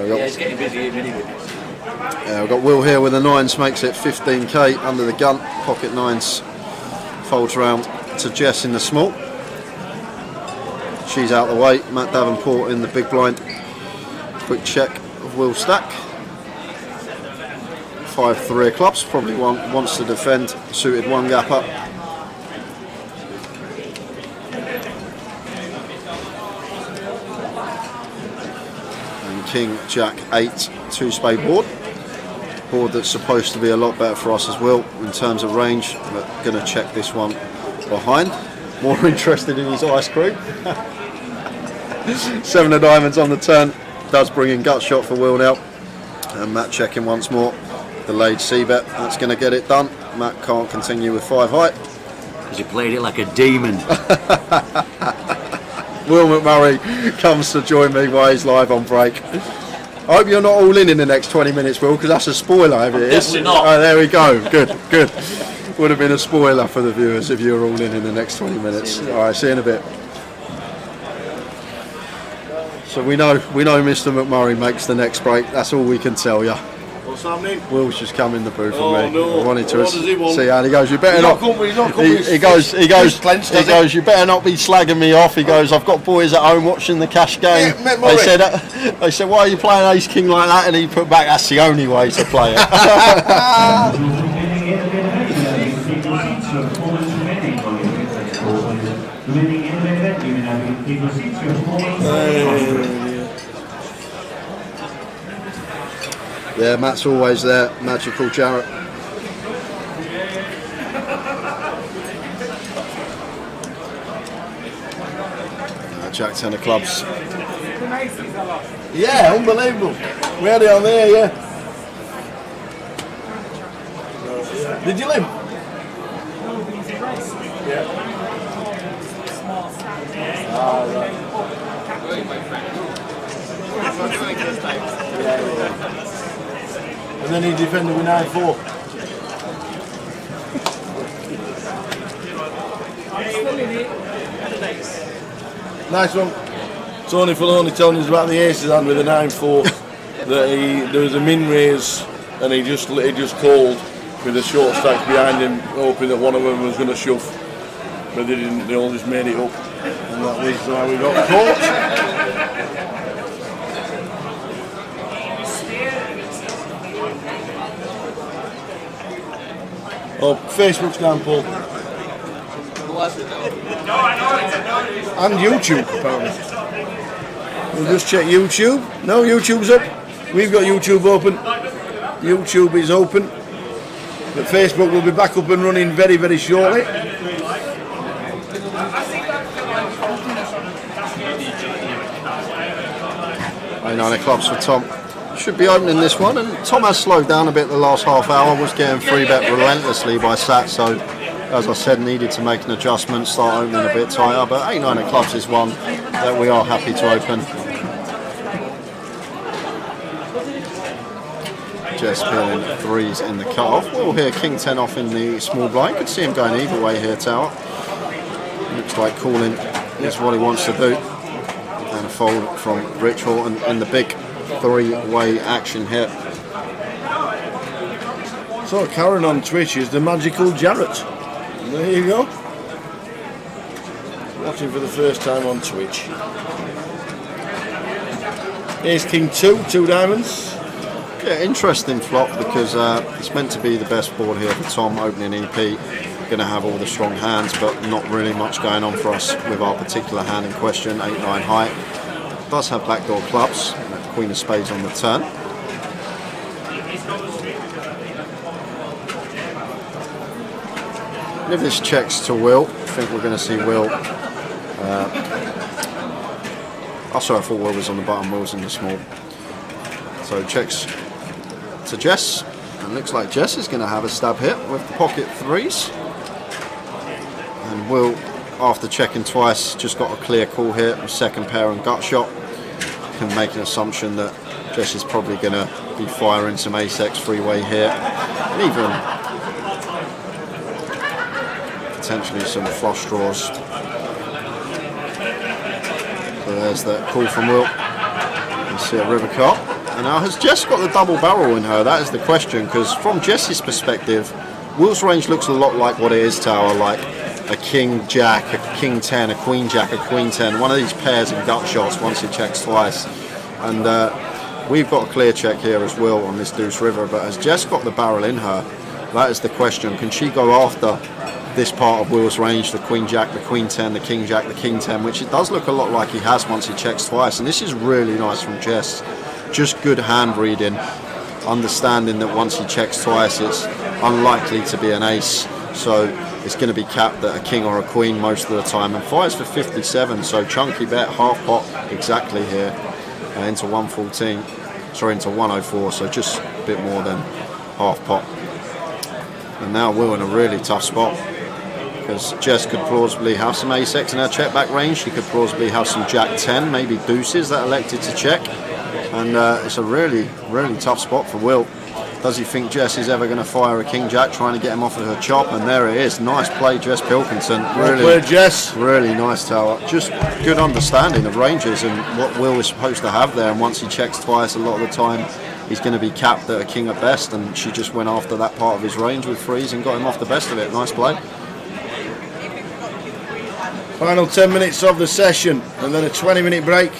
It's getting busy anyway. We've got Will here with the 9s, makes it 15k under the gun. Pocket 9s folds round to Jess in the small. She's out the way. Matt Davenport in the big blind. Quick check of Will's stack. 5-3 of clubs, probably wants to defend. Suited 1 gap up. King, Jack, 8, 2-spade board. Board that's supposed to be a lot better for us as well in terms of range, but going to check this one behind. More interested in his ice cream. 7 of diamonds on the turn. does bring in gut shot for Will now. And Matt checking once more. Delayed C-bet, that's going to get it done. Matt can't continue with 5 high. Because he played it like a demon. Will McMurray comes to join me while he's live on break. I hope you're not all in the next 20 minutes, Will, because that's a spoiler if it is. Definitely not. Oh, there we go. Good, good. Would have been a spoiler for the viewers if you were all in the next 20 minutes. All right, see you in a bit. So we know Mr. McMurray makes the next break. That's all we can tell you. What's happening? Will's just come in the booth Oh, with me. no. I wanted to What does he want? see how he goes. You better He's not. not coming, He goes. You better not be slagging me off. He goes. I've got boys at home watching the cash game. Yeah, they said, why are you playing Ace King like that? And he put back, that's the only way to play it. Yeah, Matt's always there. Magical Jarrett. Jack 10 of clubs. Yeah, unbelievable. We had it on there, yeah. Did you live? Yeah. And then he defended with 9-4. Nice one. Tony Filoni telling us about the aces hand with a 9-4 that there was a min raise and he just called with the short stacks behind him, hoping that one of them was going to shove, but they didn't. They all just made it up, and that was how we got caught. Oh, Facebook's gone, Paul. And YouTube, apparently. We'll just check YouTube. No, YouTube's up. We've got YouTube open. YouTube is open. But Facebook will be back up and running very, very shortly. 9 of clubs for Tom. Should be opening this one, and Tom has slowed down a bit the last half hour. Was getting 3-bet relentlessly by Sat, so as I said, needed to make an adjustment, start opening a bit tighter. But 8-9 of clubs is one that we are happy to open. Jess peeling 3s in the cut-off. We'll hear King 10 off in the small blind. Could see him going either way here, Tower. Looks like calling is what he wants to do. And a fold from Ritual and the big 3-way action here. So Karen on Twitch is the magical Jarrett. There you go. Watching for the first time on Twitch. Ace King 2 diamonds. Yeah, interesting flop because it's meant to be the best board here for Tom, opening EP. Going to have all the strong hands, but not really much going on for us with our particular hand in question. 8-9 high. Does have backdoor clubs. Queen of spades on the turn. If this checks to Will, I think we're going to see Will. Oh, sorry, I thought Will was on the bottom, Will's in the small. So checks to Jess, and looks like Jess is going to have a stab hit with the pocket 3s. And Will, after checking twice, just got a clear call here, second pair and gut shot. Can make an assumption that Jess is probably going to be firing some ace-x 3-way here, and even potentially some flush draws. So there's that call from Will. You see a river card. And now has Jess got the double barrel in her? That is the question, because from Jess's perspective, Will's range looks a lot like what it is, Tower, like a king jack, a king 10, a queen jack, a queen 10, one of these pairs of gut shots once he checks twice. And we've got a clear check here as well on this deuce river, but has Jess got the barrel in her? That is the question. Can she go after this part of Will's range, the queen jack, the queen 10, the king jack, the king 10, which it does look a lot like he has once he checks twice. And this is really nice from Jess. Just good hand reading, understanding that once he checks twice it's unlikely to be an ace, so it's going to be capped at a king or a queen most of the time, and fires for 57, so chunky bet, half pot exactly here. into 114, sorry, into 104, so just a bit more than half pot. And now we're in a really tough spot, because Jess could plausibly have some ace-x in her check-back range. She could plausibly have some jack-10, maybe deuces that elected to check. And it's a really, really tough spot for Will. Does he think Jess is ever going to fire a king-jack, trying to get him off of her chop? And there it is. Nice play, Jess Pilkington. Really, well played, Jess. Really nice tower. Just good understanding of ranges and what Will is supposed to have there. And once he checks twice, a lot of the time, he's going to be capped at a king at best. And she just went after that part of his range with freeze and got him off the best of it. Nice play. Final 10 minutes of the session and then a 20-minute break.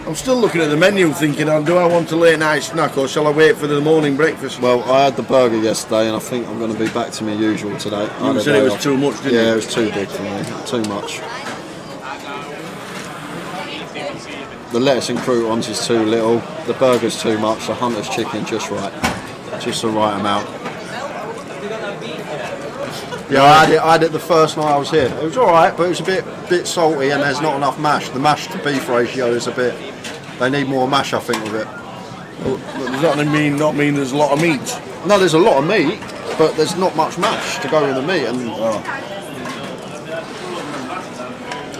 I'm still looking at the menu thinking, do I want a late night snack or shall I wait for the morning breakfast? Well, I had the burger yesterday and I think I'm going to be back to my usual today. You said it was too much, didn't you? Yeah, it was too big for me, too much. The lettuce and croutons is too little, the burger's too much, the hunter's chicken just right. Just the right amount. Yeah, I had it the first night I was here. It was alright, but it was a bit salty and there's not enough mash. The mash to beef ratio is a bit... They need more mash, I think, with it. Well, does that not mean there's a lot of meat? No, there's a lot of meat, but there's not much mash to go with the meat. And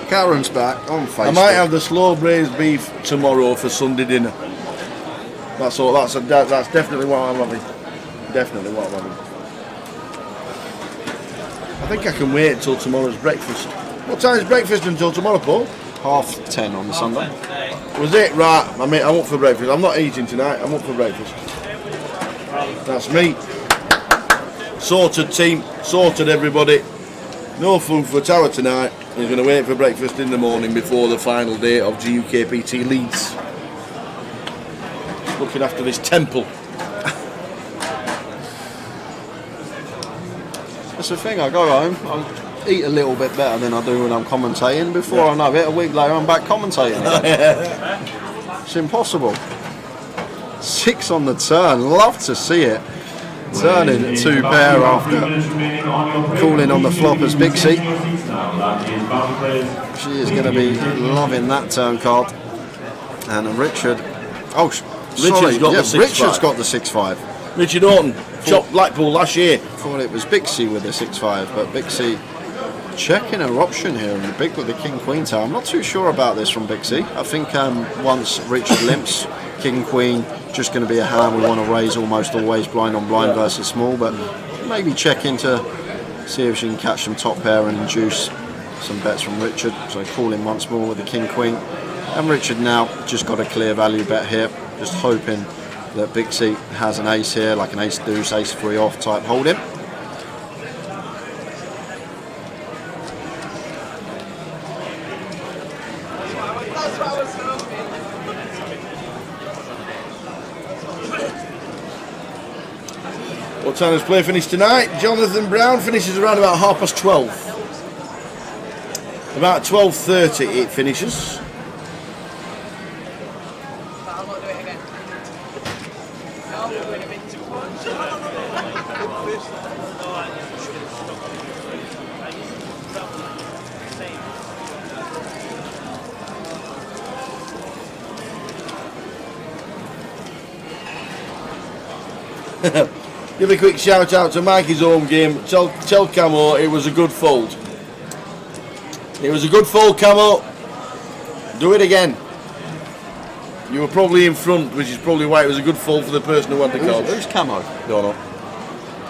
Karen's back on Facebook. I might have the slow braised beef tomorrow for Sunday dinner. That's all. That's definitely what I'm having. Definitely what I'm having. I think I can wait till tomorrow's breakfast. What time is breakfast until tomorrow, Paul? 10:30 on the Sunday. Was it? Right, I'm up for breakfast. I'm not eating tonight, I'm up for breakfast. That's me. Sorted, team. Sorted, everybody. No food for Tower tonight. He's going to wait for breakfast in the morning before the final day of GUKPT Leeds. Looking after this temple. That's the thing, I go home, I eat a little bit better than I do when I'm commentating. Before I know it, a week later I'm back commentating again. It's impossible. 6 on the turn, love to see it. Turning 2 pair after calling on the flop as Bixie. She is going to be loving that turn card. And Richard, Richard's got the 6-5. Richard's got the 6-5. Richard Orton, chopped Blackpool last year. Thought it was Bixie with the 6-5, but Bixie checking her option here and big with the King-Queen tower. I'm not too sure about this from Bixie. I think once Richard limps, King-Queen just going to be a hand we want to raise almost always blind on blind versus small, but maybe check in to see if she can catch some top pair and induce some bets from Richard. So calling once more with the King-Queen. And Richard now just got a clear value bet here, just hoping that Bixie has an ace here, like an ace deuce, ace 3 off type holding. What time does play finish tonight? Jonathan Brown finishes around about 12:30. About 12:30 it finishes. Give a quick shout out to Mikey's home game. Tell Camo it was a good fold. It was a good fold, Camo. Do it again. You were probably in front, which is probably why it was a good fold for the person who won the card. Who's Camo? Don't know.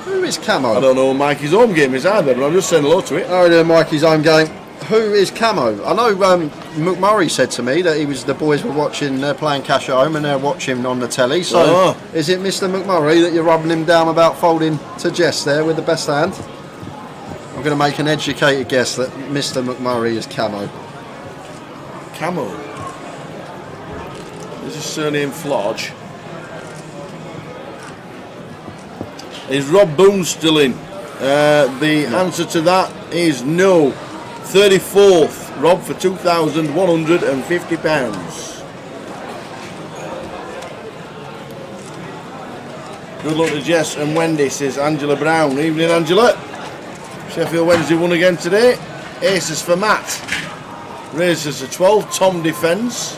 Who is Camo? I don't know what Mikey's home game is either, but I'm just saying hello to it. Oh, yeah, Mikey's home game. Who is Camo? I know McMurray said to me that the boys were watching, they're playing cash at home and they're watching on the telly. So is it Mr. McMurray that you're rubbing him down about folding to Jess there with the best hand? I'm going to make an educated guess that Mr. McMurray is Camo. Camo? Is his surname Flodge? Is Rob Boone still in? The answer to that is no. 34th, Rob, for £2,150. Good luck to Jess and Wendy, says Angela Brown. Evening, Angela. Sheffield Wednesday won again today. Aces for Matt. Raises to 12. Tom defends.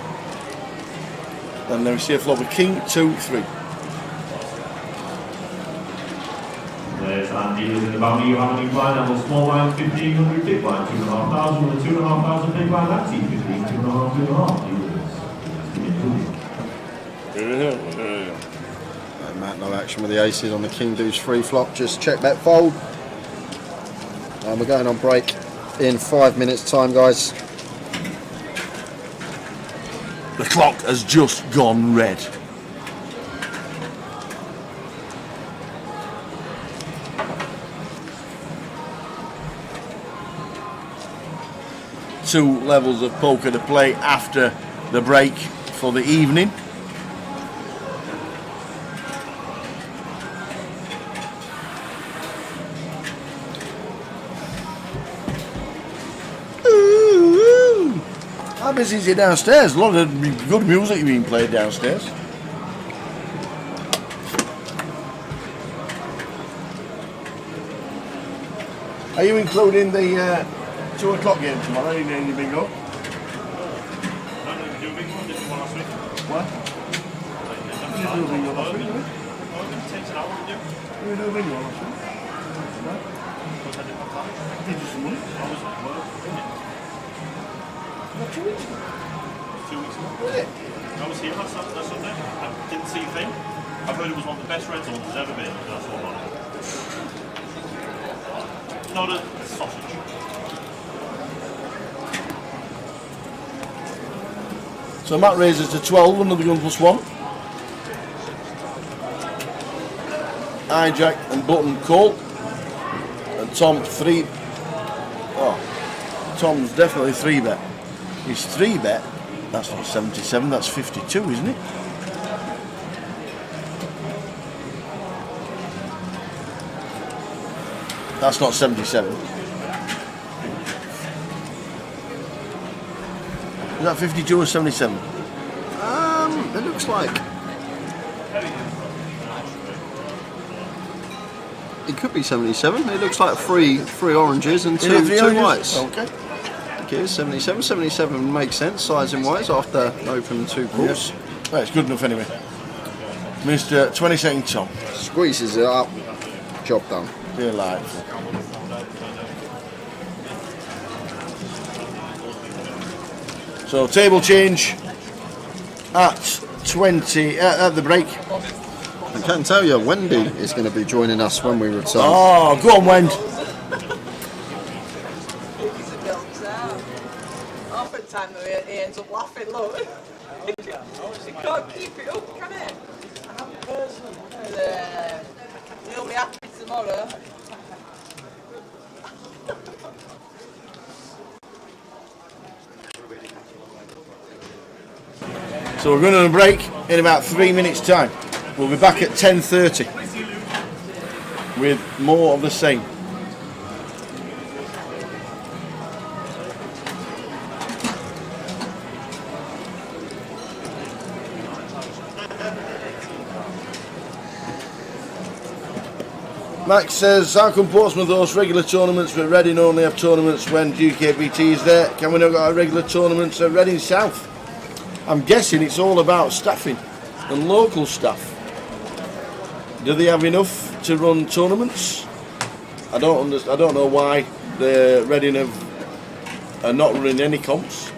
And then we see a flop of king, 2, 3. There's Andy in the value. You have a big blind level, small blind 1500, big blind 2,500, with a 2,500 big blind at 15, 2,500, 2,500. Matt, no action with the aces on the king deuce free flop. Just check bet fold. And we're going on break in 5 minutes time, guys. The clock has just gone red. Two levels of poker to play after the break for the evening. How busy is it downstairs? A lot of good music being played downstairs. Are you including the 2 o'clock game tomorrow in any bingo? What? You do bingo last week, didn't you? You do bingo last week? Did you some money? What, 2 weeks ago? 2 weeks ago. Was it? I was here last Sunday. I didn't see a thing. I've heard it was one of the best red zones there's ever been. That's all on it. Not a sausage. So Matt raises to 12, another gun +1. Hijack and button call. And Tom 3. Oh, Tom's definitely 3-bet. He's 3-bet. That's not 77, that's 52, isn't it? That's not 77. Is that 52 or 77? It looks like it could be 77. It looks like three oranges and two whites. Okay. Okay, 77. 77 makes sense sizing wise after opening 2 pools. Yes. Well, it's good enough anyway. Mr. 22nd Tom. Squeezes it up. Job done. Delightful. So table change at 20 at the break. I can tell you, Wendy is going to be joining us when we return. Oh, go on, Wend. Half the time he ends up laughing, look. He can't keep it up, can he? He'll be happy tomorrow. So we're going on a break in about 3 minutes' time. We'll be back at 10:30 with more of the same. Max says, how come Portsmouth hosts regular tournaments but Reading only have tournaments when GUKPT is there? Can we not get our regular tournaments at Reading South? I'm guessing it's all about staffing and local staff. Do they have enough to run tournaments? I don't know why the Reading are not running any comps.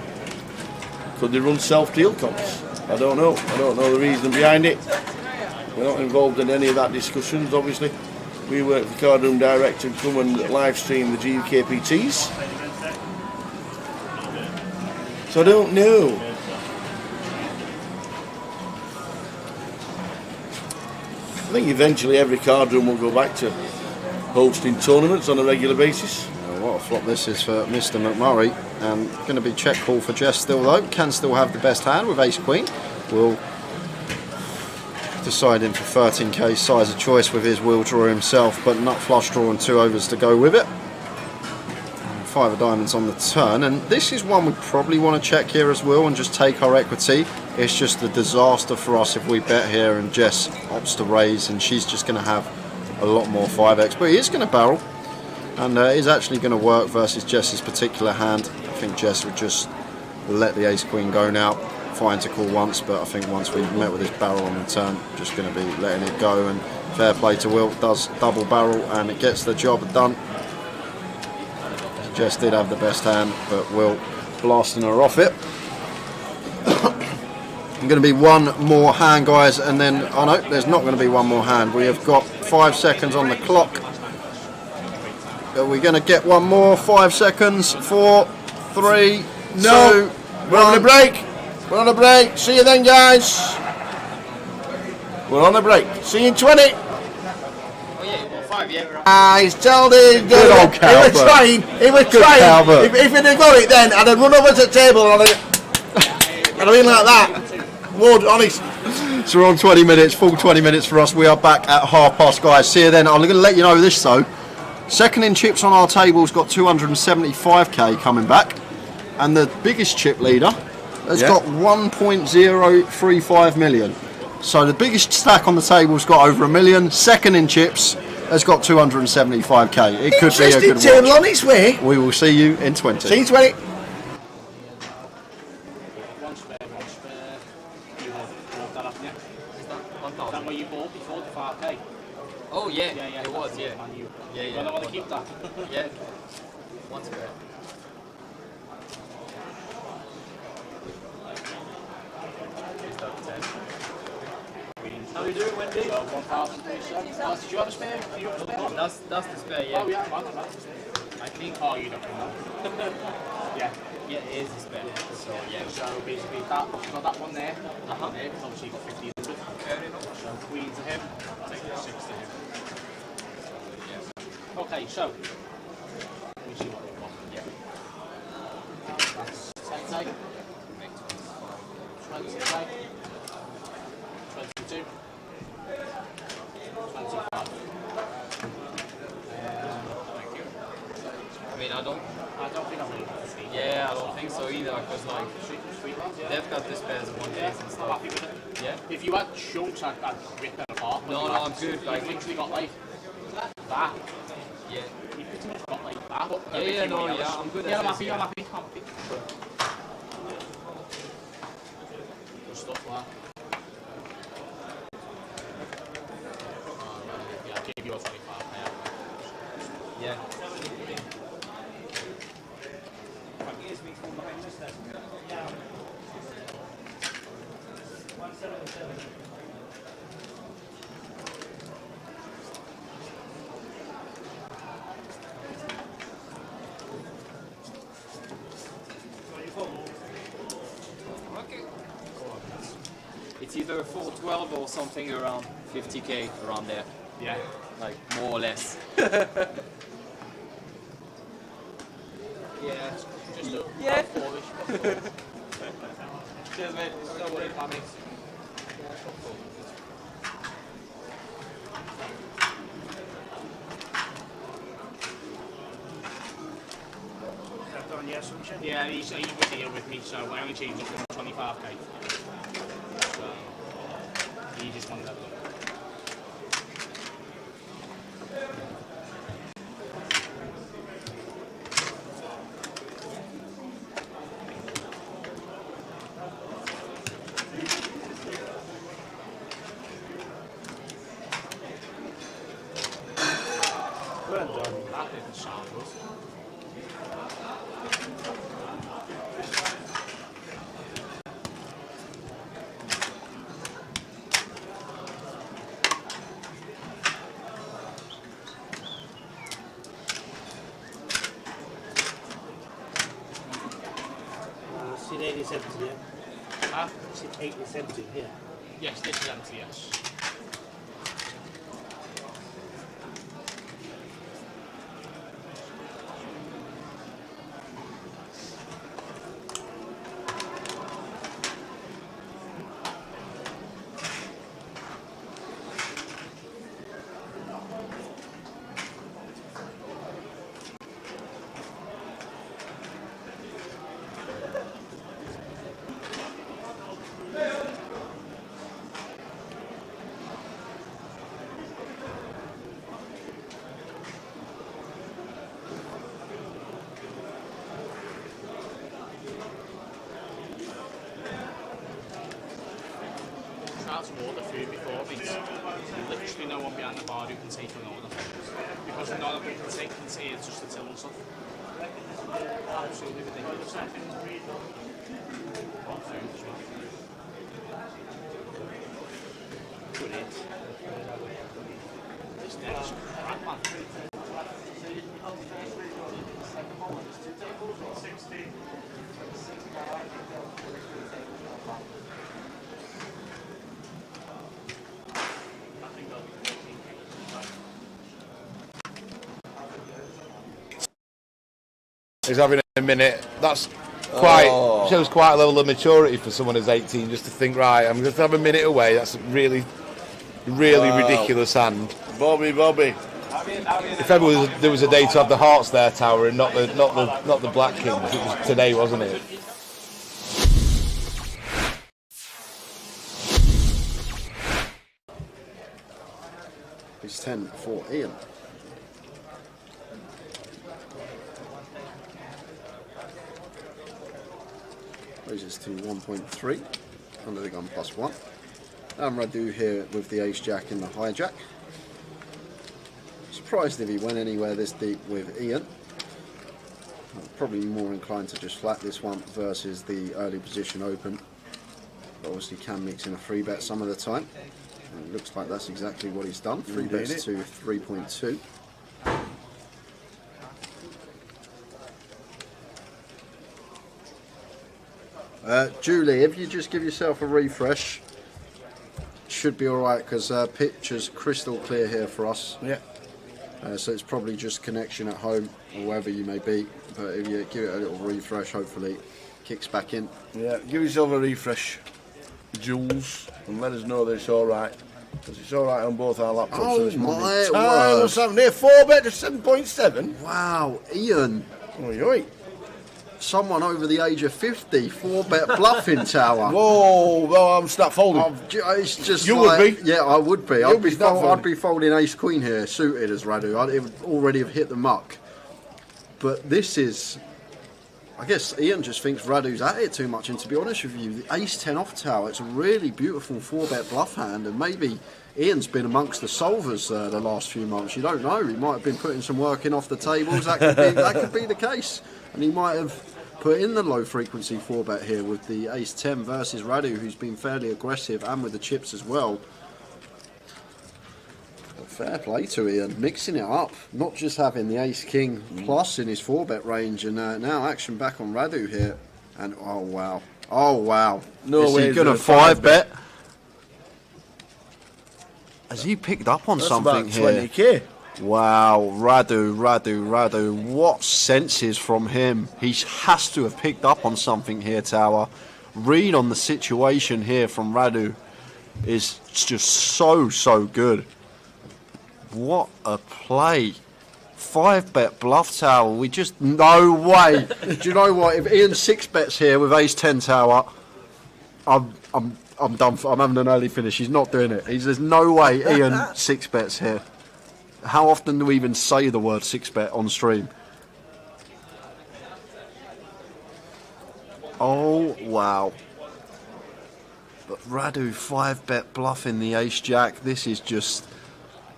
Could they run self-deal comps? I don't know. I don't know the reason behind it. We're not involved in any of that discussions, obviously. We work for Card Room Direct and come and live stream the GUKPTs. So I don't know. I think eventually every card room will go back to hosting tournaments on a regular basis. What a flop this is for Mr. McMurray. And going to be check call for Jess still though. Can still have the best hand with ace queen. Will deciding for 13k size of choice with his wheel draw himself, but nut flush draw and 2 overs to go with it. And 5 of diamonds on the turn, and this is one we probably want to check here as well and just take our equity. It's just a disaster for us if we bet here and Jess opts to raise, and she's just going to have a lot more 5x, but he is going to barrel and is actually going to work versus Jess's particular hand. think Jess would just let the ace queen go now. Fine to call once, but I think once we met with this barrel on the turn, just going to be letting it go. And fair play to Will, does double barrel and it gets the job done. Jess did have the best hand, but Will blasting her off it. I'm going to be one more hand, guys, and then, oh no, there's not going to be one more hand. We have got 5 seconds on the clock. Are we going to get one more? 5 seconds. 4, 3, 2, 1. We're on a break. We're on a break. See you then, guys. We're on a break. See you in 20. He's told it. Good old He was trying. He was trying. If he'd have got it then, I'd have run over to the table and I'd have been like that. Would, honest. So we're on 20 minutes, full 20 minutes for us. We are back at 1:30, guys. See you then. I'm going to let you know this though. Second in chips on our table's got 275k coming back, and the biggest chip leader has got 1.035 million. So the biggest stack on the table's got over 1 million. Second in chips has got 275k. It could be a good table on its way. We will see you in 20. See you in 20. Oh yeah, it was, yeah. Yeah. I don't want to keep that. Yeah. One spare. How are you doing, Wendy? 1,000, please, sir. Did you have a spare? Do you have a spare? That's the spare, yeah. Oh yeah, I think. Oh, you don't know. Yeah. Yeah, it is the spare. So yeah. So basically that, you've got that one there. There, because obviously you've got 1,500. So queen to him, take the 6 to him. Okay, so let me see what we want. Yeah. That's 10k. 20k. 22. 25. Thank you. I mean, I don't think I'm really going to see. Yeah, I don't think so either, because like they've got the spares of 1 days and stuff. Happy with it? Yeah. If you had chunks, I'd rip them apart. No, I'm good. Like, literally got like that. Yeah. You pretty much got like that. Yeah, I'm good. Yeah, I'm happy. Good stuff, man. Yeah, I gave you a 25 now. Yeah. It's either a 412 or something around 50k, around there. Yeah. Like, more or less. Yeah, just a Yeah. foolish. Cheers, mate. Don't worry about me. Yeah, he was here with me, so I only changed up from 25k. So, he just wanted to have a look. Well done. That didn't sound good. Seat 8 is empty, yeah? Huh? Seat 8 is empty, here. Yes, this is empty, yes. start to order food before me. There's literally no one behind the bar who can take an order. Because none of them can take it just to till and stuff. Absolutely ridiculous. Want food as well. Good hit. This next crap, man. 60. He's having a minute. That's quite shows quite a level of maturity for someone who's 18, just to think, right, I'm going to have a minute away. That's a really ridiculous hand. Bobby. If ever there was a day to have the hearts there, Tower, and not the Black Kings, it was today, wasn't it? It's 10 for Ian. Raises to 1.3 under the gun +1. And Radu here with the ace jack in the hijack. Surprised if he went anywhere this deep with Ian. Probably more inclined to just flat this one versus the early position open. But obviously can mix in a 3-bet some of the time. And it looks like that's exactly what he's done. 3-bets to 3.2. Julie, if you just give yourself a refresh, should be alright, because picture's crystal clear here for us. Yeah. So it's probably just connection at home or wherever you may be. But if you give it a little refresh, hopefully it kicks back in. Yeah, give yourself a refresh, Jules, and let us know that it's alright. Because it's alright on both our laptops. Oh so my word! word! 4-bet to 7.7. Wow, Ian. Oi. Someone over the age of 50, 4-bet bluffing Tower. Whoa, well, I'm start folding. It's just you like, would be. Yeah, I would be. You'd be I'd be folding ace queen here, suited as Radu. It would already have hit the muck. But this is, I guess Ian just thinks Radu's at it too much. And to be honest with you, the ace 10 off Tower, it's a really beautiful 4-bet bluff hand. And maybe Ian's been amongst the solvers the last few months. You don't know. He might have been putting some work in off the tables. That could be the case. And he might have put in the low frequency 4-bet here with the ace 10 versus Radu, who's been fairly aggressive, and with the chips as well. But fair play to Ian, mixing it up, not just having the ace king plus in his 4-bet range, and now action back on Radu here. And oh wow, no way he's gonna 5-bet. Has he picked up on something about here? 20k. Wow, Radu, what senses from him. He has to have picked up on something here, Tower. Read on the situation here from Radu is just so good. What a play. 5-bet bluff Tower, we just, no way. Do you know what, if Ian 6-bets here with ace 10 Tower, I'm done for, I'm having an early finish. He's not doing it. There's no way Ian 6-bets here. How often do we even say the word 6-bet on stream? Oh, wow. But Radu 5-bet bluffing the ace-jack. This is just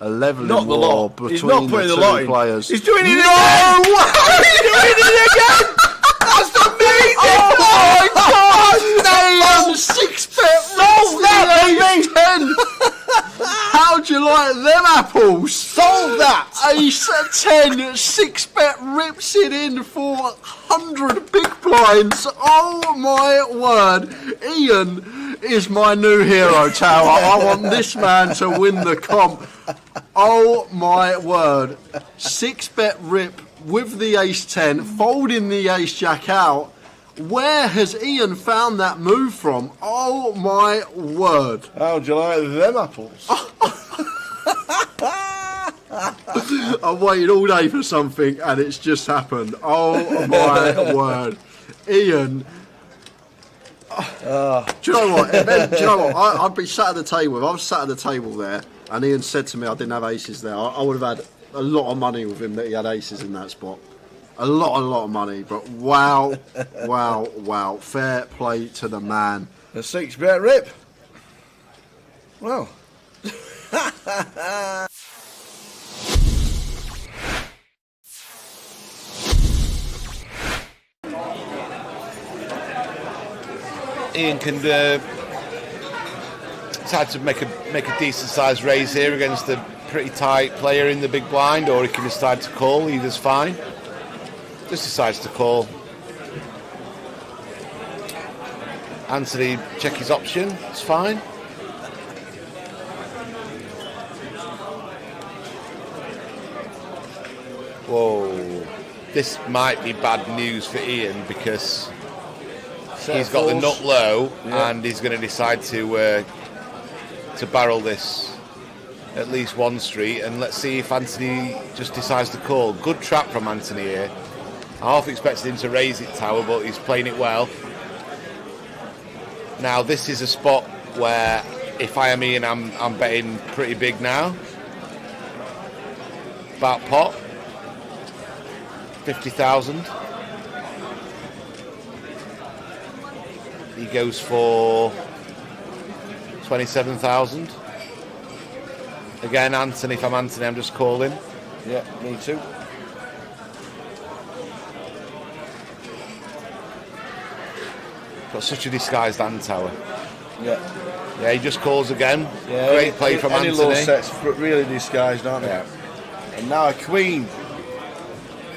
a levelling war between the two players. He's doing it again! He's doing it again! That's amazing! Oh my God! Ian 6-bet roll that, baby! 10! How'd you like them apples? Solve that! Ace 10, 6-bet rips it in for 100 big blinds. Oh my word. Ian is my new hero, Tower. I want this man to win the comp. Oh my word. 6-bet rip with the ace 10, folding the ace jack out. Where has Ian found that move from? Oh my word. How'd you like them apples? I've waited all day for something and it's just happened. Oh my word. Ian. Do you know what? Do you know what? I'd be sat at the table. If I was sat at the table there and Ian said to me I didn't have aces there, I would have had a lot of money with him that he had aces in that spot. A lot of money. But wow. Fair play to the man. A 6-bet rip. Well. Ian can decide to make a decent sized raise here against a pretty tight player in the big blind, or he can decide to call. Either's fine. Just decides to call. Anthony check his option. It's fine. Whoa, this might be bad news for Ian because he's got the nut low, and he's going to decide to barrel this at least one street. And let's see if Anthony just decides to call. Good trap from Anthony here. I half expected him to raise it, Tower, but he's playing it well. Now this is a spot where if I am Ian, I'm betting pretty big now. About pot. 50,000. He goes for 27,000. Again, Anthony, if I'm Anthony, I'm just calling. Yeah, me too. Got such a disguised hand, Tower. Yeah. Yeah, he just calls again. Yeah, great play from any Anthony. Low sets really disguised, aren't they? Yeah. And now a queen.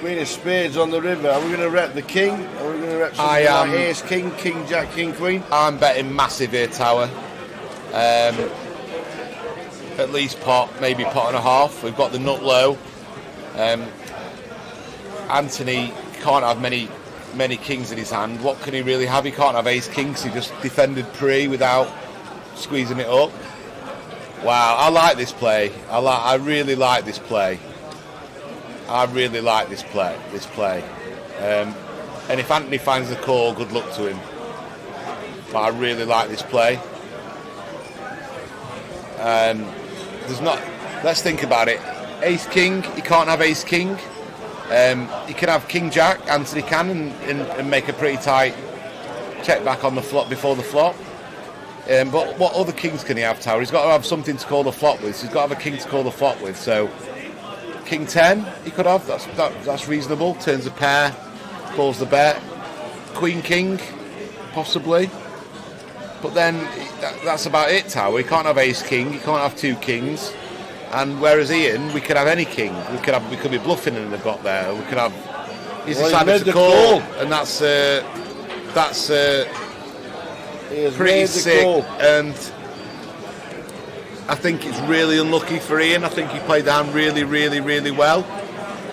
Queen of spades on the river. Are we going to rep the king? Are we going to rep something like ace, king, king, jack, king, queen? I'm betting massive here, Tower. At least pot, maybe pot and a half. We've got the nut low. Anthony can't have many kings in his hand. What can he really have? He can't have ace kings. He just defended pre without squeezing it up. Wow, I like this play. I really like this play. I really like this play. And if Anthony finds the call, good luck to him. But I really like this play. There's not. Let's think about it. Ace king. He can't have ace king. He can have king jack. Anthony can and make a pretty tight check back on the flop before the flop. But what other kings can he have, Tower? He's got to have something to call the flop with. So he's got to have a king to call the flop with. So king 10 he could have. That's reasonable. Turns a pair, calls the bet. Queen king, possibly. But then that's about it, Tower. He can't have ace king. He can't have two kings. And whereas Ian, we could have any king. We could be bluffing in the got there. We could have. He's decided to call, and that's pretty sick. And I think it's really unlucky for Ian. I think he played the hand really, really, really well,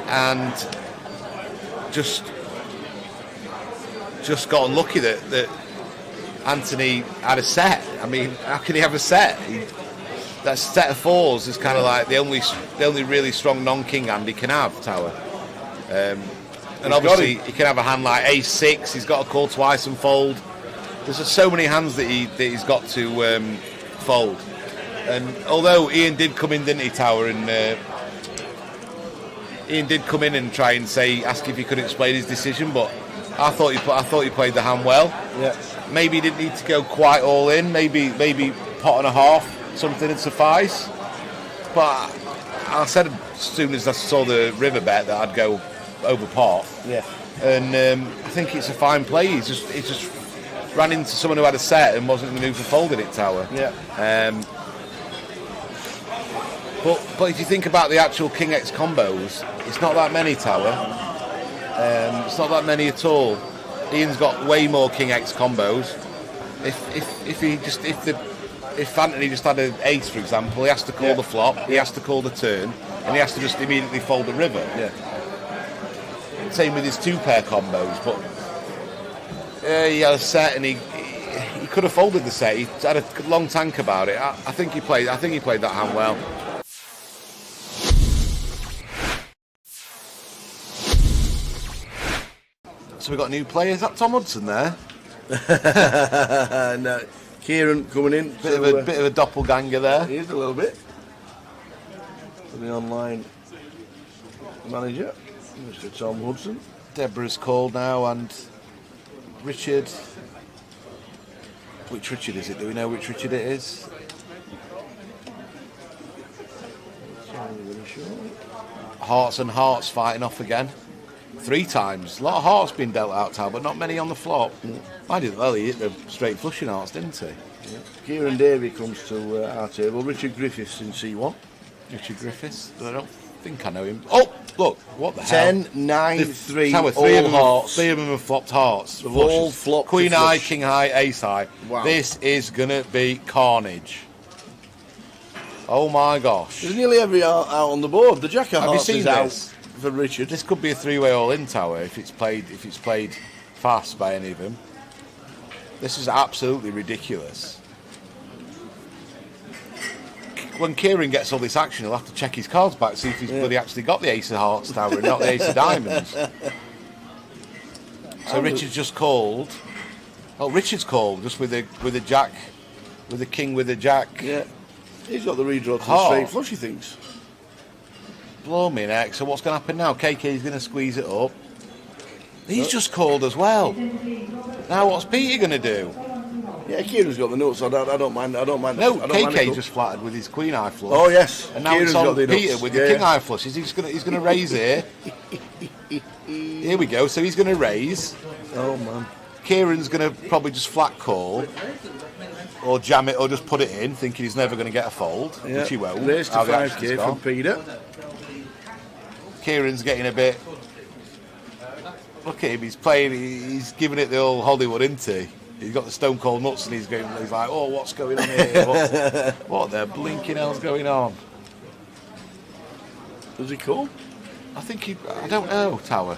and just got unlucky that Anthony had a set. I mean, how can he have a set? That set of fours is kind of like the only really strong non-king hand he can have, Tower. And obviously he can have a hand like ace six. He's got to call twice and fold. There's just so many hands that he's got to fold. And although Ian did come in, didn't he, Tower? And Ian did come in and try and ask if he could explain his decision, but I thought he played the hand well. Yeah. Maybe he didn't need to go quite all in. Maybe pot and a half, something would suffice. But I said as soon as I saw the river bet that I'd go over pot. Yeah. And I think it's a fine play. He just ran into someone who had a set and wasn't going to move for folding it, Tower. Yeah. But if you think about the actual King X combos, it's not that many, Tower. It's not that many at all. Ian's got way more King X combos. If Anthony just had an ace, for example, he has to call the flop, he has to call the turn, and he has to just immediately fold the river. Yeah. Same with his two pair combos, but he had a set and he could have folded the set. He had a long tank about it. I think he played that hand well. So we've got new players. Is that Tom Hudson there? No, Kieran coming in. Bit of a doppelganger there. He is a little bit. For the online manager, Mr. Tom Hudson. Deborah's called now, and Richard. Which Richard is it? Do we know which Richard it is? hearts and hearts fighting off again. 3 times. A lot of hearts been dealt out, Tal, but not many on the flop. I did well. He hit the straight flushing hearts, didn't he? Yeah. Kieran Davey comes to our table. Richard Griffiths in C1. Richard Griffiths? I don't think I know him. Oh, look, what the 10, hell? 9, 3, Tower, all hearts. 3 of them have flopped hearts. They've all flopped. Queen to high, flush. king high, ace high. Wow. This is going to be carnage. Oh my gosh. There's nearly every out on the board. The jack of Have you hearts seen is this? out for Richard. This could be a 3-way all-in, Tower, if it's played fast by any of them. This is absolutely ridiculous. When Kieran gets all this action, he'll have to check his cards back, see if he's bloody actually got the ace of hearts, Tower, and not the ace of diamonds. So Richard's just called. Oh, Richard's called just with a jack, with a king, with a jack. Yeah, he's got the redraw to the Oh. straight flush, he thinks. Blow me neck. So what's going to happen now? KK's going to squeeze it up. He's just called as well. Now what's Peter going to do? Yeah, Kieran's got the nuts. I don't mind. No, KK just flattered with his queen eye flush. Oh yes, and now Kieran's it's on got the Peter nuts. with the king eye flush. He's going to raise here. Here we go. So he's going to raise. Oh man. Kieran's going to probably just flat call, or jam it, or just put it in, thinking he's never going to get a fold, Yeah. which he won't. Raise to How the 5k action's from gone. Peter. Kieran's getting a bit. Look at him. He's playing. He's giving it the old Hollywood, isn't he? He's got the stone cold nuts, and he's going. He's like, "Oh, what's going on here? What the blinking hell's going on?" Does he call? I think he. I don't know, Tower.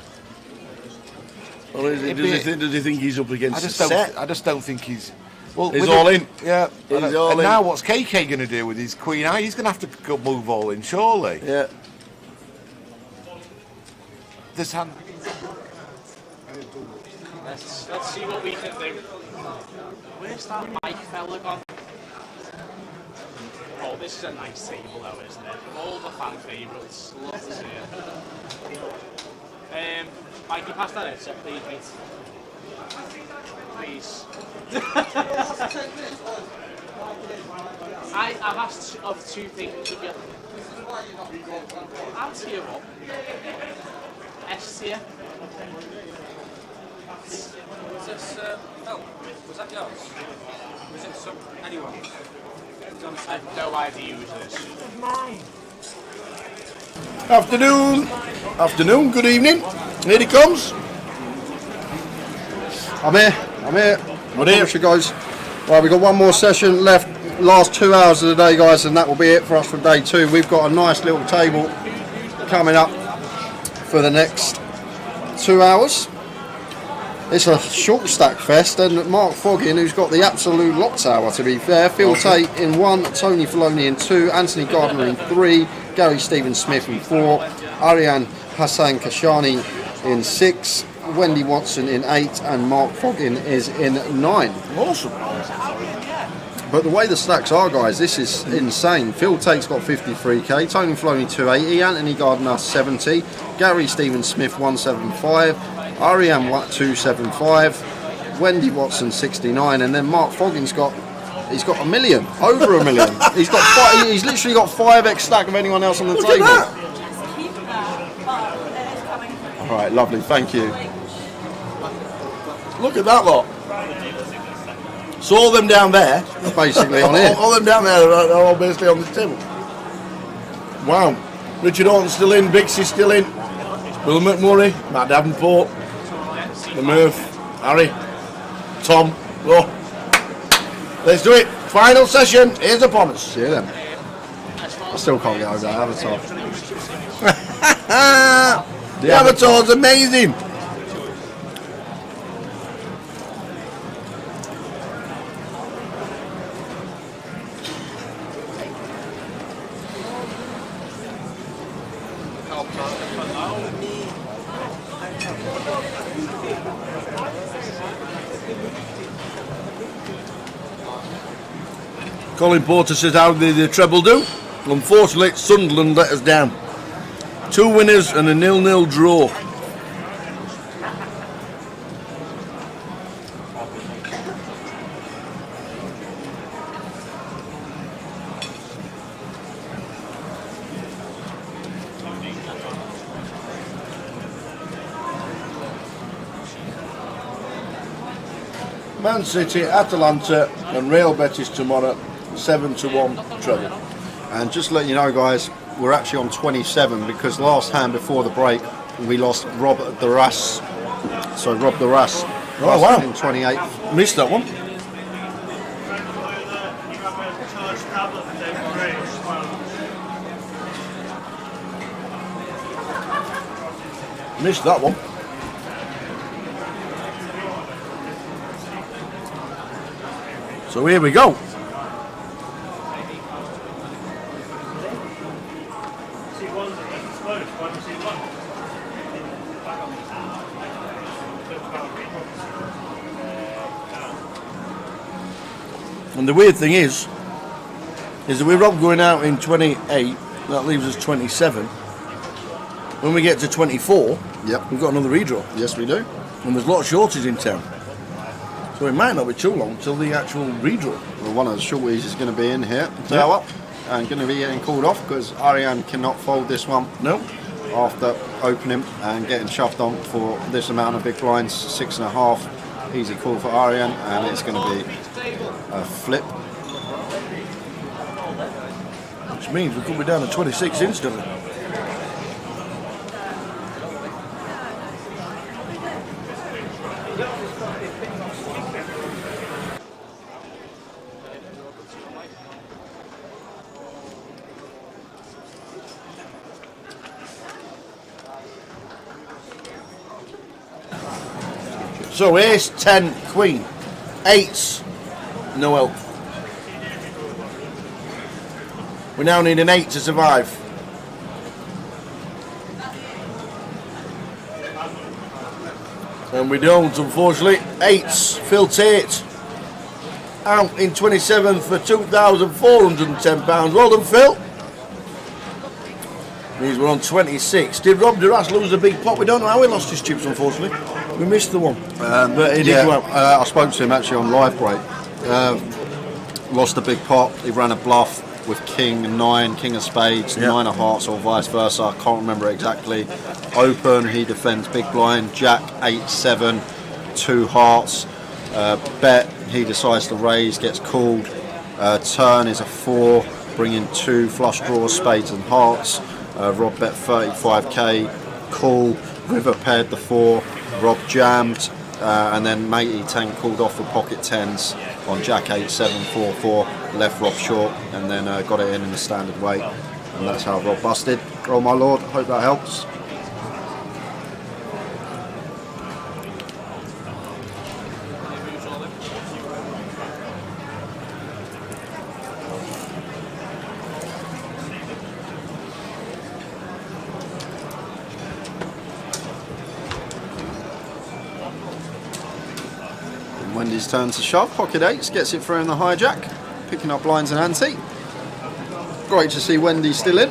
Or is it, does he think he's up against I just don't think he's. Well, he's with all it- in. Yeah. He's and all in. now what's KK going to do with his queen eye? He's going to have to go move all in, surely. Yeah. This hand. Let's see what we can do. Where's that Mike fella gone? Oh, this is a nice table though, isn't it? All the fan favourites. Love to see it. Mikey, pass that in, please, mate. Please. I've asked of 2 things of you. I'll tier up. S tier. Was this, oh, was that yours? Was it some, anyone? I have no idea who this is. Mine. Afternoon, good evening. Here he comes. I'm here. We're here. You guys. Right, we've got one more session left. Last 2 hours of the day, guys, and that will be it for us for day 2. We've got a nice little table coming up for the next 2 hours. It's a short stack fest, and Mark Foggin, who's got the absolute lock tower, to be fair. Phil Tate in 1, Tony Filoni in 2, Anthony Gardner in 3, Gary Stephen Smith in 4, Ariane Hassan Kashani in 6, Wendy Watson in 8, and Mark Foggin is in 9. Awesome. But the way the stacks are, guys, this is insane. Phil Tate's got 53k, Tony Filoni 280, Anthony Gardner 70, Gary Stephen Smith 175, Ariane 275, Wendy Watson 69, and then Mark Foggin's got a million, over a million. He's literally got 5x stack of anyone else on the table. All right, lovely, thank you. Look at that lot. So all them down there, basically on here. All them down there are all basically on this table. Wow. Richard Orton's still in, Bixie's still in, Will McMurray, Matt Davenport, the Murph, Harry, Tom. Oh. Let's do it. Final session is upon us. See you then. I still can't get over that avatar. The avatar's amazing. Colin Porter says, how did the treble do? Unfortunately, Sunderland let us down. 2 winners and a 0-0 draw. Man City, Atalanta, and Real Betis tomorrow. 7-1 treble. And just to let you know, guys, we're actually on 27 because last hand before the break we lost Rob Duras. So Rob Duras. Oh wow! In 28th. Missed that one. Missed that one. So here we go. And the weird thing is that with Rob going out in 28, that leaves us 27. When we get to 24, yep, we've got another redraw. Yes, we do. And there's a lot of shorties in town. So it might not be too long till the actual redraw. Well, one of the shorties is going to be in here, up, and going to be getting called off because Ariane cannot fold this one. No. After opening and getting shoved on for this amount of big blinds, 6.5. Easy call for Ariane, and it's going to be a flip. Which means we could be down to 26 instantly. So ace, 10, queen, eights, no help. We now need an 8 to survive. And we don't, unfortunately. 8s, Phil Tate. Out in 27th for £2,410. Well done, Phil. These were on 26. Did Rob Duras lose a big pot? We don't know how he lost his chips, unfortunately. We missed the one. But he did go out. I spoke to him actually on live break. Lost a big pot. He ran a bluff with king 9, king of spades, 9 of hearts, or vice versa. I can't remember exactly. Open, he defends big blind, jack 8-7, 2 hearts. Bet, he decides to raise, gets called. Turn is a 4, bringing 2 flush draws, spades and hearts. Rob bet 35k, call, river paired the 4, Rob jammed, and then matey 10 called off for pocket 10s on jack 8-7-4-4, left Rob short, and then got it in the standard weight, and that's how Rob busted. Oh my lord, hope that helps. Wendy's turn to shove, pocket 8s, gets it through in the hijack, picking up lines and ante. Great to see Wendy still in.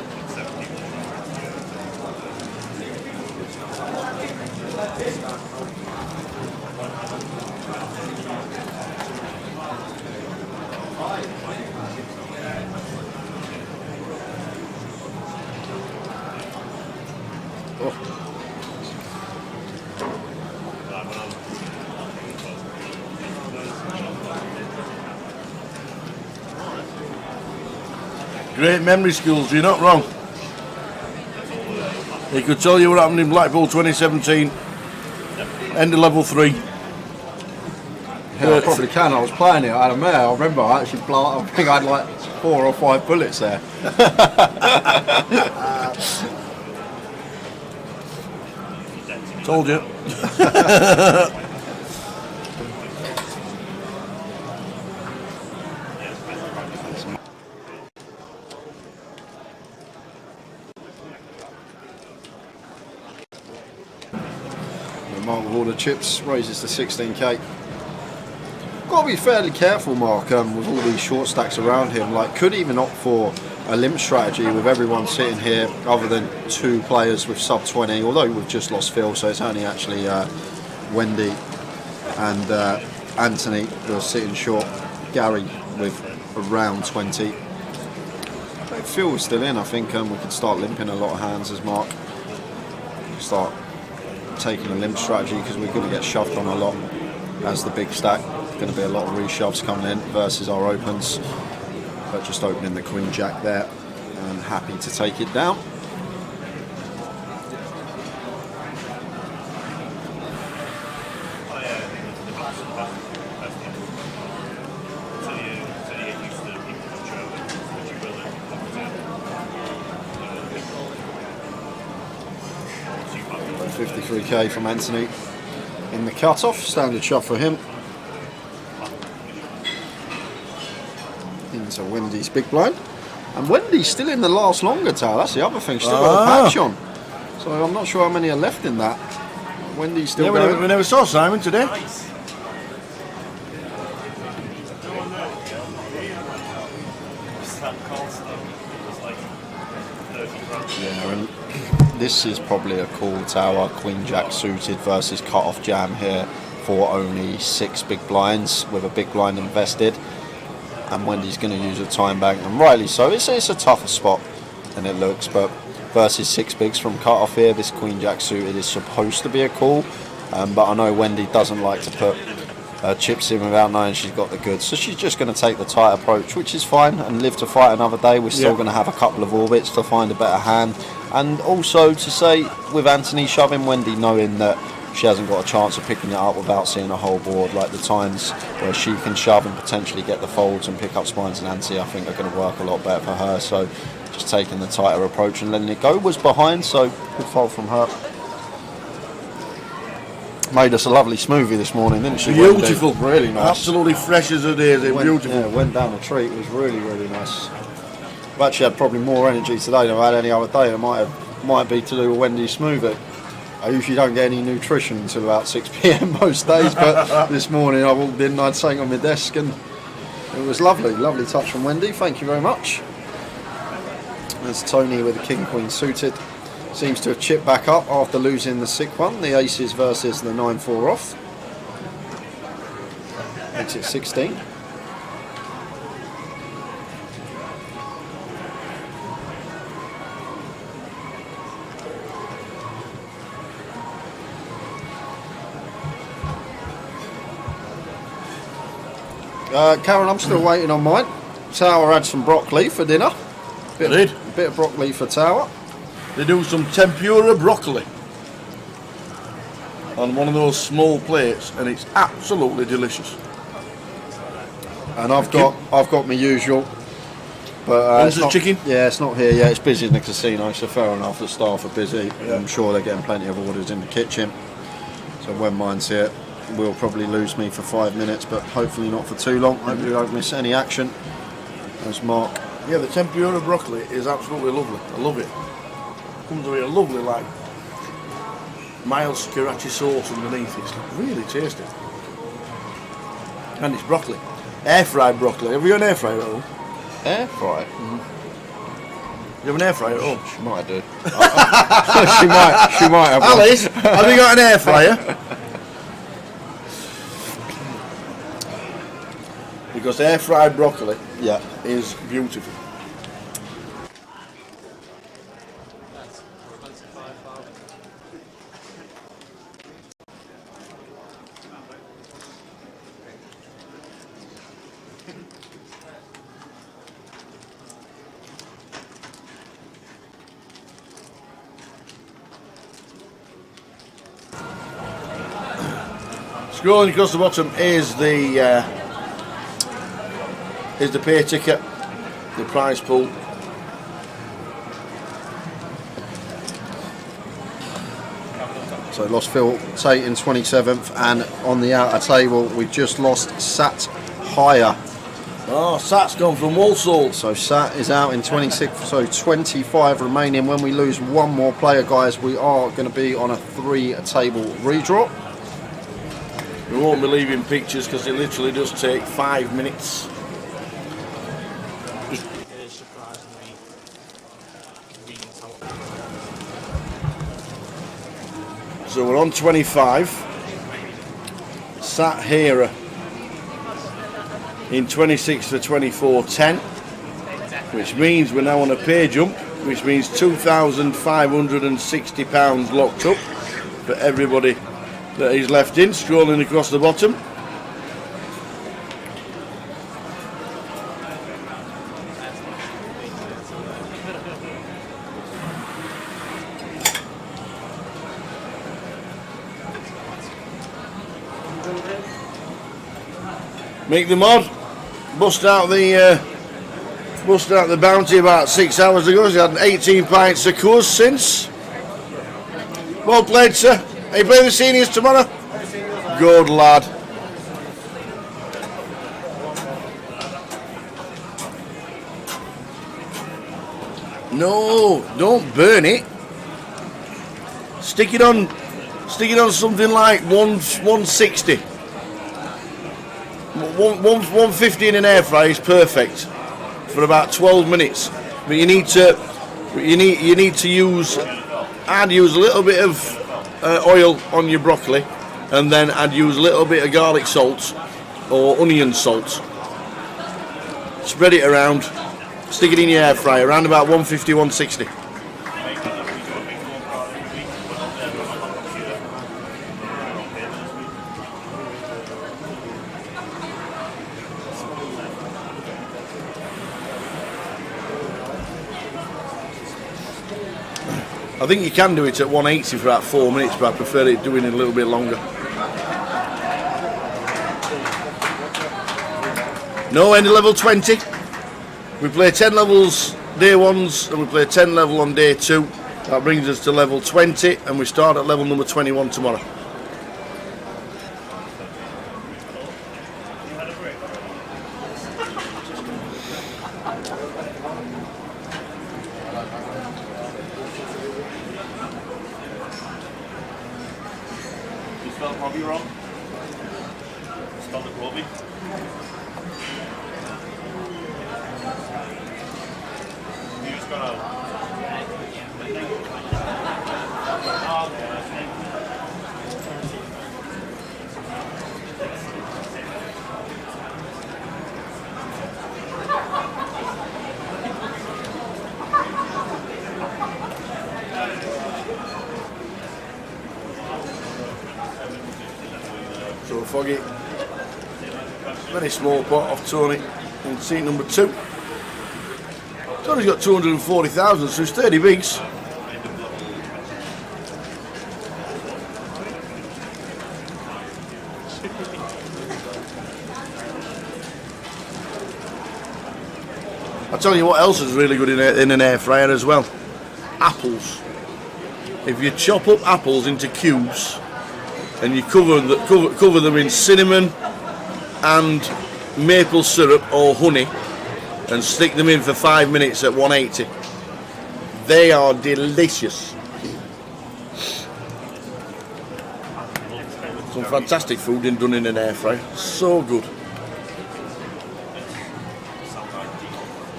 Great memory skills, you're not wrong. He could tell you what happened in Blackpool 2017, end of level 3. Yeah, I probably can. I was playing it. I had a mare. I remember I actually I think I had like 4 or 5 bullets there. Told you. Mark with all the chips raises to 16k. Got to be fairly careful, Mark, with all these short stacks around him. Like, could even opt for a limp strategy with everyone sitting here, other than 2 players with sub 20. Although we've just lost Phil, so it's only actually Wendy and Anthony who are sitting short. Gary with around 20. But Phil is still in. I think we could start limping a lot of hands as Mark. Start taking a limp strategy because we're going to get shoved on a lot as the big stack. Going to be a lot of reshoves coming in versus our opens, but just opening the Queen Jack there and happy to take it down. $53k from Anthony in the cut-off, standard shove for him. Into Wendy's big blind, and Wendy's still in the last longer tower. That's the other thing, she's still got a patch on, so I'm not sure how many are left in that. Wendy's still going. We never saw Simon today. Yeah, and this is probably a cool tower, Queen Jack suited versus cut-off jam here for only 6 big blinds with a big blind invested, and Wendy's going to use a time bank, and rightly so. It's a tougher spot than it looks, but versus 6 bigs from cut-off here, this Queen Jack suited is supposed to be a call, but I know Wendy doesn't like to put chips in without knowing she's got the goods, so she's just going to take the tight approach, which is fine, and live to fight another day. We're still going to have a couple of orbits to find a better hand, and also to say with Anthony shoving, Wendy knowing that she hasn't got a chance of picking it up without seeing a whole board. Like the times where she can shove and potentially get the folds and pick up spines and ante, I think are going to work a lot better for her. So just taking the tighter approach and letting it go. Was behind, so good fold from her. Made us a lovely smoothie this morning, didn't she? Beautiful, really nice. Absolutely fresh as a daisy. Beautiful. Yeah, went down the treat. It was really, really nice. I've actually had probably more energy today than I've had any other day. It might be to do with Wendy's smoothie. I usually don't get any nutrition until about 6 PM most days, but this morning I walked in and I had something on my desk, and it was lovely. Lovely touch from Wendy. Thank you very much. There's Tony with the King Queen suited. Seems to have chipped back up after losing the 6-1. The aces versus the 9-4 off. Makes it 16. Karen, I'm still waiting on mine. Tower had some broccoli for dinner. Bit of broccoli for Tower. They do some tempura broccoli on one of those small plates, and it's absolutely delicious. And I've got my usual, but it's not, chicken. Yeah, it's not here yet. It's busy in the casino, so fair enough. The staff are busy. Yeah. I'm sure they're getting plenty of orders in the kitchen. So when mine's here, will probably lose me for 5 minutes, but hopefully not for too long. Hopefully don't miss any action. There's Mark. Yeah, the tempura broccoli is absolutely lovely. I love it. Comes with a lovely, like, mild sriracha sauce underneath. It's really tasty. And it's broccoli. Air fried broccoli. Have you got an air fryer at home? Air fry? You have an air fryer at home? She might do. she might have. Alice, have you got an air fryer? Because air fried broccoli is beautiful. Scrolling across the bottom is the pay ticket, the prize pool. So lost Phil Tate in 27th, and on the outer table we just lost Sat Higher. Oh, Sat's gone from Walsall. So Sat is out in 26th, so 25 remaining. When we lose one more player, guys, we are going to be on a 3-table redraw. We won't be leaving pictures because it literally does take 5 minutes. So we're on 25. Sat here in 26 for 24.10, which means we're now on a pay jump, which means £2,560 locked up for everybody that is left in. Scrolling across the bottom, Make the mod. Bust out the bounty about 6 hours ago. He's had 18 pints of course since. Well played, sir. Are you playing the seniors tomorrow? Good lad. No, don't burn it. Stick it on something like 160. 150 in an air fryer is perfect for about 12 minutes. But you need to use a little bit of oil on your broccoli, and then I'd use a little bit of garlic salt or onion salt. Spread it around. Stick it in your air fryer around about 150, 160. I think you can do it at 180 for about 4 minutes, but I prefer it doing it a little bit longer. No, end of level 20. We play 10 levels day ones, and we play 10 level on day 2. That brings us to level 20, and we start at level number 21 tomorrow. You spelled Robbie wrong? Spelled it Robbie? You just got out. So Foggy, very small pot off Tony in seat number 2. Tony's got 240,000, so it's 30 bigs. I'll tell you what else is really good in an air fryer as well. Apples. If you chop up apples into cubes and you cover them in cinnamon and maple syrup or honey and stick them in for 5 minutes at 180, they are delicious. Some fantastic food done in an air fryer. So good.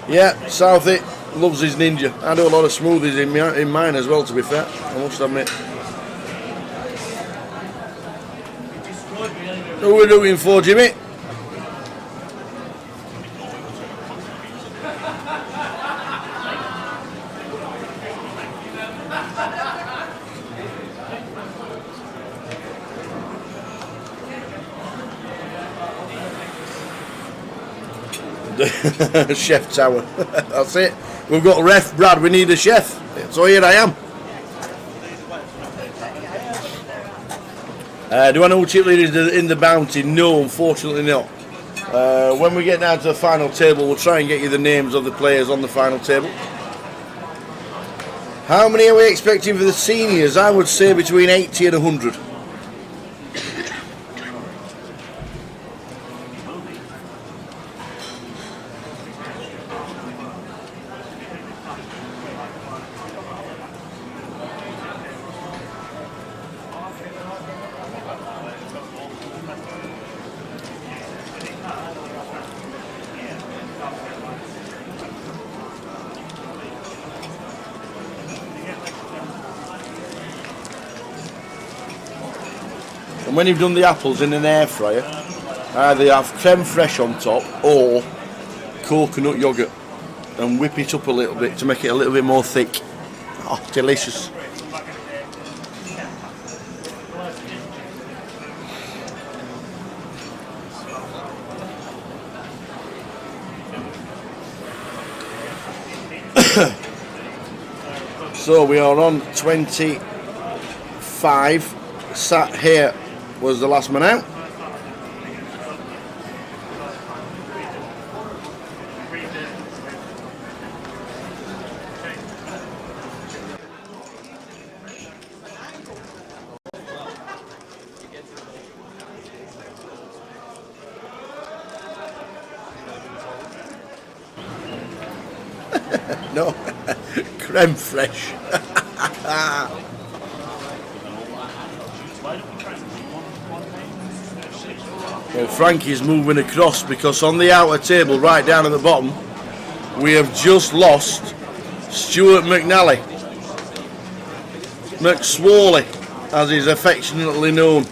Yeah, Southie loves his Ninja. I do a lot of smoothies in mine as well, to be fair, I must admit. What are we doing for, Jimmy? Chef Tower. That's it. We've got Ref Brad, we need a chef. So here I am. Do I know who chip leader is in the bounty? No, unfortunately not. When we get down to the final table, we'll try and get you the names of the players on the final table. How many are we expecting for the seniors? I would say between 80 and 100. And when you've done the apples in an air fryer, either have creme fraiche on top or coconut yogurt and whip it up a little bit to make it a little bit more thick. Oh, delicious. So we are on 25. Sat here was the last man out. No, creme fraiche. Well, Frankie's moving across because on the outer table, right down at the bottom, we have just lost Stuart McNally. McSwally, as he's affectionately known.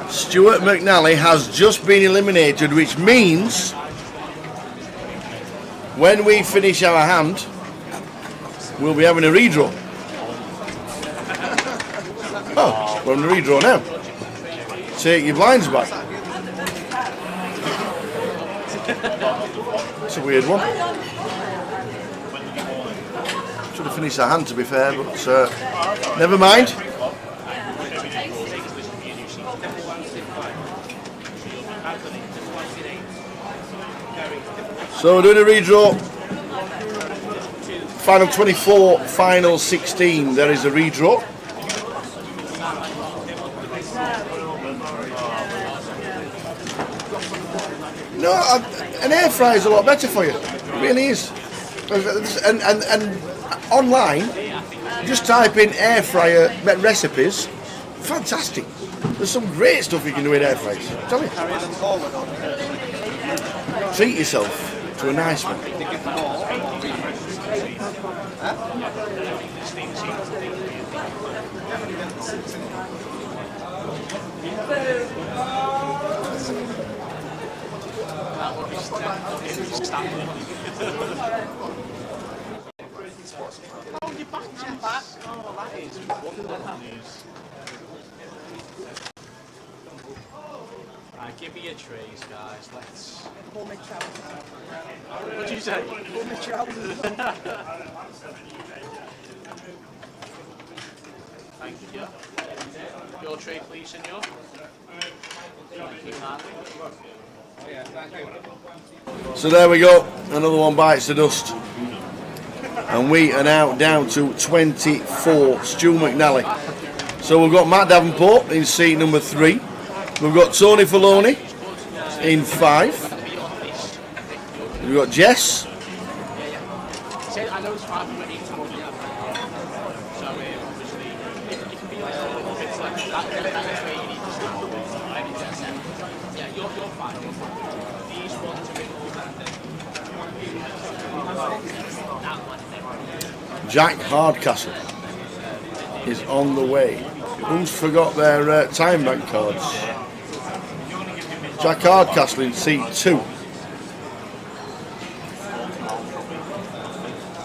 Stuart McNally has just been eliminated, which means when we finish our hand, we'll be having a redraw. Oh, we're having a redraw now. Take your blinds back. It's a weird one. Should have finished our hand, to be fair, but never mind. So we're doing a redraw. Final 24, final 16. There is a redraw. No, an air fryer is a lot better for you. It really is. And online, just type in air fryer recipes. Fantastic. There's some great stuff you can do in air fryers. Tell me. Treat yourself to a nice one. Oh, you're back. Oh, that is wonderful news. Right, give me your trays, guys. Let's. Pull my trousers. What did you say? Pull my trousers. Thank you. Your tray, please, senor. Thank you, kindly. So there we go, another one bites the dust. And we are now down to 24, Stu McNally. So we've got Matt Davenport in seat number 3. We've got Tony Filoni in 5. We've got Jess. I know it's 5 already. So obviously, it can be like a little bit like that way you need to start. Yeah, you're fine. These ones are Jack Hardcastle is on the way. Who's forgot their time bank cards? Jack Hardcastle in seat 2.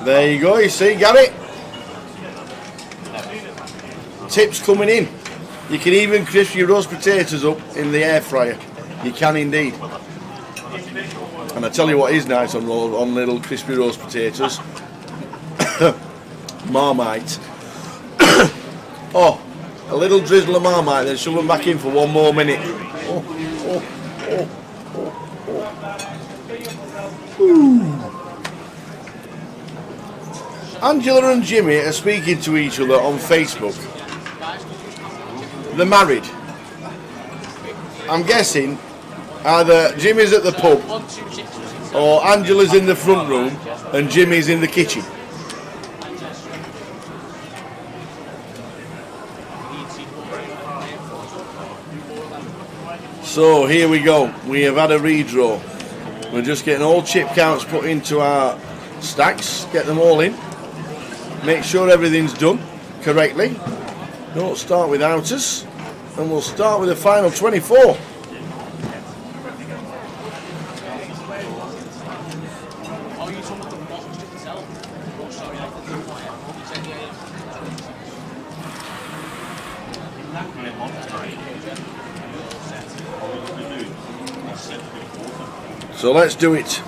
There you go, you see, Gary. Tips coming in. You can even crisp your roast potatoes up in the air fryer. You can indeed. And I tell you what is nice on little crispy roast potatoes. Marmite. Oh, a little drizzle of Marmite, then shove them back in for 1 more minute. Angela and Jimmy are speaking to each other on Facebook. They're married. I'm guessing either Jimmy's at the pub or Angela's in the front room and Jimmy's in the kitchen. So here we go. We have had a redraw. We're just getting all chip counts put into our stacks. Get them all in. Make sure everything's done correctly. Don't start without us. And we'll start with the final 24. So let's do it.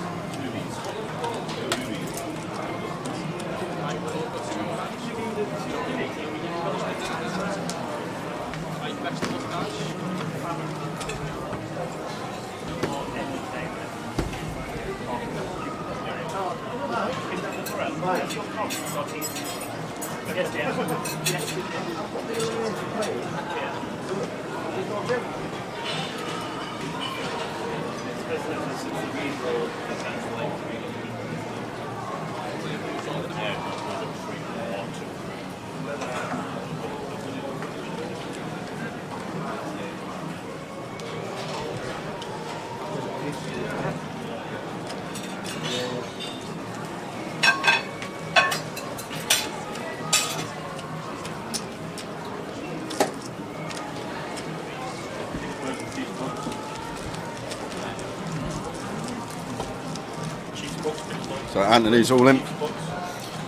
So Anthony's all in.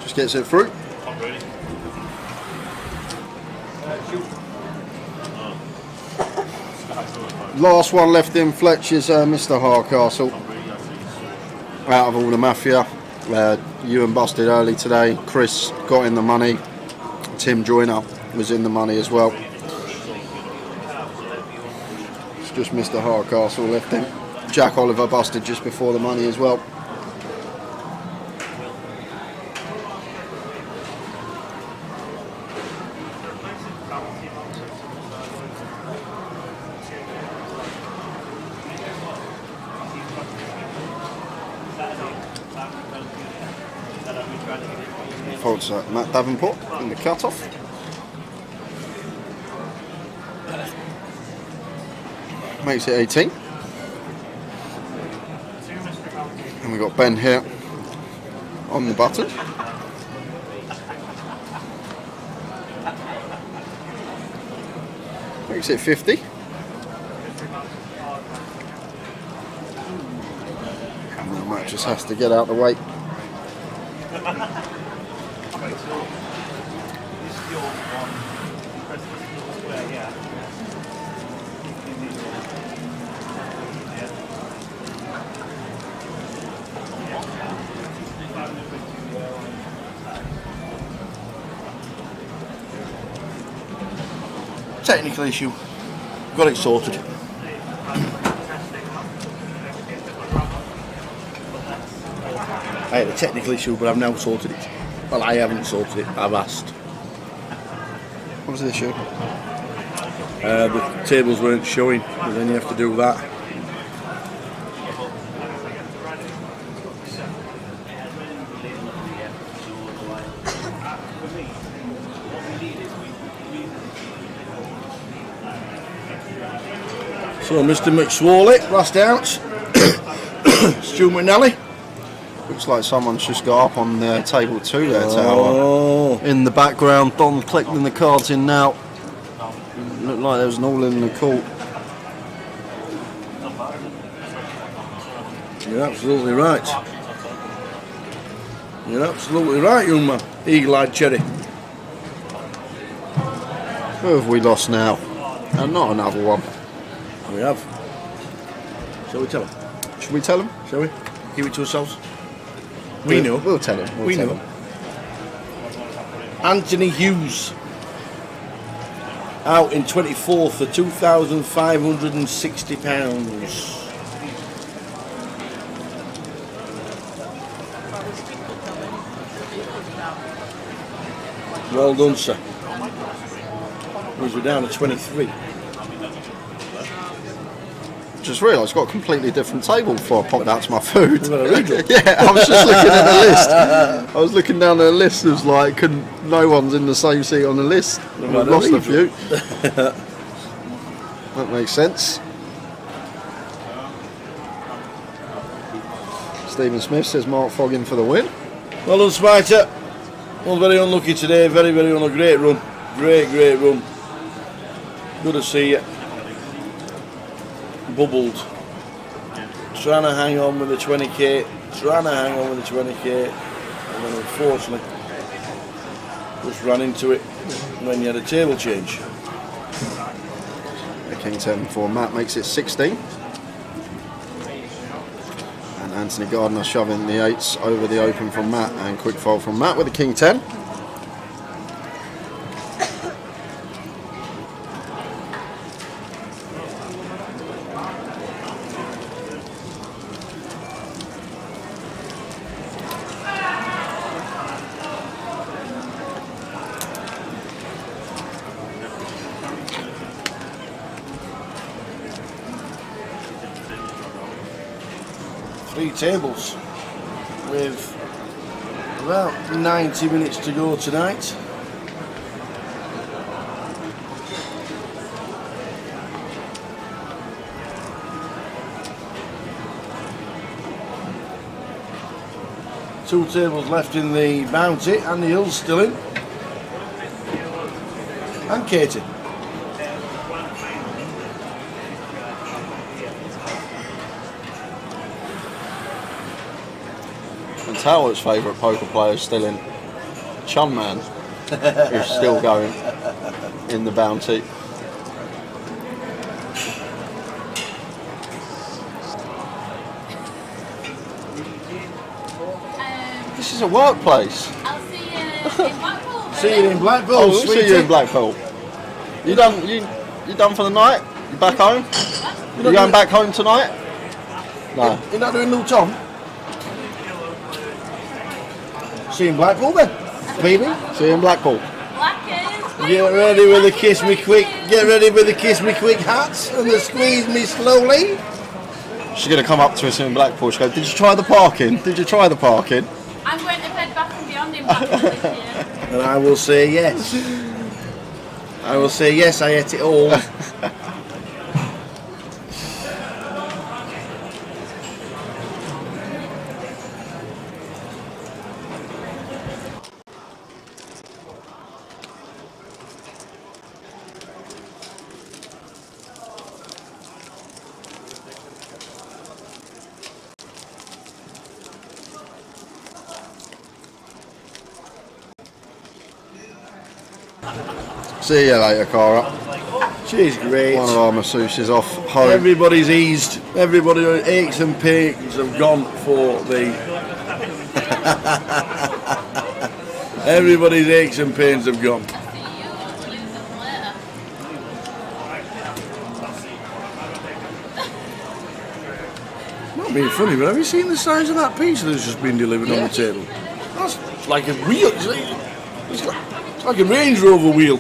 Just gets it through. Last one left in Fletch is Mr. Hardcastle. Out of all the Mafia. Ewan busted early today. Chris got in the money. Tim Joyner was in the money as well. It's just Mr. Hardcastle left in. Jack Oliver busted just before the money as well. Folds Matt Davenport in the cut-off. Makes it 18. And we've got Ben here on the button. Makes it 50. And the Matt just has to get out of the way. Technical issue. Got it sorted. I had a technical issue, but I've now sorted it. Well, I haven't sorted it. I've asked. What was the issue? The tables weren't showing, but then you have to do that. So Mr. McSworley, last out. Stu McNally. Looks like someone's just got up on table 2 there, Tower. In the background, Don collecting the cards in now. Looked like there was an all in the court. You're absolutely right. You're absolutely right, young man. Eagle-eyed cherry. Who have we lost now? And not another one. We have. Shall we tell him? Should we tell him? Shall we? Give it to ourselves. We know. We'll tell him. We know. Anthony Hughes. Out in 24th for £2,560. Well done, sir. We're down to 23. Just realised I've got a completely different table before I popped out to my food. Redraw? Yeah, I was just looking at the list. I was looking down at the list. It was like, no one's in the same seat on the list. We've lost a few. That makes sense. Stephen Smith says Mark Foggin for the win. Well done, Spider. Well, very unlucky today. Very, very unlucky. Great run. Great run. Good to see you. Bubbled. Trying to hang on with the 20k. And then unfortunately just ran into it when you had a table change. The King 10 for Matt makes it 16. And Anthony Gardner shoving the 8s over the open from Matt, and quick fold from Matt with the King 10. Three tables with About 90 minutes to go tonight. Two tables left in the bounty, and the Hill's still in. And Katie. And Tower's favourite poker player is still in. Chun Man is still going in the bounty. This is a workplace. I'll see you in Blackpool. See you in Blackpool. Oh, we'll see you in Blackpool. You done for the night? You back home? You going back home tonight? No. You're not doing no Tom? See you in Blackpool then, baby. See you in Blackpool. Get ready with the kiss me quick. Get ready with the kiss me quick hats and the squeeze me slowly. She's going to come up to us in Blackpool. She'll go, did you try the parking? Did you try the parking? I'm going to Bed Bath and Beyond in Blackpool this year. And I will say yes. I will say yes, I ate it all. See you later, Cara. She's great. One of our masseuses off home. Everybody's eased. Everybody aches and pains have gone for the. Everybody's aches and pains have gone. Not being funny, but have you seen the size of that pizza that's just been delivered on the table? That's like a wheel. It's like a Range Rover wheel.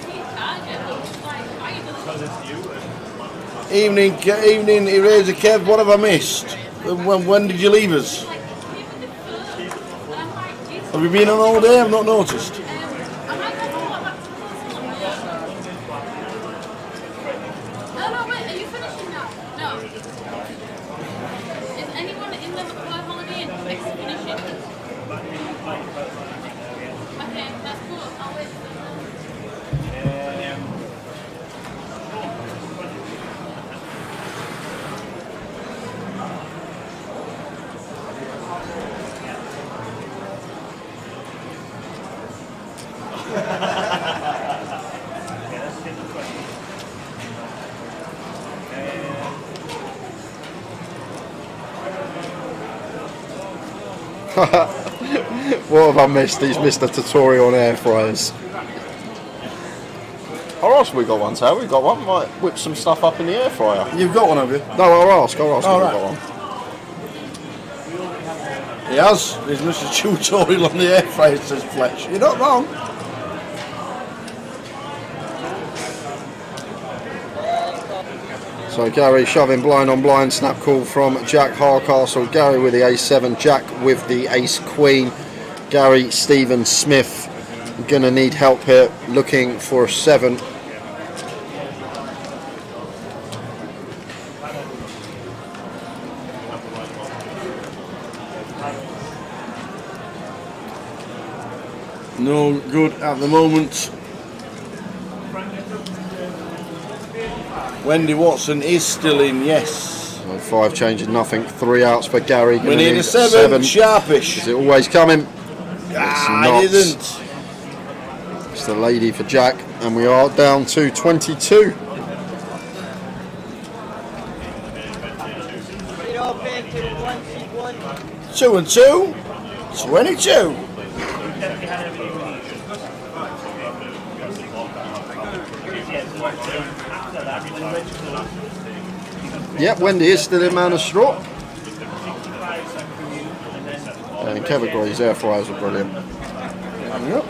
Evening, Eraser Kev, what have I missed? When did you leave us? Have you been on all day? I've not noticed. What have I missed? He's missed a tutorial on air fryers. I'll ask if we got one, Tao. We got one. Might whip some stuff up in the air fryer. You've got one, have you? No, I'll ask. Oh, if right. we've got one. He has. He's missed a tutorial on the air fryer, says Fletch. You're not wrong. So Gary shoving blind on blind, snap call from Jack Harcastle. Gary with the ace-7, Jack with the ace-queen. Gary Stephen Smith gonna need help here, looking for a 7. No good at the moment. Wendy Watson is still in, yes. 5 changing nothing, 3 outs for Gary. We need a 7, sharpish. Is it always coming? It isn't. It's the lady for Jack, and we are down to 22. Two and 2, 22. Yep, Wendy is still in man of straw. And Kevin agrees, air fryers are brilliant. Yep.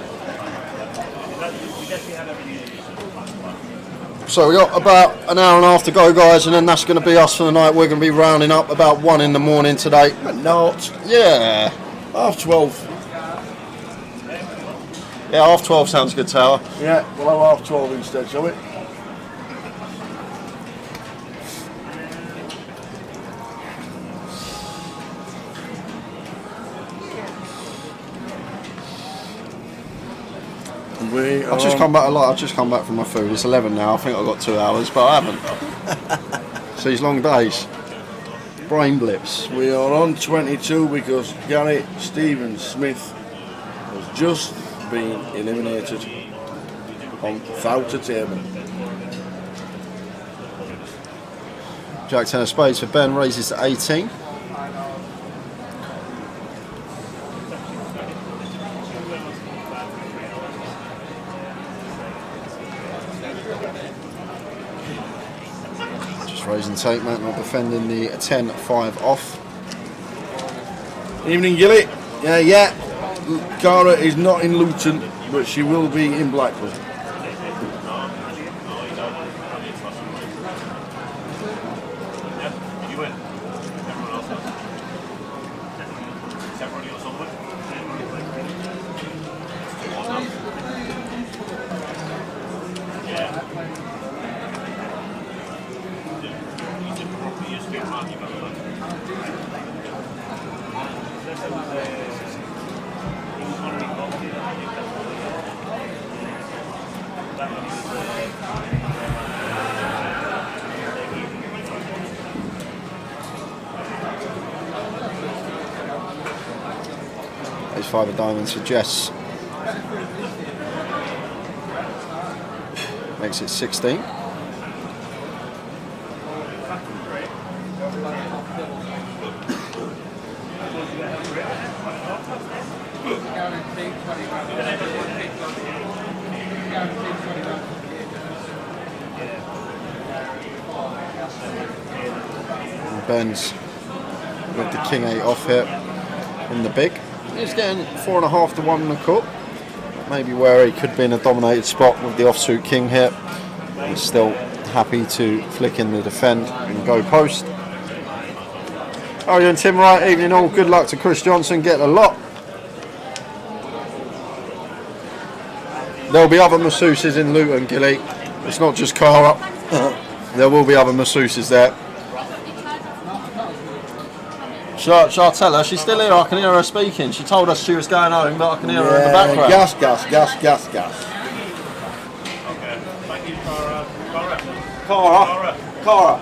So we got about an hour and a half to go, guys, and then that's going to be us for the night. We're going to be rounding up about 1 in the morning today. Not. Yeah. 12:30. Yeah, half 12 sounds good, Tower. Yeah, we'll have half 12 instead, shall we? I've just come back. I've just come back from my food. It's 11 now. I think I've got 2 hours, but I haven't. So these long days, brain blips. We are on 22 because Gary Stephen Smith has just been eliminated without a table. Jack 10 of spades for Ben, raises to 18. Raise and take, Matt not defending the 10-5 off. Evening, Gilly. Yeah. Cara is not in Luton, but she will be in Blackpool. Ace 5 of diamonds for Jess. Makes it 16. And Ben's with the king 8 off here in the big. He's getting 4.5 to 1 in the cup. Maybe where he could be in a dominated spot with the offsuit king here. He's still happy to flick in the defend and go post. Oh, you're in Tim Wright, evening all. Good luck to Chris Johnson, get a lot. There'll be other masseuses in Luton, Gilly. It's not just Cara. There will be other masseuses there. Shall I tell her? She's still here, I can hear her speaking. She told us she was going home, but I can hear her in the background. Gas. Cara.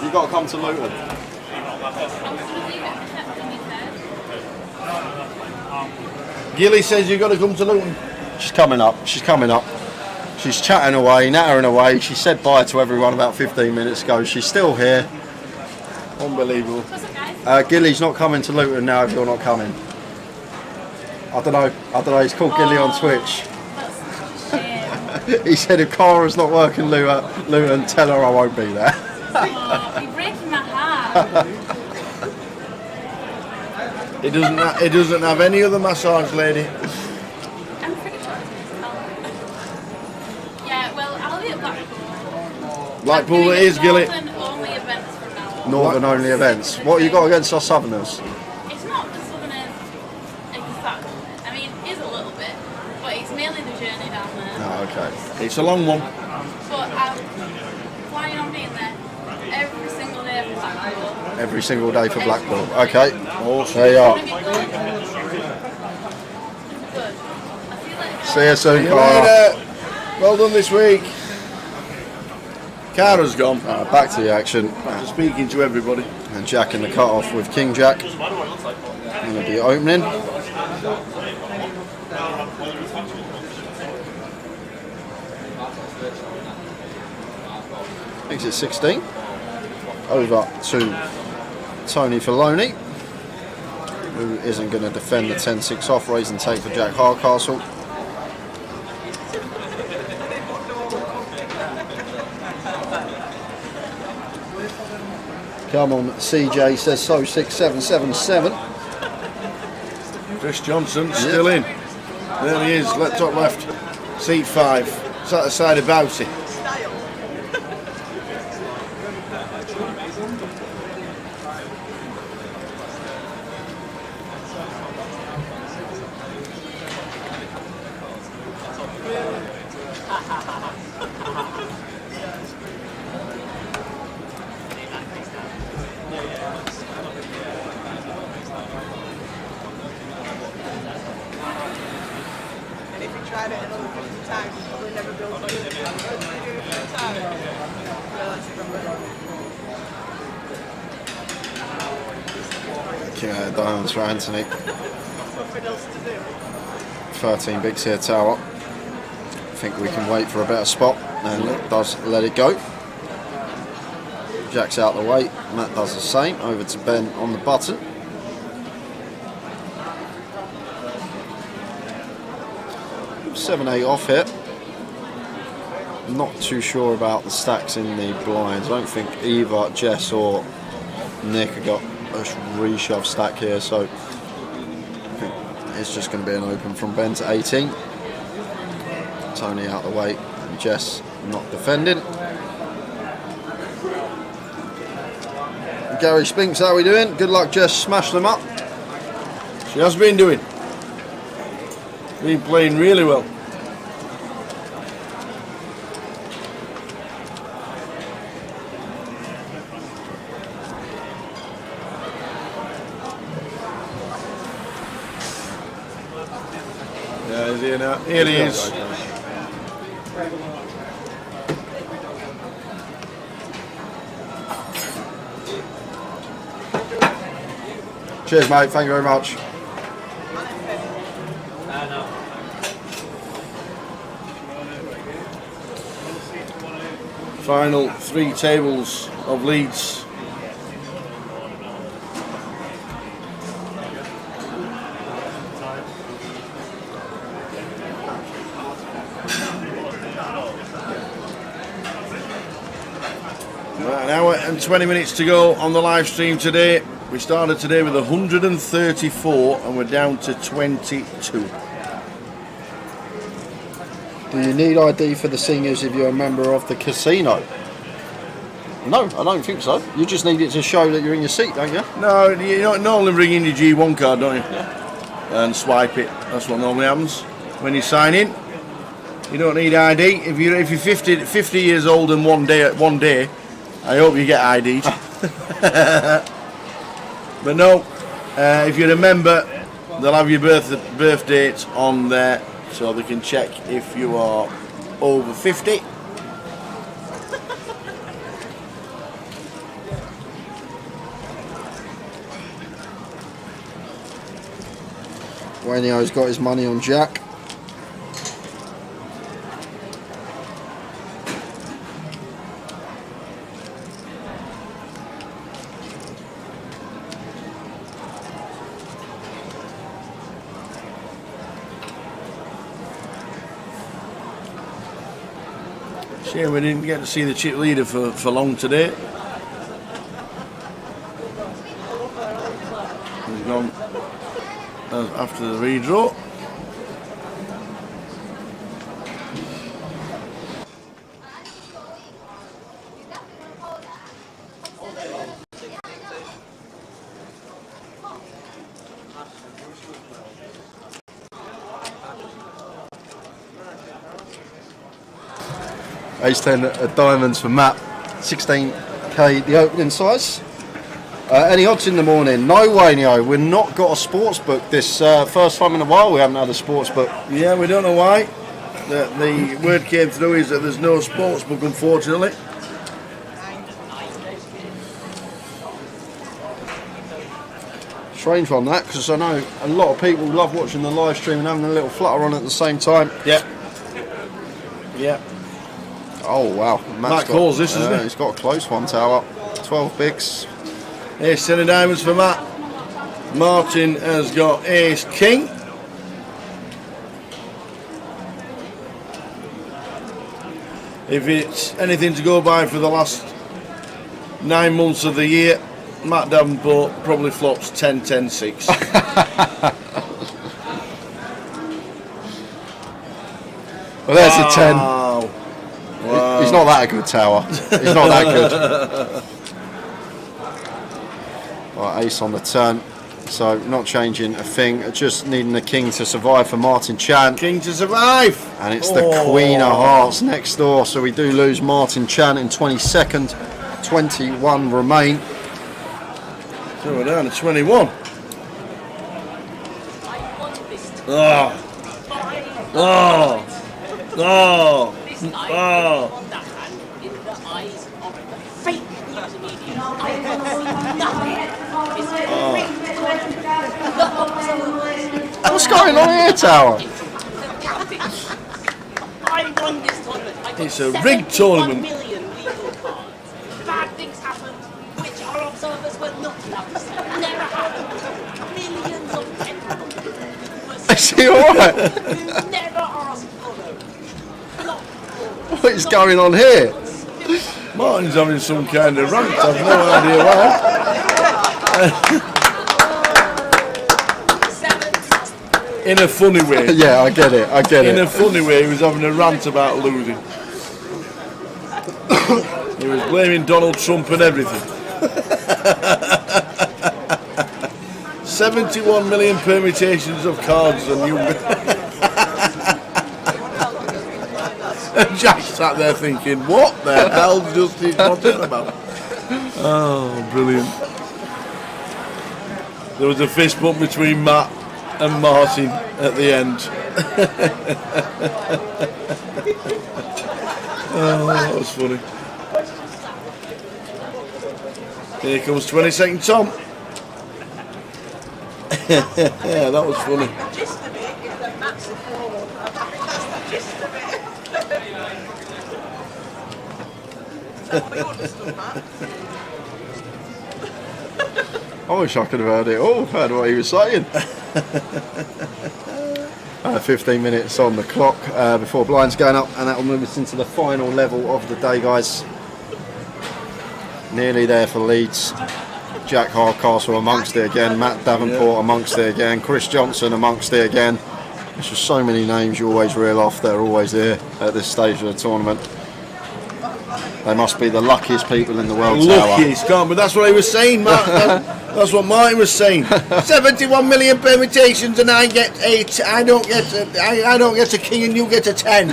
You've got to come to Luton. Gilly says you've got to come to Luton. She's coming up. She's chatting away, nattering away. She said bye to everyone about 15 minutes ago. She's still here. Unbelievable. Gilly's not coming to Luton now if you're not coming. I don't know. He's called Gilly on Twitch. He said if Cara's not working Luton, tell her I won't be there. Oh, you're breaking my heart. It doesn't have any other massage lady. I'm pretty sure yeah, well, I'll be at Blackpool. Blackpool it is, Gilly. Only events from now on. Northern only events. What you got against our Southerners? It's not the Southerners exactly. I mean, it is a little bit, but it's mainly the journey down there. Oh, okay. It's a long one. But I'm planning on being there every single day for Blackpool. Every single day for Blackpool. Okay. Awesome. There you are. Good. I feel like See you soon, See you Cara. later. Well done this week. Cara's gone. Back to the action. Back to speaking to everybody. And Jack in the cut-off with King Jack. Going to be opening. Makes it 16. Over to Tony Filoni, who isn't going to defend the 10-6 off, raise and take for Jack Hardcastle. Come on, CJ says so, 6777. Chris Johnson still in. There he is, top left, seat 5. Sat aside of Bouty. tried it another 50 times, you probably never built one. Do it first time. Yeah, that's probably. King of diamonds for Anthony. Nothing else to do. 13 bigs here, tower. I think we can wait for a better spot, and does let it go. Jack's out the way, Matt does the same. Over to Ben on the button. Seven, 8 off here. Not too sure about the stacks in the blinds. I don't think either Jess or Nick have got a reshove stack here, so I think it's just going to be an open from Ben to 18. Tony out the way, and Jess not defending. Gary Spinks, how are we doing? Good luck, Jess. Smash them up. She has been doing. Been playing really well. Yeah, he's here now. Here he is. Cheers, mate. Thank you very much. Final 3 tables of Leeds. Right, an hour and 20 minutes to go on the live stream today. We started today with 134 and we're down to 22. Do you need ID for the singers if you're a member of the casino? No, I don't think so. You just need it to show that you're in your seat, don't you? No, you don't normally bring in your G1 card, don't you? Yeah. And swipe it. That's what normally happens when you sign in. You don't need ID. If you're 50 years old and one day, I hope you get ID'd. But no, if you're a member, they'll have your birth date on there, so they can check if you are over 50. Wayneo's got his money on Jack. Shame we didn't get to see the chip leader for long today. He's gone after the redraw. Ace 10 diamonds for Matt. 16k the opening size. Any odds in the morning? No, Wayneo. We've not got a sports book this first time in a while. We haven't had a sports book. Yeah, we don't know why. The word came through is that there's no sports book, unfortunately. Strange one that, because I know a lot of people love watching the live stream and having a little flutter on at the same time. Yep. Yep. Oh wow, Matt calls this, isn't it? He's got a close one, tower. 12 bigs. Ace 10 of diamonds for Matt. Martin has got ace king. If it's anything to go by for the last 9 months of the year, Matt Davenport probably flops 10, 10, 6. Well, there's a 10. Wow. He's not that good, tower. He's not that good. Right, ace on the turn. So not changing a thing, just needing the king to survive for Martin Chan. King to survive! And it's the Queen of Hearts next door, so we do lose Martin Chan in 22nd. 21 remain. So we're down to 21. Oh. Oh! Oh! This guy, Oh! on that hand, in the eyes of the fake news media, I want to see nothing. What's going on here, Tower? I won this tournament. I got It's a rigged tournament. 71 million legal cards. Bad things happened, which our observers were not noticed. Never happened. Millions of technical. Is he alright? Who never asked for them. What is going on here? Martin's having some kind of rant. I've no idea why. In a funny way. Yeah, I get it. I get it. In a funny way, he was having a rant about losing. He was blaming Donald Trump and everything. 71 million permutations of cards and you. And Jack sat there thinking, what the hell just he talking about? Oh, brilliant. There was a fist bump between Matt and Martin at the end. Oh, that was funny. Here comes 22nd Tom. Yeah, that was funny. Just a bit is that Matt's the forward. That's just a bit. Is that what you understood, Matt? I wish I could have heard it all, heard what he was saying. 15 minutes on the clock before blinds going up, and that will move us into the final level of the day, guys. Nearly there for Leeds. Jack Hardcastle amongst it again, Matt Davenport amongst it again, Chris Johnson amongst it again. There's just so many names you always reel off that are always here at this stage of the tournament. They must be the luckiest people in the world. Luckiest, can't, but that's what he was saying, Matt. That's what Martin was saying. 71 million permutations, and I get 8. I don't get a king, and you get a 10.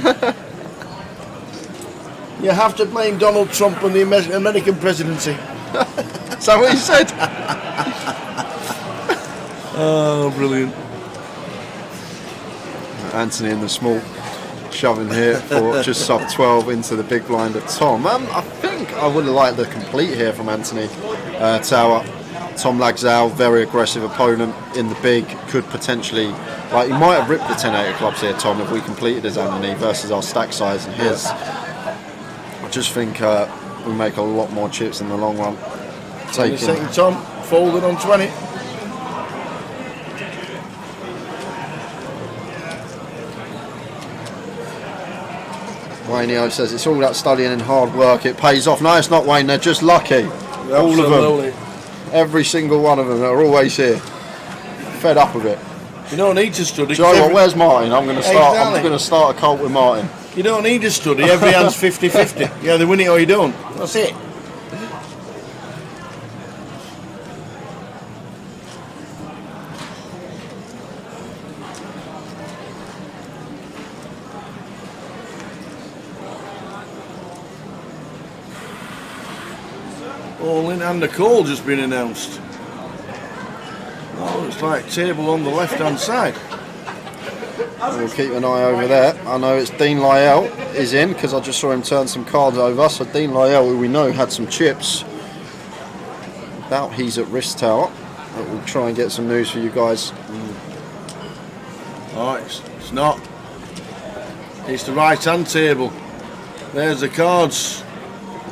You have to blame Donald Trump and the American presidency. Is that what he said? Oh, brilliant. Anthony in the small, shoving here for just sub 12 into the big blind of Tom. I think I would have liked the complete here from Anthony Tower. Tom Lagzal, very aggressive opponent in the big, could potentially, like, he might have ripped the 10-8 of clubs here, Tom, if we completed his Anthony versus our stack size and his. I just think we make a lot more chips in the long run. Second Tom, folded on 20. Wayne says it's all about studying and hard work. It pays off. No, it's not, Wayne. They're just lucky. Absolutely. All of them. Every single one of them are always here. Fed up with it. You don't need to study. Do you know what? Where's Martin? I'm going to start. Exactly. I'm going to start a cult with Martin. You don't need to study. Every hand's 50-50. You either win it or you don't. That's it. All in and a call just been announced. Oh, it's like table on the left hand side. We'll keep an eye over there. I know it's Dean Lyell is in because I just saw him turn some cards over. So Dean Lyell, who we know had some chips. Doubt he's at Wrist Tower. But we'll try and get some news for you guys. Oh, it's not. It's the right hand table. There's the cards.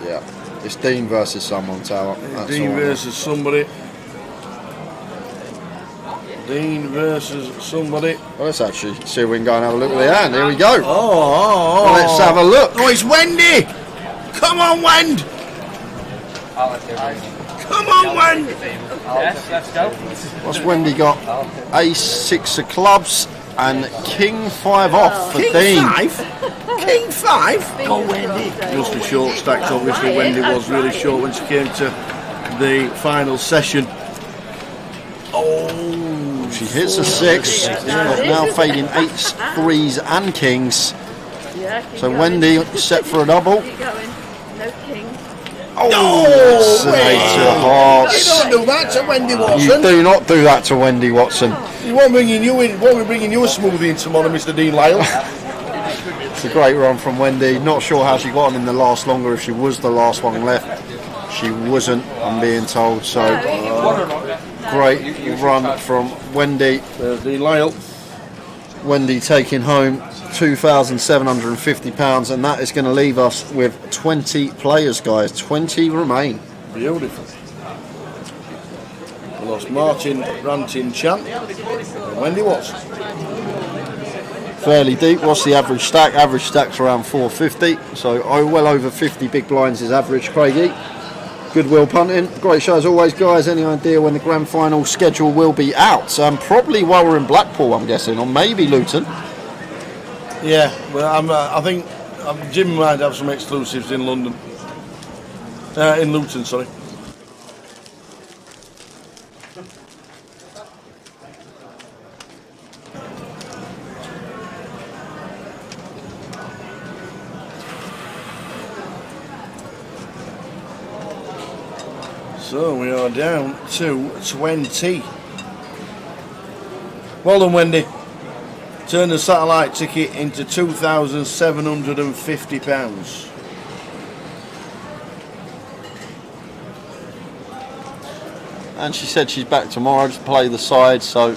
Yeah. It's Dean versus someone, Tower. That's Dean versus somebody. Dean versus somebody. Well, let's actually see if we can go and have a look at the hand. Here we go. Oh. Well, let's have a look. Oh, it's Wendy. Come on, Wend. Come on, Wend. Yes, let's go. What's Wendy got? Ace 6 of clubs and King 5 off for King Dean. 5? King 5? Go Wendy. Just a short stacks, obviously. Wendy was really short when she came to the final session. Oh, she hits a 6, but now fading 8s, 3s and kings. Yeah, so Wendy set for a double. Keep going. No king. That's an 8 of hearts. You don't do that to Wendy Watson. You do not do that to Wendy Watson. You won't bringing you in. Won't be bringing you a smoothie in tomorrow, Mr. Dean Lyle. It's a great run from Wendy. Not sure how she got on in the last longer, if she was the last one left. She wasn't, I'm being told. So great run from Wendy. There's Dean Lyle. Wendy taking home £2,750, and that is going to leave us with 20 players, guys. 20 remain. Beautiful. We lost Martin Rantin Chant and Wendy Watson. Fairly deep. What's the average stack? Average stack's around 450, so well over 50 big blinds is average, Craigie. Goodwill punting. Great show as always, guys. Any idea when the grand final schedule will be out? Probably while we're in Blackpool, I'm guessing, or maybe Luton. Yeah, well, I think Jim might have some exclusives in London. In Luton, sorry. So we are down to 20. Well done, Wendy. Turn the satellite ticket into £2,750. And she said she's back tomorrow to play the side, so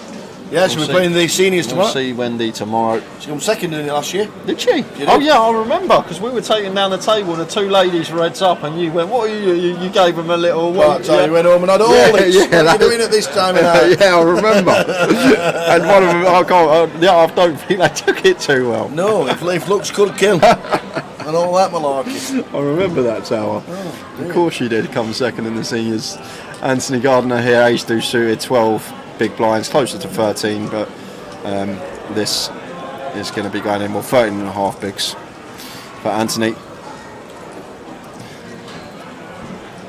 yeah, she'll be playing the seniors tomorrow. We'll see Wendy tomorrow. She got second in it last year. Did she? Oh yeah, I remember, because we were taking down the table and the two ladies were heads up, and you went, "What are you gave them a little." So you went home and had all this. What are you doing at this time of night? Yeah, I remember. And one of them, I don't think they took it too well. No, if looks could kill. And all that malarkey. I remember that tower. Of course she did come second in the seniors. Anthony Gardner here, ace-2 suited, 12 big blinds, closer to 13, but this is going to be going in, well, 13 and a half bigs for Anthony.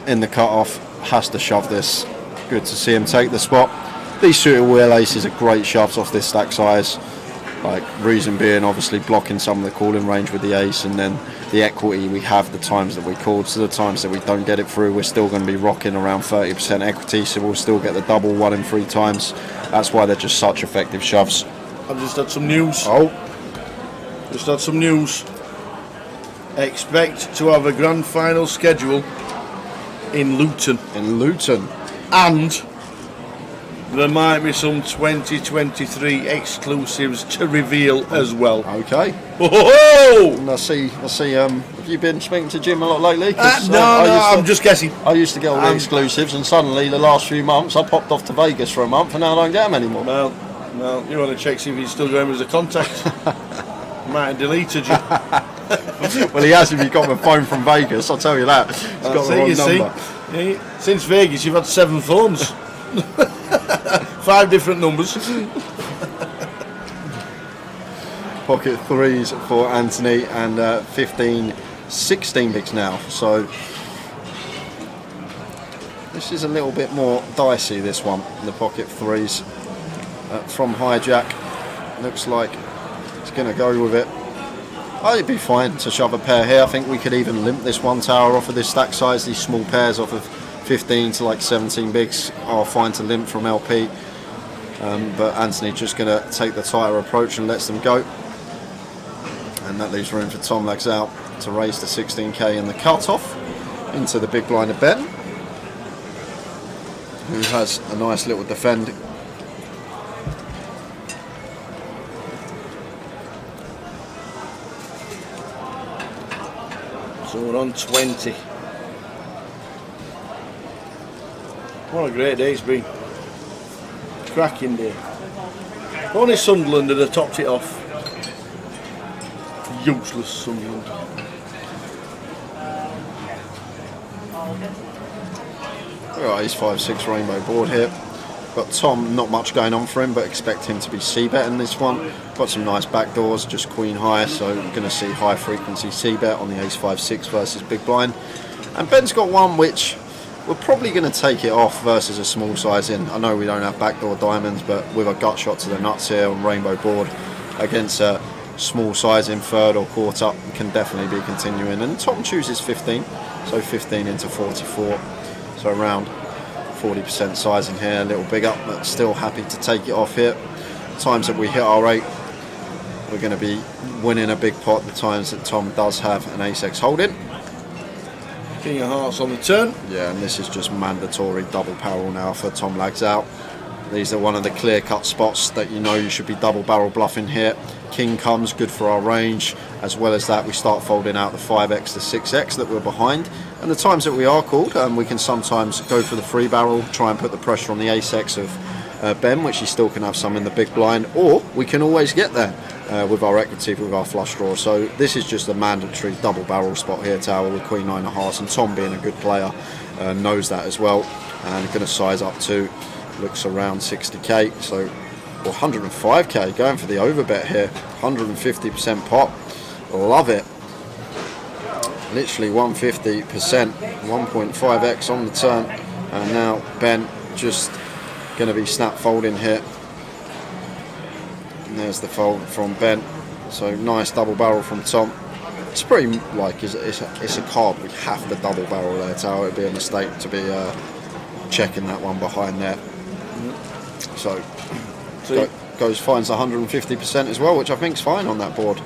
In the cut-off, has to shove this. Good to see him take the spot. These suited wheel aces are great shoves off this stack size. Like, reason being, obviously blocking some of the calling range with the ace, and then the equity we have the times that we called. So the times that we don't get it through, we're still going to be rocking around 30% equity, so we'll still get the double 1 in 3 times. That's why they're just such effective shoves. I've just had some news. Just had some news. Expect to have a grand final schedule in Luton. In Luton. And there might be some 2023 exclusives to reveal as well. Okay. Oh! And I see. Have you been speaking to Jim a lot lately? I'm just guessing. I used to get all the exclusives, and suddenly the last few months I popped off to Vegas for a month, and now I don't get them anymore. Well, you want to check see if he's still going as a contact. Might have deleted you. Well, he has if he got my phone from Vegas. I'll tell you that. He's got the wrong number. See, since Vegas, you've had 7 phones. 5 different numbers. Pocket 3s for Anthony, and 16 bigs now. So this is a little bit more dicey, this one, the pocket 3s from Hijack. Looks like it's going to go with it. It'd be fine to shove a pair here. I think we could even limp this one tower off of this stack size. These small pairs off of 15 to like 17 bigs are fine to limp from LP. But Anthony just going to take the tighter approach and lets them go. And that leaves room for Tom legs out to raise the 16k in the cut-off into the big blind of Ben, who has a nice little defend. So we're on 20. What a great day it's been. Cracking day. Only Sunderland had topped it off. Useless Sunderland. Alright, he's 5-6 rainbow board here. Got Tom, not much going on for him, but expect him to be c-bet in this one. Got some nice backdoors, just queen high, so we're going to see high frequency c-bet on the ace 5-6 versus big blind. And Ben's got one which we're probably going to take it off versus a small size in. I know we don't have backdoor diamonds, but with a gut shot to the nuts here on rainbow board against a small size in third or quarter, can definitely be continuing. And Tom chooses 15. so 15 into 44, so around 40% sizing here, a little bigger, but still happy to take it off here. Times that we hit our 8, we're going to be winning a big pot. The times that Tom does have an ace-x holding. King of hearts on the turn. Yeah, and this is just mandatory double barrel now for Tom Lags out. These are one of the clear-cut spots that you know you should be double barrel bluffing here. King comes, good for our range. As well as that, we start folding out the 5x, the 6x that we're behind. And the times that we are called, we can sometimes go for the free barrel, try and put the pressure on the ace-x of Ben, which he still can have some in the big blind, or we can always get there with our equity, with our flush draw. So this is just a mandatory double barrel spot here, Tower, with Queen 9 of hearts, and Tom being a good player knows that as well, and going to size up to, looks around 60k, so 105k, going for the overbet here, 150% pop, love it. Literally 150%, 1.5x on the turn, and now Ben just going to be snap folding here. And there's the fold from Ben. So nice double barrel from Tom. It's pretty like it's a card we have to double barrel there, Tower. It'd be a mistake to be checking that one behind there. So goes finds 150% as well, which I think is fine on that board.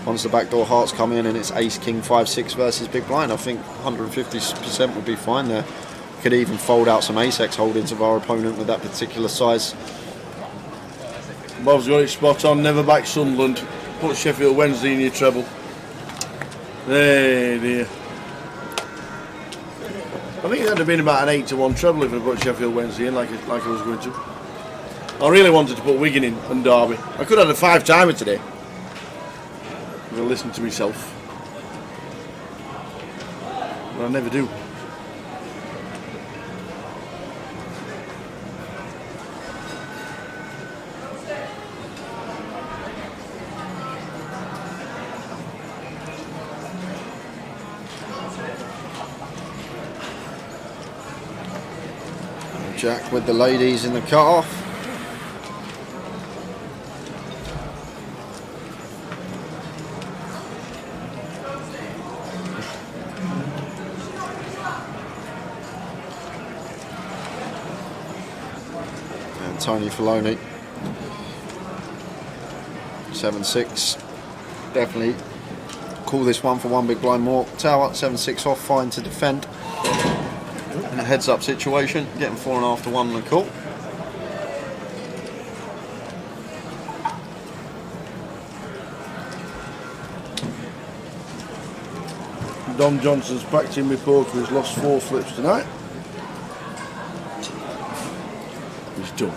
Once the backdoor hearts come in and it's ace king 5-6 versus big blind, I think 150% would be fine there. Could even fold out some ace-x holdings of our opponent with that particular size. Bob's got it spot on. Never back Sunderland. Put Sheffield Wednesday in your treble. Hey dear. I think it would have been about an 8-1 treble if I put Sheffield Wednesday in like I was going to. I really wanted to put Wigan in and Derby. I could have had a 5-timer today. I'm going to listen to myself. But I never do. Jack with the ladies in the cut-off. And Tony Filoni. 7-6. Definitely call this one for one big blind more. Tower 7-6 off, fine to defend. In a heads-up situation, getting 4.5 to 1 on the call. Don Johnson's packed in with poker. He's lost 4 flips tonight. He's done.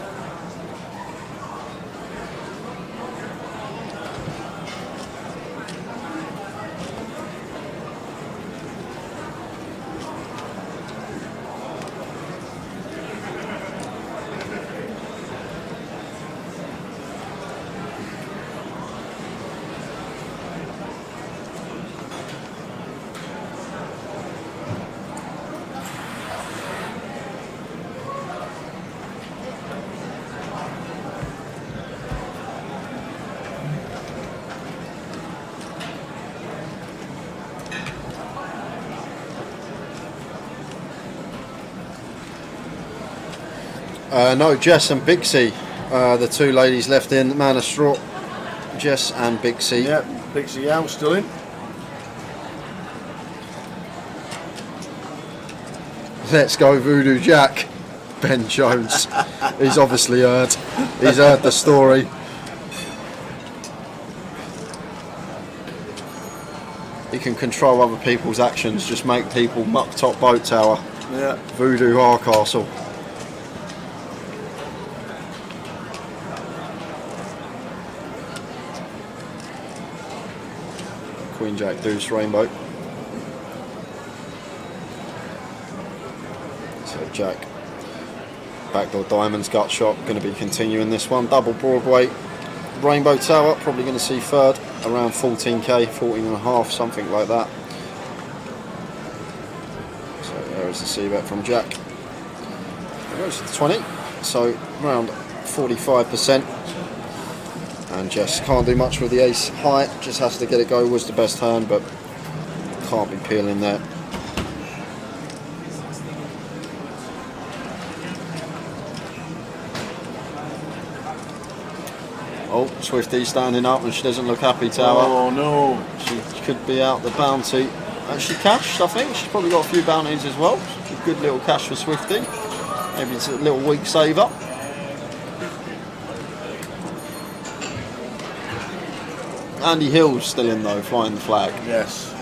No, Jess and Big C, the two ladies left in, man of straw. Jess and Big C. Yep, Big C out, still in. Let's go Voodoo Jack. Ben Jones. He's obviously heard. He's heard the story. He can control other people's actions, just make people muck top boat tower. Yeah. Voodoo Hardcastle. Queen Jack Deuce Rainbow. So Jack, backdoor diamonds, gut shot, going to be continuing this one. Double Broadway, Rainbow Tower, probably going to see third, around 14k, 14.5, something like that. So there is the C-bet from Jack. There goes to the 20, so around 45%. And Jess can't do much with the ace high, just has to get it go. Was the best hand, but can't be peeling there. Oh, Swifty standing up and she doesn't look happy, Tower. Oh no. She could be out the bounty. Actually cashed, I think. She's probably got a few bounties as well. A good little cash for Swifty. Maybe it's a little weak saver. Andy Hill's still in though, flying the flag. Yes.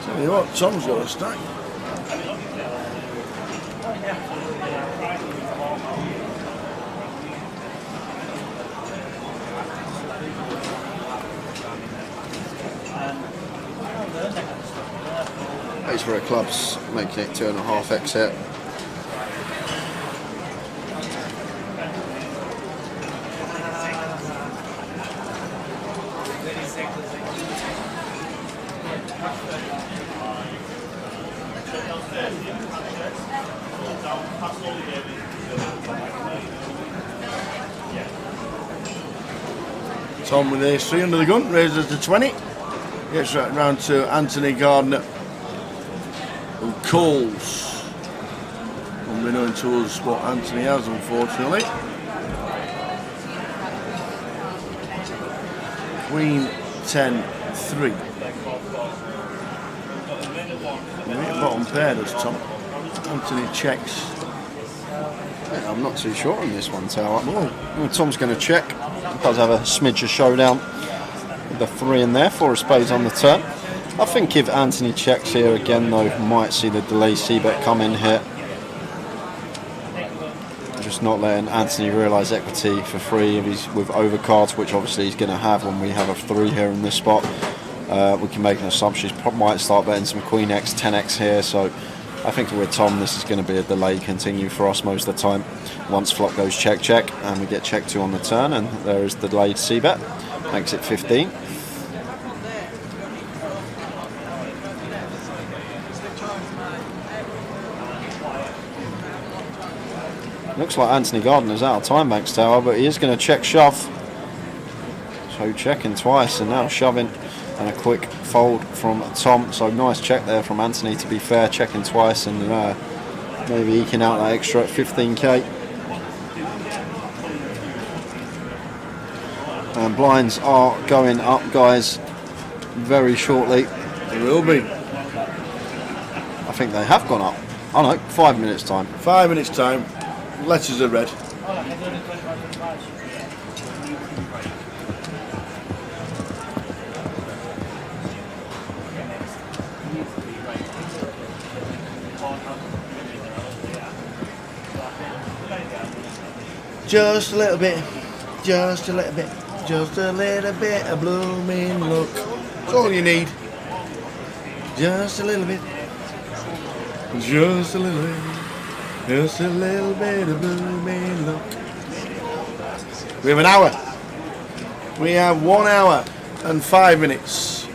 Tell you what, Tom's got a stack. Pays for her clubs, making it 2.5x hit. Tom with ace 3 under the gun, raises to 20. Gets right round to Anthony Gardner, who calls. Unbeknown to us what Anthony has, unfortunately. Queen 10-3. Bottom pair does Tom. Anthony checks. Yeah, I'm not too sure on this one, Tower. Well, Tom's going to check. Does have a smidge of showdown with the 3 in there, 4 of spades on the turn. I think if Anthony checks here again though, might see the delay c-bet come in here. Just not letting Anthony realise equity for free if he's with overcards, which obviously he's going to have when we have a 3 here in this spot. We can make an assumption he might start betting some Queen X, 10x here, so I think with Tom this is going to be a delay continue for us most of the time. Once flop goes check check and we get check 2 on the turn, and there is the delayed c-bet, makes it 15. Looks like Anthony Gardner's out of time banks, Tower, but he is going to check shove. So checking twice and now shoving, and a quick fold from Tom. So nice check there from Anthony, to be fair, checking twice and maybe eking out that extra at 15k. And blinds are going up, guys, very shortly. They will be. I think they have gone up. Oh no, 5 minutes time. 5 minutes time. Letters are red. Just a little bit, just a little bit, just a little bit of blooming luck. That's all you need. Just a little bit, just a little bit, just a little bit of blooming luck. We have an hour. We have 1 hour and 5 minutes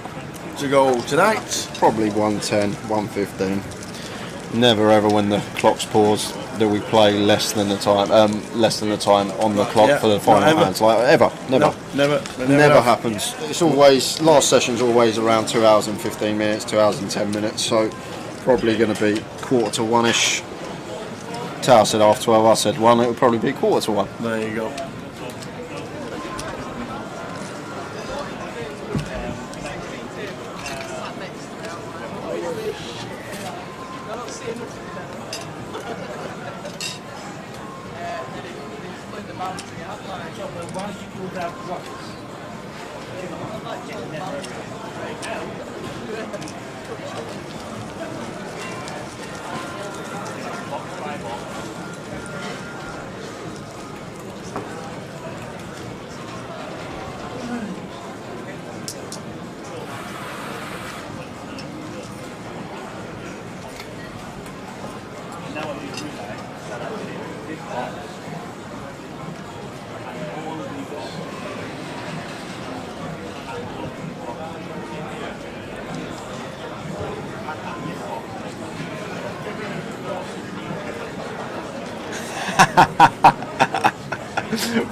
to go tonight. Probably 1:10, 1:15. Never ever when the clock's paused do we play less than the time on the clock for the final hands. Like ever, never, no, never happens. It's always, last session's always around 2 hours and 15 minutes, 2 hours and 10 minutes. So probably going to be 1:45-ish. Tower said half 12. I said 1. It would probably be 1:45. There you go.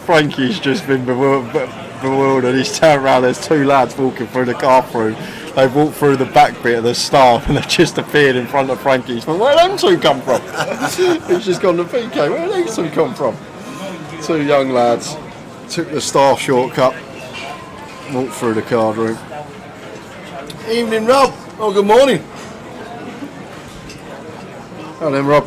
Frankie's just been bewildered, but bewildered. He's turned around, there's two lads walking through the car through. They've walked through the back bit of the staff and they've just appeared in front of Frankie. He's like, where them two come from? He's just gone to PK, where these two come from? Two young lads took the staff shortcut, walked through the card room. Evening, Rob. Oh, good morning. Hello then, Rob.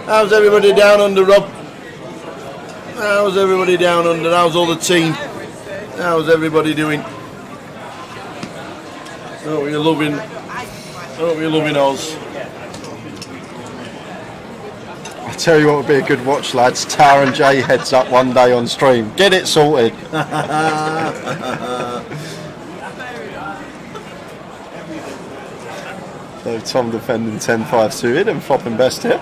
How's everybody down under, Rob? How's everybody down under? How's all the team? How's everybody doing? Oh, you're loving. Oh, you're loving Oz. I tell you what would be a good watch, lads. Tower and Jay heads up one day on stream. Get it sorted. So Tom defending 10-5 suited and flopping best here.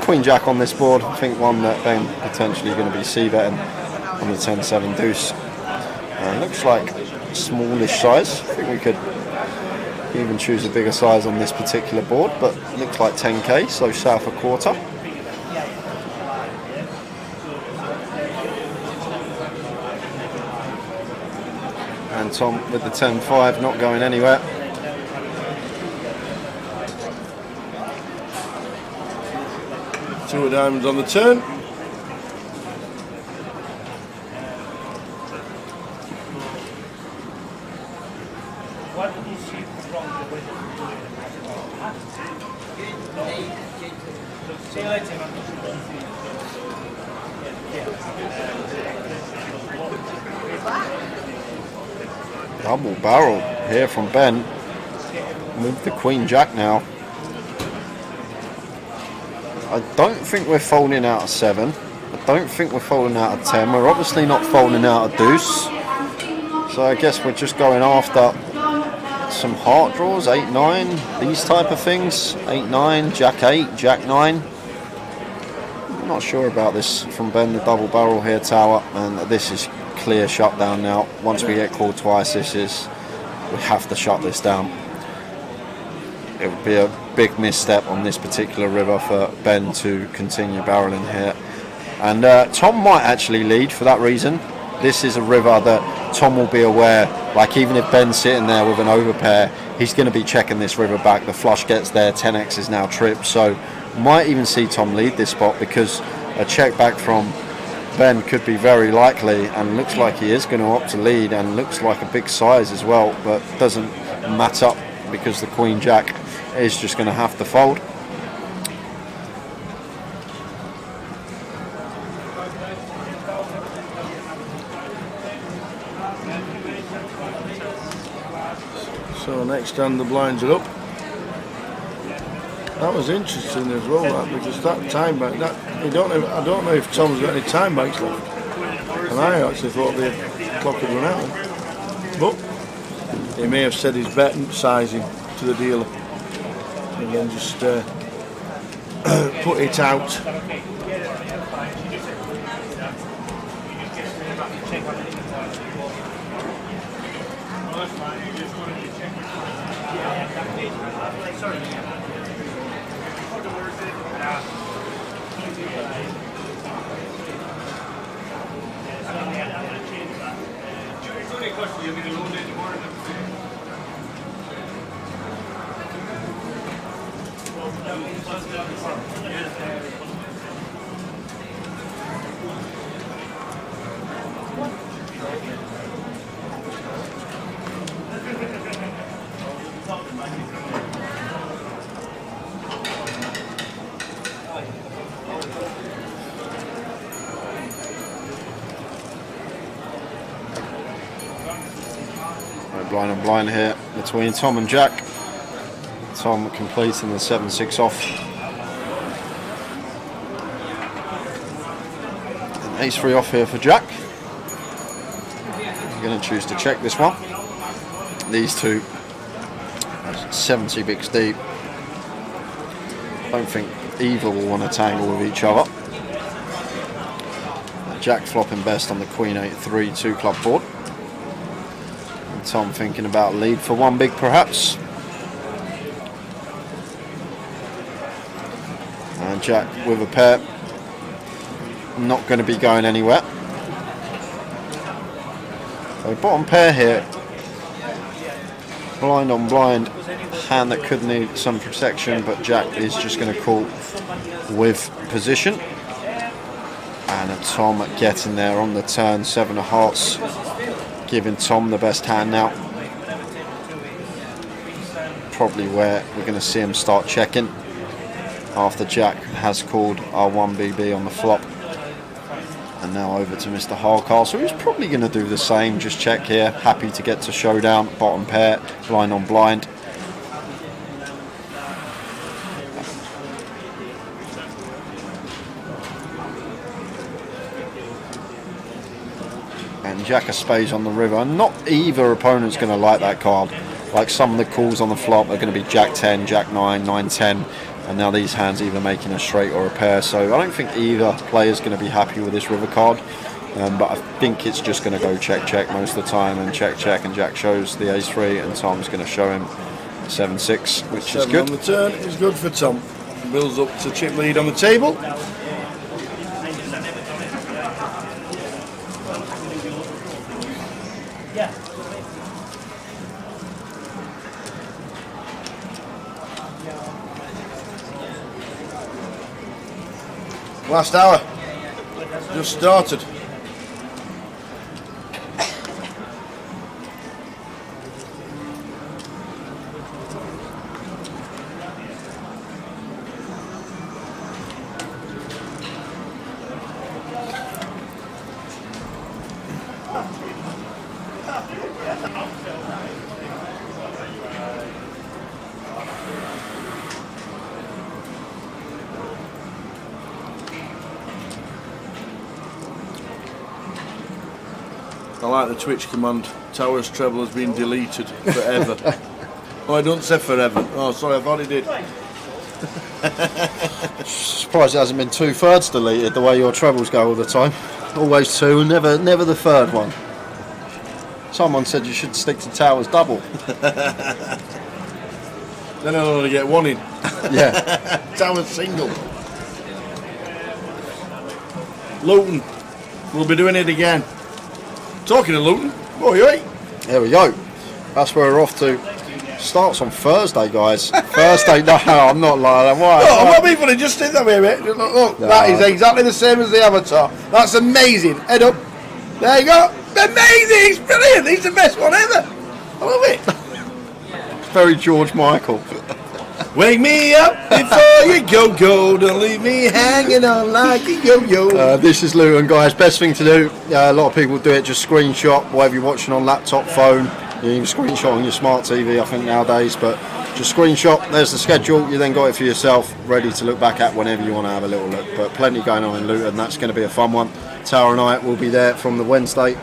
Queen Jack on this board. I think one that Ben potentially going to be c-betting on the 10-7 deuce. Looks like smallish size. I think we could even choose a bigger size on this particular board, but looks like 10k, so south a quarter. And Tom with the 10-5 not going anywhere. Two of diamonds on the turn. What did you see from the way? See you later, man. Double barrel here from Ben. Move the Queen Jack now. I don't think we're folding out of 7. I don't think we're folding out of 10. We're obviously not folding out of deuce. So I guess we're just going after some heart draws, 8-9, these type of things. 8-9, Jack 8, Jack 9. I'm not sure about this from Ben, the double barrel here, Tower, and this is clear shutdown now. Once we get called twice, we have to shut this down. It would be a big misstep on this particular river for Ben to continue barreling here. And Tom might actually lead for that reason. This is a river that Tom will be aware, like even if Ben's sitting there with an overpair, he's going to be checking this river back. The flush gets there, 10x is now tripped, so might even see Tom lead this spot because a check back from Ben could be very likely, and looks like he is going to opt to lead, and looks like a big size as well, but doesn't match up because the Queen Jack is just going to have to fold. So next hand the blinds are up. That was interesting as well, that, because that time bank, I don't know if Tom's got any time banks left, and I actually thought the clock had run out, but he may have said his bet sizing to the dealer and then just put it out. Blind and blind here between Tom and Jack. Tom completing the 7-6 off. And ace-3 off here for Jack. I'm going to choose to check this one. These two 70 bigs deep. Don't think either will want to tangle with each other. Jack flopping best on the Queen 8-3 2-club board. Tom thinking about lead for one big perhaps. And Jack with a pair. Not going to be going anywhere. So bottom pair here. Blind on blind. Hand that could need some protection, but Jack is just going to call with position. And Tom getting there on the turn. 7 of hearts. Giving Tom the best hand now. Probably where we're going to see him start checking after Jack has called our 1BB on the flop. And now over to Mr. Hardcastle, who's probably going to do the same. Just check here. Happy to get to showdown. Bottom pair. Blind on blind. And Jack of spades on the river. Not either opponent's going to like that card. Like some of the calls on the flop are going to be Jack 10, Jack 9, 9, 10. And now these hands either making a straight or a pair. So I don't think either player's going to be happy with this river card. But I think it's just going to go check, check most of the time. And check, check. And Jack shows the ace-3. And Tom's going to show him 7-6, which is good. On the turn is good for Tom. Builds up to chip lead on the table. Last hour just started. I like the Twitch command. Tower's treble has been deleted forever. Oh, I don't say forever. Oh, sorry, I thought it did. Surprised it hasn't been 2/3 deleted the way your trebles go all the time. Always 2, never the third one. Someone said you should stick to Towers double. Then I'll only get 1 in. Yeah. Towers single. Luton. We'll be doing it again. Talking of Luton, oi. There we go. That's where we're off to. Starts on Thursday, guys. Thursday, no, I'm not lying. Why? No, I'm not being funny, just sit that way, mate. Look, No. that is exactly the same as the avatar. That's amazing. Head up. There you go. Amazing. It's brilliant. He's the best one ever. I love it. It's very George Michael. Wake me up before you go. Don't leave me hanging on like a yo-yo. This is Luton, guys. Best thing to do. A lot of people do it. Just screenshot whatever you're watching on laptop, phone. You can screenshot on your smart TV, I think, nowadays. But just screenshot. There's the schedule. You then got it for yourself, ready to look back at whenever you want to have a little look. But plenty going on in Luton. That's going to be a fun one. Tower and I will be there from the Wednesday.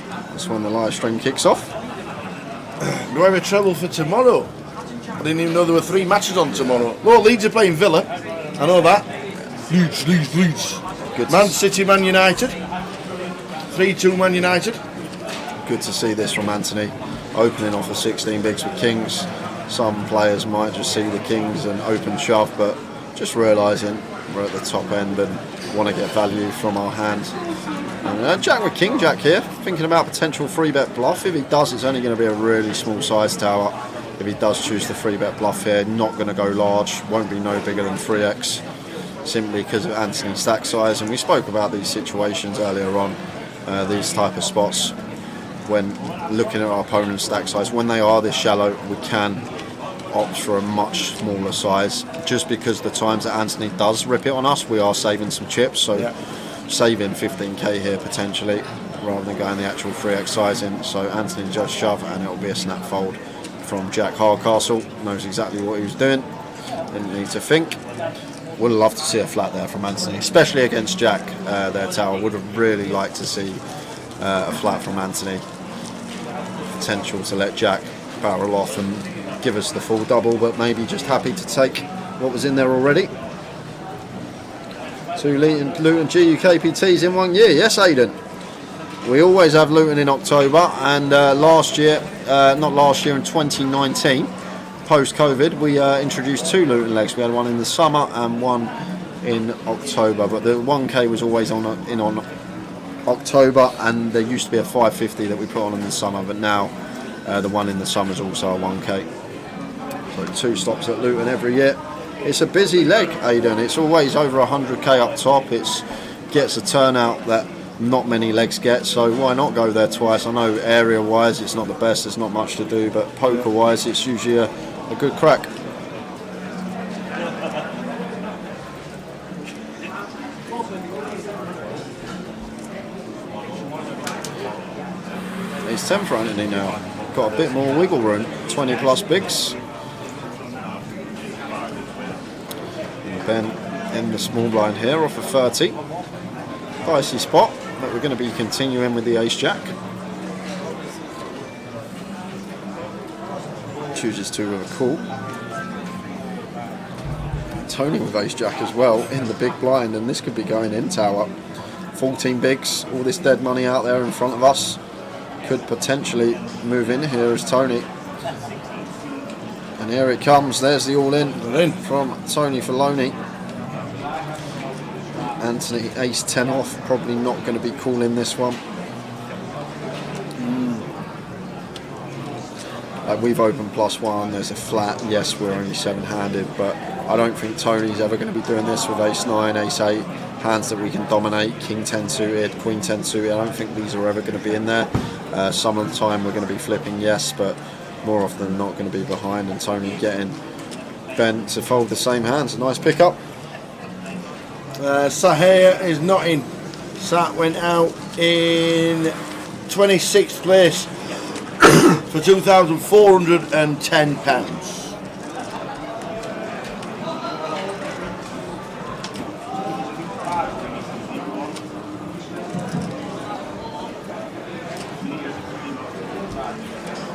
That's when the live stream kicks off. Do I have a treble for tomorrow? I didn't even know there were 3 matches on tomorrow. Well, Leeds are playing Villa. I know that. Leeds. Good. Man City, Man United. 3-2 Man United. Good to see this from Anthony. Opening off of 16 bigs with kings. Some players might just see the kings and open shove, but just realising we're at the top end and want to get value from our hand. And Jack with King Jack here, thinking about potential 3-bet bluff. If he does, it's only going to be a really small size tower. If he does choose the 3-bet bluff here, not going to go large, won't be no bigger than 3x, simply because of Anthony's stack size. And we spoke about these situations earlier on, these type of spots, when looking at our opponent's stack size. When they are this shallow, we can opt for a much smaller size, just because the times that Anthony does rip it on us, we are saving some chips. So yeah, saving 15k here potentially, rather than going the actual 3x sizing. So Anthony just shove and it'll be a snap fold from Jack Hardcastle. Knows exactly what he was doing, didn't need to think. Would have loved to see a flat there from Anthony, especially against Jack there, Tower. Would have really liked to see a flat from Anthony. Potential to let Jack barrel off and give us the full double, but maybe just happy to take what was in there already. 2 Luton GUKPTs in 1 year. Yes, Aidan. We always have Luton in October, and in 2019 post-COVID, we introduced 2 Luton legs. We had one in the summer and one in October, but the 1K was always on October, and there used to be a 550 that we put on in the summer, but now the one in the summer is also a 1K. So 2 stops at Luton every year. It's a busy leg, Aidan. It's always over 100k up top. It gets a turnout that not many legs get, so why not go there twice? I know area wise it's not the best, there's not much to do, but poker wise it's usually a good crack. It's 10 for Anthony now, got a bit more wiggle room, 20 plus bigs. Ben in the small blind here off of 30. Dicey spot, but we're going to be continuing with the ace-jack. Chooses 2 with a call. Tony with ace-jack as well in the big blind, and this could be going in tower. 14 bigs, all this dead money out there in front of us. Could potentially move in here as Tony. And here it comes, there's the all-in from Tony Filoni. Anthony ace 10 off, probably not going to be calling this one. We've opened +1, there's a flat, yes we're only 7-handed, but I don't think Tony's ever going to be doing this with ace 9, ace 8, hands that we can dominate, king 10 suited, queen 10 suited. I don't think these are ever going to be in there. Some of the time we're going to be flipping, yes, but more often than not going to be behind, and Tony getting Ben to fold the same hands. A nice pickup. Sahir is not in. Sat went out in 26th place for £2,410.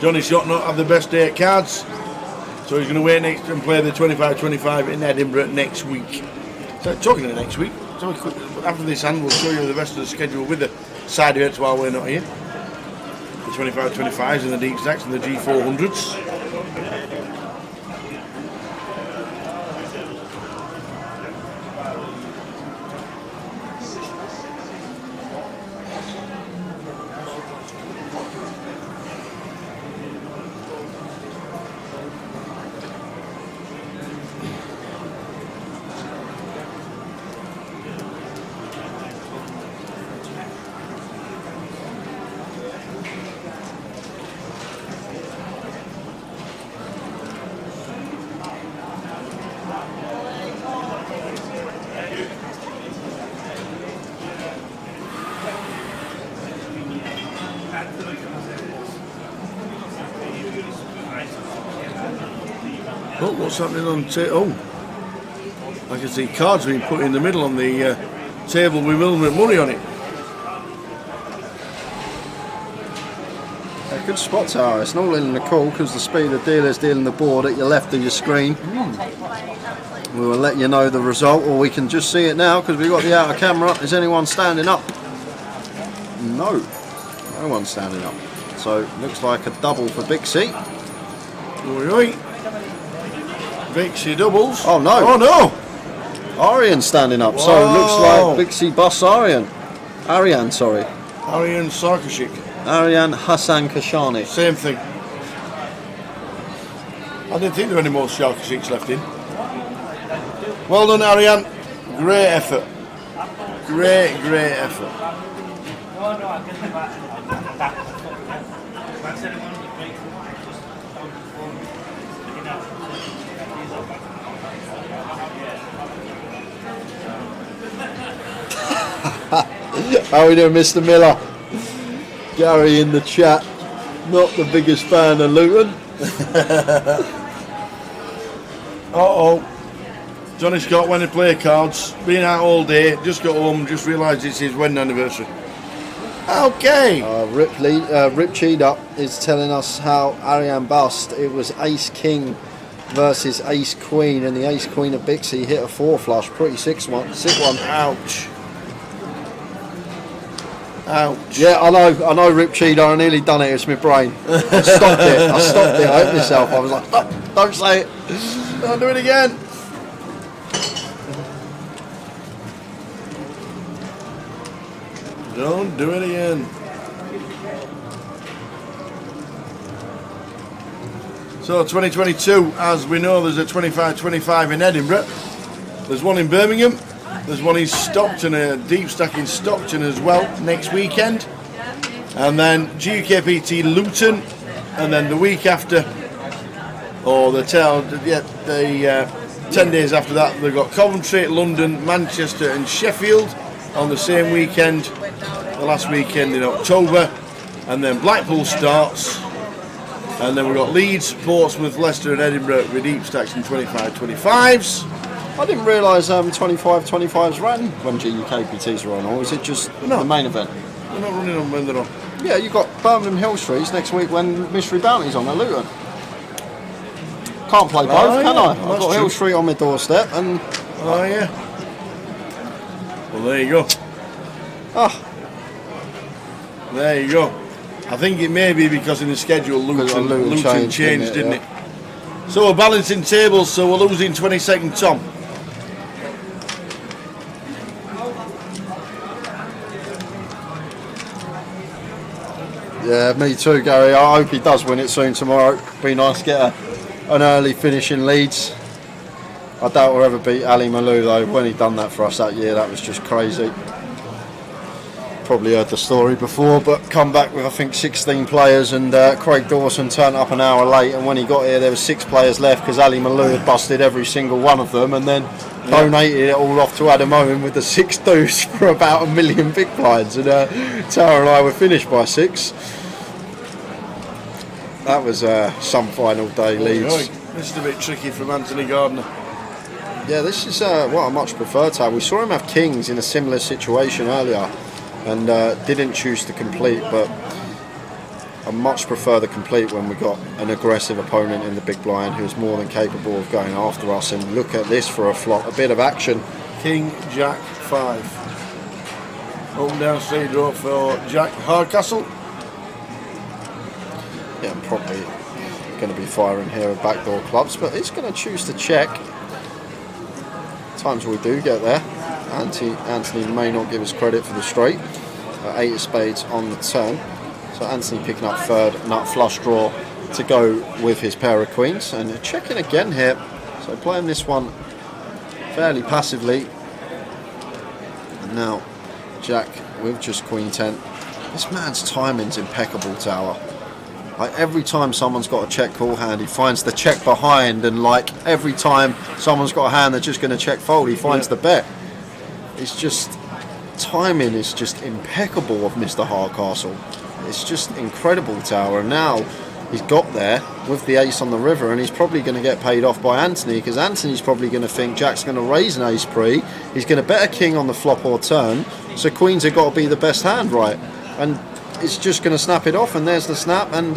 Johnny Shot not have the best day at cards, so he's going to wait next and play the 25-25 in Edinburgh next week. So talking of next week, so after this hand we'll show you the rest of the schedule with the side events while we're not here. The 25-25s and the deep stacks and the G400s. Oh, what's happening on oh, I can see cards being put in the middle on the table with Wilmot money on it. A good spot tower. It's not in the call because the speed of dealers dealing the board at your left of your screen. We will let you know the result, or we can just see it now because we've got the outer camera. Is anyone standing up? No, no one's standing up. So looks like a double for Big C. Oi. Bixie doubles. Oh no! Oh no! Arian standing up. Whoa. So it looks like Bixie busts Arian. Arian, sorry. Arian Sarkashik. Arian Hassan Kashani. Same thing. I didn't think there were any more Sarkashiks left in. Well done, Arian. Great effort. Great effort. How are we doing, Mr. Miller? Gary in the chat, not the biggest fan of Luton. Johnny Scott went to play cards, been out all day, just got home, just realised it's his wedding anniversary. Okay. Rip Cheetah is telling us how Ariane bust. It was Ace King versus Ace Queen, and the Ace Queen of Bixie hit a 4 flush. Pretty sick one. Ouch. Ouch. Yeah, I know, Rip Cheetah. I nearly done it. It's my brain. I stopped it. I opened myself. I was like, oh. Don't say it. Don't do it again. Don't do it again. So 2022, as we know, there's a 25-25 in Edinburgh. There's one in Birmingham. There's one in Stockton, a deep stack in Stockton as well next weekend. And then GUKPT Luton. And then the week after, or the 10 days after that, they've got Coventry, London, Manchester and Sheffield on the same weekend, the last weekend in October. And then Blackpool starts. And then we've got Leeds, Portsmouth, Leicester and Edinburgh with deep stacks in 25-25s. I didn't realise 25-25s ran when GUKPTs were on, or is it just the main event? They're not running on when they're on. Yeah, you've got Birmingham Hill Streets next week when Mystery Bounty's on at Luton. Can't play both, can I? I've got Hill Street on my doorstep and... Oh, yeah. Well, there you go. Ah. There you go. I think it may be because in the schedule Luton changed, didn't it? So we're balancing tables, so we're losing 22nd Tom. Yeah, me too, Gary. I hope he does win it soon tomorrow. Be nice to get an early finish in Leeds. I doubt we'll ever beat Ali Malou though. When he done that for us that year, that was just crazy. Probably heard the story before, but come back with I think 16 players, and Craig Dawson turned up an hour late, and when he got here there was 6 players left because Ali Malou had busted every single one of them and then donated it all off to Adam Owen with the 6 deuce for about $1 million big blinds, and Tara and I were finished by 6. That was some final day, Leeds. This is a bit tricky from Anthony Gardner. Yeah, this is what I much prefer to have. We saw him have kings in a similar situation earlier and didn't choose to complete, but I much prefer the complete when we got an aggressive opponent in the big blind who's more than capable of going after us. And look at this for a flop, a bit of action. King, Jack, 5. Open down straight draw for Jack Hardcastle. Yeah, I'm probably going to be firing here with backdoor clubs, but he's going to choose to check. Times we do get there. Anthony may not give us credit for the straight. 8 of spades on the turn. So Anthony picking up third nut flush draw to go with his pair of queens. And checking again here. So playing this one fairly passively. And now Jack with just queen 10. This man's timing's impeccable, Tower. Like every time someone's got a check call hand, he finds the check behind, and like every time someone's got a hand that's just going to check fold, he finds the bet. It's just, timing is just impeccable of Mr. Hardcastle. It's just incredible, Tower. And now he's got there with the ace on the river, and he's probably going to get paid off by Anthony, because Anthony's probably going to think Jack's going to raise an ace pre. He's going to bet a king on the flop or turn, so queens have got to be the best hand, right? And it's just going to snap it off, and there's the snap, and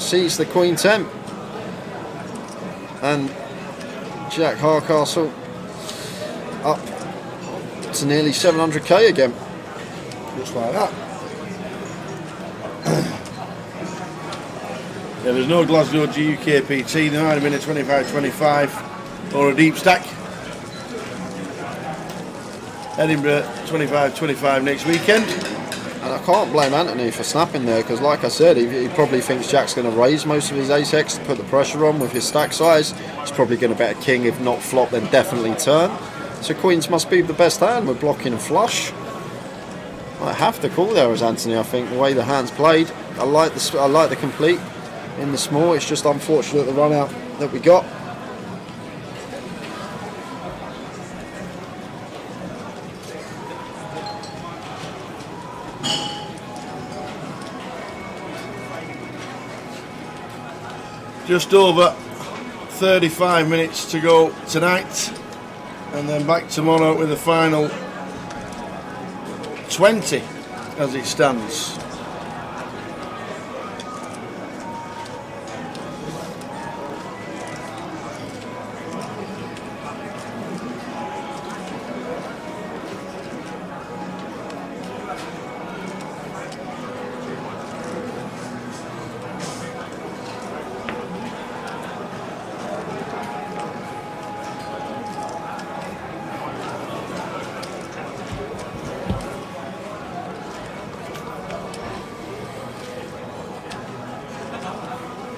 sees the queen 10. And Jack Hardcastle up to nearly 700k again. Just like that. Yeah, there's no Glasgow GUKPT. There might have been a 25-25 or a deep stack. Edinburgh 25-25 next weekend. And I can't blame Anthony for snapping there, because like I said, he probably thinks Jack's going to raise most of his ace-x to put the pressure on with his stack size. He's probably going to bet a king, if not flop then definitely turn. So queens must be the best hand. We're blocking a flush. I have to call there as Anthony, I think, the way the hand's played. I like the complete in the small. It's just unfortunate the run out that we got. Just over 35 minutes to go tonight, and then back tomorrow with the final 20 as it stands.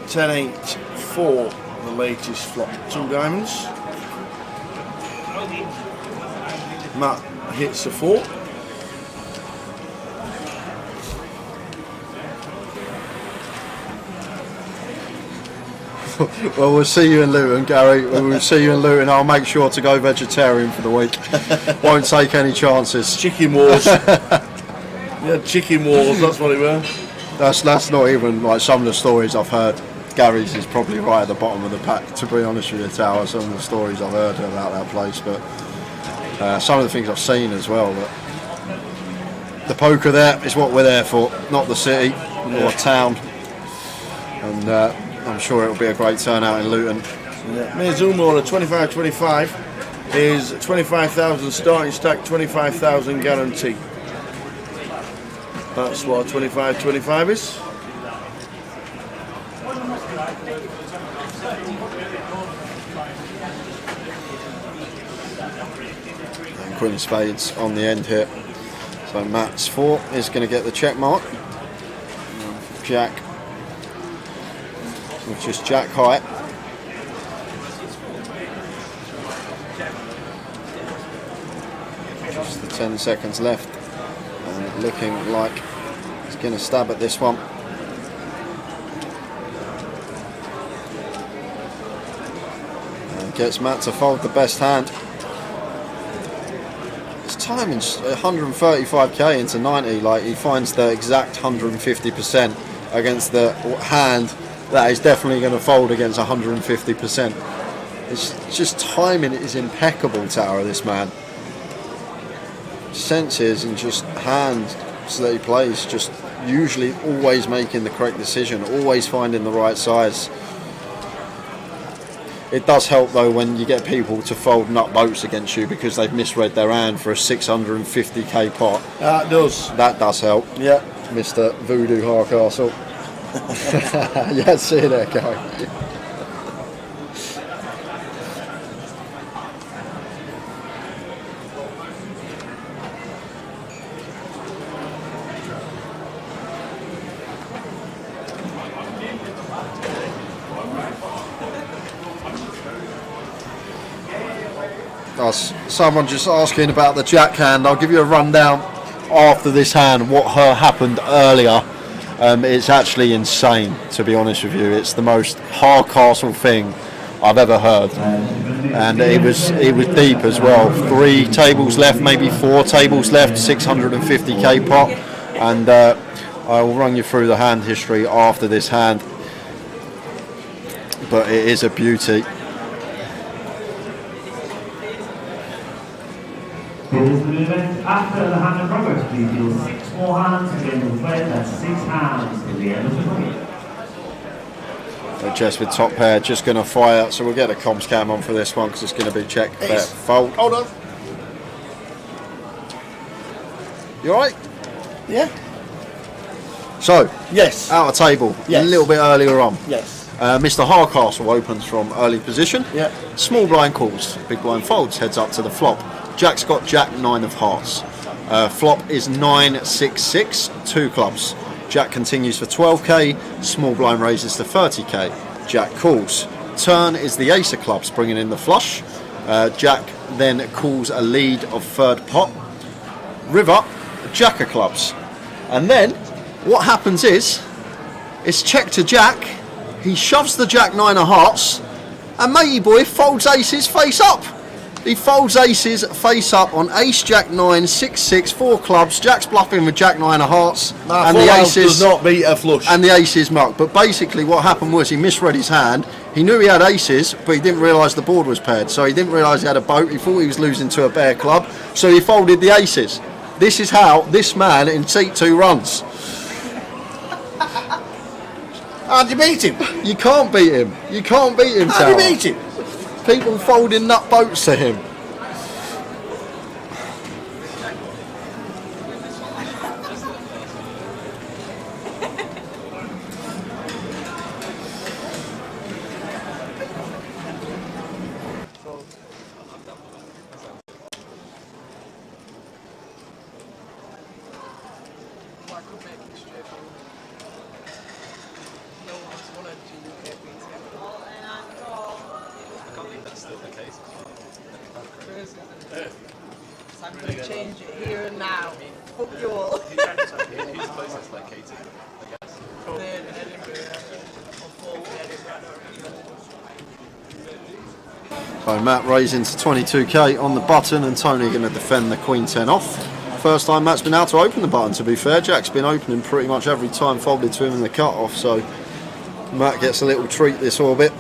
10-8 for the latest flop. 2 diamonds. Matt hits a 4. Well, we'll see you in Luton, Gary. We'll see you in Luton. I'll make sure to go vegetarian for the week. Won't take any chances. Chicken wars. Yeah, chicken wars, that's what it were. That's not even like some of the stories I've heard. Gary's is probably right at the bottom of the pack, to be honest with you, Tower. Some of the stories I've heard about that place, but some of the things I've seen as well. But the poker there is what we're there for, not the city or town. And I'm sure it'll be a great turnout in Luton. Yeah. Mizumo, a 25-25 is 25,000 starting stack, 25,000 guarantee. That's what 25-25 is. And Queen of Spades on the end here. So Matt's 4 is going to get the check mark. Jack, which is Jack high. Just the 10 seconds left. And looking like he's going to stab at this one. And gets Matt to fold the best hand. His timing's 135k into 90, like he finds the exact 150% against the hand that is definitely going to fold against 150%. It's just timing is impeccable, Tower, this man. Senses and just hands that he plays, just usually always making the correct decision, always finding the right size. It does help though when you get people to fold nut boats against you because they've misread their hand for a 650k pot. That does. That does help. Yeah. Mr. Voodoo Hardcastle. Yeah, see you there, Gary. Someone just asking about the jack hand. I'll give you a rundown after this hand what happened earlier. It's actually insane, to be honest with you. It's the most Hardcastle thing I've ever heard, and it was deep as well. 3 tables left, maybe 4 tables left, 650k pot, and I will run you through the hand history after this hand, but it is a beauty. Rules of the event after the hand of progress. Please deal 6 more hands again to the player. That's 6 hands at the end of the point. So Jess with top pair, just going to fire. So we'll get a comms cam on for this one because it's going to be check, bet, fold. Hold on. You alright? Yeah. So, yes. Out of table, yes. A little bit earlier on. Yes. Mr. Hardcastle opens from early position. Yeah. Small blind calls, big blind folds, heads up to the flop. Jack's got Jack 9 of hearts. Flop is 9-6-6, 2 clubs. Jack continues for 12k, small blind raises to 30k. Jack calls. Turn is the ace of clubs, bringing in the flush. Jack then calls a lead of 3rd pot. River, Jack of clubs. And then what happens is, it's check to Jack. He shoves the Jack 9 of hearts, and matey boy folds aces face up. He folds aces face up on ace, Jack 9, 6-6, 4 clubs. Jack's bluffing with Jack 9 of hearts, That and the aces does not beat a flush. And the aces muck. But basically, what happened was he misread his hand. He knew he had aces, but he didn't realise the board was paired. So he didn't realise he had a boat. He thought he was losing to a bare club. So he folded the aces. This is how this man in seat 2 runs. How'd you beat him? You can't beat him. You can't beat him. How'd you beat him? People folding nut boats to him. I'm going to change it here and now. Fuck you all. Who's closest, like Katie? I guess. So Matt raising to 22k on the button, and Tony going to defend the Queen 10 off. First time Matt's been able to open the button, to be fair. Jack's been opening pretty much every time folded to him in the cut-off, so Matt gets a little treat this orbit.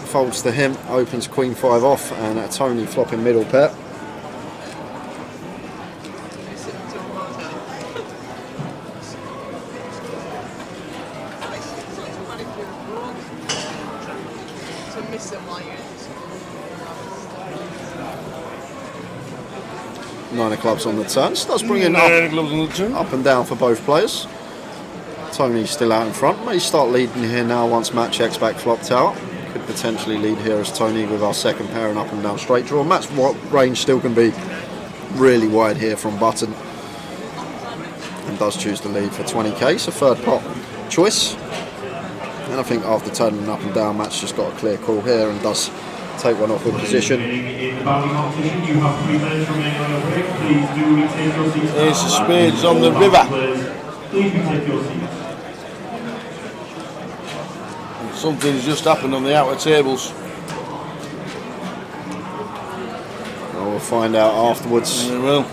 Folds to him, opens Queen 5 off, and Tony flopping middle pair. Nine of clubs on the turn. Starts bringing up and down for both players. Tony's still out in front. May start leading here now once Matt checks back flop tower. Could potentially lead here as Tony with our second pair and up and down straight draw. Matt's range still can be really wide here from button, and does choose to lead for 20k, so third pot choice. And I think after turning up and down, Matt's just got a clear call here and does take one off with position. Ace of spades on the river. Something's just happened on the outer tables. Well, we'll find out afterwards. We will.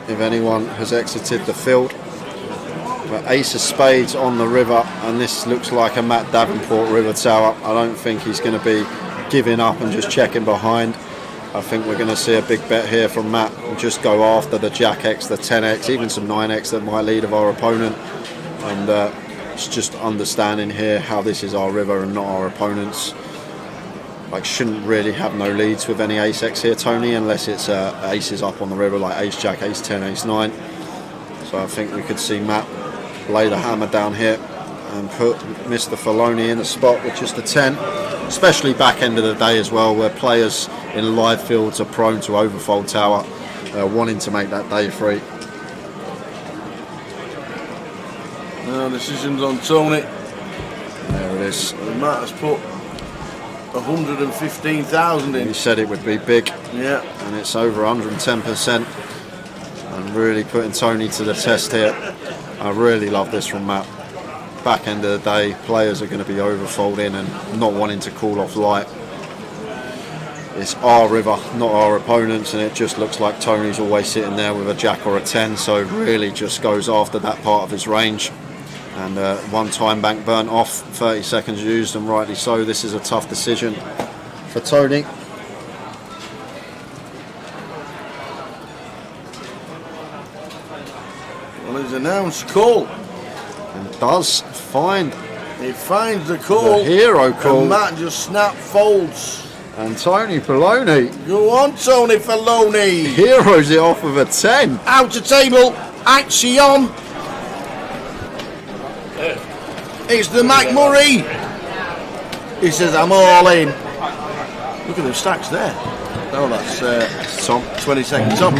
If anyone has exited the field. But ace of spades on the river, and this looks like a Matt Davenport river tower. I don't think he's going to be giving up and just checking behind. I think we're going to see a big bet here from Matt and just go after the Jack X, the 10X, even some 9X that might lead of our opponent. And it's just understanding here how this is our river and not our opponent's. Like, shouldn't really have no leads with any ace X here, Tony, unless it's aces up on the river like ace Jack, ace 10, ace 9. So I think we could see Matt lay the hammer down here and put Mr. Filoni in a spot with just a 10, especially back end of the day as well, where players in live fields are prone to overfold tower, wanting to make that day free. No decisions on Tony. There it is. Matt has put 115,000 in. He said it would be big. Yeah. And it's over 110%. And really putting Tony to the test here. I really love this from Matt. Back end of the day, players are going to be overfolding and not wanting to call off light. It's our river, not our opponents, and it just looks like Tony's always sitting there with a jack or a 10, so really just goes after that part of his range. And one time bank burnt off, 30 seconds used, and rightly so. This is a tough decision for Tony. Well, he's announced call. And does find. He finds the call. The hero call. And Matt just snap folds. And Tony Filoni. Go on, Tony Filoni. Heroes it off with a 10. Outer table, action. It's the McMurray. He says, I'm all in. Look at the stacks there. Oh, that's top. 20 seconds top.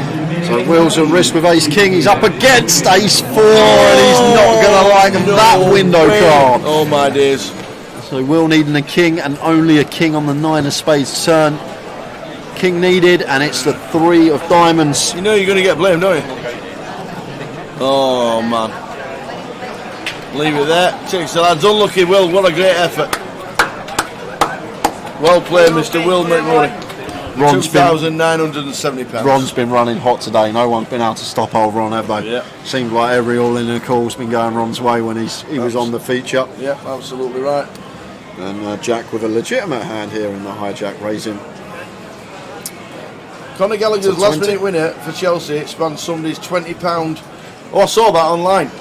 So Will's at risk with ace king. He's up against ace 4, and he's not going to like that window card. Oh my days. So Will needing a king, and only a king on the 9 of spades turn. King needed, and it's the 3 of diamonds. You know you're going to get blamed, don't you? Oh man. Leave it there. Takes the lads. Unlucky Will. What a great effort. Well played, Mr. Will McMurray. £2,970. Ron's been running hot today. No one's been able to stop old Ron, have they? Yeah. Seemed like every all in the call's been going Ron's way when he was on the feature. Yeah, absolutely right. And Jack with a legitimate hand here in the hijack raising. Conor Gallagher's last minute winner for Chelsea spanned somebody's £20. Oh, I saw that online.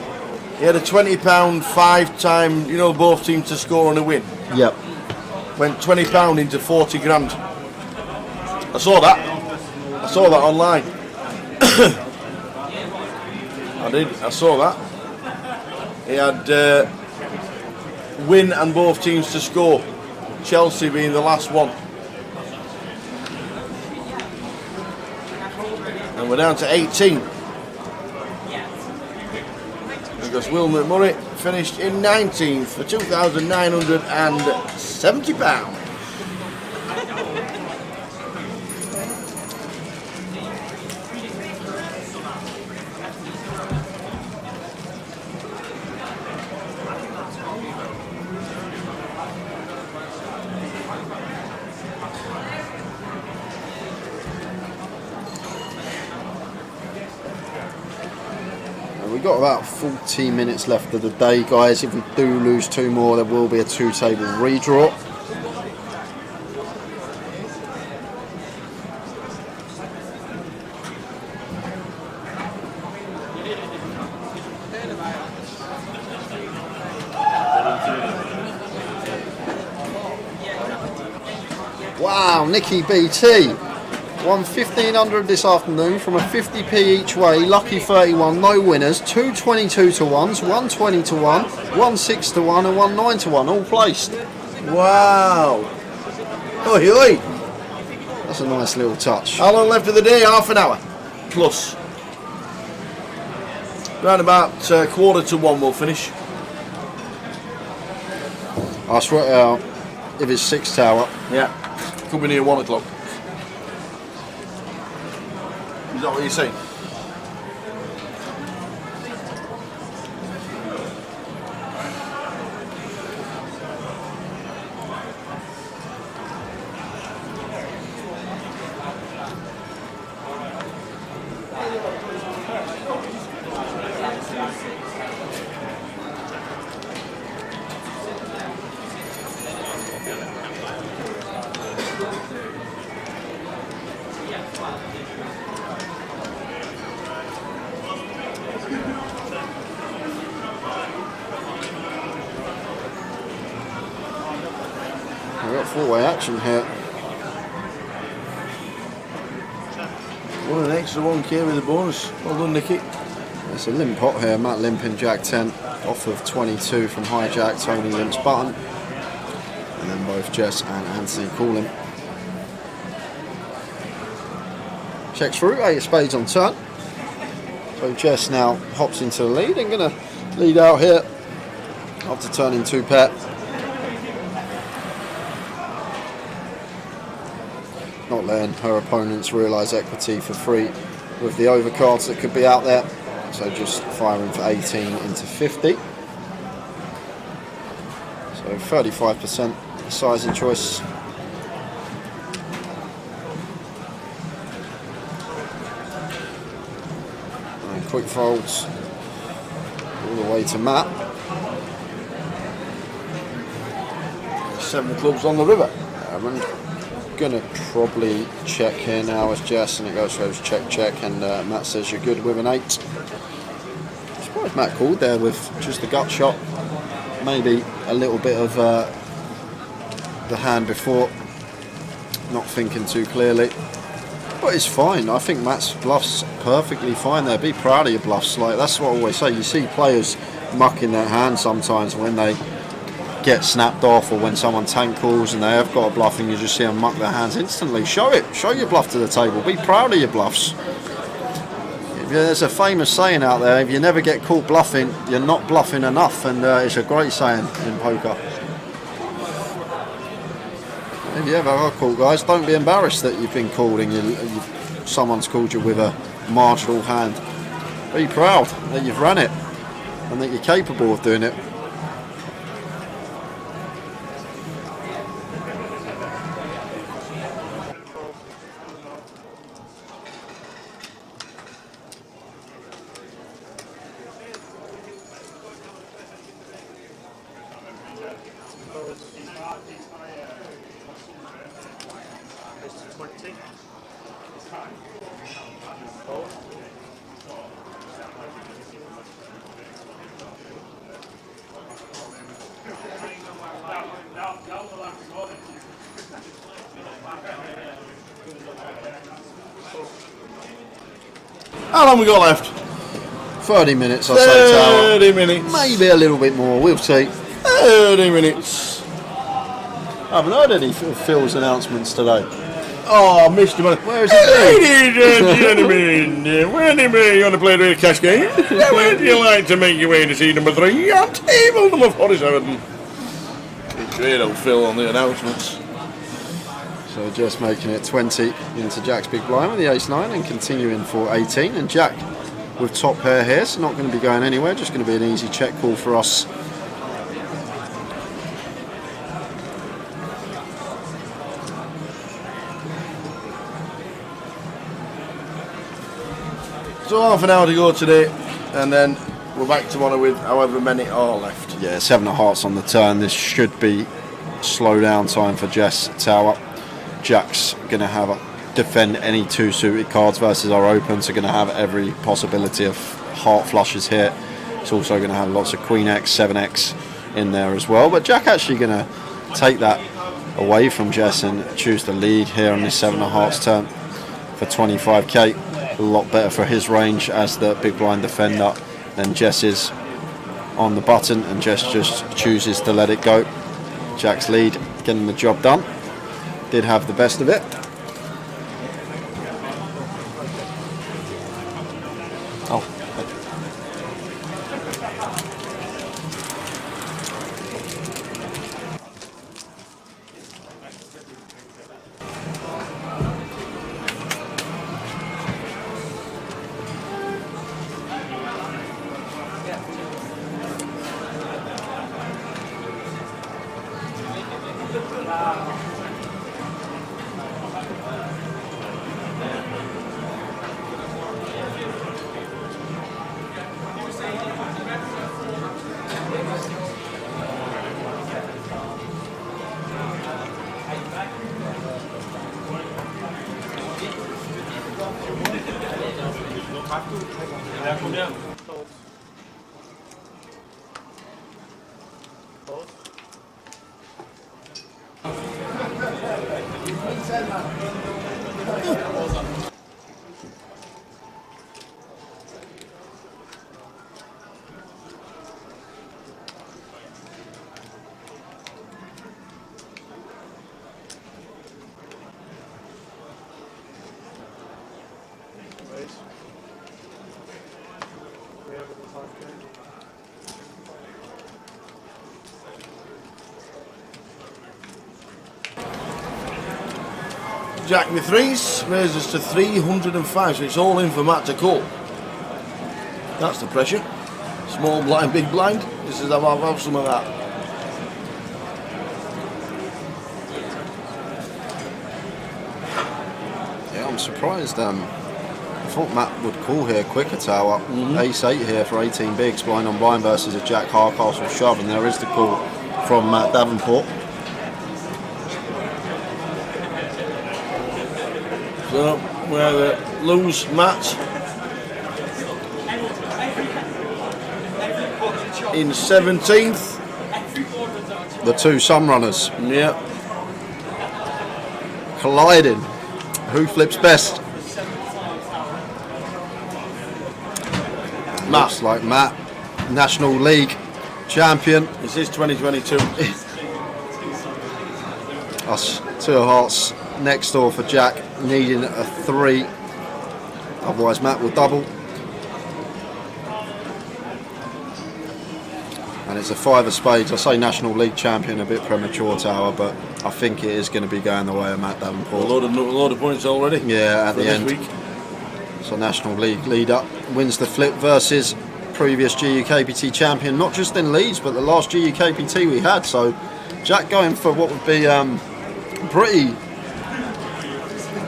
He had a £20 5-time, you know, both teams to score and a win. Yep. Went £20 into 40 grand. I saw that. I saw that online. I did. I saw that. He had win and both teams to score. Chelsea being the last one. And we're down to 18. Because Will McMurray finished in 19th for £2,970. got about 40 minutes left of the day, guys. If we do lose 2 more, there will be a 2-table redraw. Wow, Nicky BT won 1,500 this afternoon from a 50p each way, lucky 31, no winners, 2 22 to 1s, 1 20 to 1, 1 6 to 1 and 1 9 to 1, all placed. Wow. Oi, oi. That's a nice little touch. How long left of the day? Half an hour plus. Round about 1:45 we'll finish. I swear out, if it's 6 tower. Yeah. Could be near 1 o'clock. Is that what you're saying? We've got 4-way action here. What an extra 1k with a bonus. Well done, Nicky. It's a limp pot here. Matt limping Jack 10 off of 22 from hijack. Tony limps button. And then both Jess and Anthony calling. Checks through, 8 of spades on turn. So Jess now hops into the lead and going to lead out here after turning 2 pair. Not letting her opponents realise equity for free with the overcards that could be out there. So just firing for 18 into 50. So 35% sizing choice. And quick folds all the way to Matt. 7 clubs on the river. I'm gonna probably check here now as Jess, and it goes check, and Matt says you're good with an 8. I'm surprised Matt called there with just a gut shot. Maybe a little bit of the hand before, not thinking too clearly. But it's fine. I think Matt's bluff's perfectly fine there. Be proud of your bluffs. Like, that's what I always say. You see players mucking their hand sometimes when they get snapped off, or when someone tank calls and they have got a bluff and you just see them muck their hands instantly. Show it. Show your bluff to the table. Be proud of your bluffs. There's a famous saying out there, if you never get caught bluffing, you're not bluffing enough, and it's a great saying in poker. If you ever are caught, guys, don't be embarrassed that you've been called and someone's called you with a marginal hand. Be proud that you've run it and that you're capable of doing it. How long we got left? 30 minutes, I say, Tower. 30 minutes. Maybe a little bit more, we'll see. 30 minutes. I haven't heard any of Phil's announcements today. Oh, Mr. Man. Where is he? Ladies and gentlemen, when you want to play the cash game, would you like to make your way to seat number 3 on table number 47? Great old Phil on the announcements. So just making it 20 into Jack's big blind with the ace-9 and continuing for 18. And Jack with top pair here, so not going to be going anywhere, just going to be an easy check call for us. So half an hour to go today, and then we're back tomorrow with however many are left. Yeah, 7 of hearts on the turn. This should be slow down time for Jess Tower. Jack's going to have defend any 2 suited cards versus our open, so going to have every possibility of heart flushes here. It's also going to have lots of Queen X, 7X in there as well. But Jack actually going to take that away from Jess and choose the lead here on this 7 of hearts turn for 25k. A lot better for his range as the big blind defender than Jess is on the button, and Jess just chooses to let it go. Jack's lead, getting the job done. Did have the best of it. Oh. Jack with 3s, raises us to 305, so it's all in for Matt to call. That's the pressure. Small blind, big blind. This is how I'll have some of that. Yeah, I'm surprised. I thought Matt would call here quicker, Tower. Ace-8 here for 18 bigs, blind on blind versus a Jack Hardcastle shove, and there is the call from Matt Davenport. So we're lose Matt in 17th. The 2 Sunrunners. Yeah. Colliding. Who flips best? Matt. Looks like Matt, National League champion. This is 2022. Us 2 of hearts next door for Jack, needing a 3. Otherwise Matt will double. And it's a 5 of spades. I say National League champion, a bit premature, Tower, but I think it is going to be going the way of Matt Davenport. A load of points already. Yeah, at the end. Week. So National League leader wins the flip versus previous GUKPT champion, not just in Leeds, but the last GUKPT we had. So Jack going for what would be pretty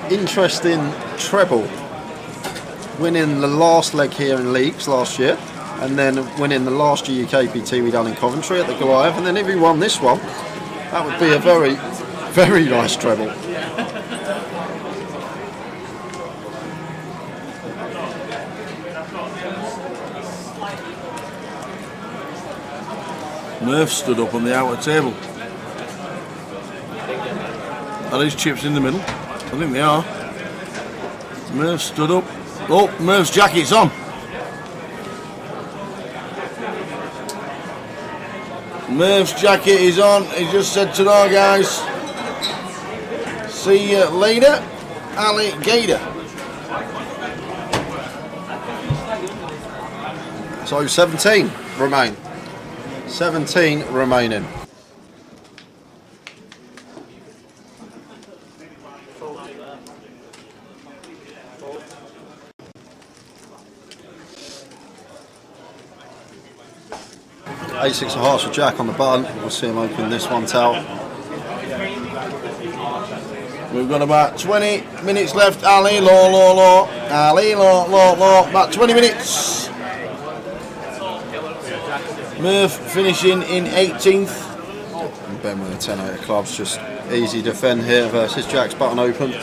interesting treble, winning the last leg here in Leeds last year, and then winning the last GUKPT we done in Coventry at the Goliath, and then if he won this one, that would be a very, very nice treble. Murph stood up on the outer table. Are these chips in the middle? I think they are. Murph stood up. Oh, Murph's jacket's on. Murph's jacket is on. He just said ta-ra, guys. See you later, alligator. So 17 remain. 17 remaining. A6 of hearts for Jack on the button. We'll see him open this one, Tal. We've got about 20 minutes left. Ali, law. Ali, law. About 20 minutes. Murph finishing in 18th. And Ben with a 10-8 of clubs, just easy defend here versus Jack's button open.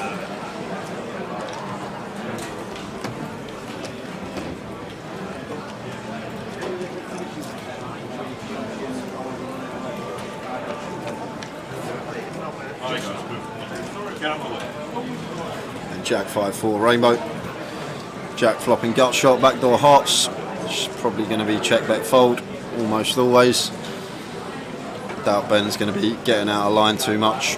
And Jack 5-4 rainbow. Jack flopping gut shot, backdoor hearts. It's probably going to be check bet fold, almost always. Doubt Ben's going to be getting out of line too much.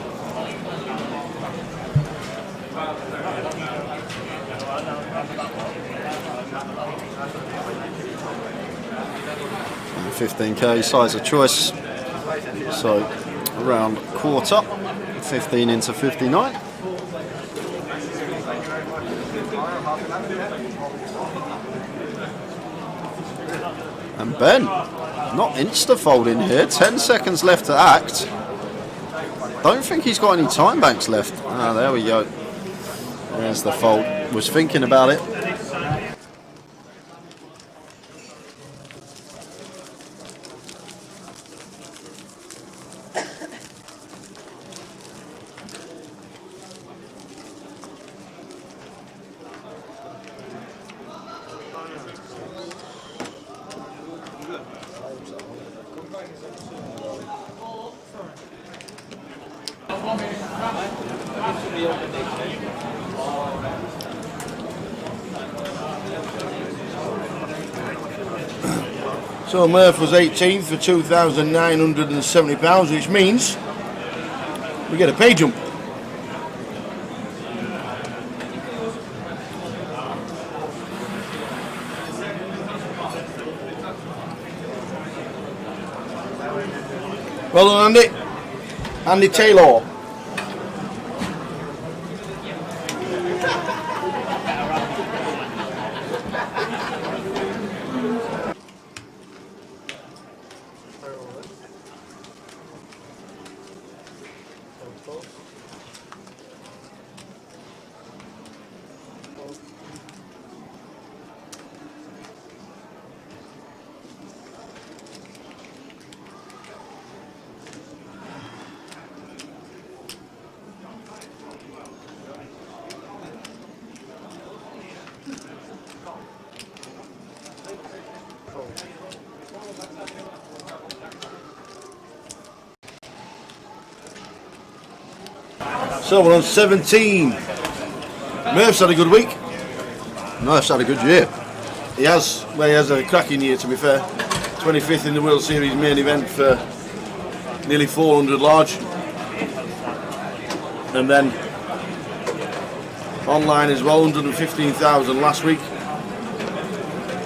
And 15k, size of choice. So around quarter, 15 into 59. And Ben, not insta-folding here, 10 seconds left to act. Don't think he's got any time banks left. Ah, there we go. There's the fold. Was thinking about it. So Murph was 18th for £2,970, which means we get a pay jump. Well done, Andy. Andy Taylor. So we're on 17. Murph's had a good week. Murph's had a good year. He has. Well, he has a cracking year, to be fair. 25th in the World Series main event for nearly 400 large. And then online as well, 115,000 last week.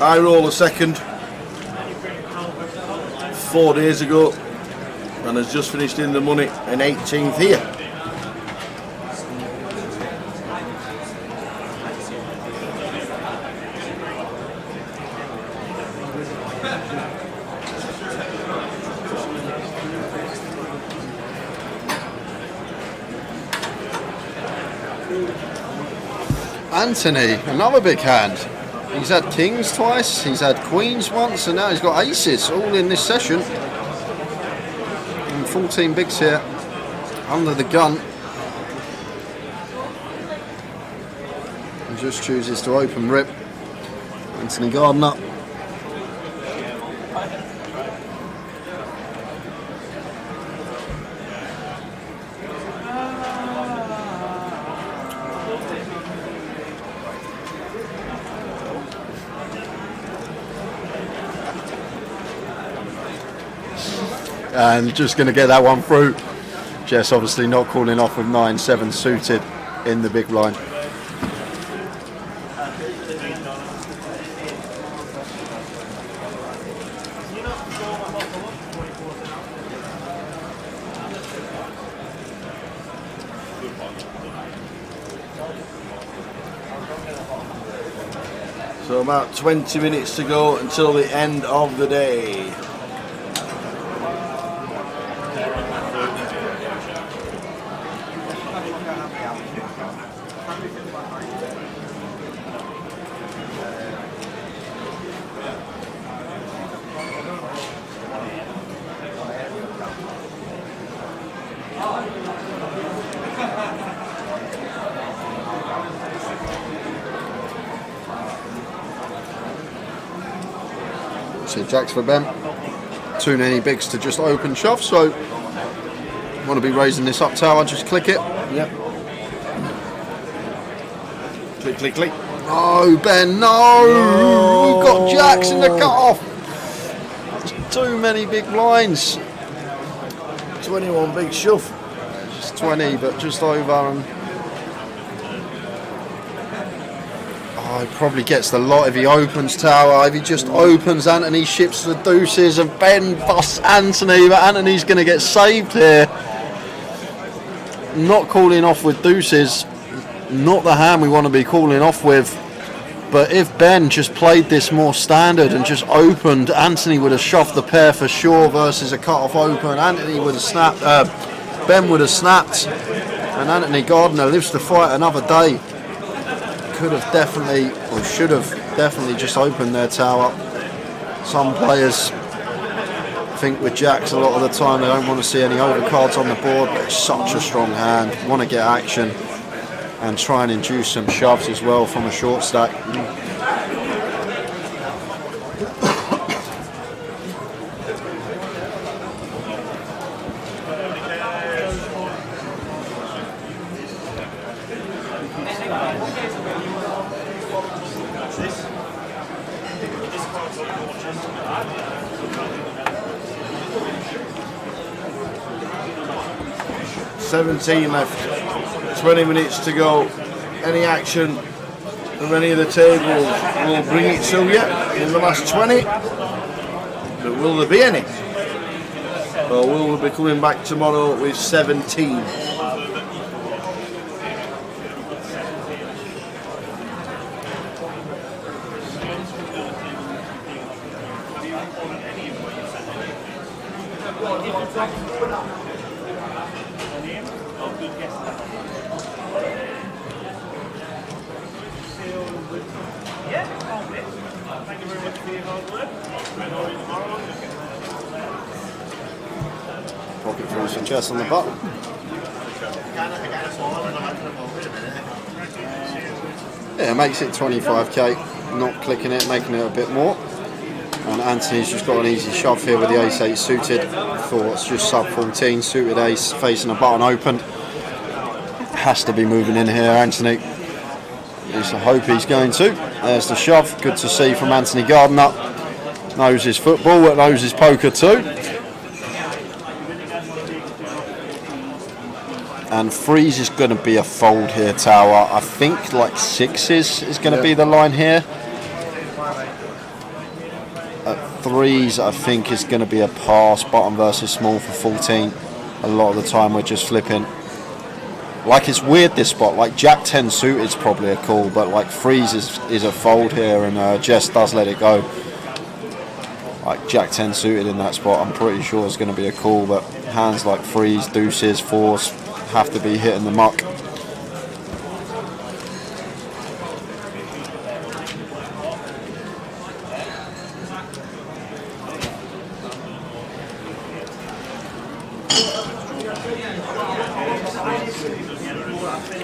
I roll a second 4 days ago and has just finished in the money in 18th here. Anthony, another big hand. He's had kings twice, he's had queens once, and now he's got aces all in this session. And 14 bigs here under the gun. And just chooses to open rip. Anthony Gardner. And just going to get that one through. Jess obviously not calling off with 9-7 suited in the big blind. So about 20 minutes to go until the end of the day. So jacks for Ben. Too many bigs to just open shove, so want to be raising this up tower, just click it. Yep. Click, click, click. No, Ben, no! We've got jacks in the cut-off. There's too many big blinds. 21 big shove. Just 20, but just over. And he probably gets the lot if he opens tower. If he just opens, Anthony ships the deuces and Ben busts Anthony, but Anthony's going to get saved here. Not calling off with deuces, not the hand we want to be calling off with. But if Ben just played this more standard and just opened, Anthony would have shoved the pair for sure versus a cut-off open. Anthony would have snapped, Ben would have snapped, and Anthony Gardner lives to fight another day. Could have definitely, or should have definitely just opened their tower. Some players think with jacks a lot of the time they don't want to see any overcards on the board, but it's such a strong hand. Want to get action and try and induce some shoves as well from a short stack. 17 left, 20 minutes to go. Any action from any of the tables will bring it to you in the last 20. But will there be any? Or will we be coming back tomorrow with 17? Pocket through some chess on the button. Yeah, makes it 25k. Not clicking it, making it a bit more. And Anthony's just got an easy shove here with the ace-8 suited. Thoughts just sub 14, suited ace, facing a button open. Has to be moving in here, Anthony. At least I hope he's going to. There's the shove. Good to see from Anthony Gardner. Knows his football, but knows his poker too. And freeze is going to be a fold here, tower. I think like sixes is going to be the line here. At threes, I think is going to be a pass, bottom versus small for 14. A lot of the time we're just flipping. Like, it's weird this spot, like Jack 10 suited is probably a call, but like freeze is a fold here, and Jess does let it go. Like Jack 10 suited in that spot, I'm pretty sure it's going to be a call, but hands like freeze, deuces, fours have to be hitting the muck.